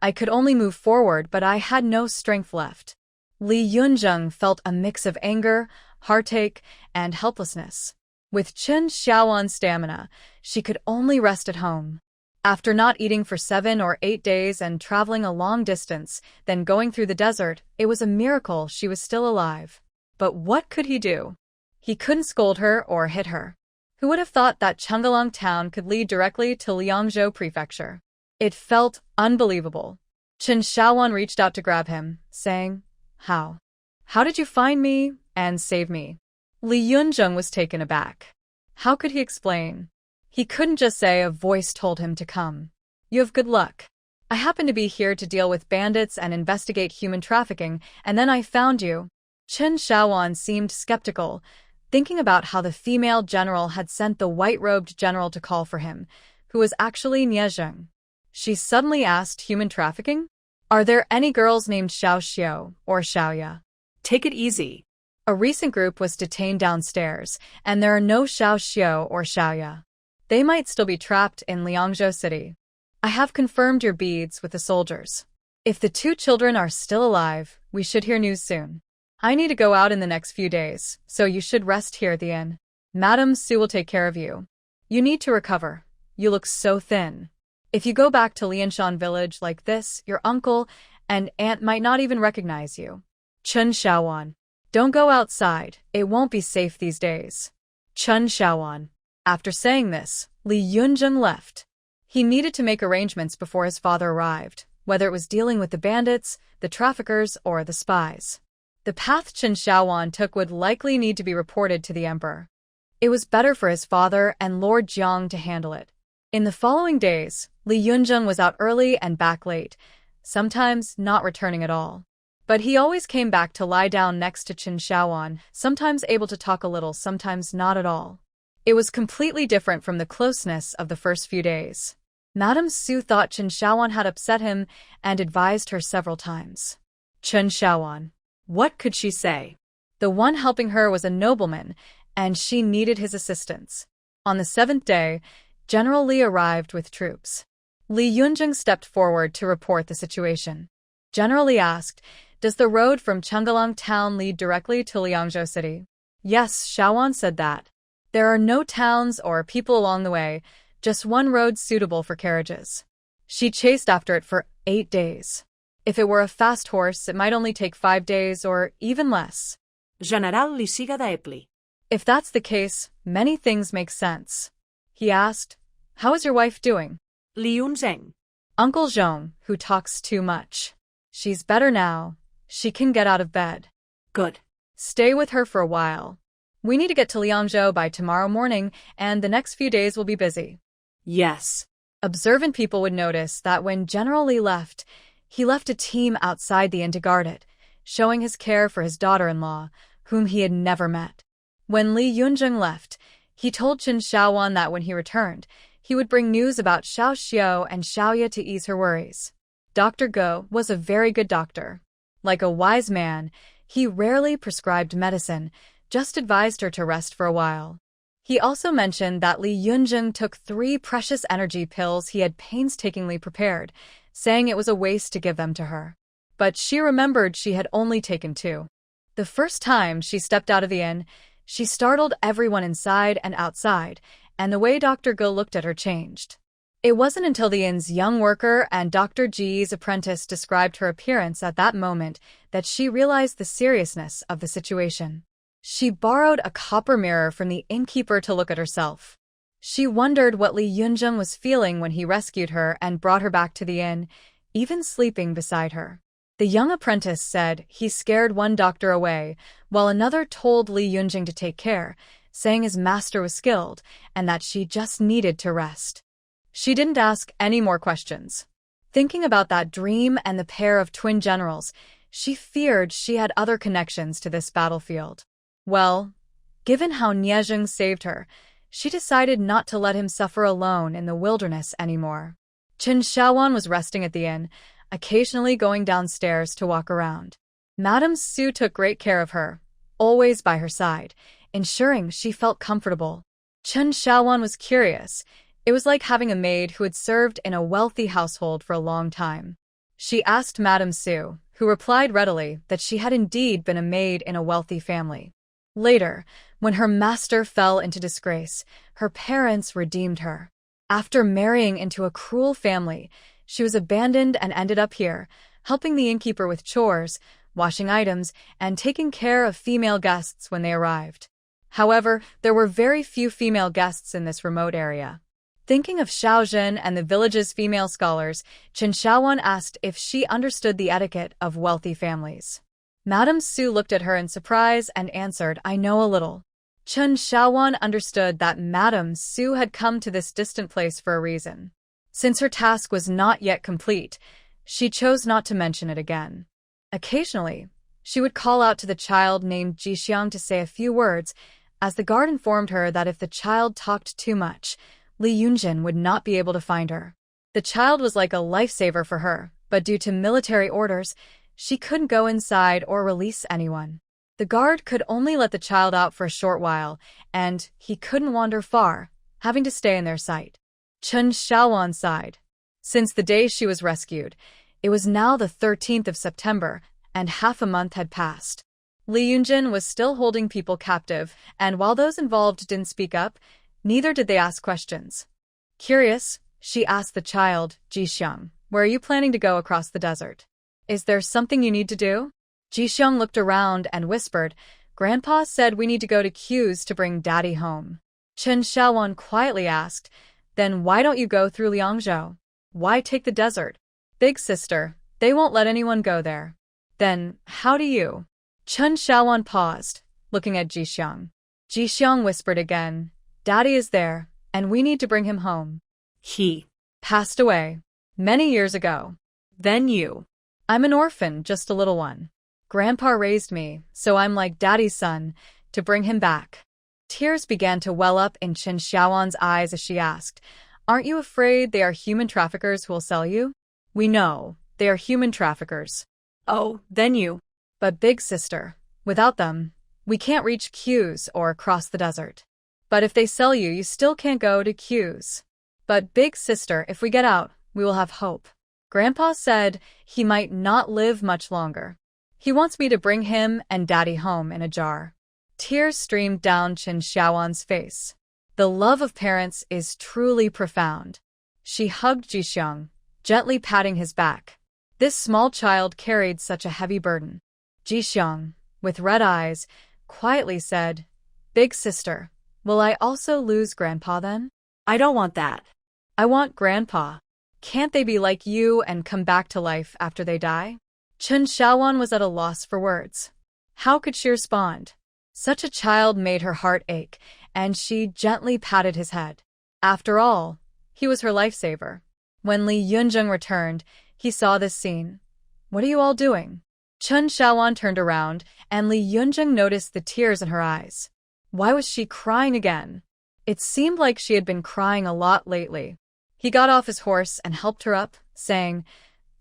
I could only move forward, but I had no strength left." Li Yunjing felt a mix of anger, heartache, and helplessness. With Chen Xiaowan's stamina, she could only rest at home. After not eating for 7 or 8 days and traveling a long distance, then going through the desert, it was a miracle she was still alive. But what could he do? He couldn't scold her or hit her. Who would have thought that Chungalong Town could lead directly to Liangzhou Prefecture? It felt unbelievable. Chen Xiaowan reached out to grab him, saying, "How? How did you find me and save me?" Li Yunjing was taken aback. How could he explain? He couldn't just say a voice told him to come. "You have good luck. I happen to be here to deal with bandits and investigate human trafficking, and then I found you." Chen Xiaowan seemed skeptical, thinking about how the female general had sent the white-robed general to call for him, who was actually Nie Zheng. She suddenly asked, "Human trafficking? Are there any girls named Xiao Xiao or Xiaoya?" Take it easy. A recent group was detained downstairs, and there are no Xiao Xiao or Xiaoya. They might still be trapped in Liangzhou City. I have confirmed your beads with the soldiers. If the 2 children are still alive, we should hear news soon. I need to go out in the next few days, so you should rest here at the inn. Madame Su will take care of you. You need to recover. You look so thin. If you go back to Lianshan village like this, your uncle and aunt might not even recognize you. Chun Shaowan. Don't go outside, it won't be safe these days. Chun Shaowan. After saying this, Li Yunjung left. He needed to make arrangements before his father arrived, whether it was dealing with the bandits, the traffickers, or the spies. The path Chun Shaowan took would likely need to be reported to the emperor. It was better for his father and Lord Jiang to handle it. In the following days, Li Yunjung was out early and back late, sometimes not returning at all. But he always came back to lie down next to Chun Shaowan, sometimes able to talk a little, sometimes not at all. It was completely different from the closeness of the first few days. Madame Su thought Chun Shaowan had upset him and advised her several times. Chun Shaowan. What could she say? The one helping her was a nobleman, and she needed his assistance. On the 7th day, General Li arrived with troops. Li Yunjung stepped forward to report the situation. General Li asked, "Does the road from Chungalang town lead directly to Liangzhou city?" Yes, Shaowan said that. There are no towns or people along the way, just one road suitable for carriages. She chased after it for 8 days. If it were a fast horse, it might only take 5 days or even less. General li siga daepli. If that's the case, many things make sense. He asked, "How is your wife doing?" Li Yunzeng. Uncle Zhong, who talks too much. She's better now. She can get out of bed. Good. Stay with her for a while. We need to get to Liangzhou by tomorrow morning, and the next few days will be busy. Yes. Observant people would notice that when General Li left, he left a team outside the inn to guard it, showing his care for his daughter-in-law, whom he had never met. When Li Yunjung left, he told Chun Shaowan that when he returned, he would bring news about Xiao Xiao and Xiaoya to ease her worries. Dr. Go was a very good doctor. Like a wise man, he rarely prescribed medicine, just advised her to rest for a while. He also mentioned that Li Yunjung took 3 precious energy pills he had painstakingly prepared, saying it was a waste to give them to her. But she remembered she had only taken 2. The first time she stepped out of the inn, she startled everyone inside and outside, and the way Dr. Go looked at her changed. It wasn't until the inn's young worker and Dr. Ji's apprentice described her appearance at that moment that she realized the seriousness of the situation. She borrowed a copper mirror from the innkeeper to look at herself. She wondered what Li Yunjung was feeling when he rescued her and brought her back to the inn, even sleeping beside her. The young apprentice said he scared one doctor away, while another told Li Yunjung to take care, saying his master was skilled and that she just needed to rest. She didn't ask any more questions. Thinking about that dream and the pair of twin generals, she feared she had other connections to this battlefield. Well, given how Niezheng saved her, she decided not to let him suffer alone in the wilderness anymore. Chun Shaowan was resting at the inn, occasionally going downstairs to walk around. Madame Su took great care of her, always by her side, ensuring she felt comfortable. Chun Shaowan was curious. It was like having a maid who had served in a wealthy household for a long time. She asked Madame Su, who replied readily that she had indeed been a maid in a wealthy family. Later, when her master fell into disgrace, her parents redeemed her. After marrying into a cruel family, she was abandoned and ended up here, helping the innkeeper with chores, washing items, and taking care of female guests when they arrived. However, there were very few female guests in this remote area. Thinking of Xiaozhen and the village's female scholars, Chun Shaowan asked if she understood the etiquette of wealthy families. Madame Su looked at her in surprise and answered, "I know a little." Chun Shaowan understood that Madame Su had come to this distant place for a reason. Since her task was not yet complete, she chose not to mention it again. Occasionally, she would call out to the child named Jixiang to say a few words, as the guard informed her that if the child talked too much, Li Yunjin would not be able to find her. The child was like a lifesaver for her, but due to military orders, she couldn't go inside or release anyone. The guard could only let the child out for a short while, and he couldn't wander far, having to stay in their sight. Chun Shaowan sighed. Since the day she was rescued, it was now the 13th of September, and half a month had passed. Li Yunjin was still holding people captive, and while those involved didn't speak up, neither did they ask questions. Curious, she asked the child, Jixiang, where are you planning to go across the desert? Is there something you need to do? Jixiang looked around and whispered, Grandpa said we need to go to Q's to bring Daddy home. Chen Xiaowan quietly asked, then why don't you go through Liangzhou? Why take the desert? Big sister, they won't let anyone go there. Then, how do you? Chen Xiaowan paused, looking at Jixiang. Jixiang whispered again, Daddy is there, and we need to bring him home. He passed away many years ago. Then you. I'm an orphan, just a little one. Grandpa raised me, so I'm like Daddy's son, to bring him back. Tears began to well up in Chen Xiaowan's eyes as she asked, Aren't you afraid they are human traffickers who will sell you? We know, they are human traffickers. Oh, then you. But big sister, without them, we can't reach Q's or cross the desert. But if they sell you, you still can't go to Q's. But big sister, if we get out, we will have hope. Grandpa said he might not live much longer. He wants me to bring him and Daddy home in a jar. Tears streamed down Chen Xiaowan's face. The love of parents is truly profound. She hugged Jixiang, gently patting his back. This small child carried such a heavy burden. Jixiang, with red eyes, quietly said, Big sister, will I also lose Grandpa then? I don't want that. I want Grandpa. Can't they be like you and come back to life after they die? Chen Xiaowan was at a loss for words. How could she respond? Such a child made her heart ache, and she gently patted his head. After all, he was her lifesaver. When Li Yunjing returned, he saw this scene. What are you all doing? Chen Xiaowan turned around, and Li Yunjing noticed the tears in her eyes. Why was she crying again? It seemed like she had been crying a lot lately. He got off his horse and helped her up, saying,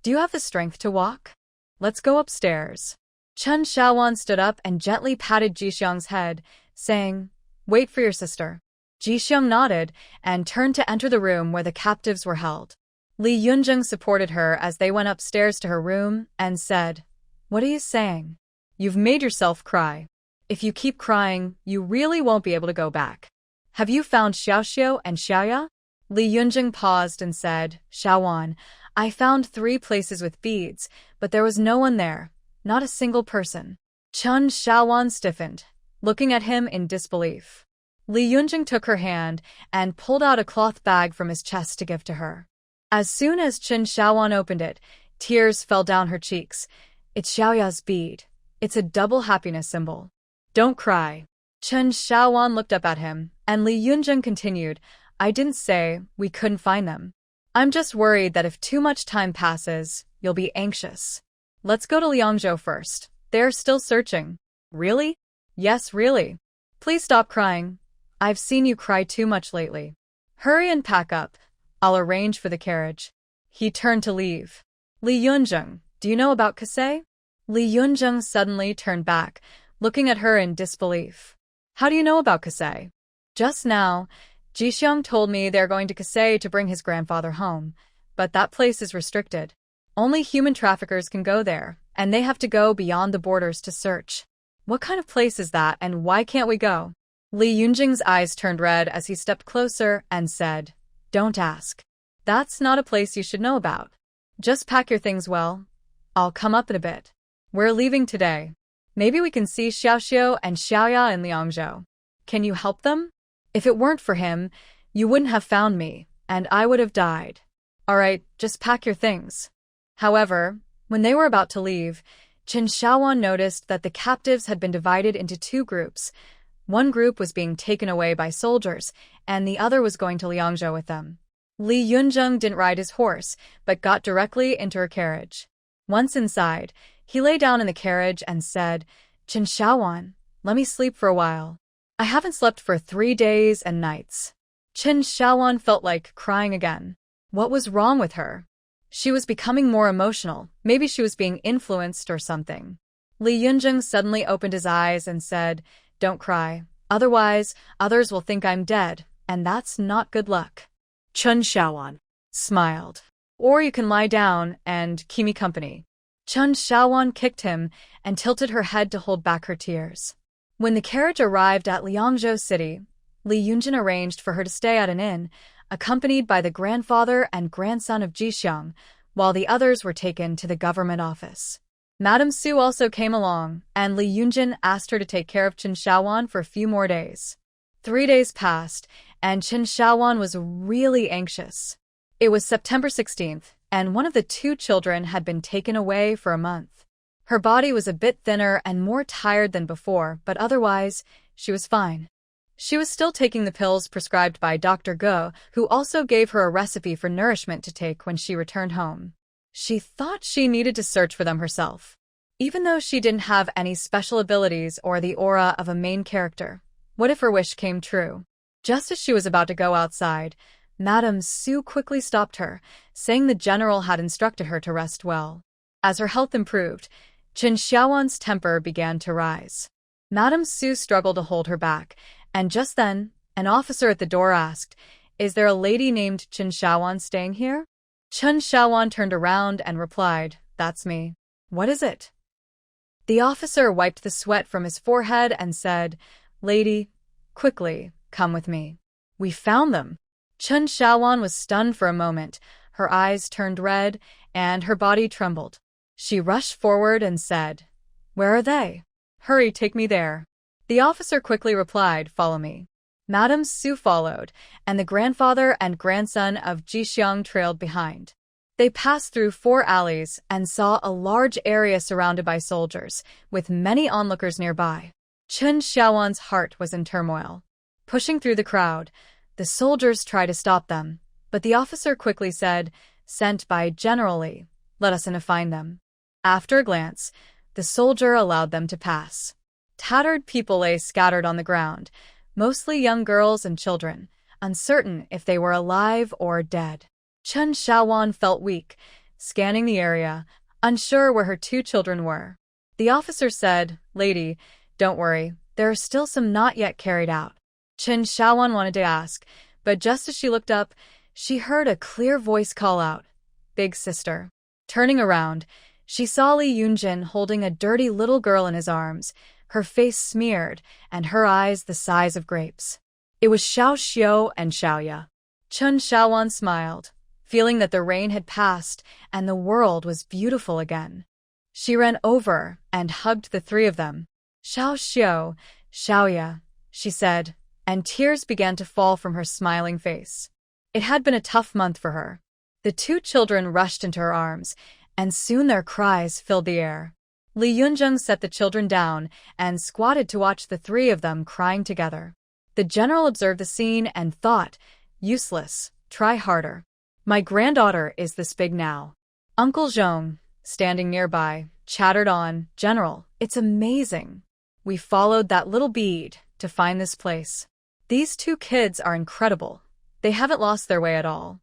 Do you have the strength to walk? Let's go upstairs. Chen Xiaowan stood up and gently patted Jixiang's head, saying, Wait for your sister. Jixiang nodded and turned to enter the room where the captives were held. Li Yunjing supported her as they went upstairs to her room and said, What are you saying? You've made yourself cry. If you keep crying, you really won't be able to go back. Have you found Xiaoxiu and Xiaoya? Li Yunjing paused and said, Xiaowan, I found 3 places with beads, but there was no one there, not a single person. Chen Xiaowan stiffened, looking at him in disbelief. Li Yunjing took her hand and pulled out a cloth bag from his chest to give to her. As soon as Chen Xiaowan opened it, tears fell down her cheeks. It's Xiaoya's bead. It's a double happiness symbol. Don't cry. Chen Xiaowan looked up at him, and Li Yunjing continued, I didn't say we couldn't find them. I'm just worried that if too much time passes, you'll be anxious. Let's go to Liangzhou first. They're still searching. Really? Yes, really. Please stop crying. I've seen you cry too much lately. Hurry and pack up. I'll arrange for the carriage. He turned to leave. Li Yunjing, do you know about Kasei? Li Yunjing suddenly turned back, looking at her in disbelief. How do you know about Kasei? Just now, Jixiang told me they're going to Kasei to bring his grandfather home, but that place is restricted. Only human traffickers can go there, and they have to go beyond the borders to search. What kind of place is that, and why can't we go? Li Yunjing's eyes turned red as he stepped closer and said, Don't ask. That's not a place you should know about. Just pack your things well. I'll come up in a bit. We're leaving today. Maybe we can see Xiaoxiu and Xiaoya in Liangzhou. Can you help them? If it weren't for him, you wouldn't have found me, and I would have died. All right, just pack your things. However, when they were about to leave, Chen Xiaowan noticed that the captives had been divided into 2 groups. One group was being taken away by soldiers, and the other was going to Liangzhou with them. Li Yunjing didn't ride his horse, but got directly into her carriage. Once inside, he lay down in the carriage and said, Chen Xiaowan, let me sleep for a while. I haven't slept for 3 days and nights. Chen Xiaowan felt like crying again. What was wrong with her? She was becoming more emotional. Maybe she was being influenced or something. Li Yunjing suddenly opened his eyes and said, Don't cry. Otherwise, others will think I'm dead, and that's not good luck. Chen Xiaowan smiled. Or you can lie down and keep me company. Chen Xiaowan kicked him and tilted her head to hold back her tears. When the carriage arrived at Liangzhou City, Li Yunjin arranged for her to stay at an inn, accompanied by the grandfather and grandson of Jixiang, while the others were taken to the government office. Madame Su also came along, and Li Yunjin asked her to take care of Chen Xiaowan for a few more days. 3 days passed, and Chen Xiaowan was really anxious. It was September 16th, and one of the 2 children had been taken away for a month. Her body was a bit thinner and more tired than before, but otherwise, she was fine. She was still taking the pills prescribed by Dr. Go, who also gave her a recipe for nourishment to take when she returned home. She thought she needed to search for them herself. Even though she didn't have any special abilities or the aura of a main character, what if her wish came true? Just as she was about to go outside, Madame Su quickly stopped her, saying the general had instructed her to rest well. As her health improved, Chen Xiaowan's temper began to rise. Madame Su struggled to hold her back, and just then, an officer at the door asked, "Is there a lady named Chen Xiaowan staying here?" Chen Xiaowan turned around and replied, "That's me." "What is it?" The officer wiped the sweat from his forehead and said, "Lady, quickly, come with me. We found them." Chen Xiaowan was stunned for a moment, her eyes turned red, and her body trembled. She rushed forward and said, "Where are they? Hurry, take me there." The officer quickly replied, "Follow me." Madame Su followed, and the grandfather and grandson of Jixiang trailed behind. They passed through 4 alleys and saw a large area surrounded by soldiers, with many onlookers nearby. Chen Xiaowan's heart was in turmoil. Pushing through the crowd, the soldiers tried to stop them, but the officer quickly said, "Sent by General Li, let us in to find them." After a glance, the soldier allowed them to pass. Tattered people lay scattered on the ground, mostly young girls and children, uncertain if they were alive or dead. Chen Xiaowan felt weak, scanning the area, unsure where her 2 children were. The officer said, "Lady, don't worry, there are still some not yet carried out." Chen Xiaowan wanted to ask, but just as she looked up, she heard a clear voice call out, "Big sister." Turning around, she saw Li Yunjin holding a dirty little girl in his arms, her face smeared and her eyes the size of grapes. It was Xiao Xiu and Xiaoya. Chen Xiaowan smiled, feeling that the rain had passed and the world was beautiful again. She ran over and hugged the 3 of them. "Xiao Xiu, Xiaoya," she said, and tears began to fall from her smiling face. It had been a tough month for her. The 2 children rushed into her arms, and soon their cries filled the air. Li Yunjin set the children down and squatted to watch the 3 of them crying together. The general observed the scene and thought, "Useless, try harder. My granddaughter is this big now." Uncle Zhong, standing nearby, chattered on, "General, it's amazing. We followed that little bead to find this place. These 2 kids are incredible. They haven't lost their way at all.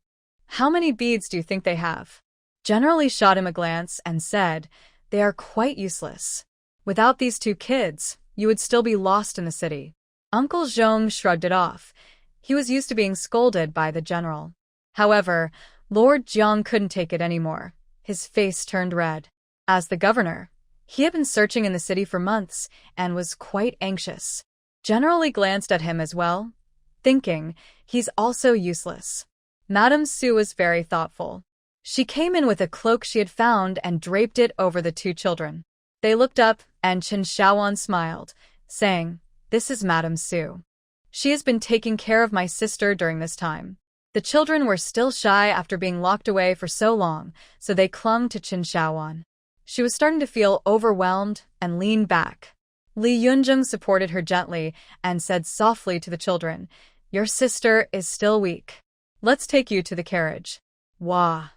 How many beads do you think they have?" General Li shot him a glance and said, "They are quite useless. Without these 2 kids, you would still be lost in the city." Uncle Zhong shrugged it off. He was used to being scolded by the general. However, Lord Jiang couldn't take it anymore. His face turned red. As the governor, he had been searching in the city for months and was quite anxious. General Li glanced at him as well, thinking, he's also useless. Madame Su was very thoughtful. She came in with a cloak she had found and draped it over the 2 children. They looked up, and Chen Xiaowan smiled, saying, "This is Madame Su. She has been taking care of my sister during this time." The children were still shy after being locked away for so long, so they clung to Chen Xiaowan. She was starting to feel overwhelmed and leaned back. Li Yunjing supported her gently and said softly to the children, "Your sister is still weak. Let's take you to the carriage." "Wah,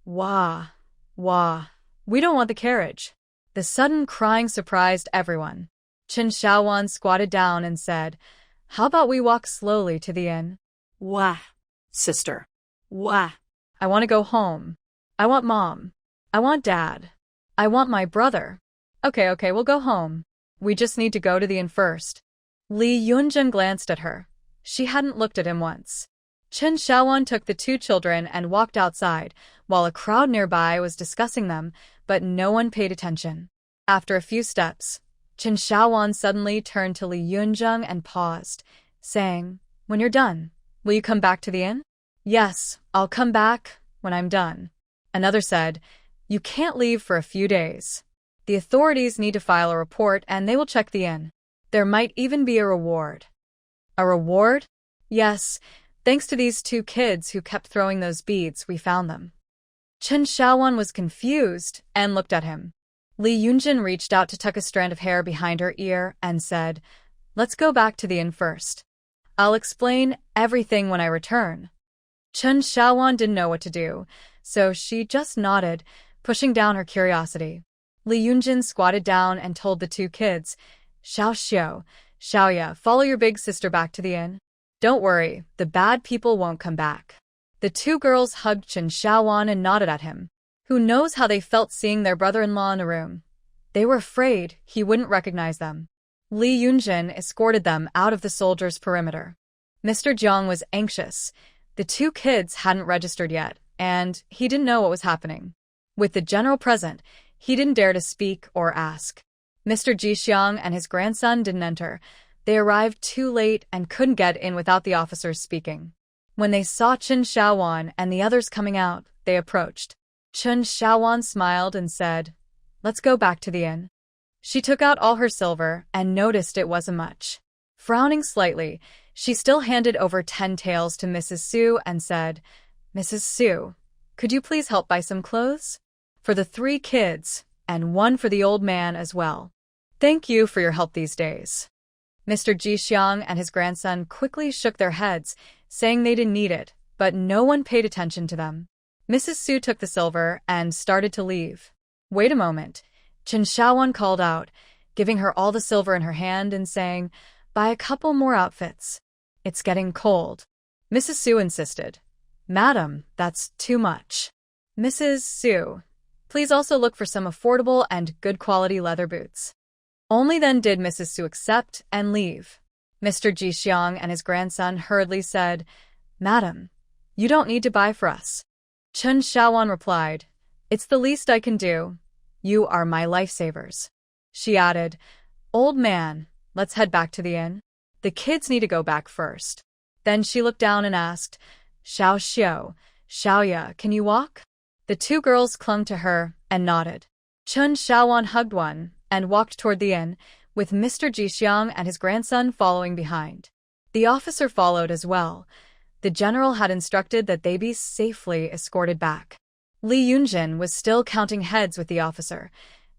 wah, wah. We don't want the carriage." The sudden crying surprised everyone. Chen Xiaowan squatted down and said, "How about we walk slowly to the inn?" Wah, sister. Wah. "I want to go home. I want Mom. I want Dad. I want my brother." Okay, we'll go home. We just need to go to the inn first." Li Yunjin glanced at her. She hadn't looked at him once. Chen Xiaowan took the 2 children and walked outside, while a crowd nearby was discussing them, but no one paid attention. After a few steps, Chen Xiaowan suddenly turned to Li Yunzheng and paused, saying, "When you're done, will you come back to the inn?" "Yes, I'll come back when I'm done." Another said, "You can't leave for a few days. The authorities need to file a report and they will check the inn. There might even be a reward." "A reward?" "Yes, thanks to these two kids who kept throwing those beads, we found them." Chen Xiaowan was confused and looked at him. Li Yunjin reached out to tuck a strand of hair behind her ear and said, "Let's go back to the inn first. I'll explain everything when I return." Chen Xiaowan didn't know what to do, so she just nodded, pushing down her curiosity. Li Yunjin squatted down and told the two kids, "Xiao Xiao, Xiaoya, follow your big sister back to the inn. Don't worry, the bad people won't come back." The two girls hugged Chen Xiaowan and nodded at him. Who knows how they felt seeing their brother-in-law in a room? They were afraid he wouldn't recognize them. Li Yunjin escorted them out of the soldiers' perimeter. Mr. Jiang was anxious. The two kids hadn't registered yet, and he didn't know what was happening. With the general present, he didn't dare to speak or ask. Mr. Jixiang and his grandson didn't enter. They arrived too late and couldn't get in without the officers speaking. When they saw Chen Xiaowan and the others coming out, they approached. Chen Xiaowan smiled and said, "Let's go back to the inn." She took out all her silver and noticed it wasn't much. Frowning slightly, she still handed over 10 taels to Mrs. Su and said, "Mrs. Su, could you please help buy some clothes? For the 3 kids, and one for the old man as well. Thank you for your help these days." Mr. Jixiang and his grandson quickly shook their heads, saying they didn't need it, but no one paid attention to them. Mrs. Su took the silver and started to leave. "Wait a moment," Chen Xiaowan called out, giving her all the silver in her hand and saying, "Buy a couple more outfits. It's getting cold." Mrs. Su insisted, "Madam, that's too much." "Mrs. Su, please also look for some affordable and good quality leather boots." Only then did Mrs. Su accept and leave. Mr. Jixiang and his grandson hurriedly said, "Madam, you don't need to buy for us." Chen Xiaowan replied, "It's the least I can do. You are my lifesavers." She added, "Old man, let's head back to the inn. The kids need to go back first." Then she looked down and asked, "Xiao Xiao, Xiaoya, can you walk?" The two girls clung to her and nodded. Chen Xiaowan hugged one and walked toward the inn, with Mr. Jixiang and his grandson following behind. The officer followed as well. The general had instructed that they be safely escorted back. Li Yunjin was still counting heads with the officer.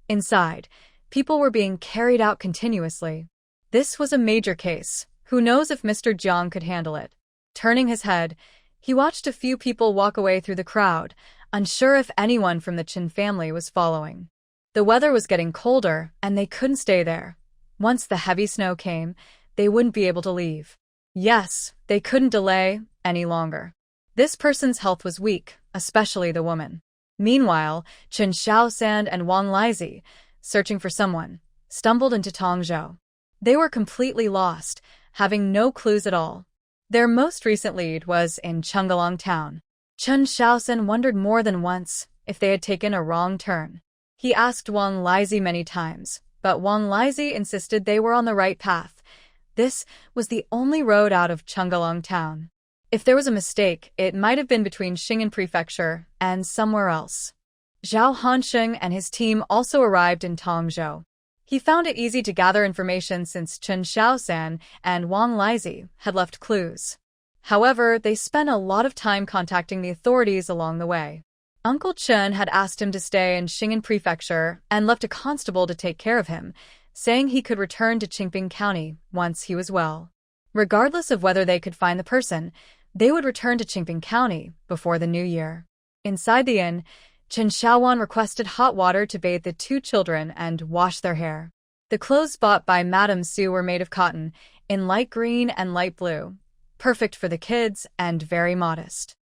Inside, people were being carried out continuously. This was a major case. Who knows if Mr. Jiang could handle it? Turning his head, he watched a few people walk away through the crowd, unsure if anyone from the Qin family was following. The weather was getting colder, and they couldn't stay there. Once the heavy snow came, they wouldn't be able to leave. Yes, they couldn't delay any longer. This person's health was weak, especially the woman. Meanwhile, Chen Xiaosand and Wang Lizi, searching for someone, stumbled into Tongzhou. They were completely lost, having no clues at all. Their most recent lead was in Chungalong town. Chen Xiaosan wondered more than once if they had taken a wrong turn. He asked Wang Lizi many times, but Wang Lizi insisted they were on the right path. This was the only road out of Chungalong town. If there was a mistake, it might have been between Xing'an Prefecture and somewhere else. Zhao Hansheng and his team also arrived in Tongzhou. He found it easy to gather information since Chen Xiaosan and Wang Lizi had left clues. However, they spent a lot of time contacting the authorities along the way. Uncle Chen had asked him to stay in Xing'an Prefecture and left a constable to take care of him, saying he could return to Qingping County once he was well. Regardless of whether they could find the person, they would return to Qingping County before the new year. Inside the inn, Chen Xiaowan requested hot water to bathe the two children and wash their hair. The clothes bought by Madame Su were made of cotton, in light green and light blue, perfect for the kids and very modest.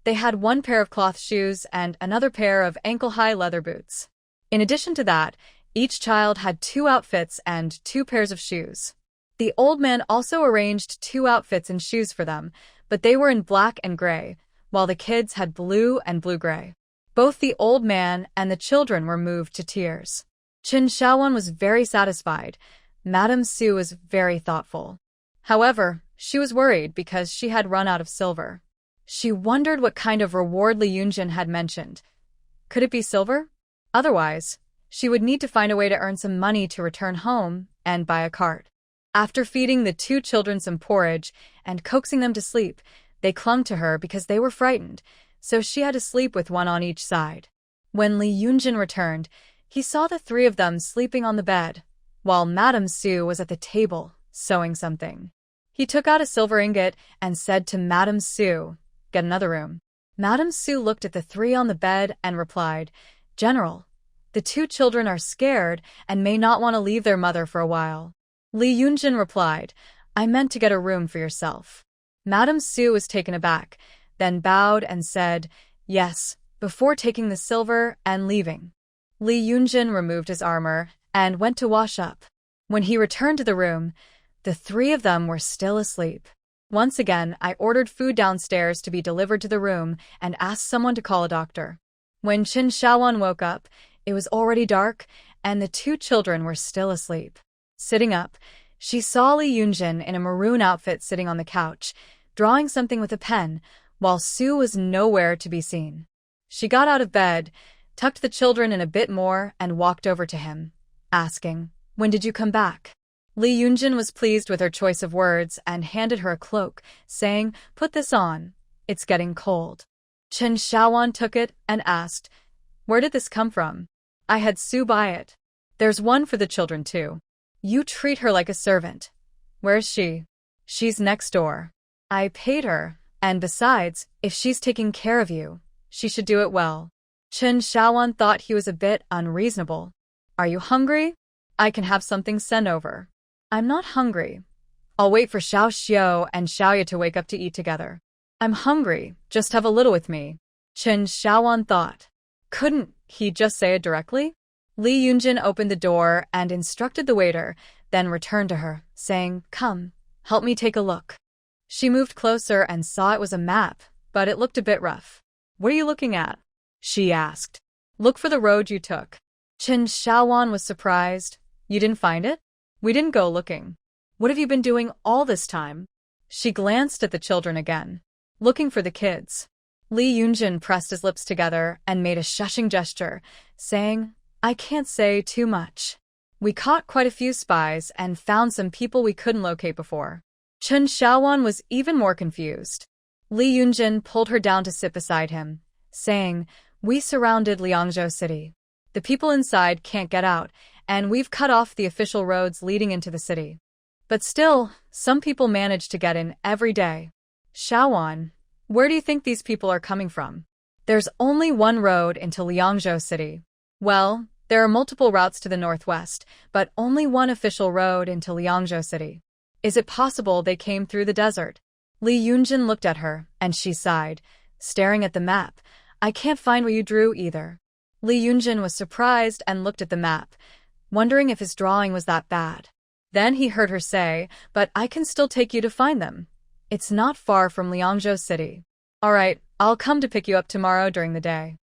They had one pair of cloth shoes and another pair of ankle-high leather boots. In addition to that, each child had 2 outfits and 2 pairs of shoes. The old man also arranged 2 outfits and shoes for them, but they were in black and gray, while the kids had blue and blue-gray. Both the old man and the children were moved to tears. Qin Shaoan was very satisfied. Madame Su was very thoughtful. However, she was worried because she had run out of silver. She wondered what kind of reward Li Yunjin had mentioned. Could it be silver? Otherwise, she would need to find a way to earn some money to return home and buy a cart. After feeding the two children some porridge and coaxing them to sleep, they clung to her because they were frightened, so she had to sleep with one on each side. When Li Yunjin returned, he saw the three of them sleeping on the bed, while Madame Su was at the table, sewing something. He took out a silver ingot and said to Madame Su, "Get another room." Madame Su looked at the three on the bed and replied, "General, the two children are scared and may not want to leave their mother for a while." Li Yunjin replied, "I meant to get a room for yourself." Madame Su was taken aback, then bowed and said, "Yes," before taking the silver and leaving. Li Yunjin removed his armor and went to wash up. When he returned to the room, the three of them were still asleep. Once again, I ordered food downstairs to be delivered to the room and asked someone to call a doctor. When Qin Shaoan woke up, it was already dark, and the two children were still asleep. Sitting up, she saw Li Yunjin in a maroon outfit sitting on the couch, drawing something with a pen, while Su was nowhere to be seen. She got out of bed, tucked the children in a bit more, and walked over to him, asking, "When did you come back?" Li Yunjin was pleased with her choice of words and handed her a cloak, saying, "Put this on. It's getting cold." Qin Shaoan took it and asked, "Where did this come from?" "I had Su buy it. There's one for the children too. You treat her like a servant." "Where's she?" "She's next door. I paid her, and besides, if she's taking care of you, she should do it well." Qin Shaoan thought he was a bit unreasonable. "Are you hungry? I can have something sent over." "I'm not hungry. I'll wait for Xiao Xiao and Xiaoya to wake up to eat together." "I'm hungry, just have a little with me," Qin Shaoan thought. Couldn't he just say it directly? Li Yunjin opened the door and instructed the waiter, then returned to her, saying, "Come, help me take a look." She moved closer and saw it was a map, but it looked a bit rough. "What are you looking at?" she asked. "Look for the road you took." Qin Shaoan was surprised. "You didn't find it?" "We didn't go looking." "What have you been doing all this time?" She glanced at the children again. "Looking for the kids." Li Yunjin pressed his lips together and made a shushing gesture, saying, "I can't say too much. We caught quite a few spies and found some people we couldn't locate before." Qin Shaoan was even more confused. Li Yunjin pulled her down to sit beside him, saying, "We surrounded Liangzhou City. The people inside can't get out, and we've cut off the official roads leading into the city. But still, some people manage to get in every day." "Shaoan, where do you think these people are coming from?" "There's only one road into Liangzhou City." "Well, there are multiple routes to the northwest, but only one official road into Liangzhou City. Is it possible they came through the desert?" Li Yunjin looked at her, and she sighed, staring at the map. "I can't find what you drew either." Li Yunjin was surprised and looked at the map, wondering if his drawing was that bad. Then he heard her say, "But I can still take you to find them. It's not far from Liangzhou City." "All right, I'll come to pick you up tomorrow during the day."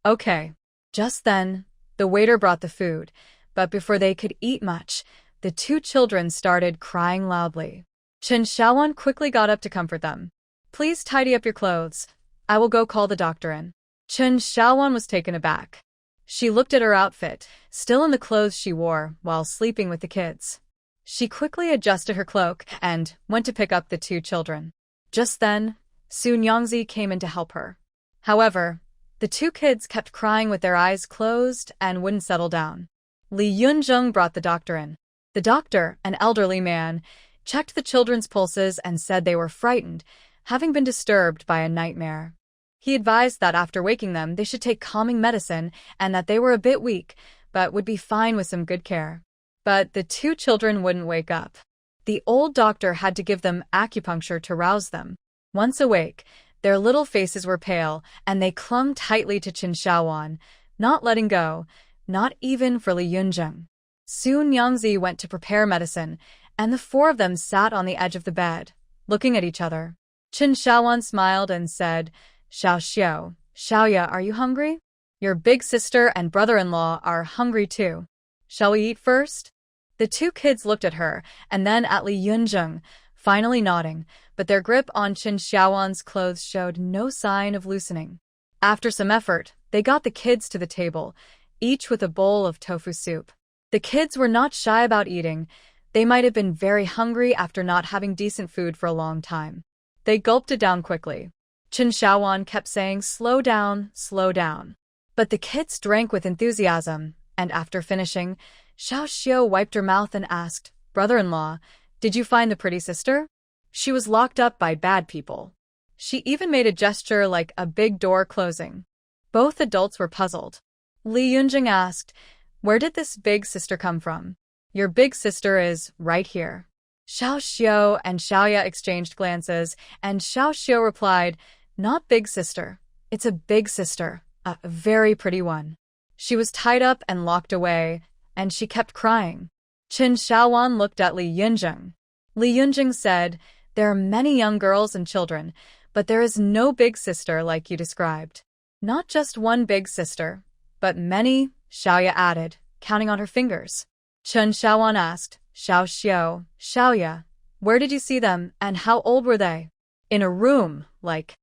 "Okay." Just then, the waiter brought the food, but before they could eat much, the two children started crying loudly. Qin Shaoan quickly got up to comfort them. "Please tidy up your clothes. I will go call the doctor in." Qin Shaoan was taken aback. She looked at her outfit, still in the clothes she wore while sleeping with the kids. She quickly adjusted her cloak and went to pick up the two children. Just then, Su Nyangzi came in to help her. However, the two kids kept crying with their eyes closed and wouldn't settle down. Li Yunzheng brought the doctor in. The doctor, an elderly man, checked the children's pulses and said they were frightened, having been disturbed by a nightmare. He advised that after waking them, they should take calming medicine and that they were a bit weak, but would be fine with some good care. But the two children wouldn't wake up. The old doctor had to give them acupuncture to rouse them. Once awake, their little faces were pale, and they clung tightly to Qin Shaoan, not letting go, not even for Li Yunzheng. Su Nyangzi went to prepare medicine, and the four of them sat on the edge of the bed, looking at each other. Qin Shaoan smiled and said, "Xiao Xiao, Xiaoya, are you hungry?" Your big sister and brother-in-law are hungry too. Shall we eat first? The two kids looked at her, and then at Li Yunjung, finally nodding, but their grip on Qin Xiaowan's clothes showed no sign of loosening. After some effort, they got the kids to the table, each with a bowl of tofu soup. The kids were not shy about eating. They might have been very hungry after not having decent food for a long time. They gulped it down quickly. Qin Xiaowan kept saying, "Slow down, slow down." But the kids drank with enthusiasm, and after finishing, Xiao Xiao wiped her mouth and asked, "Brother-in-law, did you find the pretty sister?" She was locked up by bad people. She even made a gesture like a big door closing. Both adults were puzzled. Li Yunjing asked, "Where did this big sister come from?" "Your big sister is right here." Xiao Xiao and Xiaoya exchanged glances, and Xiao Xiao replied, "Not big sister. It's a big sister, a very pretty one. She was tied up and locked away, and she kept crying." Qin Xiaowan looked at Li Yunjing. Li Yunjing said, "There are many young girls and children, but there is no big sister like you described. Not just one big sister, but many," Xiaoya added, counting on her fingers. Qin Xiaowan asked, "Xiao Xiao, Xiaoya, where did you see them, and how old were they?" "In a room, like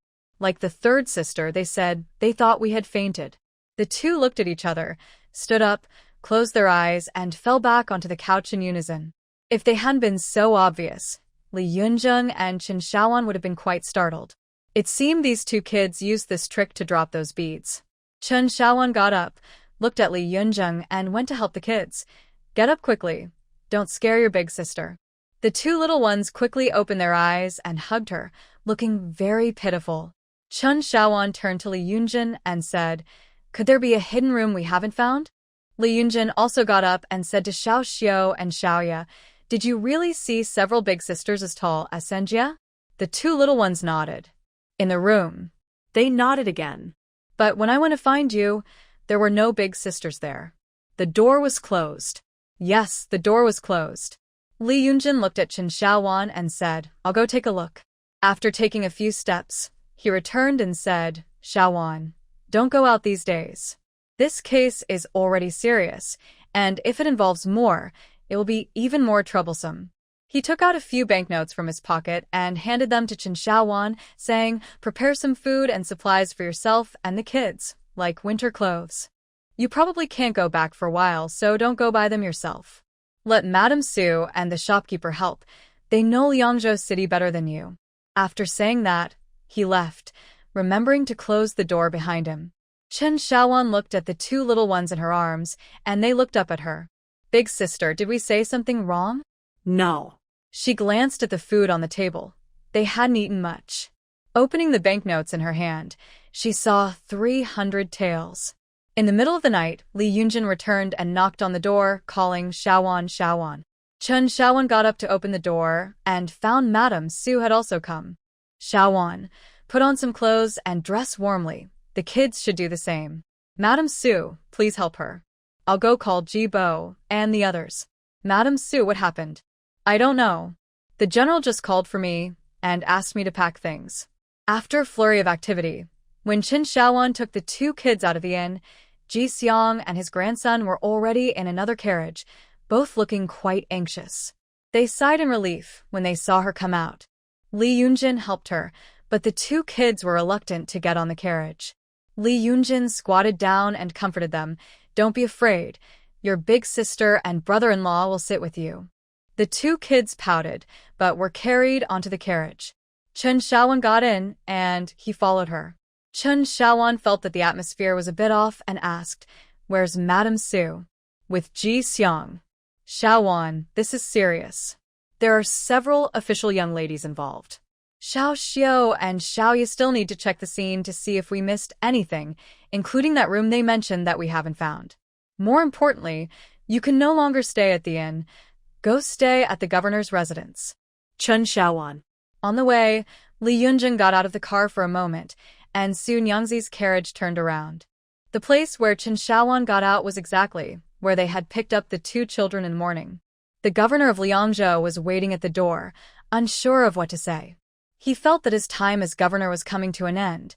the third sister," they said. "They thought we had fainted." The two looked at each other, stood up, closed their eyes, and fell back onto the couch in unison. If they hadn't been so obvious, Li Yunjing and Qin Xiaowan would have been quite startled. It seemed these two kids used this trick to drop those beads. Qin Xiaowan got up, looked at Li Yunjing, and went to help the kids. "Get up quickly. Don't scare your big sister." The two little ones quickly opened their eyes and hugged her, looking very pitiful. Qin Xiaowan turned to Li Yunjin and said, "Could there be a hidden room we haven't found?" Li Yunjin also got up and said to Xiao Xiao and Xiaoya, "Did you really see several big sisters as tall as Senjia?" The two little ones nodded. "In the room." They nodded again. "But when I went to find you, there were no big sisters there." The door was closed. Yes, the door was closed. Li Yunjin looked at Qin Xiaowan and said, "I'll go take a look." After taking a few steps, he returned and said, "Xiaowan, don't go out these days. This case is already serious, and if it involves more, it will be even more troublesome." He took out a few banknotes from his pocket and handed them to Qin Xiaowan, saying, "Prepare some food and supplies for yourself and the kids, like winter clothes. You probably can't go back for a while, so don't go buy them yourself. Let Madame Su and the shopkeeper help. They know Liangzhou City better than you." After saying that, he left, remembering to close the door behind him. Qin Xiaowan looked at the two little ones in her arms, and they looked up at her. "Big sister, did we say something wrong?" "No." She glanced at the food on the table. They hadn't eaten much. Opening the banknotes in her hand, she saw 300 taels. In the middle of the night, Li Yunjin returned and knocked on the door, calling, "Xiaowan, Xiaowan." Qin Xiaowan got up to open the door and found Madame Su had also come. "Xiaowan, put on some clothes and dress warmly. The kids should do the same. Madame Su, please help her. I'll go call Ji Bo and the others." "Madame Su, what happened?" "I don't know. The general just called for me and asked me to pack things." After a flurry of activity, when Qin Xiaowan took the two kids out of the inn, Ji Xiang and his grandson were already in another carriage, both looking quite anxious. They sighed in relief when they saw her come out. Li Yunjin helped her, but the two kids were reluctant to get on the carriage. Li Yunjin squatted down and comforted them. "Don't be afraid. Your big sister and brother-in-law will sit with you." The two kids pouted, but were carried onto the carriage. Qin Xiaowan got in, and he followed her. Qin Xiaowan felt that the atmosphere was a bit off and asked, "Where's Madame Su?" "With Ji Xiang." "Xiaowan, this is serious. There are several official young ladies involved. Xiao Xiao and Xiaoya still need to check the scene to see if we missed anything, including that room they mentioned that we haven't found. More importantly, you can no longer stay at the inn. Go stay at the governor's residence." Qin Xiaowan. On the way, Li Yunjin got out of the car for a moment, and soon Yangzi's carriage turned around. The place where Qin Xiaowan got out was exactly where they had picked up the two children in mourning. The governor of Liangzhou was waiting at the door, unsure of what to say. He felt that his time as governor was coming to an end,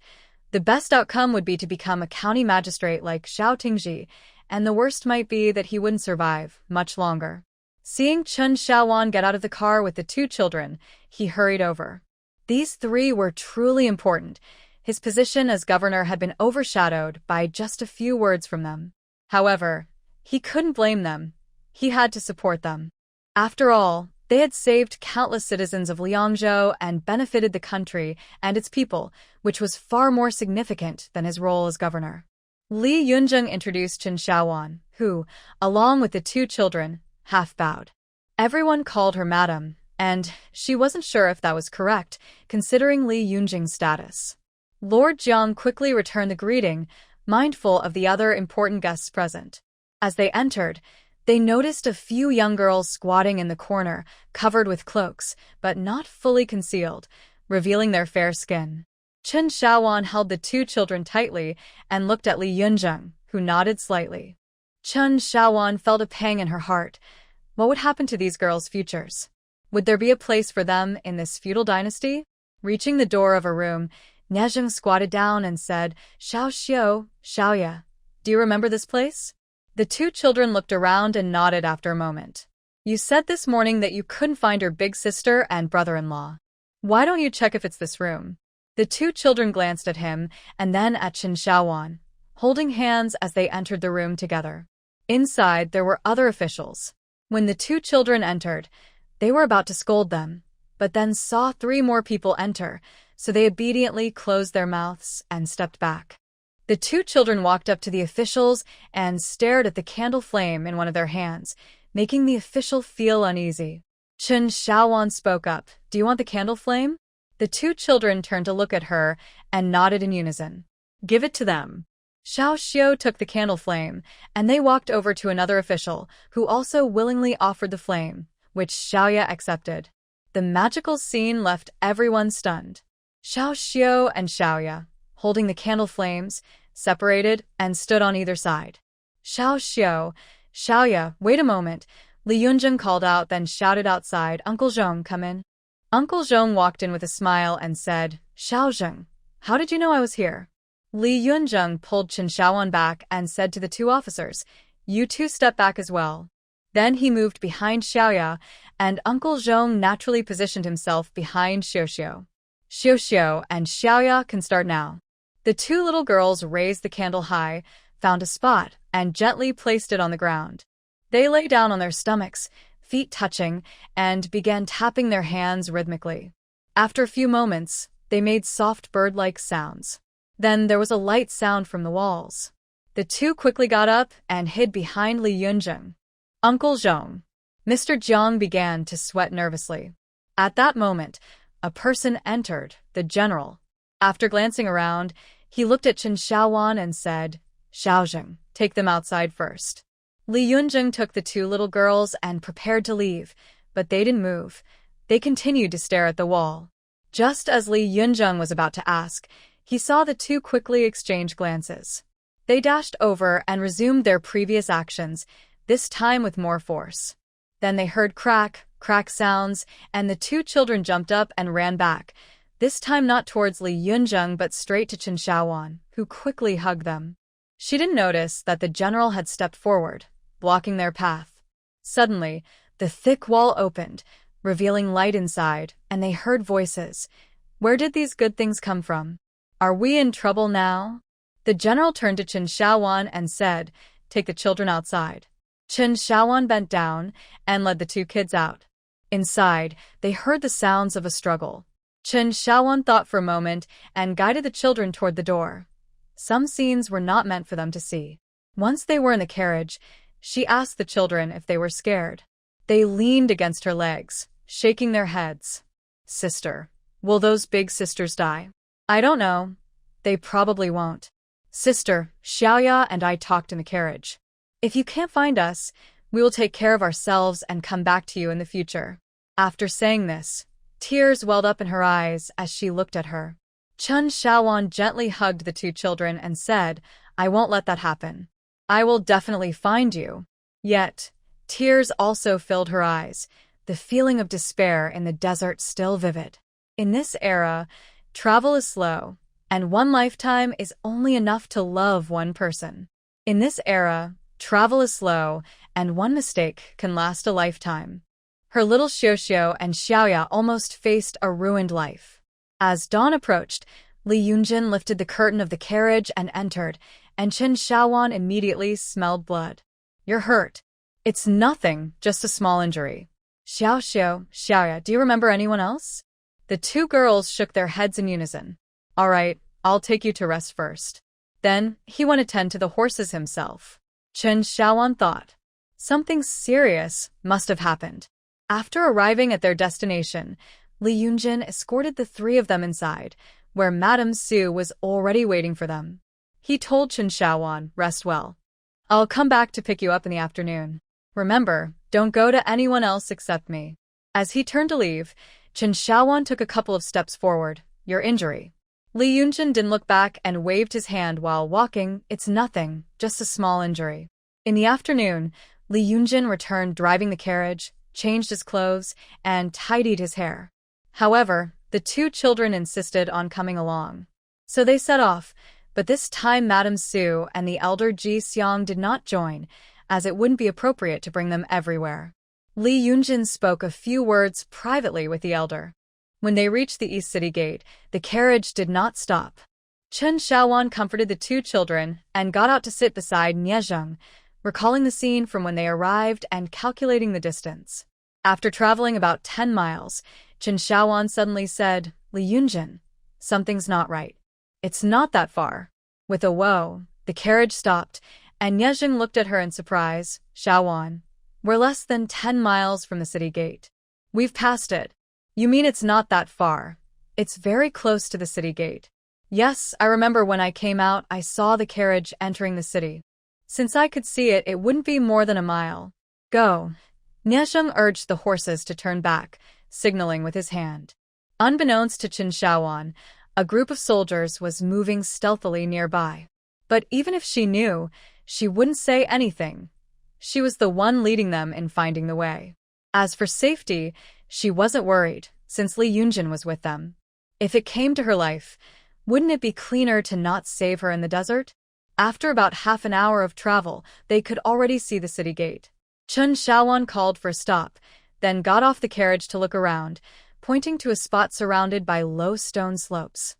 The best outcome would be to become a county magistrate like Xiao Tingji, and the worst might be that he wouldn't survive much longer. Seeing Chen Xiaowan get out of the car with the two children, he hurried over. These three were truly important. His position as governor had been overshadowed by just a few words from them. However, he couldn't blame them. He had to support them. After all, they had saved countless citizens of Liangzhou and benefited the country and its people, which was far more significant than his role as governor. Li Yunzheng introduced Chen Xiaowan, who, along with the two children, half bowed. Everyone called her madam, and she wasn't sure if that was correct, considering Li Yunzheng's status. Lord Jiang quickly returned the greeting, mindful of the other important guests present. As they entered, they noticed a few young girls squatting in the corner, covered with cloaks, but not fully concealed, revealing their fair skin. Chen Xiaowan held the two children tightly and looked at Li Yunzheng, who nodded slightly. Chen Xiaowan felt a pang in her heart. What would happen to these girls' futures? Would there be a place for them in this feudal dynasty? Reaching the door of a room, Nezheng squatted down and said, "Xiao Xiao, Xiaoya, do you remember this place?" The two children looked around and nodded after a moment. "You said this morning that you couldn't find your big sister and brother-in-law. Why don't you check if it's this room?" The two children glanced at him and then at Chen Xiaowan, holding hands as they entered the room together. Inside, there were other officials. When the two children entered, they were about to scold them, but then saw three more people enter, so they obediently closed their mouths and stepped back. The two children walked up to the officials and stared at the candle flame in one of their hands, making the official feel uneasy. Chen Xiaowan spoke up, "Do you want the candle flame?" The two children turned to look at her and nodded in unison. "Give it to them." Xiao Xiao took the candle flame, and they walked over to another official, who also willingly offered the flame, which Xiaoya accepted. The magical scene left everyone stunned. Xiao Xiao and Xiaoya, holding the candle flames, separated and stood on either side. "Xiao Xiao, Xiaoya, wait a moment," Li Yunzheng called out, then shouted outside, "Uncle Zhong, come in." Uncle Zhong walked in with a smile and said, "Xiao Zheng, how did you know I was here?" Li Yunzheng pulled Chen Xiaowan back and said to the two officers, "You two step back as well." Then he moved behind Xiaoya, and Uncle Zhong naturally positioned himself behind Xiao Xiao. "Xiao Xiao and Xiaoya can start now." The two little girls raised the candle high, found a spot, and gently placed it on the ground. They lay down on their stomachs, feet touching, and began tapping their hands rhythmically. After a few moments, they made soft bird-like sounds. Then there was a light sound from the walls. The two quickly got up and hid behind Li Yunzheng. "Uncle Zhong." Mr. Jiang began to sweat nervously. At that moment, a person entered, the general. After glancing around, he looked at Chen Xiaowan and said, "Xiaozheng, take them outside first." Li Yunzheng took the two little girls and prepared to leave, but they didn't move. They continued to stare at the wall. Just as Li Yunzheng was about to ask, he saw the two quickly exchange glances. They dashed over and resumed their previous actions, this time with more force. Then they heard crack sounds, and the two children jumped up and ran back, this time not towards Li Yunzheng but straight to Chen Xiaowan, who quickly hugged them. She didn't notice that the general had stepped forward, blocking their path. Suddenly, the thick wall opened, revealing light inside, and they heard voices. Where did these good things come from? Are we in trouble now? The general turned to Chen Xiaowan and said, "Take the children outside." Chen Xiaowan bent down and led the two kids out. Inside, they heard the sounds of a struggle. Chen Xiaowan thought for a moment and guided the children toward the door. Some scenes were not meant for them to see. Once they were in the carriage, she asked the children if they were scared. They leaned against her legs, shaking their heads. "Sister, will those big sisters die?" "I don't know. They probably won't." "Sister, Xiaoya and I talked in the carriage. If you can't find us, we will take care of ourselves and come back to you in the future." After saying this, tears welled up in her eyes as she looked at her. Chen Xiaowan gently hugged the two children and said, "I won't let that happen. I will definitely find you." Yet, tears also filled her eyes, the feeling of despair in the desert still vivid. In this era, travel is slow, and one lifetime is only enough to love one person. In this era, travel is slow, and one mistake can last a lifetime. Her little Xiaoxiao and Xiaoya almost faced a ruined life. As dawn approached, Li Yunjin lifted the curtain of the carriage and entered, and Chen Xiaowan immediately smelled blood. "You're hurt." "It's nothing, just a small injury." "Xiaoxiao, Xiaoya, do you remember anyone else?" The two girls shook their heads in unison. "All right, I'll take you to rest first." Then he went to tend to the horses himself. Chen Xiaowan thought. Something serious must have happened. After arriving at their destination, Li Yunjin escorted the three of them inside, where Madame Su was already waiting for them. He told Chen Xiaowan, "Rest well. I'll come back to pick you up in the afternoon. Remember, don't go to anyone else except me." As he turned to leave, Chen Xiaowan took a couple of steps forward. "Your injury." Li Yunjin didn't look back and waved his hand while walking. "It's nothing, just a small injury." In the afternoon, Li Yunjin returned driving the carriage, changed his clothes, and tidied his hair. However, the two children insisted on coming along. So they set off, but this time Madame Su and the elder Ji Xiang did not join, as it wouldn't be appropriate to bring them everywhere. Li Yunjin spoke a few words privately with the elder. When they reached the East City Gate, the carriage did not stop. Chen Xiaowan comforted the two children and got out to sit beside Niezheng, recalling the scene from when they arrived and calculating the distance. After traveling about 10 miles, Chen Xiaowan suddenly said, "Li Yunjin, something's not right. It's not that far." With a whoa, the carriage stopped, and Niezheng looked at her in surprise. "Xiaowan, we're less than 10 miles from the city gate." "We've passed it." "You mean it's not that far?" "It's very close to the city gate." "Yes, I remember when I came out, I saw the carriage entering the city. Since I could see it, it wouldn't be more than a mile." "Go." Niezheng urged the horses to turn back, signaling with his hand. Unbeknownst to Chen Xiaowan, a group of soldiers was moving stealthily nearby. But even if she knew, she wouldn't say anything. She was the one leading them in finding the way. As for safety, she wasn't worried, since Li Yunjin was with them. If it came to her life, wouldn't it be cleaner to not save her in the desert? After about half an hour of travel, they could already see the city gate. Chen Xiaowan called for a stop, then got off the carriage to look around, pointing to a spot surrounded by low stone slopes.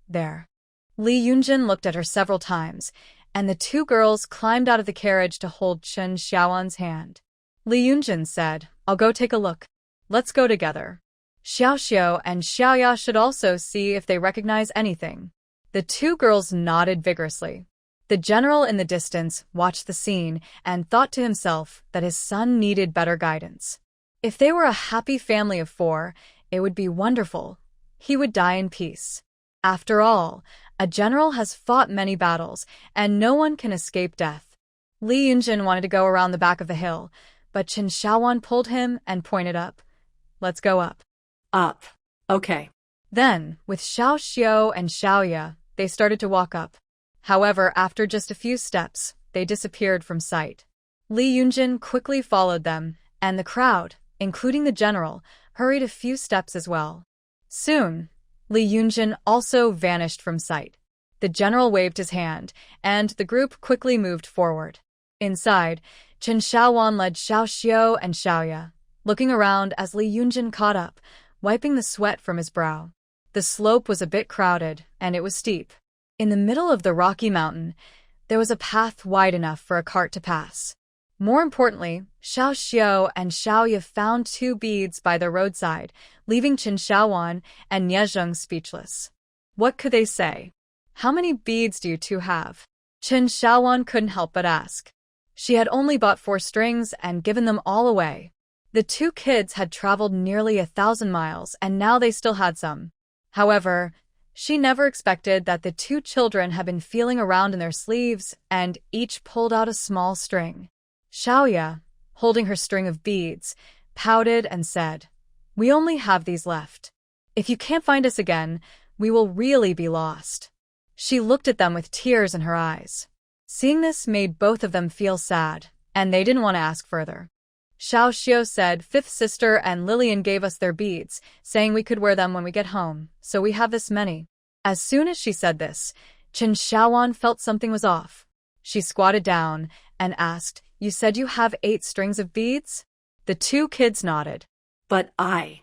"There." Li Yunjin looked at her several times, and the two girls climbed out of the carriage to hold Chen Xiaowan's hand. Li Yunjin said, "I'll go take a look." "Let's go together." Xiaoxiao and Xiaoya should also see if they recognize anything. The two girls nodded vigorously. The general in the distance watched the scene and thought to himself that his son needed better guidance. If they were a happy family of 4, it would be wonderful. He would die in peace. After all, a general has fought many battles, and no one can escape death. Li Yunjin wanted to go around the back of the hill, but Chen Xiaowan pulled him and pointed up. "Let's go up." Up. Okay. Then, with Xiaoxiao and Xiaoya, they started to walk up. However, after just a few steps, they disappeared from sight. Li Yunjin quickly followed them, and the crowd, including the general, hurried a few steps as well. Soon, Li Yunjin also vanished from sight. The general waved his hand, and the group quickly moved forward. Inside, Chen Xiaowan led Xiaoxiao and Xiaoya, looking around as Li Yunjin caught up, wiping the sweat from his brow. The slope was a bit crowded, and it was steep. In the middle of the rocky mountain, there was a path wide enough for a cart to pass. More importantly, Xiaoxiao and Xiaoya found 2 beads by the roadside, leaving Chen Xiaowan and Niezheng speechless. What could they say? "How many beads do you two have?" Chen Xiaowan couldn't help but ask. She had only bought 4 strings and given them all away. The 2 kids had traveled nearly 1,000 miles, and now they still had some. However, she never expected that the 2 children had been feeling around in their sleeves and each pulled out a small string. Xiaoya, holding her string of beads, pouted and said, "We only have these left. If you can't find us again, we will really be lost." She looked at them with tears in her eyes. Seeing this made both of them feel sad, and they didn't want to ask further. Xiaoxiao said, "Fifth sister and Lillian gave us their beads, saying we could wear them when we get home, so we have this many." As soon as she said this, Chen Xiaowan felt something was off. She squatted down and asked, "You said you have 8 strings of beads?" The 2 kids nodded. But I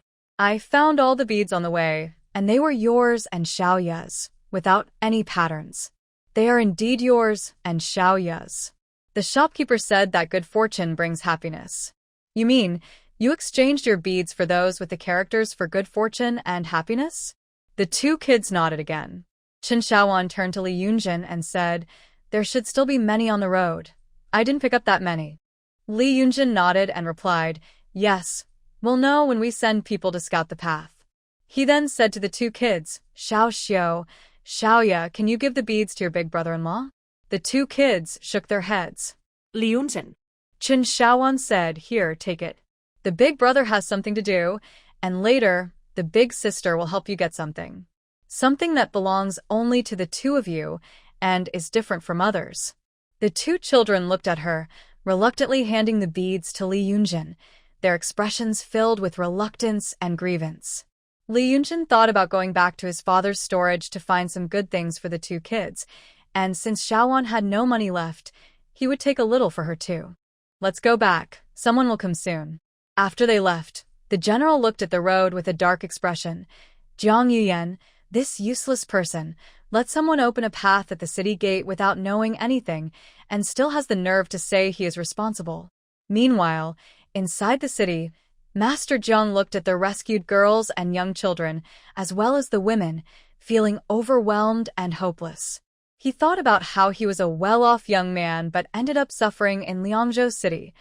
found all the beads on the way, and they were yours and Xiaoya's, without any patterns. They are indeed yours and Xiaoya's. The shopkeeper said that good fortune brings happiness. You mean, you exchanged your beads for those with the characters for good fortune and happiness? The 2 kids nodded again. Chen Xiaowan turned to Li Yunjin and said, "There should still be many on the road. I didn't pick up that many." Li Yunjin nodded and replied, "Yes, we'll know when we send people to scout the path." He then said to the 2 kids, "Xiao Xiao, Xiaoya, can you give the beads to your big brother-in-law?" The 2 kids shook their heads. Li Yunjin. Chen Xiaowan said, "Here, take it. The big brother has something to do, and later, the big sister will help you get something. Something that belongs only to the 2 of you and is different from others." The 2 children looked at her, reluctantly handing the beads to Li Yunjin, their expressions filled with reluctance and grievance. Li Yunjin thought about going back to his father's storage to find some good things for the 2 kids, and since Xiaowan had no money left, he would take a little for her too. "Let's go back. Someone will come soon." After they left, the general looked at the road with a dark expression. Jiang Yuyan, this useless person, let someone open a path at the city gate without knowing anything, and still has the nerve to say he is responsible. Meanwhile, inside the city, Master Jiang looked at the rescued girls and young children, as well as the women, feeling overwhelmed and hopeless. He thought about how he was a well-off young man but ended up suffering in Liangzhou City.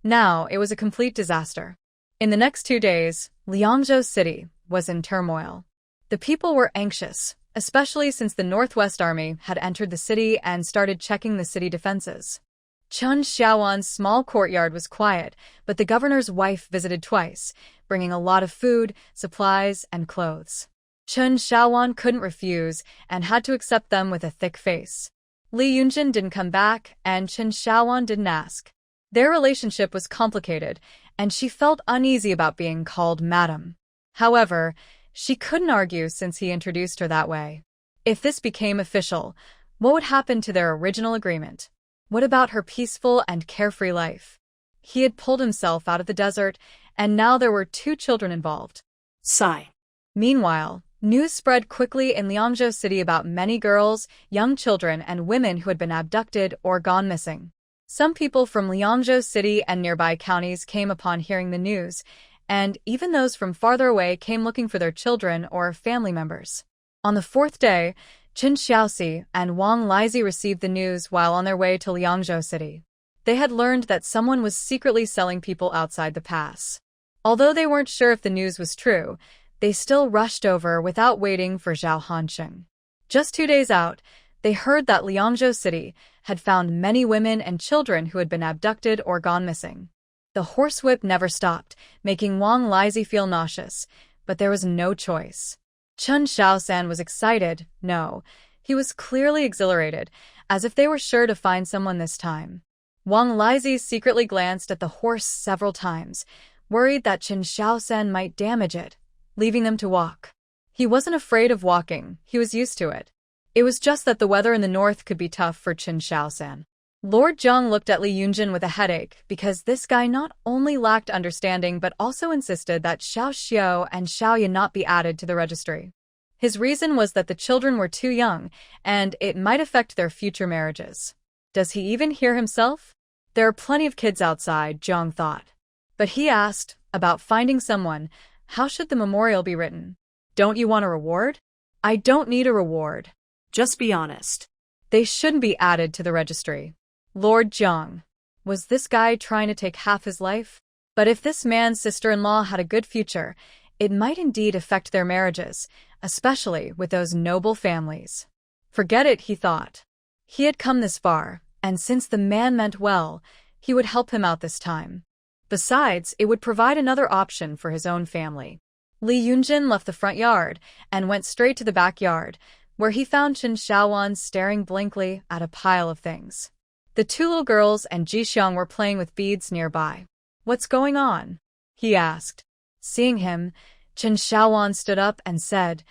Now it was a complete disaster. In the next 2 days, Liangzhou City was in turmoil. The people were anxious, especially since the Northwest Army had entered the city and started checking the city defenses. Chen Xiaowan's small courtyard was quiet, but the governor's wife visited twice, bringing a lot of food, supplies, and clothes. Chen Xiaowan couldn't refuse and had to accept them with a thick face. Li Yunjin didn't come back, and Chen Xiaowan didn't ask. Their relationship was complicated, and she felt uneasy about being called Madam. However, she couldn't argue since he introduced her that way. If this became official, what would happen to their original agreement? What about her peaceful and carefree life? He had pulled himself out of the desert, and now there were 2 children involved. Sigh. Meanwhile, news spread quickly in Liangzhou City about many girls, young children, and women who had been abducted or gone missing. Some people from Liangzhou City and nearby counties came upon hearing the news, and even those from farther away came looking for their children or family members. On the 4th day, Qin Xiaoxi and Wang Lizi received the news while on their way to Liangzhou City. They had learned that someone was secretly selling people outside the pass. Although they weren't sure if the news was true, they still rushed over without waiting for Zhao Hansheng. Just 2 days out, they heard that Liangzhou City had found many women and children who had been abducted or gone missing. The horsewhip never stopped, making Wang Lizi feel nauseous, but there was no choice. Chen Xiaosan was excited, no, he was clearly exhilarated, as if they were sure to find someone this time. Wang Lizi secretly glanced at the horse several times, worried that Chen Xiaosan might damage it, leaving them to walk. He wasn't afraid of walking, he was used to it. It was just that the weather in the north could be tough for Chen Xiaosan. Lord Zhang looked at Li Yunjin with a headache because this guy not only lacked understanding but also insisted that Xiao Xiao and Xiaoya not be added to the registry. His reason was that the children were too young, and it might affect their future marriages. Does he even hear himself? There are plenty of kids outside, Zhang thought. But he asked, about finding someone, how should the memorial be written? Don't you want a reward? I don't need a reward. Just be honest. They shouldn't be added to the registry. Lord Zhang. Was this guy trying to take half his life? But if this man's sister-in-law had a good future, it might indeed affect their marriages, especially with those noble families. Forget it, he thought. He had come this far, and since the man meant well, he would help him out this time. Besides, it would provide another option for his own family. Li Yunjin left the front yard and went straight to the backyard, where he found Chen Xiaowan staring blankly at a pile of things. The 2 little girls and Jixiang were playing with beads nearby. What's going on? He asked. Seeing him, Chen Xiaowan stood up and said,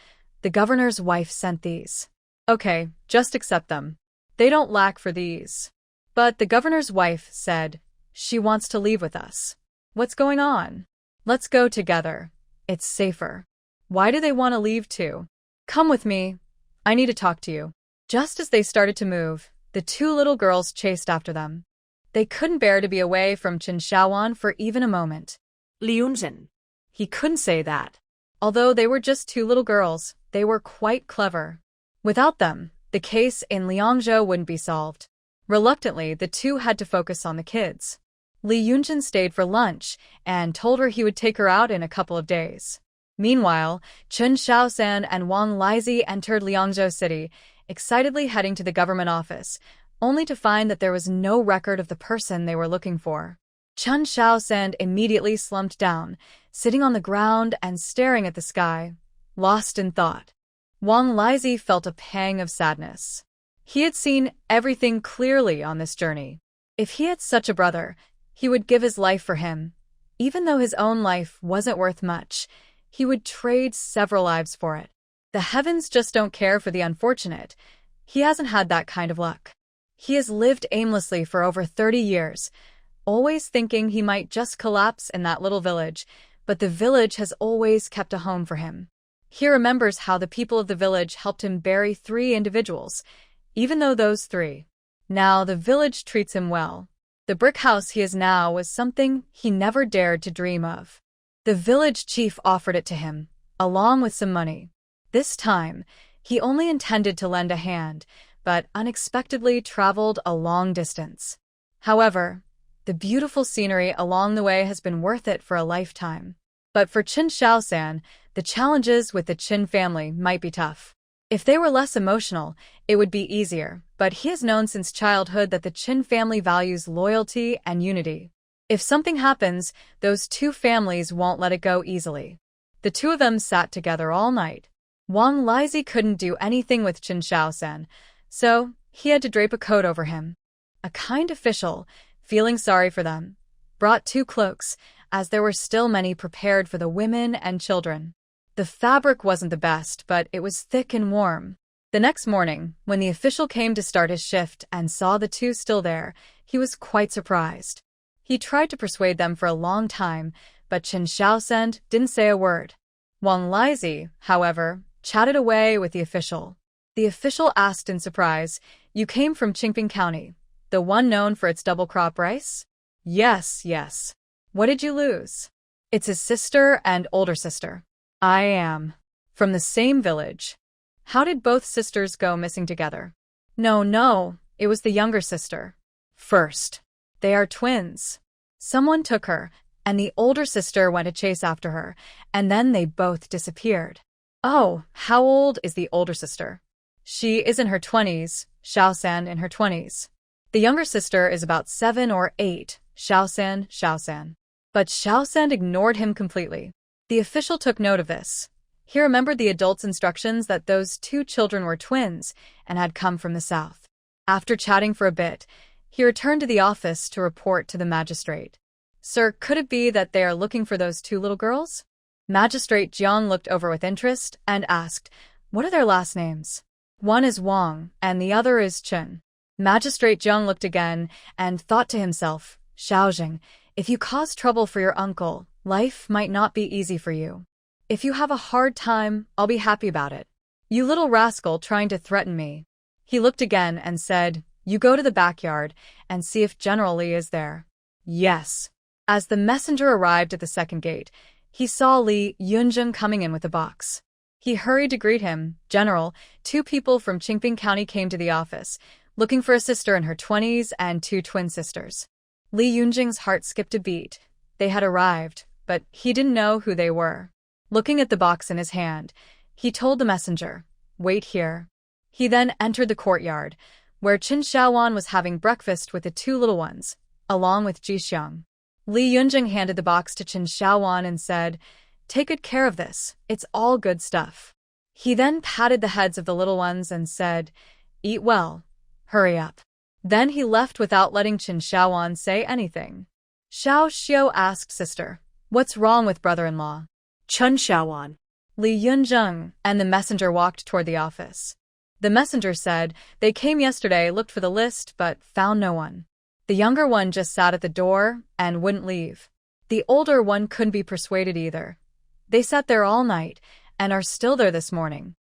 The governor's wife sent these. Okay, just accept them. They don't lack for these. But the governor's wife said, she wants to leave with us. What's going on? Let's go together. It's safer. Why do they want to leave too? Come with me. I need to talk to you. Just as they started to move, the two little girls chased after them. They couldn't bear to be away from Qin Shaoan for even a moment. Li Yunjin. He couldn't say that. Although they were just two little girls, they were quite clever. Without them, the case in Liangzhou wouldn't be solved. Reluctantly, the two had to focus on the kids. Li Yunjin stayed for lunch and told her he would take her out in a couple of days. Meanwhile, Chen Shaosan and Wang Lizi entered Liangzhou City, excitedly heading to the government office, only to find that there was no record of the person they were looking for. Chen Shaosan immediately slumped down, sitting on the ground and staring at the sky, lost in thought. Wang Lizi felt a pang of sadness. He had seen everything clearly on this journey. If he had such a brother, he would give his life for him. Even though his own life wasn't worth much, he would trade several lives for it. The heavens just don't care for the unfortunate. He hasn't had that kind of luck. He has lived aimlessly for over 30 years, always thinking he might just collapse in that little village, but the village has always kept a home for him. He remembers how the people of the village helped him bury 3 individuals, even though those 3. Now the village treats him well. The brick house he has now was something he never dared to dream of. The village chief offered it to him, along with some money. This time, he only intended to lend a hand, but unexpectedly traveled a long distance. However, the beautiful scenery along the way has been worth it for a lifetime. But for Qin Shaosan, the challenges with the Qin family might be tough. If they were less emotional, it would be easier, but he has known since childhood that the Qin family values loyalty and unity. If something happens, those two families won't let it go easily. The two of them sat together all night. Wang Lizi couldn't do anything with Qin Shaosan, so he had to drape a coat over him. A kind official, feeling sorry for them, brought 2 cloaks, as there were still many prepared for the women and children. The fabric wasn't the best, but it was thick and warm. The next morning, when the official came to start his shift and saw the 2 still there, he was quite surprised. He tried to persuade them for a long time, but Qin Shaosan didn't say a word. Wang Lizi, however, chatted away with the official. The official asked in surprise, "You came from Qingping County, the one known for its double-crop rice?" Yes. What did you lose?" "It's his sister and older sister." "I am from the same village." "How did both sisters go missing together?" No, it was the younger sister. First. They are twins. Someone took her, and the older sister went to chase after her, and then they both disappeared." "Oh, how old is the older sister?" "She is in her 20s, Shaosan in her 20s. The younger sister is about 7 or 8, Shaosan. But Shaosan ignored him completely. The official took note of this. He remembered the adult's instructions that those 2 children were twins and had come from the south. After chatting for a bit, he returned to the office to report to the magistrate. "Sir, could it be that they are looking for those 2 little girls?" Magistrate Jiang looked over with interest and asked, "What are their last names?" "One is Wang, and the other is Chen." Magistrate Jiang looked again and thought to himself, "Shaojing, if you cause trouble for your uncle, life might not be easy for you. If you have a hard time, I'll be happy about it. You little rascal trying to threaten me." He looked again and said, "You go to the backyard and see if General Li is there." "Yes." As the messenger arrived at the second gate, he saw Li Yunjin coming in with a box. He hurried to greet him. "General, 2 people from Qingping County came to the office, looking for a sister in her 20s and 2 twin sisters." Li Yunjing's heart skipped a beat. They had arrived, but he didn't know who they were. Looking at the box in his hand, he told the messenger, "Wait here." He then entered the courtyard, where Qin Shaoan was having breakfast with the 2 little ones, along with Jixiang. Li Yunjing handed the box to Qin Shaoan and said, "Take good care of this, it's all good stuff." He then patted the heads of the little ones and said, "Eat well, hurry up." Then he left without letting Qin Shaoan say anything. Xiao Xiao asked sister, "What's wrong with brother-in-law?" Chen Shaoan. Li Yunzheng and the messenger walked toward the office. The messenger said they came yesterday, looked for the list, but found no one. The younger one just sat at the door and wouldn't leave. The older one couldn't be persuaded either. They sat there all night and are still there this morning.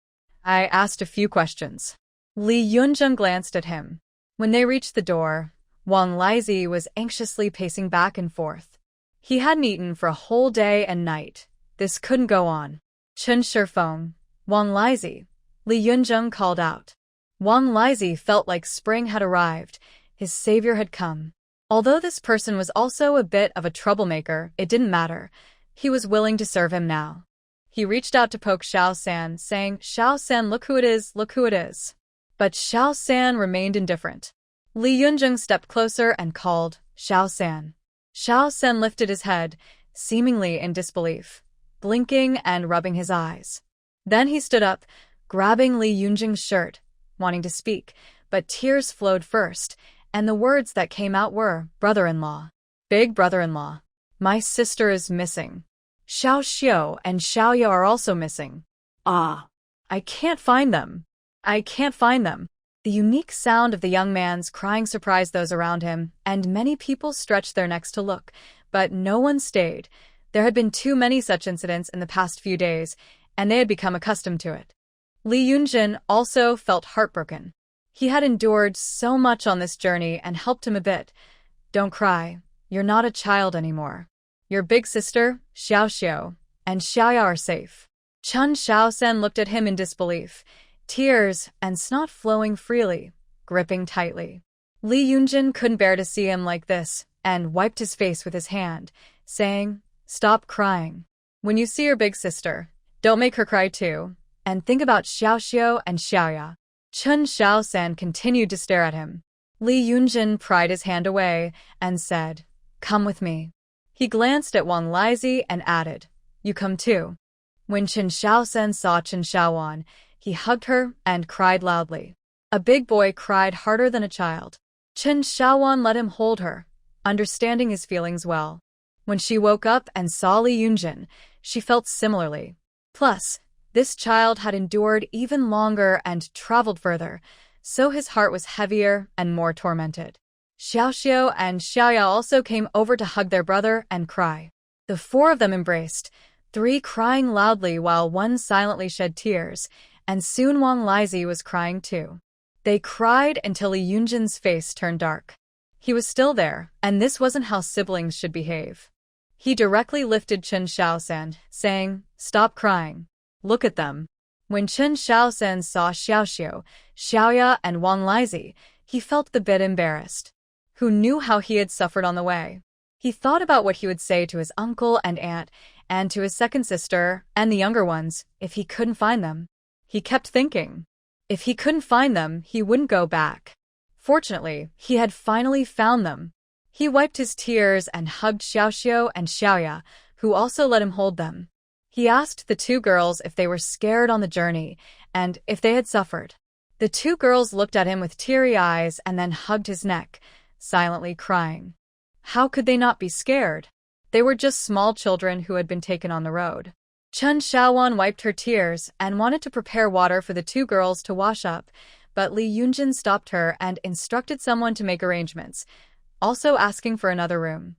I asked a few questions. Li Yunzheng glanced at him. When they reached the door, Wang Lizi was anxiously pacing back and forth. He hadn't eaten for a whole day and night. This couldn't go on. Chen Shifeng, Wang Lizi, Li Yunzheng called out. Wang Lizi felt like spring had arrived. His savior had come. Although this person was also a bit of a troublemaker, it didn't matter. He was willing to serve him now. He reached out to poke Xiao San, saying, "Xiao San, look who it is, look who it is." But Xiao San remained indifferent. Li Yunzheng stepped closer and called, "Xiao San." Xiao San lifted his head, seemingly in disbelief, blinking and rubbing his eyes. Then he stood up, grabbing Li Yunzheng's shirt, wanting to speak, but tears flowed first, and the words that came out were, "Brother-in-law. Big brother-in-law. My sister is missing. Xiao Xiu and Xiaoya are also missing. Ah, I can't find them. I can't find them." The unique sound of the young man's crying surprised those around him, and many people stretched their necks to look, but no one stayed. There had been too many such incidents in the past few days, and they had become accustomed to it. Li Yunzhen also felt heartbroken. He had endured so much on this journey and helped him a bit. "Don't cry. You're not a child anymore. Your big sister, Xiao Xiu, and Xiaoya are safe." Chen Xiaosan looked at him in disbelief, tears and snot flowing freely, gripping tightly. Li Yunjin couldn't bear to see him like this and wiped his face with his hand, saying, "Stop crying. When you see your big sister, don't make her cry too, and think about Xiao Xiu and Xiaoya." Chen Xiaosan continued to stare at him. Li Yunjin pried his hand away and said, "Come with me." He glanced at Wang Lizi and added, "You come too." When Chen Xiaosan saw Chen Xiaowan, he hugged her and cried loudly. A big boy cried harder than a child. Chen Xiaowan let him hold her, understanding his feelings well. When she woke up and saw Li Yunjin, she felt similarly. Plus, this child had endured even longer and traveled further, so his heart was heavier and more tormented. Xiao Xiu and Xiaoya also came over to hug their brother and cry. The four of them embraced, three crying loudly while one silently shed tears, and soon Wang Lizi was crying too. They cried until Li Yunjin's face turned dark. He was still there, and this wasn't how siblings should behave. He directly lifted Chen Xiaosan, saying, "Stop crying. Look at them." When Chen Xiaosan saw Xiao Xiu, Xiaoya, and Wang Lizi, he felt a bit embarrassed. Who knew how he had suffered on the way? He thought about what he would say to his uncle and aunt, and to his second sister, and the younger ones, if he couldn't find them. He kept thinking. If he couldn't find them, he wouldn't go back. Fortunately, he had finally found them. He wiped his tears and hugged Xiao Xiu and Xiaoya, who also let him hold them. He asked the two girls if they were scared on the journey, and if they had suffered. The two girls looked at him with teary eyes and then hugged his neck, silently crying. How could they not be scared? They were just small children who had been taken on the road. Chen Xiaowan wiped her tears and wanted to prepare water for the two girls to wash up, but Li Yunjin stopped her and instructed someone to make arrangements, also asking for another room.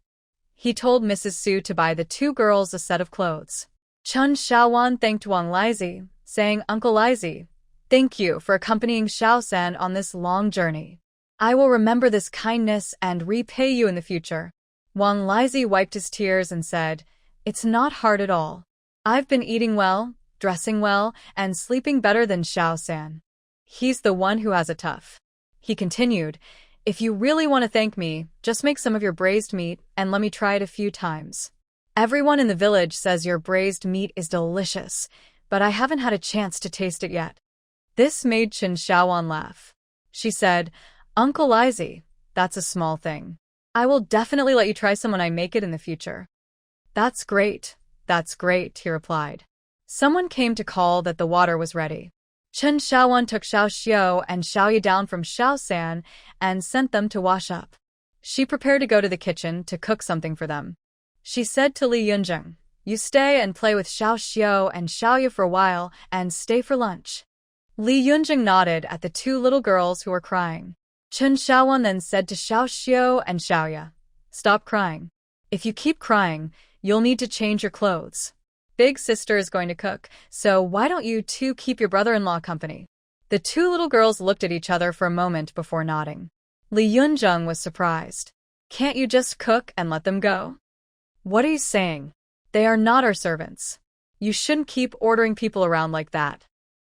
He told Mrs. Su to buy the two girls a set of clothes. Chen Xiaowan thanked Wang Lizi, saying, "Uncle Lizi, thank you for accompanying Xiaosan on this long journey. I will remember this kindness and repay you in the future." Wang Lizi wiped his tears and said, "It's not hard at all. I've been eating well, dressing well, and sleeping better than Xiaosan. He's the one who has it tough." He continued, "If you really want to thank me, just make some of your braised meat and let me try it a few times. Everyone in the village says your braised meat is delicious, but I haven't had a chance to taste it yet." This made Chen Xiaowan laugh. She said, "Uncle Lizi, that's a small thing. I will definitely let you try some when I make it in the future." That's great, he replied. Someone came to call that the water was ready. Chen Xiaowan took Xiao Xiu and Xiaoya down from Xiaosan and sent them to wash up. She prepared to go to the kitchen to cook something for them. She said to Li Yunjing, You stay and play with Xiao Xiao and Xiaoya for a while and stay for lunch. Li Yunjing nodded at the two little girls who were crying. Chen Xiaowan then said to Xiao Xiao and Xiaoya, "Stop crying. If you keep crying, you'll need to change your clothes. Big sister is going to cook, so why don't you two keep your brother-in-law company?" The two little girls looked at each other for a moment before nodding. Li Yunjing was surprised. "Can't you just cook and let them go?" "What are you saying? They are not our servants. You shouldn't keep ordering people around like that."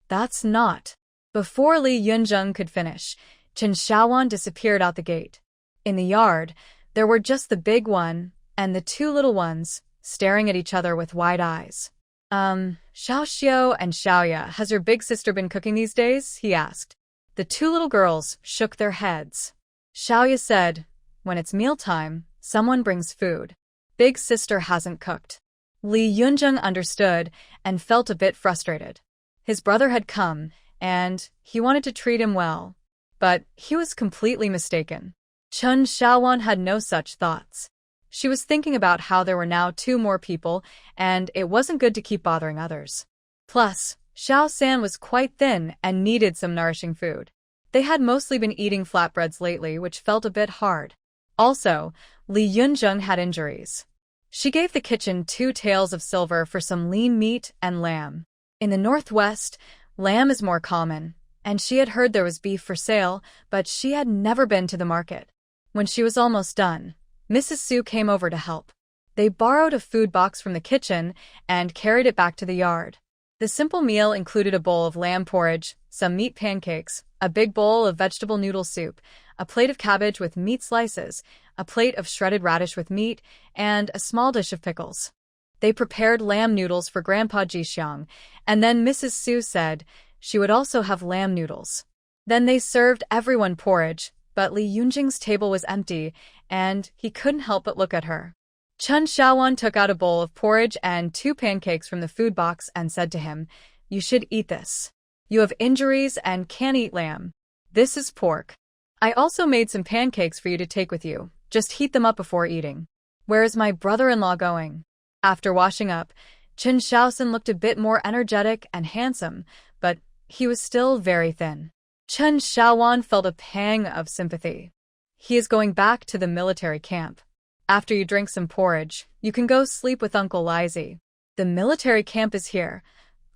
"That's not." Before Li Yunjing could finish, Chen Xiaowan disappeared out the gate. In the yard, there were just the big one and the two little ones, staring at each other with wide eyes. Xiao Xiao and Xiaoya, has your big sister been cooking these days?" he asked. The two little girls shook their heads. Xiaoya said, "When it's mealtime, someone brings food. Big sister hasn't cooked." Li Yunjing understood and felt a bit frustrated. His brother had come, and he wanted to treat him well. But he was completely mistaken. Chen Xiaowan had no such thoughts. She was thinking about how there were now two more people, and it wasn't good to keep bothering others. Plus, Xiao San was quite thin and needed some nourishing food. They had mostly been eating flatbreads lately, which felt a bit hard. Also, Li Yunjing had injuries. She gave the kitchen 2 taels of silver for some lean meat and lamb. In the northwest, lamb is more common, and she had heard there was beef for sale, but she had never been to the market. When she was almost done, Mrs. Su came over to help. They borrowed a food box from the kitchen and carried it back to the yard. The simple meal included a bowl of lamb porridge, some meat pancakes, a big bowl of vegetable noodle soup, a plate of cabbage with meat slices, a plate of shredded radish with meat, and a small dish of pickles. They prepared lamb noodles for Grandpa Jixiang, and then Mrs. Su said she would also have lamb noodles. Then they served everyone porridge, but Li Yunjing's table was empty, and he couldn't help but look at her. Chen Xiaowan took out a bowl of porridge and 2 pancakes from the food box and said to him, "You should eat this. You have injuries and can't eat lamb. This is pork. I also made some pancakes for you to take with you. Just heat them up before eating." "Where is my brother-in-law going?" After washing up, Chen Xiaosan looked a bit more energetic and handsome, but he was still very thin. Chen Xiaowan felt a pang of sympathy. "He is going back to the military camp. After you drink some porridge, you can go sleep with Uncle Lizzie. The military camp is here.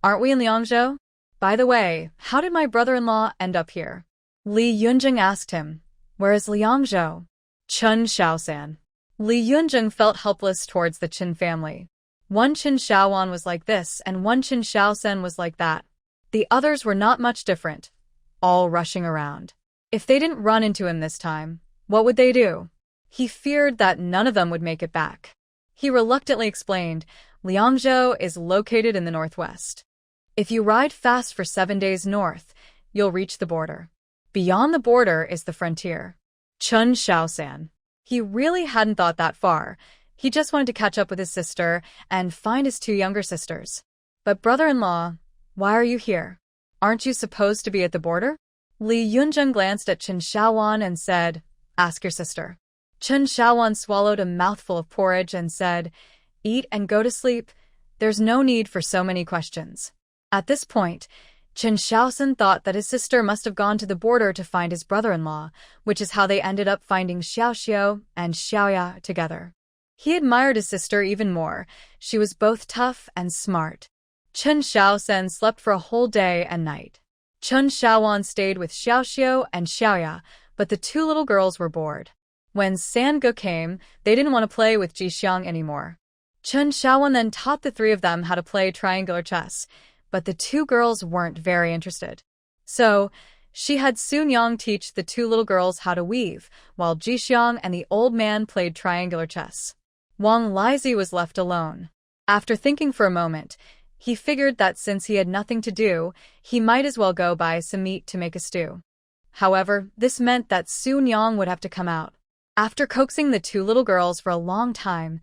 Aren't we in Liangzhou? By the way, how did my brother-in-law end up here?" Li Yunjing asked him. "Where is Liangzhou?" "Chen Xiaosan." Li Yunjing felt helpless towards the Chen family. One Chen Xiaowan was like this, and one Chen Xiaosan was like that. The others were not much different, all rushing around. If they didn't run into him this time, what would they do? He feared that none of them would make it back. He reluctantly explained, "Liangzhou is located in the northwest. If you ride fast for 7 days north, you'll reach the border. Beyond the border is the frontier." Chen Xiaosan. He really hadn't thought that far. He just wanted to catch up with his sister and find his 2 younger sisters. "But brother-in-law, why are you here? Aren't you supposed to be at the border?" Li Yunjing glanced at Chen Xiaowan and said, "Ask your sister." Chen Xiaowan swallowed a mouthful of porridge and said, "Eat and go to sleep. There's no need for so many questions." At this point, Chen Xiaosan thought that his sister must have gone to the border to find his brother-in-law, which is how they ended up finding Xiao Xiao and Xiaoya together. He admired his sister even more. She was both tough and smart. Chen Xiaosan slept for a whole day and night. Chen Xiaowan stayed with Xiao Xiao and Xiaoya, but the 2 little girls were bored. When Sange came, they didn't want to play with Jixiang anymore. Chen Xiaowan then taught the 3 of them how to play triangular chess, but the 2 girls weren't very interested. So, she had Sun Yang teach the 2 little girls how to weave, while Jixiang and the old man played triangular chess. Wang Lizzie was left alone. After thinking for a moment, he figured that since he had nothing to do, he might as well go buy some meat to make a stew. However, this meant that Sun Yang would have to come out. After coaxing the 2 little girls for a long time,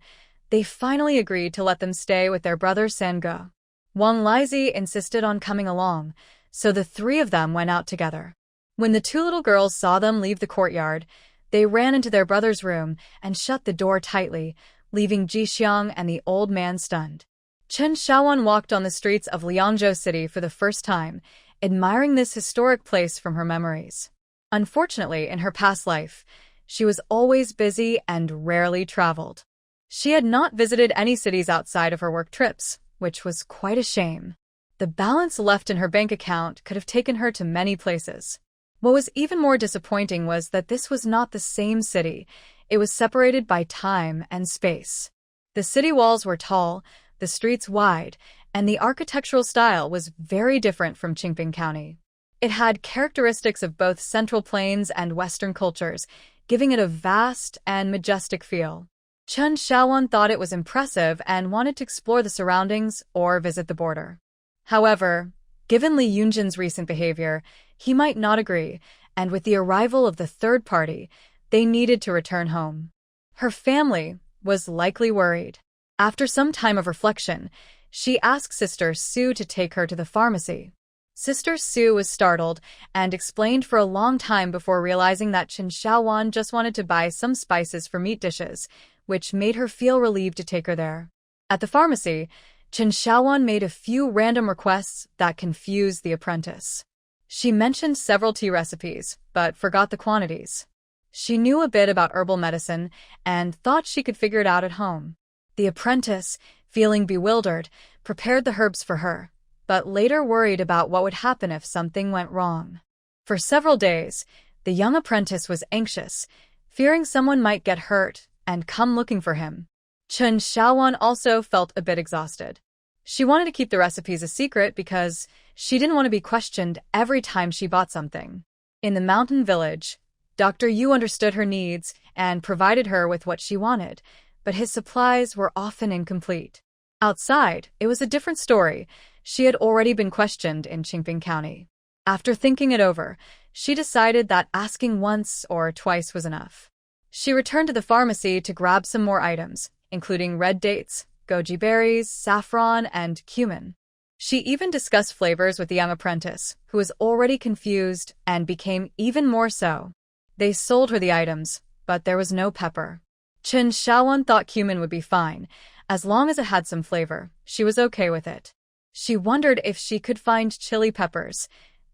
they finally agreed to let them stay with their brother Sange. Wang Lizzie insisted on coming along, so the 3 of them went out together. When the 2 little girls saw them leave the courtyard, they ran into their brother's room and shut the door tightly, leaving Jixiang and the old man stunned. Chen Xiaowan walked on the streets of Liangzhou City for the first time, admiring this historic place from her memories. Unfortunately, in her past life, she was always busy and rarely traveled. She had not visited any cities outside of her work trips, which was quite a shame. The balance left in her bank account could have taken her to many places. What was even more disappointing was that this was not the same city. It was separated by time and space. The city walls were tall, the streets wide, and the architectural style was very different from Qingping County. It had characteristics of both Central Plains and Western cultures, giving it a vast and majestic feel. Chen Xiaowan thought it was impressive and wanted to explore the surroundings or visit the border. However, given Li Yunjin's recent behavior, he might not agree, and with the arrival of the third party, they needed to return home. Her family was likely worried. After some time of reflection, she asked Sister Su to take her to the pharmacy. Sister Su was startled and explained for a long time before realizing that Chen Xiaowan just wanted to buy some spices for meat dishes, which made her feel relieved to take her there. At the pharmacy, Chen Xiaowan made a few random requests that confused the apprentice. She mentioned several tea recipes, but forgot the quantities. She knew a bit about herbal medicine and thought she could figure it out at home. The apprentice, feeling bewildered, prepared the herbs for her, but later worried about what would happen if something went wrong. For several days, the young apprentice was anxious, fearing someone might get hurt and come looking for him. Chen Xiaowan also felt a bit exhausted. She wanted to keep the recipes a secret because she didn't want to be questioned every time she bought something. In the mountain village, Dr. Yu understood her needs and provided her with what she wanted, but his supplies were often incomplete. Outside, it was a different story. She had already been questioned in Qingping County. After thinking it over, she decided that asking once or twice was enough. She returned to the pharmacy to grab some more items, including red dates, goji berries, saffron, and cumin. She even discussed flavors with the young apprentice, who was already confused and became even more so. They sold her the items, but there was no pepper. Chen Xiaowan thought cumin would be fine. As long as it had some flavor, she was okay with it. She wondered if she could find chili peppers,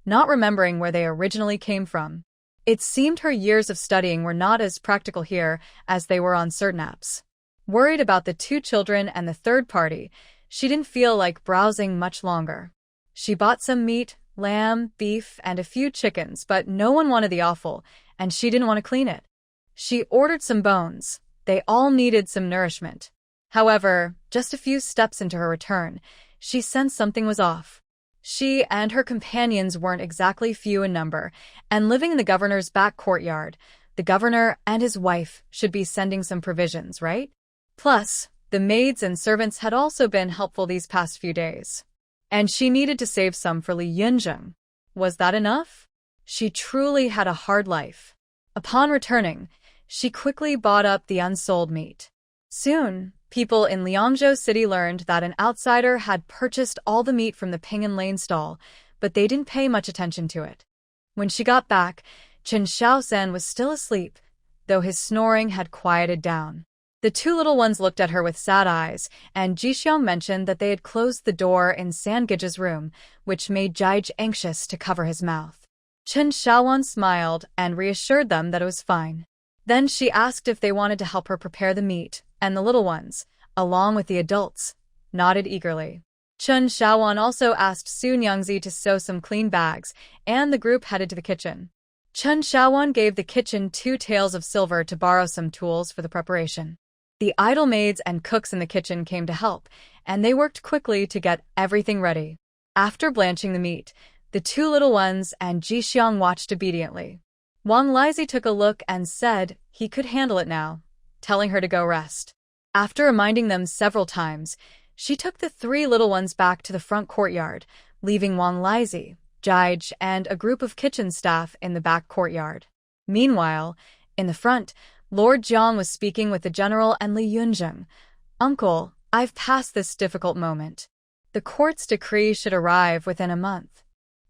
not remembering where they originally came from. It seemed her years of studying were not as practical here as they were on certain apps. Worried about the two children and the third party, she didn't feel like browsing much longer. She bought some meat, lamb, beef, and a few chickens, but no one wanted the offal, and she didn't want to clean it. She ordered some bones. They all needed some nourishment. However, just a few steps into her return, she sensed something was off. She and her companions weren't exactly few in number, and living in the governor's back courtyard, the governor and his wife should be sending some provisions, right? Plus, the maids and servants had also been helpful these past few days. And she needed to save some for Li Yunjing. Was that enough? She truly had a hard life. Upon returning, she quickly bought up the unsold meat. Soon, people in Liangzhou City learned that an outsider had purchased all the meat from the Ping'an Lane stall, but they didn't pay much attention to it. When she got back, Chen Xiaosan was still asleep, though his snoring had quieted down. The two little ones looked at her with sad eyes, and Jixiang mentioned that they had closed the door in Sangij's room, which made Jige anxious to cover his mouth. Chen Xiaowan smiled and reassured them that it was fine. Then she asked if they wanted to help her prepare the meat, and the little ones, along with the adults, nodded eagerly. Chen Xiaowan also asked Su Nyangzi to sew some clean bags, and the group headed to the kitchen. Chen Xiaowan gave the kitchen 2 taels of silver to borrow some tools for the preparation. The idle maids and cooks in the kitchen came to help, and they worked quickly to get everything ready. After blanching the meat, the 2 little ones and Jixiang watched obediently. Wang Lizi took a look and said he could handle it now, telling her to go rest. After reminding them several times, she took the 3 little ones back to the front courtyard, leaving Wang Lizi, Jige, and a group of kitchen staff in the back courtyard. Meanwhile, in the front, Lord Jiang was speaking with the general and Li Yunjing. "Uncle, I've passed this difficult moment. The court's decree should arrive within a month.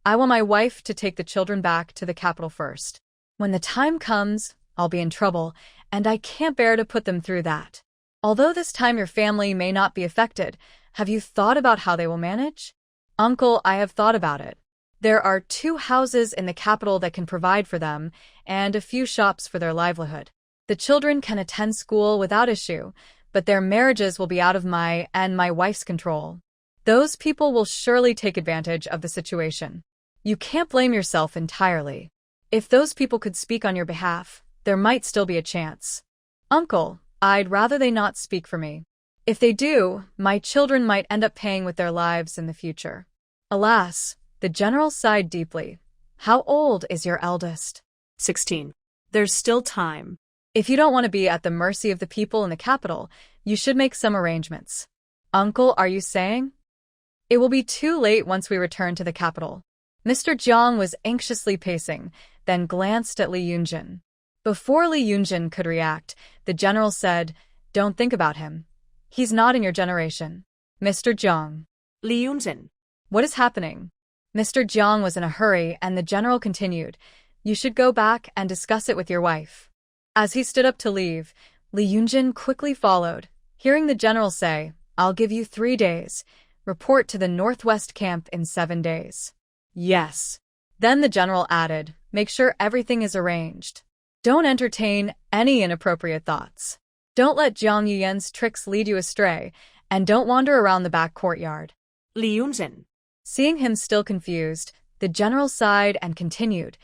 I want my wife to take the children back to the capital first. When the time comes, I'll be in trouble, and I can't bear to put them through that." Although this time your family may not be affected, have you thought about how they will manage? Uncle, I have thought about it. There are 2 houses in the capital that can provide for them, and a few shops for their livelihood. The children can attend school without issue, but their marriages will be out of my and my wife's control. Those people will surely take advantage of the situation. You can't blame yourself entirely. If those people could speak on your behalf, there might still be a chance. Uncle, I'd rather they not speak for me. If they do, my children might end up paying with their lives in the future. Alas, the general sighed deeply. How old is your eldest? 16. There's still time. If you don't want to be at the mercy of the people in the capital, you should make some arrangements. Uncle, are you saying? It will be too late once we return to the capital. Mr. Jiang was anxiously pacing, then glanced at Li Yunjin. Before Li Yunjin could react, the general said, "Don't think about him. He's not in your generation." Mr. Jiang. Li Yunjin. What is happening? Mr. Jiang was in a hurry, and the general continued, "You should go back and discuss it with your wife." As he stood up to leave, Li Yunjin quickly followed, hearing the general say, "I'll give you 3 days. Report to the northwest camp in 7 days." Yes. Then the general added, "Make sure everything is arranged. Don't entertain any inappropriate thoughts. Don't let Jiang Yuyan's tricks lead you astray, and don't wander around the back courtyard." Li Yunjin. Seeing him still confused, the general sighed and continued,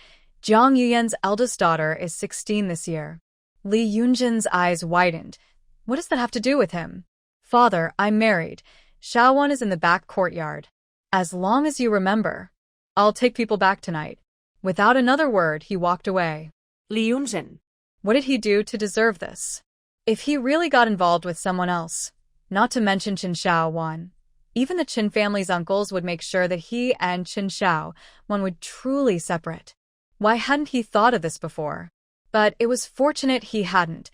"Jiang Yuyan's eldest daughter is 16 this year." Li Yunjin's eyes widened. What does that have to do with him? "Father, I'm married. Shaowan is in the back courtyard. As long as you remember. I'll take people back tonight." Without another word, he walked away. Li Yunjin. What did he do to deserve this? If he really got involved with someone else, not to mention Qin Shaowan, even the Qin family's uncles would make sure that he and Qin Shaowan would truly separate. Why hadn't he thought of this before? But it was fortunate he hadn't.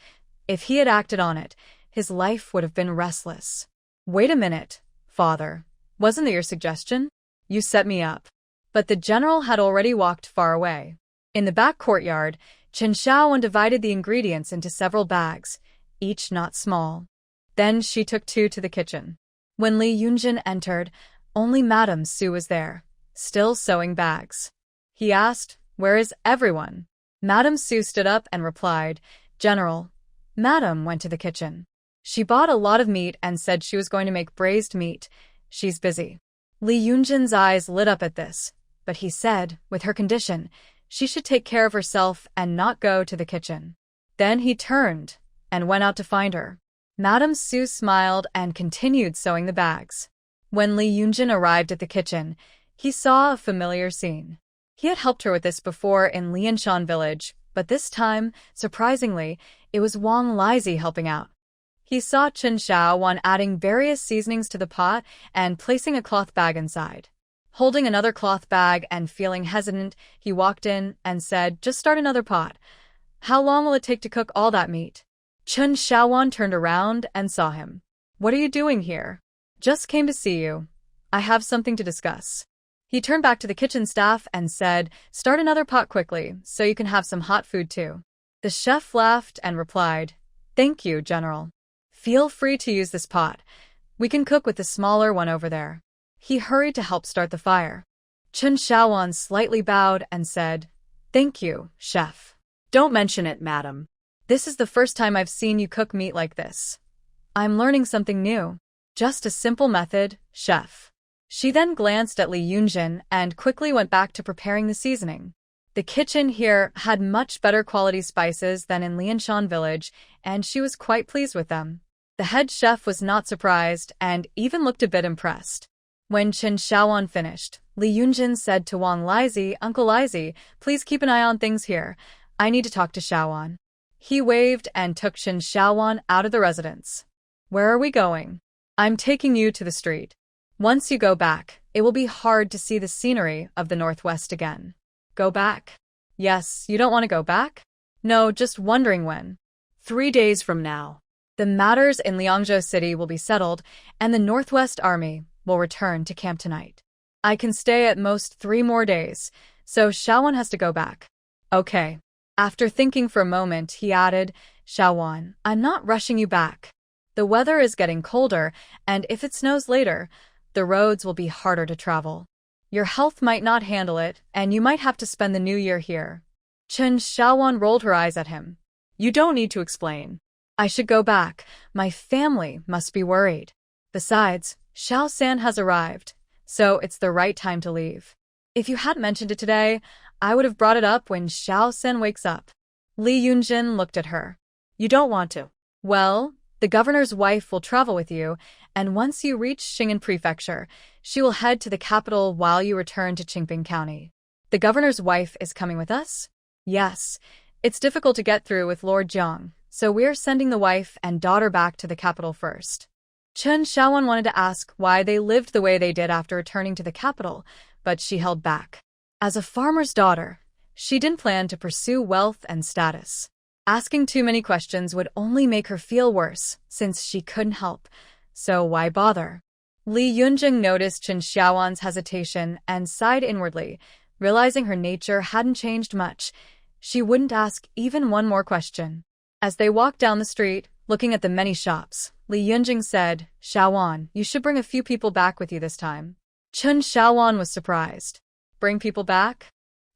If he had acted on it, his life would have been restless. "Wait a minute, father. Wasn't that your suggestion? You set me up." But the general had already walked far away. In the back courtyard, Qin Shaowan divided the ingredients into several bags, each not small. Then she took 2 to the kitchen. When Li Yunjin entered, only Madame Su was there, still sewing bags. He asked, "Where is everyone?" Madame Su stood up and replied, "General, Madame went to the kitchen. She bought a lot of meat and said she was going to make braised meat. She's busy." Li Yunjin's eyes lit up at this, but he said, with her condition, she should take care of herself and not go to the kitchen. Then he turned and went out to find her. Madame Su smiled and continued sewing the bags. When Li Yunjin arrived at the kitchen, he saw a familiar scene. He had helped her with this before in Lianshan village, but this time, surprisingly, it was Wang Lizi helping out. He saw Qin Shaowan adding various seasonings to the pot and placing a cloth bag inside. Holding another cloth bag and feeling hesitant, he walked in and said, "Just start another pot. How long will it take to cook all that meat?" Qin Shaowan turned around and saw him. "What are you doing here?" "Just came to see you. I have something to discuss." He turned back to the kitchen staff and said, "Start another pot quickly, so you can have some hot food too." The chef laughed and replied, "Thank you, General. Feel free to use this pot. We can cook with the smaller one over there." He hurried to help start the fire. Qin Shaowan slightly bowed and said, "Thank you, chef." Don't mention it, madam. This is the first time I've seen you cook meat like this. I'm learning something new. Just a simple method, chef. She then glanced at Li Yunjin and quickly went back to preparing the seasoning. The kitchen here had much better quality spices than in Lianshan village, and she was quite pleased with them. The head chef was not surprised and even looked a bit impressed. When Qin Shaowan finished, Li Yunjin said to Wang Lizi, "Uncle Lizi, please keep an eye on things here. I need to talk to Shaowan." He waved and took Qin Shaowan out of the residence. "Where are we going?" "I'm taking you to the street. Once you go back, it will be hard to see the scenery of the Northwest again." "Go back?" "Yes, you don't want to go back?" "No, just wondering when." 3 days from now. The matters in Liangzhou City will be settled, and the Northwest Army will return to camp tonight. I can stay at most 3 more days, so Shaowan has to go back. Okay. After thinking for a moment, he added, "Shaowan, I'm not rushing you back. The weather is getting colder, and if it snows later, the roads will be harder to travel. Your health might not handle it, and you might have to spend the new year here. Chen Xiaowan rolled her eyes at him. You don't need to explain. I should go back. My family must be worried. Besides, Xiao San has arrived, so it's the right time to leave. If you hadn't mentioned it today, I would have brought it up when Xiao San wakes up. Li Yunjin looked at her. You don't want to. Well, the governor's wife will travel with you, and once you reach Xing'an Prefecture, she will head to the capital while you return to Qingping County. The governor's wife is coming with us? Yes. It's difficult to get through with Lord Jiang, so we're sending the wife and daughter back to the capital first. Chen Xiaowan wanted to ask why they lived the way they did after returning to the capital, but she held back. As a farmer's daughter, she didn't plan to pursue wealth and status. Asking too many questions would only make her feel worse, since she couldn't help. So why bother? Li Yunjing noticed Chen Xiaowan's hesitation and sighed inwardly, realizing her nature hadn't changed much. She wouldn't ask even one more question. As they walked down the street, looking at the many shops, Li Yunjing said, Xiaowan, you should bring a few people back with you this time. Chen Xiaowan was surprised. Bring people back?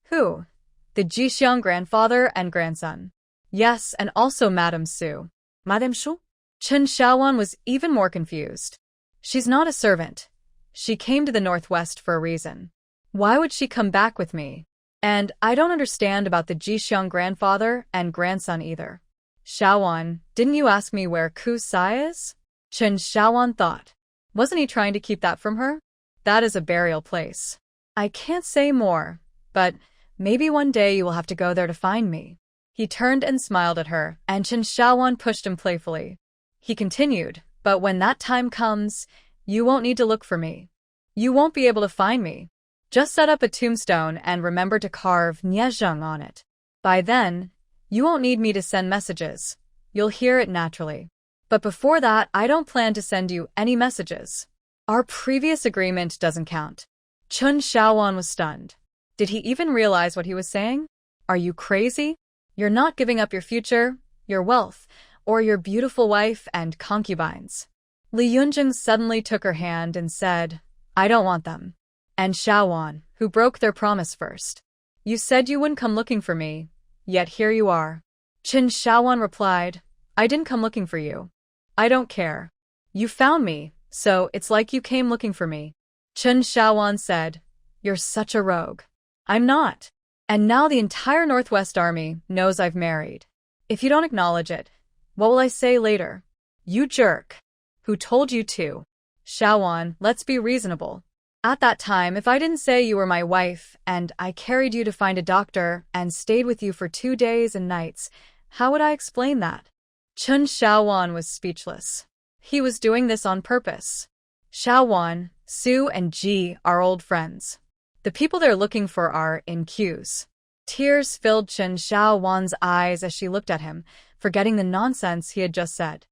Who? The Jixiang grandfather and grandson. Yes, and also Madame Su. Madame Shu? Chen Xiaowan was even more confused. She's not a servant. She came to the Northwest for a reason. Why would she come back with me? And I don't understand about the Jixiang grandfather and grandson either. Xiaowan, didn't you ask me where Ku Sai is? Chen Xiaowan thought. Wasn't he trying to keep that from her? That is a burial place. I can't say more, but maybe one day you will have to go there to find me. He turned and smiled at her, and Chen Xiaowan pushed him playfully. He continued, but when that time comes, you won't need to look for me. You won't be able to find me. Just set up a tombstone and remember to carve Niezheng on it. By then, you won't need me to send messages. You'll hear it naturally. But before that, I don't plan to send you any messages. Our previous agreement doesn't count. Chen Xiaowan was stunned. Did he even realize what he was saying? Are you crazy? You're not giving up your future, your wealth, or your beautiful wife and concubines. Li Yunjing suddenly took her hand and said, I don't want them. And Xiaowan, who broke their promise first. You said you wouldn't come looking for me, yet here you are. Chen Xiaowan replied, I didn't come looking for you. I don't care. You found me, so it's like you came looking for me. Chen Xiaowan said, You're such a rogue. I'm not. And now the entire Northwest Army knows I've married. If you don't acknowledge it, what will I say later? You jerk. Who told you to? Xiaowan, let's be reasonable. At that time, if I didn't say you were my wife, and I carried you to find a doctor and stayed with you for 2 days and nights, how would I explain that? Chen Xiaowan was speechless. He was doing this on purpose. Xiaowan, Su and Ji are old friends. The people they're looking for are in queues. Tears filled Chen Xiaowan's eyes as she looked at him, forgetting the nonsense he had just said.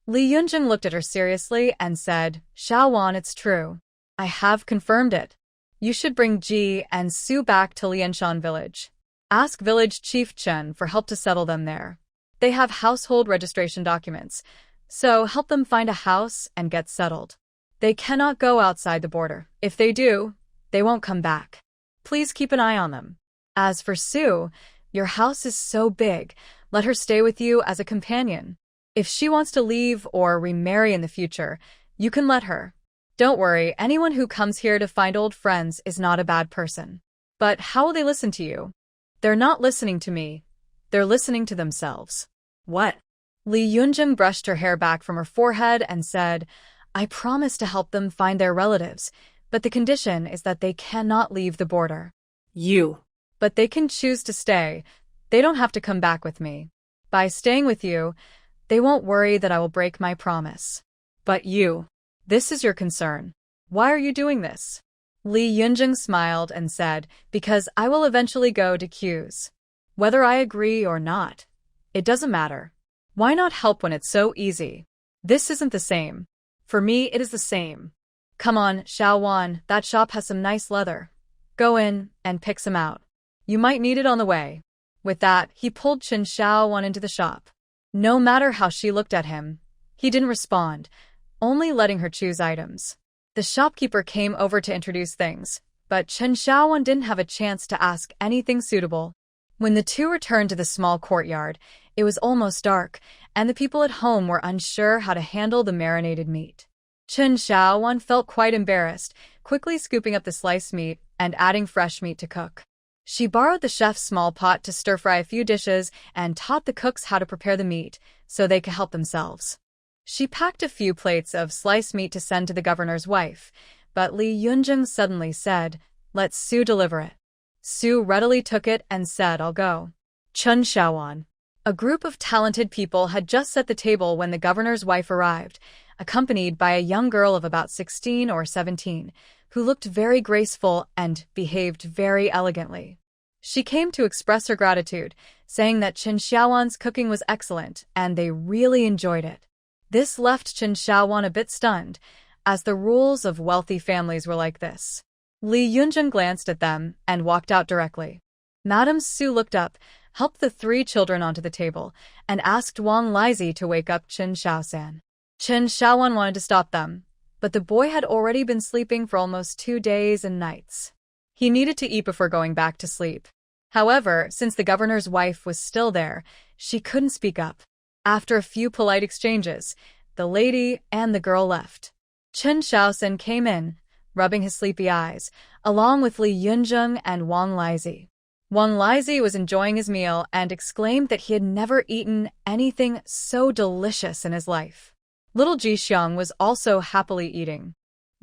Li Yunjing looked at her seriously and said, Xiaowan, it's true. I have confirmed it. You should bring Ji and Su back to Lianshan village. Ask village chief Chen for help to settle them there. They have household registration documents, so help them find a house and get settled. They cannot go outside the border. If they do, they won't come back. Please keep an eye on them. As for Su, your house is so big, let her stay with you as a companion. If she wants to leave or remarry in the future, you can let her. Don't worry, anyone who comes here to find old friends is not a bad person. But how will they listen to you? They're not listening to me. They're listening to themselves. What? Li Yunjing brushed her hair back from her forehead and said, I promise to help them find their relatives, but the condition is that they cannot leave the border. You. But they can choose to stay. They don't have to come back with me. By staying with you, they won't worry that I will break my promise. But you. This is your concern. Why are you doing this? Li Yunjing smiled and said, because I will eventually go to queues. Whether I agree or not, it doesn't matter. Why not help when it's so easy? This isn't the same. For me, it is the same. Come on, Xiaowan, that shop has some nice leather. Go in and pick some out. You might need it on the way. With that, he pulled Chen Xiaowan into the shop. No matter how she looked at him, He didn't respond, only letting her choose items. The shopkeeper came over to introduce things, but Chen Xiaowan didn't have a chance to ask anything suitable. When the two returned to the small courtyard, it was almost dark, and the people at home were unsure how to handle the marinated meat. Chen Xiaowan felt quite embarrassed, quickly scooping up the sliced meat and adding fresh meat to cook. She borrowed the chef's small pot to stir-fry a few dishes and taught the cooks how to prepare the meat so they could help themselves. She packed a few plates of sliced meat to send to the governor's wife, but Li Yunjing suddenly said, "Let Su deliver it." Su readily took it and said, "I'll go." Chen Xiaowan. A group of talented people had just set the table when the governor's wife arrived, accompanied by a young girl of about 16 or 17, who looked very graceful and behaved very elegantly. She came to express her gratitude, saying that Chen Xiaowan's cooking was excellent and they really enjoyed it. This left Chen Xiaowan a bit stunned, as the rules of wealthy families were like this. Li Yunjing glanced at them and walked out directly. Madame Su looked up, helped the three children onto the table, and asked Wang Lizi to wake up Chen Xiaosan. Chen Xiaowan wanted to stop them, but the boy had already been sleeping for almost 2 days and nights. He needed to eat before going back to sleep. However, since the governor's wife was still there, she couldn't speak up. After a few polite exchanges, the lady and the girl left. Chen Xiaosan came in, rubbing his sleepy eyes, along with Li Yunjing and Wang Lizi. Wang Lizi was enjoying his meal and exclaimed that he had never eaten anything so delicious in his life. Little Jixiang was also happily eating.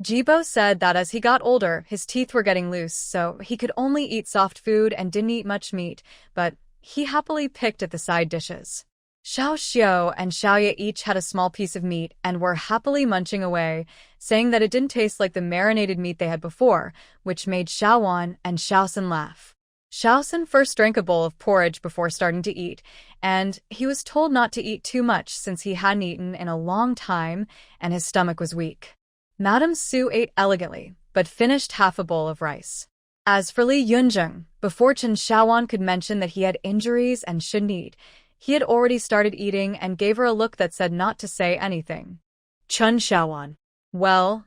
Jibo said that as he got older, his teeth were getting loose, so he could only eat soft food and didn't eat much meat, but he happily picked at the side dishes. Xiao Xiao and Xiaoye each had a small piece of meat and were happily munching away, saying that it didn't taste like the marinated meat they had before, which made Xiaowan and Xiaosan laugh. Xiaosan first drank a bowl of porridge before starting to eat, and he was told not to eat too much since he hadn't eaten in a long time and his stomach was weak. Madame Su ate elegantly, but finished half a bowl of rice. As for Li Yunjing, before Chen Xiaowan could mention that he had injuries and shouldn't eat, he had already started eating and gave her a look that said not to say anything. Chen Xiaowan. Well,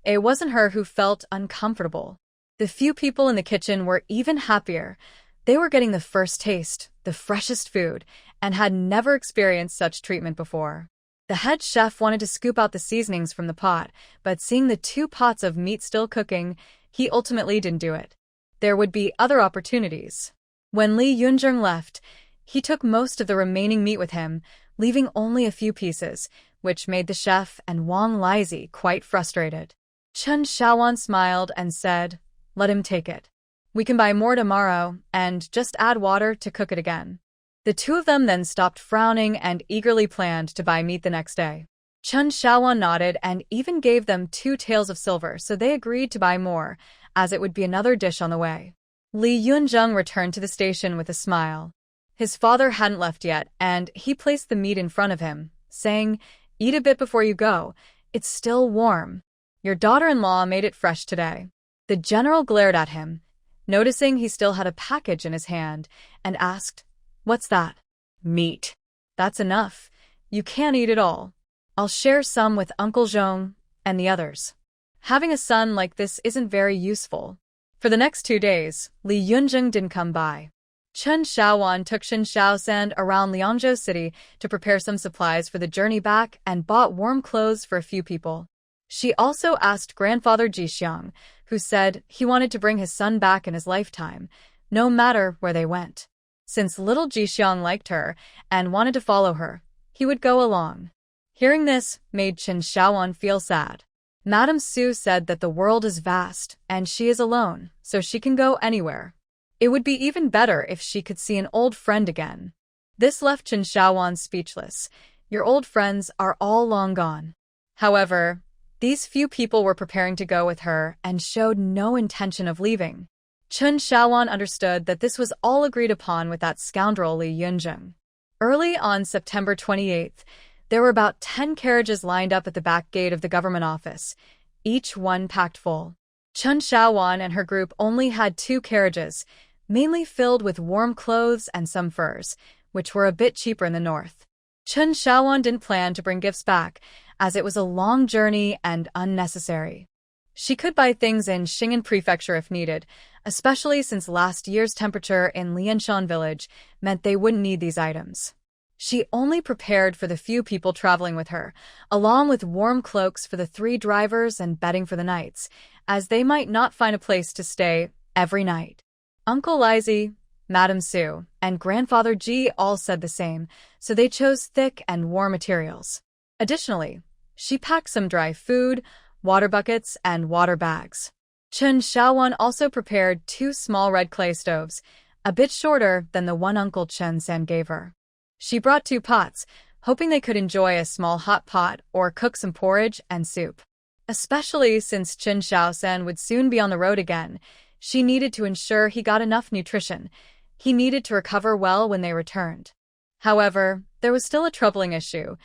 it wasn't her who felt uncomfortable. The few people in the kitchen were even happier. They were getting the first taste, the freshest food, and had never experienced such treatment before. The head chef wanted to scoop out the seasonings from the pot, but seeing the 2 pots of meat still cooking, he ultimately didn't do it. There would be other opportunities. When Li Yunjing left, he took most of the remaining meat with him, leaving only a few pieces, which made the chef and Wang Lizi quite frustrated. Chen Xiaowan smiled and said, "Let him take it. We can buy more tomorrow and just add water to cook it again." The two of them then stopped frowning and eagerly planned to buy meat the next day. Chen Xiaowan nodded and even gave them 2 taels of silver, so they agreed to buy more, as it would be another dish on the way. Li Yunjing returned to the station with a smile. His father hadn't left yet, and he placed the meat in front of him, saying, "Eat a bit before you go. It's still warm. Your daughter-in-law made it fresh today." The general glared at him, noticing he still had a package in his hand, and asked, "What's that?" "Meat." "That's enough. You can't eat it all. I'll share some with Uncle Zhong and the others." Having a son like this isn't very useful. For the next 2 days, Li Yunjing didn't come by. Chen Xiaowan took Chen Xiaosan around Liangzhou City to prepare some supplies for the journey back and bought warm clothes for a few people. She also asked grandfather Jixiang, who said he wanted to bring his son back in his lifetime, no matter where they went. Since little Jixiang liked her and wanted to follow her, he would go along. Hearing this made Chen Xiaowan feel sad. Madame Su said that the world is vast and she is alone, so she can go anywhere. It would be even better if she could see an old friend again. This left Chen Xiaowan speechless. Your old friends are all long gone. However, these few people were preparing to go with her and showed no intention of leaving. Chen Xiaowan understood that this was all agreed upon with that scoundrel Li Yunjing. Early on September 28th, there were about 10 carriages lined up at the back gate of the government office, each one packed full. Chen Xiaowan and her group only had 2 carriages, mainly filled with warm clothes and some furs, which were a bit cheaper in the north. Chen Shaowan didn't plan to bring gifts back, as it was a long journey and unnecessary. She could buy things in Xing'an Prefecture if needed, especially since last year's temperature in Lianshan village meant they wouldn't need these items. She only prepared for the few people traveling with her, along with warm cloaks for the 3 drivers and bedding for the knights, as they might not find a place to stay every night. Uncle Lizzie, Madame Sue, and Grandfather Ji all said the same, so they chose thick and warm materials. Additionally, she packed some dry food, water buckets, and water bags. Chen Shaowan also prepared 2 small red clay stoves, a bit shorter than the one Uncle Chen San gave her. She brought 2 pots, hoping they could enjoy a small hot pot or cook some porridge and soup. Especially since Chen Shaosan would soon be on the road again, she needed to ensure he got enough nutrition. He needed to recover well when they returned. However, there was still a troubling issue.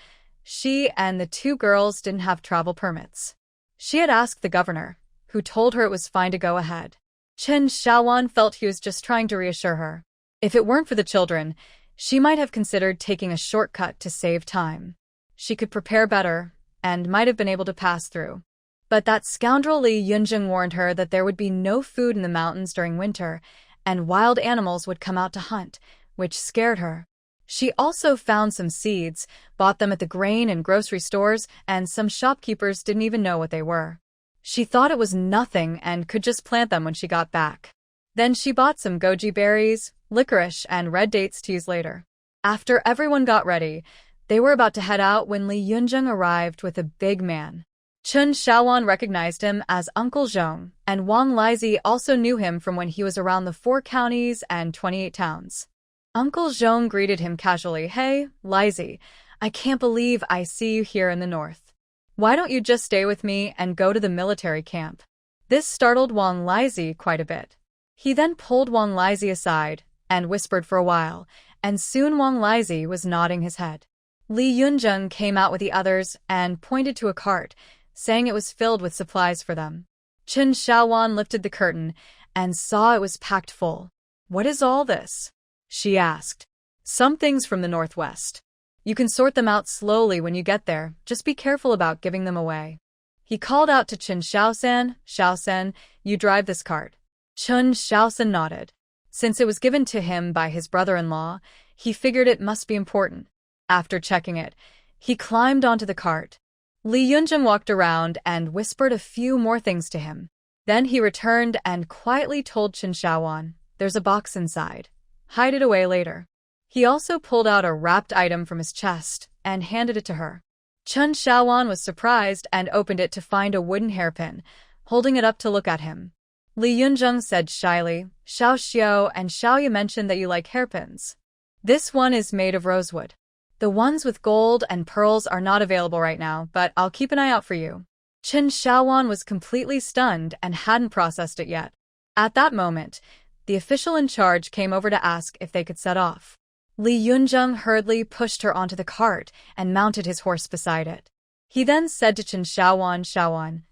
She and the 2 girls didn't have travel permits. She had asked the governor, who told her it was fine to go ahead. Chen Shaowan felt he was just trying to reassure her. If it weren't for the children, she might have considered taking a shortcut to save time. She could prepare better, and might have been able to pass through. But that scoundrel Li Yunjing warned her that there would be no food in the mountains during winter, and wild animals would come out to hunt, which scared her. She also found some seeds, bought them at the grain and grocery stores, and some shopkeepers didn't even know what they were. She thought it was nothing and could just plant them when she got back. Then she bought some goji berries, licorice, and red dates to use later. After everyone got ready, they were about to head out when Li Yunjing arrived with a big man. Chen Shaowan recognized him as Uncle Zhong, and Wang Lizzie also knew him from when he was around the 4 counties and 28 towns. Uncle Zhong greeted him casually. "Hey, Lizzie, I can't believe I see you here in the north. Why don't you just stay with me and go to the military camp?" This startled Wang Lizzie quite a bit. He then pulled Wang Lizzie aside and whispered for a while, and soon Wang Lizzie was nodding his head. Li Yunjing came out with the others and pointed to a cart, saying it was filled with supplies for them. Chen Shaowan lifted the curtain and saw it was packed full. "What is all this?" she asked. "Some things from the northwest. You can sort them out slowly when you get there, just be careful about giving them away." He called out to Chen Shaosan, "Shaosan, you drive this cart." Chen Shaosan nodded. Since it was given to him by his brother-in-law, he figured it must be important. After checking it, he climbed onto the cart. Li Yunjing walked around and whispered a few more things to him. Then he returned and quietly told Chen Shaowan, "There's a box inside. Hide it away later." He also pulled out a wrapped item from his chest and handed it to her. Chen Shaowan was surprised and opened it to find a wooden hairpin, holding it up to look at him. Li Yunjing said shyly, "Xiao Xiao and Xiaoya mentioned that you like hairpins. This one is made of rosewood. The ones with gold and pearls are not available right now, but I'll keep an eye out for you." Chen Shaowan was completely stunned and hadn't processed it yet. At that moment, the official in charge came over to ask if they could set off. Li Yunjing hurriedly pushed her onto the cart and mounted his horse beside it. He then said to Chen Shaowan, "Shaowan,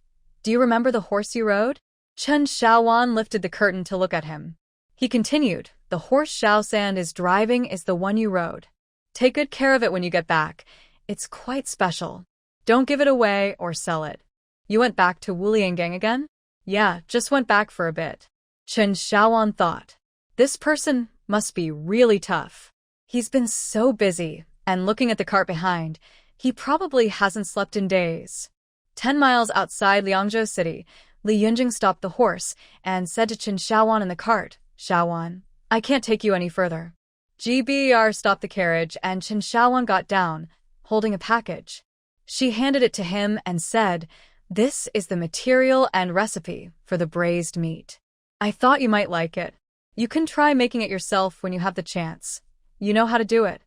do you remember the horse you rode?" Chen Shaowan lifted the curtain to look at him. He continued, "The horse Shaosan is driving is the one you rode. Take good care of it when you get back. It's quite special. Don't give it away or sell it." "You went back to Wuliangang again?" "Yeah, just went back for a bit." Chen Shaowan thought, "This person must be really tough. He's been so busy," and looking at the cart behind, he probably hasn't slept in days. 10 miles outside Liangzhou City, Li Yunjing stopped the horse and said to Chen Shaowan in the cart, "Shaowan, I can't take you any further." GBR stopped the carriage and Chen Shaowan got down, holding a package. She handed it to him and said, "This is the material and recipe for the braised meat. I thought you might like it. You can try making it yourself when you have the chance. You know how to do it.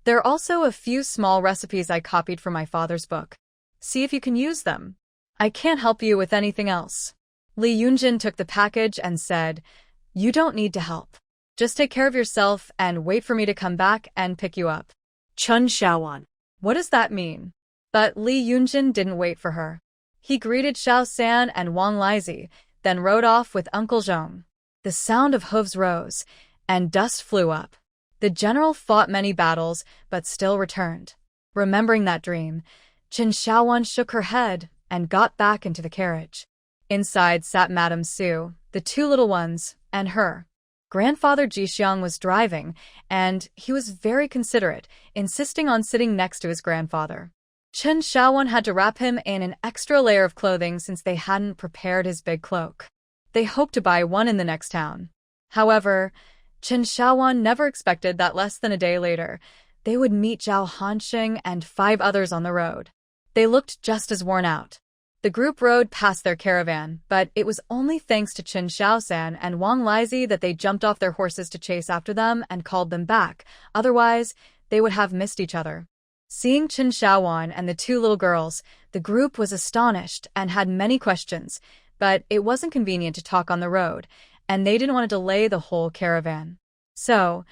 There are also a few small recipes I copied from my father's book. See if you can use them. I can't help you with anything else." Li Yunjin took the package and said, "You don't need to help. Just take care of yourself and wait for me to come back and pick you up." Chen Shaowan. What does that mean? But Li Yunjin didn't wait for her. He greeted Xiao San and Wang Lizzie, then rode off with Uncle Zhong. The sound of hooves rose, and dust flew up. The general fought many battles, but still returned. Remembering that dream, Qin Shaowan shook her head and got back into the carriage. Inside sat Madame Su, the two little ones, and her. Grandfather Jixiang was driving, and he was very considerate, insisting on sitting next to his grandfather. Qin Shaowan had to wrap him in an extra layer of clothing since they hadn't prepared his big cloak. They hoped to buy one in the next town. However, Qin Shaowan never expected that less than a day later, they would meet Zhao Hanxing and 5 others on the road. They looked just as worn out. The group rode past their caravan, but it was only thanks to Qin Shaosan and Wang Lizi that they jumped off their horses to chase after them and called them back, otherwise they would have missed each other. Seeing Qin Shaowan and the 2 little girls, the group was astonished and had many questions, but it wasn't convenient to talk on the road, and they didn't want to delay the whole caravan. So,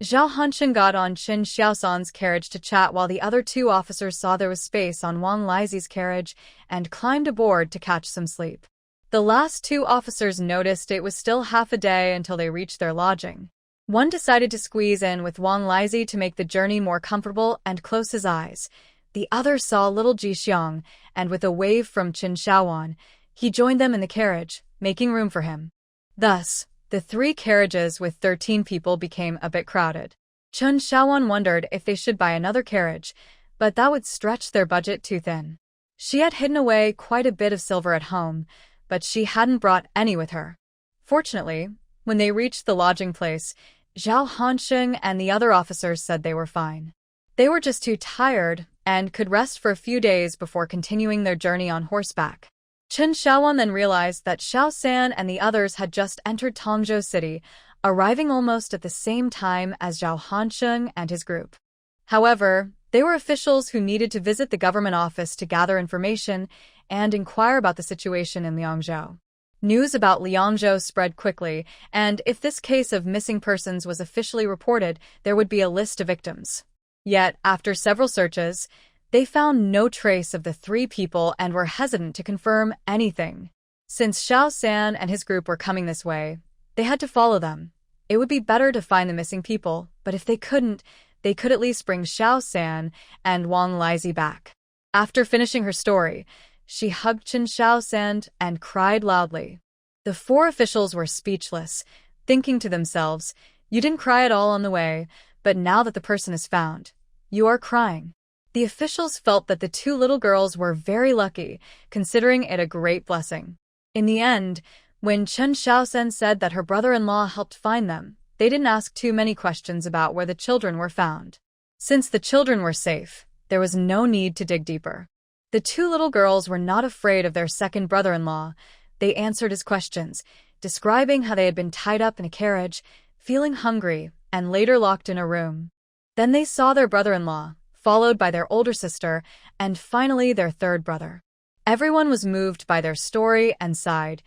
Zhao Hanxing got on Qin Xiaosan's carriage to chat while the other 2 officers saw there was space on Wang Lizi's carriage and climbed aboard to catch some sleep. The last 2 officers noticed it was still half a day until they reached their lodging. One decided to squeeze in with Wang Lizi to make the journey more comfortable and close his eyes. The other saw little Jixiang, and with a wave from Qin Shaowan, he joined them in the carriage, making room for him. Thus, the 3 carriages with 13 people became a bit crowded. Qin Shaowan wondered if they should buy another carriage, but that would stretch their budget too thin. She had hidden away quite a bit of silver at home, but she hadn't brought any with her. Fortunately, when they reached the lodging place, Zhao Hanxing and the other officers said they were fine. They were just too tired and could rest for a few days before continuing their journey on horseback. Qin Shaowan then realized that Xiao San and the others had just entered Tongzhou City, arriving almost at the same time as Zhao Hanxing and his group. However, they were officials who needed to visit the government office to gather information and inquire about the situation in Liangzhou. News about Liangzhou spread quickly, and if this case of missing persons was officially reported, there would be a list of victims. Yet, after several searches, they found no trace of the 3 people and were hesitant to confirm anything. Since Xiao San and his group were coming this way, they had to follow them. It would be better to find the missing people, but if they couldn't, they could at least bring Xiao San and Wang Lizi back. After finishing her story, she hugged Qin Shaosan and cried loudly. The 4 officials were speechless, thinking to themselves, "You didn't cry at all on the way, but now that the person is found, you are crying." The officials felt that the 2 little girls were very lucky, considering it a great blessing. In the end, when Qin Shaosan said that her brother-in-law helped find them, they didn't ask too many questions about where the children were found. Since the children were safe, there was no need to dig deeper. The 2 little girls were not afraid of their second brother-in-law. They answered his questions, describing how they had been tied up in a carriage, feeling hungry, and later locked in a room. Then they saw their brother-in-law, followed by their older sister, and finally their 3rd brother. Everyone was moved by their story and sighed,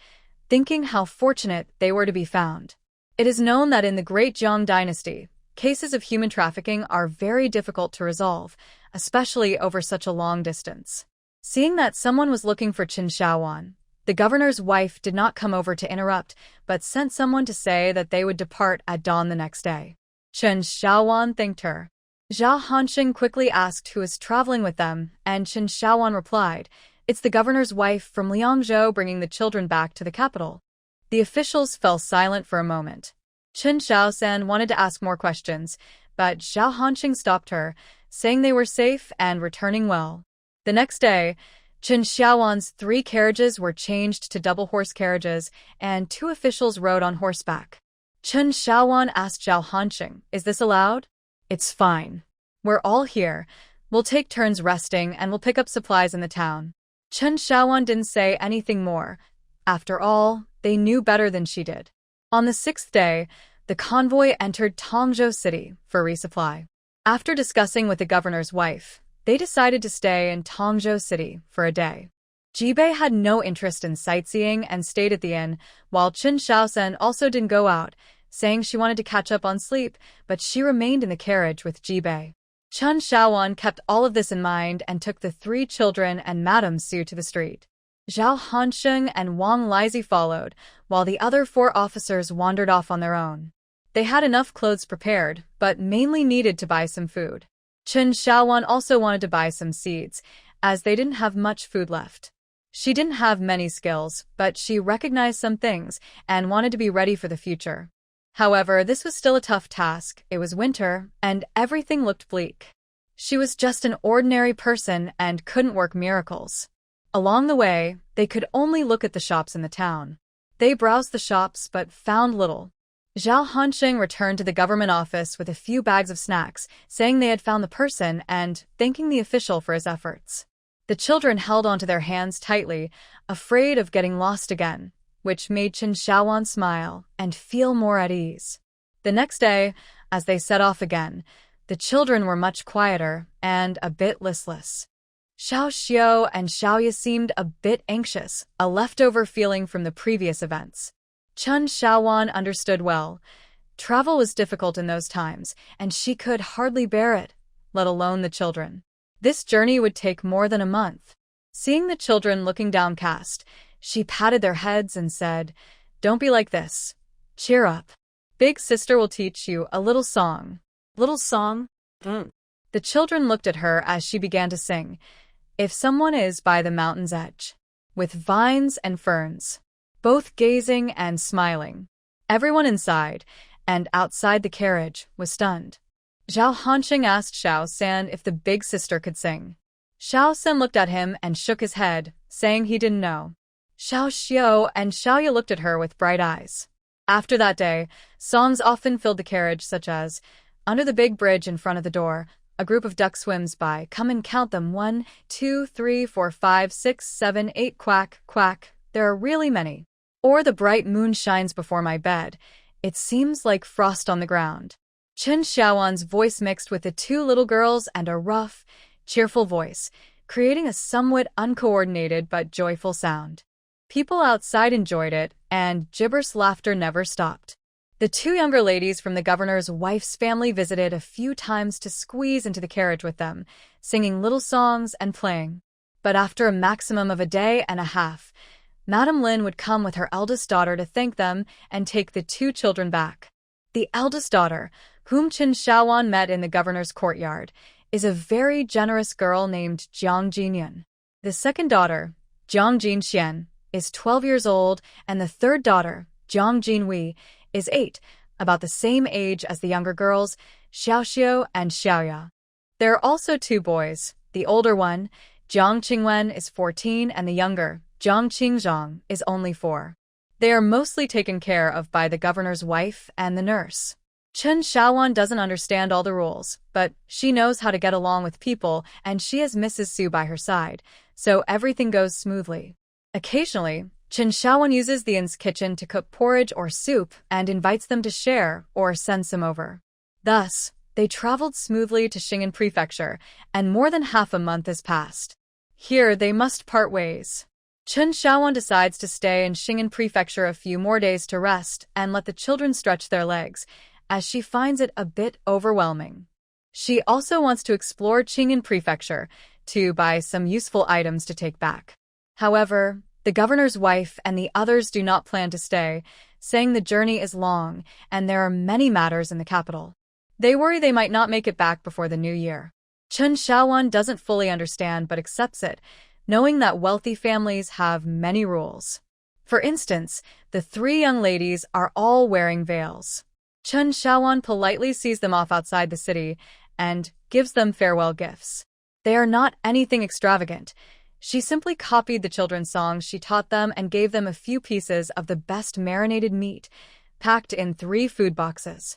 thinking how fortunate they were to be found. It is known that in the Great Jiang Dynasty, cases of human trafficking are very difficult to resolve, especially over such a long distance. Seeing that someone was looking for Qin Shaowan, the governor's wife did not come over to interrupt, but sent someone to say that they would depart at dawn the next day. Qin Shaowan thanked her. Zhao Hanxing quickly asked who was traveling with them, and Qin Shaowan replied, "It's the governor's wife from Liangzhou bringing the children back to the capital." The officials fell silent for a moment. Qin Shaosan wanted to ask more questions, but Zhao Hanxing stopped her, saying they were safe and returning well. The next day, Qin Shaowan's 3 carriages were changed to double-horse carriages, and 2 officials rode on horseback. Qin Shaowan asked Zhao Hanxing, "Is this allowed?" "It's fine. We're all here. We'll take turns resting and we'll pick up supplies in the town." Qin Shaowan didn't say anything more. After all, they knew better than she did. On the 6th day, the convoy entered Tongzhou City for resupply. After discussing with the governor's wife, they decided to stay in Tongzhou City for a day. Jibei had no interest in sightseeing and stayed at the inn, while Qin Shaosan also didn't go out, saying she wanted to catch up on sleep, but she remained in the carriage with Jibei. Qin Shaowan kept all of this in mind and took the 3 children and Madame Su to the street. Zhao Hanxing and Wang Lizi followed, while the other 4 officers wandered off on their own. They had enough clothes prepared, but mainly needed to buy some food. Chen Xiaowan also wanted to buy some seeds, as they didn't have much food left. She didn't have many skills, but she recognized some things and wanted to be ready for the future. However, this was still a tough task. It was winter, and everything looked bleak. She was just an ordinary person and couldn't work miracles. Along the way, they could only look at the shops in the town. They browsed the shops but found little. Zhao Hanxing returned to the government office with a few bags of snacks, saying they had found the person and thanking the official for his efforts. The children held onto their hands tightly, afraid of getting lost again, which made Chen Xiaowan smile and feel more at ease. The next day, as they set off again, the children were much quieter and a bit listless. Xiao Xiao and Xiaoya seemed a bit anxious, a leftover feeling from the previous events. Chen Xiaowan understood well. Travel was difficult in those times, and she could hardly bear it, let alone the children. This journey would take more than a month. Seeing the children looking downcast, she patted their heads and said, "Don't be like this. Cheer up. Big sister will teach you a little song." Little song? The children looked at her as she began to sing, "If someone is by the mountain's edge, with vines and ferns," both gazing and smiling. Everyone inside and outside the carriage was stunned. Zhao Hanxing asked Xiao San if the big sister could sing. Xiao San looked at him and shook his head, saying he didn't know. Xiao Xiao and Xiaoya looked at her with bright eyes. After that day, songs often filled the carriage, such as, "Under the big bridge in front of the door, a group of ducks swims by. Come and count them. 1, 2, 3, 4, 5, 6, 7, 8. Quack, quack. There are really many." Or, "The bright moon shines before my bed. It seems like frost on the ground." Chen Xiaowan's voice mixed with the two little girls and a rough, cheerful voice, creating a somewhat uncoordinated but joyful sound. People outside enjoyed it, and gibberish laughter never stopped. The two younger ladies from the governor's wife's family visited a few times to squeeze into the carriage with them, singing little songs and playing. But after a maximum of a day and a half, Madame Lin would come with her eldest daughter to thank them and take the two children back. The eldest daughter, whom Chen Xiaowan met in the governor's courtyard, is a very generous girl named Jiang Jinyan. The second daughter, Jiang Jinxian, is 12 years old, and the third daughter, Jiang Jinhui, is 8, about the same age as the younger girls, Xiaoxiu and Xiaoya. There are also two boys. The older one, Jiang Qingwen, is 14, and the younger, Jiang Qingzhang, is only 4. They are mostly taken care of by the governor's wife and the nurse. Chen Xiaowan doesn't understand all the rules, but she knows how to get along with people, and she has Mrs. Su by her side, so everything goes smoothly. Occasionally, Chen Xiaowan uses the inn's kitchen to cook porridge or soup and invites them to share or send some over. Thus, they traveled smoothly to Xing'an Prefecture, and more than half a month has passed. Here, they must part ways. Chen Xiaowan decides to stay in Xing'an Prefecture a few more days to rest and let the children stretch their legs, as she finds it a bit overwhelming. She also wants to explore Xing'an Prefecture to buy some useful items to take back. However, the governor's wife and the others do not plan to stay, saying the journey is long and there are many matters in the capital. They worry they might not make it back before the new year. Chen Xiaowan doesn't fully understand but accepts it, knowing that wealthy families have many rules. For instance, the three young ladies are all wearing veils. Chen Xiaowan politely sees them off outside the city and gives them farewell gifts. They are not anything extravagant. She simply copied the children's songs she taught them and gave them a few pieces of the best marinated meat, packed in 3 food boxes.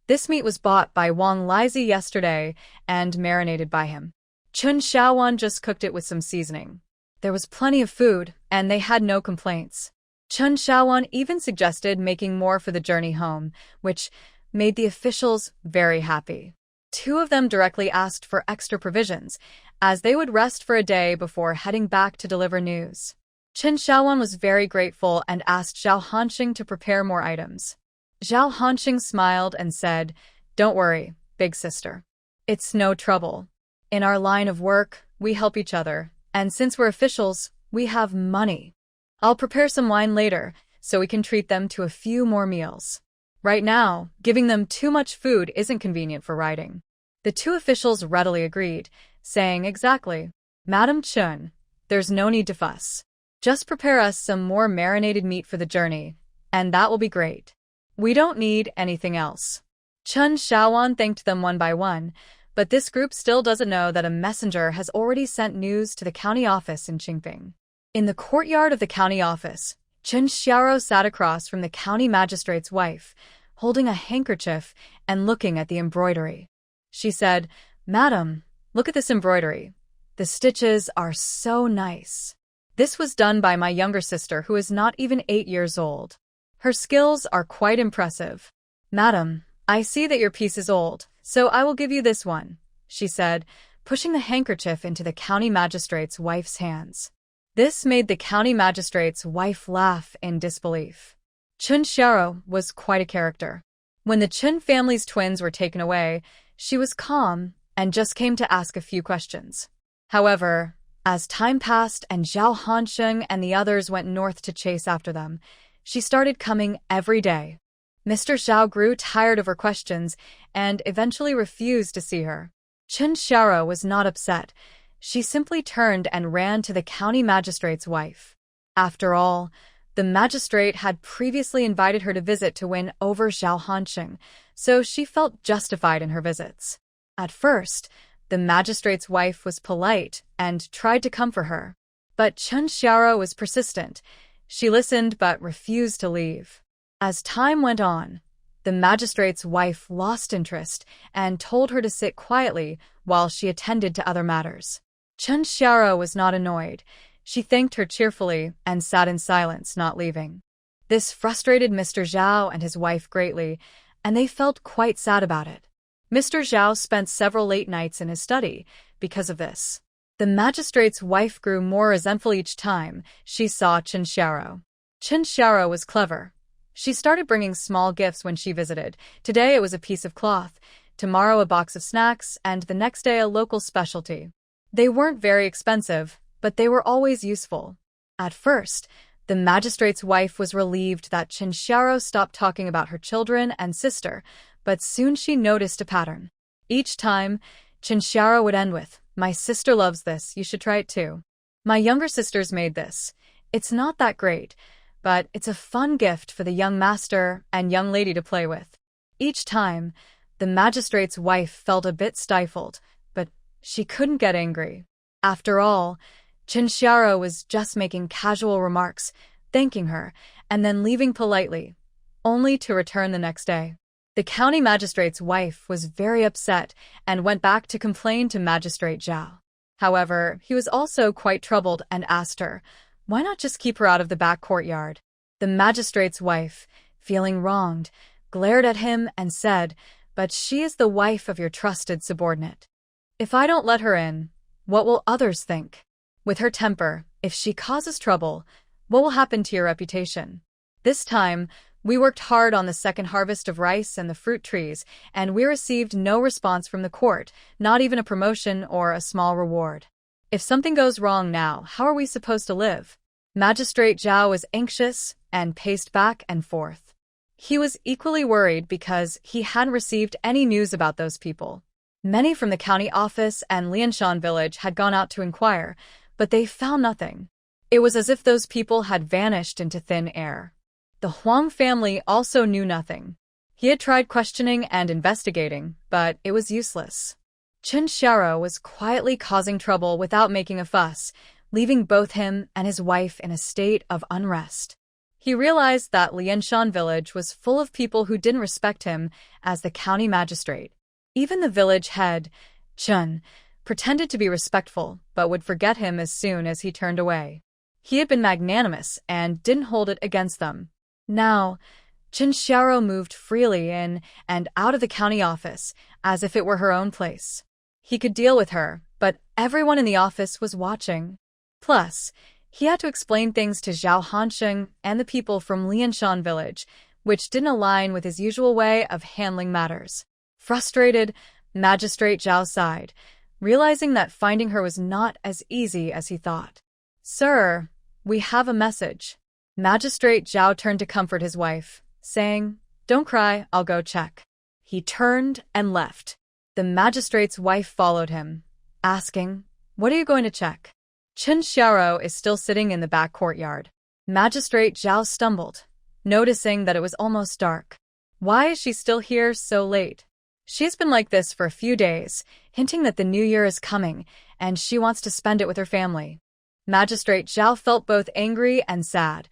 This meat was bought by Wang Lizi yesterday and marinated by him. Chen Xiaowan just cooked it with some seasoning. There was plenty of food, and they had no complaints. Chen Xiaowan even suggested making more for the journey home, which made the officials very happy. 2 of them directly asked for extra provisions, as they would rest for a day before heading back to deliver news. Chen Xiaowan was very grateful and asked Zhao Hanxing to prepare more items. Zhao Hanxing smiled and said, "Don't worry, big sister. It's no trouble. In our line of work, we help each other, and since we're officials, we have money. I'll prepare some wine later, so we can treat them to a few more meals. Right now, giving them too much food isn't convenient for riding." The two officials readily agreed, saying exactly, "Madam Chun, there's no need to fuss. Just prepare us some more marinated meat for the journey, and that will be great. We don't need anything else." Chun Shaoan thanked them one by one, but this group still doesn't know that a messenger has already sent news to the county office in Qingping. In the courtyard of the county office, Chen Xiaoro sat across from the county magistrate's wife, holding a handkerchief and looking at the embroidery. She said, "Madam, look at this embroidery. The stitches are so nice. This was done by my younger sister who is not even 8 years old. Her skills are quite impressive. Madam, I see that your piece is old, so I will give you this one," she said, pushing the handkerchief into the county magistrate's wife's hands. This made the county magistrate's wife laugh in disbelief. Chun Xiaoro was quite a character. When the Chun family's twins were taken away, she was calm and just came to ask a few questions. However, as time passed and Zhao Hansheng and the others went north to chase after them, she started coming every day. Mr. Zhao grew tired of her questions and eventually refused to see her. Chun Xiaoro was not upset. She simply turned and ran to the county magistrate's wife. After all, the magistrate had previously invited her to visit to win over Zhao Hansheng, so she felt justified in her visits. At first, the magistrate's wife was polite and tried to comfort her. But Chun Xiaoro was persistent. She listened but refused to leave. As time went on, the magistrate's wife lost interest and told her to sit quietly while she attended to other matters. Chun Xiaoro was not annoyed. She thanked her cheerfully and sat in silence, not leaving. This frustrated Mr. Zhao and his wife greatly, and they felt quite sad about it. Mr. Zhao spent several late nights in his study because of this. The magistrate's wife grew more resentful each time she saw Chun Xiaoro. Chun Xiaoro was clever. She started bringing small gifts when she visited. Today it was a piece of cloth, tomorrow a box of snacks, and the next day a local specialty. They weren't very expensive, but they were always useful. At first, the magistrate's wife was relieved that Chun Xiaoro stopped talking about her children and sister, but soon she noticed a pattern. Each time, Chun Xiaoro would end with, "My sister loves this, you should try it too. My younger sisters made this. It's not that great, but it's a fun gift for the young master and young lady to play with." Each time, the magistrate's wife felt a bit stifled, but she couldn't get angry. After all, Chun Xiaoro was just making casual remarks, thanking her, and then leaving politely, only to return the next day. The county magistrate's wife was very upset and went back to complain to Magistrate Zhao. However, he was also quite troubled and asked her, why not just keep her out of the back courtyard? The magistrate's wife, feeling wronged, glared at him and said, "But she is the wife of your trusted subordinate. If I don't let her in, what will others think? With her temper, if she causes trouble, what will happen to your reputation? This time, we worked hard on the second harvest of rice and the fruit trees, and we received no response from the court, not even a promotion or a small reward. If something goes wrong now, how are we supposed to live?" Magistrate Zhao was anxious and paced back and forth. He was equally worried because he hadn't received any news about those people. Many from the county office and Lianshan village had gone out to inquire, but they found nothing. It was as if those people had vanished into thin air. The Huang family also knew nothing. He had tried questioning and investigating, but it was useless. Chun Xiaoro was quietly causing trouble without making a fuss, leaving both him and his wife in a state of unrest. He realized that Lianshan village was full of people who didn't respect him as the county magistrate. Even the village head, Chun, pretended to be respectful, but would forget him as soon as he turned away. He had been magnanimous and didn't hold it against them. Now, Chun Xiaoro moved freely in and out of the county office as if it were her own place. He could deal with her, but everyone in the office was watching. Plus, he had to explain things to Zhao Hansheng and the people from Lianshan village, which didn't align with his usual way of handling matters. Frustrated, Magistrate Zhao sighed, realizing that finding her was not as easy as he thought. "Sir, we have a message." Magistrate Zhao turned to comfort his wife, saying, "Don't cry, I'll go check." He turned and left. The magistrate's wife followed him, asking, "What are you going to check?" Chen Xiaoro is still sitting in the back courtyard. Magistrate Zhao stumbled, noticing that it was almost dark. Why is she still here so late? She's been like this for a few days, hinting that the new year is coming, and she wants to spend it with her family. Magistrate Zhao felt both angry and sad.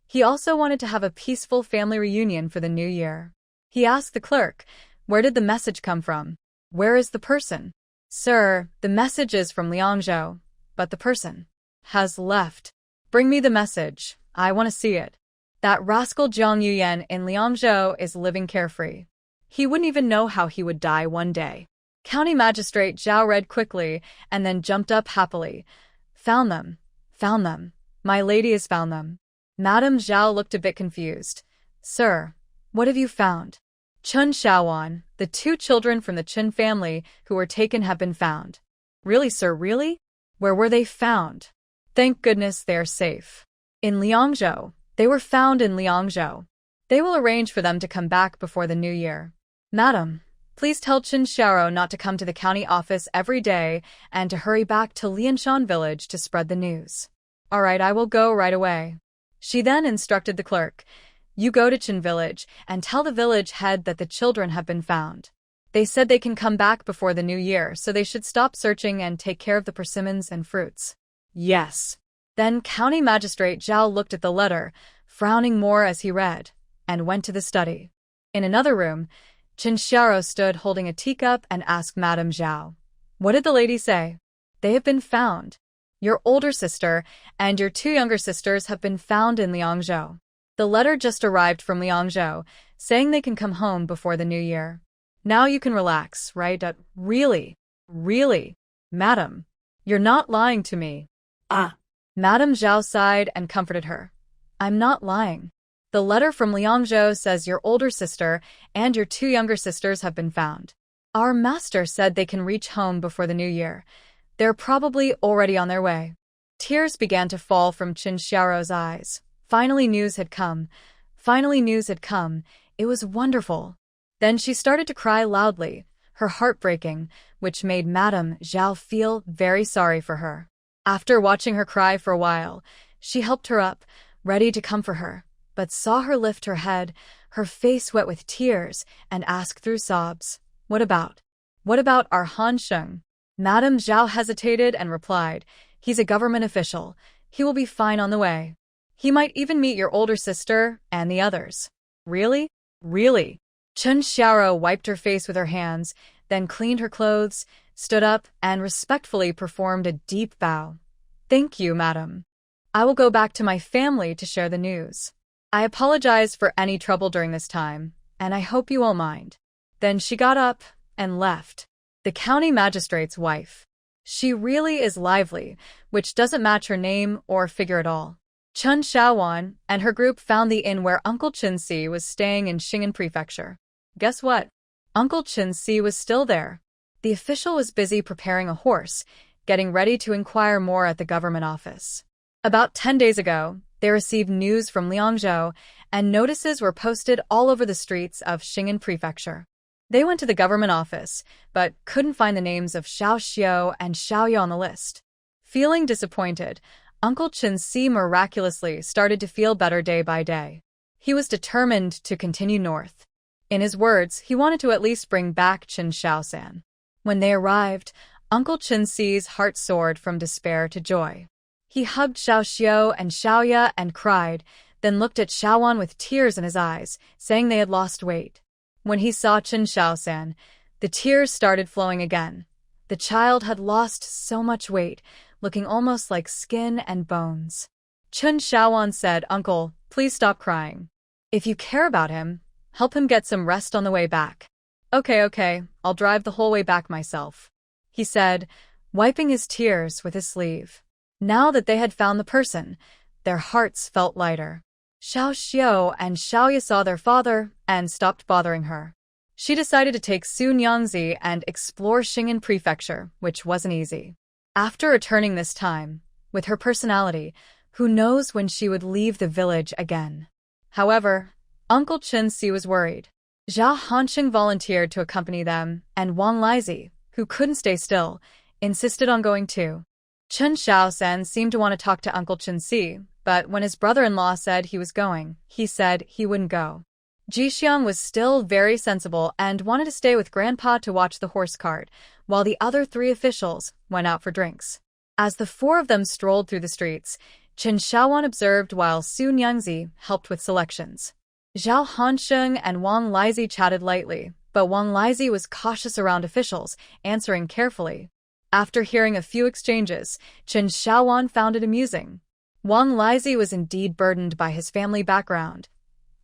He also wanted to have a peaceful family reunion for the new year. He asked the clerk, "Where did the message come from? Where is the person?" "Sir, the message is from Liangzhou, but the person has left." "Bring me the message. I want to see it." That rascal Jiang Yuyan in Liangzhou is living carefree. He wouldn't even know how he would die one day. County Magistrate Zhao read quickly and then jumped up happily. "Found them. Found them. My lady has found them." Madame Zhao looked a bit confused. "Sir, what have you found?" "Chun Xiaowan, the 2 children from the Chen family who were taken have been found." "Really, sir, really? Where were they found?" "Thank goodness they are safe." "In Liangzhou. They were found in Liangzhou. They will arrange for them to come back before the new year." "Madam, please tell Chen Xiaoro not to come to the county office every day and to hurry back to Lianshan village to spread the news." "All right, I will go right away." She then instructed the clerk, "You go to Chen village and tell the village head that the children have been found. They said they can come back before the new year, so they should stop searching and take care of the persimmons and fruits." "Yes." Then County Magistrate Zhao looked at the letter, frowning more as he read, and went to the study. In another room, Chen Xiaoro stood holding a teacup and asked Madame Zhao, "What did the lady say?" "They have been found. Your older sister and your 2 younger sisters have been found in Liangzhou. The letter just arrived from Liangzhou, saying they can come home before the new year. Now you can relax, right?" Really? Really? Madam, you're not lying to me." Ah. Madame Zhao sighed and comforted her. "I'm not lying. The letter from Liangzhou says your older sister and your 2 younger sisters have been found. Our master said they can reach home before the new year. They're probably already on their way." Tears began to fall from Chen Xiaoro's eyes. Finally news had come. Finally news had come. It was wonderful. Then she started to cry loudly, her heart breaking, which made Madame Zhao feel very sorry for her. After watching her cry for a while, she helped her up, ready to comfort her, but saw her lift her head, her face wet with tears, and ask through sobs, "What about? What about our Han Sheng?" Madame Zhao hesitated and replied, "He's a government official. He will be fine on the way. He might even meet your older sister and the others." "Really? Really?" Chen Xiaoro wiped her face with her hands, then cleaned her clothes, stood up, and respectfully performed a deep bow. "Thank you, madam. I will go back to my family to share the news. I apologize for any trouble during this time, and I hope you won't mind." Then she got up and left. The county magistrate's wife. She really is lively, which doesn't match her name or figure at all. Chun Xiaowan and her group found the inn where Uncle Chen Si was staying in Xing'an Prefecture. Guess what? Uncle Chen Si was still there. The official was busy preparing a horse, getting ready to inquire more at the government office. About 10 days ago, they received news from Liangzhou, and notices were posted all over the streets of Xing'an Prefecture. They went to the government office, but couldn't find the names of Xiao Xiao and Xiaoya on the list. Feeling disappointed, Uncle Chen Si miraculously started to feel better day by day. He was determined to continue north. In his words, he wanted to at least bring back Chen Xiaosan. When they arrived, Uncle Chen Si's heart soared from despair to joy. He hugged Xiao Xiao and Xiaoya and cried, then looked at Xiaowan with tears in his eyes, saying they had lost weight. When he saw Chen Xiaosan, the tears started flowing again. The child had lost so much weight, looking almost like skin and bones. Chen Xiaowan said, "Uncle, please stop crying. If you care about him, help him get some rest on the way back." Okay, I'll drive the whole way back myself," he said, wiping his tears with his sleeve. Now that they had found the person, their hearts felt lighter. Xiao Xiao and Xiaoya saw their father and stopped bothering her. She decided to take Sun Yangzi and explore Xing'an Prefecture, which wasn't easy. After returning this time, with her personality, who knows when she would leave the village again. However, Uncle Chen Si was worried. Zhao Hansheng volunteered to accompany them, and Wang Lizi, who couldn't stay still, insisted on going too. Chen Shaosen seemed to want to talk to Uncle Chen Si, but when his brother-in-law said he was going, he said he wouldn't go. Jixiang was still very sensible and wanted to stay with Grandpa to watch the horse cart, while the other three officials went out for drinks. As the four of them strolled through the streets, Chen Shaowan observed while Su Nyingzi helped with selections. Zhao Hansheng and Wang Lizi chatted lightly, but Wang Lizi was cautious around officials, answering carefully. After hearing a few exchanges, Chen Shaowan found it amusing. Wang Lizi was indeed burdened by his family background.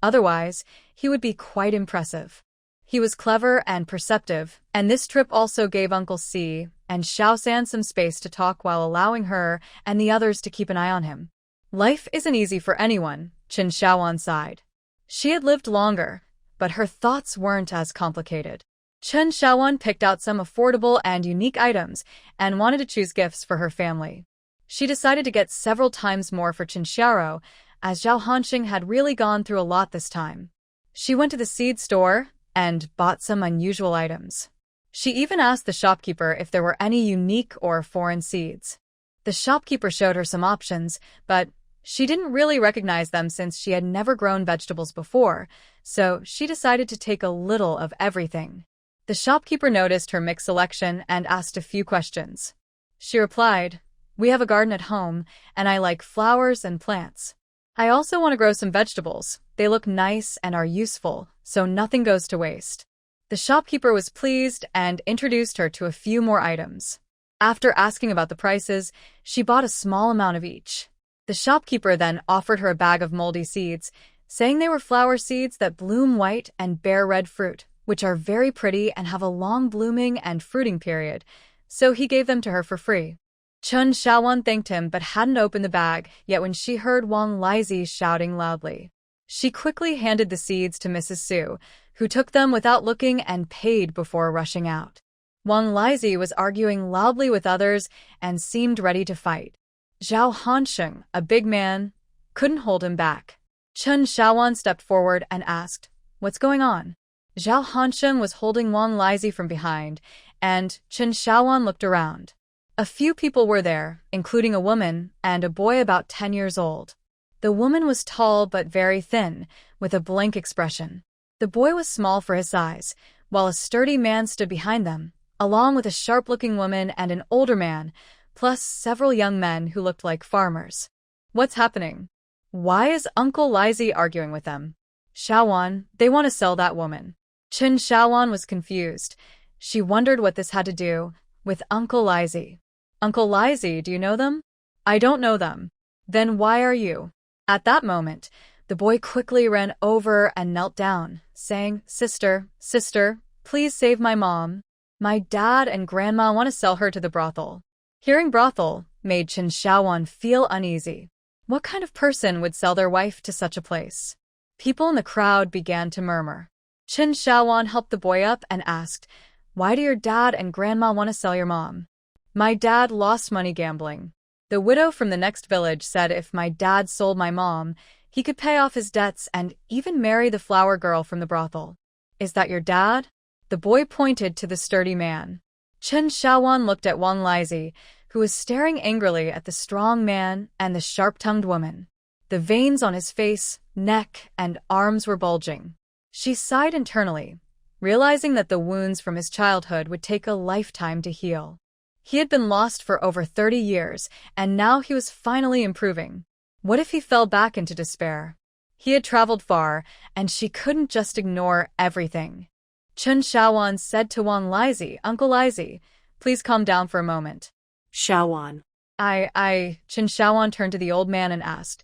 Otherwise, he would be quite impressive. He was clever and perceptive, and this trip also gave Uncle Si and Shaosan some space to talk while allowing her and the others to keep an eye on him. Life isn't easy for anyone, Chen Shaowan sighed. She had lived longer, but her thoughts weren't as complicated. Chen Shaowan picked out some affordable and unique items and wanted to choose gifts for her family. She decided to get several times more for Chen Xiao, as Zhao Hanxing had really gone through a lot this time. She went to the seed store and bought some unusual items. She even asked the shopkeeper if there were any unique or foreign seeds. The shopkeeper showed her some options, but she didn't really recognize them since she had never grown vegetables before, so she decided to take a little of everything. The shopkeeper noticed her mixed selection and asked a few questions. She replied, "We have a garden at home, and I like flowers and plants. I also want to grow some vegetables. They look nice and are useful, so nothing goes to waste." The shopkeeper was pleased and introduced her to a few more items. After asking about the prices, she bought a small amount of each. The shopkeeper then offered her a bag of moldy seeds, saying they were flower seeds that bloom white and bear red fruit, which are very pretty and have a long blooming and fruiting period, so he gave them to her for free. Chen Shaowan thanked him but hadn't opened the bag yet when she heard Wang Lizi shouting loudly. She quickly handed the seeds to Mrs. Su, who took them without looking and paid before rushing out. Wang Lizi was arguing loudly with others and seemed ready to fight. Zhao Hansheng, a big man, couldn't hold him back. Chen Shaowan stepped forward and asked, "What's going on?" Zhao Hansheng was holding Wang Lizi from behind, and Chen Shaowan looked around. A few people were there, including a woman and a boy about 10 years old. The woman was tall but very thin, with a blank expression. The boy was small for his size, while a sturdy man stood behind them, along with a sharp-looking woman and an older man, plus several young men who looked like farmers. "What's happening? Why is Uncle Lizi arguing with them?" "Shaowan, they want to sell that woman." Chen Shaowan was confused. She wondered what this had to do with Uncle Lizi. "Uncle Lizi, do you know them?" "I don't know them." "Then why are you?" At that moment, the boy quickly ran over and knelt down, saying, "Sister, sister, please save my mom. My dad and grandma want to sell her to the brothel." Hearing brothel made Chen Shaowan feel uneasy. What kind of person would sell their wife to such a place? People in the crowd began to murmur. Chen Shaowan helped the boy up and asked, "Why do your dad and grandma want to sell your mom?" "My dad lost money gambling. The widow from the next village said if my dad sold my mom, he could pay off his debts and even marry the flower girl from the brothel." "Is that your dad?" The boy pointed to the sturdy man. Chen Shaowan looked at Wang Lizi, who was staring angrily at the strong man and the sharp-tongued woman. The veins on his face, neck, and arms were bulging. She sighed internally, realizing that the wounds from his childhood would take a lifetime to heal. He had been lost for over 30 years, and now he was finally improving. What if he fell back into despair? He had traveled far, and she couldn't just ignore everything. Chen Shaowan said to Wang Lizi, "Uncle Lizi, please calm down for a moment." Shaowan. Chen Shaowan turned to the old man and asked,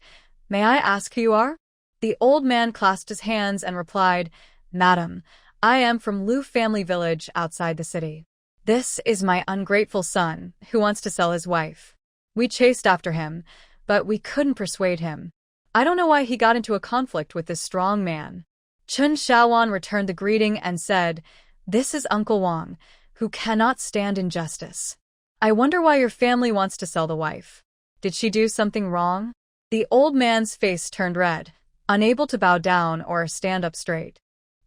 "May I ask who you are?" The old man clasped his hands and replied, "Madam, I am from Lu family village outside the city. This is my ungrateful son, who wants to sell his wife. We chased after him, but we couldn't persuade him. I don't know why he got into a conflict with this strong man." Chen Shaowan returned the greeting and said, "This is Uncle Wang, who cannot stand injustice. I wonder why your family wants to sell the wife. Did she do something wrong?" The old man's face turned red, unable to bow down or stand up straight.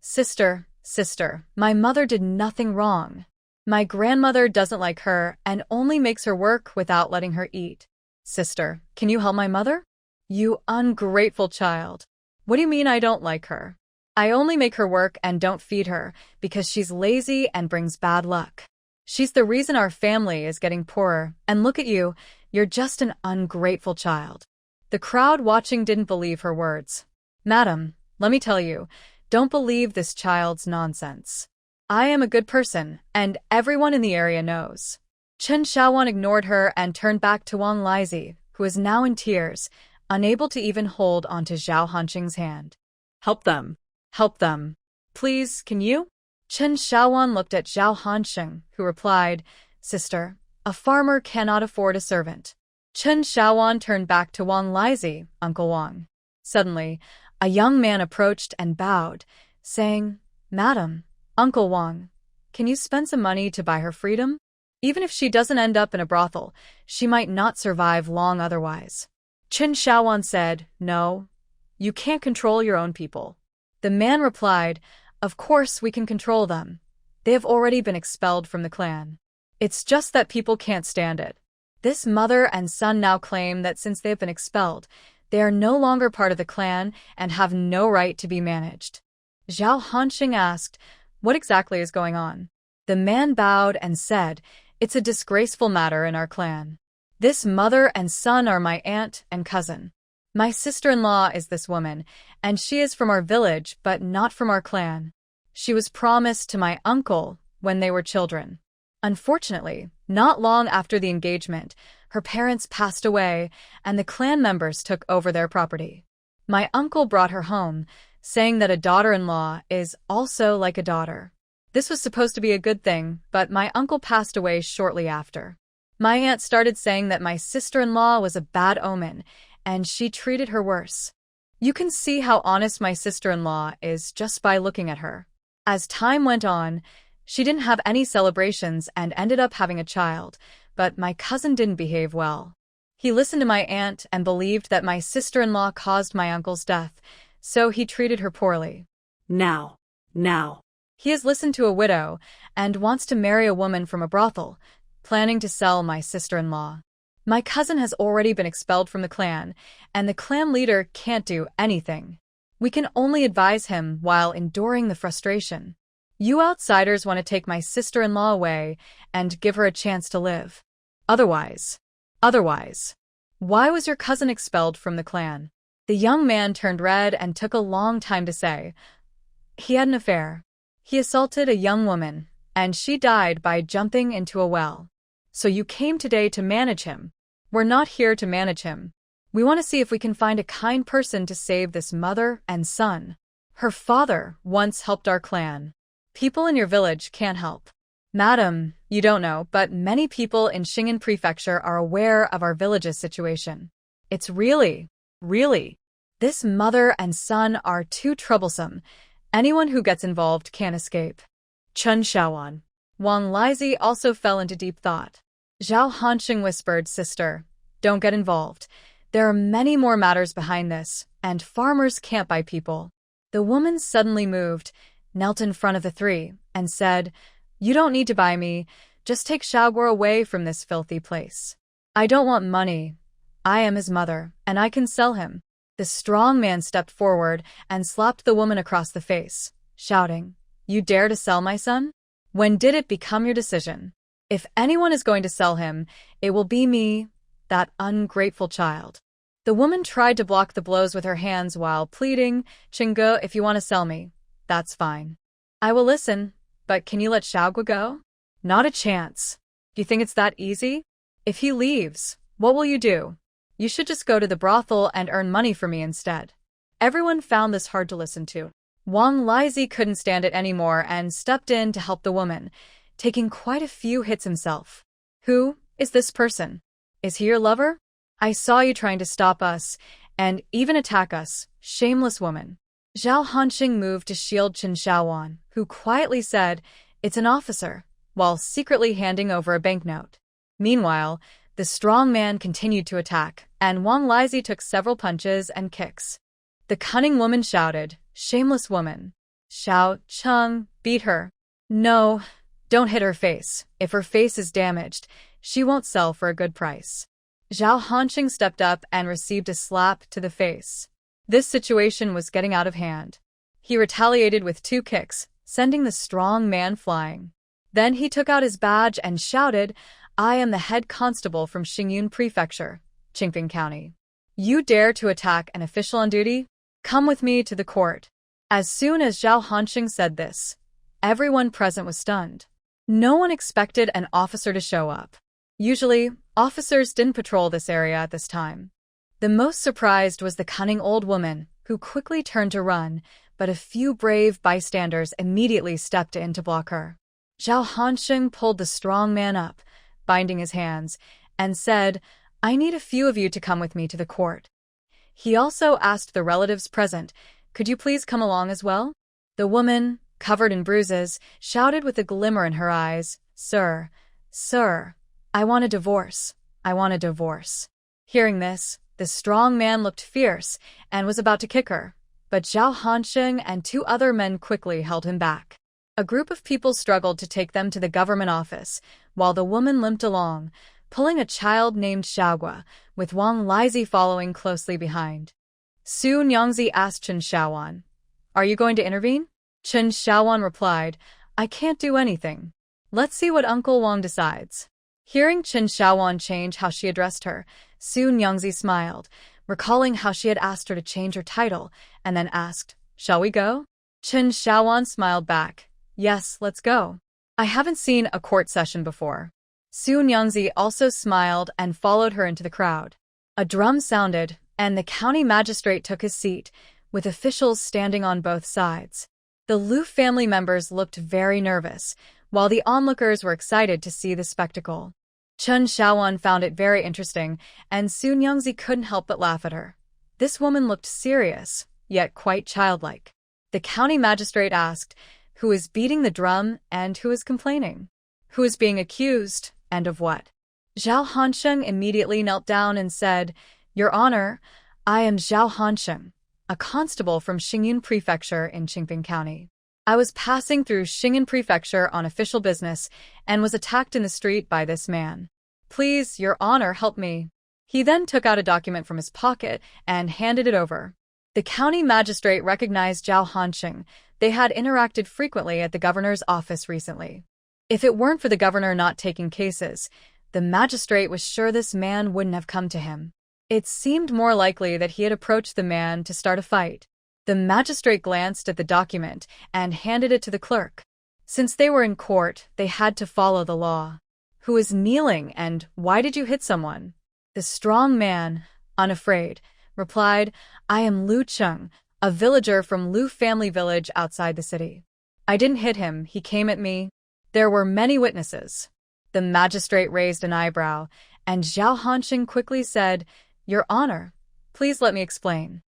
Sister, my mother did nothing wrong. My grandmother doesn't like her and only makes her work without letting her eat. Sister, can you help my mother? You ungrateful child. What do you mean I don't like her? I only make her work and don't feed her because she's lazy and brings bad luck. She's the reason our family is getting poorer, and look at you, you're just an ungrateful child. The crowd watching didn't believe her words. Madam, let me tell you, don't believe this child's nonsense. I am a good person, and everyone in the area knows. Chen Xiaowan ignored her and turned back to Wang Lizi, who is now in tears, unable to even hold onto Zhao Hanqing's hand. Help them. Help them. Please, can you? Chen Xiaowan looked at Zhao Hanqing, who replied, Sister, a farmer cannot afford a servant. Chen Xiaowan turned back to Wang Lizi, Uncle Wang. Suddenly, a young man approached and bowed, saying, Madam, Uncle Wang, can you spend some money to buy her freedom? Even if she doesn't end up in a brothel, she might not survive long otherwise. Chen Xiaowan said, No, you can't control your own people. The man replied, Of course we can control them. They have already been expelled from the clan. It's just that people can't stand it. This mother and son now claim that since they have been expelled, they are no longer part of the clan and have no right to be managed. Zhao Hanqing asked, What exactly is going on? The man bowed and said, It's a disgraceful matter in our clan. This mother and son are my aunt and cousin. My sister-in-law is this woman, and she is from our village but not from our clan. She was promised to my uncle when they were children. Unfortunately, not long after the engagement, her parents passed away and the clan members took over their property. My uncle brought her home, saying that a daughter-in-law is also like a daughter. This was supposed to be a good thing, but my uncle passed away shortly after. My aunt started saying that my sister-in-law was a bad omen, and she treated her worse. You can see how honest my sister-in-law is just by looking at her. As time went on, she didn't have any celebrations and ended up having a child, but my cousin didn't behave well. He listened to my aunt and believed that my sister-in-law caused my uncle's death, so he treated her poorly. Now. He has listened to a widow and wants to marry a woman from a brothel, planning to sell my sister-in-law. My cousin has already been expelled from the clan, and the clan leader can't do anything. We can only advise him while enduring the frustration. You outsiders want to take my sister-in-law away and give her a chance to live. Otherwise, why was your cousin expelled from the clan? The young man turned red and took a long time to say. He had an affair. He assaulted a young woman, and she died by jumping into a well. So you came today to manage him. We're not here to manage him. We want to see if we can find a kind person to save this mother and son. Her father once helped our clan. People in your village can't help. Madam, you don't know, but many people in Xing'an Prefecture are aware of our village's situation. It's really. This mother and son are too troublesome. Anyone who gets involved can't escape. Chen Xiaowan. Wang Lizi also fell into deep thought. Zhao Hanqing whispered, Sister, don't get involved. There are many more matters behind this, and farmers can't buy people. The woman suddenly moved, knelt in front of the three, and said, You don't need to buy me. Just take Xiaoguo away from this filthy place. I don't want money. I am his mother, and I can sell him. The strong man stepped forward and slapped the woman across the face, shouting, You dare to sell my son? When did it become your decision? If anyone is going to sell him, it will be me, that ungrateful child. The woman tried to block the blows with her hands while pleading, Qingge, if you want to sell me, that's fine. I will listen, but can you let Xiaoguo go? Not a chance. Do you think it's that easy? If he leaves, what will you do? You should just go to the brothel and earn money for me instead. Everyone found this hard to listen to. Wang Lizi couldn't stand it anymore and stepped in to help the woman, taking quite a few hits himself. Who is this person? Is he your lover? I saw you trying to stop us, and even attack us, shameless woman. Zhao Hanqing moved to shield Chen Xiaowan, who quietly said, It's an officer, while secretly handing over a banknote. Meanwhile, the strong man continued to attack, and Wang Lizi took several punches and kicks. The cunning woman shouted, Shameless woman. Xiao Cheng, beat her. No, don't hit her face. If her face is damaged, she won't sell for a good price. Zhao Hanqing stepped up and received a slap to the face. This situation was getting out of hand. He retaliated with 2 kicks, sending the strong man flying. Then he took out his badge and shouted, "I am the head constable from Xingyun Prefecture, Qingping County. You dare to attack an official on duty? Come with me to the court." As soon as Zhao Hanqing said this, everyone present was stunned. No one expected an officer to show up. Usually, officers didn't patrol this area at this time. The most surprised was the cunning old woman, who quickly turned to run, but a few brave bystanders immediately stepped in to block her. Zhao Hanqing pulled the strong man up, binding his hands, and said, "I need a few of you to come with me to the court." He also asked the relatives present, "Could you please come along as well?" The woman, covered in bruises, shouted with a glimmer in her eyes, "Sir, sir, I want a divorce. I want a divorce." Hearing this, the strong man looked fierce and was about to kick her, but Zhao Hanqing and 2 other men quickly held him back. A group of people struggled to take them to the government office, while the woman limped along, pulling a child named Xiaogua, with Wang Lizi following closely behind. Su Nyangzi asked Chen Xiaowan, "Are you going to intervene?" Chen Xiaowan replied, "I can't do anything. Let's see what Uncle Wang decides." Hearing Chen Xiaowan change how she addressed her, Su Nyangzi smiled, recalling how she had asked her to change her title, and then asked, "Shall we go?" Chen Xiaowan smiled back, "Yes, let's go. I haven't seen a court session before." Su Nyangzi also smiled and followed her into the crowd. A drum sounded, and the county magistrate took his seat, with officials standing on both sides. The Lu family members looked very nervous, while the onlookers were excited to see the spectacle. Chen Xiaowan found it very interesting, and Su Nyangzi couldn't help but laugh at her. This woman looked serious, yet quite childlike. The county magistrate asked, "Who is beating the drum and who is complaining? Who is being accused, and of what?" Zhao Hanqing immediately knelt down and said, "Your Honor, I am Zhao Hanqing, a constable from Xingyun Prefecture in Qingping County. I was passing through Xingyun Prefecture on official business and was attacked in the street by this man. Please, Your Honor, help me." He then took out a document from his pocket and handed it over. The county magistrate recognized Zhao Hanqing. They had interacted frequently at the governor's office recently. If it weren't for the governor not taking cases, the magistrate was sure this man wouldn't have come to him. It seemed more likely that he had approached the man to start a fight. The magistrate glanced at the document and handed it to the clerk. Since they were in court, they had to follow the law. "Who is kneeling, and why did you hit someone?" The strong man, unafraid, replied, "I am Lu Cheng, a villager from Lu family village outside the city. I didn't hit him, he came at me." There were many witnesses. The magistrate raised an eyebrow, and Zhao Hanqing quickly said, "Your Honor, please let me explain."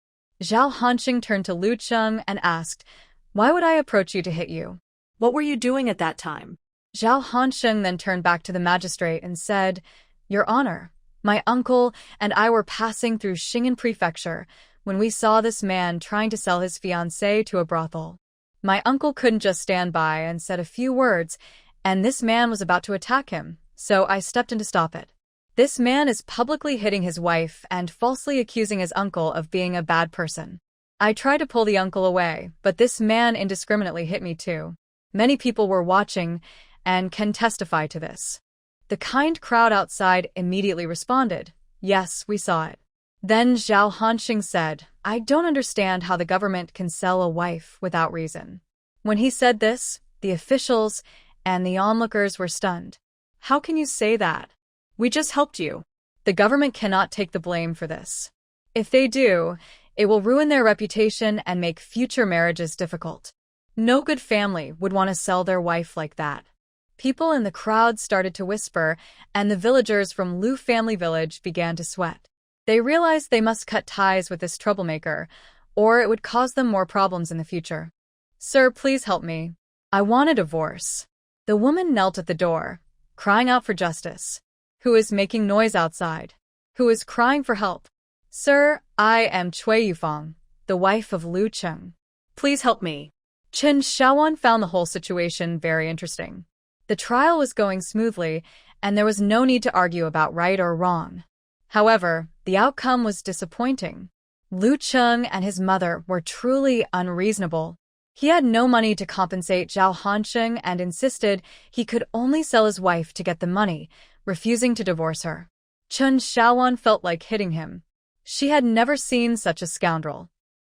Zhao Hanqing turned to Lu Cheng and asked, "Why would I approach you to hit you?" What were you doing at that time? Zhao Hanqing then turned back to the magistrate and said, "Your Honor, my uncle and I were passing through Xingyun Prefecture when we saw this man trying to sell his fiancée to a brothel. My uncle couldn't just stand by and said a few words, and this man was about to attack him, so I stepped in to stop it. This man is publicly hitting his wife and falsely accusing his uncle of being a bad person. I tried to pull the uncle away, but this man indiscriminately hit me too. Many people were watching and can testify to this." The kind crowd outside immediately responded, "Yes, we saw it." Then Zhao Hanqing said, "I don't understand how the government can sell a wife without reason." When he said this, the officials and the onlookers were stunned. "How can you say that? We just helped you. The government cannot take the blame for this. If they do, it will ruin their reputation and make future marriages difficult. No good family would want to sell their wife like that." People in the crowd started to whisper, and the villagers from Lu family village began to sweat. They realized they must cut ties with this troublemaker, or it would cause them more problems in the future. "Sir, please help me. I want a divorce." The woman knelt at the door, crying out for justice. "Who is making noise outside? Who is crying for help?" "Sir, I am Cui Yufang, the wife of Lu Cheng. Please help me." Qin Shaoan found the whole situation very interesting. The trial was going smoothly, and there was no need to argue about right or wrong. However, the outcome was disappointing. Lu Cheng and his mother were truly unreasonable. He had no money to compensate Zhao Hansheng and insisted he could only sell his wife to get the money, refusing to divorce her. Qin Shaoan felt like hitting him. She had never seen such a scoundrel.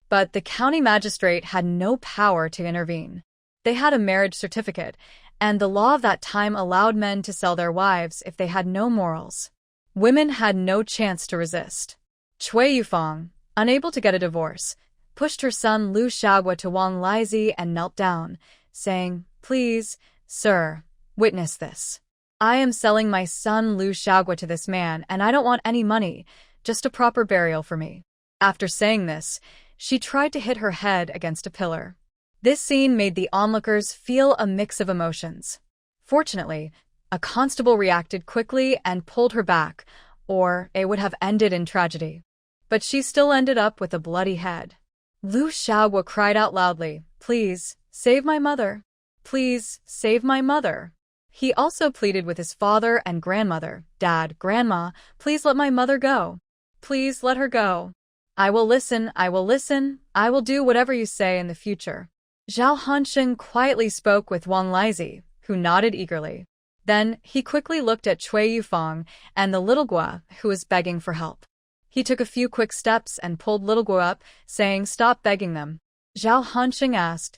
But the county magistrate had no power to intervene. They had a marriage certificate, and the law of that time allowed men to sell their wives if they had no morals. Women had no chance to resist. Cui Yufang, unable to get a divorce, pushed her son Lu Xiaogua to Wang Lizi and knelt down, saying, "Please, sir, witness this. I am selling my son Lu Xiaogua to this man, and I don't want any money, just a proper burial for me." After saying this, she tried to hit her head against a pillar. This scene made the onlookers feel a mix of emotions. Fortunately, a constable reacted quickly and pulled her back, or it would have ended in tragedy. But she still ended up with a bloody head. Lu Xiaogua cried out loudly, "Please, save my mother. Please, save my mother." He also pleaded with his father and grandmother, "Dad, Grandma, please let my mother go. Please let her go. I will listen, I will listen, I will do whatever you say in the future." Zhao Hansheng quietly spoke with Wang Lizi, who nodded eagerly. Then he quickly looked at Cui Yufang and the little Gua, who was begging for help. He took a few quick steps and pulled little Gua up, saying, "Stop begging them." Zhao Hansheng asked,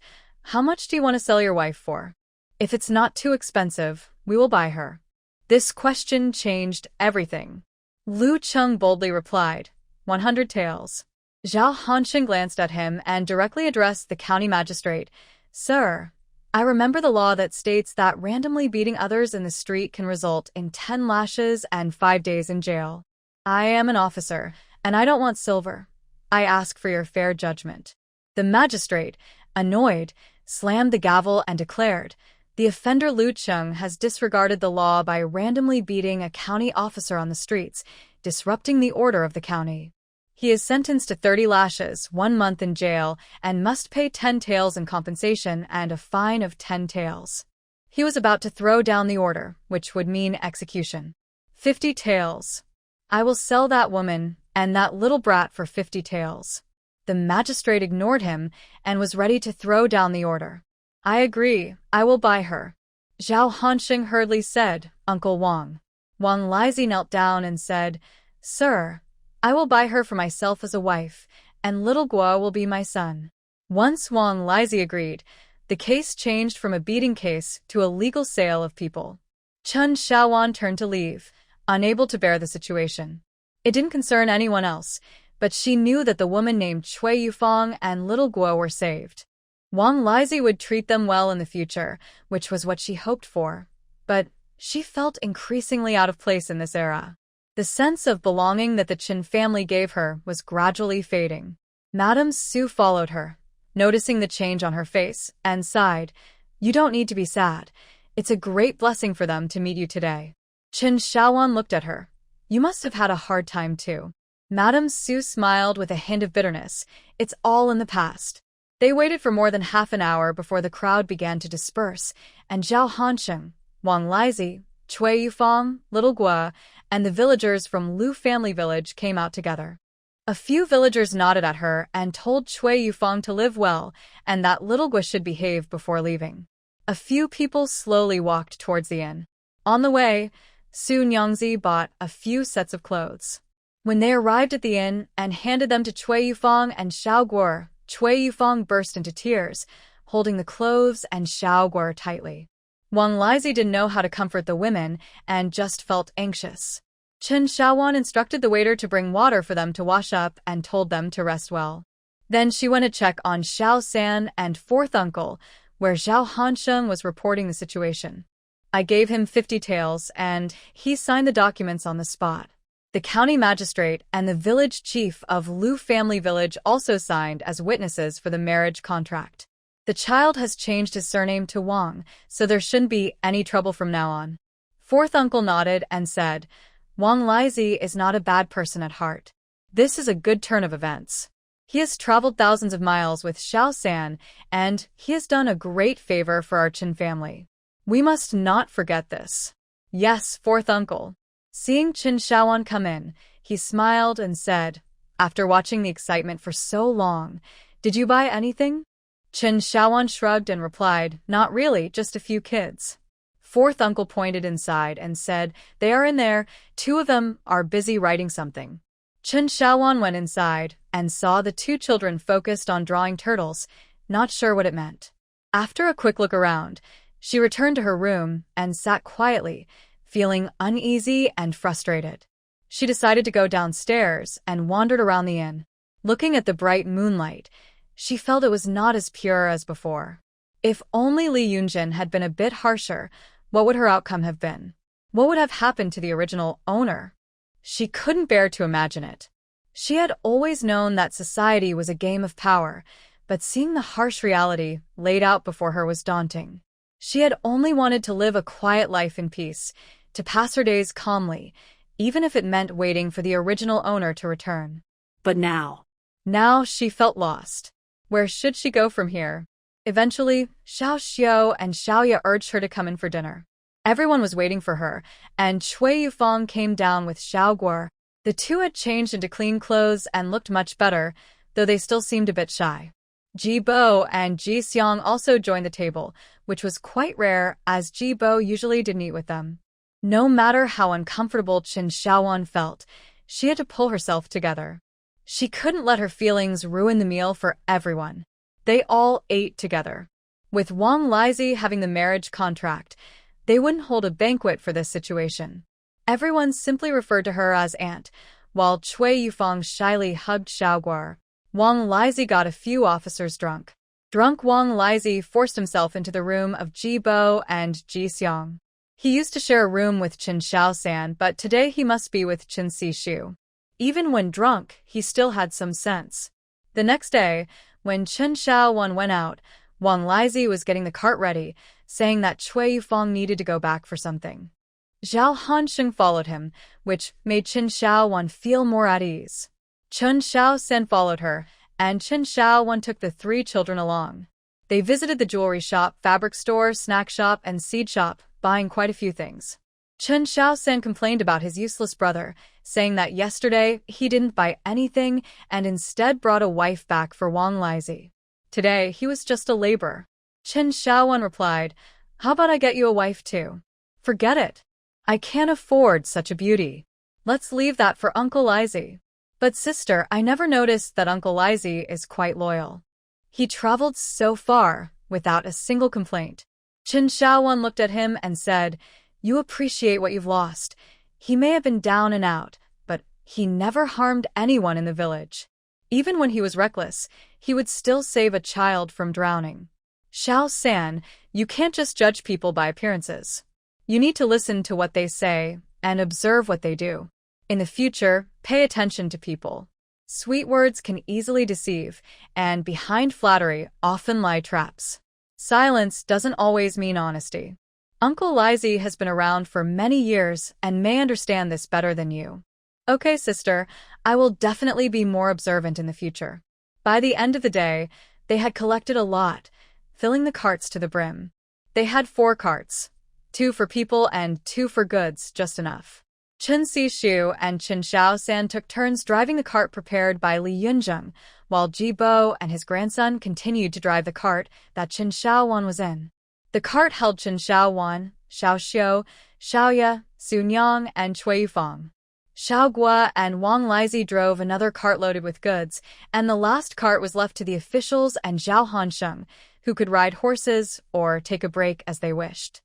"How much do you want to sell your wife for? If it's not too expensive, we will buy her." This question changed everything. Lu Cheng boldly replied, 100 taels. Zhao Hansheng glanced at him and directly addressed the county magistrate. "Sir, I remember the law that states that randomly beating others in the street can result in 10 lashes and 5 days in jail. I am an officer, and I don't want silver. I ask for your fair judgment." The magistrate, annoyed, slammed the gavel and declared, "The offender Lu Cheng has disregarded the law by randomly beating a county officer on the streets, disrupting the order of the county. He is sentenced to 30 lashes, 1 month in jail, and must pay 10 taels in compensation and a fine of 10 taels." He was about to throw down the order, which would mean execution. 50 taels. "I will sell that woman and that little brat for 50 taels." The magistrate ignored him and was ready to throw down the order. "I agree, I will buy her." Zhao Hansheng hurriedly said, "Uncle Wang." Wang Lizi knelt down and said, "Sir, I will buy her for myself as a wife, and little Gua will be my son." Once Wang Lizi agreed, the case changed from a beating case to a legal sale of people. Qin Shaoan turned to leave, unable to bear the situation. It didn't concern anyone else, but she knew that the woman named Cui Yufang and little Gua were saved. Wang Lizi would treat them well in the future, which was what she hoped for. But she felt increasingly out of place in this era. The sense of belonging that the Qin family gave her was gradually fading. Madame Su followed her, noticing the change on her face, and sighed, "You don't need to be sad. It's a great blessing for them to meet you today." Qin Shaoan looked at her. "You must have had a hard time too." Madame Su smiled with a hint of bitterness. "It's all in the past." They waited for more than half an hour before the crowd began to disperse, and Zhao Hansheng, Wang Lizi, Cui Yufang, little Gua, and the villagers from Lu family village came out together. A few villagers nodded at her and told Cui Yufang to live well and that little Gua should behave before leaving. A few people slowly walked towards the inn. On the way, Su Nyangzi bought a few sets of clothes. When they arrived at the inn and handed them to Cui Yufang and Xiao Guo, Cui Yufang burst into tears, holding the clothes and Xiao Guo tightly. Wang Lizi didn't know how to comfort the women and just felt anxious. Qin Shaoan instructed the waiter to bring water for them to wash up and told them to rest well. Then she went to check on Xiao San and fourth uncle, where Zhao Hansheng was reporting the situation. "I gave him 50 taels and he signed the documents on the spot." The county magistrate and the village chief of Lu family village also signed as witnesses for the marriage contract. The child has changed his surname to Wang, so there shouldn't be any trouble from now on. Fourth uncle nodded and said, "Wang Lizi is not a bad person at heart. This is a good turn of events." He has traveled thousands of miles with Xiao San, and he has done a great favor for our Qin family. We must not forget this. Yes, fourth uncle. Seeing Qin Shaoan come in, he smiled and said, after watching the excitement for so long, "Did you buy anything?" Qin Shaoan shrugged and replied, "Not really, just a few kids." Fourth uncle pointed inside and said, "They are in there. Two of them are busy writing something." Qin Shaoan went inside and saw the two children focused on drawing turtles, not sure what it meant. After a quick look around, she returned to her room and sat quietly, feeling uneasy and frustrated. She decided to go downstairs and wandered around the inn. Looking at the bright moonlight, she felt it was not as pure as before. If only Li Yunjin had been a bit harsher, what would her outcome have been? What would have happened to the original owner? She couldn't bear to imagine it. She had always known that society was a game of power, but seeing the harsh reality laid out before her was daunting. She had only wanted to live a quiet life in peace, to pass her days calmly, even if it meant waiting for the original owner to return. But now she felt lost. Where should she go from here? Eventually, Xiao Xiao and Xiaoya urged her to come in for dinner. Everyone was waiting for her, and Cui Yufang came down with Xiao Guo. The two had changed into clean clothes and looked much better, though they still seemed a bit shy. Ji Bo and Ji Xiang also joined the table, which was quite rare as Ji Bo usually didn't eat with them. No matter how uncomfortable Qin Shaoan felt, she had to pull herself together. She couldn't let her feelings ruin the meal for everyone. They all ate together. With Wang Lizi having the marriage contract, they wouldn't hold a banquet for this situation. Everyone simply referred to her as Aunt, while Cui Yufang shyly hugged Xiao Guo. Wang Lizi got a few officers drunk. Drunk Wang Lizi forced himself into the room of Ji Bo and Ji Xiang. He used to share a room with Qin Shaosan, but today he must be with Qin Sishu. Even when drunk, he still had some sense. The next day, when Qin Shaoan went out, Wang Lizi was getting the cart ready, saying that Cui Yufang needed to go back for something. Zhao Hansheng followed him, which made Qin Shaoan feel more at ease. Qin Shaosan followed her, and Qin Shaoan took the three children along. They visited the jewelry shop, fabric store, snack shop, and seed shop, buying quite a few things. Qin Shaosan complained about his useless brother, saying that yesterday he didn't buy anything and instead brought a wife back for Wang Lizi. Today he was just a laborer. Qin Shaoan replied, "How about I get you a wife too? Forget it. I can't afford such a beauty. Let's leave that for Uncle Lizi." "But sister, I never noticed that Uncle Lizi is quite loyal. He traveled so far without a single complaint." Qin Shaoan looked at him and said, "You appreciate what you've lost. He may have been down and out, but he never harmed anyone in the village. Even when he was reckless, he would still save a child from drowning. Xiao San, you can't just judge people by appearances. You need to listen to what they say and observe what they do. In the future, pay attention to people. Sweet words can easily deceive, and behind flattery often lie traps. Silence doesn't always mean honesty. Uncle Lizi has been around for many years and may understand this better than you. Okay, sister, I will definitely be more observant in the future." By the end of the day, they had collected a lot, filling the carts to the brim. They had 4 carts, 2 for people and 2 for goods, just enough. Qin Sishu and Qin Shaosan took turns driving the cart prepared by Li Yunjing, while Ji Bo and his grandson continued to drive the cart that Qin Shaoan was in. The cart held Qin Shaoan, Xiao Xiu, Xiaoya, Sun Yang, and Cui Yufang. Xiao Guo and Wang Lizi drove another cart loaded with goods, and the last cart was left to the officials and Zhao Hansheng, who could ride horses or take a break as they wished.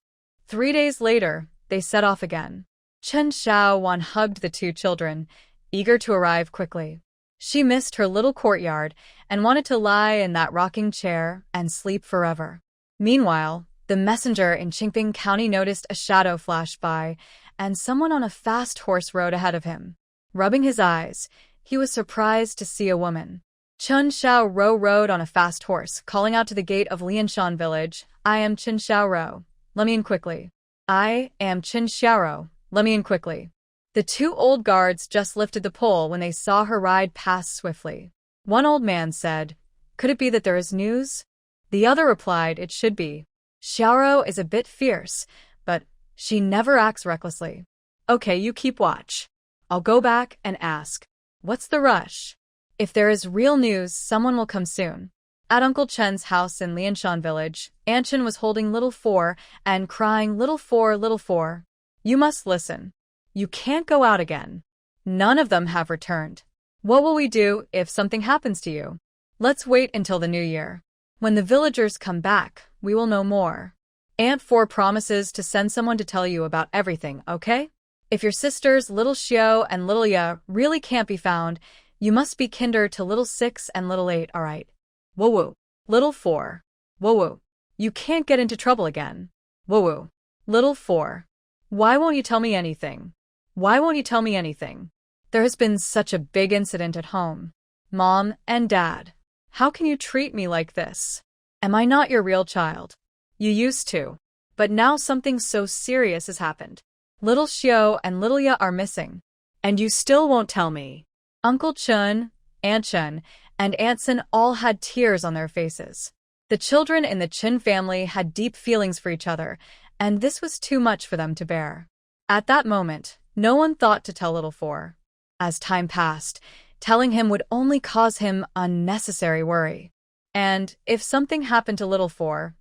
3 days later, they set off again. Qin Shaoan hugged the 2 children, eager to arrive quickly. She missed her little courtyard and wanted to lie in that rocking chair and sleep forever. Meanwhile, the messenger in Qingping County noticed a shadow flash by, and someone on a fast horse rode ahead of him. Rubbing his eyes, he was surprised to see a woman. Qin Xiaoro rode on a fast horse, calling out to the gate of Lianshan village, "I am Qin Xiaoro. Let me in quickly. I am Qin Xiaoro. Let me in quickly." The 2 old guards just lifted the pole when they saw her ride past swiftly. One old man said, "Could it be that there is news?" The other replied, "It should be. Xiaoro is a bit fierce, but she never acts recklessly." "Okay, you keep watch. I'll go back and ask. What's the rush? If there is real news, someone will come soon." At Uncle Chen's house in Lianshan village, Aunt Chen was holding little Four and crying, "Little Four, little Four. You must listen. You can't go out again. None of them have returned. What will we do if something happens to you? Let's wait until the new year. When the villagers come back, we will know more. Aunt Four promises to send someone to tell you about everything, okay? If your sisters, little Xiao and little Ya, really can't be found, you must be kinder to little 6 and little 8, alright? Woo-woo. Little 4. Woo-woo. You can't get into trouble again. Woo-woo. Little 4. Why won't you tell me anything? Why won't you tell me anything? There has been such a big incident at home. Mom and Dad, how can you treat me like this? Am I not your real child? You used to. But now something so serious has happened. Little Xiao and little Ya are missing. And you still won't tell me. Uncle Chen, Aunt Chen, and Aunt Sin all had tears on their faces. The children in the Chen family had deep feelings for each other, and this was too much for them to bear. At that moment, no one thought to tell little Four. As time passed, telling him would only cause him unnecessary worry. And if something happened to little Four,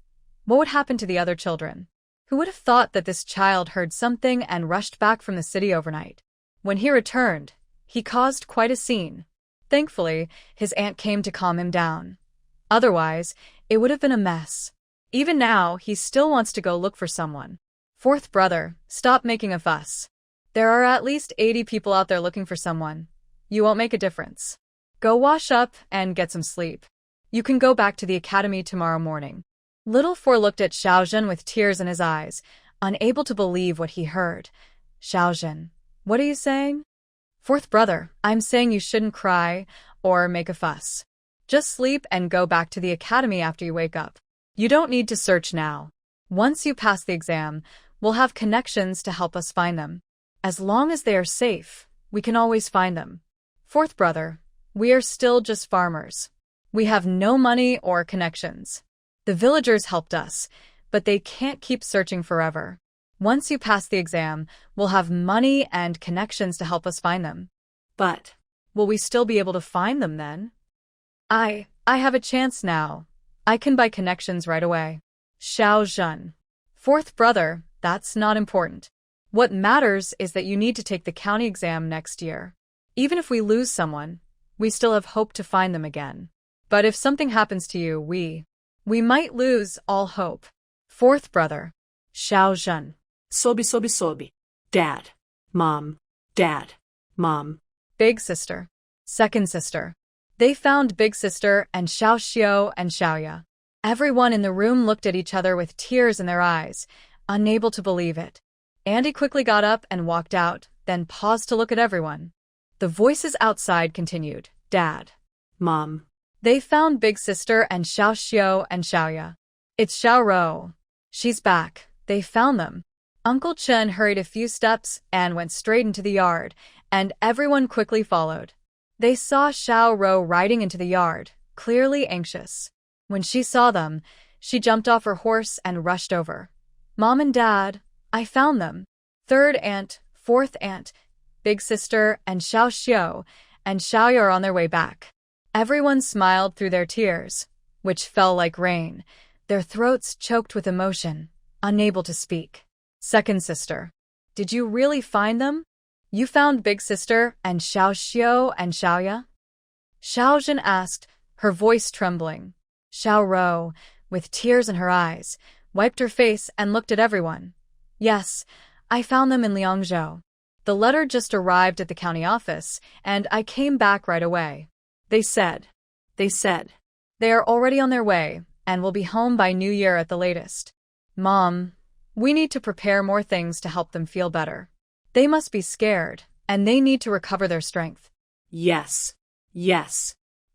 what would happen to the other children? Who would have thought that this child heard something and rushed back from the city overnight? When he returned, he caused quite a scene. Thankfully, his aunt came to calm him down. Otherwise, it would have been a mess. Even now, he still wants to go look for someone. Fourth brother, stop making a fuss. There are at least 80 people out there looking for someone. You won't make a difference. Go wash up and get some sleep. You can go back to the academy tomorrow morning. Little Four looked at Xiaozhen with tears in his eyes, unable to believe what he heard. Xiaozhen, what are you saying? Fourth brother, I'm saying you shouldn't cry or make a fuss. Just sleep and go back to the academy after you wake up. You don't need to search now. Once you pass the exam, we'll have connections to help us find them. As long as they are safe, we can always find them. Fourth brother, we are still just farmers. We have no money or connections. The villagers helped us, but they can't keep searching forever. Once you pass the exam, we'll have money and connections to help us find them. But will we still be able to find them then? I have a chance now. I can buy connections right away. Xiaozhen. Fourth brother, that's not important. What matters is that you need to take the county exam next year. Even if we lose someone, we still have hope to find them again. But if something happens to you, we might lose all hope. Fourth brother. Xiaozhen. Sobi. Dad. Mom. Dad. Mom. Big sister. Second sister. They found Big Sister and Xiao Xiao and Xiaoya. Everyone in the room looked at each other with tears in their eyes, unable to believe it. Andy quickly got up and walked out, then paused to look at everyone. The voices outside continued. Dad. Mom. They found Big Sister and Xiao Xiao and Xiaoya. It's Xiao Rou. She's back. They found them. Uncle Chen hurried a few steps and went straight into the yard, and everyone quickly followed. They saw Xiao Rou riding into the yard, clearly anxious. When she saw them, she jumped off her horse and rushed over. Mom and Dad, I found them. Third aunt, fourth aunt, Big Sister, and Xiao Xiao and Xiaoya are on their way back. Everyone smiled through their tears, which fell like rain, their throats choked with emotion, unable to speak. Second sister, did you really find them? You found Big Sister and Xiao Xiao and Xiaoya? Xiaozhen asked, her voice trembling. Xiao Rou, with tears in her eyes, wiped her face and looked at everyone. Yes, I found them in Liangzhou. The letter just arrived at the county office, and I came back right away. They said. They are already on their way, and will be home by New Year at the latest. Mom, we need to prepare more things to help them feel better. They must be scared, and they need to recover their strength. Yes.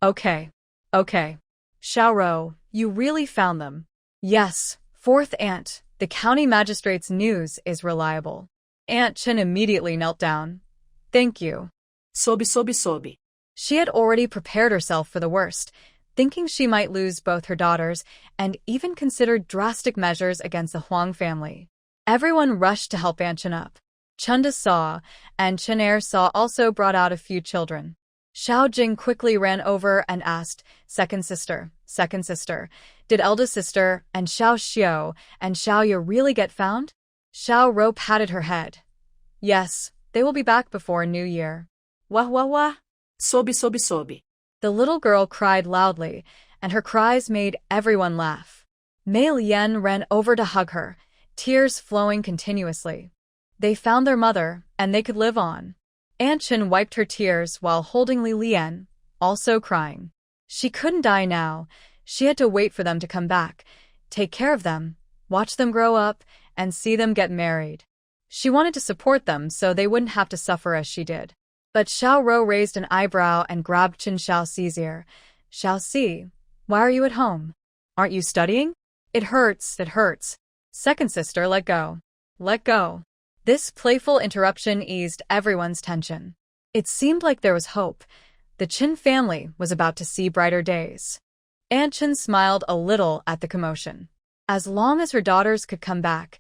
Okay. Xiao Rou, you really found them. Yes, fourth aunt, the county magistrate's news is reliable. Aunt Chen immediately knelt down. Thank you. Sobi. She had already prepared herself for the worst, thinking she might lose both her daughters, and even considered drastic measures against the Huang family. Everyone rushed to help Aunt Chen up. Chunda saw, and Chenair saw also brought out a few children. Xiao Jing quickly ran over and asked, second sister, did eldest sister and Xiao Xiao and Xiao Ya really get found? Xiao Rou patted her head. Yes, they will be back before New Year. Wah wah wah. Sobi. The little girl cried loudly, and her cries made everyone laugh. Mei Lian ran over to hug her, tears flowing continuously. They found their mother, and they could live on. Aunt Chen wiped her tears while holding Li Lian, also crying. She couldn't die now. She had to wait for them to come back, take care of them, watch them grow up, and see them get married. She wanted to support them so they wouldn't have to suffer as she did. But Xiao Rou raised an eyebrow and grabbed Chen Xiaoxi's ear. Xiaoxi, why are you at home? Aren't you studying? It hurts. Second sister, let go. Let go. This playful interruption eased everyone's tension. It seemed like there was hope. The Chen family was about to see brighter days. Aunt Chen smiled a little at the commotion. As long as her daughters could come back,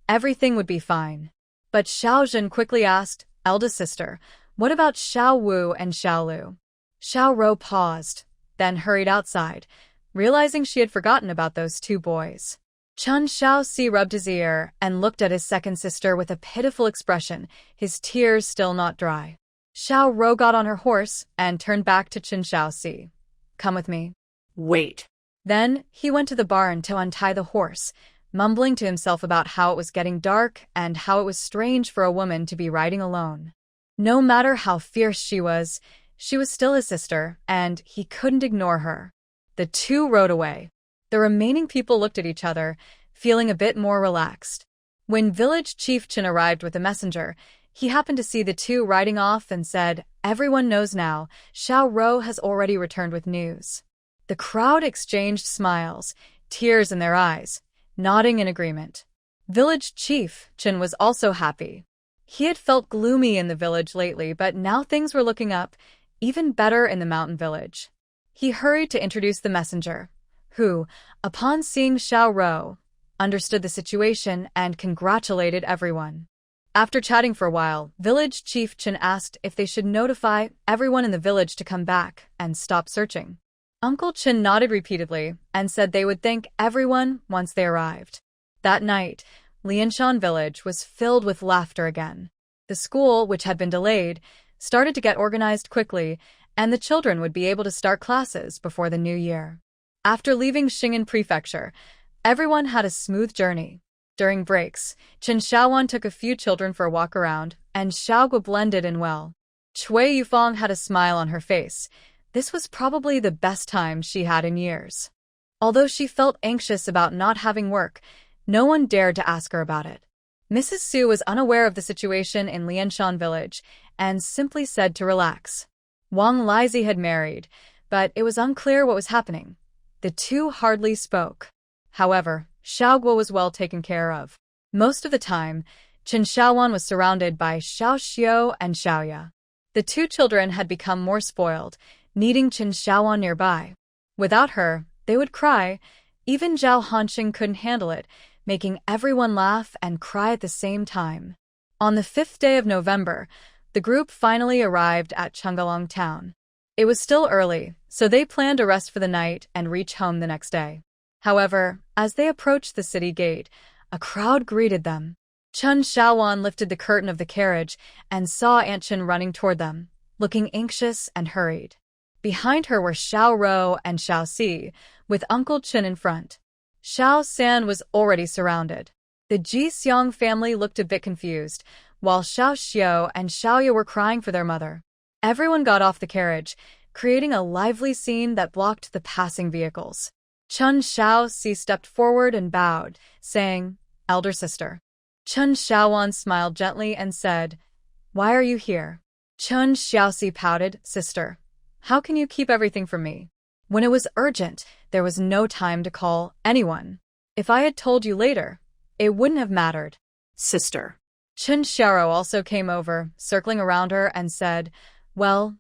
everything would be fine. But Xiao Zhen quickly asked, eldest sister, what about Xiao Wu and Xiao Lu? Xiao Rou paused, then hurried outside, realizing she had forgotten about those two boys. Chen Xiaoxi rubbed his ear and looked at his second sister with a pitiful expression, his tears still not dry. Xiao Rou got on her horse and turned back to Chen Xiaoxi. Come with me. Wait. Then he went to the barn to untie the horse, mumbling to himself about how it was getting dark and how it was strange for a woman to be riding alone. No matter how fierce she was still his sister, and he couldn't ignore her. The two rode away. The remaining people looked at each other, feeling a bit more relaxed. When village chief Chen arrived with a messenger, he happened to see the two riding off and said, everyone knows now, Xiao Rou has already returned with news. The crowd exchanged smiles, tears in their eyes, nodding in agreement. Village chief Chen was also happy. He had felt gloomy in the village lately, but now things were looking up, even better in the mountain village. He hurried to introduce the messenger, who, upon seeing Xiao Rou, understood the situation and congratulated everyone. After chatting for a while, village chief Chen asked if they should notify everyone in the village to come back and stop searching. Uncle Chen nodded repeatedly and said they would thank everyone once they arrived. That night, Lianshan village was filled with laughter again. The school, which had been delayed, started to get organized quickly, and the children would be able to start classes before the new year. After leaving Xing'an Prefecture, everyone had a smooth journey. During breaks, Chen Xiaowan took a few children for a walk around, and Xiaogua blended in well. Cui Yufang had a smile on her face. This was probably the best time she had in years. Although she felt anxious about not having work, no one dared to ask her about it. Mrs. Su was unaware of the situation in Lianshan village and simply said to relax. Wang Lizi had married, but it was unclear what was happening. The two hardly spoke. However, Xiaogua was well taken care of. Most of the time, Chen Xiaowan was surrounded by Xiao Xiao and Xiao Ya. The two children had become more spoiled, needing Chen Xiaowan nearby. Without her, they would cry. Even Zhao Hanqing couldn't handle it, making everyone laugh and cry at the same time. On the 5th day of November, the group finally arrived at Chungalong town. It was still early, so they planned to rest for the night and reach home the next day. However, as they approached the city gate, a crowd greeted them. Chen Xiaowan lifted the curtain of the carriage and saw Aunt Chen running toward them, looking anxious and hurried. Behind her were Xiao Rou and Xiao Si, with Uncle Chen in front. Xiao San was already surrounded. The Ji Xiang family looked a bit confused, while Xiao Xiao and Xiao Ya were crying for their mother. Everyone got off the carriage, creating a lively scene that blocked the passing vehicles. Chen Xiaoxi stepped forward and bowed, saying, "Elder sister." Chen Xiaowan smiled gently and said, "Why are you here?" Chen Xiaoxi pouted, "Sister, how can you keep everything from me? When it was urgent, there was no time to call anyone. If I had told you later, it wouldn't have mattered." "Sister." Chen Xiao also came over, circling around her, and said, "Well,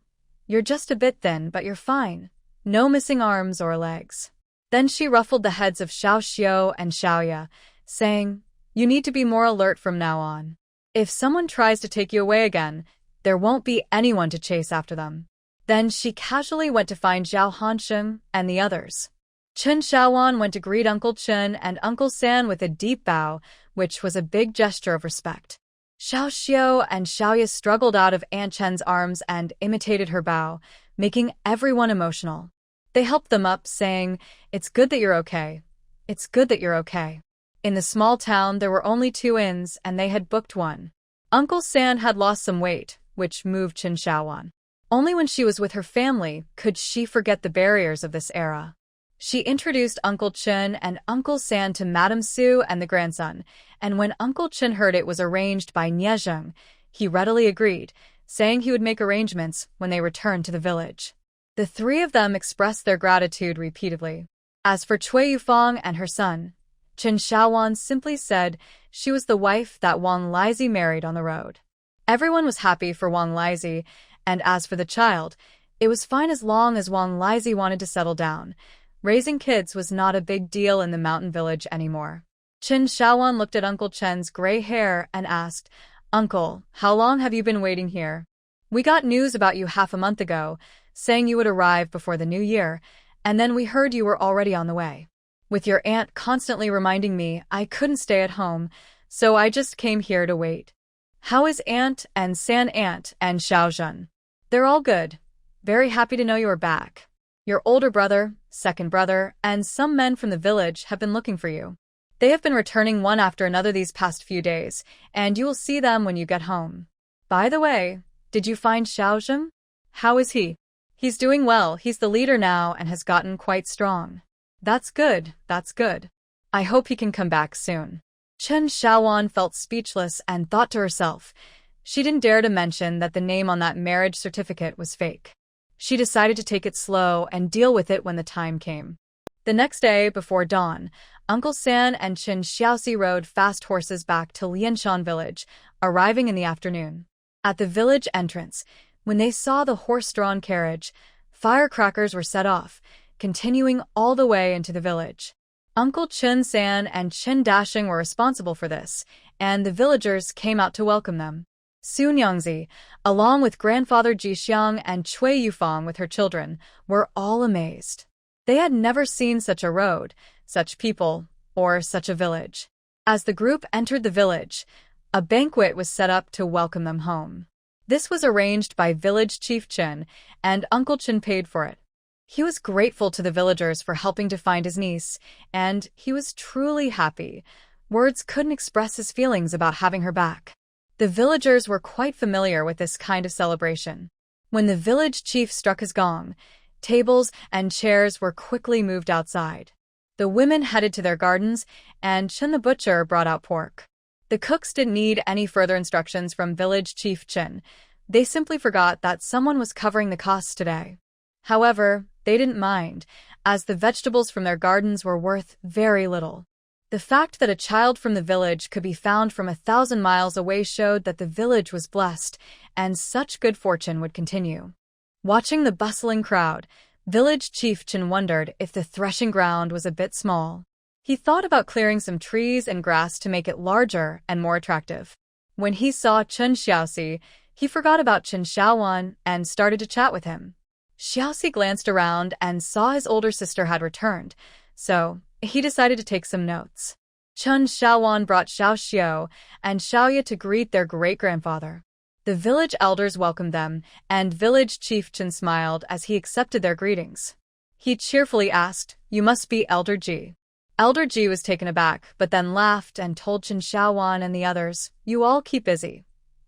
You're just a bit thin, but you're fine. No missing arms or legs. Then she ruffled the heads of Xiao Xiao and Xiaoya, saying, You need to be more alert from now on. If someone tries to take you away again, there won't be anyone to chase after them. Then she casually went to find Zhao Hansheng and the others. Chen Xiaowan went to greet Uncle Chen and Uncle San with a deep bow, which was a big gesture of respect. Xiao Xiao and Xiaoya struggled out of Aunt Chen's arms and imitated her bow, making everyone emotional. They helped them up, saying, It's good that you're okay. It's good that you're okay. In the small town, there were only 2 inns, and they had booked one. Uncle San had lost some weight, which moved Chen Xiaowan. Only when she was with her family could she forget the barriers of this era. She introduced Uncle Chen and Uncle San to Madame Su and the grandson, and when Uncle Chen heard it was arranged by Niezheng, he readily agreed, saying he would make arrangements when they returned to the village. The 3 of them expressed their gratitude repeatedly. As for Cui Yufang and her son, Chen Xiaowan simply said she was the wife that Wang Lizi married on the road. Everyone was happy for Wang Lizi, and as for the child, it was fine as long as Wang Lizi wanted to settle down. Raising kids was not a big deal in the mountain village anymore. Chen Xiaowan looked at Uncle Chen's gray hair and asked, Uncle, how long have you been waiting here? We got news about you half a month ago, saying you would arrive before the new year, and then we heard you were already on the way. With your aunt constantly reminding me, I couldn't stay at home, so I just came here to wait. How is Aunt and San Aunt and Xiaozhen? They're all good. Very happy to know you are back. Your older brother, second brother, and some men from the village have been looking for you. They have been returning one after another these past few days, and you will see them when you get home. By the way, did you find Xiaozhen? How is he? He's doing well. He's the leader now and has gotten quite strong. That's good, that's good. I hope he can come back soon. Chen Xiaowan felt speechless and thought to herself. She didn't dare to mention that the name on that marriage certificate was fake. She decided to take it slow and deal with it when the time came. The next day, before dawn, Uncle San and Chen Xiaoxi rode fast horses back to Lianshan village, arriving in the afternoon. At the village entrance, when they saw the horse-drawn carriage, firecrackers were set off, continuing all the way into the village. Uncle Chen San and Chen Dashing were responsible for this, and the villagers came out to welcome them. Sun Yangzi, along with grandfather Jixiang and Cui Yufang with her children, were all amazed. They had never seen such a road, such people, or such a village. As the group entered the village, a banquet was set up to welcome them home. This was arranged by village chief Chen, and Uncle Chen paid for it. He was grateful to the villagers for helping to find his niece, and he was truly happy. Words couldn't express his feelings about having her back. The villagers were quite familiar with this kind of celebration. When the village chief struck his gong, tables and chairs were quickly moved outside. The women headed to their gardens, and Chen the butcher brought out pork. The cooks didn't need any further instructions from village chief Chen. They simply forgot that someone was covering the costs today. However, they didn't mind, as the vegetables from their gardens were worth very little. The fact that a child from the village could be found from 1,000 miles away showed that the village was blessed, and such good fortune would continue. Watching the bustling crowd, village chief Chen wondered if the threshing ground was a bit small. He thought about clearing some trees and grass to make it larger and more attractive. When he saw Chen Xiaoxi, he forgot about Chen Xiaowan and started to chat with him. Xiaoxi glanced around and saw his older sister had returned, so he decided to take some notes. Chen Xiaowan brought Xiao Xiao and Xiaoya to greet their great-grandfather. The village elders welcomed them, and village chief Chen smiled as he accepted their greetings. He cheerfully asked, "You must be Elder Ji." Elder Ji was taken aback, but then laughed and told Chen Xiaowan and the others, "You all keep busy.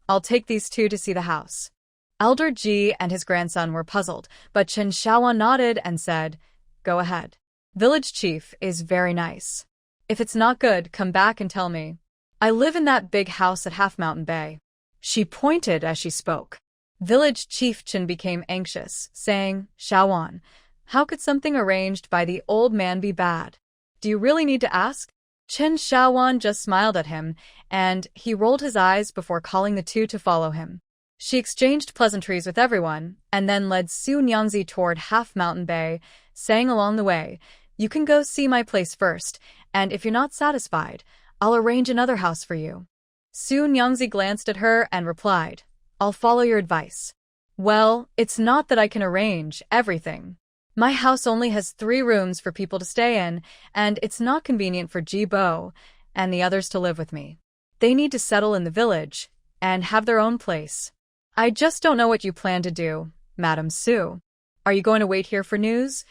I'll take these 2 to see the house." Elder Ji and his grandson were puzzled, but Chen Xiaowan nodded and said, "Go ahead. Village chief is very nice. If it's not good, come back and tell me. I live in that big house at Half Mountain Bay." She pointed as she spoke. Village chief Chen became anxious, saying, "Xiaowan, how could something arranged by the old man be bad? Do you really need to ask?" Chen Xiaowan just smiled at him, and he rolled his eyes before calling the 2 to follow him. She exchanged pleasantries with everyone, and then led Su Nyangzi toward Half Mountain Bay, saying along the way, "You can go see my place first, and if you're not satisfied, I'll arrange another house for you." Su Nyangzi glanced at her and replied, "I'll follow your advice." "Well, it's not that I can arrange everything. My house only has 3 rooms for people to stay in, and it's not convenient for Jibo and the others to live with me. They need to settle in the village and have their own place. I just don't know what you plan to do, Madam Su. Are you going to wait here for news,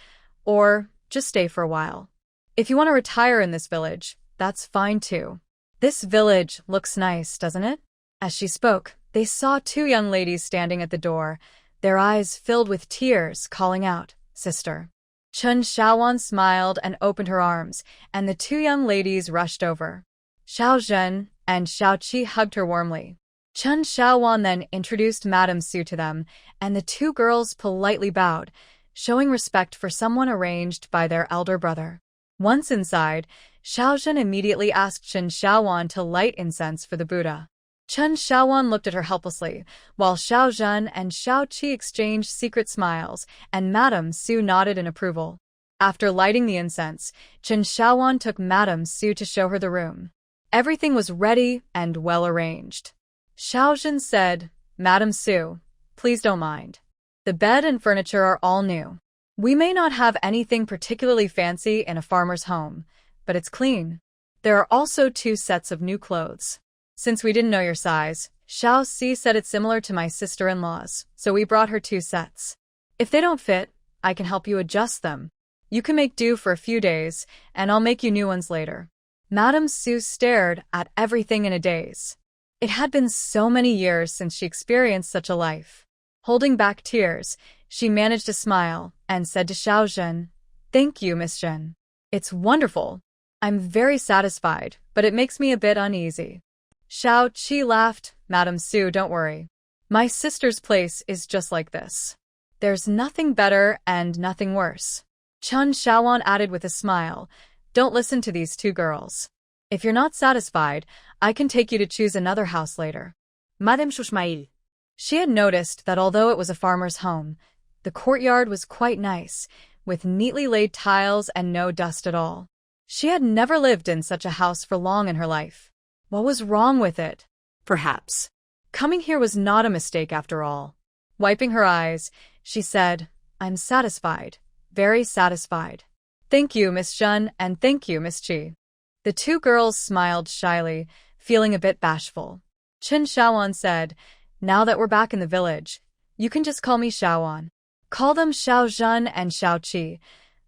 or just stay for a while? If you want to retire in this village, that's fine too. This village looks nice, doesn't it?" As she spoke, they saw 2 young ladies standing at the door, their eyes filled with tears, calling out, "Sister." Chen Xiaowan smiled and opened her arms, and the 2 young ladies rushed over. Xiao Zhen and Xiao Qi hugged her warmly. Chen Xiaowan then introduced Madame Su to them, and the 2 girls politely bowed, showing respect for someone arranged by their elder brother. Once inside, Xiao Zhen immediately asked Chen Xiaowan to light incense for the Buddha. Chen Xiaowan looked at her helplessly, while Xiao Zhen and Xiao Qi exchanged secret smiles, and Madame Su nodded in approval. After lighting the incense, Chen Xiaowan took Madame Su to show her the room. Everything was ready and well arranged. Xiao Zhen said, "Madame Su, please don't mind. The bed and furniture are all new. We may not have anything particularly fancy in a farmer's home, but it's clean. There are also 2 sets of new clothes. Since we didn't know your size, Xiao Si said it's similar to my sister-in-law's, so we brought her 2 sets. If they don't fit, I can help you adjust them. You can make do for a few days, and I'll make you new ones later." Madame Su stared at everything in a daze. It had been so many years since she experienced such a life. Holding back tears, she managed to smile and said to Xiao Zhen, "Thank you, Miss Zhen. It's wonderful. I'm very satisfied, but it makes me a bit uneasy." Xiao Qi laughed, "Madame Su, don't worry. My sister's place is just like this. There's nothing better and nothing worse." Chen Xiaowan added with a smile, "Don't listen to these 2 girls. If you're not satisfied, I can take you to choose another house later." Madame Shushmail. She had noticed that although it was a farmer's home, the courtyard was quite nice, with neatly laid tiles and no dust at all. She had never lived in such a house for long in her life. What was wrong with it? Perhaps coming here was not a mistake after all. Wiping her eyes, she said, "I'm satisfied, very satisfied. Thank you, Miss Zhen, and thank you, Miss Qi." The 2 girls smiled shyly, feeling a bit bashful. Chen Xiaowan said, "Now that we're back in the village, you can just call me Xiaowan. Call them Xiao Zhen and Xiao Qi.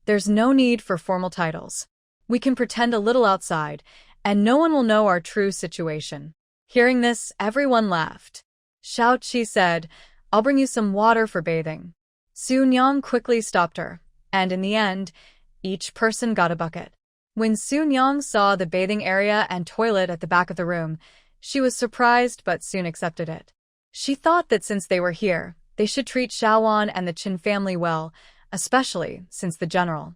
There's no need for formal titles. We can pretend a little outside, and no one will know our true situation." Hearing this, everyone laughed. Xiao Qi said, "I'll bring you some water for bathing." Su Nyang quickly stopped her, and in the end, each person got a bucket. When Su Nyang saw the bathing area and toilet at the back of the room, she was surprised but soon accepted it. She thought that since they were here, they should treat Xiaowan and the Qin family well, especially since the general.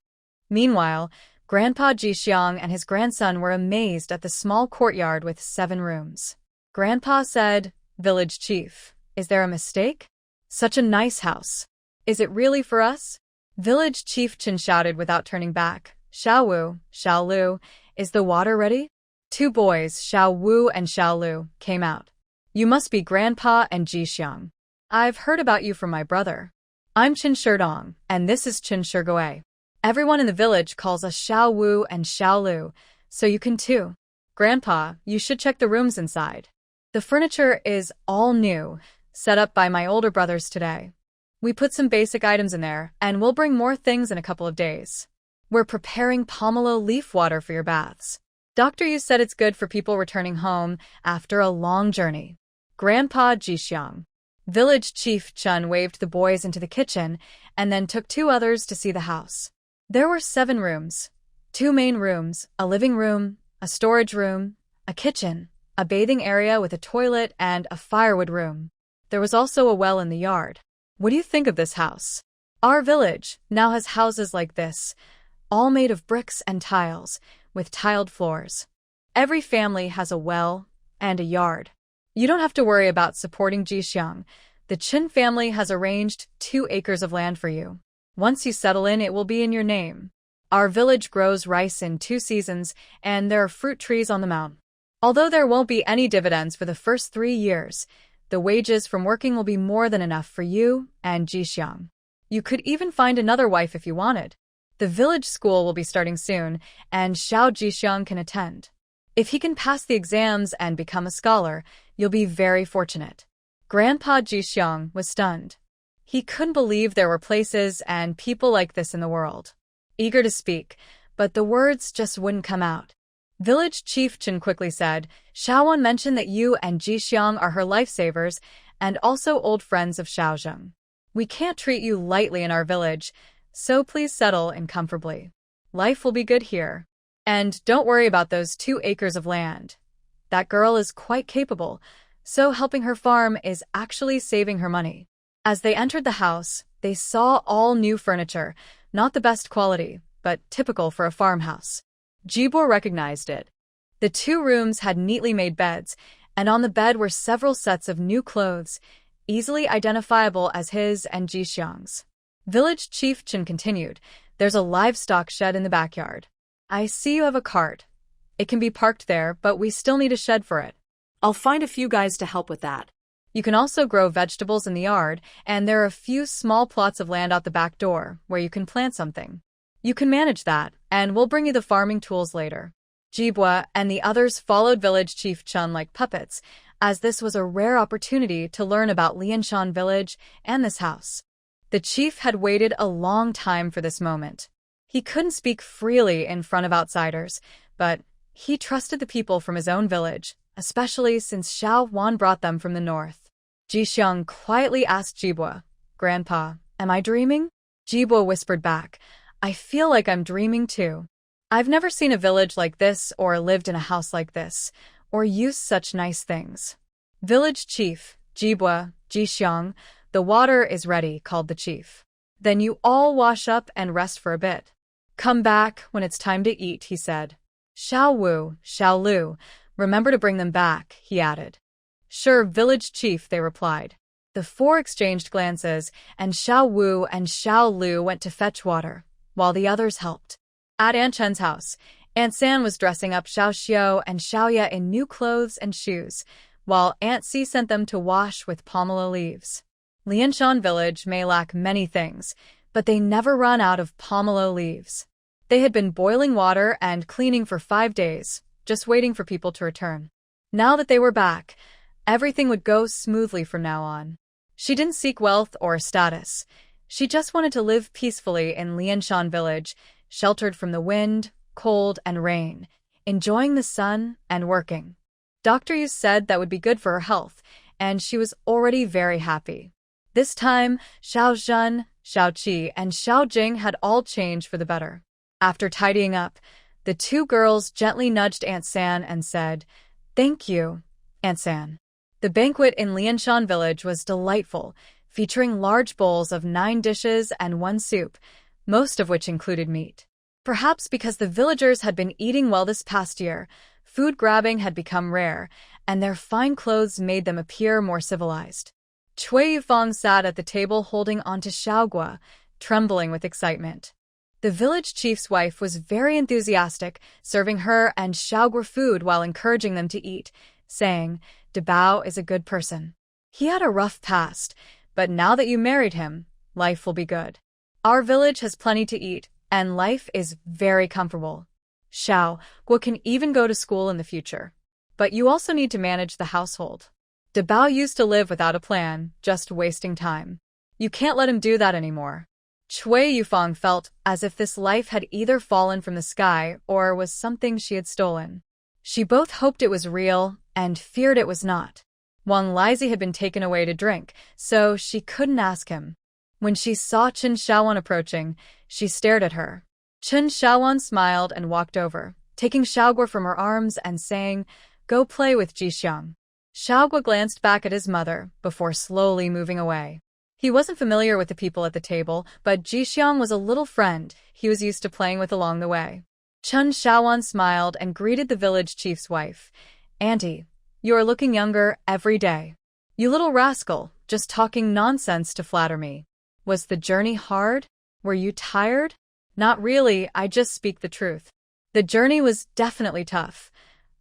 Meanwhile, Grandpa Jixiang and his grandson were amazed at the small courtyard with 7 rooms. Grandpa said, "Village chief, is there a mistake? Such a nice house. Is it really for us?" Village chief Qin shouted without turning back, "Xiao Wu, Xiao Lu, is the water ready?" 2 boys, Xiao Wu and Xiao Lu, came out. "You must be Grandpa and Jixiang. I've heard about you from my brother. I'm Qin Sherdong, and this is Qin Shirgui. Everyone in the village calls us Xiao Wu and Xiao Lu, so you can too. Grandpa, you should check the rooms inside. The furniture is all new, set up by my older brothers today. We put some basic items in there, and we'll bring more things in a couple of days. We're preparing pomelo leaf water for your baths. Doctor Yu said it's good for people returning home after a long journey." Grandpa Jixiang. Village Chief Chun waved the boys into the kitchen and then took 2 others to see the house. There were 7 rooms, 2 main rooms, a living room, a storage room, a kitchen, a bathing area with a toilet, and a firewood room. There was also a well in the yard. "What do you think of this house? Our village now has houses like this, all made of bricks and tiles, with tiled floors. Every family has a well and a yard. You don't have to worry about supporting Jixiang. The Qin family has arranged 2 acres of land for you. Once you settle in, it will be in your name. Our village grows rice in 2 seasons, and there are fruit trees on the mountain. Although there won't be any dividends for the first 3 years, the wages from working will be more than enough for you and Jixiang. You could even find another wife if you wanted. The village school will be starting soon, and Xiao Jixiang can attend. If he can pass the exams and become a scholar, you'll be very fortunate. Grandpa Jixiang was stunned. He couldn't believe there were places and people like this in the world. Eager to speak, but the words just wouldn't come out. Village Chief Chen quickly said, Xiaowan mentioned that you and Jixiang are her lifesavers and also old friends of Xiaozheng. We can't treat you lightly in our village, so please settle in comfortably. Life will be good here. And don't worry about those 2 acres of land. That girl is quite capable, so helping her farm is actually saving her money. As they entered the house, they saw all new furniture, not the best quality, but typical for a farmhouse. Jibor recognized it. The 2 rooms had neatly made beds, and on the bed were several sets of new clothes, easily identifiable as his and Jixiang's. Village Chief Chen continued, There's a livestock shed in the backyard. I see you have a cart. It can be parked there, but we still need a shed for it. I'll find a few guys to help with that. You can also grow vegetables in the yard, and there are a few small plots of land out the back door where you can plant something. You can manage that, and we'll bring you the farming tools later. Jibwa and the others followed Village Chief Chen like puppets, as this was a rare opportunity to learn about Lianshan village and this house. The chief had waited a long time for this moment. He couldn't speak freely in front of outsiders, but he trusted the people from his own village, especially since Xiao Wan brought them from the north. Jixiang quietly asked Jibwa, Grandpa, am I dreaming? Jibwa whispered back, I feel like I'm dreaming too. I've never seen a village like this or lived in a house like this, or used such nice things. Village Chief, Jibwa, Jixiang, the water is ready, called the chief. Then you all wash up and rest for a bit. Come back when it's time to eat, he said. Xiao Wu, Xiao Lu, remember to bring them back, he added. Sure, Village Chief, they replied. The 4 exchanged glances, and Xiao Wu and Xiao Lu went to fetch water, while the others helped. At Aunt Chen's house, Aunt San was dressing up Xiao Xiao and Xiao Ya in new clothes and shoes, while Aunt Si sent them to wash with pomelo leaves. Lianshan village may lack many things, but they never run out of pomelo leaves. They had been boiling water and cleaning for 5 days, just waiting for people to return. Now that they were back, everything would go smoothly from now on. She didn't seek wealth or status. She just wanted to live peacefully in Lianshan village, sheltered from the wind, cold, and rain, enjoying the sun and working. Dr. Yu said that would be good for her health, and she was already very happy. This time, Xiao Zhen, Xiao Qi, and Xiao Jing had all changed for the better. After tidying up, the 2 girls gently nudged Aunt San and said, Thank you, Aunt San. The banquet in Lianshan village was delightful, featuring large bowls of 9 dishes and 1 soup, most of which included meat. Perhaps because the villagers had been eating well this past year, food grabbing had become rare, and their fine clothes made them appear more civilized. Cui Yufang sat at the table holding onto Xiaogua, trembling with excitement. The village chief's wife was very enthusiastic, serving her and Xiaogua food while encouraging them to eat, saying, Dabao is a good person. He had a rough past, but now that you married him, life will be good. Our village has plenty to eat, and life is very comfortable. Xiaogua can even go to school in the future. But you also need to manage the household. Dabao used to live without a plan, just wasting time. You can't let him do that anymore. Cui Yufang felt as if this life had either fallen from the sky or was something she had stolen. She both hoped it was real and feared it was not. Wang Lizi had been taken away to drink, so she couldn't ask him. When she saw Chen Xiaowan approaching, she stared at her. Chen Xiaowan smiled and walked over, taking Xiaogua from her arms and saying, Go play with Jixiang. Xiaogua glanced back at his mother before slowly moving away. He wasn't familiar with the people at the table, but Jixiang was a little friend he was used to playing with along the way. Chen Xiaowan smiled and greeted the village chief's wife. Auntie, You are looking younger every day. You little rascal, just talking nonsense to flatter me. Was the journey hard? Were you tired? Not really, I just speak the truth. The journey was definitely tough.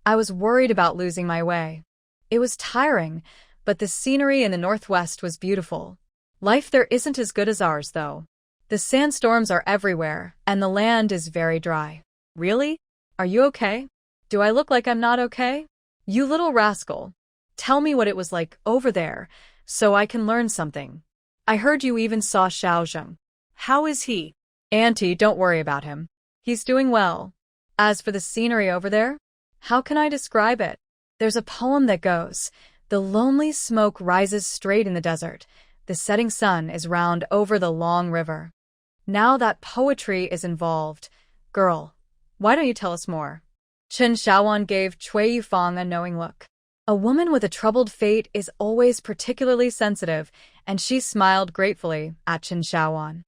I was worried about losing my way. It was tiring, but the scenery in the northwest was beautiful. Life there isn't as good as ours, though. The sandstorms are everywhere, and the land is very dry. Really? Are you okay? Do I look like I'm not okay? You little rascal. Tell me what it was like over there, so I can learn something. I heard you even saw Xiaozheng. How is he? Auntie, don't worry about him. He's doing well. As for the scenery over there, how can I describe it? There's a poem that goes, "The lonely smoke rises straight in the desert. The setting sun is round over the long river." Now that poetry is involved. Girl, why don't you tell us more? Chen Xiaowan gave Cui Yufang a knowing look. A woman with a troubled fate is always particularly sensitive, and she smiled gratefully at Chen Xiaowan.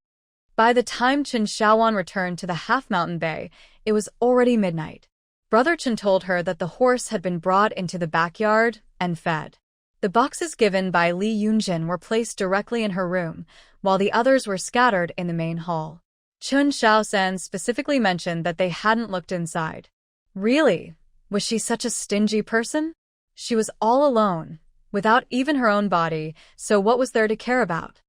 By the time Chen Xiaowan returned to the half-mountain bay, it was already midnight. Brother Chen told her that the horse had been brought into the backyard and fed. The boxes given by Li Yunjin were placed directly in her room, while the others were scattered in the main hall. Chun Xiaosan specifically mentioned that they hadn't looked inside. Really? Was she such a stingy person? She was all alone, without even her own body, so what was there to care about?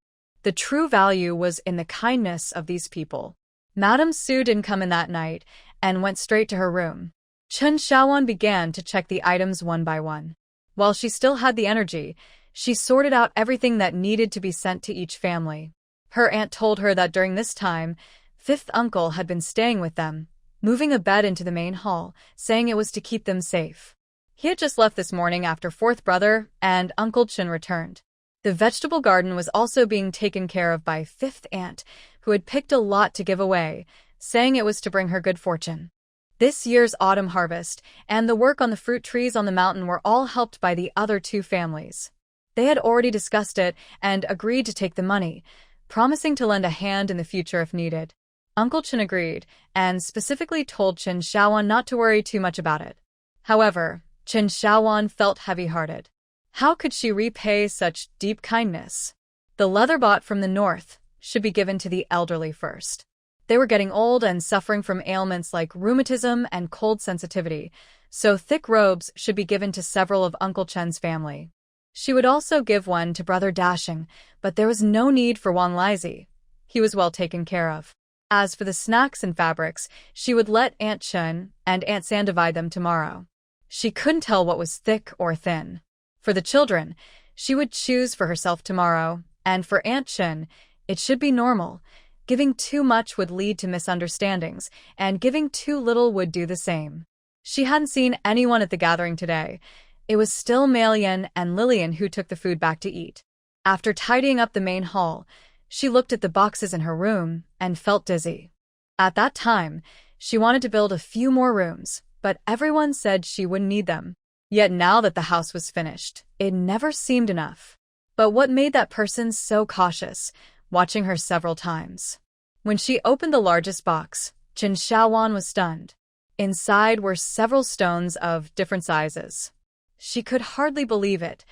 The true value was in the kindness of these people. Madame Su didn't come in that night and went straight to her room. Chen Xiaowan began to check the items one by one. While she still had the energy, she sorted out everything that needed to be sent to each family. Her aunt told her that during this time, fifth uncle had been staying with them, moving a bed into the main hall, saying it was to keep them safe. He had just left this morning after fourth brother and Uncle Chen returned. The vegetable garden was also being taken care of by fifth aunt, who had picked a lot to give away, saying it was to bring her good fortune. This year's autumn harvest and the work on the fruit trees on the mountain were all helped by the other two families. They had already discussed it and agreed to take the money, promising to lend a hand in the future if needed. Uncle Chen agreed, and specifically told Chen Xiaowan not to worry too much about it. However, Chen Xiaowan felt heavy-hearted. How could she repay such deep kindness? The leather bought from the north should be given to the elderly first. They were getting old and suffering from ailments like rheumatism and cold sensitivity, so thick robes should be given to several of Uncle Chen's family. She would also give one to Brother Dashing, but there was no need for Wang Lizi. He was well taken care of. As for the snacks and fabrics, she would let Aunt Chen and Aunt San divide them tomorrow. She couldn't tell what was thick or thin. For the children, she would choose for herself tomorrow, and for Aunt Chen, it should be normal. Giving too much would lead to misunderstandings, and giving too little would do the same. She hadn't seen anyone at the gathering today. It was still Malian and Lillian who took the food back to eat. After tidying up the main hall, she looked at the boxes in her room and felt dizzy. At that time, she wanted to build a few more rooms, but everyone said she wouldn't need them. Yet now that the house was finished, it never seemed enough. But what made that person so cautious, watching her several times? When she opened the largest box, Chen Xiaowan was stunned. Inside were several stones of different sizes. She could hardly believe it.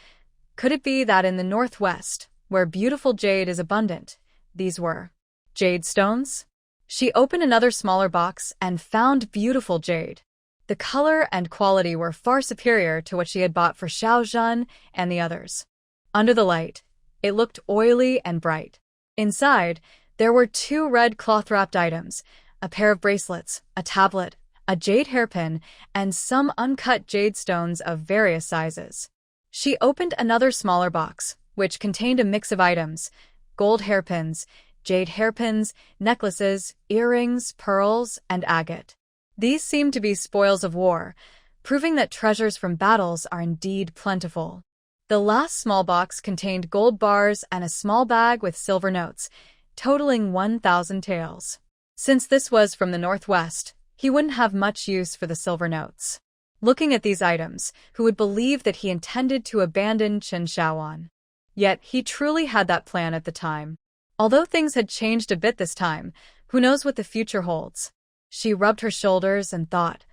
Could it be that in the northwest, where beautiful jade is abundant, these were jade stones? She opened another smaller box and found beautiful jade. The color and quality were far superior to what she had bought for Xiaozhan and the others. Under the light, it looked oily and bright. Inside, there were 2 red cloth-wrapped items, a pair of bracelets, a tablet, a jade hairpin, and some uncut jade stones of various sizes. She opened another smaller box, which contained a mix of items: gold hairpins, jade hairpins, necklaces, earrings, pearls, and agate. These seemed to be spoils of war, proving that treasures from battles are indeed plentiful. The last small box contained gold bars and a small bag with silver notes, totaling 1,000 taels. Since this was from the northwest, he wouldn't have much use for the silver notes. Looking at these items, who would believe that he intended to abandon Chen Xiaowan? Yet he truly had that plan at the time. Although things had changed a bit this time, who knows what the future holds? She rubbed her shoulders and thought,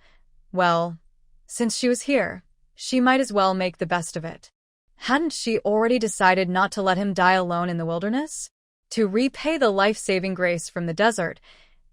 well, since she was here, She might as well make the best of it. Hadn't she already decided not to let him die alone in the wilderness? To repay the life-saving grace from the desert,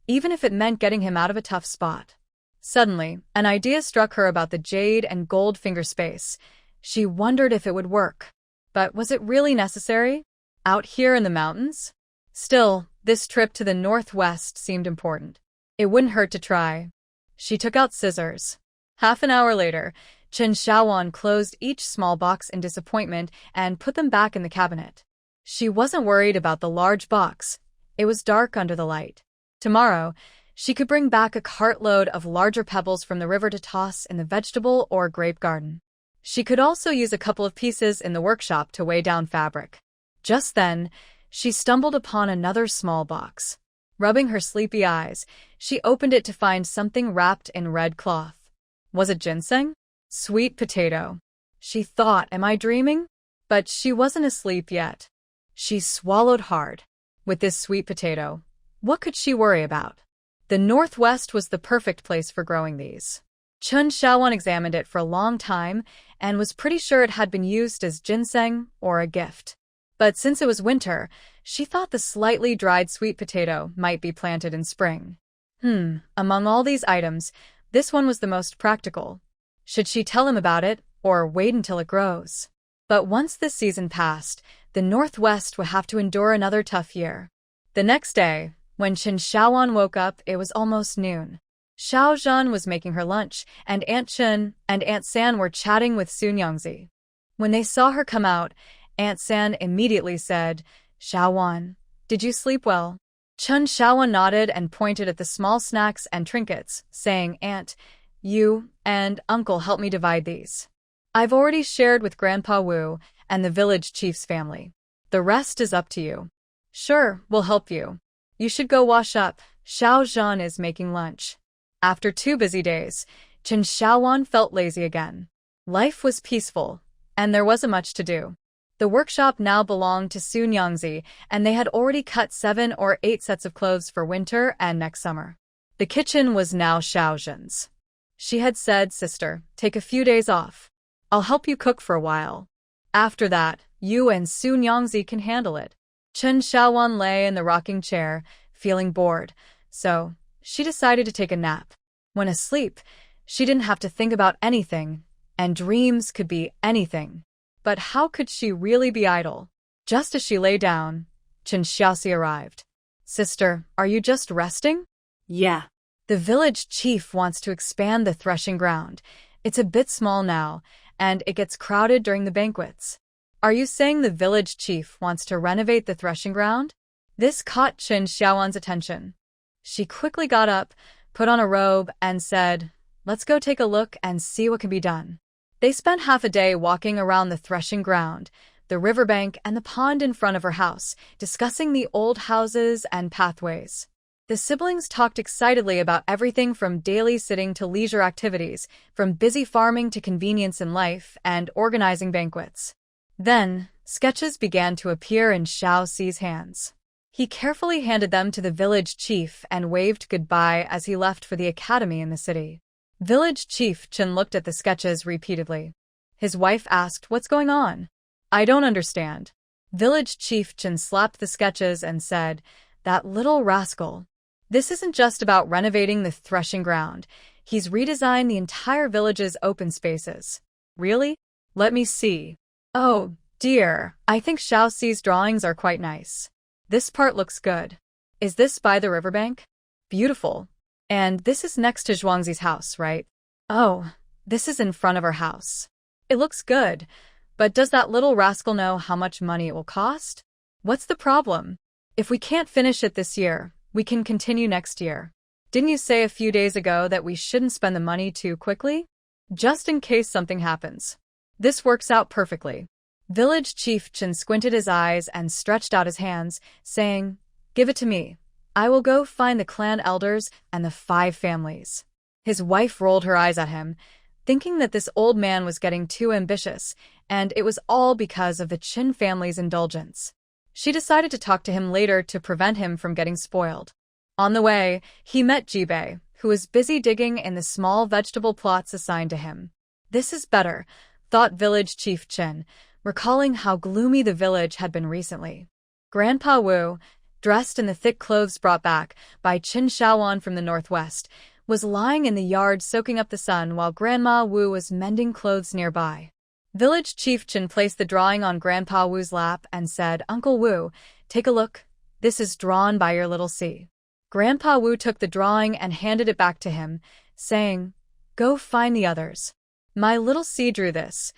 even if it meant getting him out of a tough spot. Suddenly, an idea struck her about the jade and gold finger space. She wondered if it would work. But was it really necessary? Out here in the mountains? Still, this trip to the northwest seemed important. It wouldn't hurt to try. She took out scissors. Half an hour later, Chen Xiaowan closed each small box in disappointment and put them back in the cabinet. She wasn't worried about the large box. It was dark under the light. Tomorrow, she could bring back a cartload of larger pebbles from the river to toss in the vegetable or grape garden. She could also use a couple of pieces in the workshop to weigh down fabric. Just then, she stumbled upon another small box. Rubbing her sleepy eyes, she opened it to find something wrapped in red cloth. Was it ginseng? Sweet potato. She thought, am I dreaming? But she wasn't asleep yet. She swallowed hard. With this sweet potato, what could she worry about? The northwest was the perfect place for growing these. Chen Xiaowan examined it for a long time and was pretty sure it had been used as ginseng or a gift. But since it was winter, she thought the slightly dried sweet potato might be planted in spring. Among all these items, this one was the most practical. Should she tell him about it or wait until it grows? But once this season passed, the Northwest would have to endure another tough year. The next day, when Chen Xiaowan woke up, it was almost noon. Xiao Zhan was making her lunch, and Aunt Chen and Aunt San were chatting with Sun Yangzi. When they saw her come out, Aunt San immediately said, "Xiaowan, did you sleep well?" Chen Xiaowan nodded and pointed at the small snacks and trinkets, saying, "Aunt, you and Uncle help me divide these. I've already shared with Grandpa Wu and the village chief's family. The rest is up to you." "Sure, we'll help you. You should go wash up. Xiao Zhan is making lunch." After 2 busy days, Chen Xiaowan felt lazy again. Life was peaceful, and there wasn't much to do. The workshop now belonged to Sun Yangzi, and they had already cut 7 or 8 sets of clothes for winter and next summer. The kitchen was now Xiao Zhan's. She had said, "Sister, take a few days off. I'll help you cook for a while. After that, you and Sun Yangzi can handle it." Chen Xiaowan lay in the rocking chair, feeling bored, so she decided to take a nap. When asleep, she didn't have to think about anything, and dreams could be anything. But how could she really be idle? Just as she lay down, Chen Xiaoxi arrived. "Sister, are you just resting?" Yeah. "The village chief wants to expand the threshing ground. It's a bit small now, and it gets crowded during the banquets." "Are you saying the village chief wants to renovate the threshing ground?" This caught Chen Xiaowan's attention. She quickly got up, put on a robe, and said, "Let's go take a look and see what can be done." They spent half a day walking around the threshing ground, the riverbank, and the pond in front of her house, discussing the old houses and pathways. The siblings talked excitedly about everything from daily sitting to leisure activities, from busy farming to convenience in life and organizing banquets. Then, sketches began to appear in Xiao Xi's hands. He carefully handed them to the village chief and waved goodbye as he left for the academy in the city. Village Chief Chen looked at the sketches repeatedly. His wife asked, "What's going on?" "I don't understand." Village Chief Chen slapped the sketches and said, "That little rascal. This isn't just about renovating the threshing ground. He's redesigned the entire village's open spaces." "Really? Let me see." "Oh, dear, I think Xiao Xi's drawings are quite nice. This part looks good. Is this by the riverbank?" "Beautiful. And this is next to Zhuangzi's house, right?" "Oh, this is in front of her house. It looks good, but does that little rascal know how much money it will cost?" "What's the problem? If we can't finish it this year, we can continue next year. Didn't you say a few days ago that we shouldn't spend the money too quickly? Just in case something happens. This works out perfectly." Village Chief Chen squinted his eyes and stretched out his hands, saying, "Give it to me. I will go find the clan elders and the 5 families." His wife rolled her eyes at him, thinking that this old man was getting too ambitious, and it was all because of the Chen family's indulgence. She decided to talk to him later to prevent him from getting spoiled. On the way, he met Jibei, who was busy digging in the small vegetable plots assigned to him. This is better, thought village chief Chen, recalling how gloomy the village had been recently. Grandpa Wu, dressed in the thick clothes brought back by Qin Shaoan from the northwest, was lying in the yard soaking up the sun while Grandma Wu was mending clothes nearby. Village chief Chen placed the drawing on Grandpa Wu's lap and said, "Uncle Wu, take a look. This is drawn by your little C." Grandpa Wu took the drawing and handed it back to him, saying, "Go find the others. My little C drew this.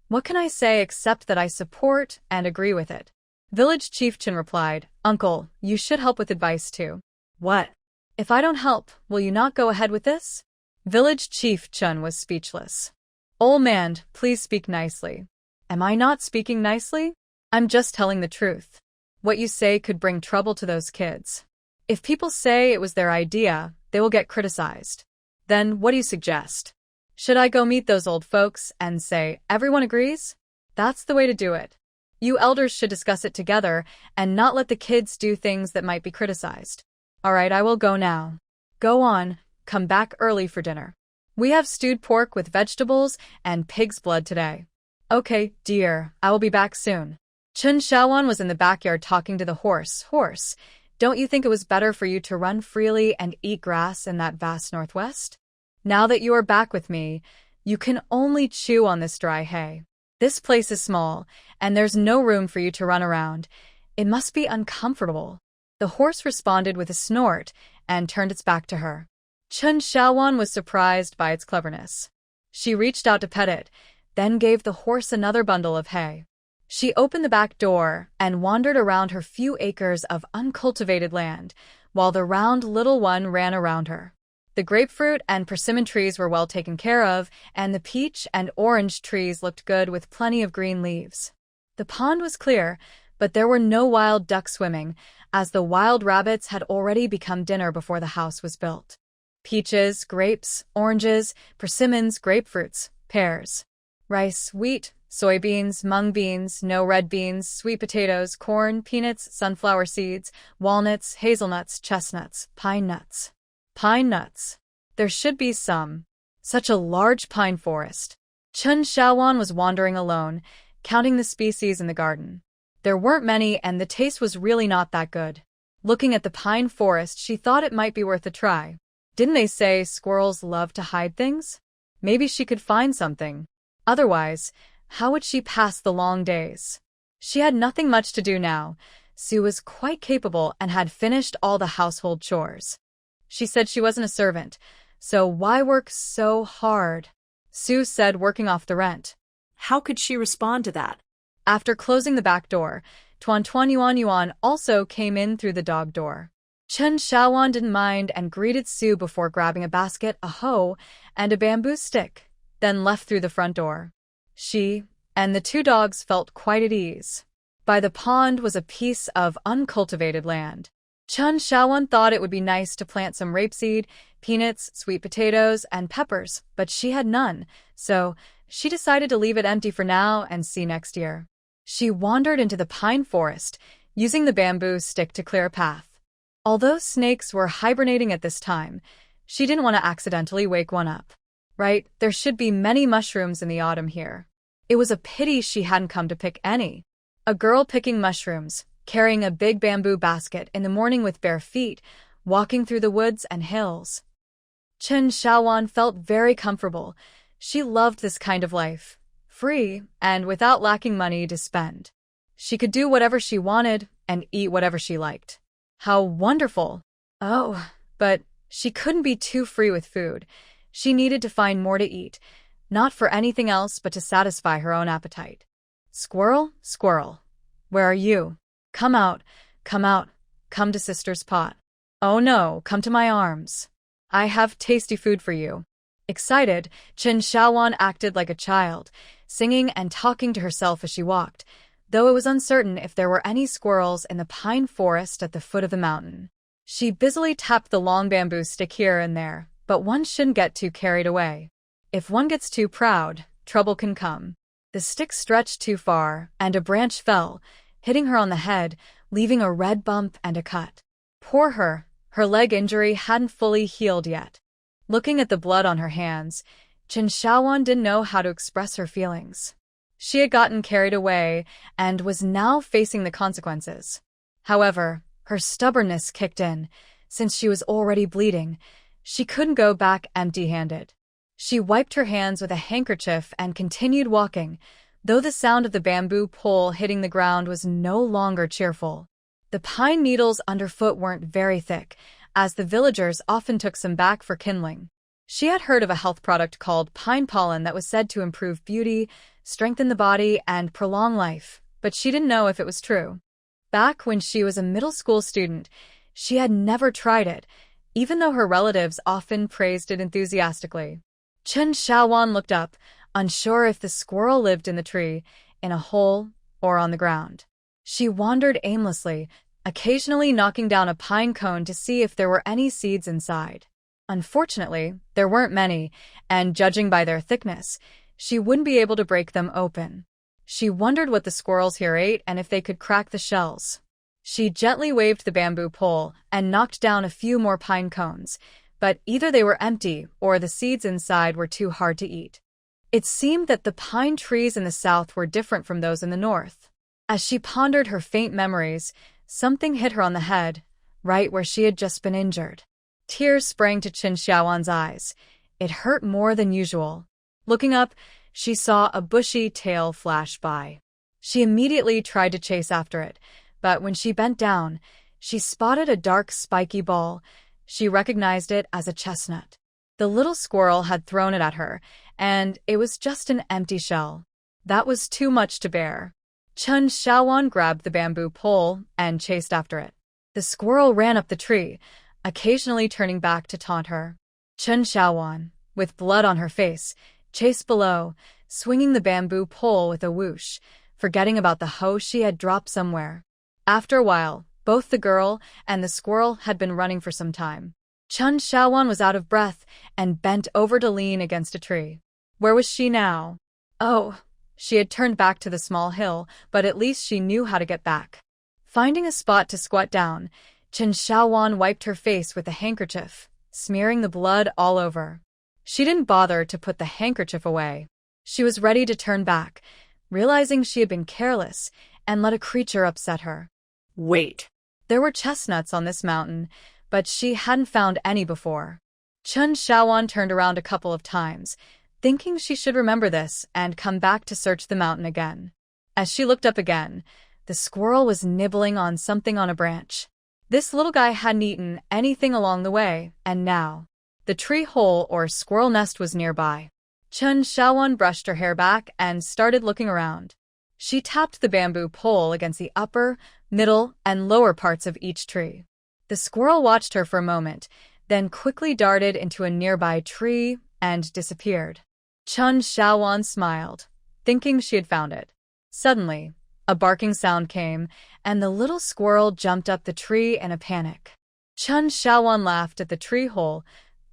What can I say except that I support and agree with it?" Village chief Chen replied, "Uncle, you should help with advice too." What? "If I don't help, will you not go ahead with this?" Village chief Chen was speechless. "Old man, please speak nicely." "Am I not speaking nicely? I'm just telling the truth. What you say could bring trouble to those kids. If people say it was their idea, they will get criticized." "Then what do you suggest?" "Should I go meet those old folks and say, 'Everyone agrees'? That's the way to do it. You elders should discuss it together and not let the kids do things that might be criticized." "All right, I will go now." "Go on, come back early for dinner. We have stewed pork with vegetables and pig's blood today." "Okay, dear, I will be back soon." Chen Shaoan was in the backyard talking to the horse. "Horse, don't you think it was better for you to run freely and eat grass in that vast northwest? Now that you are back with me, you can only chew on this dry hay. This place is small, and there's no room for you to run around. It must be uncomfortable." The horse responded with a snort and turned its back to her. Chen Shaoan was surprised by its cleverness. She reached out to pet it, then gave the horse another bundle of hay. She opened the back door and wandered around her few acres of uncultivated land, while the round little one ran around her. The grapefruit and persimmon trees were well taken care of, and the peach and orange trees looked good with plenty of green leaves. The pond was clear, but there were no wild ducks swimming, as the wild rabbits had already become dinner before the house was built. Peaches, grapes, oranges, persimmons, grapefruits, pears, rice, wheat, soybeans, mung beans, no red beans, sweet potatoes, corn, peanuts, sunflower seeds, walnuts, hazelnuts, chestnuts, pine nuts. Pine nuts. There should be some. Such a large pine forest. Chen Shaoan was wandering alone, counting the species in the garden. There weren't many, and the taste was really not that good. Looking at the pine forest, she thought it might be worth a try. Didn't they say squirrels love to hide things? Maybe she could find something. Otherwise, how would she pass the long days? She had nothing much to do now. Sue was quite capable and had finished all the household chores. She said she wasn't a servant, so why work so hard? Sue said, working off the rent. How could she respond to that? After closing the back door, Tuan Tuan Yuan Yuan also came in through the dog door. Chen Shaoan didn't mind and greeted Sue before grabbing a basket, a hoe, and a bamboo stick, then left through the front door. She and the two dogs felt quite at ease. By the pond was a piece of uncultivated land. Chen Shaoan thought it would be nice to plant some rapeseed, peanuts, sweet potatoes, and peppers, but she had none, so she decided to leave it empty for now and see next year. She wandered into the pine forest, using the bamboo stick to clear a path. Although snakes were hibernating at this time, she didn't want to accidentally wake one up. Right, there should be many mushrooms in the autumn here. It was a pity she hadn't come to pick any. A girl picking mushrooms, carrying a big bamboo basket in the morning with bare feet, walking through the woods and hills. Chen Shaoan felt very comfortable. She loved this kind of life, free and without lacking money to spend. She could do whatever she wanted and eat whatever she liked. How wonderful! Oh, but she couldn't be too free with food. She needed to find more to eat, not for anything else but to satisfy her own appetite. Squirrel, squirrel, where are you? Come out, come to sister's pot. Oh no, come to my arms. I have tasty food for you. Excited, Chen Shaoan acted like a child, singing and talking to herself as she walked, though it was uncertain if there were any squirrels in the pine forest at the foot of the mountain. She busily tapped the long bamboo stick here and there, but one shouldn't get too carried away. If one gets too proud, trouble can come. The stick stretched too far, and a branch fell, hitting her on the head, leaving a red bump and a cut. Poor her leg injury hadn't fully healed yet. Looking at the blood on her hands, Chen Xiaowan didn't know how to express her feelings. She had gotten carried away and was now facing the consequences. However, her stubbornness kicked in. Since she was already bleeding, she couldn't go back empty-handed. She wiped her hands with a handkerchief and continued walking, though the sound of the bamboo pole hitting the ground was no longer cheerful. The pine needles underfoot weren't very thick, as the villagers often took some back for kindling. She had heard of a health product called pine pollen that was said to improve beauty, strengthen the body, and prolong life, but she didn't know if it was true. Back when she was a middle school student, she had never tried it, even though her relatives often praised it enthusiastically. Chen Xiaowan looked up, unsure if the squirrel lived in the tree, in a hole, or on the ground. She wandered aimlessly, occasionally knocking down a pine cone to see if there were any seeds inside. Unfortunately, there weren't many, and judging by their thickness, she wouldn't be able to break them open. She wondered what the squirrels here ate and if they could crack the shells. She gently waved the bamboo pole and knocked down a few more pine cones, but either they were empty or the seeds inside were too hard to eat. It seemed that the pine trees in the south were different from those in the north. As she pondered her faint memories, something hit her on the head, right where she had just been injured. Tears sprang to Chen Xiaowan's eyes. It hurt more than usual. Looking up, she saw a bushy tail flash by. She immediately tried to chase after it, but when she bent down, she spotted a dark spiky ball. She recognized it as a chestnut. The little squirrel had thrown it at her, and it was just an empty shell. That was too much to bear. Chen Xiaowan grabbed the bamboo pole and chased after it. The squirrel ran up the tree, occasionally turning back to taunt her. Chen Xiaowan, with blood on her face, chased below, swinging the bamboo pole with a whoosh, forgetting about the hoe she had dropped somewhere. After a while, both the girl and the squirrel had been running for some time. Chen Xiaowan was out of breath and bent over to lean against a tree. Where was she now? Oh, she had turned back to the small hill, but at least she knew how to get back. Finding a spot to squat down, Chen Xiaowan wiped her face with a handkerchief, smearing the blood all over. She didn't bother to put the handkerchief away. She was ready to turn back, realizing she had been careless and let a creature upset her. Wait. There were chestnuts on this mountain, but she hadn't found any before. Chen Xiaowan turned around a couple of times, thinking she should remember this and come back to search the mountain again. As she looked up again, the squirrel was nibbling on something on a branch. This little guy hadn't eaten anything along the way, and now the tree hole or squirrel nest was nearby. Chen Xiaowan brushed her hair back and started looking around. She tapped the bamboo pole against the upper, middle, and lower parts of each tree. The squirrel watched her for a moment, then quickly darted into a nearby tree and disappeared. Chen Xiaowan smiled, thinking she had found it. Suddenly, a barking sound came, and the little squirrel jumped up the tree in a panic. Chen Xiaowan laughed at the tree hole,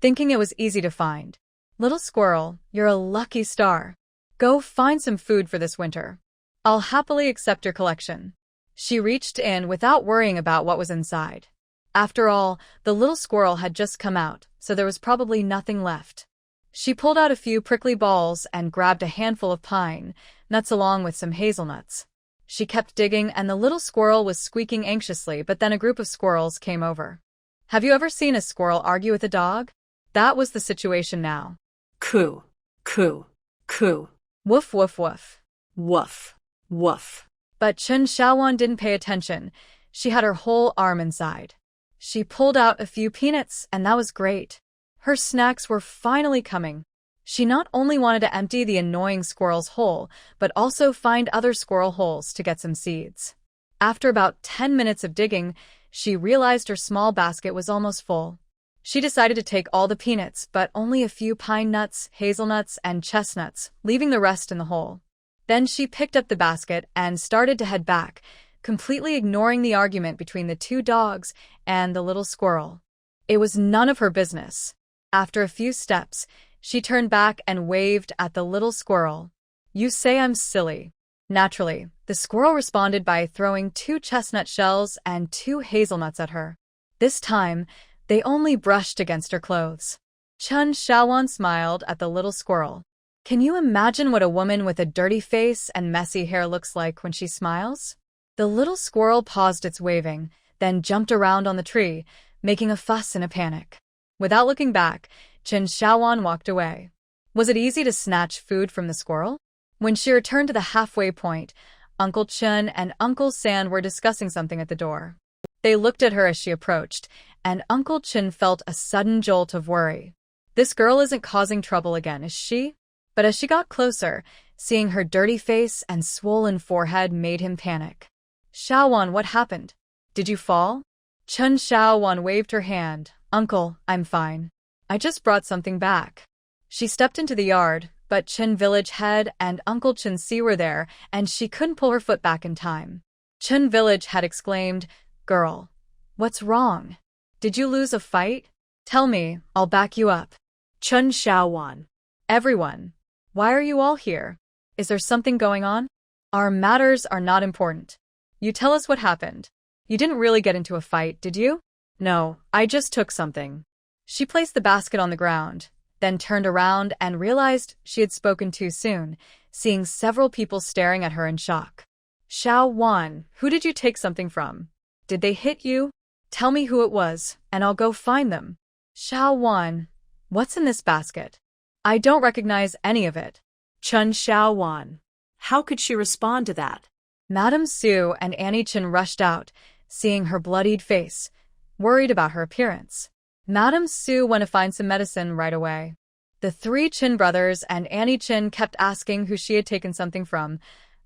thinking it was easy to find. Little squirrel, you're a lucky star. Go find some food for this winter. I'll happily accept your collection. She reached in without worrying about what was inside. After all, the little squirrel had just come out, so there was probably nothing left. She pulled out a few prickly balls and grabbed a handful of pine nuts along with some hazelnuts. She kept digging and the little squirrel was squeaking anxiously, but then a group of squirrels came over. Have you ever seen a squirrel argue with a dog? That was the situation now. Coo, coo, coo. Woof, woof, woof. Woof, woof. But Chen Xiaowan didn't pay attention. She had her whole arm inside. She pulled out a few peanuts, and that was great. Her snacks were finally coming. She not only wanted to empty the annoying squirrel's hole, but also find other squirrel holes to get some seeds. After about 10 minutes of digging, she realized her small basket was almost full. She decided to take all the peanuts, but only a few pine nuts, hazelnuts, and chestnuts, leaving the rest in the hole. Then she picked up the basket and started to head back, completely ignoring the argument between the two dogs and the little squirrel. It was none of her business. After a few steps, she turned back and waved at the little squirrel. You say I'm silly. Naturally, the squirrel responded by throwing 2 chestnut shells and 2 hazelnuts at her. This time, they only brushed against her clothes. Chun Shaowan smiled at the little squirrel. Can you imagine what a woman with a dirty face and messy hair looks like when she smiles? The little squirrel paused its waving, then jumped around on the tree, making a fuss in a panic. Without looking back, Chun Shaowan walked away. Was it easy to snatch food from the squirrel? When she returned to the halfway point, Uncle Chun and Uncle San were discussing something at the door. They looked at her as she approached, and Uncle Chun felt a sudden jolt of worry. This girl isn't causing trouble again, is she? But as she got closer, seeing her dirty face and swollen forehead made him panic. Shaowan, what happened? Did you fall? Chun Shaowan waved her hand. Uncle, I'm fine. I just brought something back. She stepped into the yard, but Chun Village Head and Uncle Chun Si were there, and she couldn't pull her foot back in time. Chun Village Head exclaimed, Girl, what's wrong? Did you lose a fight? Tell me, I'll back you up. Chun Shaowan. Everyone, why are you all here? Is there something going on? Our matters are not important. You tell us what happened. You didn't really get into a fight, did you? No, I just took something. She placed the basket on the ground, then turned around and realized she had spoken too soon, seeing several people staring at her in shock. Shaowan, who did you take something from? Did they hit you? Tell me who it was, and I'll go find them. Shaowan, what's in this basket? I don't recognize any of it. Chun Shaowan. How could she respond to that? Madame Su and Annie Chin rushed out, seeing her bloodied face, worried about her appearance. Madame Su went to find some medicine right away. The three Chin brothers and Annie Chin kept asking who she had taken something from.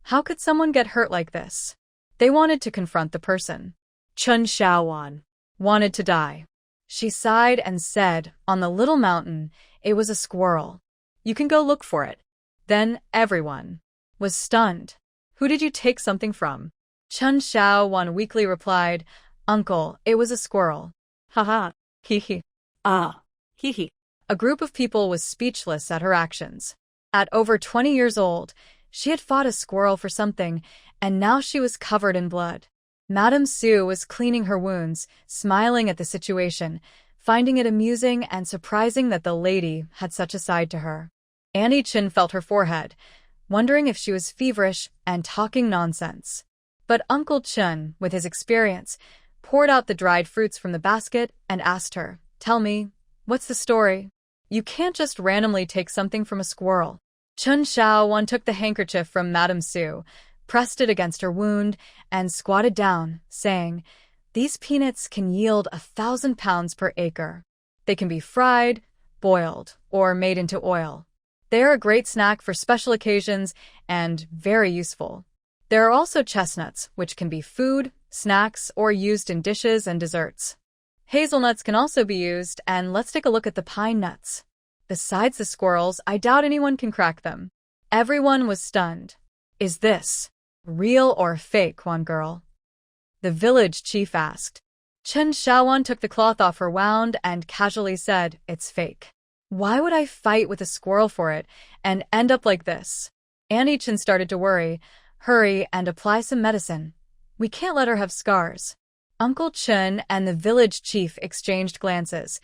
How could someone get hurt like this? They wanted to confront the person. Chun Shaowan wanted to die. She sighed and said, on the little mountain, it was a squirrel. You can go look for it. Then everyone was stunned. Who did you take something from? Chun Shaowan weakly replied, Uncle, it was a squirrel. Haha. Hee hee. Ah. Hee hee. A group of people was speechless at her actions. At over 20 years old, she had fought a squirrel for something, and now she was covered in blood. Madame Su was cleaning her wounds, smiling at the situation, finding it amusing and surprising that the lady had such a side to her. Annie Chin felt her forehead, wondering if she was feverish and talking nonsense. But Uncle Chun, with his experience, poured out the dried fruits from the basket and asked her, Tell me, what's the story? You can't just randomly take something from a squirrel. Chun Shaowan took the handkerchief from Madame Su, pressed it against her wound, and squatted down, saying, These peanuts can yield 1,000 pounds per acre. They can be fried, boiled, or made into oil. They are a great snack for special occasions and very useful. There are also chestnuts, which can be food, snacks, or used in dishes and desserts. Hazelnuts can also be used, and let's take a look at the pine nuts. Besides the squirrels, I doubt anyone can crack them. Everyone was stunned. Is this real or fake, one girl? The village chief asked. Chun Shaowan took the cloth off her wound and casually said, It's fake. Why would I fight with a squirrel for it and end up like this? Annie Chin started to worry. Hurry and apply some medicine. We can't let her have scars. Uncle Chun and the village chief exchanged glances,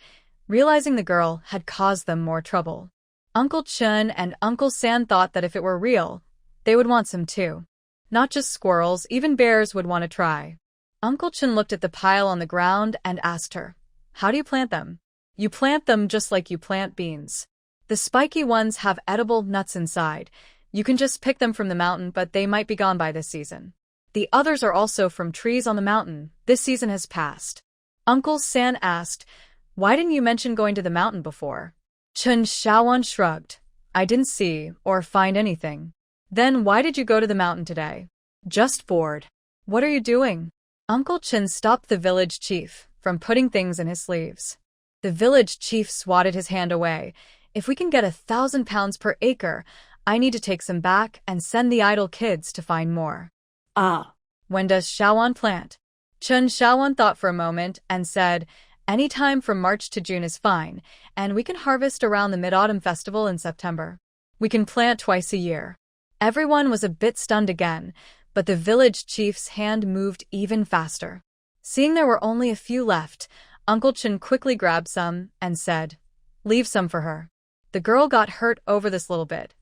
realizing the girl had caused them more trouble. Uncle Chun and Uncle San thought that if it were real, they would want some too. Not just squirrels, even bears would want to try. Uncle Chun looked at the pile on the ground and asked her, How do you plant them? You plant them just like you plant beans. The spiky ones have edible nuts inside. You can just pick them from the mountain, but they might be gone by this season. The others are also from trees on the mountain. This season has passed. Uncle San asked, Why didn't you mention going to the mountain before? Chun Shaowan shrugged. I didn't see or find anything. Then why did you go to the mountain today? Just bored. What are you doing? Uncle Chun stopped the village chief from putting things in his sleeves. The village chief swatted his hand away. If we can get 1,000 pounds per acre, I need to take some back and send the idle kids to find more. Ah. When does Shaowan plant? Chun Shaowan thought for a moment and said, Any time from March to June is fine, and we can harvest around the Mid-Autumn Festival in September. We can plant twice a year. Everyone was a bit stunned again, but the village chief's hand moved even faster. Seeing there were only a few left, Uncle Chun quickly grabbed some and said, Leave some for her. The girl got hurt over this little bit.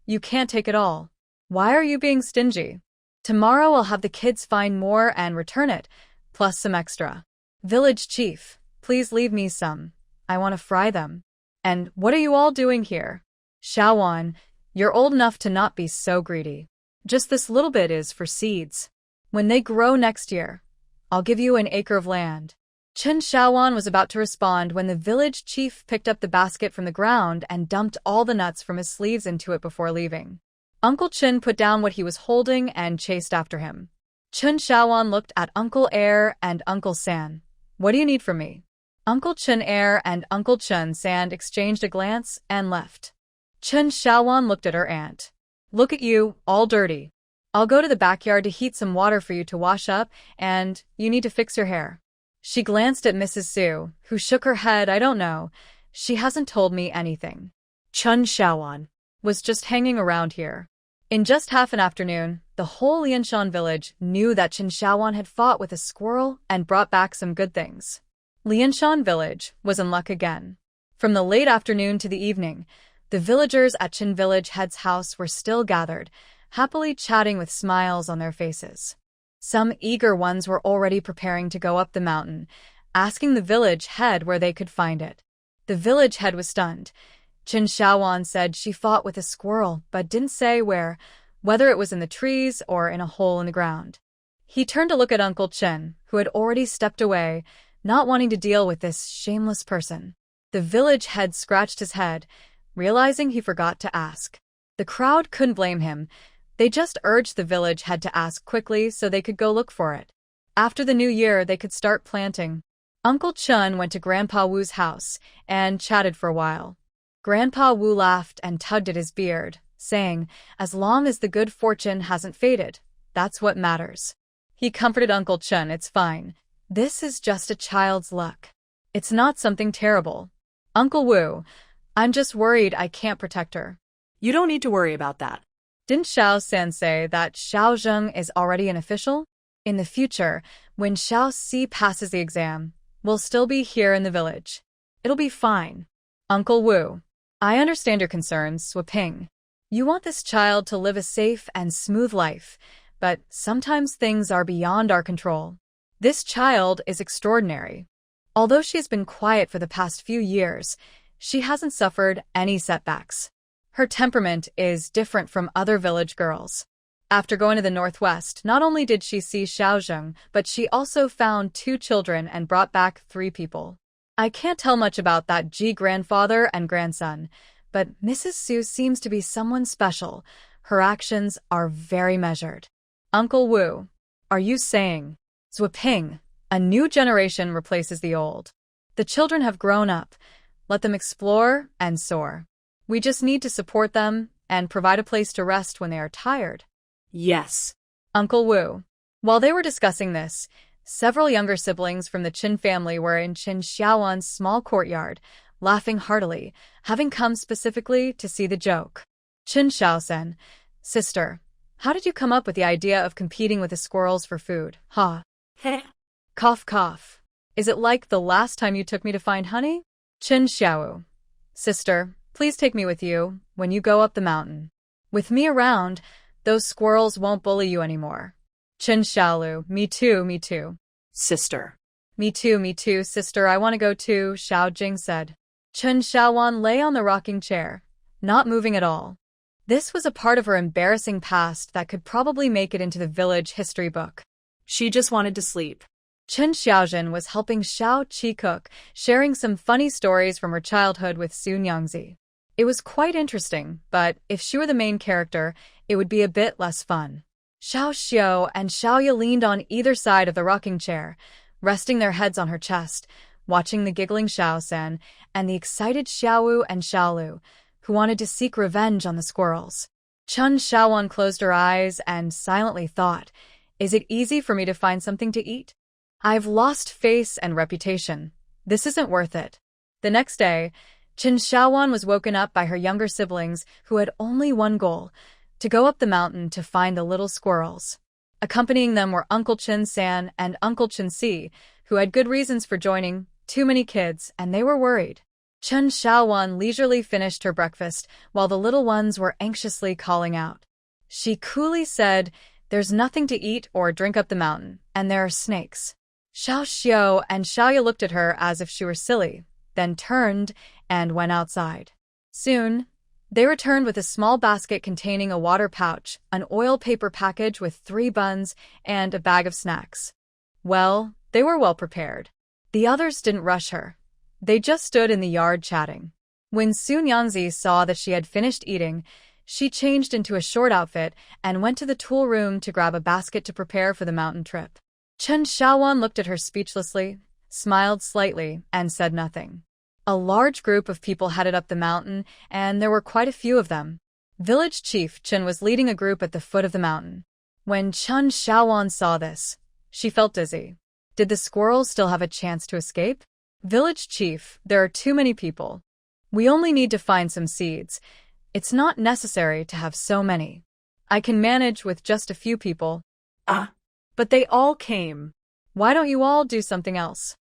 You can't take it all. Why are you being stingy? Tomorrow I'll have the kids find more and return it, plus some extra. Village chief, please leave me some. I want to fry them. And what are you all doing here? Shaowan, you're old enough to not be so greedy. Just this little bit is for seeds. When they grow next year, I'll give you an acre of land. Chen Shaowan was about to respond when the village chief picked up the basket from the ground and dumped all the nuts from his sleeves into it before leaving. Uncle Chen put down what he was holding and chased after him. Chen Shaowan looked at Uncle Air and Uncle San. What do you need from me? Uncle Chen Air and Uncle Chen San exchanged a glance and left. Chen Shaowan looked at her aunt. Look at you, all dirty. I'll go to the backyard to heat some water for you to wash up, and you need to fix your hair. She glanced at Mrs. Su, who shook her head. I don't know. She hasn't told me anything. Chen Shaowan Was just hanging around here. In just half an afternoon, the whole Lianshan village knew that Chen Shaowan had fought with a squirrel and brought back some good things. Lianshan village was in luck again. From the late afternoon to the evening, the villagers at Chen village head's house were still gathered, happily chatting with smiles on their faces. Some eager ones were already preparing to go up the mountain, asking the village head where they could find it. The village head was stunned. Chen Shaowan said she fought with a squirrel but didn't say where, whether it was in the trees or in a hole in the ground. He turned to look at Uncle Chen, who had already stepped away, not wanting to deal with this shameless person. The village head scratched his head, realizing he forgot to ask. The crowd couldn't blame him. They just urged the village head to ask quickly so they could go look for it. After the new year, they could start planting. Uncle Chen went to Grandpa Wu's house and chatted for a while. Grandpa Wu laughed and tugged at his beard, saying, as long as the good fortune hasn't faded, that's what matters. He comforted Uncle Chen. It's fine. This is just a child's luck. It's not something terrible. Uncle Wu, I'm just worried I can't protect her. You don't need to worry about that. Didn't Xiao San say that Xiao Zheng is already an official? In the future, when Xiao Si passes the exam, we'll still be here in the village. It'll be fine. Uncle Wu, I understand your concerns, Swaping. You want this child to live a safe and smooth life, but sometimes things are beyond our control. This child is extraordinary. Although she's been quiet for the past few years, she hasn't suffered any setbacks. Her temperament is different from other village girls. After going to the northwest, not only did she see Xiaozheng, but she also found 2 children and brought back 3 people. I can't tell much about that grandfather and grandson, but Mrs. Su seems to be someone special. Her actions are very measured. Uncle Wu, are you saying, Zwaping, a new generation replaces the old? The children have grown up. Let them explore and soar. We just need to support them and provide a place to rest when they are tired. Yes. Uncle Wu. While they were discussing this, several younger siblings from the Qin family were in Qin Xiaowan's small courtyard, laughing heartily, having come specifically to see the joke. Qin Xiaosen, sister, how did you come up with the idea of competing with the squirrels for food? Ha. Cough cough. Is it like the last time you took me to find honey? Qin Xiao. Sister, please take me with you when you go up the mountain. With me around, those squirrels won't bully you anymore. Qin Xiaolu, me too. Sister. Me too, sister, I want to go too, Xiao Jing said. Chen Xiaowan lay on the rocking chair, not moving at all. This was a part of her embarrassing past that could probably make it into the village history book. She just wanted to sleep. Chen Xiaojin was helping Xiao Qi cook, sharing some funny stories from her childhood with Su Nyangzi. It was quite interesting, but if she were the main character, it would be a bit less fun. Xiao Xiao and Xiao Ye leaned on either side of the rocking chair, resting their heads on her chest, watching the giggling Xiao San and the excited Xiao Wu and Xiao Lu, who wanted to seek revenge on the squirrels. Chen Xiaowan closed her eyes and silently thought, is it easy for me to find something to eat? I've lost face and reputation. This isn't worth it. The next day, Chen Xiaowan was woken up by her younger siblings who had only one goal, to go up the mountain to find the little squirrels. Accompanying them were Uncle Chen San and Uncle Chen Si, who had good reasons for joining, too many kids, and they were worried. Chen Xiaowan leisurely finished her breakfast while the little ones were anxiously calling out. She coolly said, "There's nothing to eat or drink up the mountain, and there are snakes." Xiao Xiao and Xiaoya looked at her as if she were silly, then turned and went outside. Soon, they returned with a small basket containing a water pouch, an oil paper package with 3 buns, and a bag of snacks. Well, they were well prepared. The others didn't rush her. They just stood in the yard chatting. When Sun Yangzi saw that she had finished eating, she changed into a short outfit and went to the tool room to grab a basket to prepare for the mountain trip. Chen Xiaowan looked at her speechlessly, smiled slightly, and said nothing. A large group of people headed up the mountain, and there were quite a few of them. Village Chief Chen was leading a group at the foot of the mountain. When Chen Xiaowan saw this, she felt dizzy. Did the squirrels still have a chance to escape? Village Chief, there are too many people. We only need to find some seeds. It's not necessary to have so many. I can manage with just a few people. But they all came. Why don't you all do something else?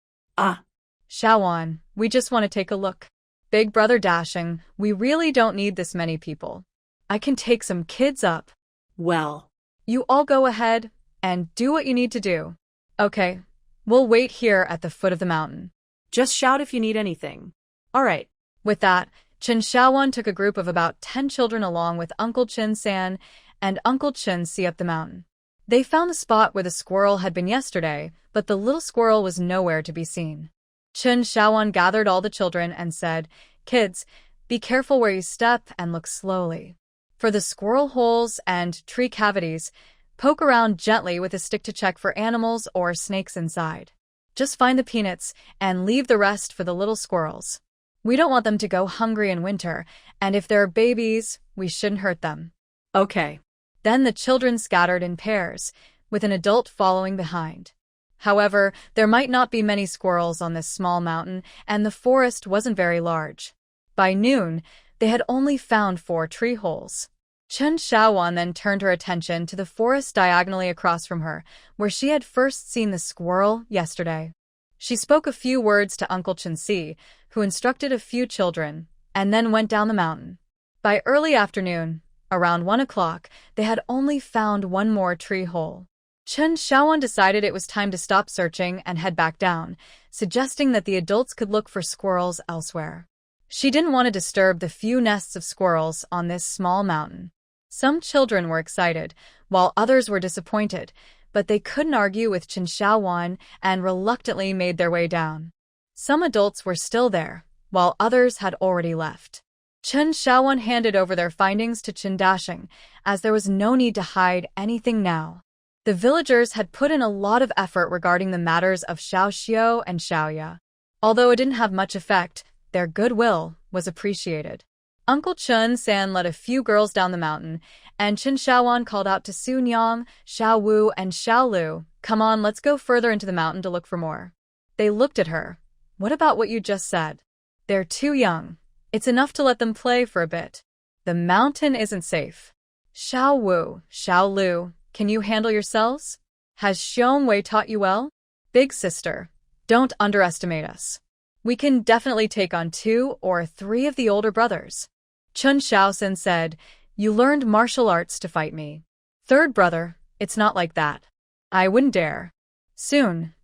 Xiaowan, we just want to take a look. Big brother dashing, we really don't need this many people. I can take some kids up. Well, you all go ahead and do what you need to do. Okay, we'll wait here at the foot of the mountain. just shout if you need anything. All right. With that, Chen Xiaowan took a group of about 10 children along with Uncle Chen San and Uncle Chen Si up the mountain. They found the spot where the squirrel had been yesterday, but the little squirrel was nowhere to be seen. Chen Xiaowan gathered all the children and said, "Kids, be careful where you step and look slowly. For the squirrel holes and tree cavities, poke around gently with a stick to check for animals or snakes inside. Just find the peanuts and leave the rest for the little squirrels. We don't want them to go hungry in winter, and if there are babies, we shouldn't hurt them." Okay. Then the children scattered in pairs, with an adult following behind. However, there might not be many squirrels on this small mountain, and the forest wasn't very large. By noon, they had only found 4 tree holes. Chen Xiaowan then turned her attention to the forest diagonally across from her, where she had first seen the squirrel yesterday. She spoke a few words to Uncle Chen Si, who instructed a few children, and then went down the mountain. By early afternoon, around 1 o'clock, they had only found 1 more tree hole. Chen Xiaowan decided it was time to stop searching and head back down, suggesting that the adults could look for squirrels elsewhere. She didn't want to disturb the few nests of squirrels on this small mountain. Some children were excited, while others were disappointed, but they couldn't argue with Chen Xiaowan and reluctantly made their way down. Some adults were still there, while others had already left. Chen Xiaowan handed over their findings to Chen Dashing, as there was no need to hide anything now. The villagers had put in a lot of effort regarding the matters of Xiao Xiao and Xiaoya. Although it didn't have much effect, their goodwill was appreciated. Uncle Chen San led a few girls down the mountain, and Chen Xiaowan called out to Sun Yang, Xiao Wu, and Xiao Lu, "Come on, let's go further into the mountain to look for more." They looked at her. "What about what you just said? They're too young. It's enough to let them play for a bit. The mountain isn't safe." "Xiao Wu, Xiao Lu, can you handle yourselves? Has Xiong Wei taught you well? Big sister, don't underestimate us. We can definitely take on 2 or 3 of the older brothers." Chun Xiaosan said, "You learned martial arts to fight me. 3rd brother, it's not like that. I wouldn't dare." Soon,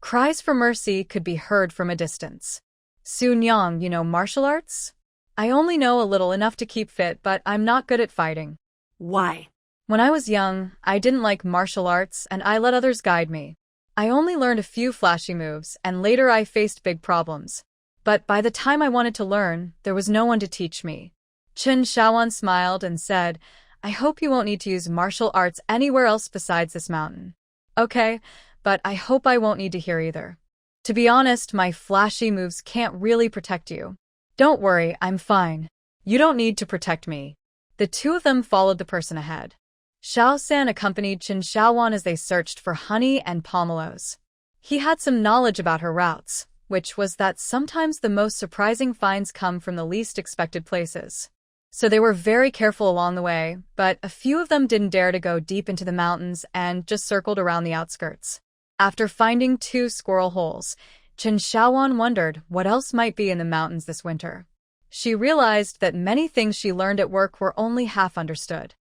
cries for mercy could be heard from a distance. "Sun Yang, you know martial arts?" "I only know a little, enough to keep fit, but I'm not good at fighting." Why? "When I was young, I didn't like martial arts and I let others guide me. I only learned a few flashy moves and later I faced big problems. But by the time I wanted to learn, there was no one to teach me." Chen Xiaowan smiled and said, "I hope you won't need to use martial arts anywhere else besides this mountain." "Okay, but I hope I won't need to here either. To be honest, my flashy moves can't really protect you." "Don't worry, I'm fine. You don't need to protect me." The 2 of them followed the person ahead. Xiao San accompanied Chen Xiaowan as they searched for honey and pomelos. He had some knowledge about her routes, which was that sometimes the most surprising finds come from the least expected places. So they were very careful along the way, but a few of them didn't dare to go deep into the mountains and just circled around the outskirts. After finding 2 squirrel holes, Chen Shaowan wondered what else might be in the mountains this winter. She realized that many things she learned at work were only half understood.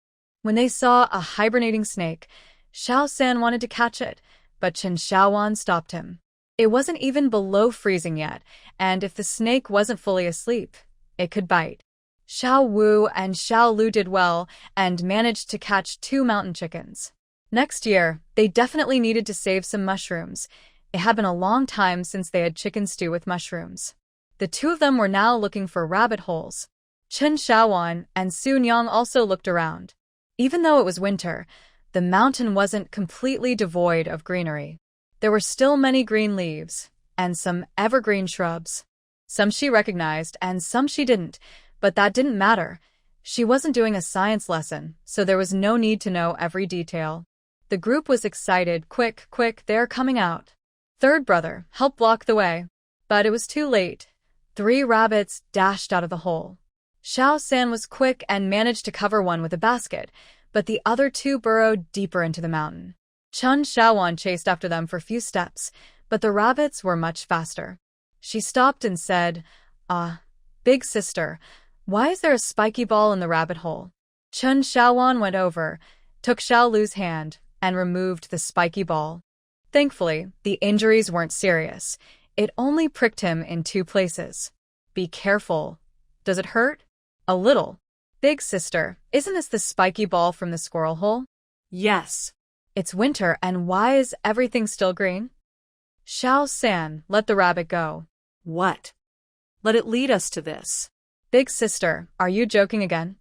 When they saw a hibernating snake, Xiao San wanted to catch it, but Chen Shaowan stopped him. It wasn't even below freezing yet, and if the snake wasn't fully asleep, it could bite. Xiao Wu and Xiao Lu did well and managed to catch 2 mountain chickens. Next year, they definitely needed to save some mushrooms. It had been a long time since they had chicken stew with mushrooms. The 2 of them were now looking for rabbit holes. Chen Shaowan and Sun Yang also looked around. Even though it was winter, the mountain wasn't completely devoid of greenery. There were still many green leaves, and some evergreen shrubs. Some she recognized, and some she didn't, but that didn't matter. She wasn't doing a science lesson, so there was no need to know every detail. The group was excited. Quick, quick, they're coming out. Third brother helped block the way. But it was too late. 3 rabbits dashed out of the hole. Xiao San was quick and managed to cover one with a basket, but the other 2 burrowed deeper into the mountain. Chen Shaowan chased after them for a few steps, but the rabbits were much faster. She stopped and said, Big sister, why is there a spiky ball in the rabbit hole? Chen Shaowan went over, took Xiao Lu's hand, and removed the spiky ball. Thankfully, the injuries weren't serious. It only pricked him in 2 places. Be careful. Does it hurt? A little. Big sister, isn't this the spiky ball from the squirrel hole? Yes. It's winter, and why is everything still green? Xiao San let the rabbit go. What? Let it lead us to this. Big sister, are you joking again?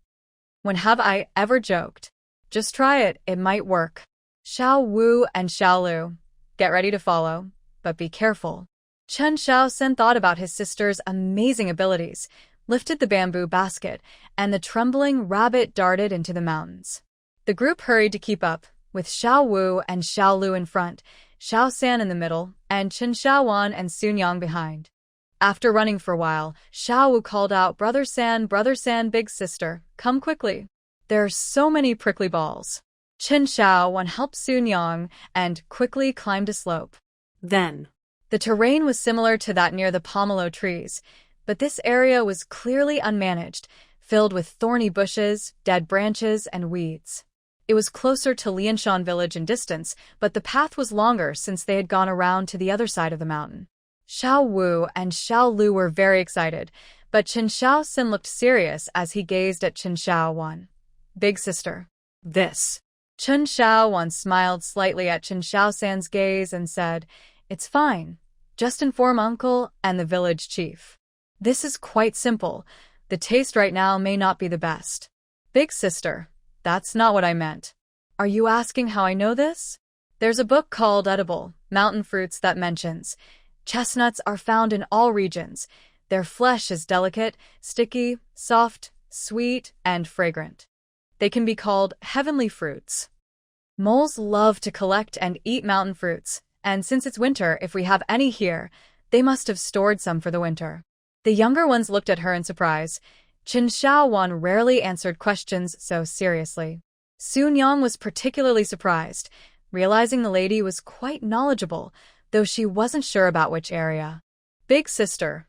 When have I ever joked? Just try it, it might work. Xiao Wu and Xiao Lu, get ready to follow, but be careful. Chen Shaosen thought about his sister's amazing abilities, lifted the bamboo basket, and the trembling rabbit darted into the mountains. The group hurried to keep up, with Xiao Wu and Xiao Lu in front, Xiao San in the middle, and Chen Shaowan and Sun Yang behind. After running for a while, Xiao Wu called out, Brother San, big sister, come quickly. There are so many prickly balls. Chen Shaowan helped Sun Yang and quickly climbed a slope. Then, the terrain was similar to that near the pomelo trees, but this area was clearly unmanaged, filled with thorny bushes, dead branches, and weeds. It was closer to Lianshan village in distance, but the path was longer since they had gone around to the other side of the mountain. Xiao Wu and Xiao Lu were very excited, but Chen Shaosen looked serious as he gazed at Chen Shaowan. Big sister. This. Chen Shaowan smiled slightly at Chen Shaosan's gaze and said, It's fine. Just inform uncle and the village chief. This is quite simple. The taste right now may not be the best. Big sister, that's not what I meant. Are you asking how I know this? There's a book called Edible Mountain Fruits that mentions chestnuts are found in all regions. Their flesh is delicate, sticky, soft, sweet, and fragrant. They can be called heavenly fruits. Moles love to collect and eat mountain fruits, and since it's winter, if we have any here, they must have stored some for the winter. The younger ones looked at her in surprise. Chen Shaowan rarely answered questions so seriously. Sun Yang was particularly surprised, realizing the lady was quite knowledgeable, though she wasn't sure about which area. Big sister,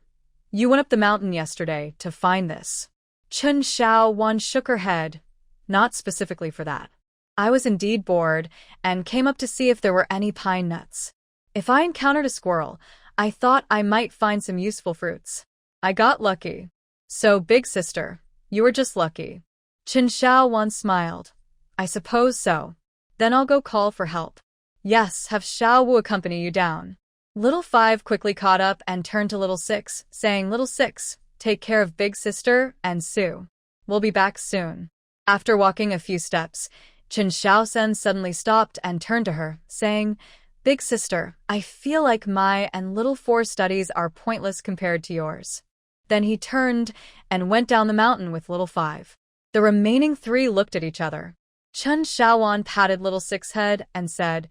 you went up the mountain yesterday to find this. Chen Shaowan shook her head. Not specifically for that. I was indeed bored and came up to see if there were any pine nuts. If I encountered a squirrel, I thought I might find some useful fruits. I got lucky. So, big sister, you were just lucky. Chen Shaowan smiled. I suppose so. Then I'll go call for help. Yes, have Xiao Wu accompany you down. Little 5 quickly caught up and turned to Little 6, saying, Little 6, take care of big sister and Sue. We'll be back soon. After walking a few steps, Chen Shaosen suddenly stopped and turned to her, saying, Big sister, I feel like my and Little 4 studies are pointless compared to yours. Then he turned and went down the mountain with Little 5. The remaining 3 looked at each other. Chen Shaowan patted Little 6's head and said,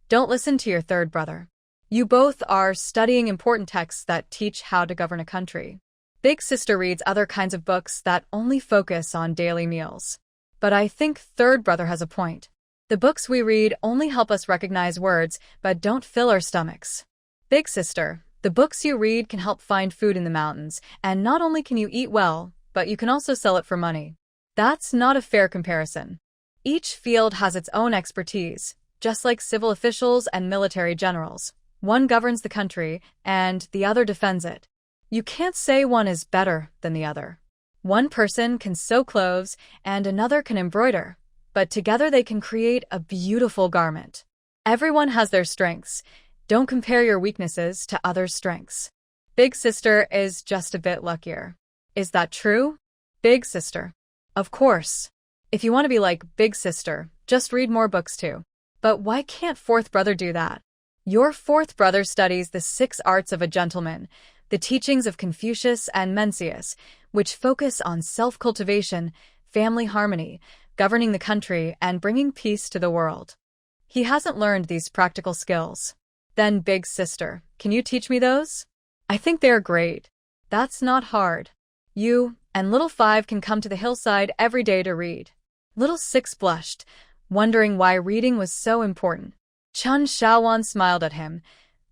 Don't listen to your third brother. You both are studying important texts that teach how to govern a country. Big sister reads other kinds of books that only focus on daily meals. But I think third brother has a point. The books we read only help us recognize words, but don't fill our stomachs. Big sister, The books you read can help find food in the mountains, and not only can you eat well, but you can also sell it for money. That's not a fair comparison. Each field has its own expertise, just like civil officials and military generals. One governs the country, and the other defends it. You can't say one is better than the other. One person can sew clothes, and another can embroider, but together they can create a beautiful garment. Everyone has their strengths. Don't compare your weaknesses to others' strengths. Big sister is just a bit luckier. Is that true? Big sister. Of course. If you want to be like Big Sister, just read more books too. But why can't fourth brother do that? Your fourth brother studies the 6 arts of a gentleman, the teachings of Confucius and Mencius, which focus on self-cultivation, family harmony, governing the country, and bringing peace to the world. He hasn't learned these practical skills. Then, Big Sister, can you teach me those? I think they're great. That's not hard. You and Little 5 can come to the hillside every day to read. Little 6 blushed, wondering why reading was so important. Chun Shaowan smiled at him,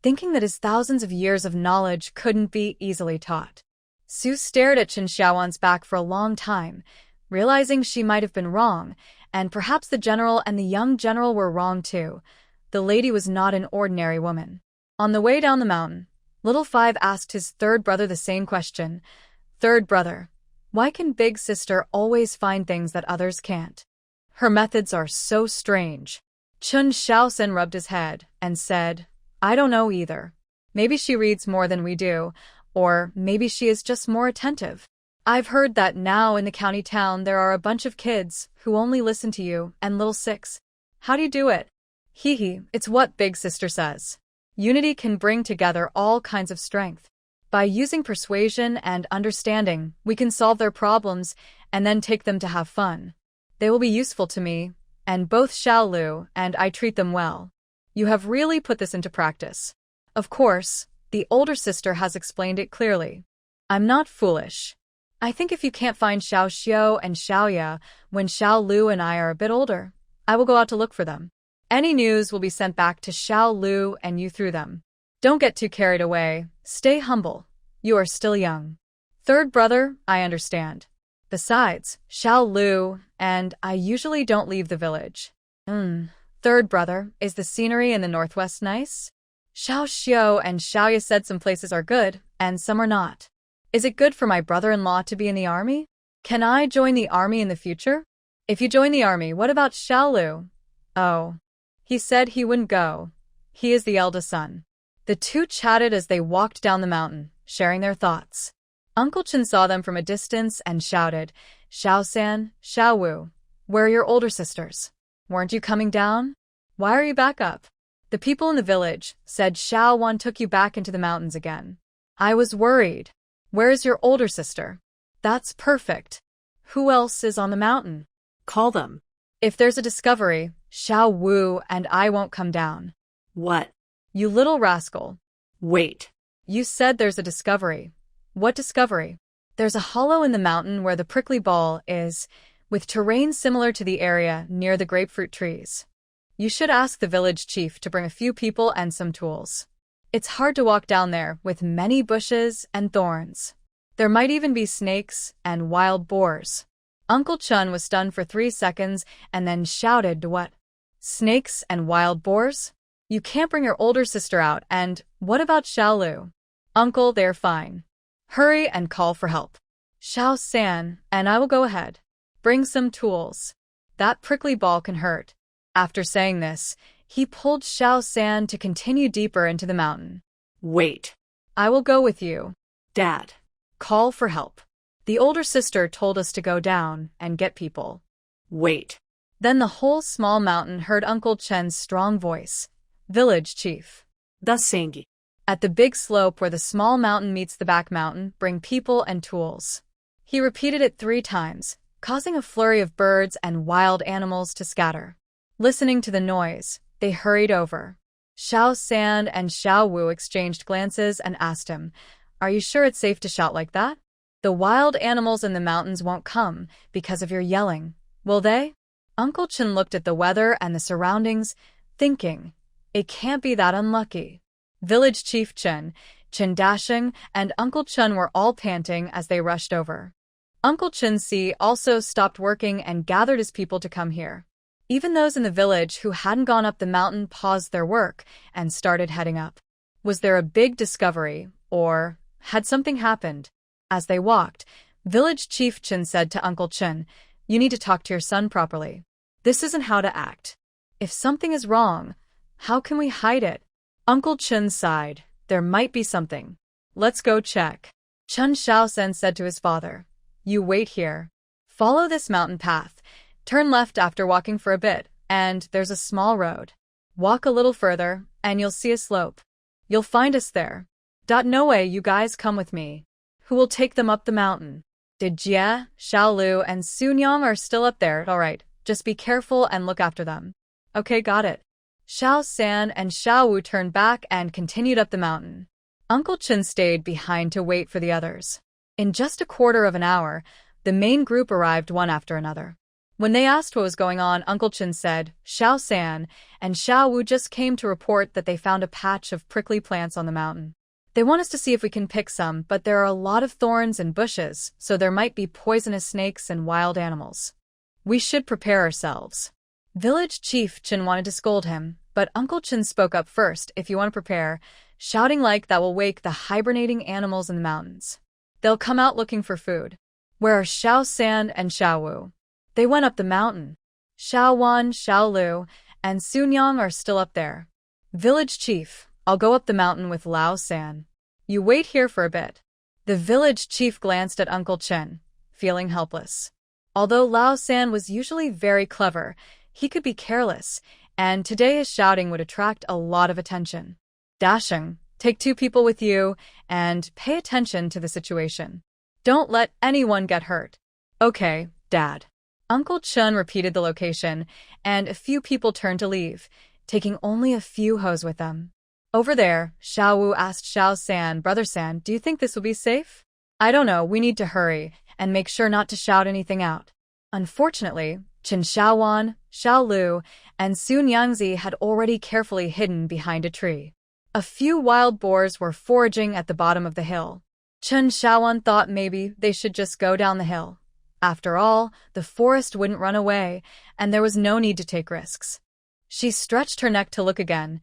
thinking that his thousands of years of knowledge couldn't be easily taught. Sue stared at Chun Shaowan's back for a long time, realizing she might have been wrong, and perhaps the general and the young general were wrong too. The lady was not an ordinary woman. On the way down the mountain, Little 5 asked his third brother the same question. Third brother, why can Big Sister always find things that others can't? Her methods are so strange. Chun Shaosen rubbed his head and said, I don't know either. Maybe she reads more than we do, or maybe she is just more attentive. I've heard that now in the county town there are a bunch of kids who only listen to you and Little 6. How do you do it? Hee hee, it's what Big Sister says. Unity can bring together all kinds of strength. By using persuasion and understanding, we can solve their problems and then take them to have fun. They will be useful to me, and both Xiao Lu and I treat them well. You have really put this into practice. Of course, the older sister has explained it clearly. I'm not foolish. I think if you can't find Xiao Xiao and Xiao Ya when Xiao Lu and I are a bit older, I will go out to look for them. Any news will be sent back to Xiao Lu and you through them. Don't get too carried away. Stay humble. You are still young. Third brother, I understand. Besides, Xiao Lu and I usually don't leave the village. Third brother, is the scenery in the northwest nice? Xiao Xiao and Xiao Ya said some places are good, and some are not. Is it good for my brother-in-law to be in the army? Can I join the army in the future? If you join the army, what about Xiao Lu? Oh. He said he wouldn't go. He is the eldest son. The two chatted as they walked down the mountain, sharing their thoughts. Uncle Chen saw them from a distance and shouted, Xiao San, Xiao Wu, where are your older sisters? Weren't you coming down? Why are you back up? The people in the village said Xiao Wan took you back into the mountains again. I was worried. Where is your older sister? That's perfect. Who else is on the mountain? Call them. If there's a discovery, Xiao Wu and I won't come down. What? You little rascal. Wait. You said there's a discovery. What discovery? There's a hollow in the mountain where the prickly ball is, with terrain similar to the area near the grapefruit trees. You should ask the village chief to bring a few people and some tools. It's hard to walk down there with many bushes and thorns. There might even be snakes and wild boars. Uncle Chun was stunned for 3 seconds and then shouted, What? Snakes and wild boars? You can't bring your older sister out, and what about Xiao Lu? Uncle, they're fine. Hurry and call for help. Xiao San, and I will go ahead. Bring some tools. That prickly ball can hurt. After saying this, he pulled Xiao San to continue deeper into the mountain. Wait. I will go with you. Dad. Call for help. The older sister told us to go down and get people. Wait. Then the whole small mountain heard Uncle Chen's strong voice. Village chief. The Sangi. At the big slope where the small mountain meets the back mountain, bring people and tools. He repeated it 3 times, causing a flurry of birds and wild animals to scatter. Listening to the noise, they hurried over. Xiao San and Xiao Wu exchanged glances and asked him, Are you sure it's safe to shout like that? The wild animals in the mountains won't come because of your yelling, will they? Uncle Chen looked at the weather and the surroundings, thinking, It can't be that unlucky. Village Chief Chen, Chen Dashing, and Uncle Chun were all panting as they rushed over. Uncle Chun Si also stopped working and gathered his people to come here. Even those in the village who hadn't gone up the mountain paused their work and started heading up. Was there a big discovery, or had something happened? As they walked, Village Chief Chen said to Uncle Chun, "You need to talk to your son properly. This isn't how to act. If something is wrong, how can we hide it?" Uncle Chun sighed. "There might be something. Let's go check." Chun Shaosen said to his father, "You wait here. Follow this mountain path. Turn left after walking for a bit, and there's a small road. Walk a little further, and you'll see a slope. You'll find us there. No way, you guys come with me. Who will take them up the mountain?" Did Jie, Xiaolu, and Sunyang are still up there? Alright, just be careful and look after them. Okay, got it. Xiao San and Xiao Wu turned back and continued up the mountain. Uncle Chun stayed behind to wait for the others. In just a quarter of an hour, the main group arrived one after another. When they asked what was going on, Uncle Chun said, "Xiao San and Xiao Wu just came to report that they found a patch of prickly plants on the mountain. They want us to see if we can pick some, but there are a lot of thorns and bushes, so there might be poisonous snakes and wild animals. We should prepare ourselves." Village Chief Chen wanted to scold him, but Uncle Chun spoke up first. "If you want to prepare, shouting like that will wake the hibernating animals in the mountains. They'll come out looking for food." "Where are Xiao San and Xiao Wu?" "They went up the mountain. Xiao Wan, Xiao Lu, and Sunyang are still up there." "Village Chief, I'll go up the mountain with Lao San. You wait here for a bit." The village chief glanced at Uncle Chen, feeling helpless. Although Lao San was usually very clever, he could be careless, and today his shouting would attract a lot of attention. "Dashing, take 2 people with you, and pay attention to the situation. Don't let anyone get hurt." "Okay, Dad." Uncle Chun repeated the location, and a few people turned to leave, taking only a few hos with them. Over there, Xiao Wu asked Xiao San, "Brother San, do you think this will be safe?" "I don't know, we need to hurry, and make sure not to shout anything out." Unfortunately, Chen Xiaowan, Xiao Lu, and Sun Yangzi had already carefully hidden behind a tree. A few wild boars were foraging at the bottom of the hill. Chen Xiaowan thought maybe they should just go down the hill. After all, the forest wouldn't run away, and there was no need to take risks. She stretched her neck to look again,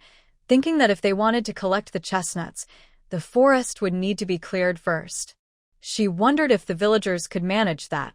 thinking that if they wanted to collect the chestnuts, the forest would need to be cleared first. She wondered if the villagers could manage that.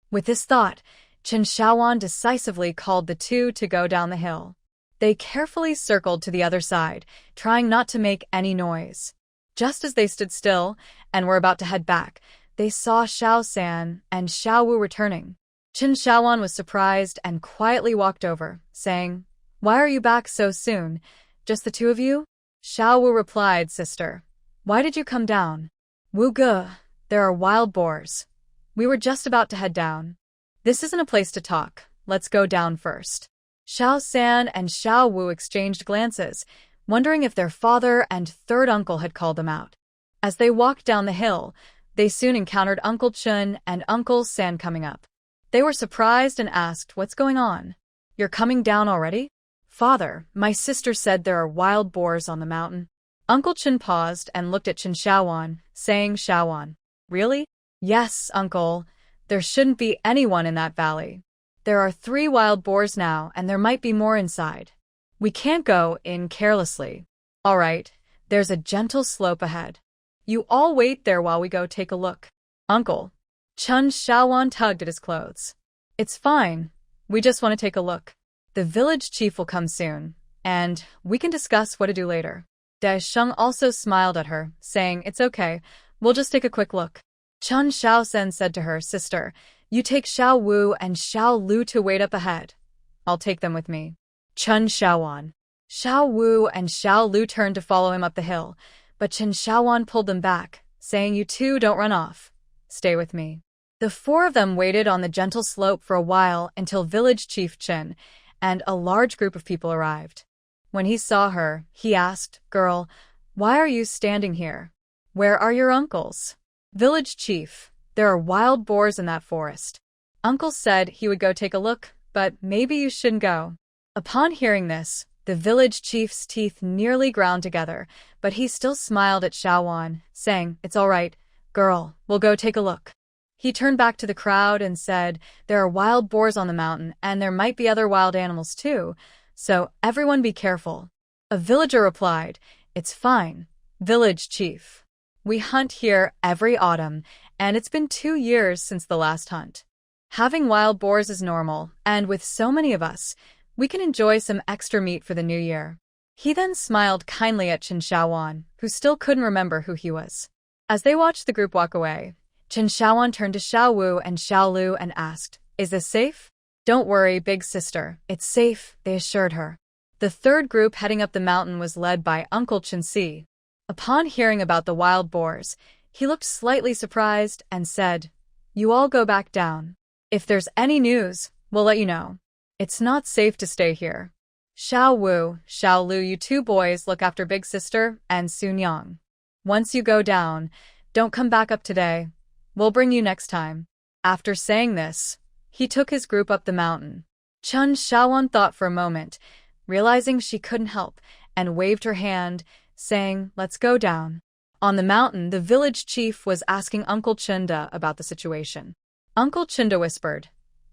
With this thought, Chen Xiaowan decisively called the 2 to go down the hill. They carefully circled to the other side, trying not to make any noise. Just as they stood still and were about to head back, they saw Xiao San and Xiao Wu returning. Chen Xiaowan was surprised and quietly walked over, saying, "Why are you back so soon? Just the 2 of you?" Xiao Wu replied, "Sister, why did you come down?" "Wu Ge, there are wild boars. We were just about to head down." "This isn't a place to talk. Let's go down first." Xiao San and Xiao Wu exchanged glances, wondering if their father and third uncle had called them out. As they walked down the hill, they soon encountered Uncle Chun and Uncle San coming up. They were surprised and asked, "What's going on? You're coming down already?" "Father, my sister said there are wild boars on the mountain." Uncle Chun paused and looked at Chen Xiaowan, saying, "Xiaowan, really?" "Yes, Uncle. There shouldn't be anyone in that valley. There are 3 wild boars now, and there might be more inside. We can't go in carelessly." "All right, there's a gentle slope ahead. You all wait there while we go take a look." "Uncle." Chen Xiaowan tugged at his clothes. "It's fine. We just want to take a look. The village chief will come soon, and we can discuss what to do later." Dai Sheng also smiled at her, saying, "It's okay. We'll just take a quick look." Chen Xiaosen said to her, "Sister, you take Xiao Wu and Xiao Lu to wait up ahead. I'll take them with me." Chen Xiaowan. Xiao Wu and Xiao Lu turned to follow him up the hill, but Chen Xiaowan pulled them back, saying, "You 2 don't run off. Stay with me." The 4 of them waited on the gentle slope for a while until village chief Chen and a large group of people arrived. When he saw her, he asked, "Girl, why are you standing here? Where are your uncles?" "Village chief, there are wild boars in that forest. Uncle said he would go take a look, but maybe you shouldn't go." Upon hearing this, the The village chief's teeth nearly ground together, but he still smiled at Xiaowan, saying, "It's all right, girl, we'll go take a look." He turned back to the crowd and said, "There are wild boars on the mountain, and there might be other wild animals too, so everyone be careful." A villager replied, "It's fine, village chief. We hunt here every autumn, and it's been 2 years since the last hunt. Having wild boars is normal, and with so many of us, we can enjoy some extra meat for the new year." He then smiled kindly at Chen Xiaowan, who still couldn't remember who he was. As they watched the group walk away, Chen Xiaowan turned to Xiao Wu and Xiao Lu and asked, "Is this safe?" "Don't worry, big sister, it's safe," they assured her. The third group heading up the mountain was led by Uncle Chen Si. Upon hearing about the wild boars, he looked slightly surprised and said, "You all go back down. If there's any news, we'll let you know. It's not safe to stay here. Xiao Wu, Xiao Lu, you two boys look after big sister and Sun Yang. Once you go down, don't come back up today. We'll bring you next time." After saying this, he took his group up the mountain. Chen Xiaowan thought for a moment, realizing she couldn't help, and waved her hand, saying, "Let's go down." On the mountain, the village chief was asking Uncle Chinda about the situation. Uncle Chinda whispered,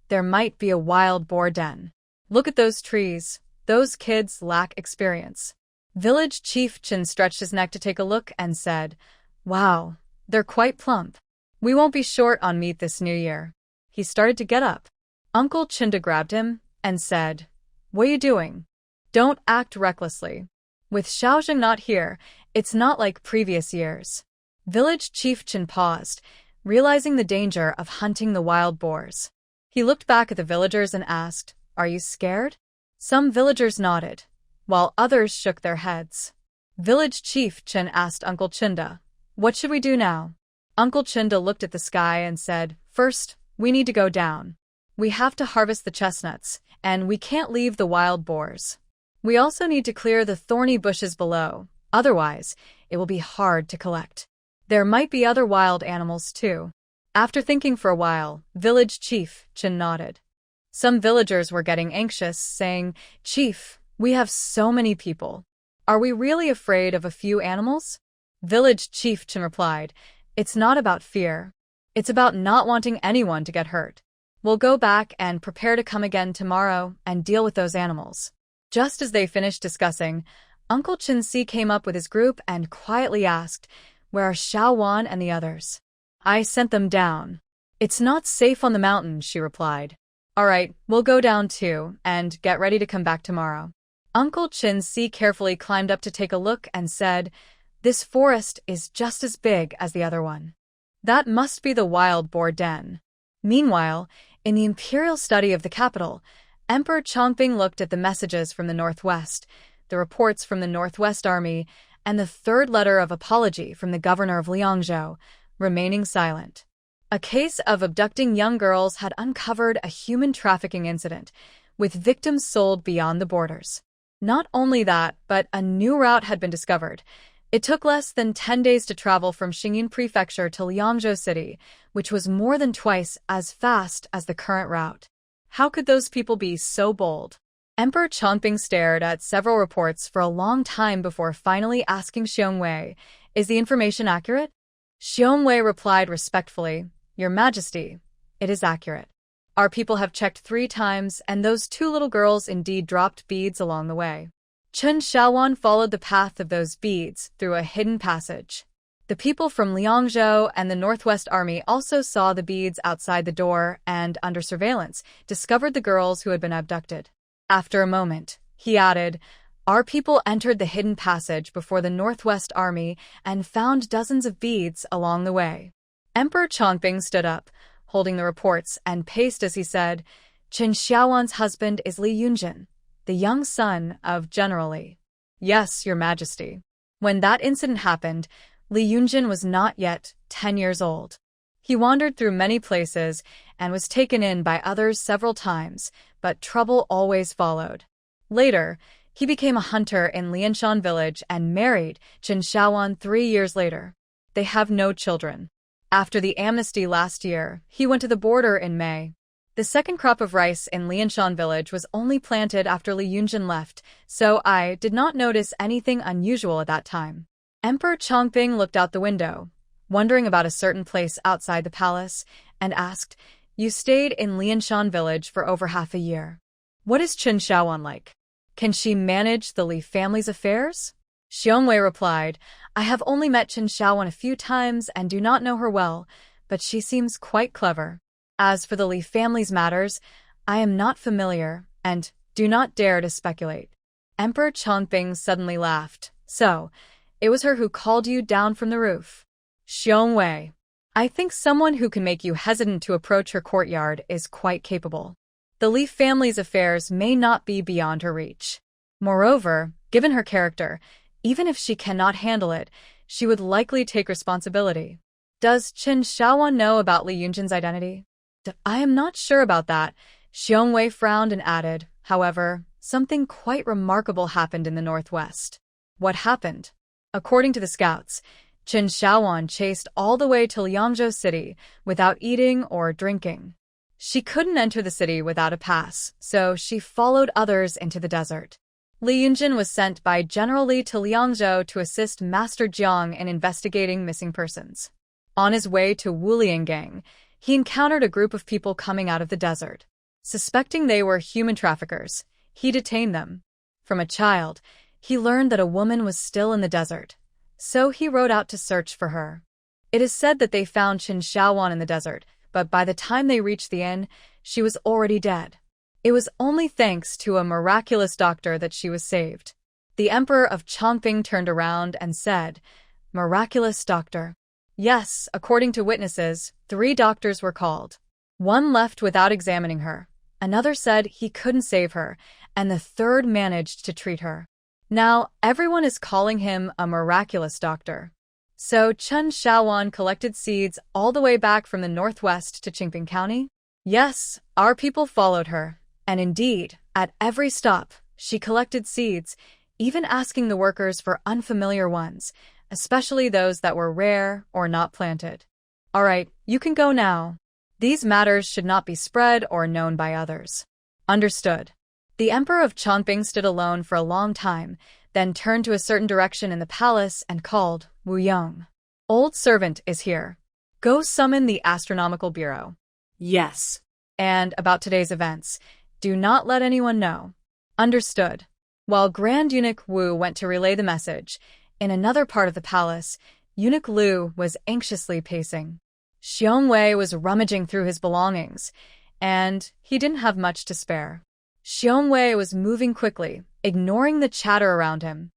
"There might be a wild boar den. Look at those trees. Those kids lack experience." Village chief Chin stretched his neck to take a look and said, "Wow, they're quite plump. We won't be short on meat this new year." He started to get up. Uncle Chinda grabbed him and said, "What are you doing? Don't act recklessly. With Xiaozheng not here, it's not like previous years." Village chief Chin paused, realizing the danger of hunting the wild boars. He looked back at the villagers and asked, "Are you scared?" Some villagers nodded, while others shook their heads. Village chief Chin asked Uncle Chinda, "What should we do now?" Uncle Chinda looked at the sky and said, "First, we need to go down. We have to harvest the chestnuts, and we can't leave the wild boars. We also need to clear the thorny bushes below, otherwise, it will be hard to collect. There might be other wild animals too." After thinking for a while, village chief Chin nodded. Some villagers were getting anxious, saying, "Chief, we have so many people. Are we really afraid of a few animals?" Village chief Chin replied, "It's not about fear. It's about not wanting anyone to get hurt. We'll go back and prepare to come again tomorrow and deal with those animals." Just as they finished discussing, Uncle Chen Si came up with his group and quietly asked, "Where are Xiao Wan and the others?" "I sent them down." "It's not safe on the mountain," she replied. "All right, we'll go down too, and get ready to come back tomorrow." Uncle Chen Si carefully climbed up to take a look and said, "This forest is just as big as the other one. That must be the wild boar den." Meanwhile, in the Imperial study of the capital, Emperor Chongping looked at the messages from the northwest, the reports from the Northwest Army, and the third letter of apology from the governor of Liangzhou, remaining silent. A case of abducting young girls had uncovered a human trafficking incident, with victims sold beyond the borders. Not only that, but a new route had been discovered. It took less than 10 days to travel from Xingyin Prefecture to Liangzhou City, which was more than twice as fast as the current route. How could those people be so bold? Emperor Chongping stared at several reports for a long time before finally asking Xiongwei, "Is the information accurate?" Xiongwei replied respectfully, "Your Majesty, it is accurate. Our people have checked 3 times, and those 2 little girls indeed dropped beads along the way." Chen Xiaowan followed the path of those beads through a hidden passage. The people from Liangzhou and the Northwest Army also saw the beads outside the door and, under surveillance, discovered the girls who had been abducted. After a moment, he added, "Our people entered the hidden passage before the Northwest Army and found dozens of beads along the way." Emperor Chongping stood up, holding the reports, and paced as he said, "Chen Xiaowan's husband is Li Yunjin, the young son of General Li." "Yes, Your Majesty." When that incident happened, Li Yunjin was not yet 10 years old. He wandered through many places and was taken in by others several times, but trouble always followed. Later, he became a hunter in Lianshan village and married Chen Xiaowan 3 years later. They have no children. After the amnesty last year, he went to the border in May. The second crop of rice in Lianshan village was only planted after Li Yunjin left, so I did not notice anything unusual at that time. Emperor Chongping looked out the window, wondering about a certain place outside the palace, and asked, "You stayed in Lianshan village for over half a year. What is Chen Xiaowan like? Can she manage the Li family's affairs?" Xiongwei replied, "I have only met Chen Xiaowan a few times and do not know her well, but she seems quite clever. As for the Li family's matters, I am not familiar and do not dare to speculate." Emperor Chongping suddenly laughed. "So, it was her who called you down from the roof?" Xiongwei, I think someone who can make you hesitant to approach her courtyard is quite capable. The Li family's affairs may not be beyond her reach. Moreover, given her character, even if she cannot handle it, she would likely take responsibility. Does Chen Xiaowan know about Li Yunjin's identity? I am not sure about that. Xiongwei frowned and added, "However, something quite remarkable happened in the northwest." What happened? According to the scouts, Chen Xiaowan chased all the way to Liangzhou city without eating or drinking. She couldn't enter the city without a pass, so she followed others into the desert. Li Yunjin was sent by General Li to Liangzhou to assist Master Jiang in investigating missing persons. On his way to Wuliangang, he encountered a group of people coming out of the desert. Suspecting they were human traffickers, he detained them. From a child, he learned that a woman was still in the desert, so he rode out to search for her. It is said that they found Chen Xiaowan in the desert, but by the time they reached the inn, she was already dead. It was only thanks to a miraculous doctor that she was saved. The Emperor of Chongping turned around and said, "Miraculous doctor?" Yes, according to witnesses, 3 doctors were called. One left without examining her, another said he couldn't save her, and the third managed to treat her. Now, everyone is calling him a miraculous doctor. So Chen Xiaowan collected seeds all the way back from the northwest to Qingping County? Yes, our people followed her, and indeed, at every stop, she collected seeds, even asking the workers for unfamiliar ones, especially those that were rare or not planted. All right, you can go now. These matters should not be spread or known by others. Understood. The Emperor of Chongping stood alone for a long time, then turned to a certain direction in the palace and called, "Wu Yong. Old servant is here. Go summon the Astronomical Bureau." Yes. And about today's events, do not let anyone know. Understood. While Grand Eunuch Wu went to relay the message, in another part of the palace, Eunuch Lu was anxiously pacing. Xiongwei was rummaging through his belongings, and he didn't have much to spare. Xiongwei was moving quickly, ignoring the chatter around him.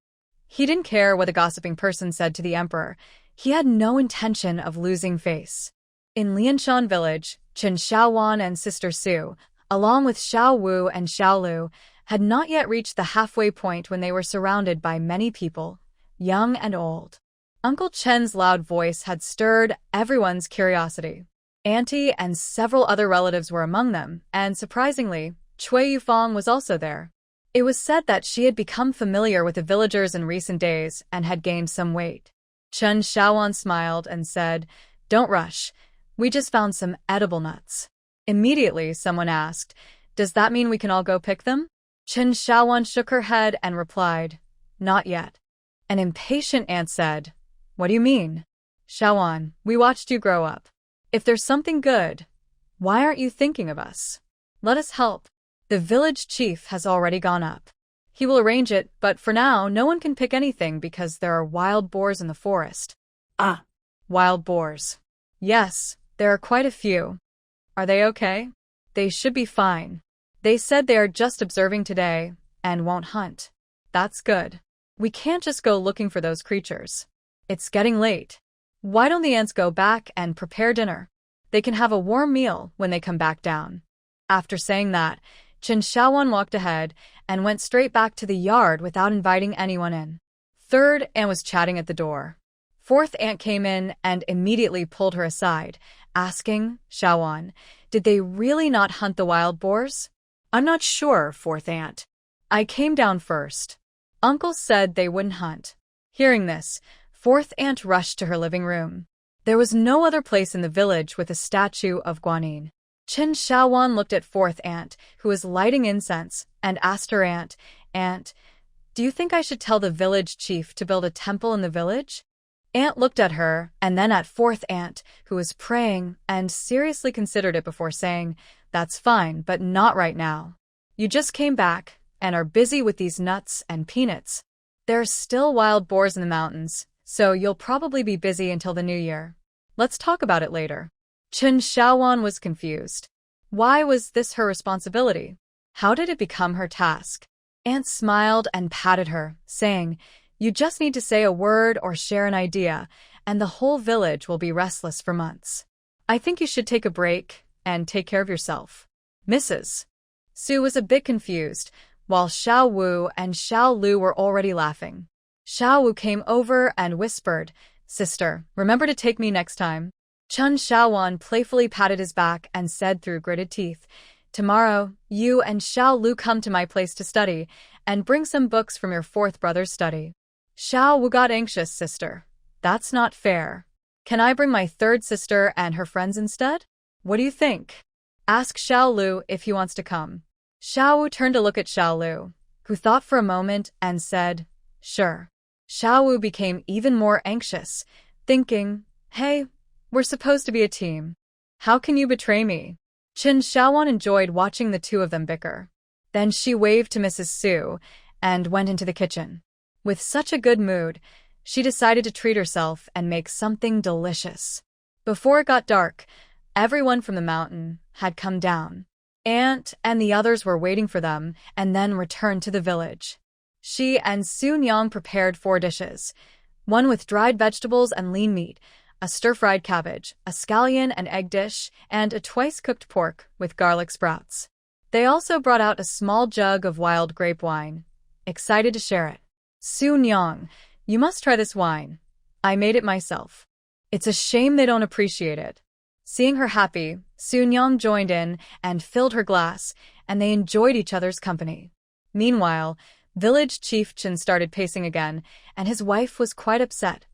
He didn't care what a gossiping person said to the emperor. He had no intention of losing face. In Lianshan village, Chen Xiaowan and Sister Su, along with Xiao Wu and Xiao Lu, had not yet reached the halfway point when they were surrounded by many people, young and old. Uncle Chen's loud voice had stirred everyone's curiosity. Auntie and several other relatives were among them, and surprisingly, Cui Yufang was also there. It was said that she had become familiar with the villagers in recent days and had gained some weight. Chen Xiaowan smiled and said, "Don't rush. We just found some edible nuts." Immediately, someone asked, "Does that mean we can all go pick them?" Chen Xiaowan shook her head and replied, "Not yet." An impatient aunt said, "What do you mean?" "Xiaowan, we watched you grow up. If there's something good, why aren't you thinking of us? Let us help. The village chief has already gone up. He will arrange it, but for now, no one can pick anything because there are wild boars in the forest." Ah. Wild boars. Yes, there are quite a few. Are they okay? They should be fine. They said they are just observing today and won't hunt. That's good. We can't just go looking for those creatures. It's getting late. Why don't the ants go back and prepare dinner? They can have a warm meal when they come back down. After saying that, Chen Xiaowan walked ahead and went straight back to the yard without inviting anyone in. Third aunt was chatting at the door. Fourth aunt came in and immediately pulled her aside, asking, "Xiaowan, did they really not hunt the wild boars?" I'm not sure, fourth aunt. I came down first. Uncle said they wouldn't hunt. Hearing this, fourth aunt rushed to her living room. There was no other place in the village with a statue of Guanyin. Qin Shaowan looked at fourth aunt, who was lighting incense, and asked her aunt, "Aunt, do you think I should tell the village chief to build a temple in the village?" Aunt looked at her, and then at fourth aunt, who was praying, and seriously considered it before saying, "That's fine, but not right now. You just came back, and are busy with these nuts and peanuts. There are still wild boars in the mountains, so you'll probably be busy until the new year. Let's talk about it later." Qin Shaowan was confused. Why was this her responsibility? How did it become her task? Aunt smiled and patted her, saying, "You just need to say a word or share an idea, and the whole village will be restless for months. I think you should take a break and take care of yourself." Mrs. Su was a bit confused, while Xiao Wu and Xiao Lu were already laughing. Xiao Wu came over and whispered, "Sister, remember to take me next time." Qin Shaowan playfully patted his back and said through gritted teeth, "Tomorrow, you and Xiao Lu come to my place to study, and bring some books from your fourth brother's study." Xiao Wu got anxious. "Sister, that's not fair. Can I bring my third sister and her friends instead? What do you think? Ask Xiao Lu if he wants to come." Xiao Wu turned to look at Xiao Lu, who thought for a moment and said, "Sure." Xiao Wu became even more anxious, thinking, "Hey, we're supposed to be a team. How can you betray me?" Qin Shaowan enjoyed watching the two of them bicker. Then she waved to Mrs. Su and went into the kitchen. With such a good mood, she decided to treat herself and make something delicious. Before it got dark, everyone from the mountain had come down. Aunt and the others were waiting for them and then returned to the village. She and Su Nyang prepared 4 dishes, one with dried vegetables and lean meat, a stir-fried cabbage, a scallion and egg dish, and a twice-cooked pork with garlic sprouts. They also brought out a small jug of wild grape wine, excited to share it. "Su Nyang, you must try this wine. I made it myself. It's a shame they don't appreciate it." Seeing her happy, Su Nyang joined in and filled her glass, and they enjoyed each other's company. Meanwhile, village chief Chen started pacing again, and his wife was quite upset.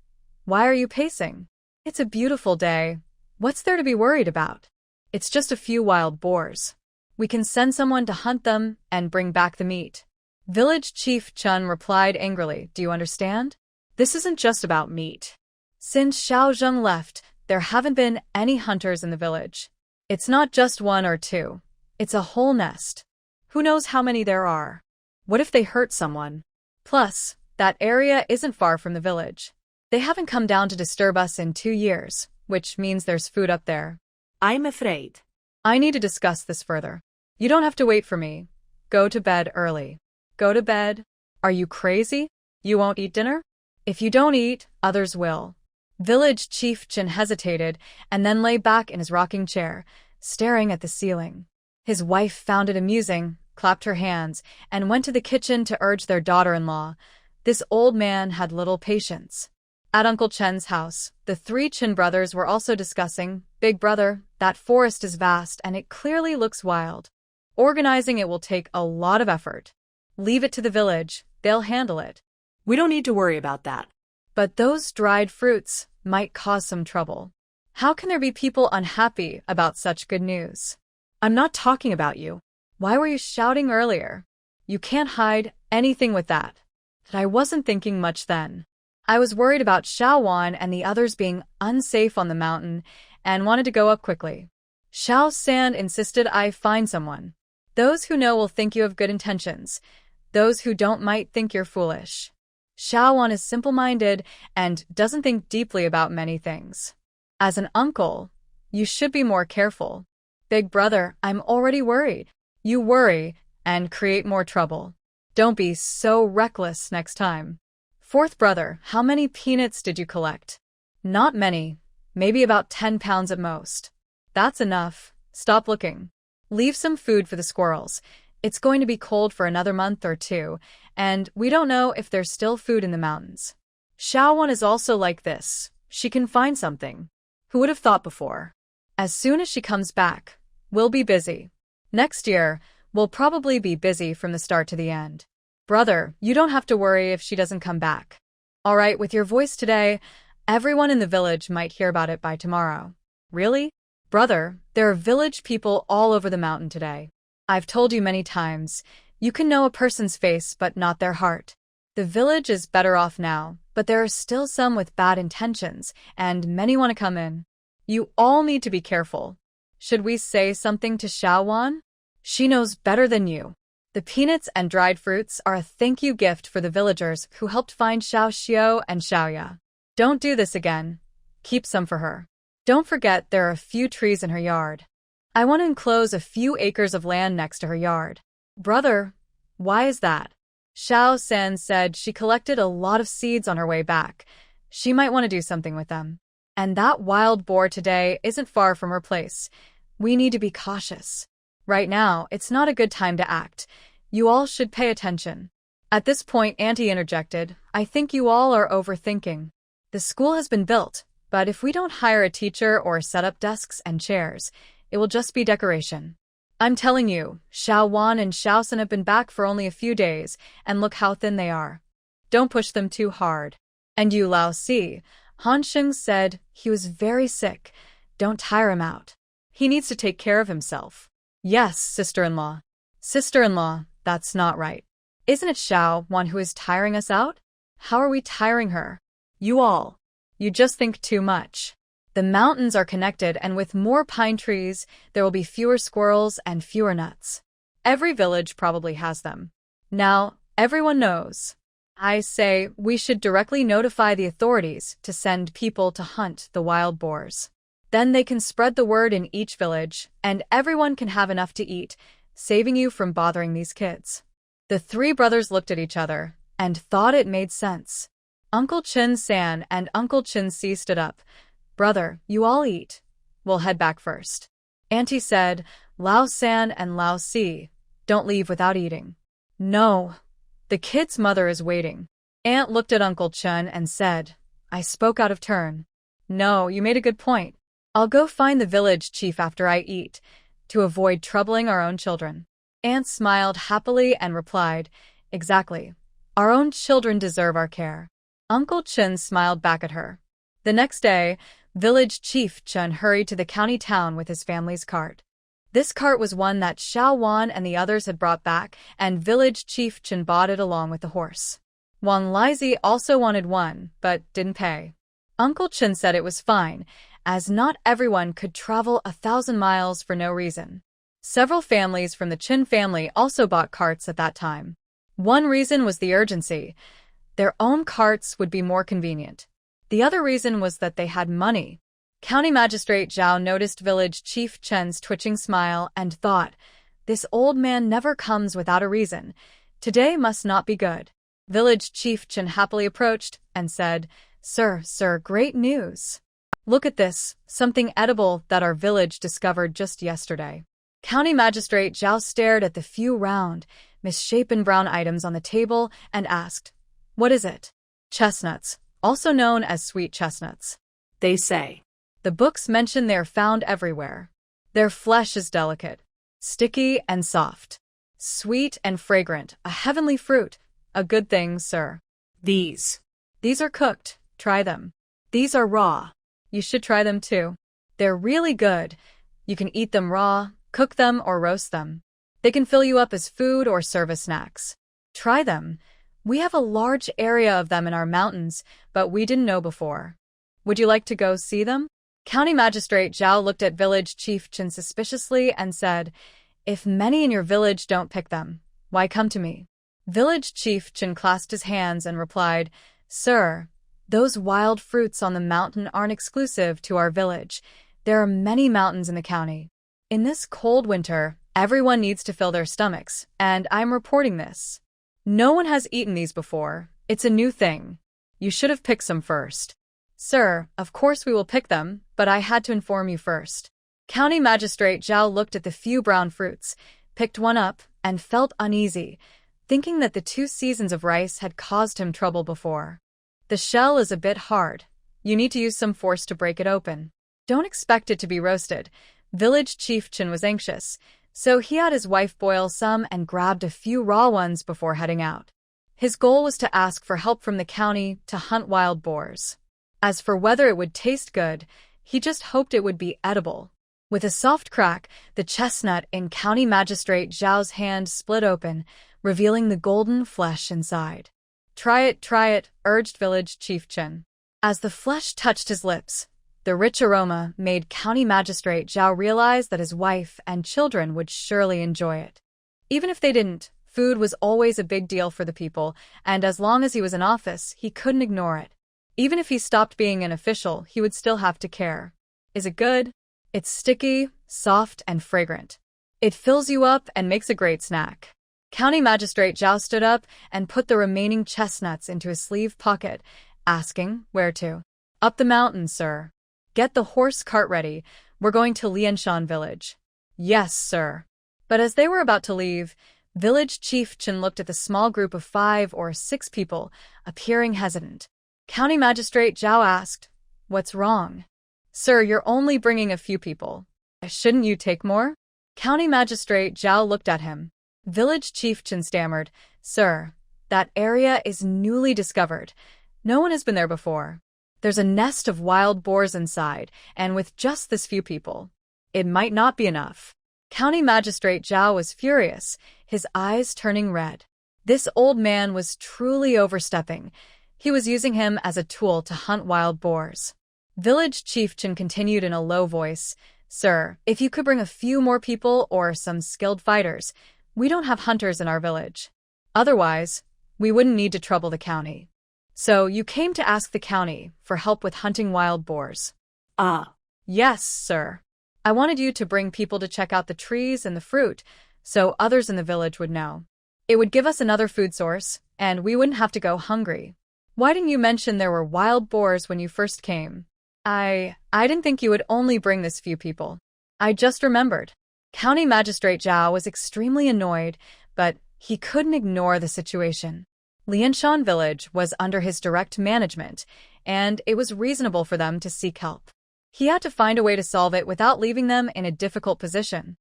"Why are you pacing? It's a beautiful day. What's there to be worried about? It's just a few wild boars. We can send someone to hunt them and bring back the meat." Village Chief Chun replied angrily, "Do you understand? This isn't just about meat. Since Xiao Zheng left, there haven't been any hunters in the village. It's not just 1 or 2. It's a whole nest. Who knows how many there are? What if they hurt someone? Plus, that area isn't far from the village. They haven't come down to disturb us in 2 years, which means there's food up there. I'm afraid. I need to discuss this further. You don't have to wait for me. Go to bed early." "Go to bed? Are you crazy? You won't eat dinner? If you don't eat, others will." Village Chief Chen hesitated and then lay back in his rocking chair, staring at the ceiling. His wife found it amusing, clapped her hands, and went to the kitchen to urge their daughter-in-law. This old man had little patience. At Uncle Chen's house, the 3 Chen brothers were also discussing, "Big brother, that forest is vast and it clearly looks wild. Organizing it will take a lot of effort. Leave it to the village, they'll handle it." We don't need to worry about that. "But those dried fruits might cause some trouble. How can there be people unhappy about such good news?" I'm not talking about you. "Why were you shouting earlier? You can't hide anything with that." "I wasn't thinking much then. I was worried about Xiaowan and the others being unsafe on the mountain and wanted to go up quickly. Xiao San insisted I find someone. Those who know will think you have good intentions. Those who don't might think you're foolish. Xiaowan is simple-minded and doesn't think deeply about many things. As an uncle, you should be more careful. Big brother, I'm already worried. You worry and create more trouble. Don't be so reckless next time." "Fourth brother, how many peanuts did you collect?" "Not many, maybe about 10 pounds at most." "That's enough. Stop looking. Leave some food for the squirrels. It's going to be cold for another month or 2, and we don't know if there's still food in the mountains." Xiaowan is also like this. She can find something. Who would have thought before? "As soon as she comes back, we'll be busy. Next year, we'll probably be busy from the start to the end. Brother, you don't have to worry if she doesn't come back. All right, with your voice today, everyone in the village might hear about it by tomorrow." "Really? Brother, there are village people all over the mountain today. I've told you many times, you can know a person's face but not their heart. The village is better off now, but there are still some with bad intentions, and many want to come in. You all need to be careful. Should we say something to Xiaowan? She knows better than you. The peanuts and dried fruits are a thank you gift for the villagers who helped find Xiao Xiao and Xiaoya. Don't do this again. Keep some for her. Don't forget there are a few trees in her yard. I want to enclose a few acres of land next to her yard. Brother, why is that? Xiao San said she collected a lot of seeds on her way back. She might want to do something with them. And that wild boar today isn't far from her place. We need to be cautious. Right now, it's not a good time to act. You all should pay attention. At this point, Auntie interjected, I think you all are overthinking. The school has been built, but if we don't hire a teacher or set up desks and chairs, it will just be decoration. I'm telling you, Xiao Wan and Xiao San have been back for only a few days, and look how thin they are. Don't push them too hard. And you, Lao Si, Han Sheng said he was very sick. Don't tire him out. He needs to take care of himself. Yes, sister-in-law. Sister-in-law, that's not right. Isn't it Xiao Wan who is tiring us out? How are we tiring her? You just think too much. The mountains are connected, and with more pine trees, there will be fewer squirrels and fewer nuts. Every village probably has them. Now, everyone knows. I say we should directly notify the authorities to send people to hunt the wild boars. Then they can spread the word in each village, and everyone can have enough to eat, saving you from bothering these kids. The three brothers looked at each other and thought it made sense. Uncle Chin San and Uncle Chin Si stood up. Brother, you all eat. We'll head back first. Auntie said, Lao San and Lao Si, don't leave without eating. No. The kid's mother is waiting. Aunt looked at Uncle Chun and said, I spoke out of turn. No, you made a good point. I'll go find the village chief after I eat, to avoid troubling our own children. Aunt smiled happily and replied, Exactly. Our own children deserve our care. Uncle Chun smiled back at her. The next day, Village Chief Chun hurried to the county town with his family's cart. This cart was one that Xiao Wan and the others had brought back, and Village Chief Chun bought it along with the horse. Wang Lizi also wanted one, but didn't pay. Uncle Chun said it was fine, as not everyone could travel 1,000 miles for no reason. Several families from the Chin family also bought carts at that time. One reason was the urgency. Their own carts would be more convenient. The other reason was that they had money. County Magistrate Zhao noticed Village Chief Chen's twitching smile and thought, this old man never comes without a reason. Today must not be good. Village Chief Chen happily approached and said, Sir, great news. Look at this, something edible that our village discovered just yesterday. County Magistrate Zhao stared at the few round, misshapen brown items on the table and asked, What is it? Chestnuts, also known as sweet chestnuts. They say. The books mention they're found everywhere. Their flesh is delicate, sticky and soft, sweet and fragrant, a heavenly fruit, a good thing, sir. These are cooked, try them. These are raw. You should try them too. They're really good. You can eat them raw, cook them, or roast them. They can fill you up as food or serve as snacks. Try them. We have a large area of them in our mountains, but we didn't know before. Would you like to go see them? County Magistrate Zhao looked at Village Chief Chen suspiciously and said, If many in your village don't pick them, why come to me? Village Chief Chen clasped his hands and replied, Sir, those wild fruits on the mountain aren't exclusive to our village. There are many mountains in the county. In this cold winter, everyone needs to fill their stomachs, and I'm reporting this. No one has eaten these before. It's a new thing. You should have picked some first. Sir, of course we will pick them, but I had to inform you first. County Magistrate Zhao looked at the few brown fruits, picked one up, and felt uneasy, thinking that the 2 seasons of rice had caused him trouble before. The shell is a bit hard. You need to use some force to break it open. Don't expect it to be roasted. Village Chief Chen was anxious, so he had his wife boil some and grabbed a few raw ones before heading out. His goal was to ask for help from the county to hunt wild boars. As for whether it would taste good, he just hoped it would be edible. With a soft crack, the chestnut in County Magistrate Zhao's hand split open, revealing the golden flesh inside. Try it, urged Village Chief Chen. As the flesh touched his lips, the rich aroma made County Magistrate Zhao realize that his wife and children would surely enjoy it. Even if they didn't, food was always a big deal for the people, and as long as he was in office, he couldn't ignore it. Even if he stopped being an official, he would still have to care. Is it good? It's sticky, soft, and fragrant. It fills you up and makes a great snack. County Magistrate Zhao stood up and put the remaining chestnuts into his sleeve pocket, asking, "Where to?" "Up the mountain, sir." "Get the horse cart ready. We're going to Lianshan village." "Yes, sir." But as they were about to leave, Village Chief Chen looked at the small group of 5 or 6 people, appearing hesitant. County Magistrate Zhao asked, "What's wrong?" "Sir, you're only bringing a few people. Shouldn't you take more?" County Magistrate Zhao looked at him. Village Chief Chen stammered, "Sir, that area is newly discovered. No one has been there before. There's a nest of wild boars inside, and with just this few people, it might not be enough." County Magistrate Zhao was furious, his eyes turning red. This old man was truly overstepping. He was using him as a tool to hunt wild boars. Village Chief Chen continued in a low voice, "Sir, if you could bring a few more people or some skilled fighters, we don't have hunters in our village. Otherwise, we wouldn't need to trouble the county." "So you came to ask the county for help with hunting wild boars?" Ah. "Yes, sir. I wanted you to bring people to check out the trees and the fruit, so others in the village would know. It would give us another food source, and we wouldn't have to go hungry. Why didn't you mention there were wild boars when you first came?" I didn't think you would only bring this few people. I just remembered." County Magistrate Zhao was extremely annoyed, but he couldn't ignore the situation. Lianshan village was under his direct management, and it was reasonable for them to seek help. He had to find a way to solve it without leaving them in a difficult position.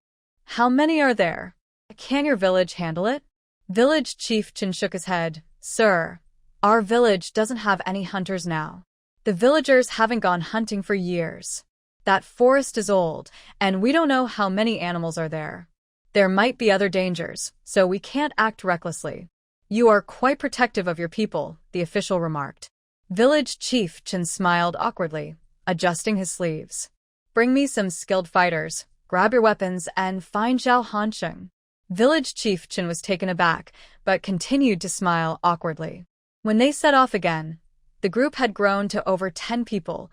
"How many are there? Can your village handle it?" Village Chief Chen shook his head. "Sir, our village doesn't have any hunters now. The villagers haven't gone hunting for years. That forest is old, and we don't know how many animals are there. There might be other dangers, so we can't act recklessly." "You are quite protective of your people," the official remarked. Village Chief Chen smiled awkwardly, adjusting his sleeves. "Bring me some skilled fighters, grab your weapons, and find Zhao Hansheng." Village Chief Chen was taken aback, but continued to smile awkwardly. When they set off again, the group had grown to over 10 people,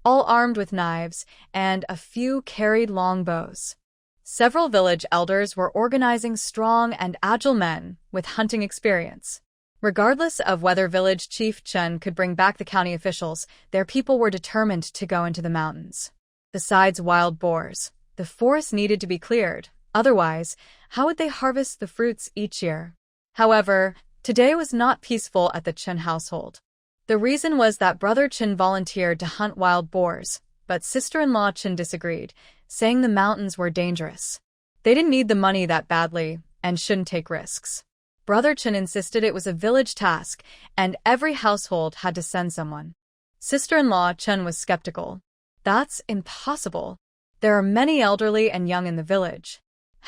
all armed with knives, and a few carried long bows. Several village elders were organizing strong and agile men with hunting experience. Regardless of whether Village Chief Chen could bring back the county officials, their people were determined to go into the mountains. Besides wild boars, the forest needed to be cleared. Otherwise, how would they harvest the fruits each year? However, today was not peaceful at the Chen household. The reason was that Brother Chen volunteered to hunt wild boars, but sister-in-law Chen disagreed, saying the mountains were dangerous. They didn't need the money that badly and shouldn't take risks. Brother Chen insisted it was a village task and every household had to send someone. Sister-in-law Chen was skeptical. "That's impossible. There are many elderly and young in the village.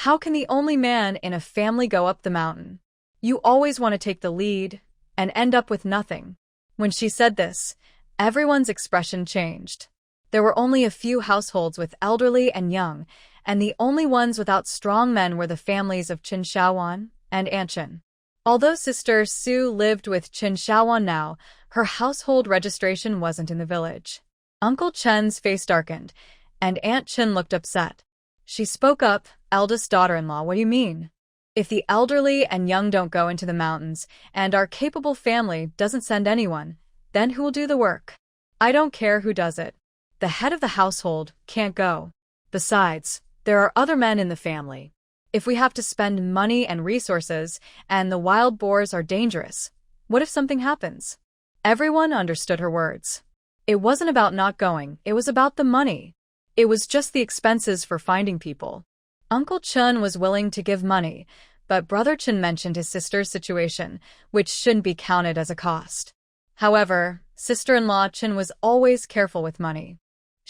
How can the only man in a family go up the mountain? You always want to take the lead and end up with nothing." When she said this, everyone's expression changed. There were only a few households with elderly and young, and the only ones without strong men were the families of Qin Shaowan and Aunt Chen. Although Sister Sue lived with Qin Shaowan now, her household registration wasn't in the village. Uncle Chen's face darkened, and Aunt Chen looked upset. She spoke up, "Eldest daughter-in-law, what do you mean? If the elderly and young don't go into the mountains, and our capable family doesn't send anyone, then who will do the work? I don't care who does it. The head of the household can't go. Besides, there are other men in the family. If we have to spend money and resources, and the wild boars are dangerous, what if something happens?" Everyone understood her words. It wasn't about not going, it was about the money. It was just the expenses for finding people. Uncle Chen was willing to give money, but Brother Chen mentioned his sister's situation, which shouldn't be counted as a cost. However, sister-in-law Chen was always careful with money.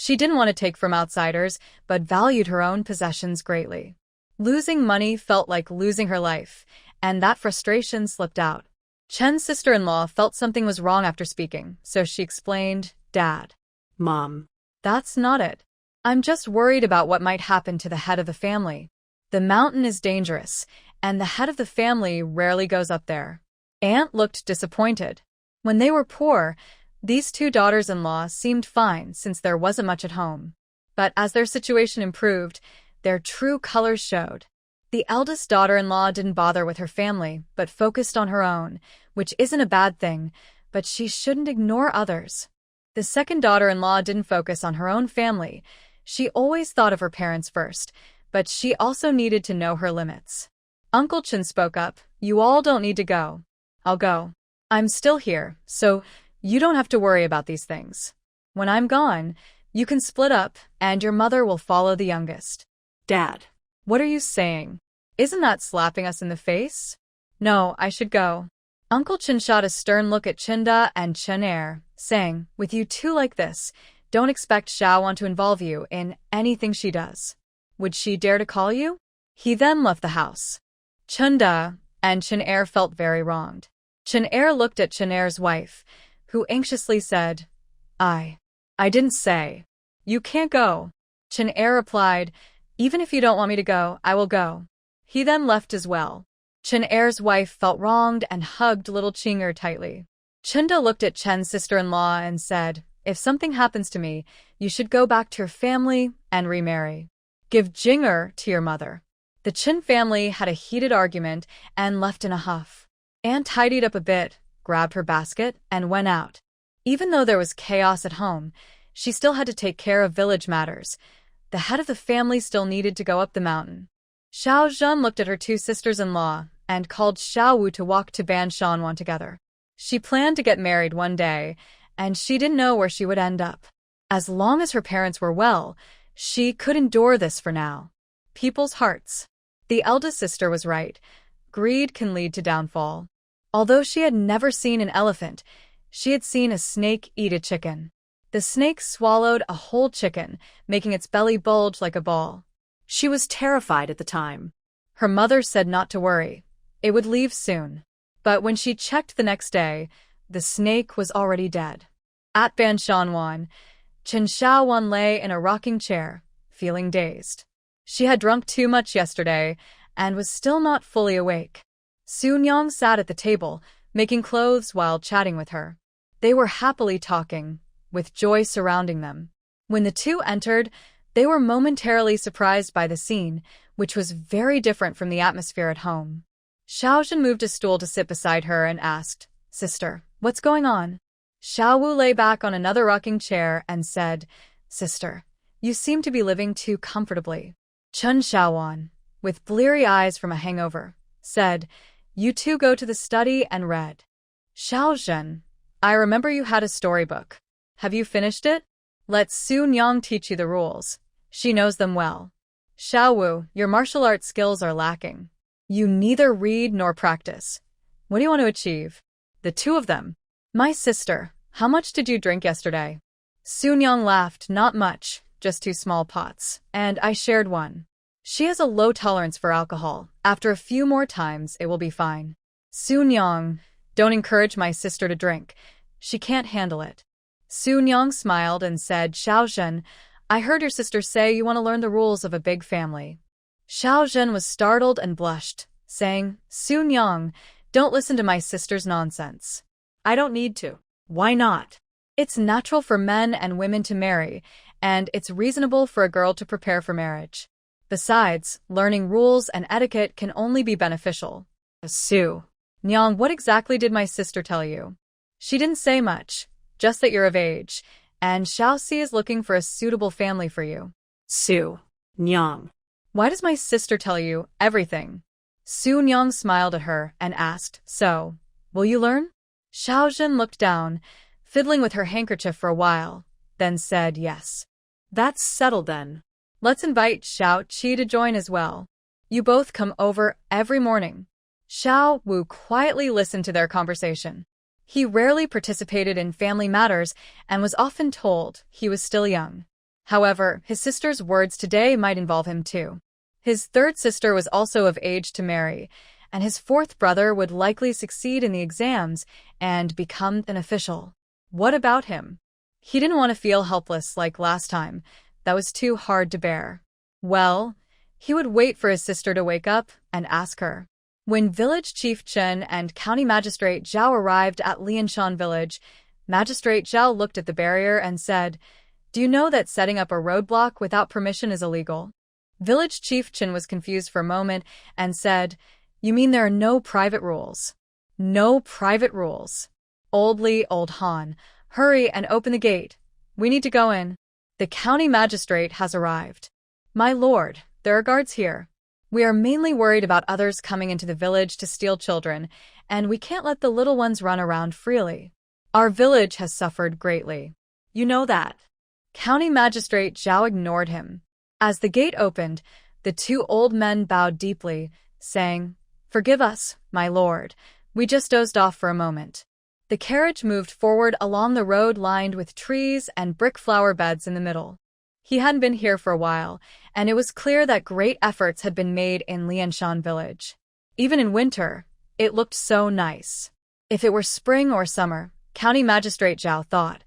She didn't want to take from outsiders, but valued her own possessions greatly. Losing money felt like losing her life, and that frustration slipped out. Chen's sister-in-law felt something was wrong after speaking, so she explained, "Dad." Mom. "That's not it. I'm just worried about what might happen to the head of the family. The mountain is dangerous, and the head of the family rarely goes up there." Aunt looked disappointed. When they were poor, these two daughters-in-law seemed fine since there wasn't much at home. But as their situation improved, their true colors showed. The eldest daughter-in-law didn't bother with her family, but focused on her own, which isn't a bad thing, but she shouldn't ignore others. The second daughter-in-law didn't focus on her own family. She always thought of her parents first, but she also needed to know her limits. Uncle Chen spoke up, "You all don't need to go. I'll go. I'm still here, so you don't have to worry about these things. When I'm gone, you can split up, and your mother will follow the youngest." Dad. "What are you saying? Isn't that slapping us in the face?" "No, I should go." Uncle Chen shot a stern look at Chinda and Chen Er, saying, "With you two like this, don't expect Xiaowan to involve you in anything she does. Would she dare to call you?" He then left the house. Chinda and Chen Er felt very wronged. Chen Er looked at Chen Er's wife, who anxiously said, I didn't say. You can't go." Chen Er replied, "Even if you don't want me to go, I will go." He then left as well. Chen Er's wife felt wronged and hugged little Chinger tightly. Chinda looked at Chen's sister-in-law and said, "If something happens to me, you should go back to your family and remarry. Give Jinger to your mother." The Chen family had a heated argument and left in a huff. Anne tidied up a bit, grabbed her basket, and went out. Even though there was chaos at home, she still had to take care of village matters. The head of the family still needed to go up the mountain. Xiao Zhen looked at her two sisters-in-law and called Xiao Wu to walk to Ban Shanwan together. She planned to get married one day, and she didn't know where she would end up. As long as her parents were well, she could endure this for now. People's hearts. The eldest sister was right. Greed can lead to downfall. Although she had never seen an elephant, she had seen a snake eat a chicken. The snake swallowed a whole chicken, making its belly bulge like a ball. She was terrified at the time. Her mother said not to worry. It would leave soon. But when she checked the next day, the snake was already dead. At Ban Shanwan, Chen Xiaowan lay in a rocking chair, feeling dazed. She had drunk too much yesterday and was still not fully awake. Sun Yang sat at the table, making clothes while chatting with her. They were happily talking, with joy surrounding them. When the two entered, they were momentarily surprised by the scene, which was very different from the atmosphere at home. Xiaozhen moved a stool to sit beside her and asked, "Sister, what's going on?" Xiao Wu lay back on another rocking chair and said, "Sister, you seem to be living too comfortably." Chen Xiaowan, with bleary eyes from a hangover, said, "You two go to the study and read." Xiaozhen, "I remember you had a storybook. Have you finished it? Let Sun Yang teach you the rules. She knows them well." "Xiao Wu, your martial arts skills are lacking. You neither read nor practice. What do you want to achieve?" "The two of them." "My sister, how much did you drink yesterday?" Sun Yang laughed, "Not much, just 2 small pots, and I shared one. She has a low tolerance for alcohol. After a few more times, it will be fine." Sun Yang, "Don't encourage my sister to drink. She can't handle it." Sun Yang smiled and said, "Xiaozhen, I heard your sister say you want to learn the rules of a big family." Xiaozhen was startled and blushed, saying, "Sun Yang, don't listen to my sister's nonsense." "I don't need to." "Why not? It's natural for men and women to marry, and it's reasonable for a girl to prepare for marriage. Besides, learning rules and etiquette can only be beneficial." "Su Nyang, what exactly did my sister tell you?" "She didn't say much, just that you're of age, and Xiaoxi is looking for a suitable family for you." "Su Nyang, why does my sister tell you everything?" Su Nyang smiled at her and asked, "So, will you learn?" Xiaozhen looked down, fiddling with her handkerchief for a while, then said yes. "That's settled then. Let's invite Xiao Qi to join as well. You both come over every morning." Xiao Wu quietly listened to their conversation. He rarely participated in family matters and was often told he was still young. However, his sister's words today might involve him too. His third sister was also of age to marry, and his fourth brother would likely succeed in the exams and become an official. What about him? He didn't want to feel helpless like last time. That was too hard to bear. Well, he would wait for his sister to wake up and ask her. When village chief Chen and county magistrate Zhao arrived at Lianshan village, Magistrate Zhao looked at the barrier and said, "Do you know that setting up a roadblock without permission is illegal?" Village chief Chen was confused for a moment and said, "You mean there are no private rules?" "No private rules." "Old Li, old Han, hurry and open the gate. We need to go in. The county magistrate has arrived." "My lord, there are guards here. We are mainly worried about others coming into the village to steal children, and we can't let the little ones run around freely. Our village has suffered greatly. You know that." County Magistrate Zhao ignored him. As the gate opened, the two old men bowed deeply, saying, "Forgive us, my lord. We just dozed off for a moment." The carriage moved forward along the road lined with trees and brick flower beds in the middle. He hadn't been here for a while, and it was clear that great efforts had been made in Lianshan village. Even in winter, it looked so nice. If it were spring or summer, County Magistrate Zhao thought.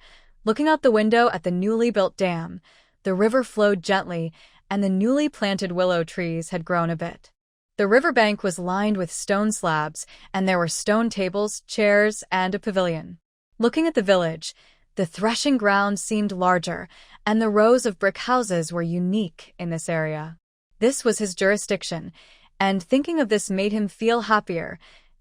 Looking out the window at the newly built dam, the river flowed gently, and the newly planted willow trees had grown a bit. The riverbank was lined with stone slabs, and there were stone tables, chairs, and a pavilion. Looking at the village, the threshing ground seemed larger, and the rows of brick houses were unique in this area. This was his jurisdiction, and thinking of this made him feel happier,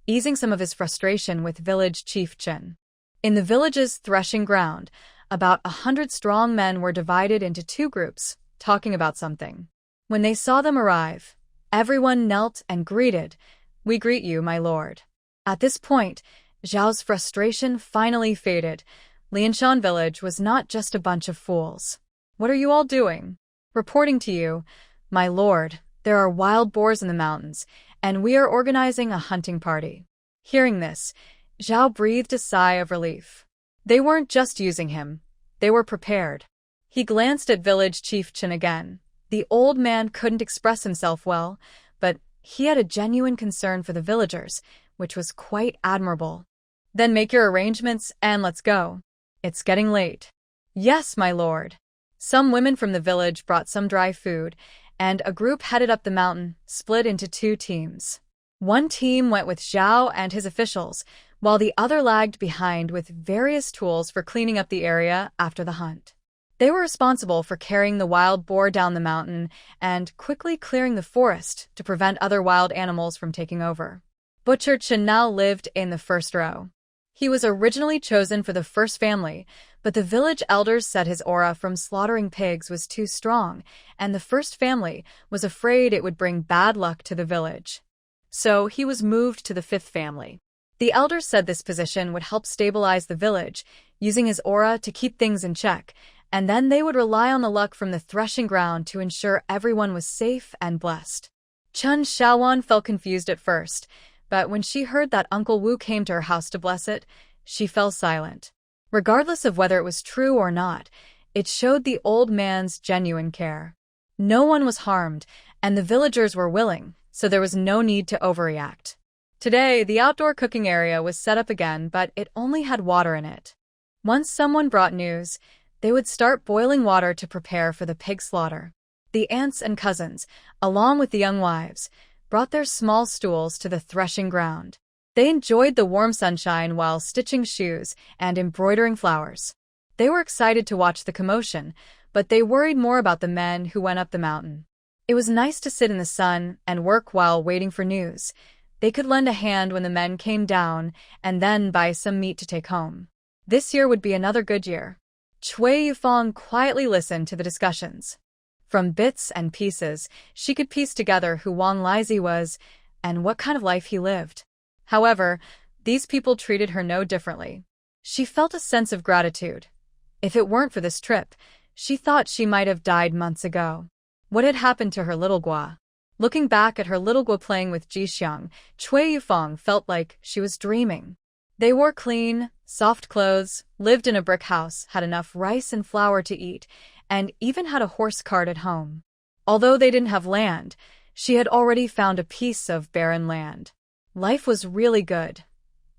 easing some of his frustration with village chief Chen. In the village's threshing ground, about 100 strong men were divided into two groups, talking about something. When they saw them arrive, everyone knelt and greeted, "We greet you, my lord." At this point, Zhao's frustration finally faded. Lianshan village was not just a bunch of fools. "What are you all doing?" "Reporting to you, my lord, there are wild boars in the mountains, and we are organizing a hunting party." Hearing this, Zhao breathed a sigh of relief. They weren't just using him. They were prepared. He glanced at village chief Chen again. The old man couldn't express himself well, but he had a genuine concern for the villagers, which was quite admirable. "Then make your arrangements and let's go. It's getting late." "Yes, my lord." Some women from the village brought some dry food, and a group headed up the mountain, split into two teams. One team went with Zhao and his officials, while the other lagged behind with various tools for cleaning up the area after the hunt. They were responsible for carrying the wild boar down the mountain and quickly clearing the forest to prevent other wild animals from taking over. Butcher Chen now lived in the first row. He was originally chosen for the first family, but the village elders said his aura from slaughtering pigs was too strong, and the first family was afraid it would bring bad luck to the village. So he was moved to the fifth family. The elders said this position would help stabilize the village, using his aura to keep things in check, and then they would rely on the luck from the threshing ground to ensure everyone was safe and blessed. Chen Xiaowan felt confused at first, but when she heard that Uncle Wu came to her house to bless it, she fell silent. Regardless of whether it was true or not, it showed the old man's genuine care. No one was harmed, and the villagers were willing, so there was no need to overreact. Today, the outdoor cooking area was set up again, but it only had water in it. Once someone brought news, they would start boiling water to prepare for the pig slaughter. The aunts and cousins, along with the young wives, brought their small stools to the threshing ground. They enjoyed the warm sunshine while stitching shoes and embroidering flowers. They were excited to watch the commotion, but they worried more about the men who went up the mountain. It was nice to sit in the sun and work while waiting for news. They could lend a hand when the men came down and then buy some meat to take home. This year would be another good year. Cui Yufang quietly listened to the discussions. From bits and pieces, she could piece together who Wang Lizi was and what kind of life he lived. However, these people treated her no differently. She felt a sense of gratitude. If it weren't for this trip, she thought she might have died months ago. What had happened to her little Gua? Looking back at her little Gua playing with Jixiang, Cui Yufang felt like she was dreaming. They wore clean, soft clothes, lived in a brick house, had enough rice and flour to eat, and even had a horse cart at home. Although they didn't have land, she had already found a piece of barren land. Life was really good.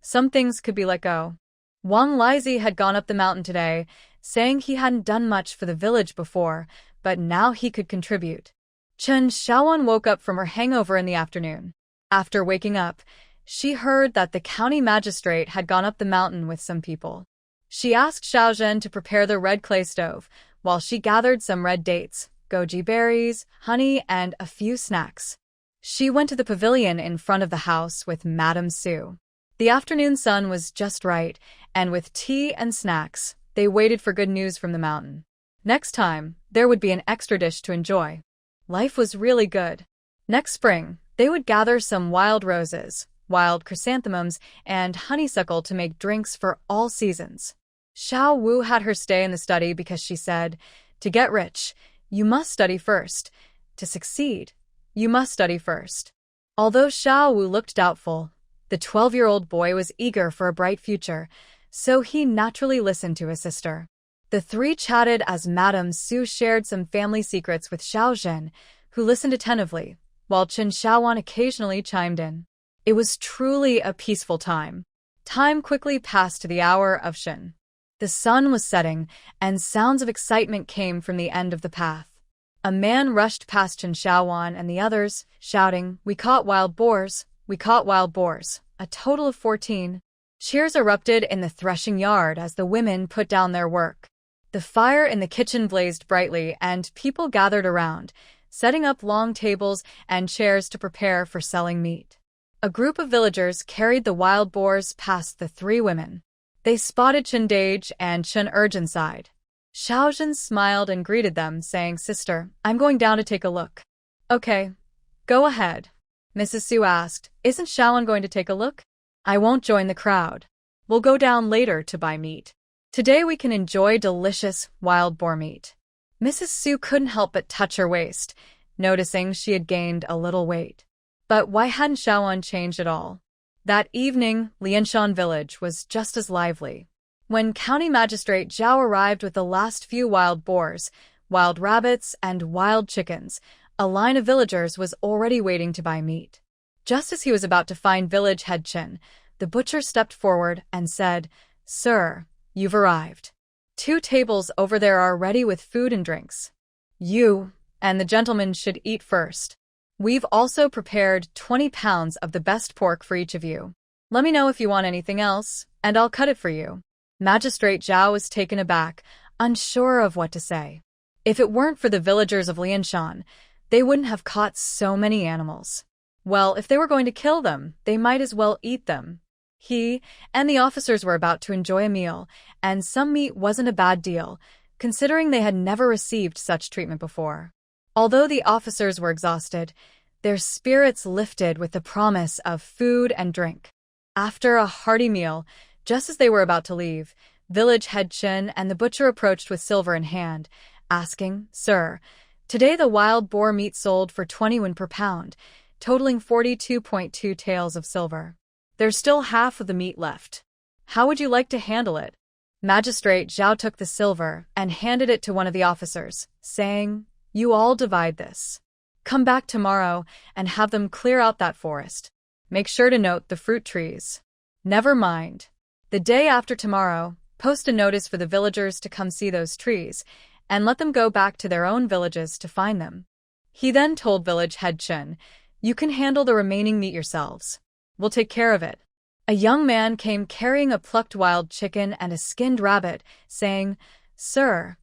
Some things could be let go. Wang Lizi had gone up the mountain today, saying he hadn't done much for the village before, but now he could contribute. Chen Xiaowan woke up from her hangover in the afternoon. After waking up, she heard that the county magistrate had gone up the mountain with some people. She asked Xiaozhen to prepare the red clay stove, while she gathered some red dates, goji berries, honey, and a few snacks. She went to the pavilion in front of the house with Madame Su. The afternoon sun was just right, and with tea and snacks, they waited for good news from the mountain. Next time, there would be an extra dish to enjoy. Life was really good. Next spring, they would gather some wild roses, wild chrysanthemums, and honeysuckle to make drinks for all seasons. Xiao Wu had her stay in the study because she said, "To get rich, you must study first. To succeed, you must study first." Although Xiao Wu looked doubtful, the 12-year-old boy was eager for a bright future, so he naturally listened to his sister. The three chatted as Madame Su shared some family secrets with Xiaozhen, who listened attentively, while Chen Xiaowan occasionally chimed in. It was truly a peaceful time. Time quickly passed to the hour of Shen. The sun was setting, and sounds of excitement came from the end of the path. A man rushed past Chen Xiaowan and the others, shouting, "We caught wild boars! We caught wild boars!" A total of 14. Cheers erupted in the threshing yard as the women put down their work. The fire in the kitchen blazed brightly, and people gathered around, setting up long tables and chairs to prepare for selling meat. A group of villagers carried the wild boars past the three women. They spotted Chen Dage and Chen Urge inside. Xiaozhen smiled and greeted them, saying, "Sister, I'm going down to take a look." "Okay, go ahead." Mrs. Su asked, "Isn't Xiaowan going to take a look?" "I won't join the crowd. We'll go down later to buy meat. Today we can enjoy delicious wild boar meat." Mrs. Su couldn't help but touch her waist, noticing she had gained a little weight. But why hadn't Xiaowan changed at all? That evening, Lianshan village was just as lively. When County Magistrate Zhao arrived with the last few wild boars, wild rabbits, and wild chickens, a line of villagers was already waiting to buy meat. Just as he was about to find village head Chen, the butcher stepped forward and said, "Sir, you've arrived. 2 tables over there are ready with food and drinks. You and the gentleman should eat first. We've also prepared 20 pounds of the best pork for each of you. Let me know if you want anything else, and I'll cut it for you." Magistrate Zhao was taken aback, unsure of what to say. If it weren't for the villagers of Lianshan, they wouldn't have caught so many animals. Well, if they were going to kill them, they might as well eat them. He and the officers were about to enjoy a meal, and some meat wasn't a bad deal, considering they had never received such treatment before. Although the officers were exhausted, their spirits lifted with the promise of food and drink. After a hearty meal, just as they were about to leave, village head Chen and the butcher approached with silver in hand, asking, "Sir, today the wild boar meat sold for 20 won per pound, totaling 42.2 taels of silver. There's still half of the meat left. How would you like to handle it?" Magistrate Zhao took the silver and handed it to one of the officers, saying, "You all divide this. Come back tomorrow and have them clear out that forest. Make sure to note the fruit trees. Never mind. The day after tomorrow, post a notice for the villagers to come see those trees, and let them go back to their own villages to find them." He then told village head Chen, "You can handle the remaining meat yourselves. We'll take care of it." A young man came carrying a plucked wild chicken and a skinned rabbit, saying, "Sir,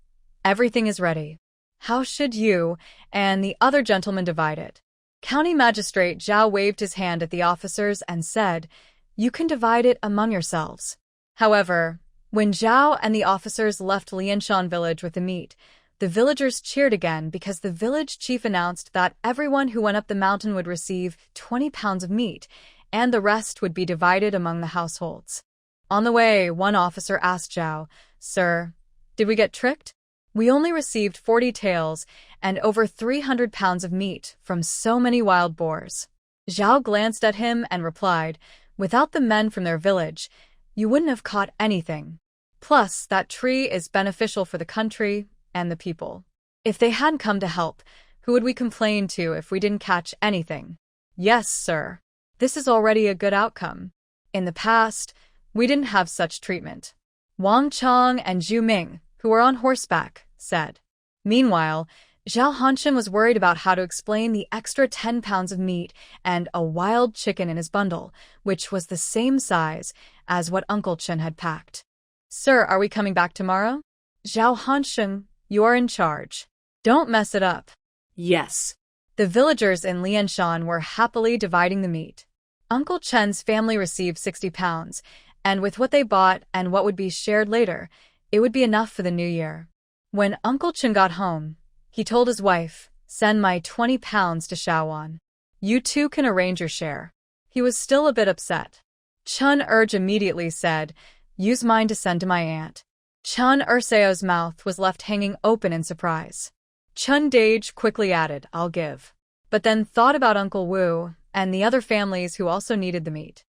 everything is ready. How should you and the other gentleman divide it?" County Magistrate Zhao waved his hand at the officers and said, "You can divide it among yourselves." However, when Zhao and the officers left Lianshan village with the meat, the villagers cheered again because the village chief announced that everyone who went up the mountain would receive 20 pounds of meat, and the rest would be divided among the households. On the way, one officer asked Zhao, "Sir, did we get tricked? We only received 40 taels and over 300 pounds of meat from so many wild boars." Zhao glanced at him and replied, "Without the men from their village, you wouldn't have caught anything. Plus, that tree is beneficial for the country, and the people. If they hadn't come to help, who would we complain to if we didn't catch anything? Yes, sir. This is already a good outcome. In the past, we didn't have such treatment. Wang Chong and Zhu Ming, who were on horseback, said. Meanwhile, Zhao Hanshan was worried about how to explain the extra 10 pounds of meat and a wild chicken in his bundle, which was the same size as what Uncle Chen had packed. Sir, are we coming back tomorrow? Zhao Hanshan, you're in charge. Don't mess it up. Yes. The villagers in Lianshan were happily dividing the meat. Uncle Chen's family received 60 pounds, and with what they bought and what would be shared later, it would be enough for the new year. When Uncle Chen got home, he told his wife, "Send my 20 pounds to Shaowan. You two can arrange your share." He was still a bit upset. Chun Urge immediately said, "Use mine to send to my aunt." Chun Urseo's mouth was left hanging open in surprise. Chun Dage quickly added, "I'll give," but then thought about Uncle Wu and the other families who also needed the meat.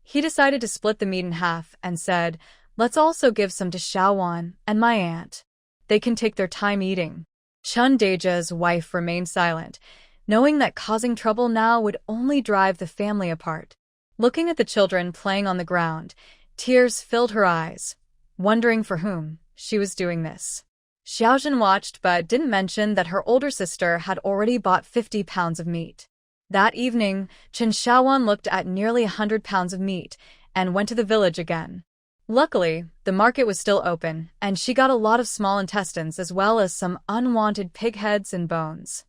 He decided to split the meat in half and said, "Let's also give some to Shaowan and my aunt. They can take their time eating." Chun Dage's wife remained silent, knowing that causing trouble now would only drive the family apart. Looking at the children playing on the ground, tears filled her eyes, wondering for whom she was doing this. Xiaozhen watched but didn't mention that her older sister had already bought 50 pounds of meat. That evening, Chen Shaowan looked at nearly 100 pounds of meat and went to the village again. Luckily, the market was still open, and she got a lot of small intestines as well as some unwanted pig heads and bones.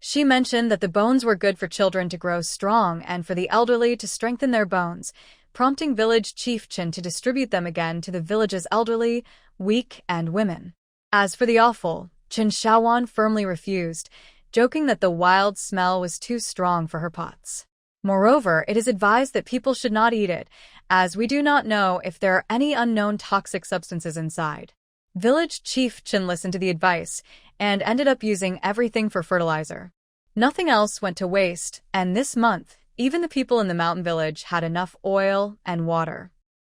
She mentioned that the bones were good for children to grow strong and for the elderly to strengthen their bones, prompting village chief Chen to distribute them again to the village's elderly, weak, and women. As for the offal, Chen Shaowan firmly refused, joking that the wild smell was too strong for her pots. Moreover, it is advised that people should not eat it, as we do not know if there are any unknown toxic substances inside. Village Chief Chen listened to the advice and ended up using everything for fertilizer. Nothing else went to waste, and this month, even the people in the mountain village had enough oil and water.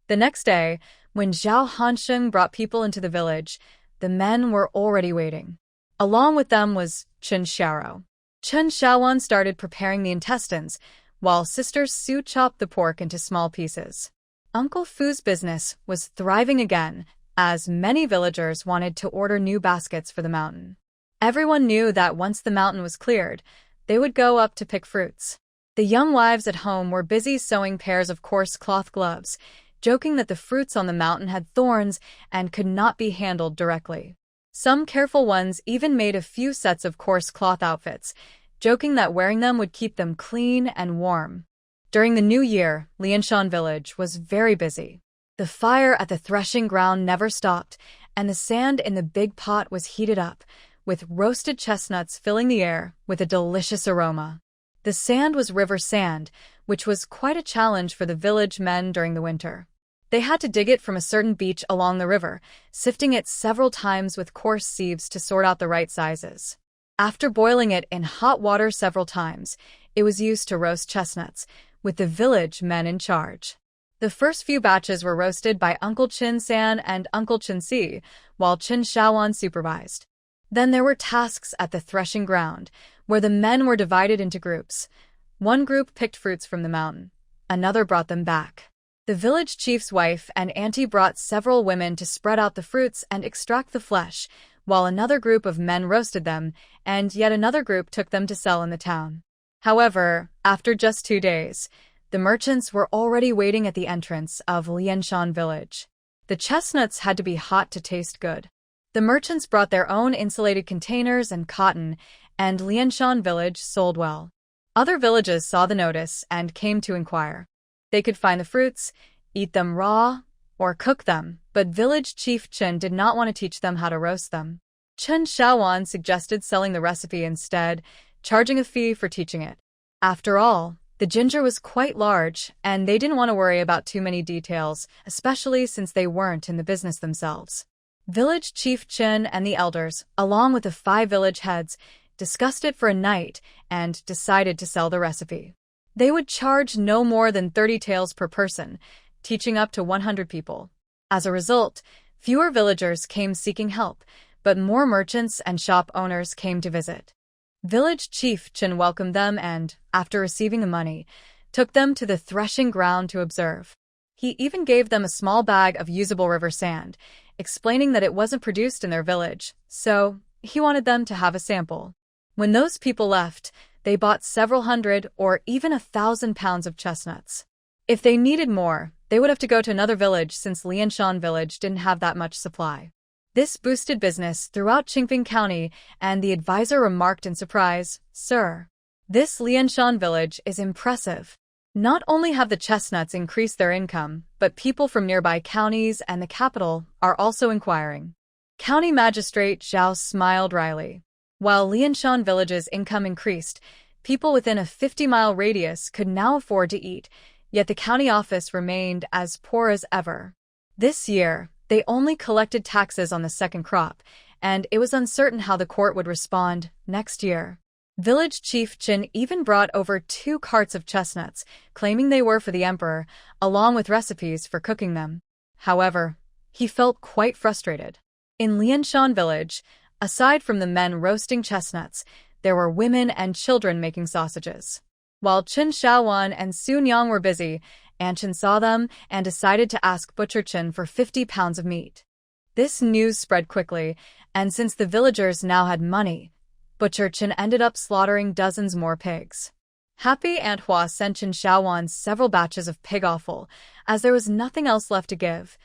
The next day, when Zhao Hansheng brought people into the village, the men were already waiting. Along with them was Chen Xiao. Chen Shaowan started preparing the intestines, while Sister Su chopped the pork into small pieces. Uncle Fu's business was thriving again, as many villagers wanted to order new baskets for the mountain. Everyone knew that once the mountain was cleared, they would go up to pick fruits. The young wives at home were busy sewing pairs of coarse cloth gloves, joking that the fruits on the mountain had thorns and could not be handled directly. Some careful ones even made a few sets of coarse cloth outfits, joking that wearing them would keep them clean and warm. During the new year, Lianshan village was very busy. The fire at the threshing ground never stopped, and the sand in the big pot was heated up, with roasted chestnuts filling the air with a delicious aroma. The sand was river sand, which was quite a challenge for the village men during the winter. They had to dig it from a certain beach along the river, sifting it several times with coarse sieves to sort out the right sizes. After boiling it in hot water several times, it was used to roast chestnuts, with the village men in charge. The first few batches were roasted by Uncle Chin San and Uncle Chin Si, while Chen Shaowan supervised. Then there were tasks at the threshing ground, where the men were divided into groups. One group picked fruits from the mountain. Another brought them back. The village chief's wife and auntie brought several women to spread out the fruits and extract the flesh, while another group of men roasted them, and yet another group took them to sell in the town. However, after just 2 days, the merchants were already waiting at the entrance of Lianshan village. The chestnuts had to be hot to taste good. The merchants brought their own insulated containers and cotton, and Lianshan village sold well. Other villages saw the notice and came to inquire. They could find the fruits, eat them raw, or cook them, but village chief Chen did not want to teach them how to roast them. Chen Shaowan suggested selling the recipe instead, charging a fee for teaching it. After all, the ginger was quite large, and they didn't want to worry about too many details, especially since they weren't in the business themselves. Village Chief Chen and the elders, along with the 5 village heads, discussed it for a night and decided to sell the recipe. They would charge no more than 30 taels per person, teaching up to 100 people. As a result, fewer villagers came seeking help, but more merchants and shop owners came to visit. Village Chief Chen welcomed them and, after receiving the money, took them to the threshing ground to observe. He even gave them a small bag of usable river sand, explaining that it wasn't produced in their village, so he wanted them to have a sample. When those people left, they bought several hundred or even 1,000 pounds of chestnuts. If they needed more, they would have to go to another village since Lianshan village didn't have that much supply. This boosted business throughout Qingping County, and the advisor remarked in surprise, "Sir, this Lianshan village is impressive. Not only have the chestnuts increased their income, but people from nearby counties and the capital are also inquiring." County Magistrate Zhao smiled wryly. While Lianshan village's income increased, people within a 50-mile radius could now afford to eat, yet the county office remained as poor as ever. This year, they only collected taxes on the second crop, and it was uncertain how the court would respond next year. Village Chief Qin even brought over 2 carts of chestnuts, claiming they were for the emperor, along with recipes for cooking them. However, he felt quite frustrated. In Lianshan village, aside from the men roasting chestnuts, there were women and children making sausages. While Qin Shaowan and Sun Yang were busy, Anchen saw them and decided to ask Butcher Qin for 50 pounds of meat. This news spread quickly, and since the villagers now had money, Butcher Qin ended up slaughtering dozens more pigs. Happy Manhwa sent Qin Shaowan several batches of pig offal, as there was nothing else left to give.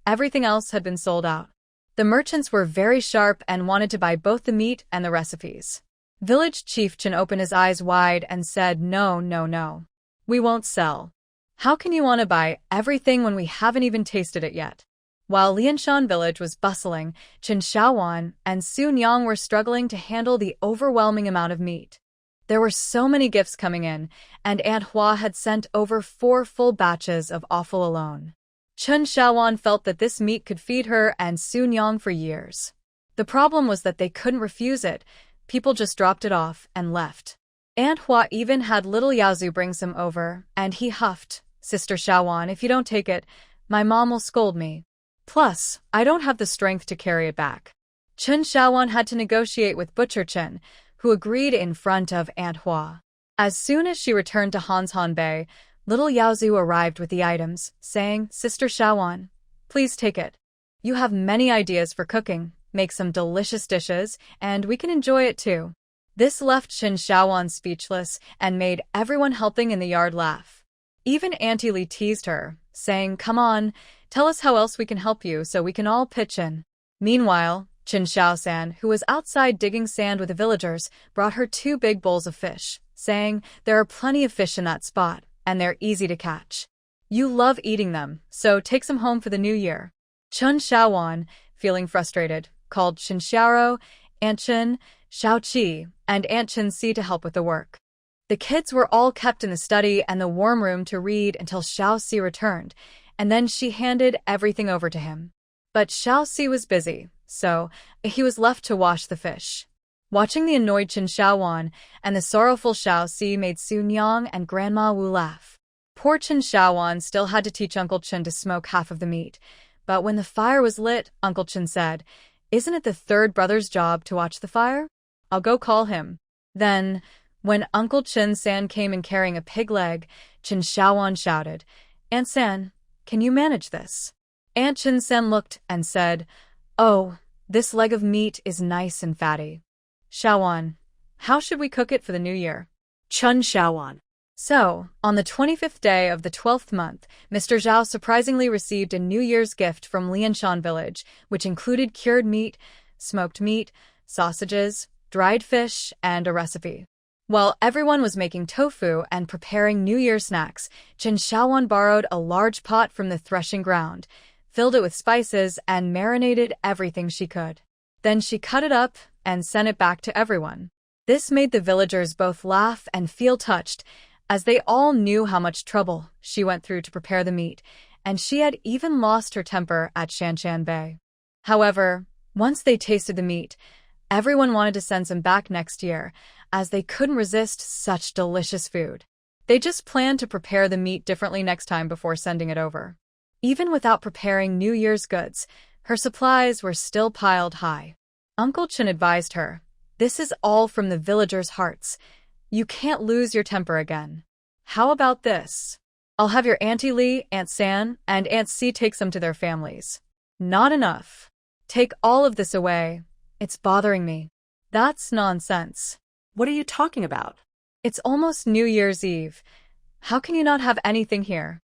Everything else had been sold out. The merchants were very sharp and wanted to buy both the meat and the recipes. Village Chief Qin opened his eyes wide and said, "No, no, no. We won't sell. How can you want to buy everything when we haven't even tasted it yet?" While Lianshan village was bustling, Qin Shaowan and Sun Yang were struggling to handle the overwhelming amount of meat. There were so many gifts coming in, and Aunt Hua had sent over 4 full batches of offal alone. Qin Shaowan felt that this meat could feed her and Sun Yang for years. The problem was that they couldn't refuse it. People just dropped it off and left. Aunt Hua even had little Yaozu bring some over, and he huffed, "Sister Shaowan, if you don't take it, my mom will scold me. Plus, I don't have the strength to carry it back." Qin Shaowan had to negotiate with Butcher Qin, who agreed in front of Aunt Hua. As soon as she returned to Hanshan Bay, little Yaozu arrived with the items, saying, "Sister Shaowan, please take it. You have many ideas for cooking, make some delicious dishes, and we can enjoy it too." This left Qin Shaowan speechless and made everyone helping in the yard laugh. Even Auntie Li teased her, saying, "Come on, tell us how else we can help you so we can all pitch in." Meanwhile, Qin Shaosan, who was outside digging sand with the villagers, brought her 2 big bowls of fish, saying, "There are plenty of fish in that spot, and they're easy to catch. You love eating them, so take some home for the new year." Qin Shaowan, feeling frustrated, called Qin Xiaoro, Aunt Qin, Xiao Qi, and Aunt Qin Si to help with the work. The kids were all kept in the study and the warm room to read until Xiao Si returned, and then she handed everything over to him. But Xiao Si was busy, so he was left to wash the fish. Watching the annoyed Qin Shaowan and the sorrowful Xiao Si made Sun Yang and Grandma Wu laugh. Poor Qin Shaowan still had to teach Uncle Qin to smoke half of the meat, but when the fire was lit, Uncle Qin said, "Isn't it the 3rd brother's job to watch the fire? I'll go call him." Then, when Uncle Qin San came in carrying a pig leg, Qin Shaowan shouted, "Aunt San, can you manage this?" Aunt Qin San looked and said, "Oh, this leg of meat is nice and fatty. Shaowan, how should we cook it for the new year?" Qin Shaowan. So, on the 25th day of the 12th month, Mr. Zhao surprisingly received a New Year's gift from Lianshan village, which included cured meat, smoked meat, sausages, dried fish, and a recipe. While everyone was making tofu and preparing New Year snacks, Qin Shaowan borrowed a large pot from the threshing ground, filled it with spices, and marinated everything she could. Then she cut it up and sent it back to everyone. This made the villagers both laugh and feel touched, as they all knew how much trouble she went through to prepare the meat, and she had even lost her temper at Shanshan Bay. However, once they tasted the meat, everyone wanted to send some back next year, as they couldn't resist such delicious food. They just planned to prepare the meat differently next time before sending it over. Even without preparing New Year's goods, her supplies were still piled high. Uncle Chen advised her. This is all from the villagers' hearts. You can't lose your temper again. How about this? I'll have your Auntie Lee, Aunt San, and Aunt C take some to their families. Not enough. Take all of this away. It's bothering me. That's nonsense. What are you talking about? It's almost New Year's Eve. How can you not have anything here?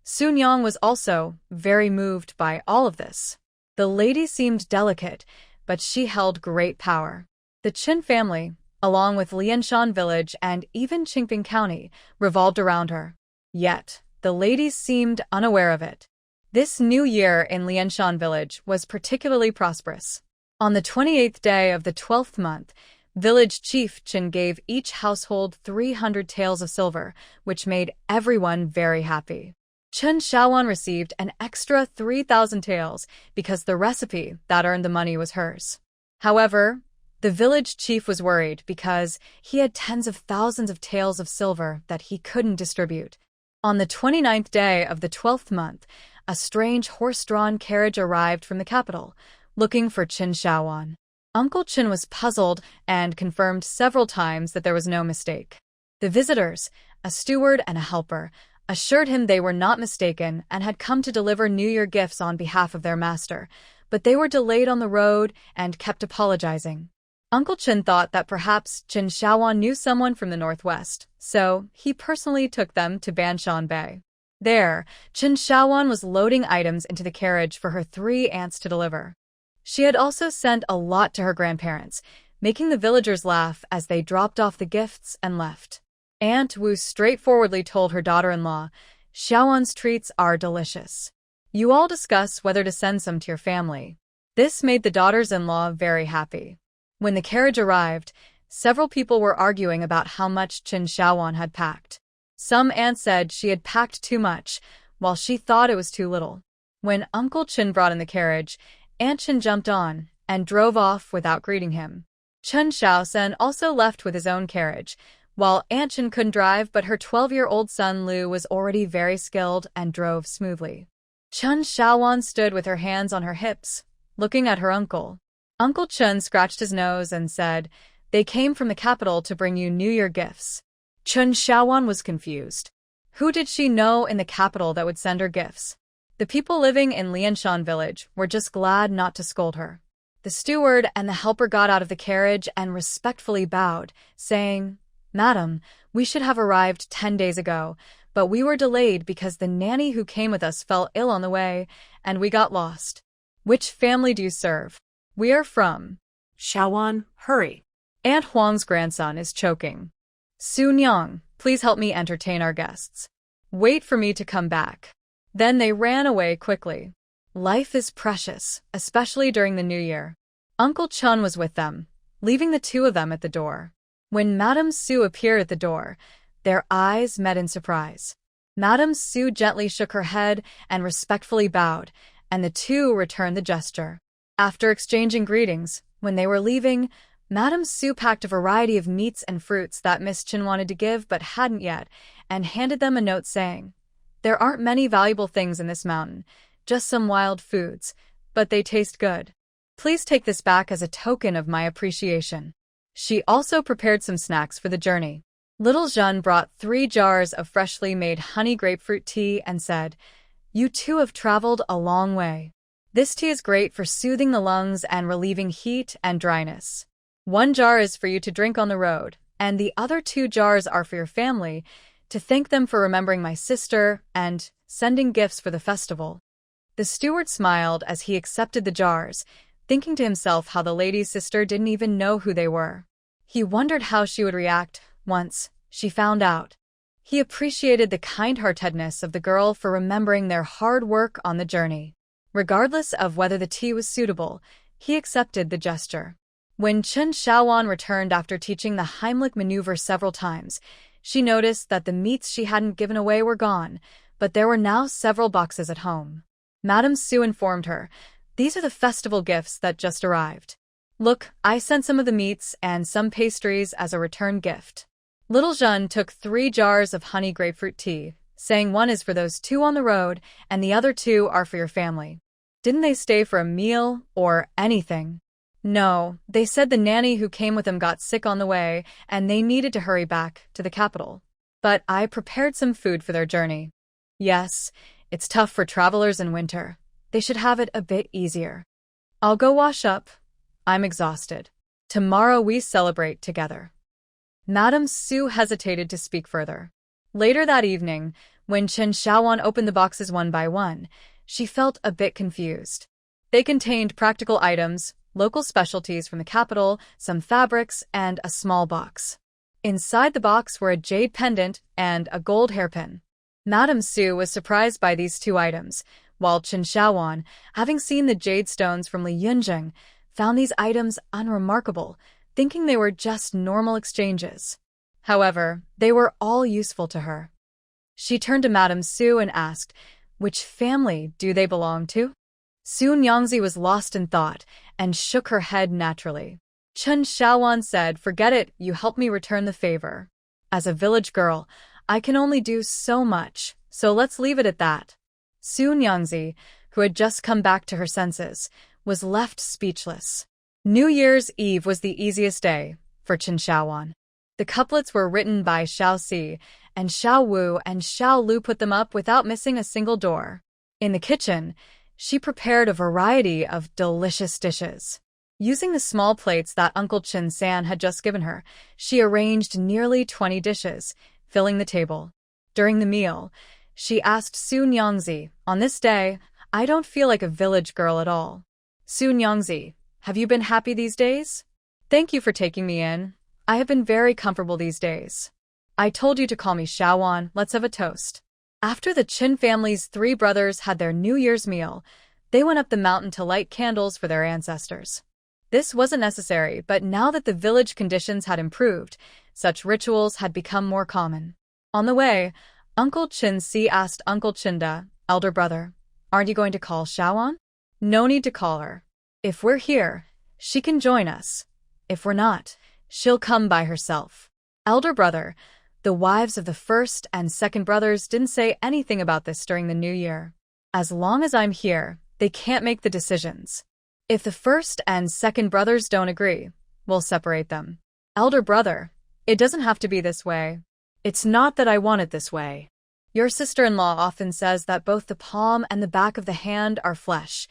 Sun Yang was also very moved by all of this. The lady seemed delicate, but she held great power. The Qin family, along with Lianshan village and even Qingping County, revolved around her. Yet, the ladies seemed unaware of it. This new year in Lianshan village was particularly prosperous. On the 28th day of the 12th month, village chief Qin gave each household 300 taels of silver, which made everyone very happy. Chen Shaoan received an extra 3,000 taels because the recipe that earned the money was hers. However, the village chief was worried because he had tens of thousands of taels of silver that he couldn't distribute. On the 29th day of the 12th month, a strange horse-drawn carriage arrived from the capital, looking for Chen Shaoan. Uncle Chen was puzzled and confirmed several times that there was no mistake. The visitors, a steward and a helper, assured him they were not mistaken and had come to deliver New Year gifts on behalf of their master, but they were delayed on the road and kept apologizing. Uncle Chen thought that perhaps Chen Shaoan knew someone from the northwest, so he personally took them to Banshan Bay. There, Chen Shaoan was loading items into the carriage for her 3 aunts to deliver. She had also sent a lot to her grandparents, making the villagers laugh as they dropped off the gifts and left. Aunt Wu straightforwardly told her daughter-in-law, Shaoan's treats are delicious. You all discuss whether to send some to your family. This made the daughters-in-law very happy. When the carriage arrived, several people were arguing about how much Chen Shaoan had packed. Some aunts said she had packed too much, while she thought it was too little. When Uncle Chen brought in the carriage, Aunt Chen jumped on and drove off without greeting him. Chen Shaosen also left with his own carriage, while Aunt Chen couldn't drive, but her 12-year-old son Lu was already very skilled and drove smoothly. Chen Shaoan stood with her hands on her hips, looking at her uncle. Uncle Chen scratched his nose and said, They came from the capital to bring you New Year gifts. Chen Shaoan was confused. Who did she know in the capital that would send her gifts? The people living in Lianshan village were just glad not to scold her. The steward and the helper got out of the carriage and respectfully bowed, saying, Madam, we should have arrived 10 days ago, but we were delayed because the nanny who came with us fell ill on the way, and we got lost. Which family do you serve? We are from Shaoan, hurry. Aunt Huang's grandson is choking. Sun Yang, please help me entertain our guests. Wait for me to come back. Then they ran away quickly. Life is precious, especially during the New Year. Uncle Chen was with them, leaving the 2 of them at the door. When Madame Su appeared at the door, their eyes met in surprise. Madame Su gently shook her head and respectfully bowed, and the 2 returned the gesture. After exchanging greetings, when they were leaving, Madame Su packed a variety of meats and fruits that Miss Chen wanted to give but hadn't yet, and handed them a note saying, There aren't many valuable things in this mountain, just some wild foods, but they taste good. Please take this back as a token of my appreciation. She also prepared some snacks for the journey. Little Jeanne brought 3 jars of freshly made honey grapefruit tea and said, You 2 have traveled a long way. This tea is great for soothing the lungs and relieving heat and dryness. 1 jar is for you to drink on the road, and the other 2 jars are for your family, to thank them for remembering my sister and sending gifts for the festival. The steward smiled as he accepted the jars, thinking to himself how the lady's sister didn't even know who they were. He wondered how she would react once she found out. He appreciated the kind-heartedness of the girl for remembering their hard work on the journey. Regardless of whether the tea was suitable, he accepted the gesture. When Chen Shaoan returned after teaching the Heimlich maneuver several times, she noticed that the meats she hadn't given away were gone, but there were now several boxes at home. Madame Su informed her, These are the festival gifts that just arrived. Look, I sent some of the meats and some pastries as a return gift. Little Jeanne took 3 jars of honey grapefruit tea, saying 1 is for those 2 on the road and the other 2 are for your family. Didn't they stay for a meal or anything? No, they said the nanny who came with them got sick on the way, and they needed to hurry back to the capital. But I prepared some food for their journey. Yes, it's tough for travelers in winter. They should have it a bit easier. I'll go wash up. I'm exhausted. Tomorrow we celebrate together. Madame Su hesitated to speak further. Later that evening, when Chen Xiaowan opened the boxes one by one, she felt a bit confused. They contained practical items, local specialties from the capital, some fabrics, and a small box. Inside the box were a jade pendant and a gold hairpin. Madame Su was surprised by these two items, while Chen Xiaowan, having seen the jade stones from Li Yunjing, found these items unremarkable, thinking they were just normal exchanges. However, they were all useful to her. She turned to Madame Su and asked, "Which family do they belong to?" Su Nyangzi was lost in thought and shook her head naturally. Chen Xiaowan said, "Forget it, you helped me return the favor. As a village girl, I can only do so much, so let's leave it at that." Su Nyangzi, who had just come back to her senses, was left speechless. New Year's Eve was the easiest day for Chen Xiaowan. The couplets were written by Xiao Si, and Xiao Wu and Xiao Lu put them up without missing a single door. In the kitchen, she prepared a variety of delicious dishes. Using the small plates that Uncle Chen San had just given her, she arranged nearly 20 dishes, filling the table. During the meal, she asked Su Nyangzi, "On this day, I don't feel like a village girl at all. Su Nyangzi, have you been happy these days? Thank you for taking me in. I have been very comfortable these days. I told you to call me Xiaowan, let's have a toast." After the Qin family's 3 brothers had their New Year's meal, they went up the mountain to light candles for their ancestors. This wasn't necessary, but now that the village conditions had improved, such rituals had become more common. On the way, Uncle Qin Si asked Uncle Chinda, elder brother, "Aren't you going to call Xiaowan?" "No need to call her. If we're here, she can join us. If we're not, she'll come by herself." Elder brother, the wives of the first and second brothers didn't say anything about this during the New Year. As long as I'm here, they can't make the decisions. If the first and second brothers don't agree, we'll separate them. Elder brother, it doesn't have to be this way. It's not that I want it this way. Your sister-in-law often says that both the palm and the back of the hand are flesh.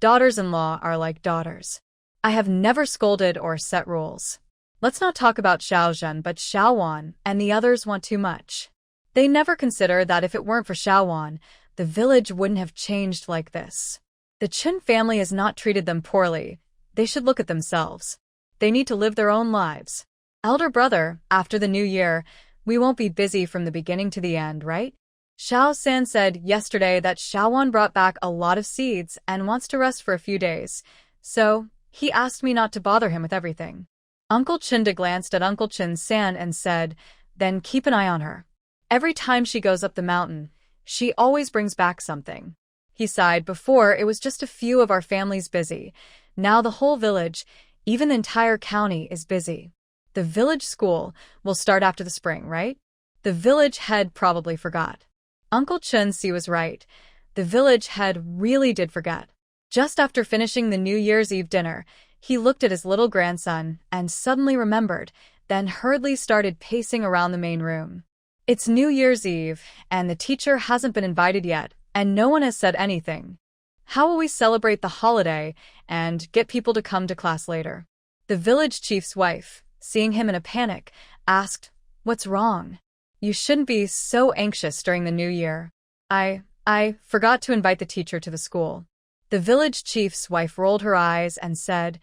Daughters-in-law are like daughters. I have never scolded or set rules. Let's not talk about Xiaozhen, but Xiaowan and the others want too much. They never consider that if it weren't for Xiaowan, the village wouldn't have changed like this. The Qin family has not treated them poorly. They should look at themselves. They need to live their own lives. Elder brother, after the New Year, we won't be busy from the beginning to the end, right? Xiao San said yesterday that Xiaowan brought back a lot of seeds and wants to rest for a few days, so he asked me not to bother him with everything. Uncle Chinda glanced at Uncle Chin San and said, "Then keep an eye on her. Every time she goes up the mountain, she always brings back something." He sighed. "Before, it was just a few of our families busy. Now the whole village, even the entire county, is busy. The village school will start after the spring, right?" The village head probably forgot. Uncle Chen Si was right. The village head really did forget. Just after finishing the New Year's Eve dinner, he looked at his little grandson and suddenly remembered, then hurriedly started pacing around the main room. It's New Year's Eve, and the teacher hasn't been invited yet, and no one has said anything. How will we celebrate the holiday and get people to come to class later? The village chief's wife, seeing him in a panic, asked, "What's wrong? You shouldn't be so anxious during the New Year." I forgot to invite the teacher to the school." The village chief's wife rolled her eyes and said,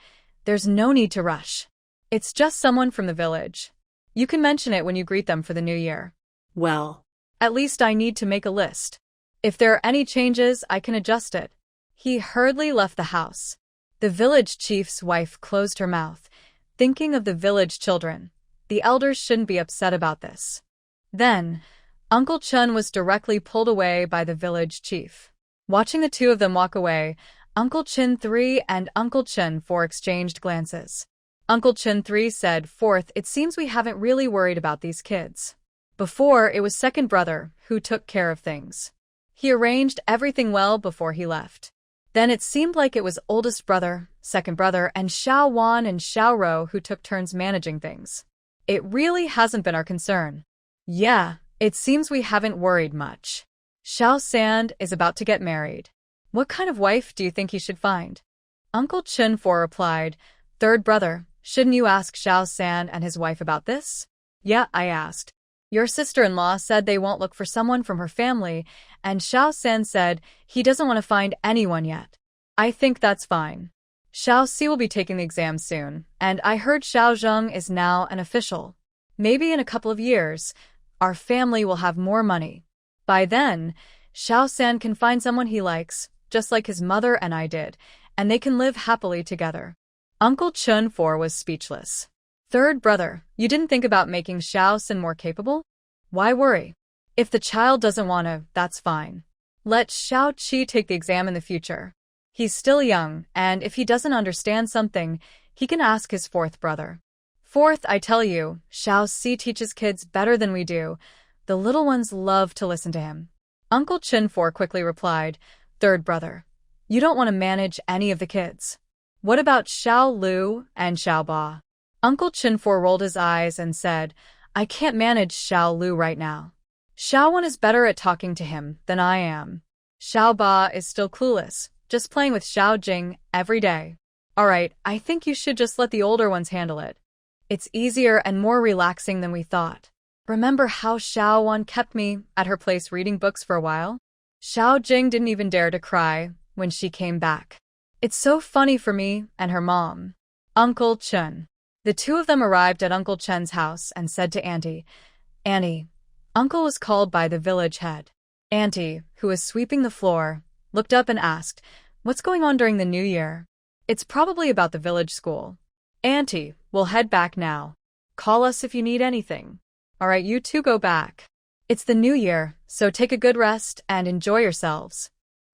"There's no need to rush. It's just someone from the village. You can mention it when you greet them for the New Year." "Well, "At least I need to make a list. If there are any changes, I can adjust it." He hurriedly left the house. The village chief's wife closed her mouth, thinking of the village children. The elders shouldn't be upset about this. Then, Uncle Chun was directly pulled away by the village chief. Watching the two of them walk away, Uncle Chin 3 and Uncle Chin 4 exchanged glances. Uncle Chin 3 said, "Fourth, it seems we haven't really worried about these kids. Before, it was second brother who took care of things. He arranged everything well before he left. Then it seemed like it was oldest brother second brother, and Xiao Wan and Xiao Ro, who took turns managing things. It really hasn't been our concern. Yeah, it seems we haven't worried much. Xiao Sand is about to get married. What kind of wife do you think he should find? Uncle Chen For replied, third brother, shouldn't you ask Xiao San and his wife about this? Yeah, I asked. Your sister-in-law said they won't look for someone from her family, and Xiao San said he doesn't want to find anyone yet. I think that's fine. Xiao Si will be taking the exam soon, and I heard Xiao Zheng is now an official. Maybe in a couple of years, our family will have more money. By then, Xiao San can find someone he likes, just like his mother and I did, and they can live happily together. Uncle Chun For was speechless. Third brother, you didn't think about making Xiao San more capable? Why worry? If the child doesn't want to, that's fine. Let Xiao Qi take the exam in the future. He's still young, and if he doesn't understand something, he can ask his fourth brother. Fourth, I tell you, Xiao Si teaches kids better than we do. The little ones love to listen to him. Uncle Chin For quickly replied, third brother, you don't want to manage any of the kids. What about Xiao Lu and Xiao Ba? Uncle Chin For rolled his eyes and said, I can't manage Xiao Lu right now. Xiao Wan is better at talking to him than I am. Xiao Ba is still clueless, just playing with Xiao Jing every day. Alright, I think you should just let the older ones handle it. It's easier and more relaxing than we thought. Remember how Xiao Wan kept me at her place reading books for a while? Xiao Jing didn't even dare to cry when she came back. It's so funny for me and her mom. Uncle Chen. The two of them arrived at Uncle Chen's house and said to Auntie, Auntie, Uncle was called by the village head. Auntie, who was sweeping the floor, looked up and asked, what's going on during the new year? It's probably about the village school. Auntie, we'll head back now. Call us if you need anything. Alright, you two go back. It's the new year, so take a good rest and enjoy yourselves.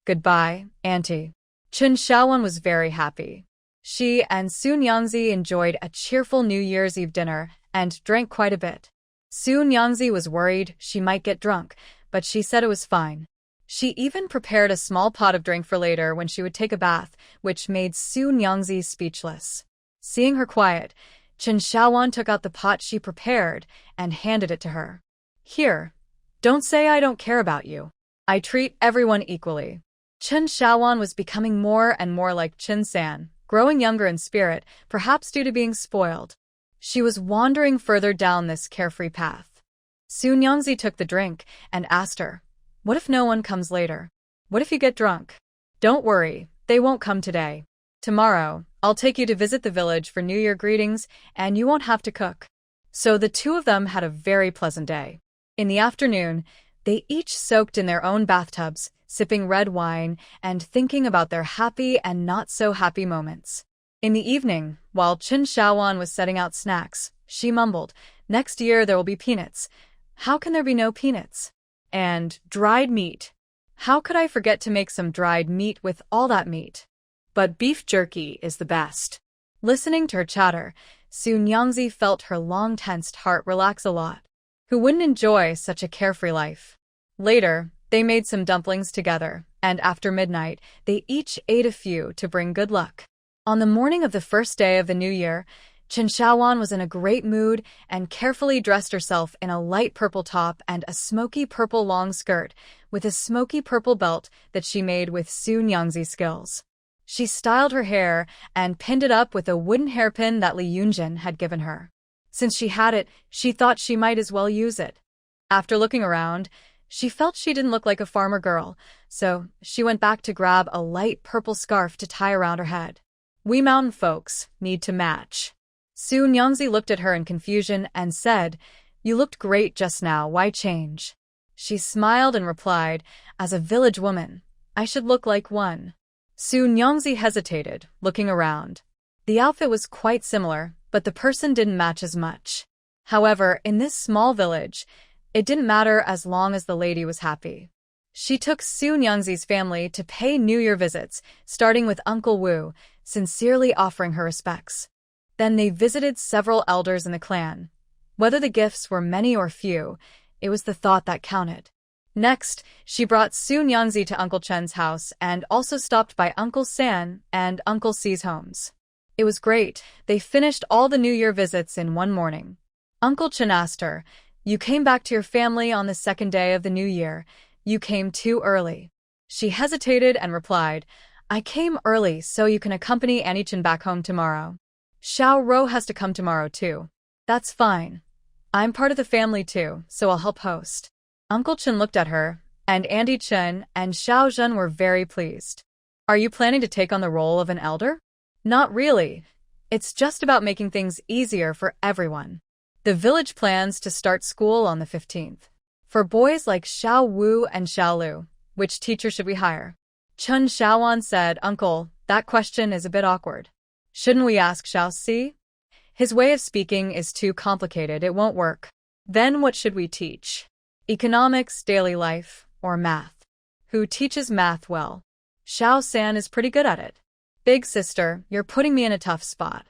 Goodbye, Auntie. Chen Xiaowan was very happy. She and Sun Yangzi enjoyed a cheerful New Year's Eve dinner and drank quite a bit. Sun Yangzi was worried she might get drunk, but she said it was fine. She even prepared a small pot of drink for later when she would take a bath, which made Sun Yangzi speechless. Seeing her quiet, Chen Xiaowan took out the pot she prepared and handed it to her. Here, don't say I don't care about you. I treat everyone equally. Chen Xiaowan was becoming more and more like Chen San, growing younger in spirit, perhaps due to being spoiled. She was wandering further down this carefree path. Sun Yangzi took the drink and asked her, what if no one comes later? What if you get drunk? Don't worry, they won't come today. Tomorrow, I'll take you to visit the village for New Year greetings, and you won't have to cook. So the two of them had a very pleasant day. In the afternoon, they each soaked in their own bathtubs, sipping red wine and thinking about their happy and not-so-happy moments. In the evening, while Chen Xiaowan was setting out snacks, she mumbled, next year there will be peanuts. How can there be no peanuts? And dried meat. How could I forget to make some dried meat with all that meat? But beef jerky is the best. Listening to her chatter, Sun Yangzi felt her long-tensed heart relax a lot. Who wouldn't enjoy such a carefree life? Later, they made some dumplings together, and after midnight, they each ate a few to bring good luck. On the morning of the first day of the new year, Chen Xiaowan was in a great mood and carefully dressed herself in a light purple top and a smoky purple long skirt with a smoky purple belt that she made with Sun Yangzi's skills. She styled her hair and pinned it up with a wooden hairpin that Li Yunjin had given her. Since she had it, she thought she might as well use it. After looking around, she felt she didn't look like a farmer girl, so she went back to grab a light purple scarf to tie around her head. We mountain folks need to match. Sun Yangzi looked at her in confusion and said, you looked great just now, why change? She smiled and replied, as a village woman, I should look like one. Sun Yangzi hesitated, looking around. The outfit was quite similar, but the person didn't match as much. However, in this small village, it didn't matter as long as the lady was happy. She took Sun Yangzi's family to pay New Year visits, starting with Uncle Wu, sincerely offering her respects. Then they visited several elders in the clan. Whether the gifts were many or few, it was the thought that counted. Next, she brought Su Nyangzi to Uncle Chen's house and also stopped by Uncle San and Uncle C's homes. It was great. They finished all the New Year visits in one morning. Uncle Chen asked her, "You came back to your family on the second day of the New Year. You came too early." She hesitated and replied, "I came early so you can accompany Annie Chen back home tomorrow. Xiao Ro has to come tomorrow too." "That's fine. I'm part of the family too, so I'll help host." Uncle Chen looked at her, and Andy Chen and Xiao Zhen were very pleased. "Are you planning to take on the role of an elder?" "Not really. It's just about making things easier for everyone." The village plans to start school on the 15th. For boys like Xiao Wu and Xiao Lu, which teacher should we hire? Chun Xiaoan said, "Uncle, that question is a bit awkward. Shouldn't we ask Xiao Si? His way of speaking is too complicated, it won't work." "Then what should we teach? Economics, daily life, or math?" "Who teaches math well?" "Xiao San is pretty good at it." "Big sister, you're putting me in a tough spot.